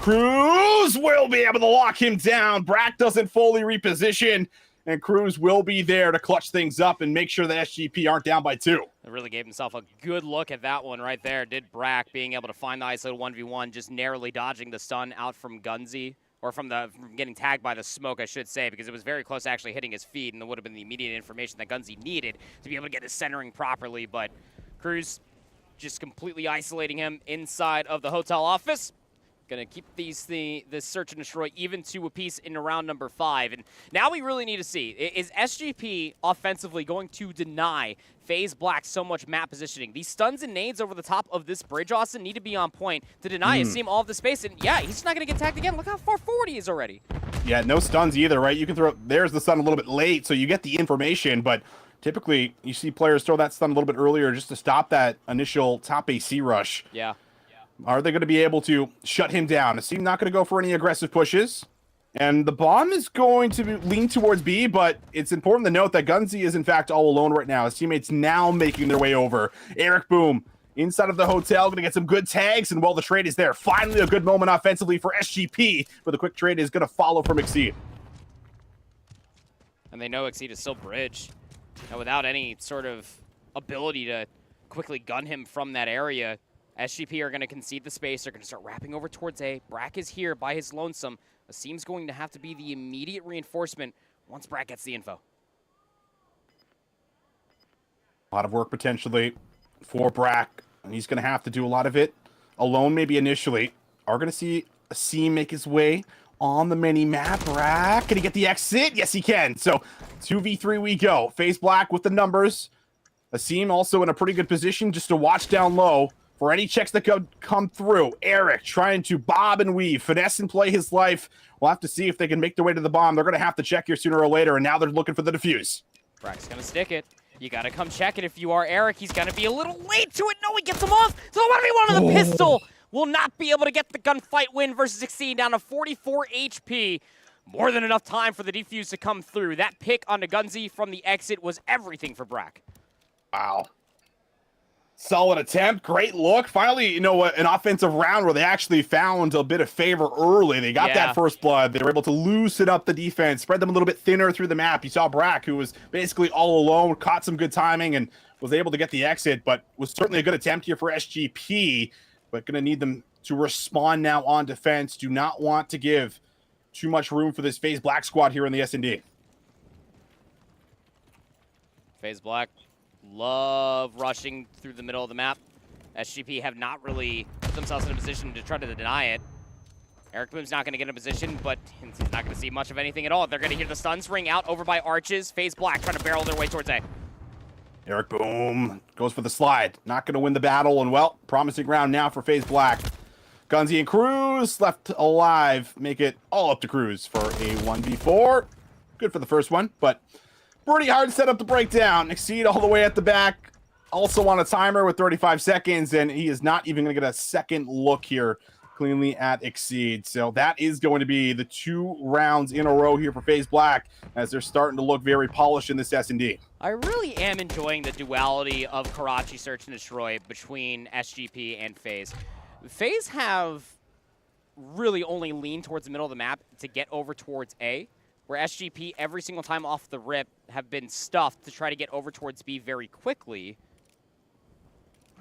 Cruz will be able to lock him down. Brack doesn't fully reposition, and Cruz will be there to clutch things up and make sure that SGP aren't down by 2. It really gave himself a good look at that one right there. Did Brack being able to find the isolated 1v1, just narrowly dodging the stun out from Gunzy, or from getting tagged by the smoke, I should say, because it was very close to actually hitting his feet, and it would have been the immediate information that Gunzy needed to be able to get his centering properly. But Cruz just completely isolating him inside of the hotel office. Going to keep this search and destroy even to a piece in round number 5. And now we really need to see, is SGP offensively going to deny FaZe Black so much map positioning? These stuns and nades over the top of this bridge, Austin, need to be on point to deny Asim all of the space. And yeah, he's not going to get tagged again. Look how far forward he is already. Yeah, no stuns either, right? You can throw, there's the stun a little bit late, so you get the information, but typically, you see players throw that stun a little bit earlier just to stop that initial top AC rush. Yeah. Are they going to be able to shut him down? Asim not going to go for any aggressive pushes. And the bomb is going to lean towards B, but it's important to note that Gunzy is in fact all alone right now. His teammates now making their way over. Eric Boom inside of the hotel, going to get some good tags, and well, the trade is there. Finally, a good moment offensively for SGP, but the quick trade is going to follow from Exceed. And they know Exceed is still bridge. And without any sort of ability to quickly gun him from that area, SGP are going to concede the space. They're going to start wrapping over towards A. Brack is here by his lonesome. Asim's going to have to be the immediate reinforcement once Brack gets the info. A lot of work potentially for Brack, and he's going to have to do a lot of it alone maybe initially. Are going to see Asim make his way on the mini map. Brack, can he get the exit? Yes, he can. So 2v3 we go. FaZe Black with the numbers. Asim also in a pretty good position just to watch down low. for any checks that come through. Eric trying to bob and weave, finesse and play his life. We'll have to see if they can make their way to the bomb. They're going to have to check here sooner or later, and now they're looking for the defuse. Brack's going to stick it. You got to come check it if you are Eric. He's going to be a little late to it. No, he gets him off. So the 1v1 on the pistol will not be able to get the gunfight win versus Exceed down to 44 HP. More than enough time for the defuse to come through. That pick onto Gunzi from the exit was everything for Brack. Wow. Solid attempt, great look. Finally, you know, an offensive round where they actually found a bit of favor early. They got that first blood. They were able to loosen up the defense, spread them a little bit thinner through the map. You saw Brack, who was basically all alone, caught some good timing and was able to get the exit, but was certainly a good attempt here for SGP, but going to need them to respond now on defense. Do not want to give too much room for this FaZe Black squad here in the S&D. FaZe Black love rushing through the middle of the map. SGP have not really put themselves in a position to try to deny it. Eric Boom's not going to get in a position, but he's not going to see much of anything at all. They're going to hear the stuns ring out over by Arches. FaZe Black trying to barrel their way towards A. Eric Boom goes for the slide. Not going to win the battle, and well, promising round now for FaZe Black. Gunzi and Cruz left alive. Make it all up to Cruz for a 1v4. Good for the first one, but pretty hard setup to break down. Exceed all the way at the back. Also on a timer with 35 seconds, and he is not even going to get a second look here cleanly at Exceed. So that is going to be the 2 rounds in a row here for FaZe Black as they're starting to look very polished in this S&D. I really am enjoying the duality of Karachi Search and Destroy between SGP and FaZe. FaZe have really only leaned towards the middle of the map to get over towards A, where SGP every single time off the rip have been stuffed to try to get over towards B very quickly.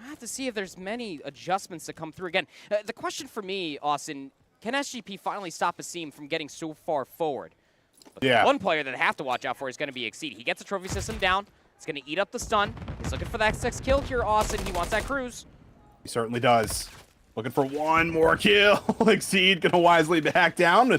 I have to see if there's many adjustments to come through. Again, the question for me, Austin, can SGP finally stop Asim from getting so far forward? But one player that I have to watch out for is going to be Exceed. He gets the trophy system down. It's going to eat up the stun. He's looking for that 6th kill here, Austin. He wants that cruise. He certainly does. Looking for one more kill. Exceed going to wisely back down.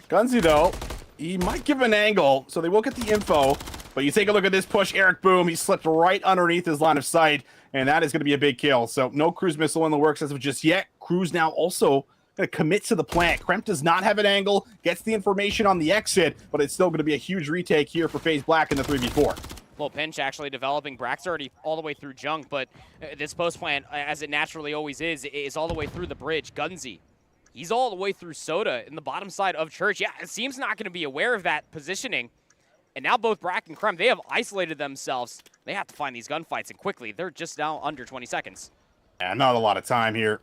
Gunzi, though, he might give an angle, so they will get the info. But you take a look at this push, Eric Boom, he slipped right underneath his line of sight, and that is going to be a big kill. So no cruise missile in the works as of just yet. Cruz now also going to commit to the plant. Kremp does not have an angle, gets the information on the exit, but it's still going to be a huge retake here for FaZe Black in the 3v4. Little pinch actually developing. Brack's already all the way through junk, but this post plant, as it naturally always is all the way through the bridge. Gunzi, he's all the way through Soda in the bottom side of Church. Yeah, it seems not going to be aware of that positioning. And now both Brack and Krem, they have isolated themselves. They have to find these gunfights, and quickly. They're just now under 20 seconds. Yeah, not a lot of time here.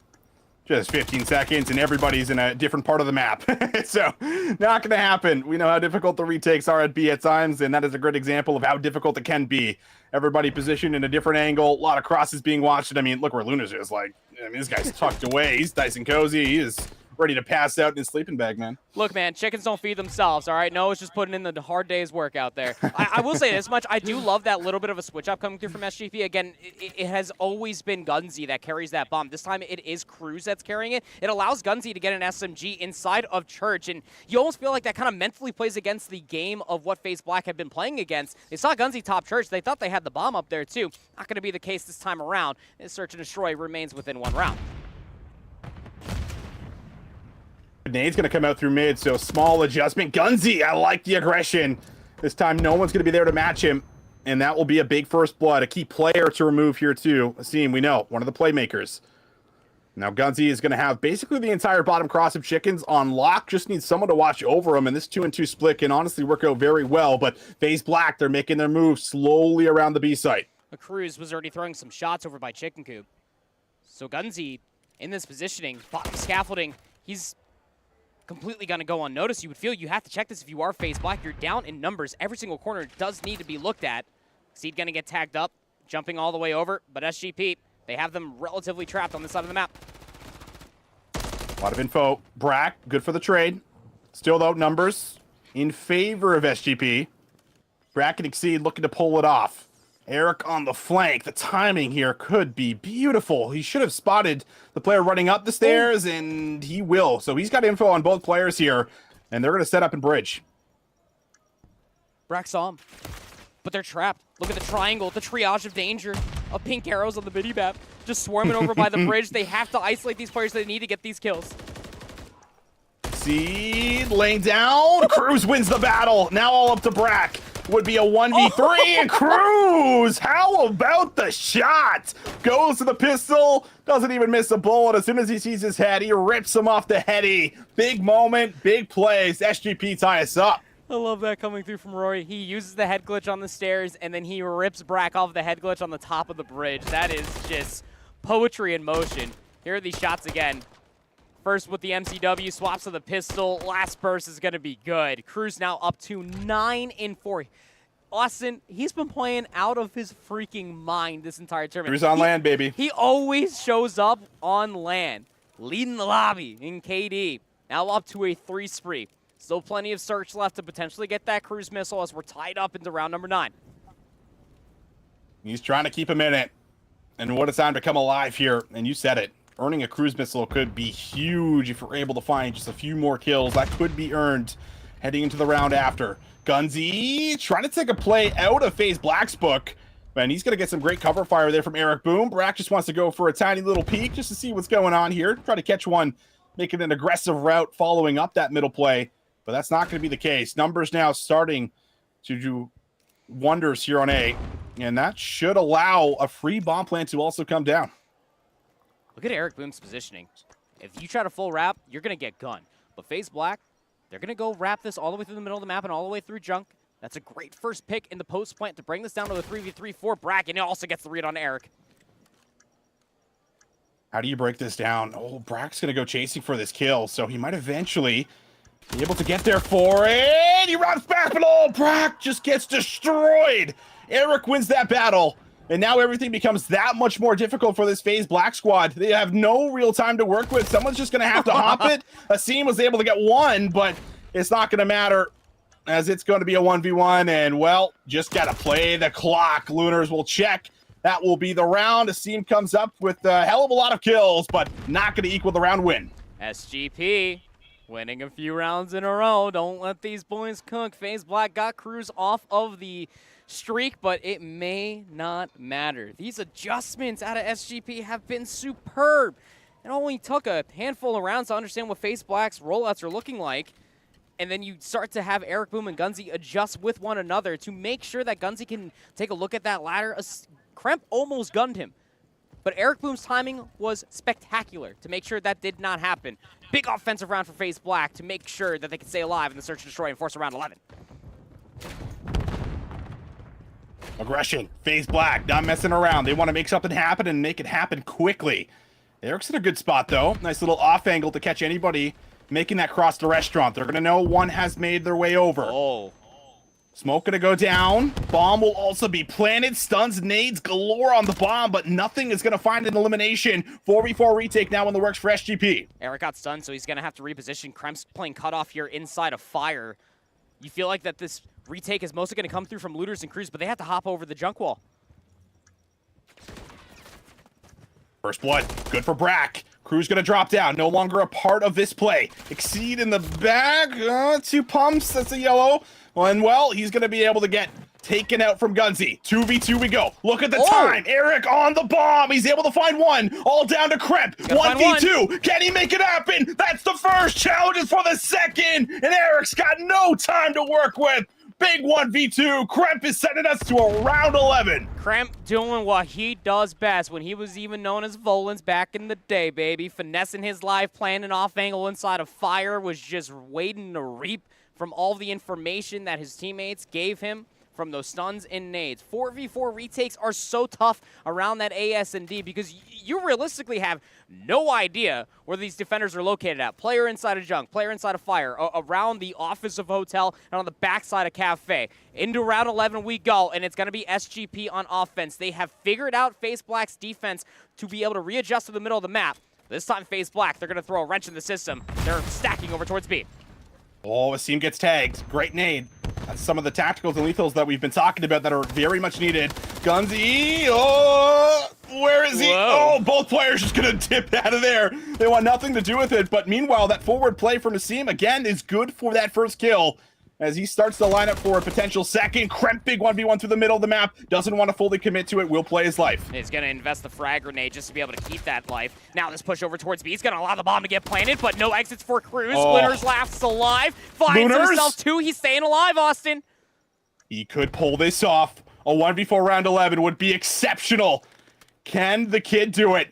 Just 15 seconds, and everybody's in a different part of the map. So, not going to happen. We know how difficult the retakes are at B at times, and that is a great example of how difficult it can be. Everybody positioned in a different angle, a lot of crosses being watched. And I mean, look where Lunas is. Like, I mean, this guy's tucked away. He's nice and cozy. He is ready to pass out in his sleeping bag, man. Look, man, chickens don't feed themselves, all right? Noah's just putting in the hard day's work out there. I will say this much. I do love that little bit of a switch-up coming through from SGP. Again, it has always been Gunzi that carries that bomb. This time it is Cruz that's carrying it. It allows Gunzi to get an SMG inside of Church, and you almost feel like that kind of mentally plays against the game of what FaZe Black have been playing against. They saw Gunzi top Church. They thought they had the bomb up there, too. Not going to be the case this time around. Search and Destroy remains within 1 round. Nade's going to come out through mid, so small adjustment. Gunzi, I like the aggression. This time, no one's going to be there to match him, and that will be a big first blood. A key player to remove here, too. Asim, we know, one of the playmakers. Now, Gunzi is going to have basically the entire bottom cross of chickens on lock. Just needs someone to watch over him, and this 2-and-2 split can honestly work out very well, but FaZe Black, they're making their move slowly around the B site. Cruz was already throwing some shots over by Chicken Coop. So Gunzi, in this positioning, bottom scaffolding, he's completely going to go unnoticed. You would feel you have to check this if you are FaZe Black. You're down in numbers. Every single corner does need to be looked at. Seed going to get tagged up, jumping all the way over, but SGP, they have them relatively trapped on this side of the map. A lot of info. Brack, good for the trade. Still, though, numbers in favor of SGP. Brack and Exceed looking to pull it off. Eric on the flank. The timing here could be beautiful. He should have spotted the player running up the stairs, and he will. So he's got info on both players here, and they're going to set up in bridge. Brack saw him, but they're trapped. Look at the triangle, the triage of danger of pink arrows on the mini map. just swarming over by the bridge. They have to isolate these players. They need to get these kills. Seed laying down. Cruz wins the battle. Now all up to Brack. Would be a 1v3 and Cruz. How about the shot? Goes to the pistol. Doesn't even miss a bullet. As soon as he sees his head, he rips him off the heady. Big moment, big plays. SGP tie us up. I love that coming through from Rory. He uses the head glitch on the stairs, and then he rips Brack off the head glitch on the top of the bridge. That is just poetry in motion. Here are these shots again. First with the MCW, swaps to the pistol. Last burst is going to be good. Cruz now up to 9-4. Austin, he's been playing out of his freaking mind this entire tournament. Cruz on land, baby. He always shows up on land, leading the lobby in KD. Now up to a 3 spree. Still plenty of search left to potentially get that cruise missile as we're tied up into round number 9. He's trying to keep him in it. And what a time to come alive here. And you said it. Earning a cruise missile could be huge if you're able to find just a few more kills. That could be earned heading into the round after. Gunzy trying to take a play out of FaZe Black's book. And he's going to get some great cover fire there from Eric Boom. Brack just wants to go for a tiny little peek just to see what's going on here. Try to catch one, making an aggressive route following up that middle play. But that's not going to be the case. Numbers now starting to do wonders here on A. And that should allow a free bomb plant to also come down. Look at Eric Boom's positioning. If you try to full wrap, you're going to get gunned. But FaZe Black, they're going to go wrap this all the way through the middle of the map and all the way through junk. That's a great first pick in the post plant to bring this down to a 3v3 for Brack, and it also gets the read on Eric. How do you break this down? Oh, Brack's going to go chasing for this kill, so he might eventually be able to get there for it. He rounds back, but oh, Brack just gets destroyed. Eric wins that battle. And now everything becomes that much more difficult for this FaZe Black squad. They have no real time to work with. Someone's just going to have to hop it. Asim was able to get one, but it's not going to matter as it's going to be a 1v1. And, well, just got to play the clock. Lunars will check. That will be the round. Asim comes up with a hell of a lot of kills, but not going to equal the round win. SGP winning a few rounds in a row. Don't let these boys cook. FaZe Black got Cruz off of the streak, but it may not matter. These adjustments out of SGP have been superb. It only took a handful of rounds to understand what FaZe Black's rollouts are looking like, and then you start to have Eric Boom and Gunzy adjust with one another to make sure that Gunzy can take a look at that ladder. Kremp almost gunned him, but Eric Boom's timing was spectacular to make sure that did not happen. Big offensive round for FaZe Black to make sure that they can stay alive in the search and destroy and force a round 11. Aggression. FaZe Black, not messing around. They want to make something happen and make it happen quickly. Eric's in a good spot, though. Nice little off angle to catch anybody making that cross the restaurant. They're going to know one has made their way over. Oh. Smoke going to go down. Bomb will also be planted. Stuns, nades galore on the bomb, but nothing is going to find an elimination. 4v4 retake now in the works for SGP. Eric got stunned, so he's going to have to reposition. Kremp's playing cutoff here inside of Fire. You feel like that this retake is mostly going to come through from Looters and Cruz, but they have to hop over the junk wall. First blood, good for Brack. Cruz gonna drop down, no longer a part of this play. Exceed in the bag, 2 pumps, that's a yellow. And well, he's gonna be able to get taken out from Gunzy. 2v2 we go. Look at the time. Eric on the bomb. He's able to find one. All down to Kremp. 1v2. Can he make it happen? That's the first. Challenges for the second. And Eric's got no time to work with. Big 1v2. Kremp is sending us to a round 11. Kremp doing what he does best when he was even known as Volans back in the day, baby. Finessing his live plan and off angle inside of Fire, was just waiting to reap from all the information that his teammates gave him from those stuns and nades. 4v4 retakes are so tough around that AS&D because you realistically have no idea where these defenders are located at. Player inside of junk, player inside of Fire, around the office of hotel, and on the backside of cafe. Into round 11 we go, and it's going to be SGP on offense. They have figured out FaZe Black's defense to be able to readjust to the middle of the map. This time FaZe Black, they're going to throw a wrench in the system. They're stacking over towards B. Oh, Asim gets tagged. Great nade. That's some of the tacticals and lethals that we've been talking about that are very much needed. Gunzy, oh, where is he? Whoa. Oh, both players just gonna dip out of there. They want nothing to do with it, but meanwhile, that forward play from Asim, again, is good for that first kill. as he starts the lineup for a potential second. Kremp big 1v1 through the middle of the map. Doesn't want to fully commit to it. Will play his life. He's going to invest the frag grenade just to be able to keep that life. Now this push over towards B is going to allow the bomb to get planted, but no exits for Cruz. Splinters lasts alive. Finds himself 2. He's staying alive, Austin. He could pull this off. A 1v4 round 11 would be exceptional. Can the kid do it?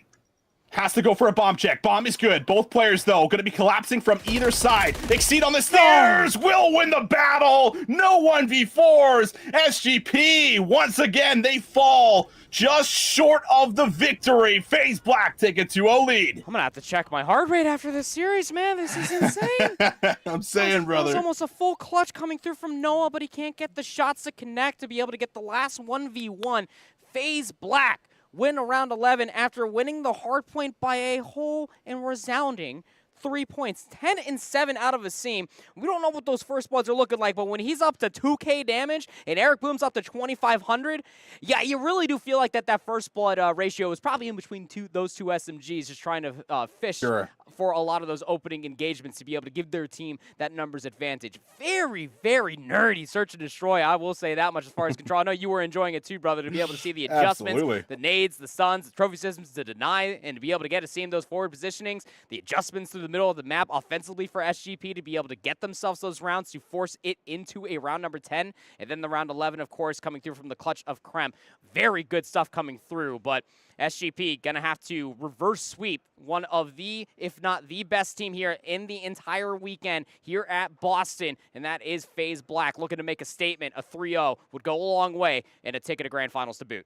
Has to go for a bomb check. Bomb is good. Both players, though, going to be collapsing from either side. Exceed on the stairs will win the battle. No 1v4s. SGP, once again, they fall just short of the victory. FaZe Black take a 2-0 lead. I'm going to have to check my heart rate after this series, man. This is insane. I'm saying, brother. That was almost a full clutch coming through from Noah, but he can't get the shots to connect to be able to get the last 1v1. FaZe Black win around 11 after winning the hard point by a whole and resounding 3 points. 10 and 7 out of Asim. We don't know what those first bloods are looking like, but when he's up to 2K damage and Eric Boom's up to 2,500, yeah, you really do feel like that first blood ratio is probably in between those two SMGs, just trying to fish for a lot of those opening engagements to be able to give their team that numbers advantage. Very, very nerdy search and destroy. I will say that much as far as control. I know you were enjoying it too, brother, to be able to see the adjustments, the nades, the stuns, the trophy systems to deny, and to be able to get to see those forward positionings, the adjustments through the middle of the map offensively for SGP to be able to get themselves those rounds to force it into a round number 10, and then the round 11, of course, coming through from the clutch of Krem. Very good stuff coming through, but SGP gonna have to reverse sweep one of the, if not the best team here in the entire weekend here at Boston, and that is FaZe Black, looking to make a statement. A 3-0 would go a long way, and a ticket to Grand Finals to boot.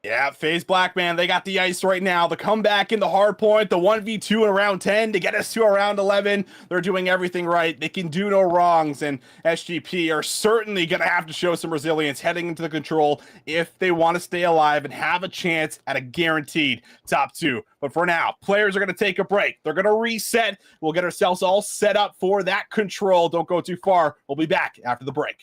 Yeah, FaZe Black, man, they got the ice right now. The comeback in the hard point, the 1v2 in around 10 to get us to around 11. They're doing everything right. They can do no wrongs, and SGP are certainly going to have to show some resilience heading into the control if they want to stay alive and have a chance at a guaranteed top 2. But for now, players are going to take a break. They're going to reset. We'll get ourselves all set up for that control. Don't go too far. We'll be back after the break.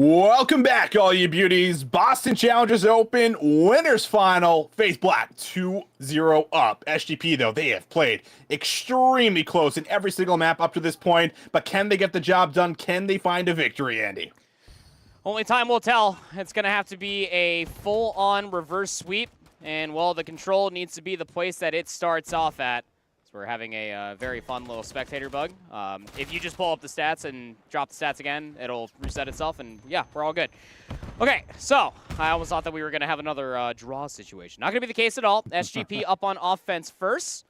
Welcome back, all you beauties. Boston Challengers Open winners final. FaZe Black 2-0 up. SGP, though, they have played extremely close in every single map up to this point. But can they get the job done? Can they find a victory, Andy? Only time will tell. It's going to have to be a full-on reverse sweep. And, well, the control needs to be the place that it starts off at. We're having a very fun little spectator bug. If you just pull up the stats and drop the stats again, it'll reset itself, and yeah, we're all good. Okay, so I almost thought that we were going to have another draw situation. Not going to be the case at all. SGP up on offense first.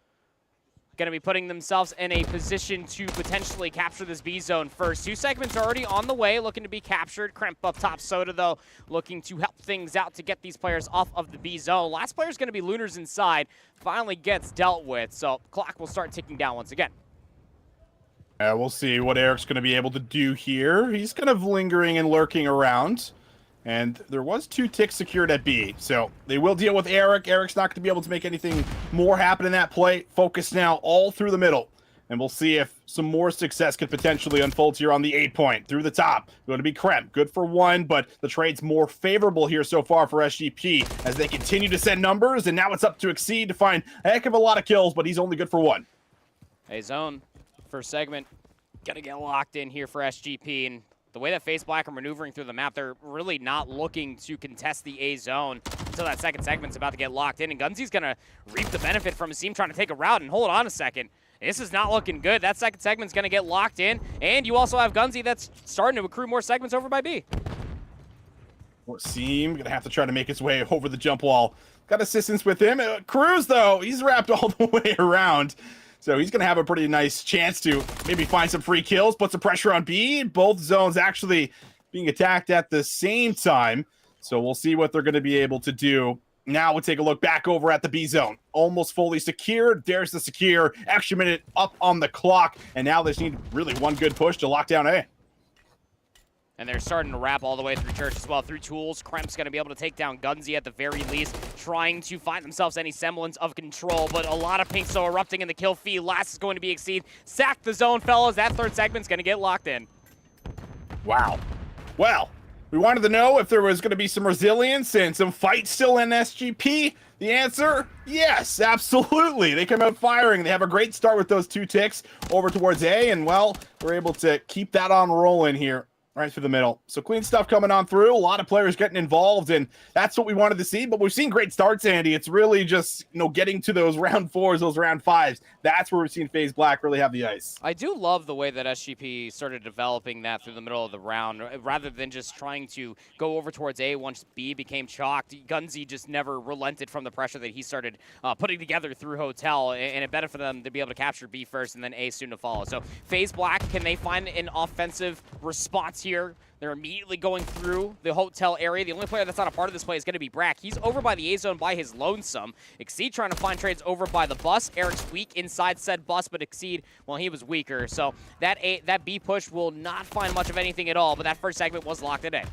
Going to be putting themselves in a position to potentially capture this B zone first. 2 segments already on the way, looking to be captured. Kremp up top, Soda, though, looking to help things out to get these players off of the B zone. Last player is going to be Lunars inside. Finally gets dealt with, so clock will start ticking down once again. We'll see what Eric's going to be able to do here. He's kind of lingering and lurking around. And there was 2 ticks secured at B, so they will deal with Eric. Eric's not going to be able to make anything more happen in that play. Focus now all through the middle. And we'll see if some more success could potentially unfold here on the 8-point. Through the top, going to be Kremp. Good for 1, but the trade's more favorable here so far for SGP as they continue to send numbers, and now it's up to Exceed to find a heck of a lot of kills, but he's only good for 1. A zone, first segment, gonna get locked in here for SGP, and the way that FaZe Black are maneuvering through the map, they're really not looking to contest the A zone until that second segment's about to get locked in. And Gunzy's going to reap the benefit from his team trying to take a route. And hold on a second. This is not looking good. That second segment's going to get locked in. And you also have Gunzy that's starting to accrue more segments over by B. Seam going to have to try to make his way over the jump wall. Got assistance with him. Cruz, though, he's wrapped all the way around. So he's going to have a pretty nice chance to maybe find some free kills, put some pressure on B. Both zones actually being attacked at the same time. So we'll see what they're going to be able to do. Now we'll take a look back over at the B zone. Almost fully secured. There's the secure. Extra minute up on the clock. And now they just need really one good push to lock down A. And they're starting to wrap all the way through Church as well. Through tools, Kremp's going to be able to take down Gunzy at the very least, trying to find themselves any semblance of control. But a lot of pink so erupting in the kill feed. Last is going to be Exceed. Sack the zone, fellas. That third segment's going to get locked in. Wow. Well, we wanted to know if there was going to be some resilience and some fight still in SGP. The answer, yes, absolutely. They come out firing. They have a great start with those 2 ticks over towards A. And, well, we're able to keep that on rolling here. Right through the middle. So clean stuff coming on through. A lot of players getting involved, and that's what we wanted to see. But we've seen great starts, Andy. It's really just, getting to those round 4s, those round 5s. That's where we've seen FaZe Black really have the ice. I do love the way that SGP started developing that through the middle of the round, rather than just trying to go over towards A once B became chalked. Gunzy just never relented from the pressure that he started putting together through Hotel, and it benefited them to be able to capture B first and then A soon to follow. So FaZe Black, can they find an offensive response here? They're immediately going through the Hotel area. The only player that's not a part of this play is going to be Brack. He's over by the A zone by his lonesome. Exceed trying to find trades over by the bus. Eric's weak inside said bus, but Exceed, well, he was weaker. So that B push will not find much of anything at all, but that first segment was locked today.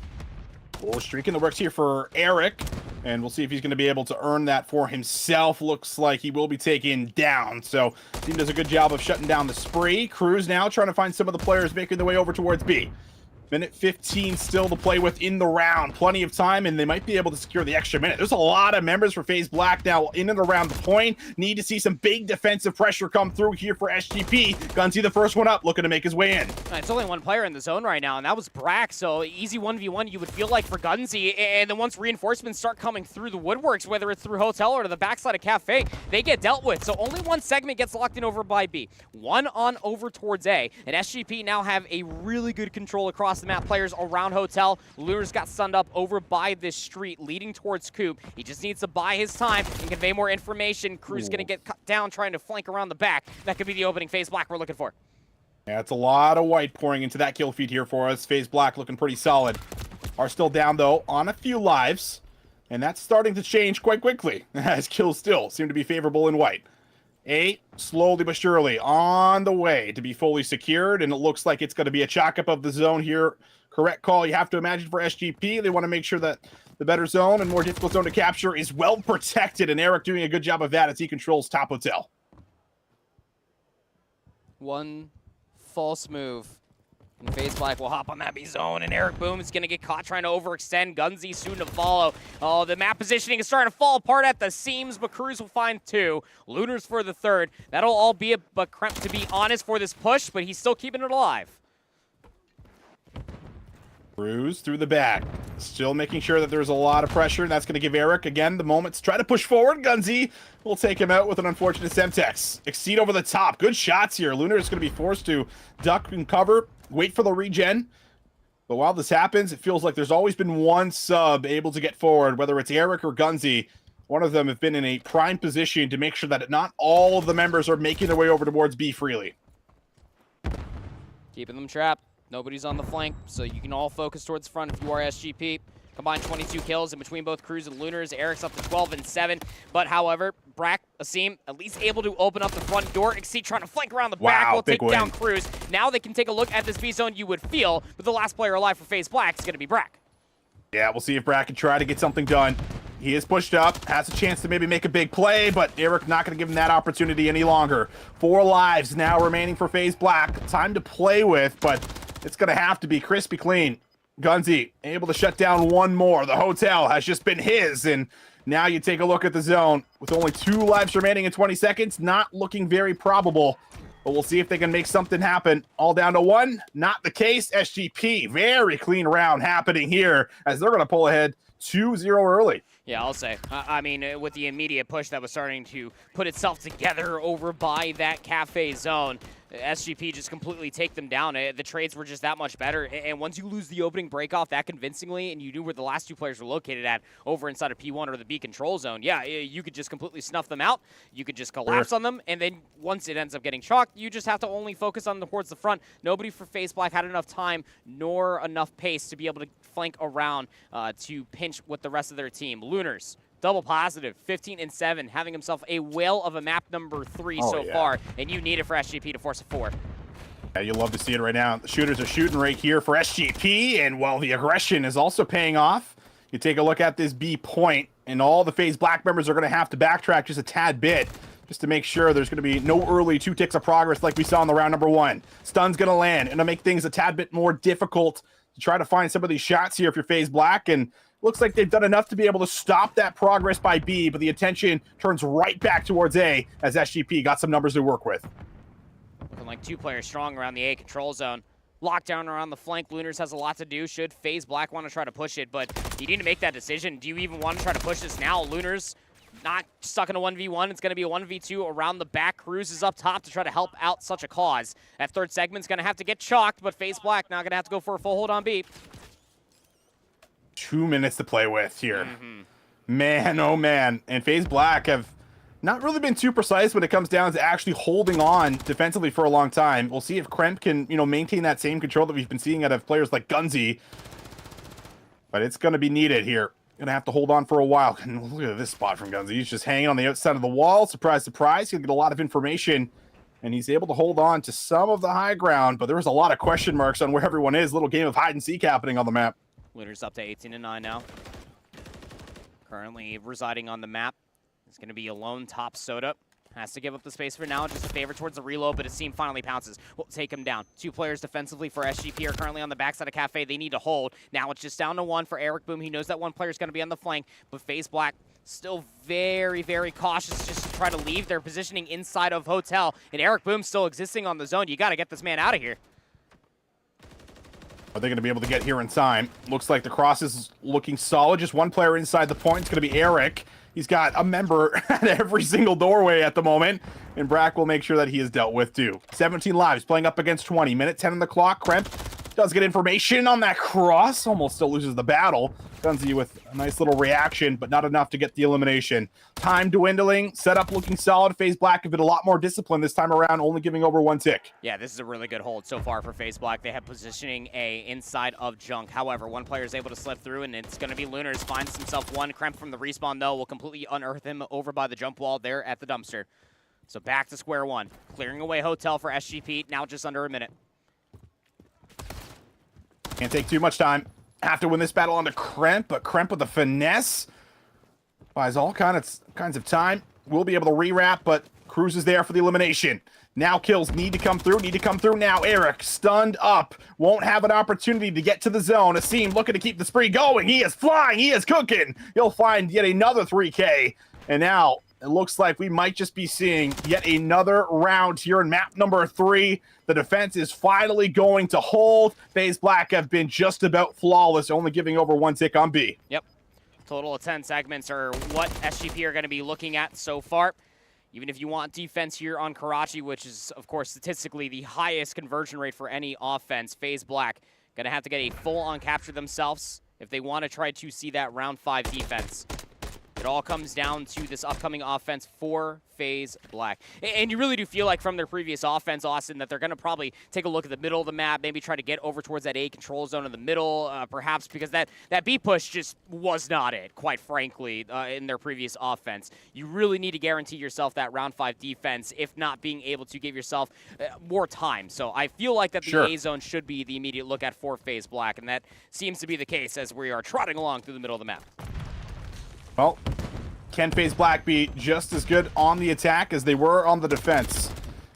Well, streak in the works here for Eric, and we'll see if he's going to be able to earn that for himself. Looks like he will be taken down. So team does a good job of shutting down the spree. Cruz now trying to find some of the players making their way over towards B. Minute 15 still to play with in the round. Plenty of time, and they might be able to secure the extra minute. There's a lot of members for FaZe Black now in and around the point. Need to see some big defensive pressure come through here for SGP. Gunzy the first one up, looking to make his way in. It's only one player in the zone right now, and that was Brack, so easy 1v1 you would feel like for Gunzy. And then once reinforcements start coming through the woodworks, whether it's through Hotel or to the backside of Cafe, they get dealt with. So only one segment gets locked in over by B. One on over towards A, and SGP now have a really good control across the map. Players around Hotel. Lunars got stunned up over by this street leading towards Coop. He just needs to buy his time and convey more information. Crew's going to get cut down trying to flank around the back. That could be the opening FaZe Black we're looking for. Yeah, it's a lot of white pouring into that kill feed here for us. FaZe Black looking pretty solid. Are still down, though, on a few lives. And that's starting to change quite quickly, as kills still seem to be favorable in white. A, slowly but surely, on the way to be fully secured, and it looks like it's going to be a chalk up of the zone here. Correct call, you have to imagine, for SGP. They want to make sure that the better zone and more difficult zone to capture is well protected, and Eric doing a good job of that as he controls top Hotel. One false move And FaZe Black will hop on that B zone, and Eric Boom is going to get caught trying to overextend. Gunzy soon to follow. Oh, the map positioning is starting to fall apart at the seams, but Cruz will find 2. Lunars for the 3rd. That'll all be a Kremp, to be honest, for this push, but he's still keeping it alive. Cruz through the back. Still making sure that there's a lot of pressure, and that's going to give Eric, again, the moment to try to push forward. Gunzy will take him out with an unfortunate Semtex. Exceed over the top. Good shots here. Lunar is going to be forced to duck and cover, wait for the regen. But while this happens, it feels like there's always been one sub able to get forward, whether it's Eric or Gunzy. One of them have been in a prime position to make sure that not all of the members are making their way over towards B freely. Keeping them trapped. Nobody's on the flank, so you can all focus towards the front if you are SGP. Combined 22 kills in between both Cruz and Lunars. Eric's up to 12 and 7. But however, Brack, Asim, at least able to open up the front door. Exceed trying to flank around the back. Will take down Cruz. Now they can take a look at this B zone, you would feel, but the last player alive for FaZe Black is going to be Brack. Yeah, we'll see if Brack can try to get something done. He is pushed up, has a chance to maybe make a big play, but Eric not going to give him that opportunity any longer. 4 lives now remaining for FaZe Black. Time to play with, but it's going to have to be crispy clean. Gunzy able to shut down one more. The hotel has just been his, and now you take a look at the zone. With only 2 lives remaining in 20 seconds, not looking very probable, but we'll see if they can make something happen. All down to 1, not the case. SGP, very clean round happening here as they're going to pull ahead 2-0 early. Yeah, I'll say. I mean, with the immediate push that was starting to put itself together over by that cafe zone, SGP just completely take them down. The trades were just that much better. And once you lose the opening break-off that convincingly, and you knew where the last 2 players were located at, over inside of P1 or the B control zone, yeah, you could just completely snuff them out. You could just collapse on them. And then once it ends up getting chalked, you just have to only focus on towards the front. Nobody for FaZe Black had enough time nor enough pace to be able to flank around to pinch with the rest of their team. Lunars, double positive, 15 and 7, having himself a whale of a map number 3 so far, and you need it for SGP to force a 4. Yeah, you love to see it right now. The shooters are shooting right here for SGP, and while the aggression is also paying off, you take a look at this B point, and all the FaZe Black members are going to have to backtrack just a tad bit, just to make sure there's going to be no early 2 ticks of progress like we saw in the round number 1. Stun's going to land, and to make things a tad bit more difficult to try to find some of these shots here if you're FaZe Black, and looks like they've done enough to be able to stop that progress by B, but the attention turns right back towards A as SGP got some numbers to work with. Looking like 2 players strong around the A control zone. Lockdown around the flank. Lunars has a lot to do. Should FaZe Black want to try to push it, but you need to make that decision. Do you even want to try to push this now? Lunars not stuck in a 1v1. It's going to be a 1v2 around the back. Cruz is up top to try to help out such a cause. That 3rd segment's going to have to get chalked, but FaZe Black now going to have to go for a full hold on B. 2 minutes to play with here. Man, oh man. And FaZe Black have not really been too precise when it comes down to actually holding on defensively for a long time. We'll see if Kremp can, maintain that same control that we've been seeing out of players like Gunzy. But it's going to be needed here. Going to have to hold on for a while. And look at this spot from Gunzy. He's just hanging on the outside of the wall. Surprise, surprise. He'll get a lot of information. And he's able to hold on to some of the high ground. But there was a lot of question marks on where everyone is. Little game of hide and seek happening on the map. Lunars up to 18 and 9 now. Currently residing on the map. It's going to be alone top Soda. Has to give up the space for now. Just a favor towards the reload, but Asim finally pounces. Will take him down. 2 players defensively for SGP are currently on the backside of Cafe. They need to hold. Now it's just down to 1 for Eric Boom. He knows that 1 player is going to be on the flank, but FaZe Black still very, very cautious just to try to leave their positioning inside of Hotel. And Eric Boom still existing on the zone. You got to get this man out of here. Are they going to be able to get here in time? Looks like the cross is looking solid. Just 1 player inside the point. It's going to be Eric. He's got a member at every single doorway at the moment. And Brack will make sure that he is dealt with too. 17 lives playing up against 20. Minute 10 on the clock. Kremp does get information on that cross. Almost still loses the battle. Gunzy with a nice little reaction, but not enough to get the elimination. Time dwindling. Setup looking solid. FaZe Black have been a lot more disciplined this time around, only giving over 1 tick. Yeah, this is a really good hold so far for FaZe Black. They have positioning A inside of Junk. However, 1 player is able to slip through, and it's going to be Lunars. Finds himself 1. Kremp from the respawn, though, will completely unearth him over by the jump wall there at the dumpster. So back to square 1. Clearing away Hotel for SGP, now just under a minute. Can't take too much time. Have to win this battle onto Kremp, but Kremp with a finesse buys all kinds of time. We'll be able to rewrap, but Cruz is there for the elimination. Now kills need to come through now. Eric stunned up. Won't have an opportunity to get to the zone. Asim looking to keep the spree going. He is flying. He is cooking. He'll find yet another 3K. And now it looks like we might just be seeing yet another round here in map number 3. The defense is finally going to hold. FaZe Black have been just about flawless, only giving over 1 tick on B. Yep. Total of 10 segments are what SGP are going to be looking at so far. Even if you want defense here on Karachi, which is, of course, statistically the highest conversion rate for any offense, FaZe Black going to have to get a full-on capture themselves if they want to try to see that round 5 defense. It all comes down to this upcoming offense for FaZe Black. And you really do feel like from their previous offense, Austin, that they're going to probably take a look at the middle of the map, maybe try to get over towards that A control zone in the middle, perhaps because that B push just was not it, quite frankly, in their previous offense. You really need to guarantee yourself that round 5 defense, if not being able to give yourself more time. So I feel like that the A zone should be the immediate look at for FaZe Black, and that seems to be the case as we are trotting along through the middle of the map. Well, can FaZe Black be just as good on the attack as they were on the defense?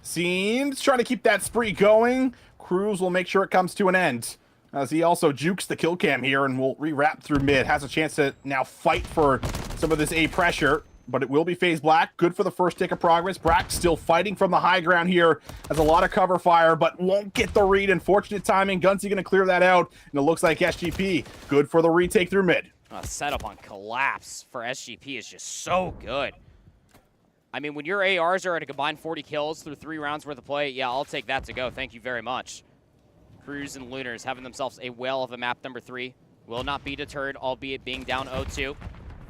Seems trying to keep that spree going. Cruz will make sure it comes to an end, as he also jukes the kill cam here and will re-wrap through mid. Has a chance to now fight for some of this A pressure, but it will be FaZe Black. Good for the first tick of progress. Brack still fighting from the high ground here. Has a lot of cover fire, but won't get the read. Unfortunate timing. Gunsy going to clear that out, and it looks like SGP good for the retake through mid. Setup on Collapse for SGP is just so good. I mean, when your ARs are at a combined 40 kills through 3 rounds worth of play, yeah, I'll take that to go. Thank you very much. Cruz and Lunars having themselves a whale of a map number 3. Will not be deterred, albeit being down 0-2.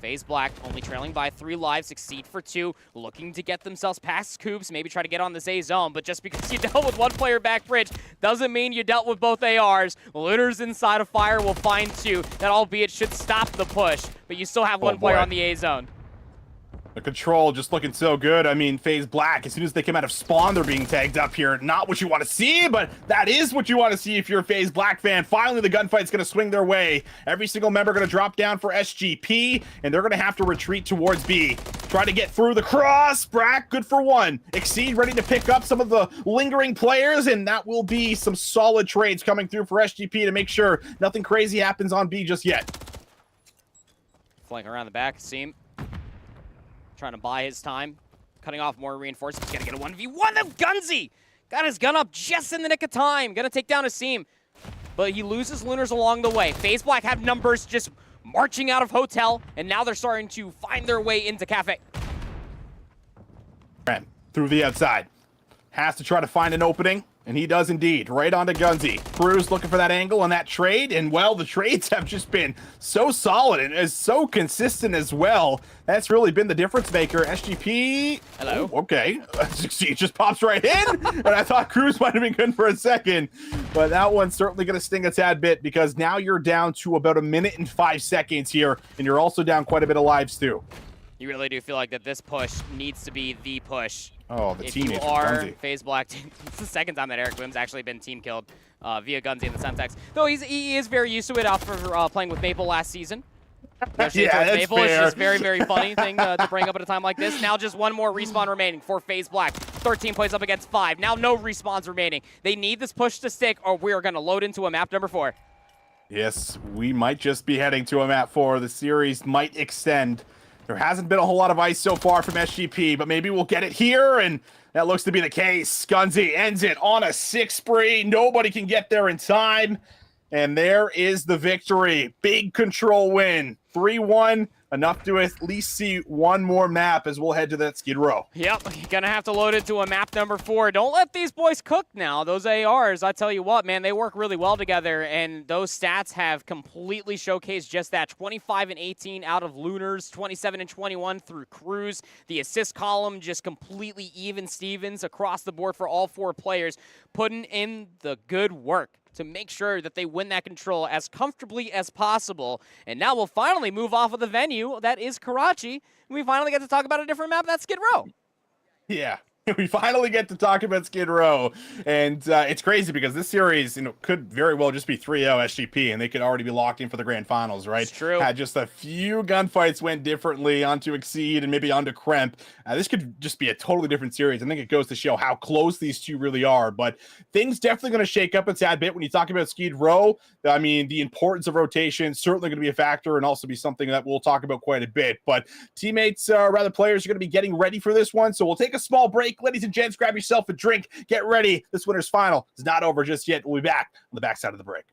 FaZe Black only trailing by 3 lives, succeed for 2, looking to get themselves past Coops, maybe try to get on this A zone, but just because you dealt with 1 player back bridge doesn't mean you dealt with both ARs. Lunars inside of fire will find 2, that albeit should stop the push, but you still have 1 player on the A zone. The control just looking so good. I mean, FaZe Black, as soon as they come out of spawn, they're being tagged up here. Not what you want to see, but that is what you want to see if you're a FaZe Black fan. Finally, the gunfight's going to swing their way. Every single member going to drop down for SGP, and they're going to have to retreat towards B. Try to get through the cross. Brack, good for 1. Exceed ready to pick up some of the lingering players, and that will be some solid trades coming through for SGP to make sure nothing crazy happens on B just yet. Flank around the back, Seam. Trying to buy his time, cutting off more reinforcements. Gonna get a 1v1 of Gunsy. Got his gun up just in the nick of time. Gonna take down Asim, but he loses Lunars along the way. FaZe Black have numbers just marching out of Hotel, and now they're starting to find their way into Cafe. Through the outside. Has to try to find an opening, and he does indeed. Right onto Gunsy. Cruz looking for that angle on that trade, and well, the trades have just been so solid and is so consistent as well. That's really been the difference maker. SGP. Hello. Oh, okay. He just pops right in, and I thought Cruz might have been good for a second, but that one's certainly going to sting a tad bit because now you're down to about 1 minute and 5 seconds here, and you're also down quite a bit of lives too. You really do feel like that this push needs to be the push. Oh, the if teammate you from are Gunsy. FaZe Black, it's the second time that Eric Wim's actually been team killed via Gunsy in the Semtex. Though he is very used to it after playing with Maple last season. Yeah, that's Maple fair. is just very, very funny thing to bring up at a time like this. Now just 1 more respawn remaining for FaZe Black. 13 plays up against 5. Now no respawns remaining. They need this push to stick or we are going to load into a map number 4. Yes, we might just be heading to a map 4. The series might extend. There hasn't been a whole lot of ice so far from SGP, but maybe we'll get it here, and that looks to be the case. Gunsy ends it on a 6 spree. Nobody can get there in time, and there is the victory. Big control win. 3-1, enough to at least see 1 more map as we'll head to that Skid Row. Yep, gonna have to load into a map number 4. Don't let these boys cook now. Those ARs, I tell you what, man, they work really well together, and those stats have completely showcased just that. 25 and 18 out of Lunars, 27 and 21 through Cruz. The assist column just completely even Stevens across the board for all 4 players, putting in the good work to make sure that they win that control as comfortably as possible. And now we'll finally move off of the venue that is Karachi. We finally get to talk about a different map, that's Skid Row. Yeah, We finally get to talk about Skid Row, and it's crazy because this series, could very well just be 3-0 SGP, and they could already be locked in for the grand finals, right? It's true. Had just a few gunfights went differently onto Exceed and maybe onto Kremp. This could just be a totally different series. I think it goes to show how close these two really are, but things definitely going to shake up a tad bit when you talk about Skid Row. I mean, the importance of rotation certainly going to be a factor and also be something that we'll talk about quite a bit, but teammates, rather players, are going to be getting ready for this one, so we'll take a small break. Ladies and gents, grab yourself a drink, get ready. This winner's final is not over just yet. We'll be back on the backside of the break.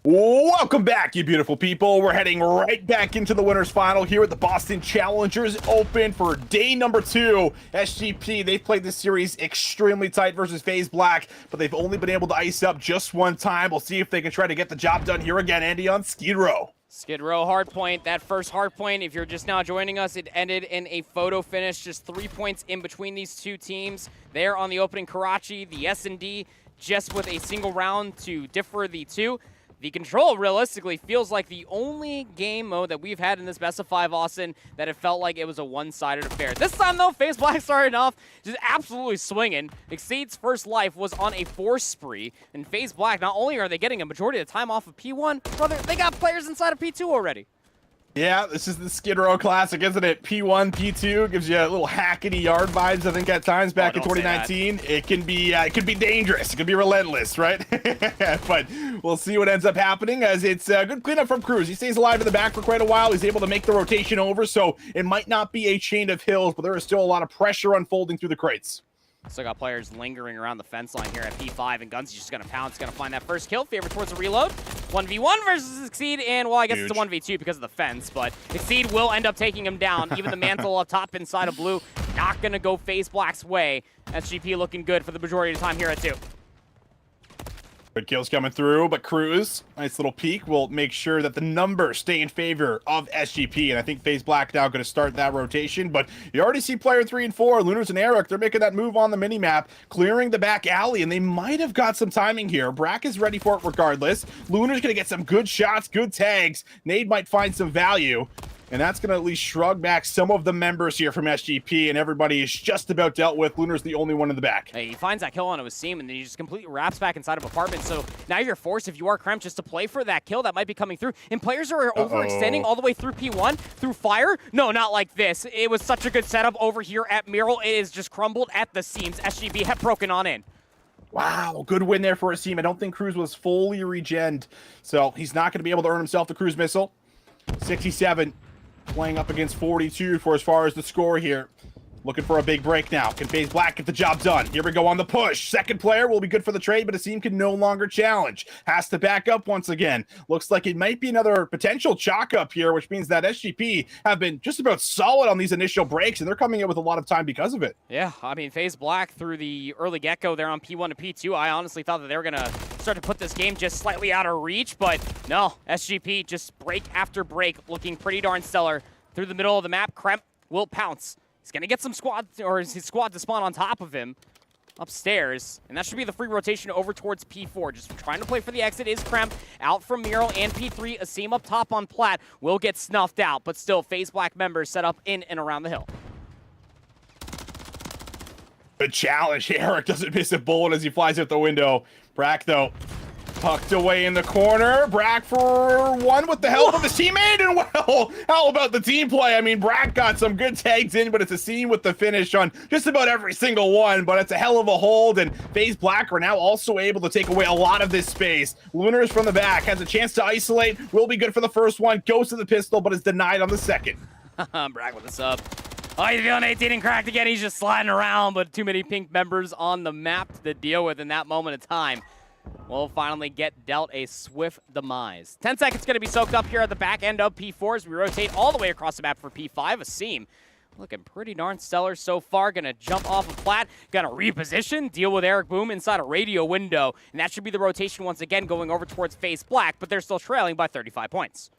Welcome back, you beautiful people. We're heading right back into the winners final here at the Boston Challengers Open for day number 2. SGP, they've played this series extremely tight versus FaZe Black, but they've only been able to ice up just one time. We'll see if they can try to get the job done here again. Andy on Skid Row. Skid Row hardpoint, that first hardpoint, if you're just now joining us, it ended in a photo finish, just 3 points in between these two teams. There on the opening Karachi, the S&D, just with a single round to differ the two. The Control realistically feels like the only game mode that we've had in this best of 5, Austin, that it felt like it was a one-sided affair. This time, though, FaZe Black started off just absolutely swinging. Exceed's first life was on a force spree, and FaZe Black, not only are they getting a majority of the time off of P1, brother, they got players inside of P2 already. Yeah, this is the Skid Row Classic, isn't it? P1, P2 gives you a little hackety yard vibes, I think, at times back in 2019. It can be dangerous. It can be relentless, right? But we'll see what ends up happening, as it's a good cleanup from Cruz. He stays alive in the back for quite a while. He's able to make the rotation over, so it might not be a chain of hills, but there is still a lot of pressure unfolding through the crates. Still got players lingering around the fence line here at P5, and Guns just going to pounce, going to find that first kill. Favor towards the reload. 1v1 versus Exceed, and well, I guess it's a 1v2 because of the fence, but Exceed will end up taking him down. Even the mantle up top inside of blue, not going to go FaZe Black's way. SGP looking good for the majority of the time here at 2. Good kills coming through, but Cruz, nice little peek, will make sure that the numbers stay in favor of SGP, and I think FaZe Black now going to start that rotation, but you already see player 3 and 4, Lunars and Eric, they're making that move on the minimap, clearing the back alley, and they might have got some timing here. Brack is ready for it regardless. Lunar's going to get some good shots, good tags. Nade might find some value. And that's going to at least shrug back some of the members here from SGP, and everybody is just about dealt with. Lunar's the only one in the back. Hey, he finds that kill onto his seam, and then he just completely wraps back inside of apartment. So now you're forced, if you are Kremp, just to play for that kill that might be coming through. And players are overextending all the way through P1, through fire. No, not like this. It was such a good setup over here at Mural. It is just crumbled at the seams. SGP have broken on in. Wow, good win there for his team. I don't think Cruz was fully regened, so he's not going to be able to earn himself the Cruz missile. 67. Playing up against 42 for as far as the score here. Looking for a big break now. Can FaZe Black get the job done? Here we go on the push. Second player will be good for the trade, but Asim can no longer challenge. Has to back up once again. Looks like it might be another potential chalk up here, which means that SGP have been just about solid on these initial breaks, and they're coming in with a lot of time because of it. Yeah, I mean, FaZe Black through the early get-go there on P1 to P2, I honestly thought that they were going to start to put this game just slightly out of reach, but no, SGP just break after break looking pretty darn stellar. Through the middle of the map, Kremp will pounce. He's going to get some squad, or his squad to spawn on top of him upstairs. And that should be the free rotation over towards P4. Just trying to play for the exit is Kremp. Out from Mural and P3. Asim up top on Plat will get snuffed out. But still, FaZe Black members set up in and around the hill. Good challenge. Eric doesn't miss a bullet as he flies out the window. Brack, though, tucked away in the corner. Brack for one with the help of his teammate, and well, how about the team play? I mean, Brack got some good tags in, but it's a scene with the finish on just about every single one, but it's a hell of a hold, and FaZe Black are now also able to take away a lot of this space. Lunars from the back has a chance to isolate, will be good for the first one, goes to the pistol, but is denied on the second. Brack with a sub. Oh, he's feeling 18 and cracked again. He's just sliding around, but too many pink members on the map to deal with in that moment of time. We'll finally get dealt a swift demise. 10 seconds going to be soaked up here at the back end of P4 as we rotate all the way across the map for P5. Asim looking pretty darn stellar so far. Going to jump off of Plat. Going to reposition, deal with Eric Boom inside a radio window. And that should be the rotation once again going over towards FaZe Black, but they're still trailing by 35 points.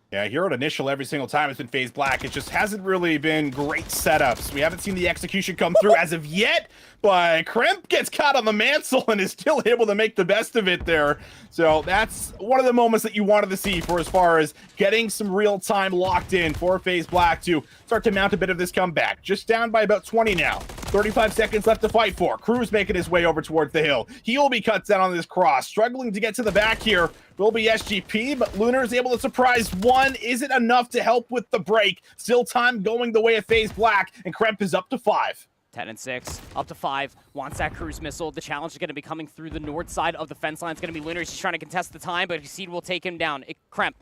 Yeah, hero initial every single time it's been FaZe Black. It just hasn't really been great setups. We haven't seen the execution come through as of yet, but Kremp gets caught on the mantle and is still able to make the best of it there. So that's one of the moments that you wanted to see for as far as getting some real time locked in for FaZe Black to start to mount a bit of this comeback. Just down by about 20 now. 35 seconds left to fight for. Cruz making his way over towards the hill. He will be cut down on this cross. Struggling to get to the back here will be SGP, but Lunar is able to surprise one. Isn't enough to help with the break. Still time going the way of FaZe Black, and Kremp is up to 5. 10 and 6, up to 5. Wants that cruise missile. The challenge is going to be coming through the north side of the fence line. It's going to be Lunar. He's trying to contest the time, but Exceed will take him down. Kremp,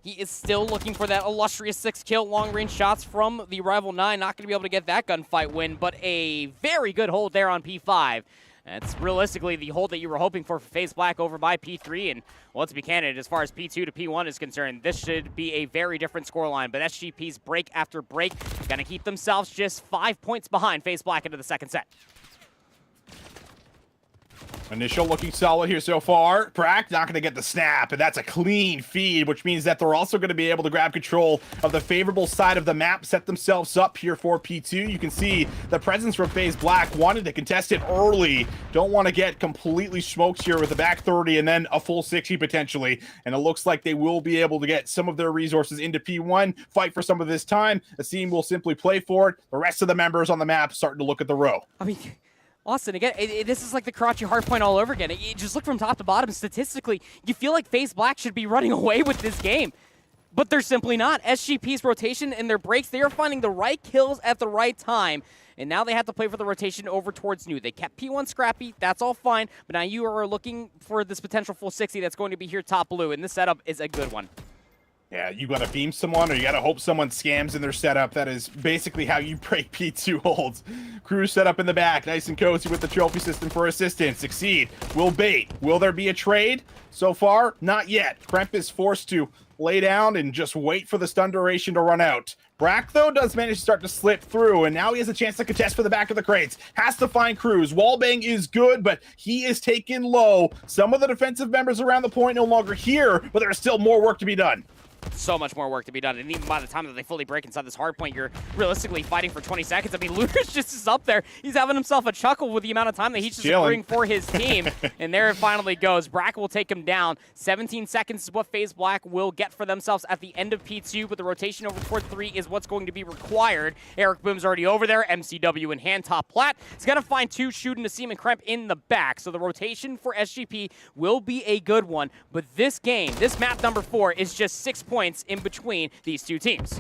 he is still looking for that illustrious 6-kill long-range shots from the Rival 9. Not going to be able to get that gunfight win, but a very good hold there on P5. That's realistically the hold that you were hoping for FaZe Black over by P3. And well, let's be candid, as far as P2 to P1 is concerned, this should be a very different scoreline. But SGP's break after break going to keep themselves just 5 points behind FaZe Black into the second set. Initial looking solid here so far. Brack not going to get the snap, and that's a clean feed, which means that they're also going to be able to grab control of the favorable side of the map, set themselves up here for P2. You can see the presence from FaZe Black wanted to contest it early. Don't want to get completely smoked here with a back 30 and then a full 60 potentially. And it looks like they will be able to get some of their resources into P1, fight for some of this time. Asim will simply play for it. The rest of the members on the map starting to look at the row. I mean, Austin, again, this is like the Karachi Hardpoint all over again. You just look from top to bottom. Statistically, you feel like FaZe Black should be running away with this game. But they're simply not. SGP's rotation and their breaks, they are finding the right kills at the right time. And now they have to play for the rotation over towards New. They kept P1 scrappy. That's all fine. But now you are looking for this potential full 60 that's going to be here top blue. And this setup is a good one. Yeah, you got to beam someone or you got to hope someone scams in their setup. That is basically how you break P2 holds. Cruz set up in the back, nice and cozy with the trophy system for assistance. Succeed, will bait. Will there be a trade? So far, not yet. Kremp is forced to lay down and just wait for the stun duration to run out. Brack, though, does manage to start to slip through, and now he has a chance to contest for the back of the crates. Has to find Cruz. Wallbang is good, but he is taken low. Some of the defensive members around the point no longer here, but there is still more work to be done. So much more work to be done, and even by the time that they fully break inside this hard point, you're realistically fighting for 20 seconds. I mean, Luna's just is up there. He's having himself a chuckle with the amount of time that he's just agreeing for his team, and there it finally goes. Brack will take him down. 17 seconds is what FaZe Black will get for themselves at the end of P2, but the rotation over toward 3 is what's going to be required. Eric Boom's already over there. MCW in hand, top plat. He's going to find 2 shooting Asim and Kremp in the back, so the rotation for SGP will be a good one, but this game, this map number 4, is just 6 points in between these two teams.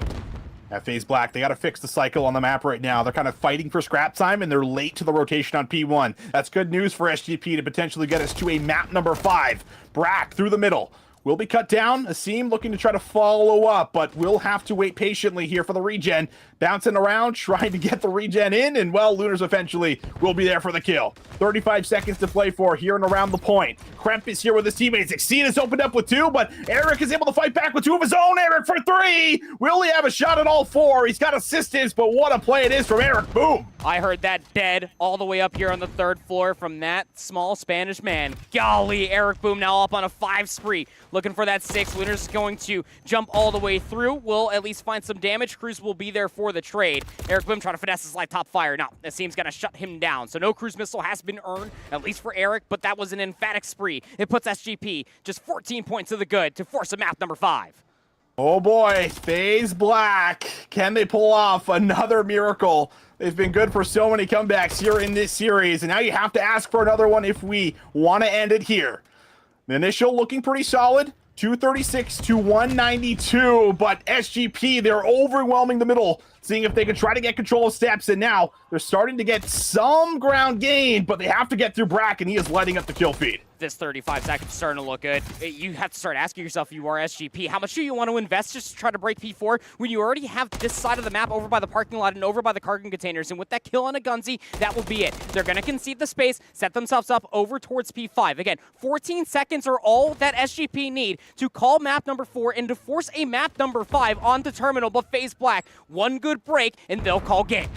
At FaZe Black, they got to fix the cycle on the map right now. They're kind of fighting for scrap time, and they're late to the rotation on P1. That's good news for SGP to potentially get us to a map number 5. Brack through the middle. Will be cut down. Asim looking to try to follow up, but we'll have to wait patiently here for the regen. Bouncing around, trying to get the regen in, and well, Lunars eventually will be there for the kill. 35 seconds to play for here and around the point. Kremp is here with his teammates. Exceed has opened up with 2, but Eric is able to fight back with 2 of his own. Eric for 3. Will he have a shot at all 4? He's got assistance, but what a play it is from Eric. Boom. I heard that dead all the way up here on the 3rd floor from that small Spanish man. Golly, Eric Boom now up on a 5 spree. Looking for that 6. Lunar's going to jump all the way through. Will at least find some damage. Cruz will be there for the trade. Eric Boom trying to finesse his light top fire. Now, Asim's going to shut him down. So no Cruz missile has been earned, at least for Eric, but that was an emphatic spree. It puts SGP just 14 points to the good to force a map number 5. Oh boy, FaZe Black. Can they pull off another miracle? They've been good for so many comebacks here in this series, and now you have to ask for another one if we want to end it here. The initial looking pretty solid. 236 to 192, but SGP, they're overwhelming the middle, seeing if they can try to get control of steps, and now they're starting to get some ground gain, but they have to get through Brack, and he is lighting up the kill feed. This 35 seconds starting to look good. You have to start asking yourself, if you are SGP, how much do you want to invest just to try to break P4 when you already have this side of the map over by the parking lot and over by the cargo containers? And with that kill on a Gunzi, that will be it. They're going to concede the space, set themselves up over towards P5. Again, 14 seconds are all that SGP need to call map number 4 and to force a map number 5 onto Terminal, but FaZe Black, one good break, and they'll call game.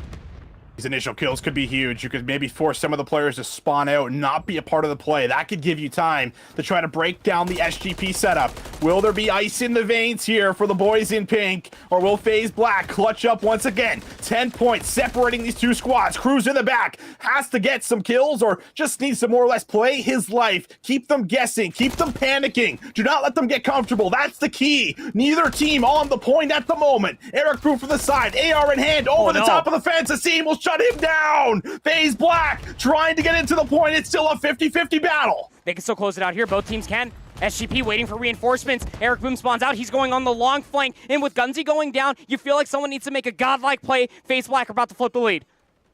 These initial kills could be huge. You could maybe force some of the players to spawn out and not be a part of the play. That could give you time to try to break down the SGP setup. Will there be ice in the veins here for the boys in pink? Or will FaZe Black clutch up once again? 10 points separating these two squads. Cruz in the back has to get some kills or just needs to more or less play his life. Keep them guessing. Keep them panicking. Do not let them get comfortable. That's the key. Neither team on the point at the moment. Eric Boom from the side. AR in hand over the top of the fence. Asim will shut him down. FaZe Black trying to get into the point. It's still a 50-50 battle. They can still close it out here. Both teams can. SGP waiting for reinforcements. Eric Boom spawns out. He's going on the long flank. And with Gunzi going down, you feel like someone needs to make a godlike play. FaZe Black are about to flip the lead.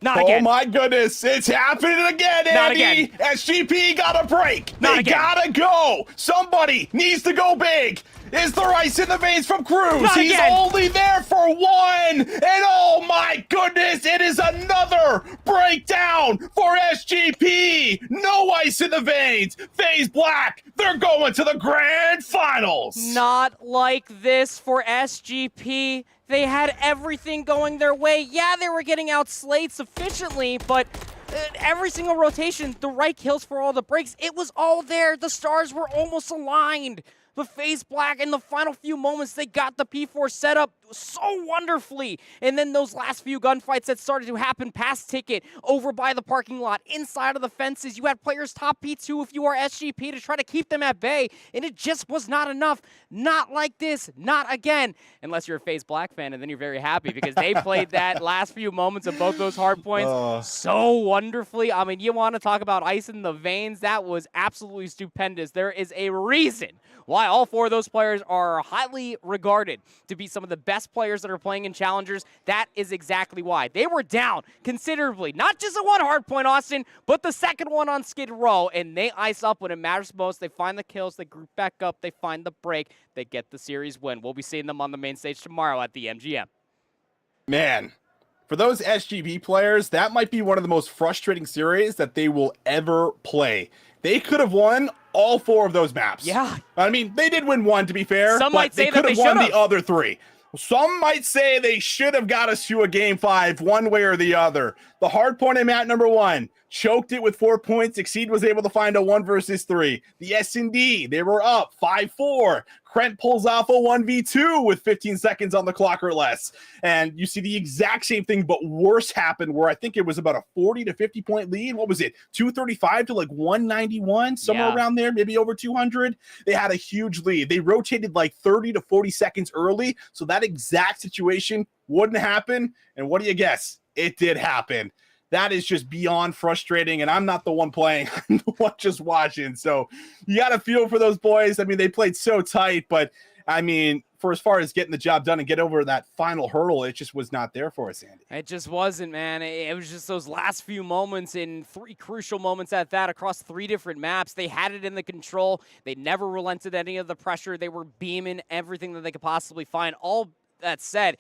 Not again. Oh my goodness, it's happening again, Andy. Not again. SGP got a break. Not they again. gotta go. Somebody needs to go big. is the rice in the veins from Cruz. Not He's again. only there for one, and oh my goodness, it is another breakdown for SGP. No ice in the veins. FaZe Black, they're going to the grand finals. Not like this for SGP. They had everything going their way. Yeah, they were getting outslayed sufficiently, but every single rotation, the right kills for all the breaks, it was all there. The stars were almost aligned. The FaZe Black in the final few moments, they got the P4 set up so wonderfully. And then those last few gunfights that started to happen past Ticket, over by the parking lot, inside of the fences, you had players top P2 if you are SGP to try to keep them at bay, and it just was not enough. Not like this, not again. Unless you're a FaZe Black fan, and then you're very happy because they played that last few moments of both those hard points so wonderfully. I mean, you want to talk about ice in the veins? That was absolutely stupendous. There is a reason why all four of those players are highly regarded to be some of the best players that are playing in Challengers. That is exactly why. They were down considerably. Not just the one hard point, Austin, but the second one on Skid Row, and they ice up when it matters most. They find the kills, they group back up, they find the break, they get the series win. We'll be seeing them on the main stage tomorrow at the MGM. Man, for those SGP players, that might be one of the most frustrating series that they will ever play. They could have won all four of those maps. Yeah. I mean, they did win one, to be fair. Some but might say they that could have they won should've. the other three. Some might say they should have got us to a game 5 one way or the other. The hard point in map number 1 choked it with 4 points. Exceed was able to find a 1 versus 3. The S&D, they were up 5-4. Krent pulls off a 1v2 with 15 seconds on the clock or less. And you see the exact same thing, but worse happened where I think it was about a 40 to 50 point lead. What was it? 235 to like 191, somewhere around there, maybe over 200. They had a huge lead. They rotated like 30 to 40 seconds early. So that exact situation wouldn't happen. And what do you guess? It did happen. That is just beyond frustrating, and I'm not the one playing. I'm the one just watching. So you got to feel for those boys. I mean, they played so tight, but I mean, for as far as getting the job done and get over that final hurdle, it just was not there for us, Andy. It just wasn't, man. It was just those last few moments, in 3 crucial moments at that, across 3 different maps. They had it in the control. They never relented any of the pressure. They were beaming everything that they could possibly find. All that said,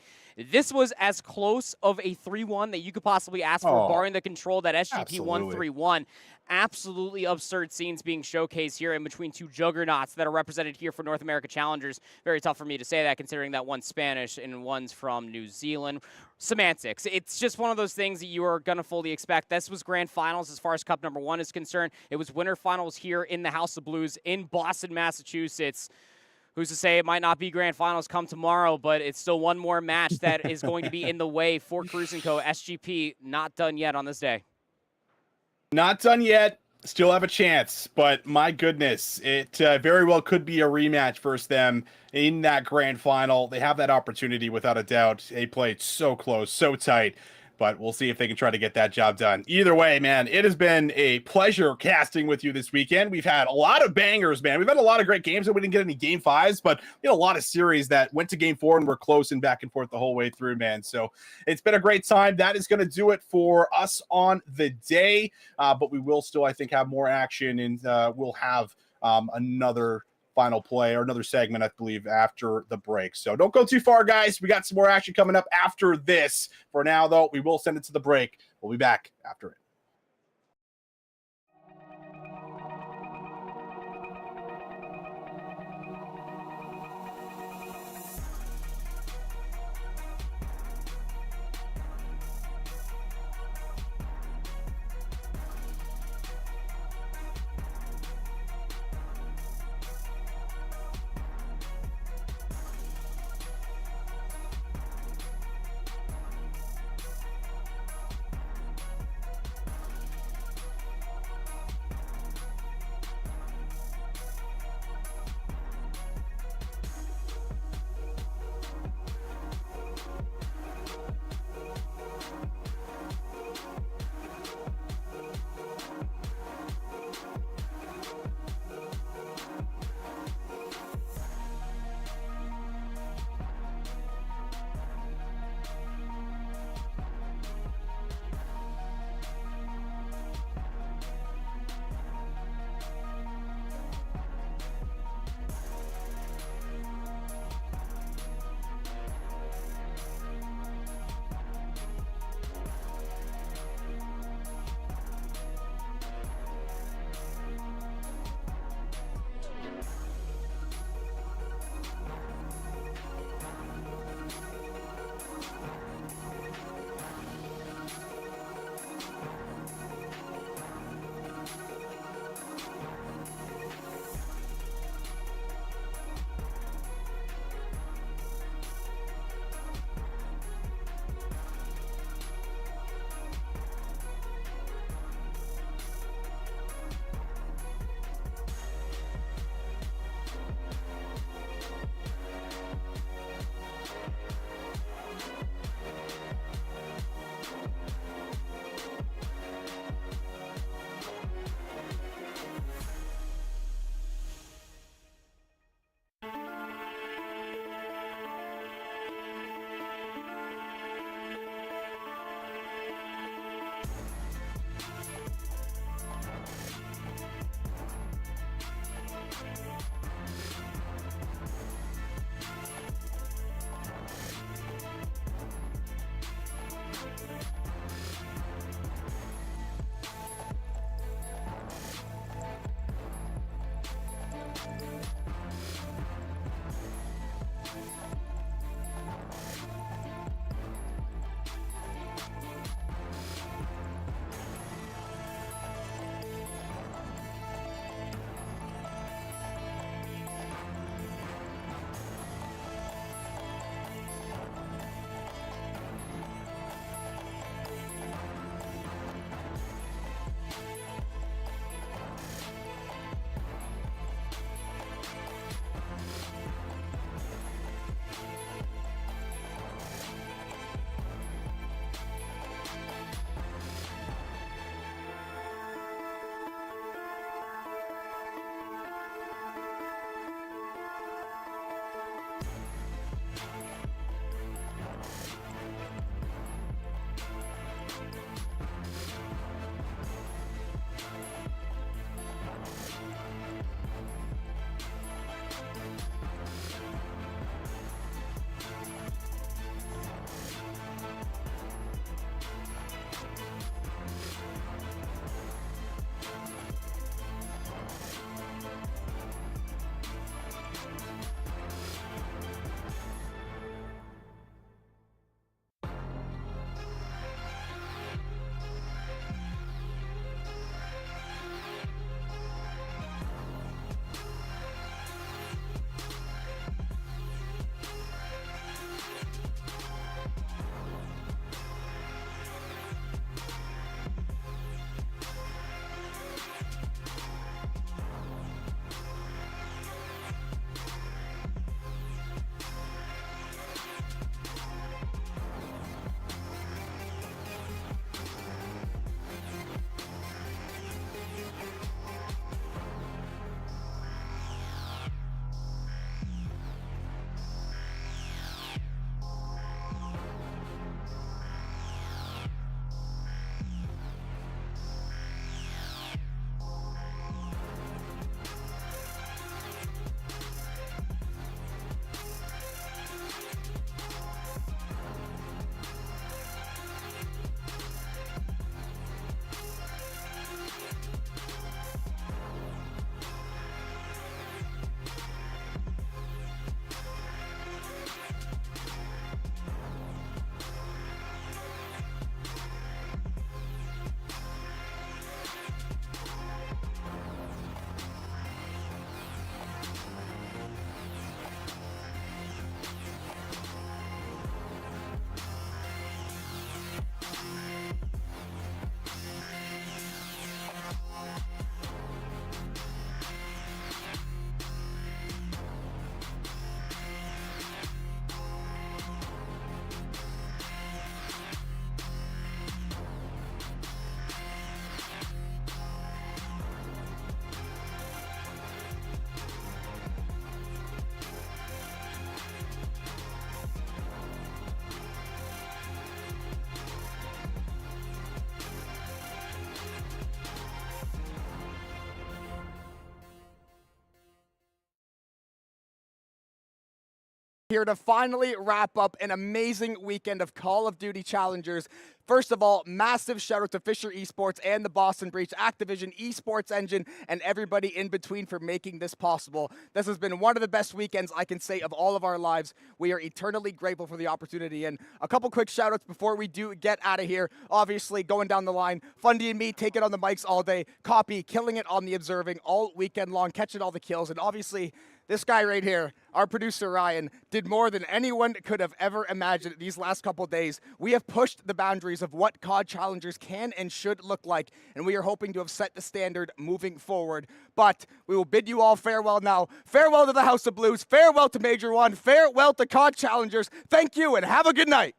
this was as close of a 3-1 that you could possibly ask for, barring the control that SGP won 3-1. Absolutely absurd scenes being showcased here in between 2 juggernauts that are represented here for North America Challengers. Very tough for me to say that, considering that one's Spanish and one's from New Zealand. Semantics. It's just one of those things that you are going to fully expect. This was grand finals as far as Cup number 1 is concerned. It was winter finals here in the House of Blues in Boston, Massachusetts. Who's to say it might not be grand finals come tomorrow, but it's still one more match that is going to be in the way for Cruz & Co. SGP not done yet on this day. Not done yet. Still have a chance, but my goodness, it very well could be a rematch versus them in that grand final. They have that opportunity without a doubt. They played so close, so tight. But we'll see if they can try to get that job done. Either way, man, it has been a pleasure casting with you this weekend. We've had a lot of bangers, man. We've had a lot of great games, and we didn't get any game 5s, but we had a lot of series that went to game 4 and were close and back and forth the whole way through, man. So it's been a great time. That is going to do it for us on the day, but we will still, I think, have more action, and we'll have another final play or another segment, I believe, after the break. So don't go too far, guys. We got some more action coming up after this. For now, though, we will send it to the break. We'll be back after it. Here to finally wrap up an amazing weekend of Call of Duty Challengers. First of all, massive shout out to Fisher Esports and the Boston Breach, Activision, Esports Engine, and everybody in between for making this possible. This has been one of the best weekends I can say of all of our lives. We are eternally grateful for the opportunity. And a couple quick shout outs before we do get out of here. Obviously, going down the line, Fundy and me taking on the mics all day. Copy, killing it on the observing all weekend long, catching all the kills. And obviously, this guy right here, our producer Ryan, did more than anyone could have ever imagined these last couple days. We have pushed the boundaries of what COD Challengers can and should look like, and we are hoping to have set the standard moving forward. But we will bid you all farewell now. Farewell to the House of Blues, farewell to Major One, farewell to COD Challengers. Thank you and have a good night.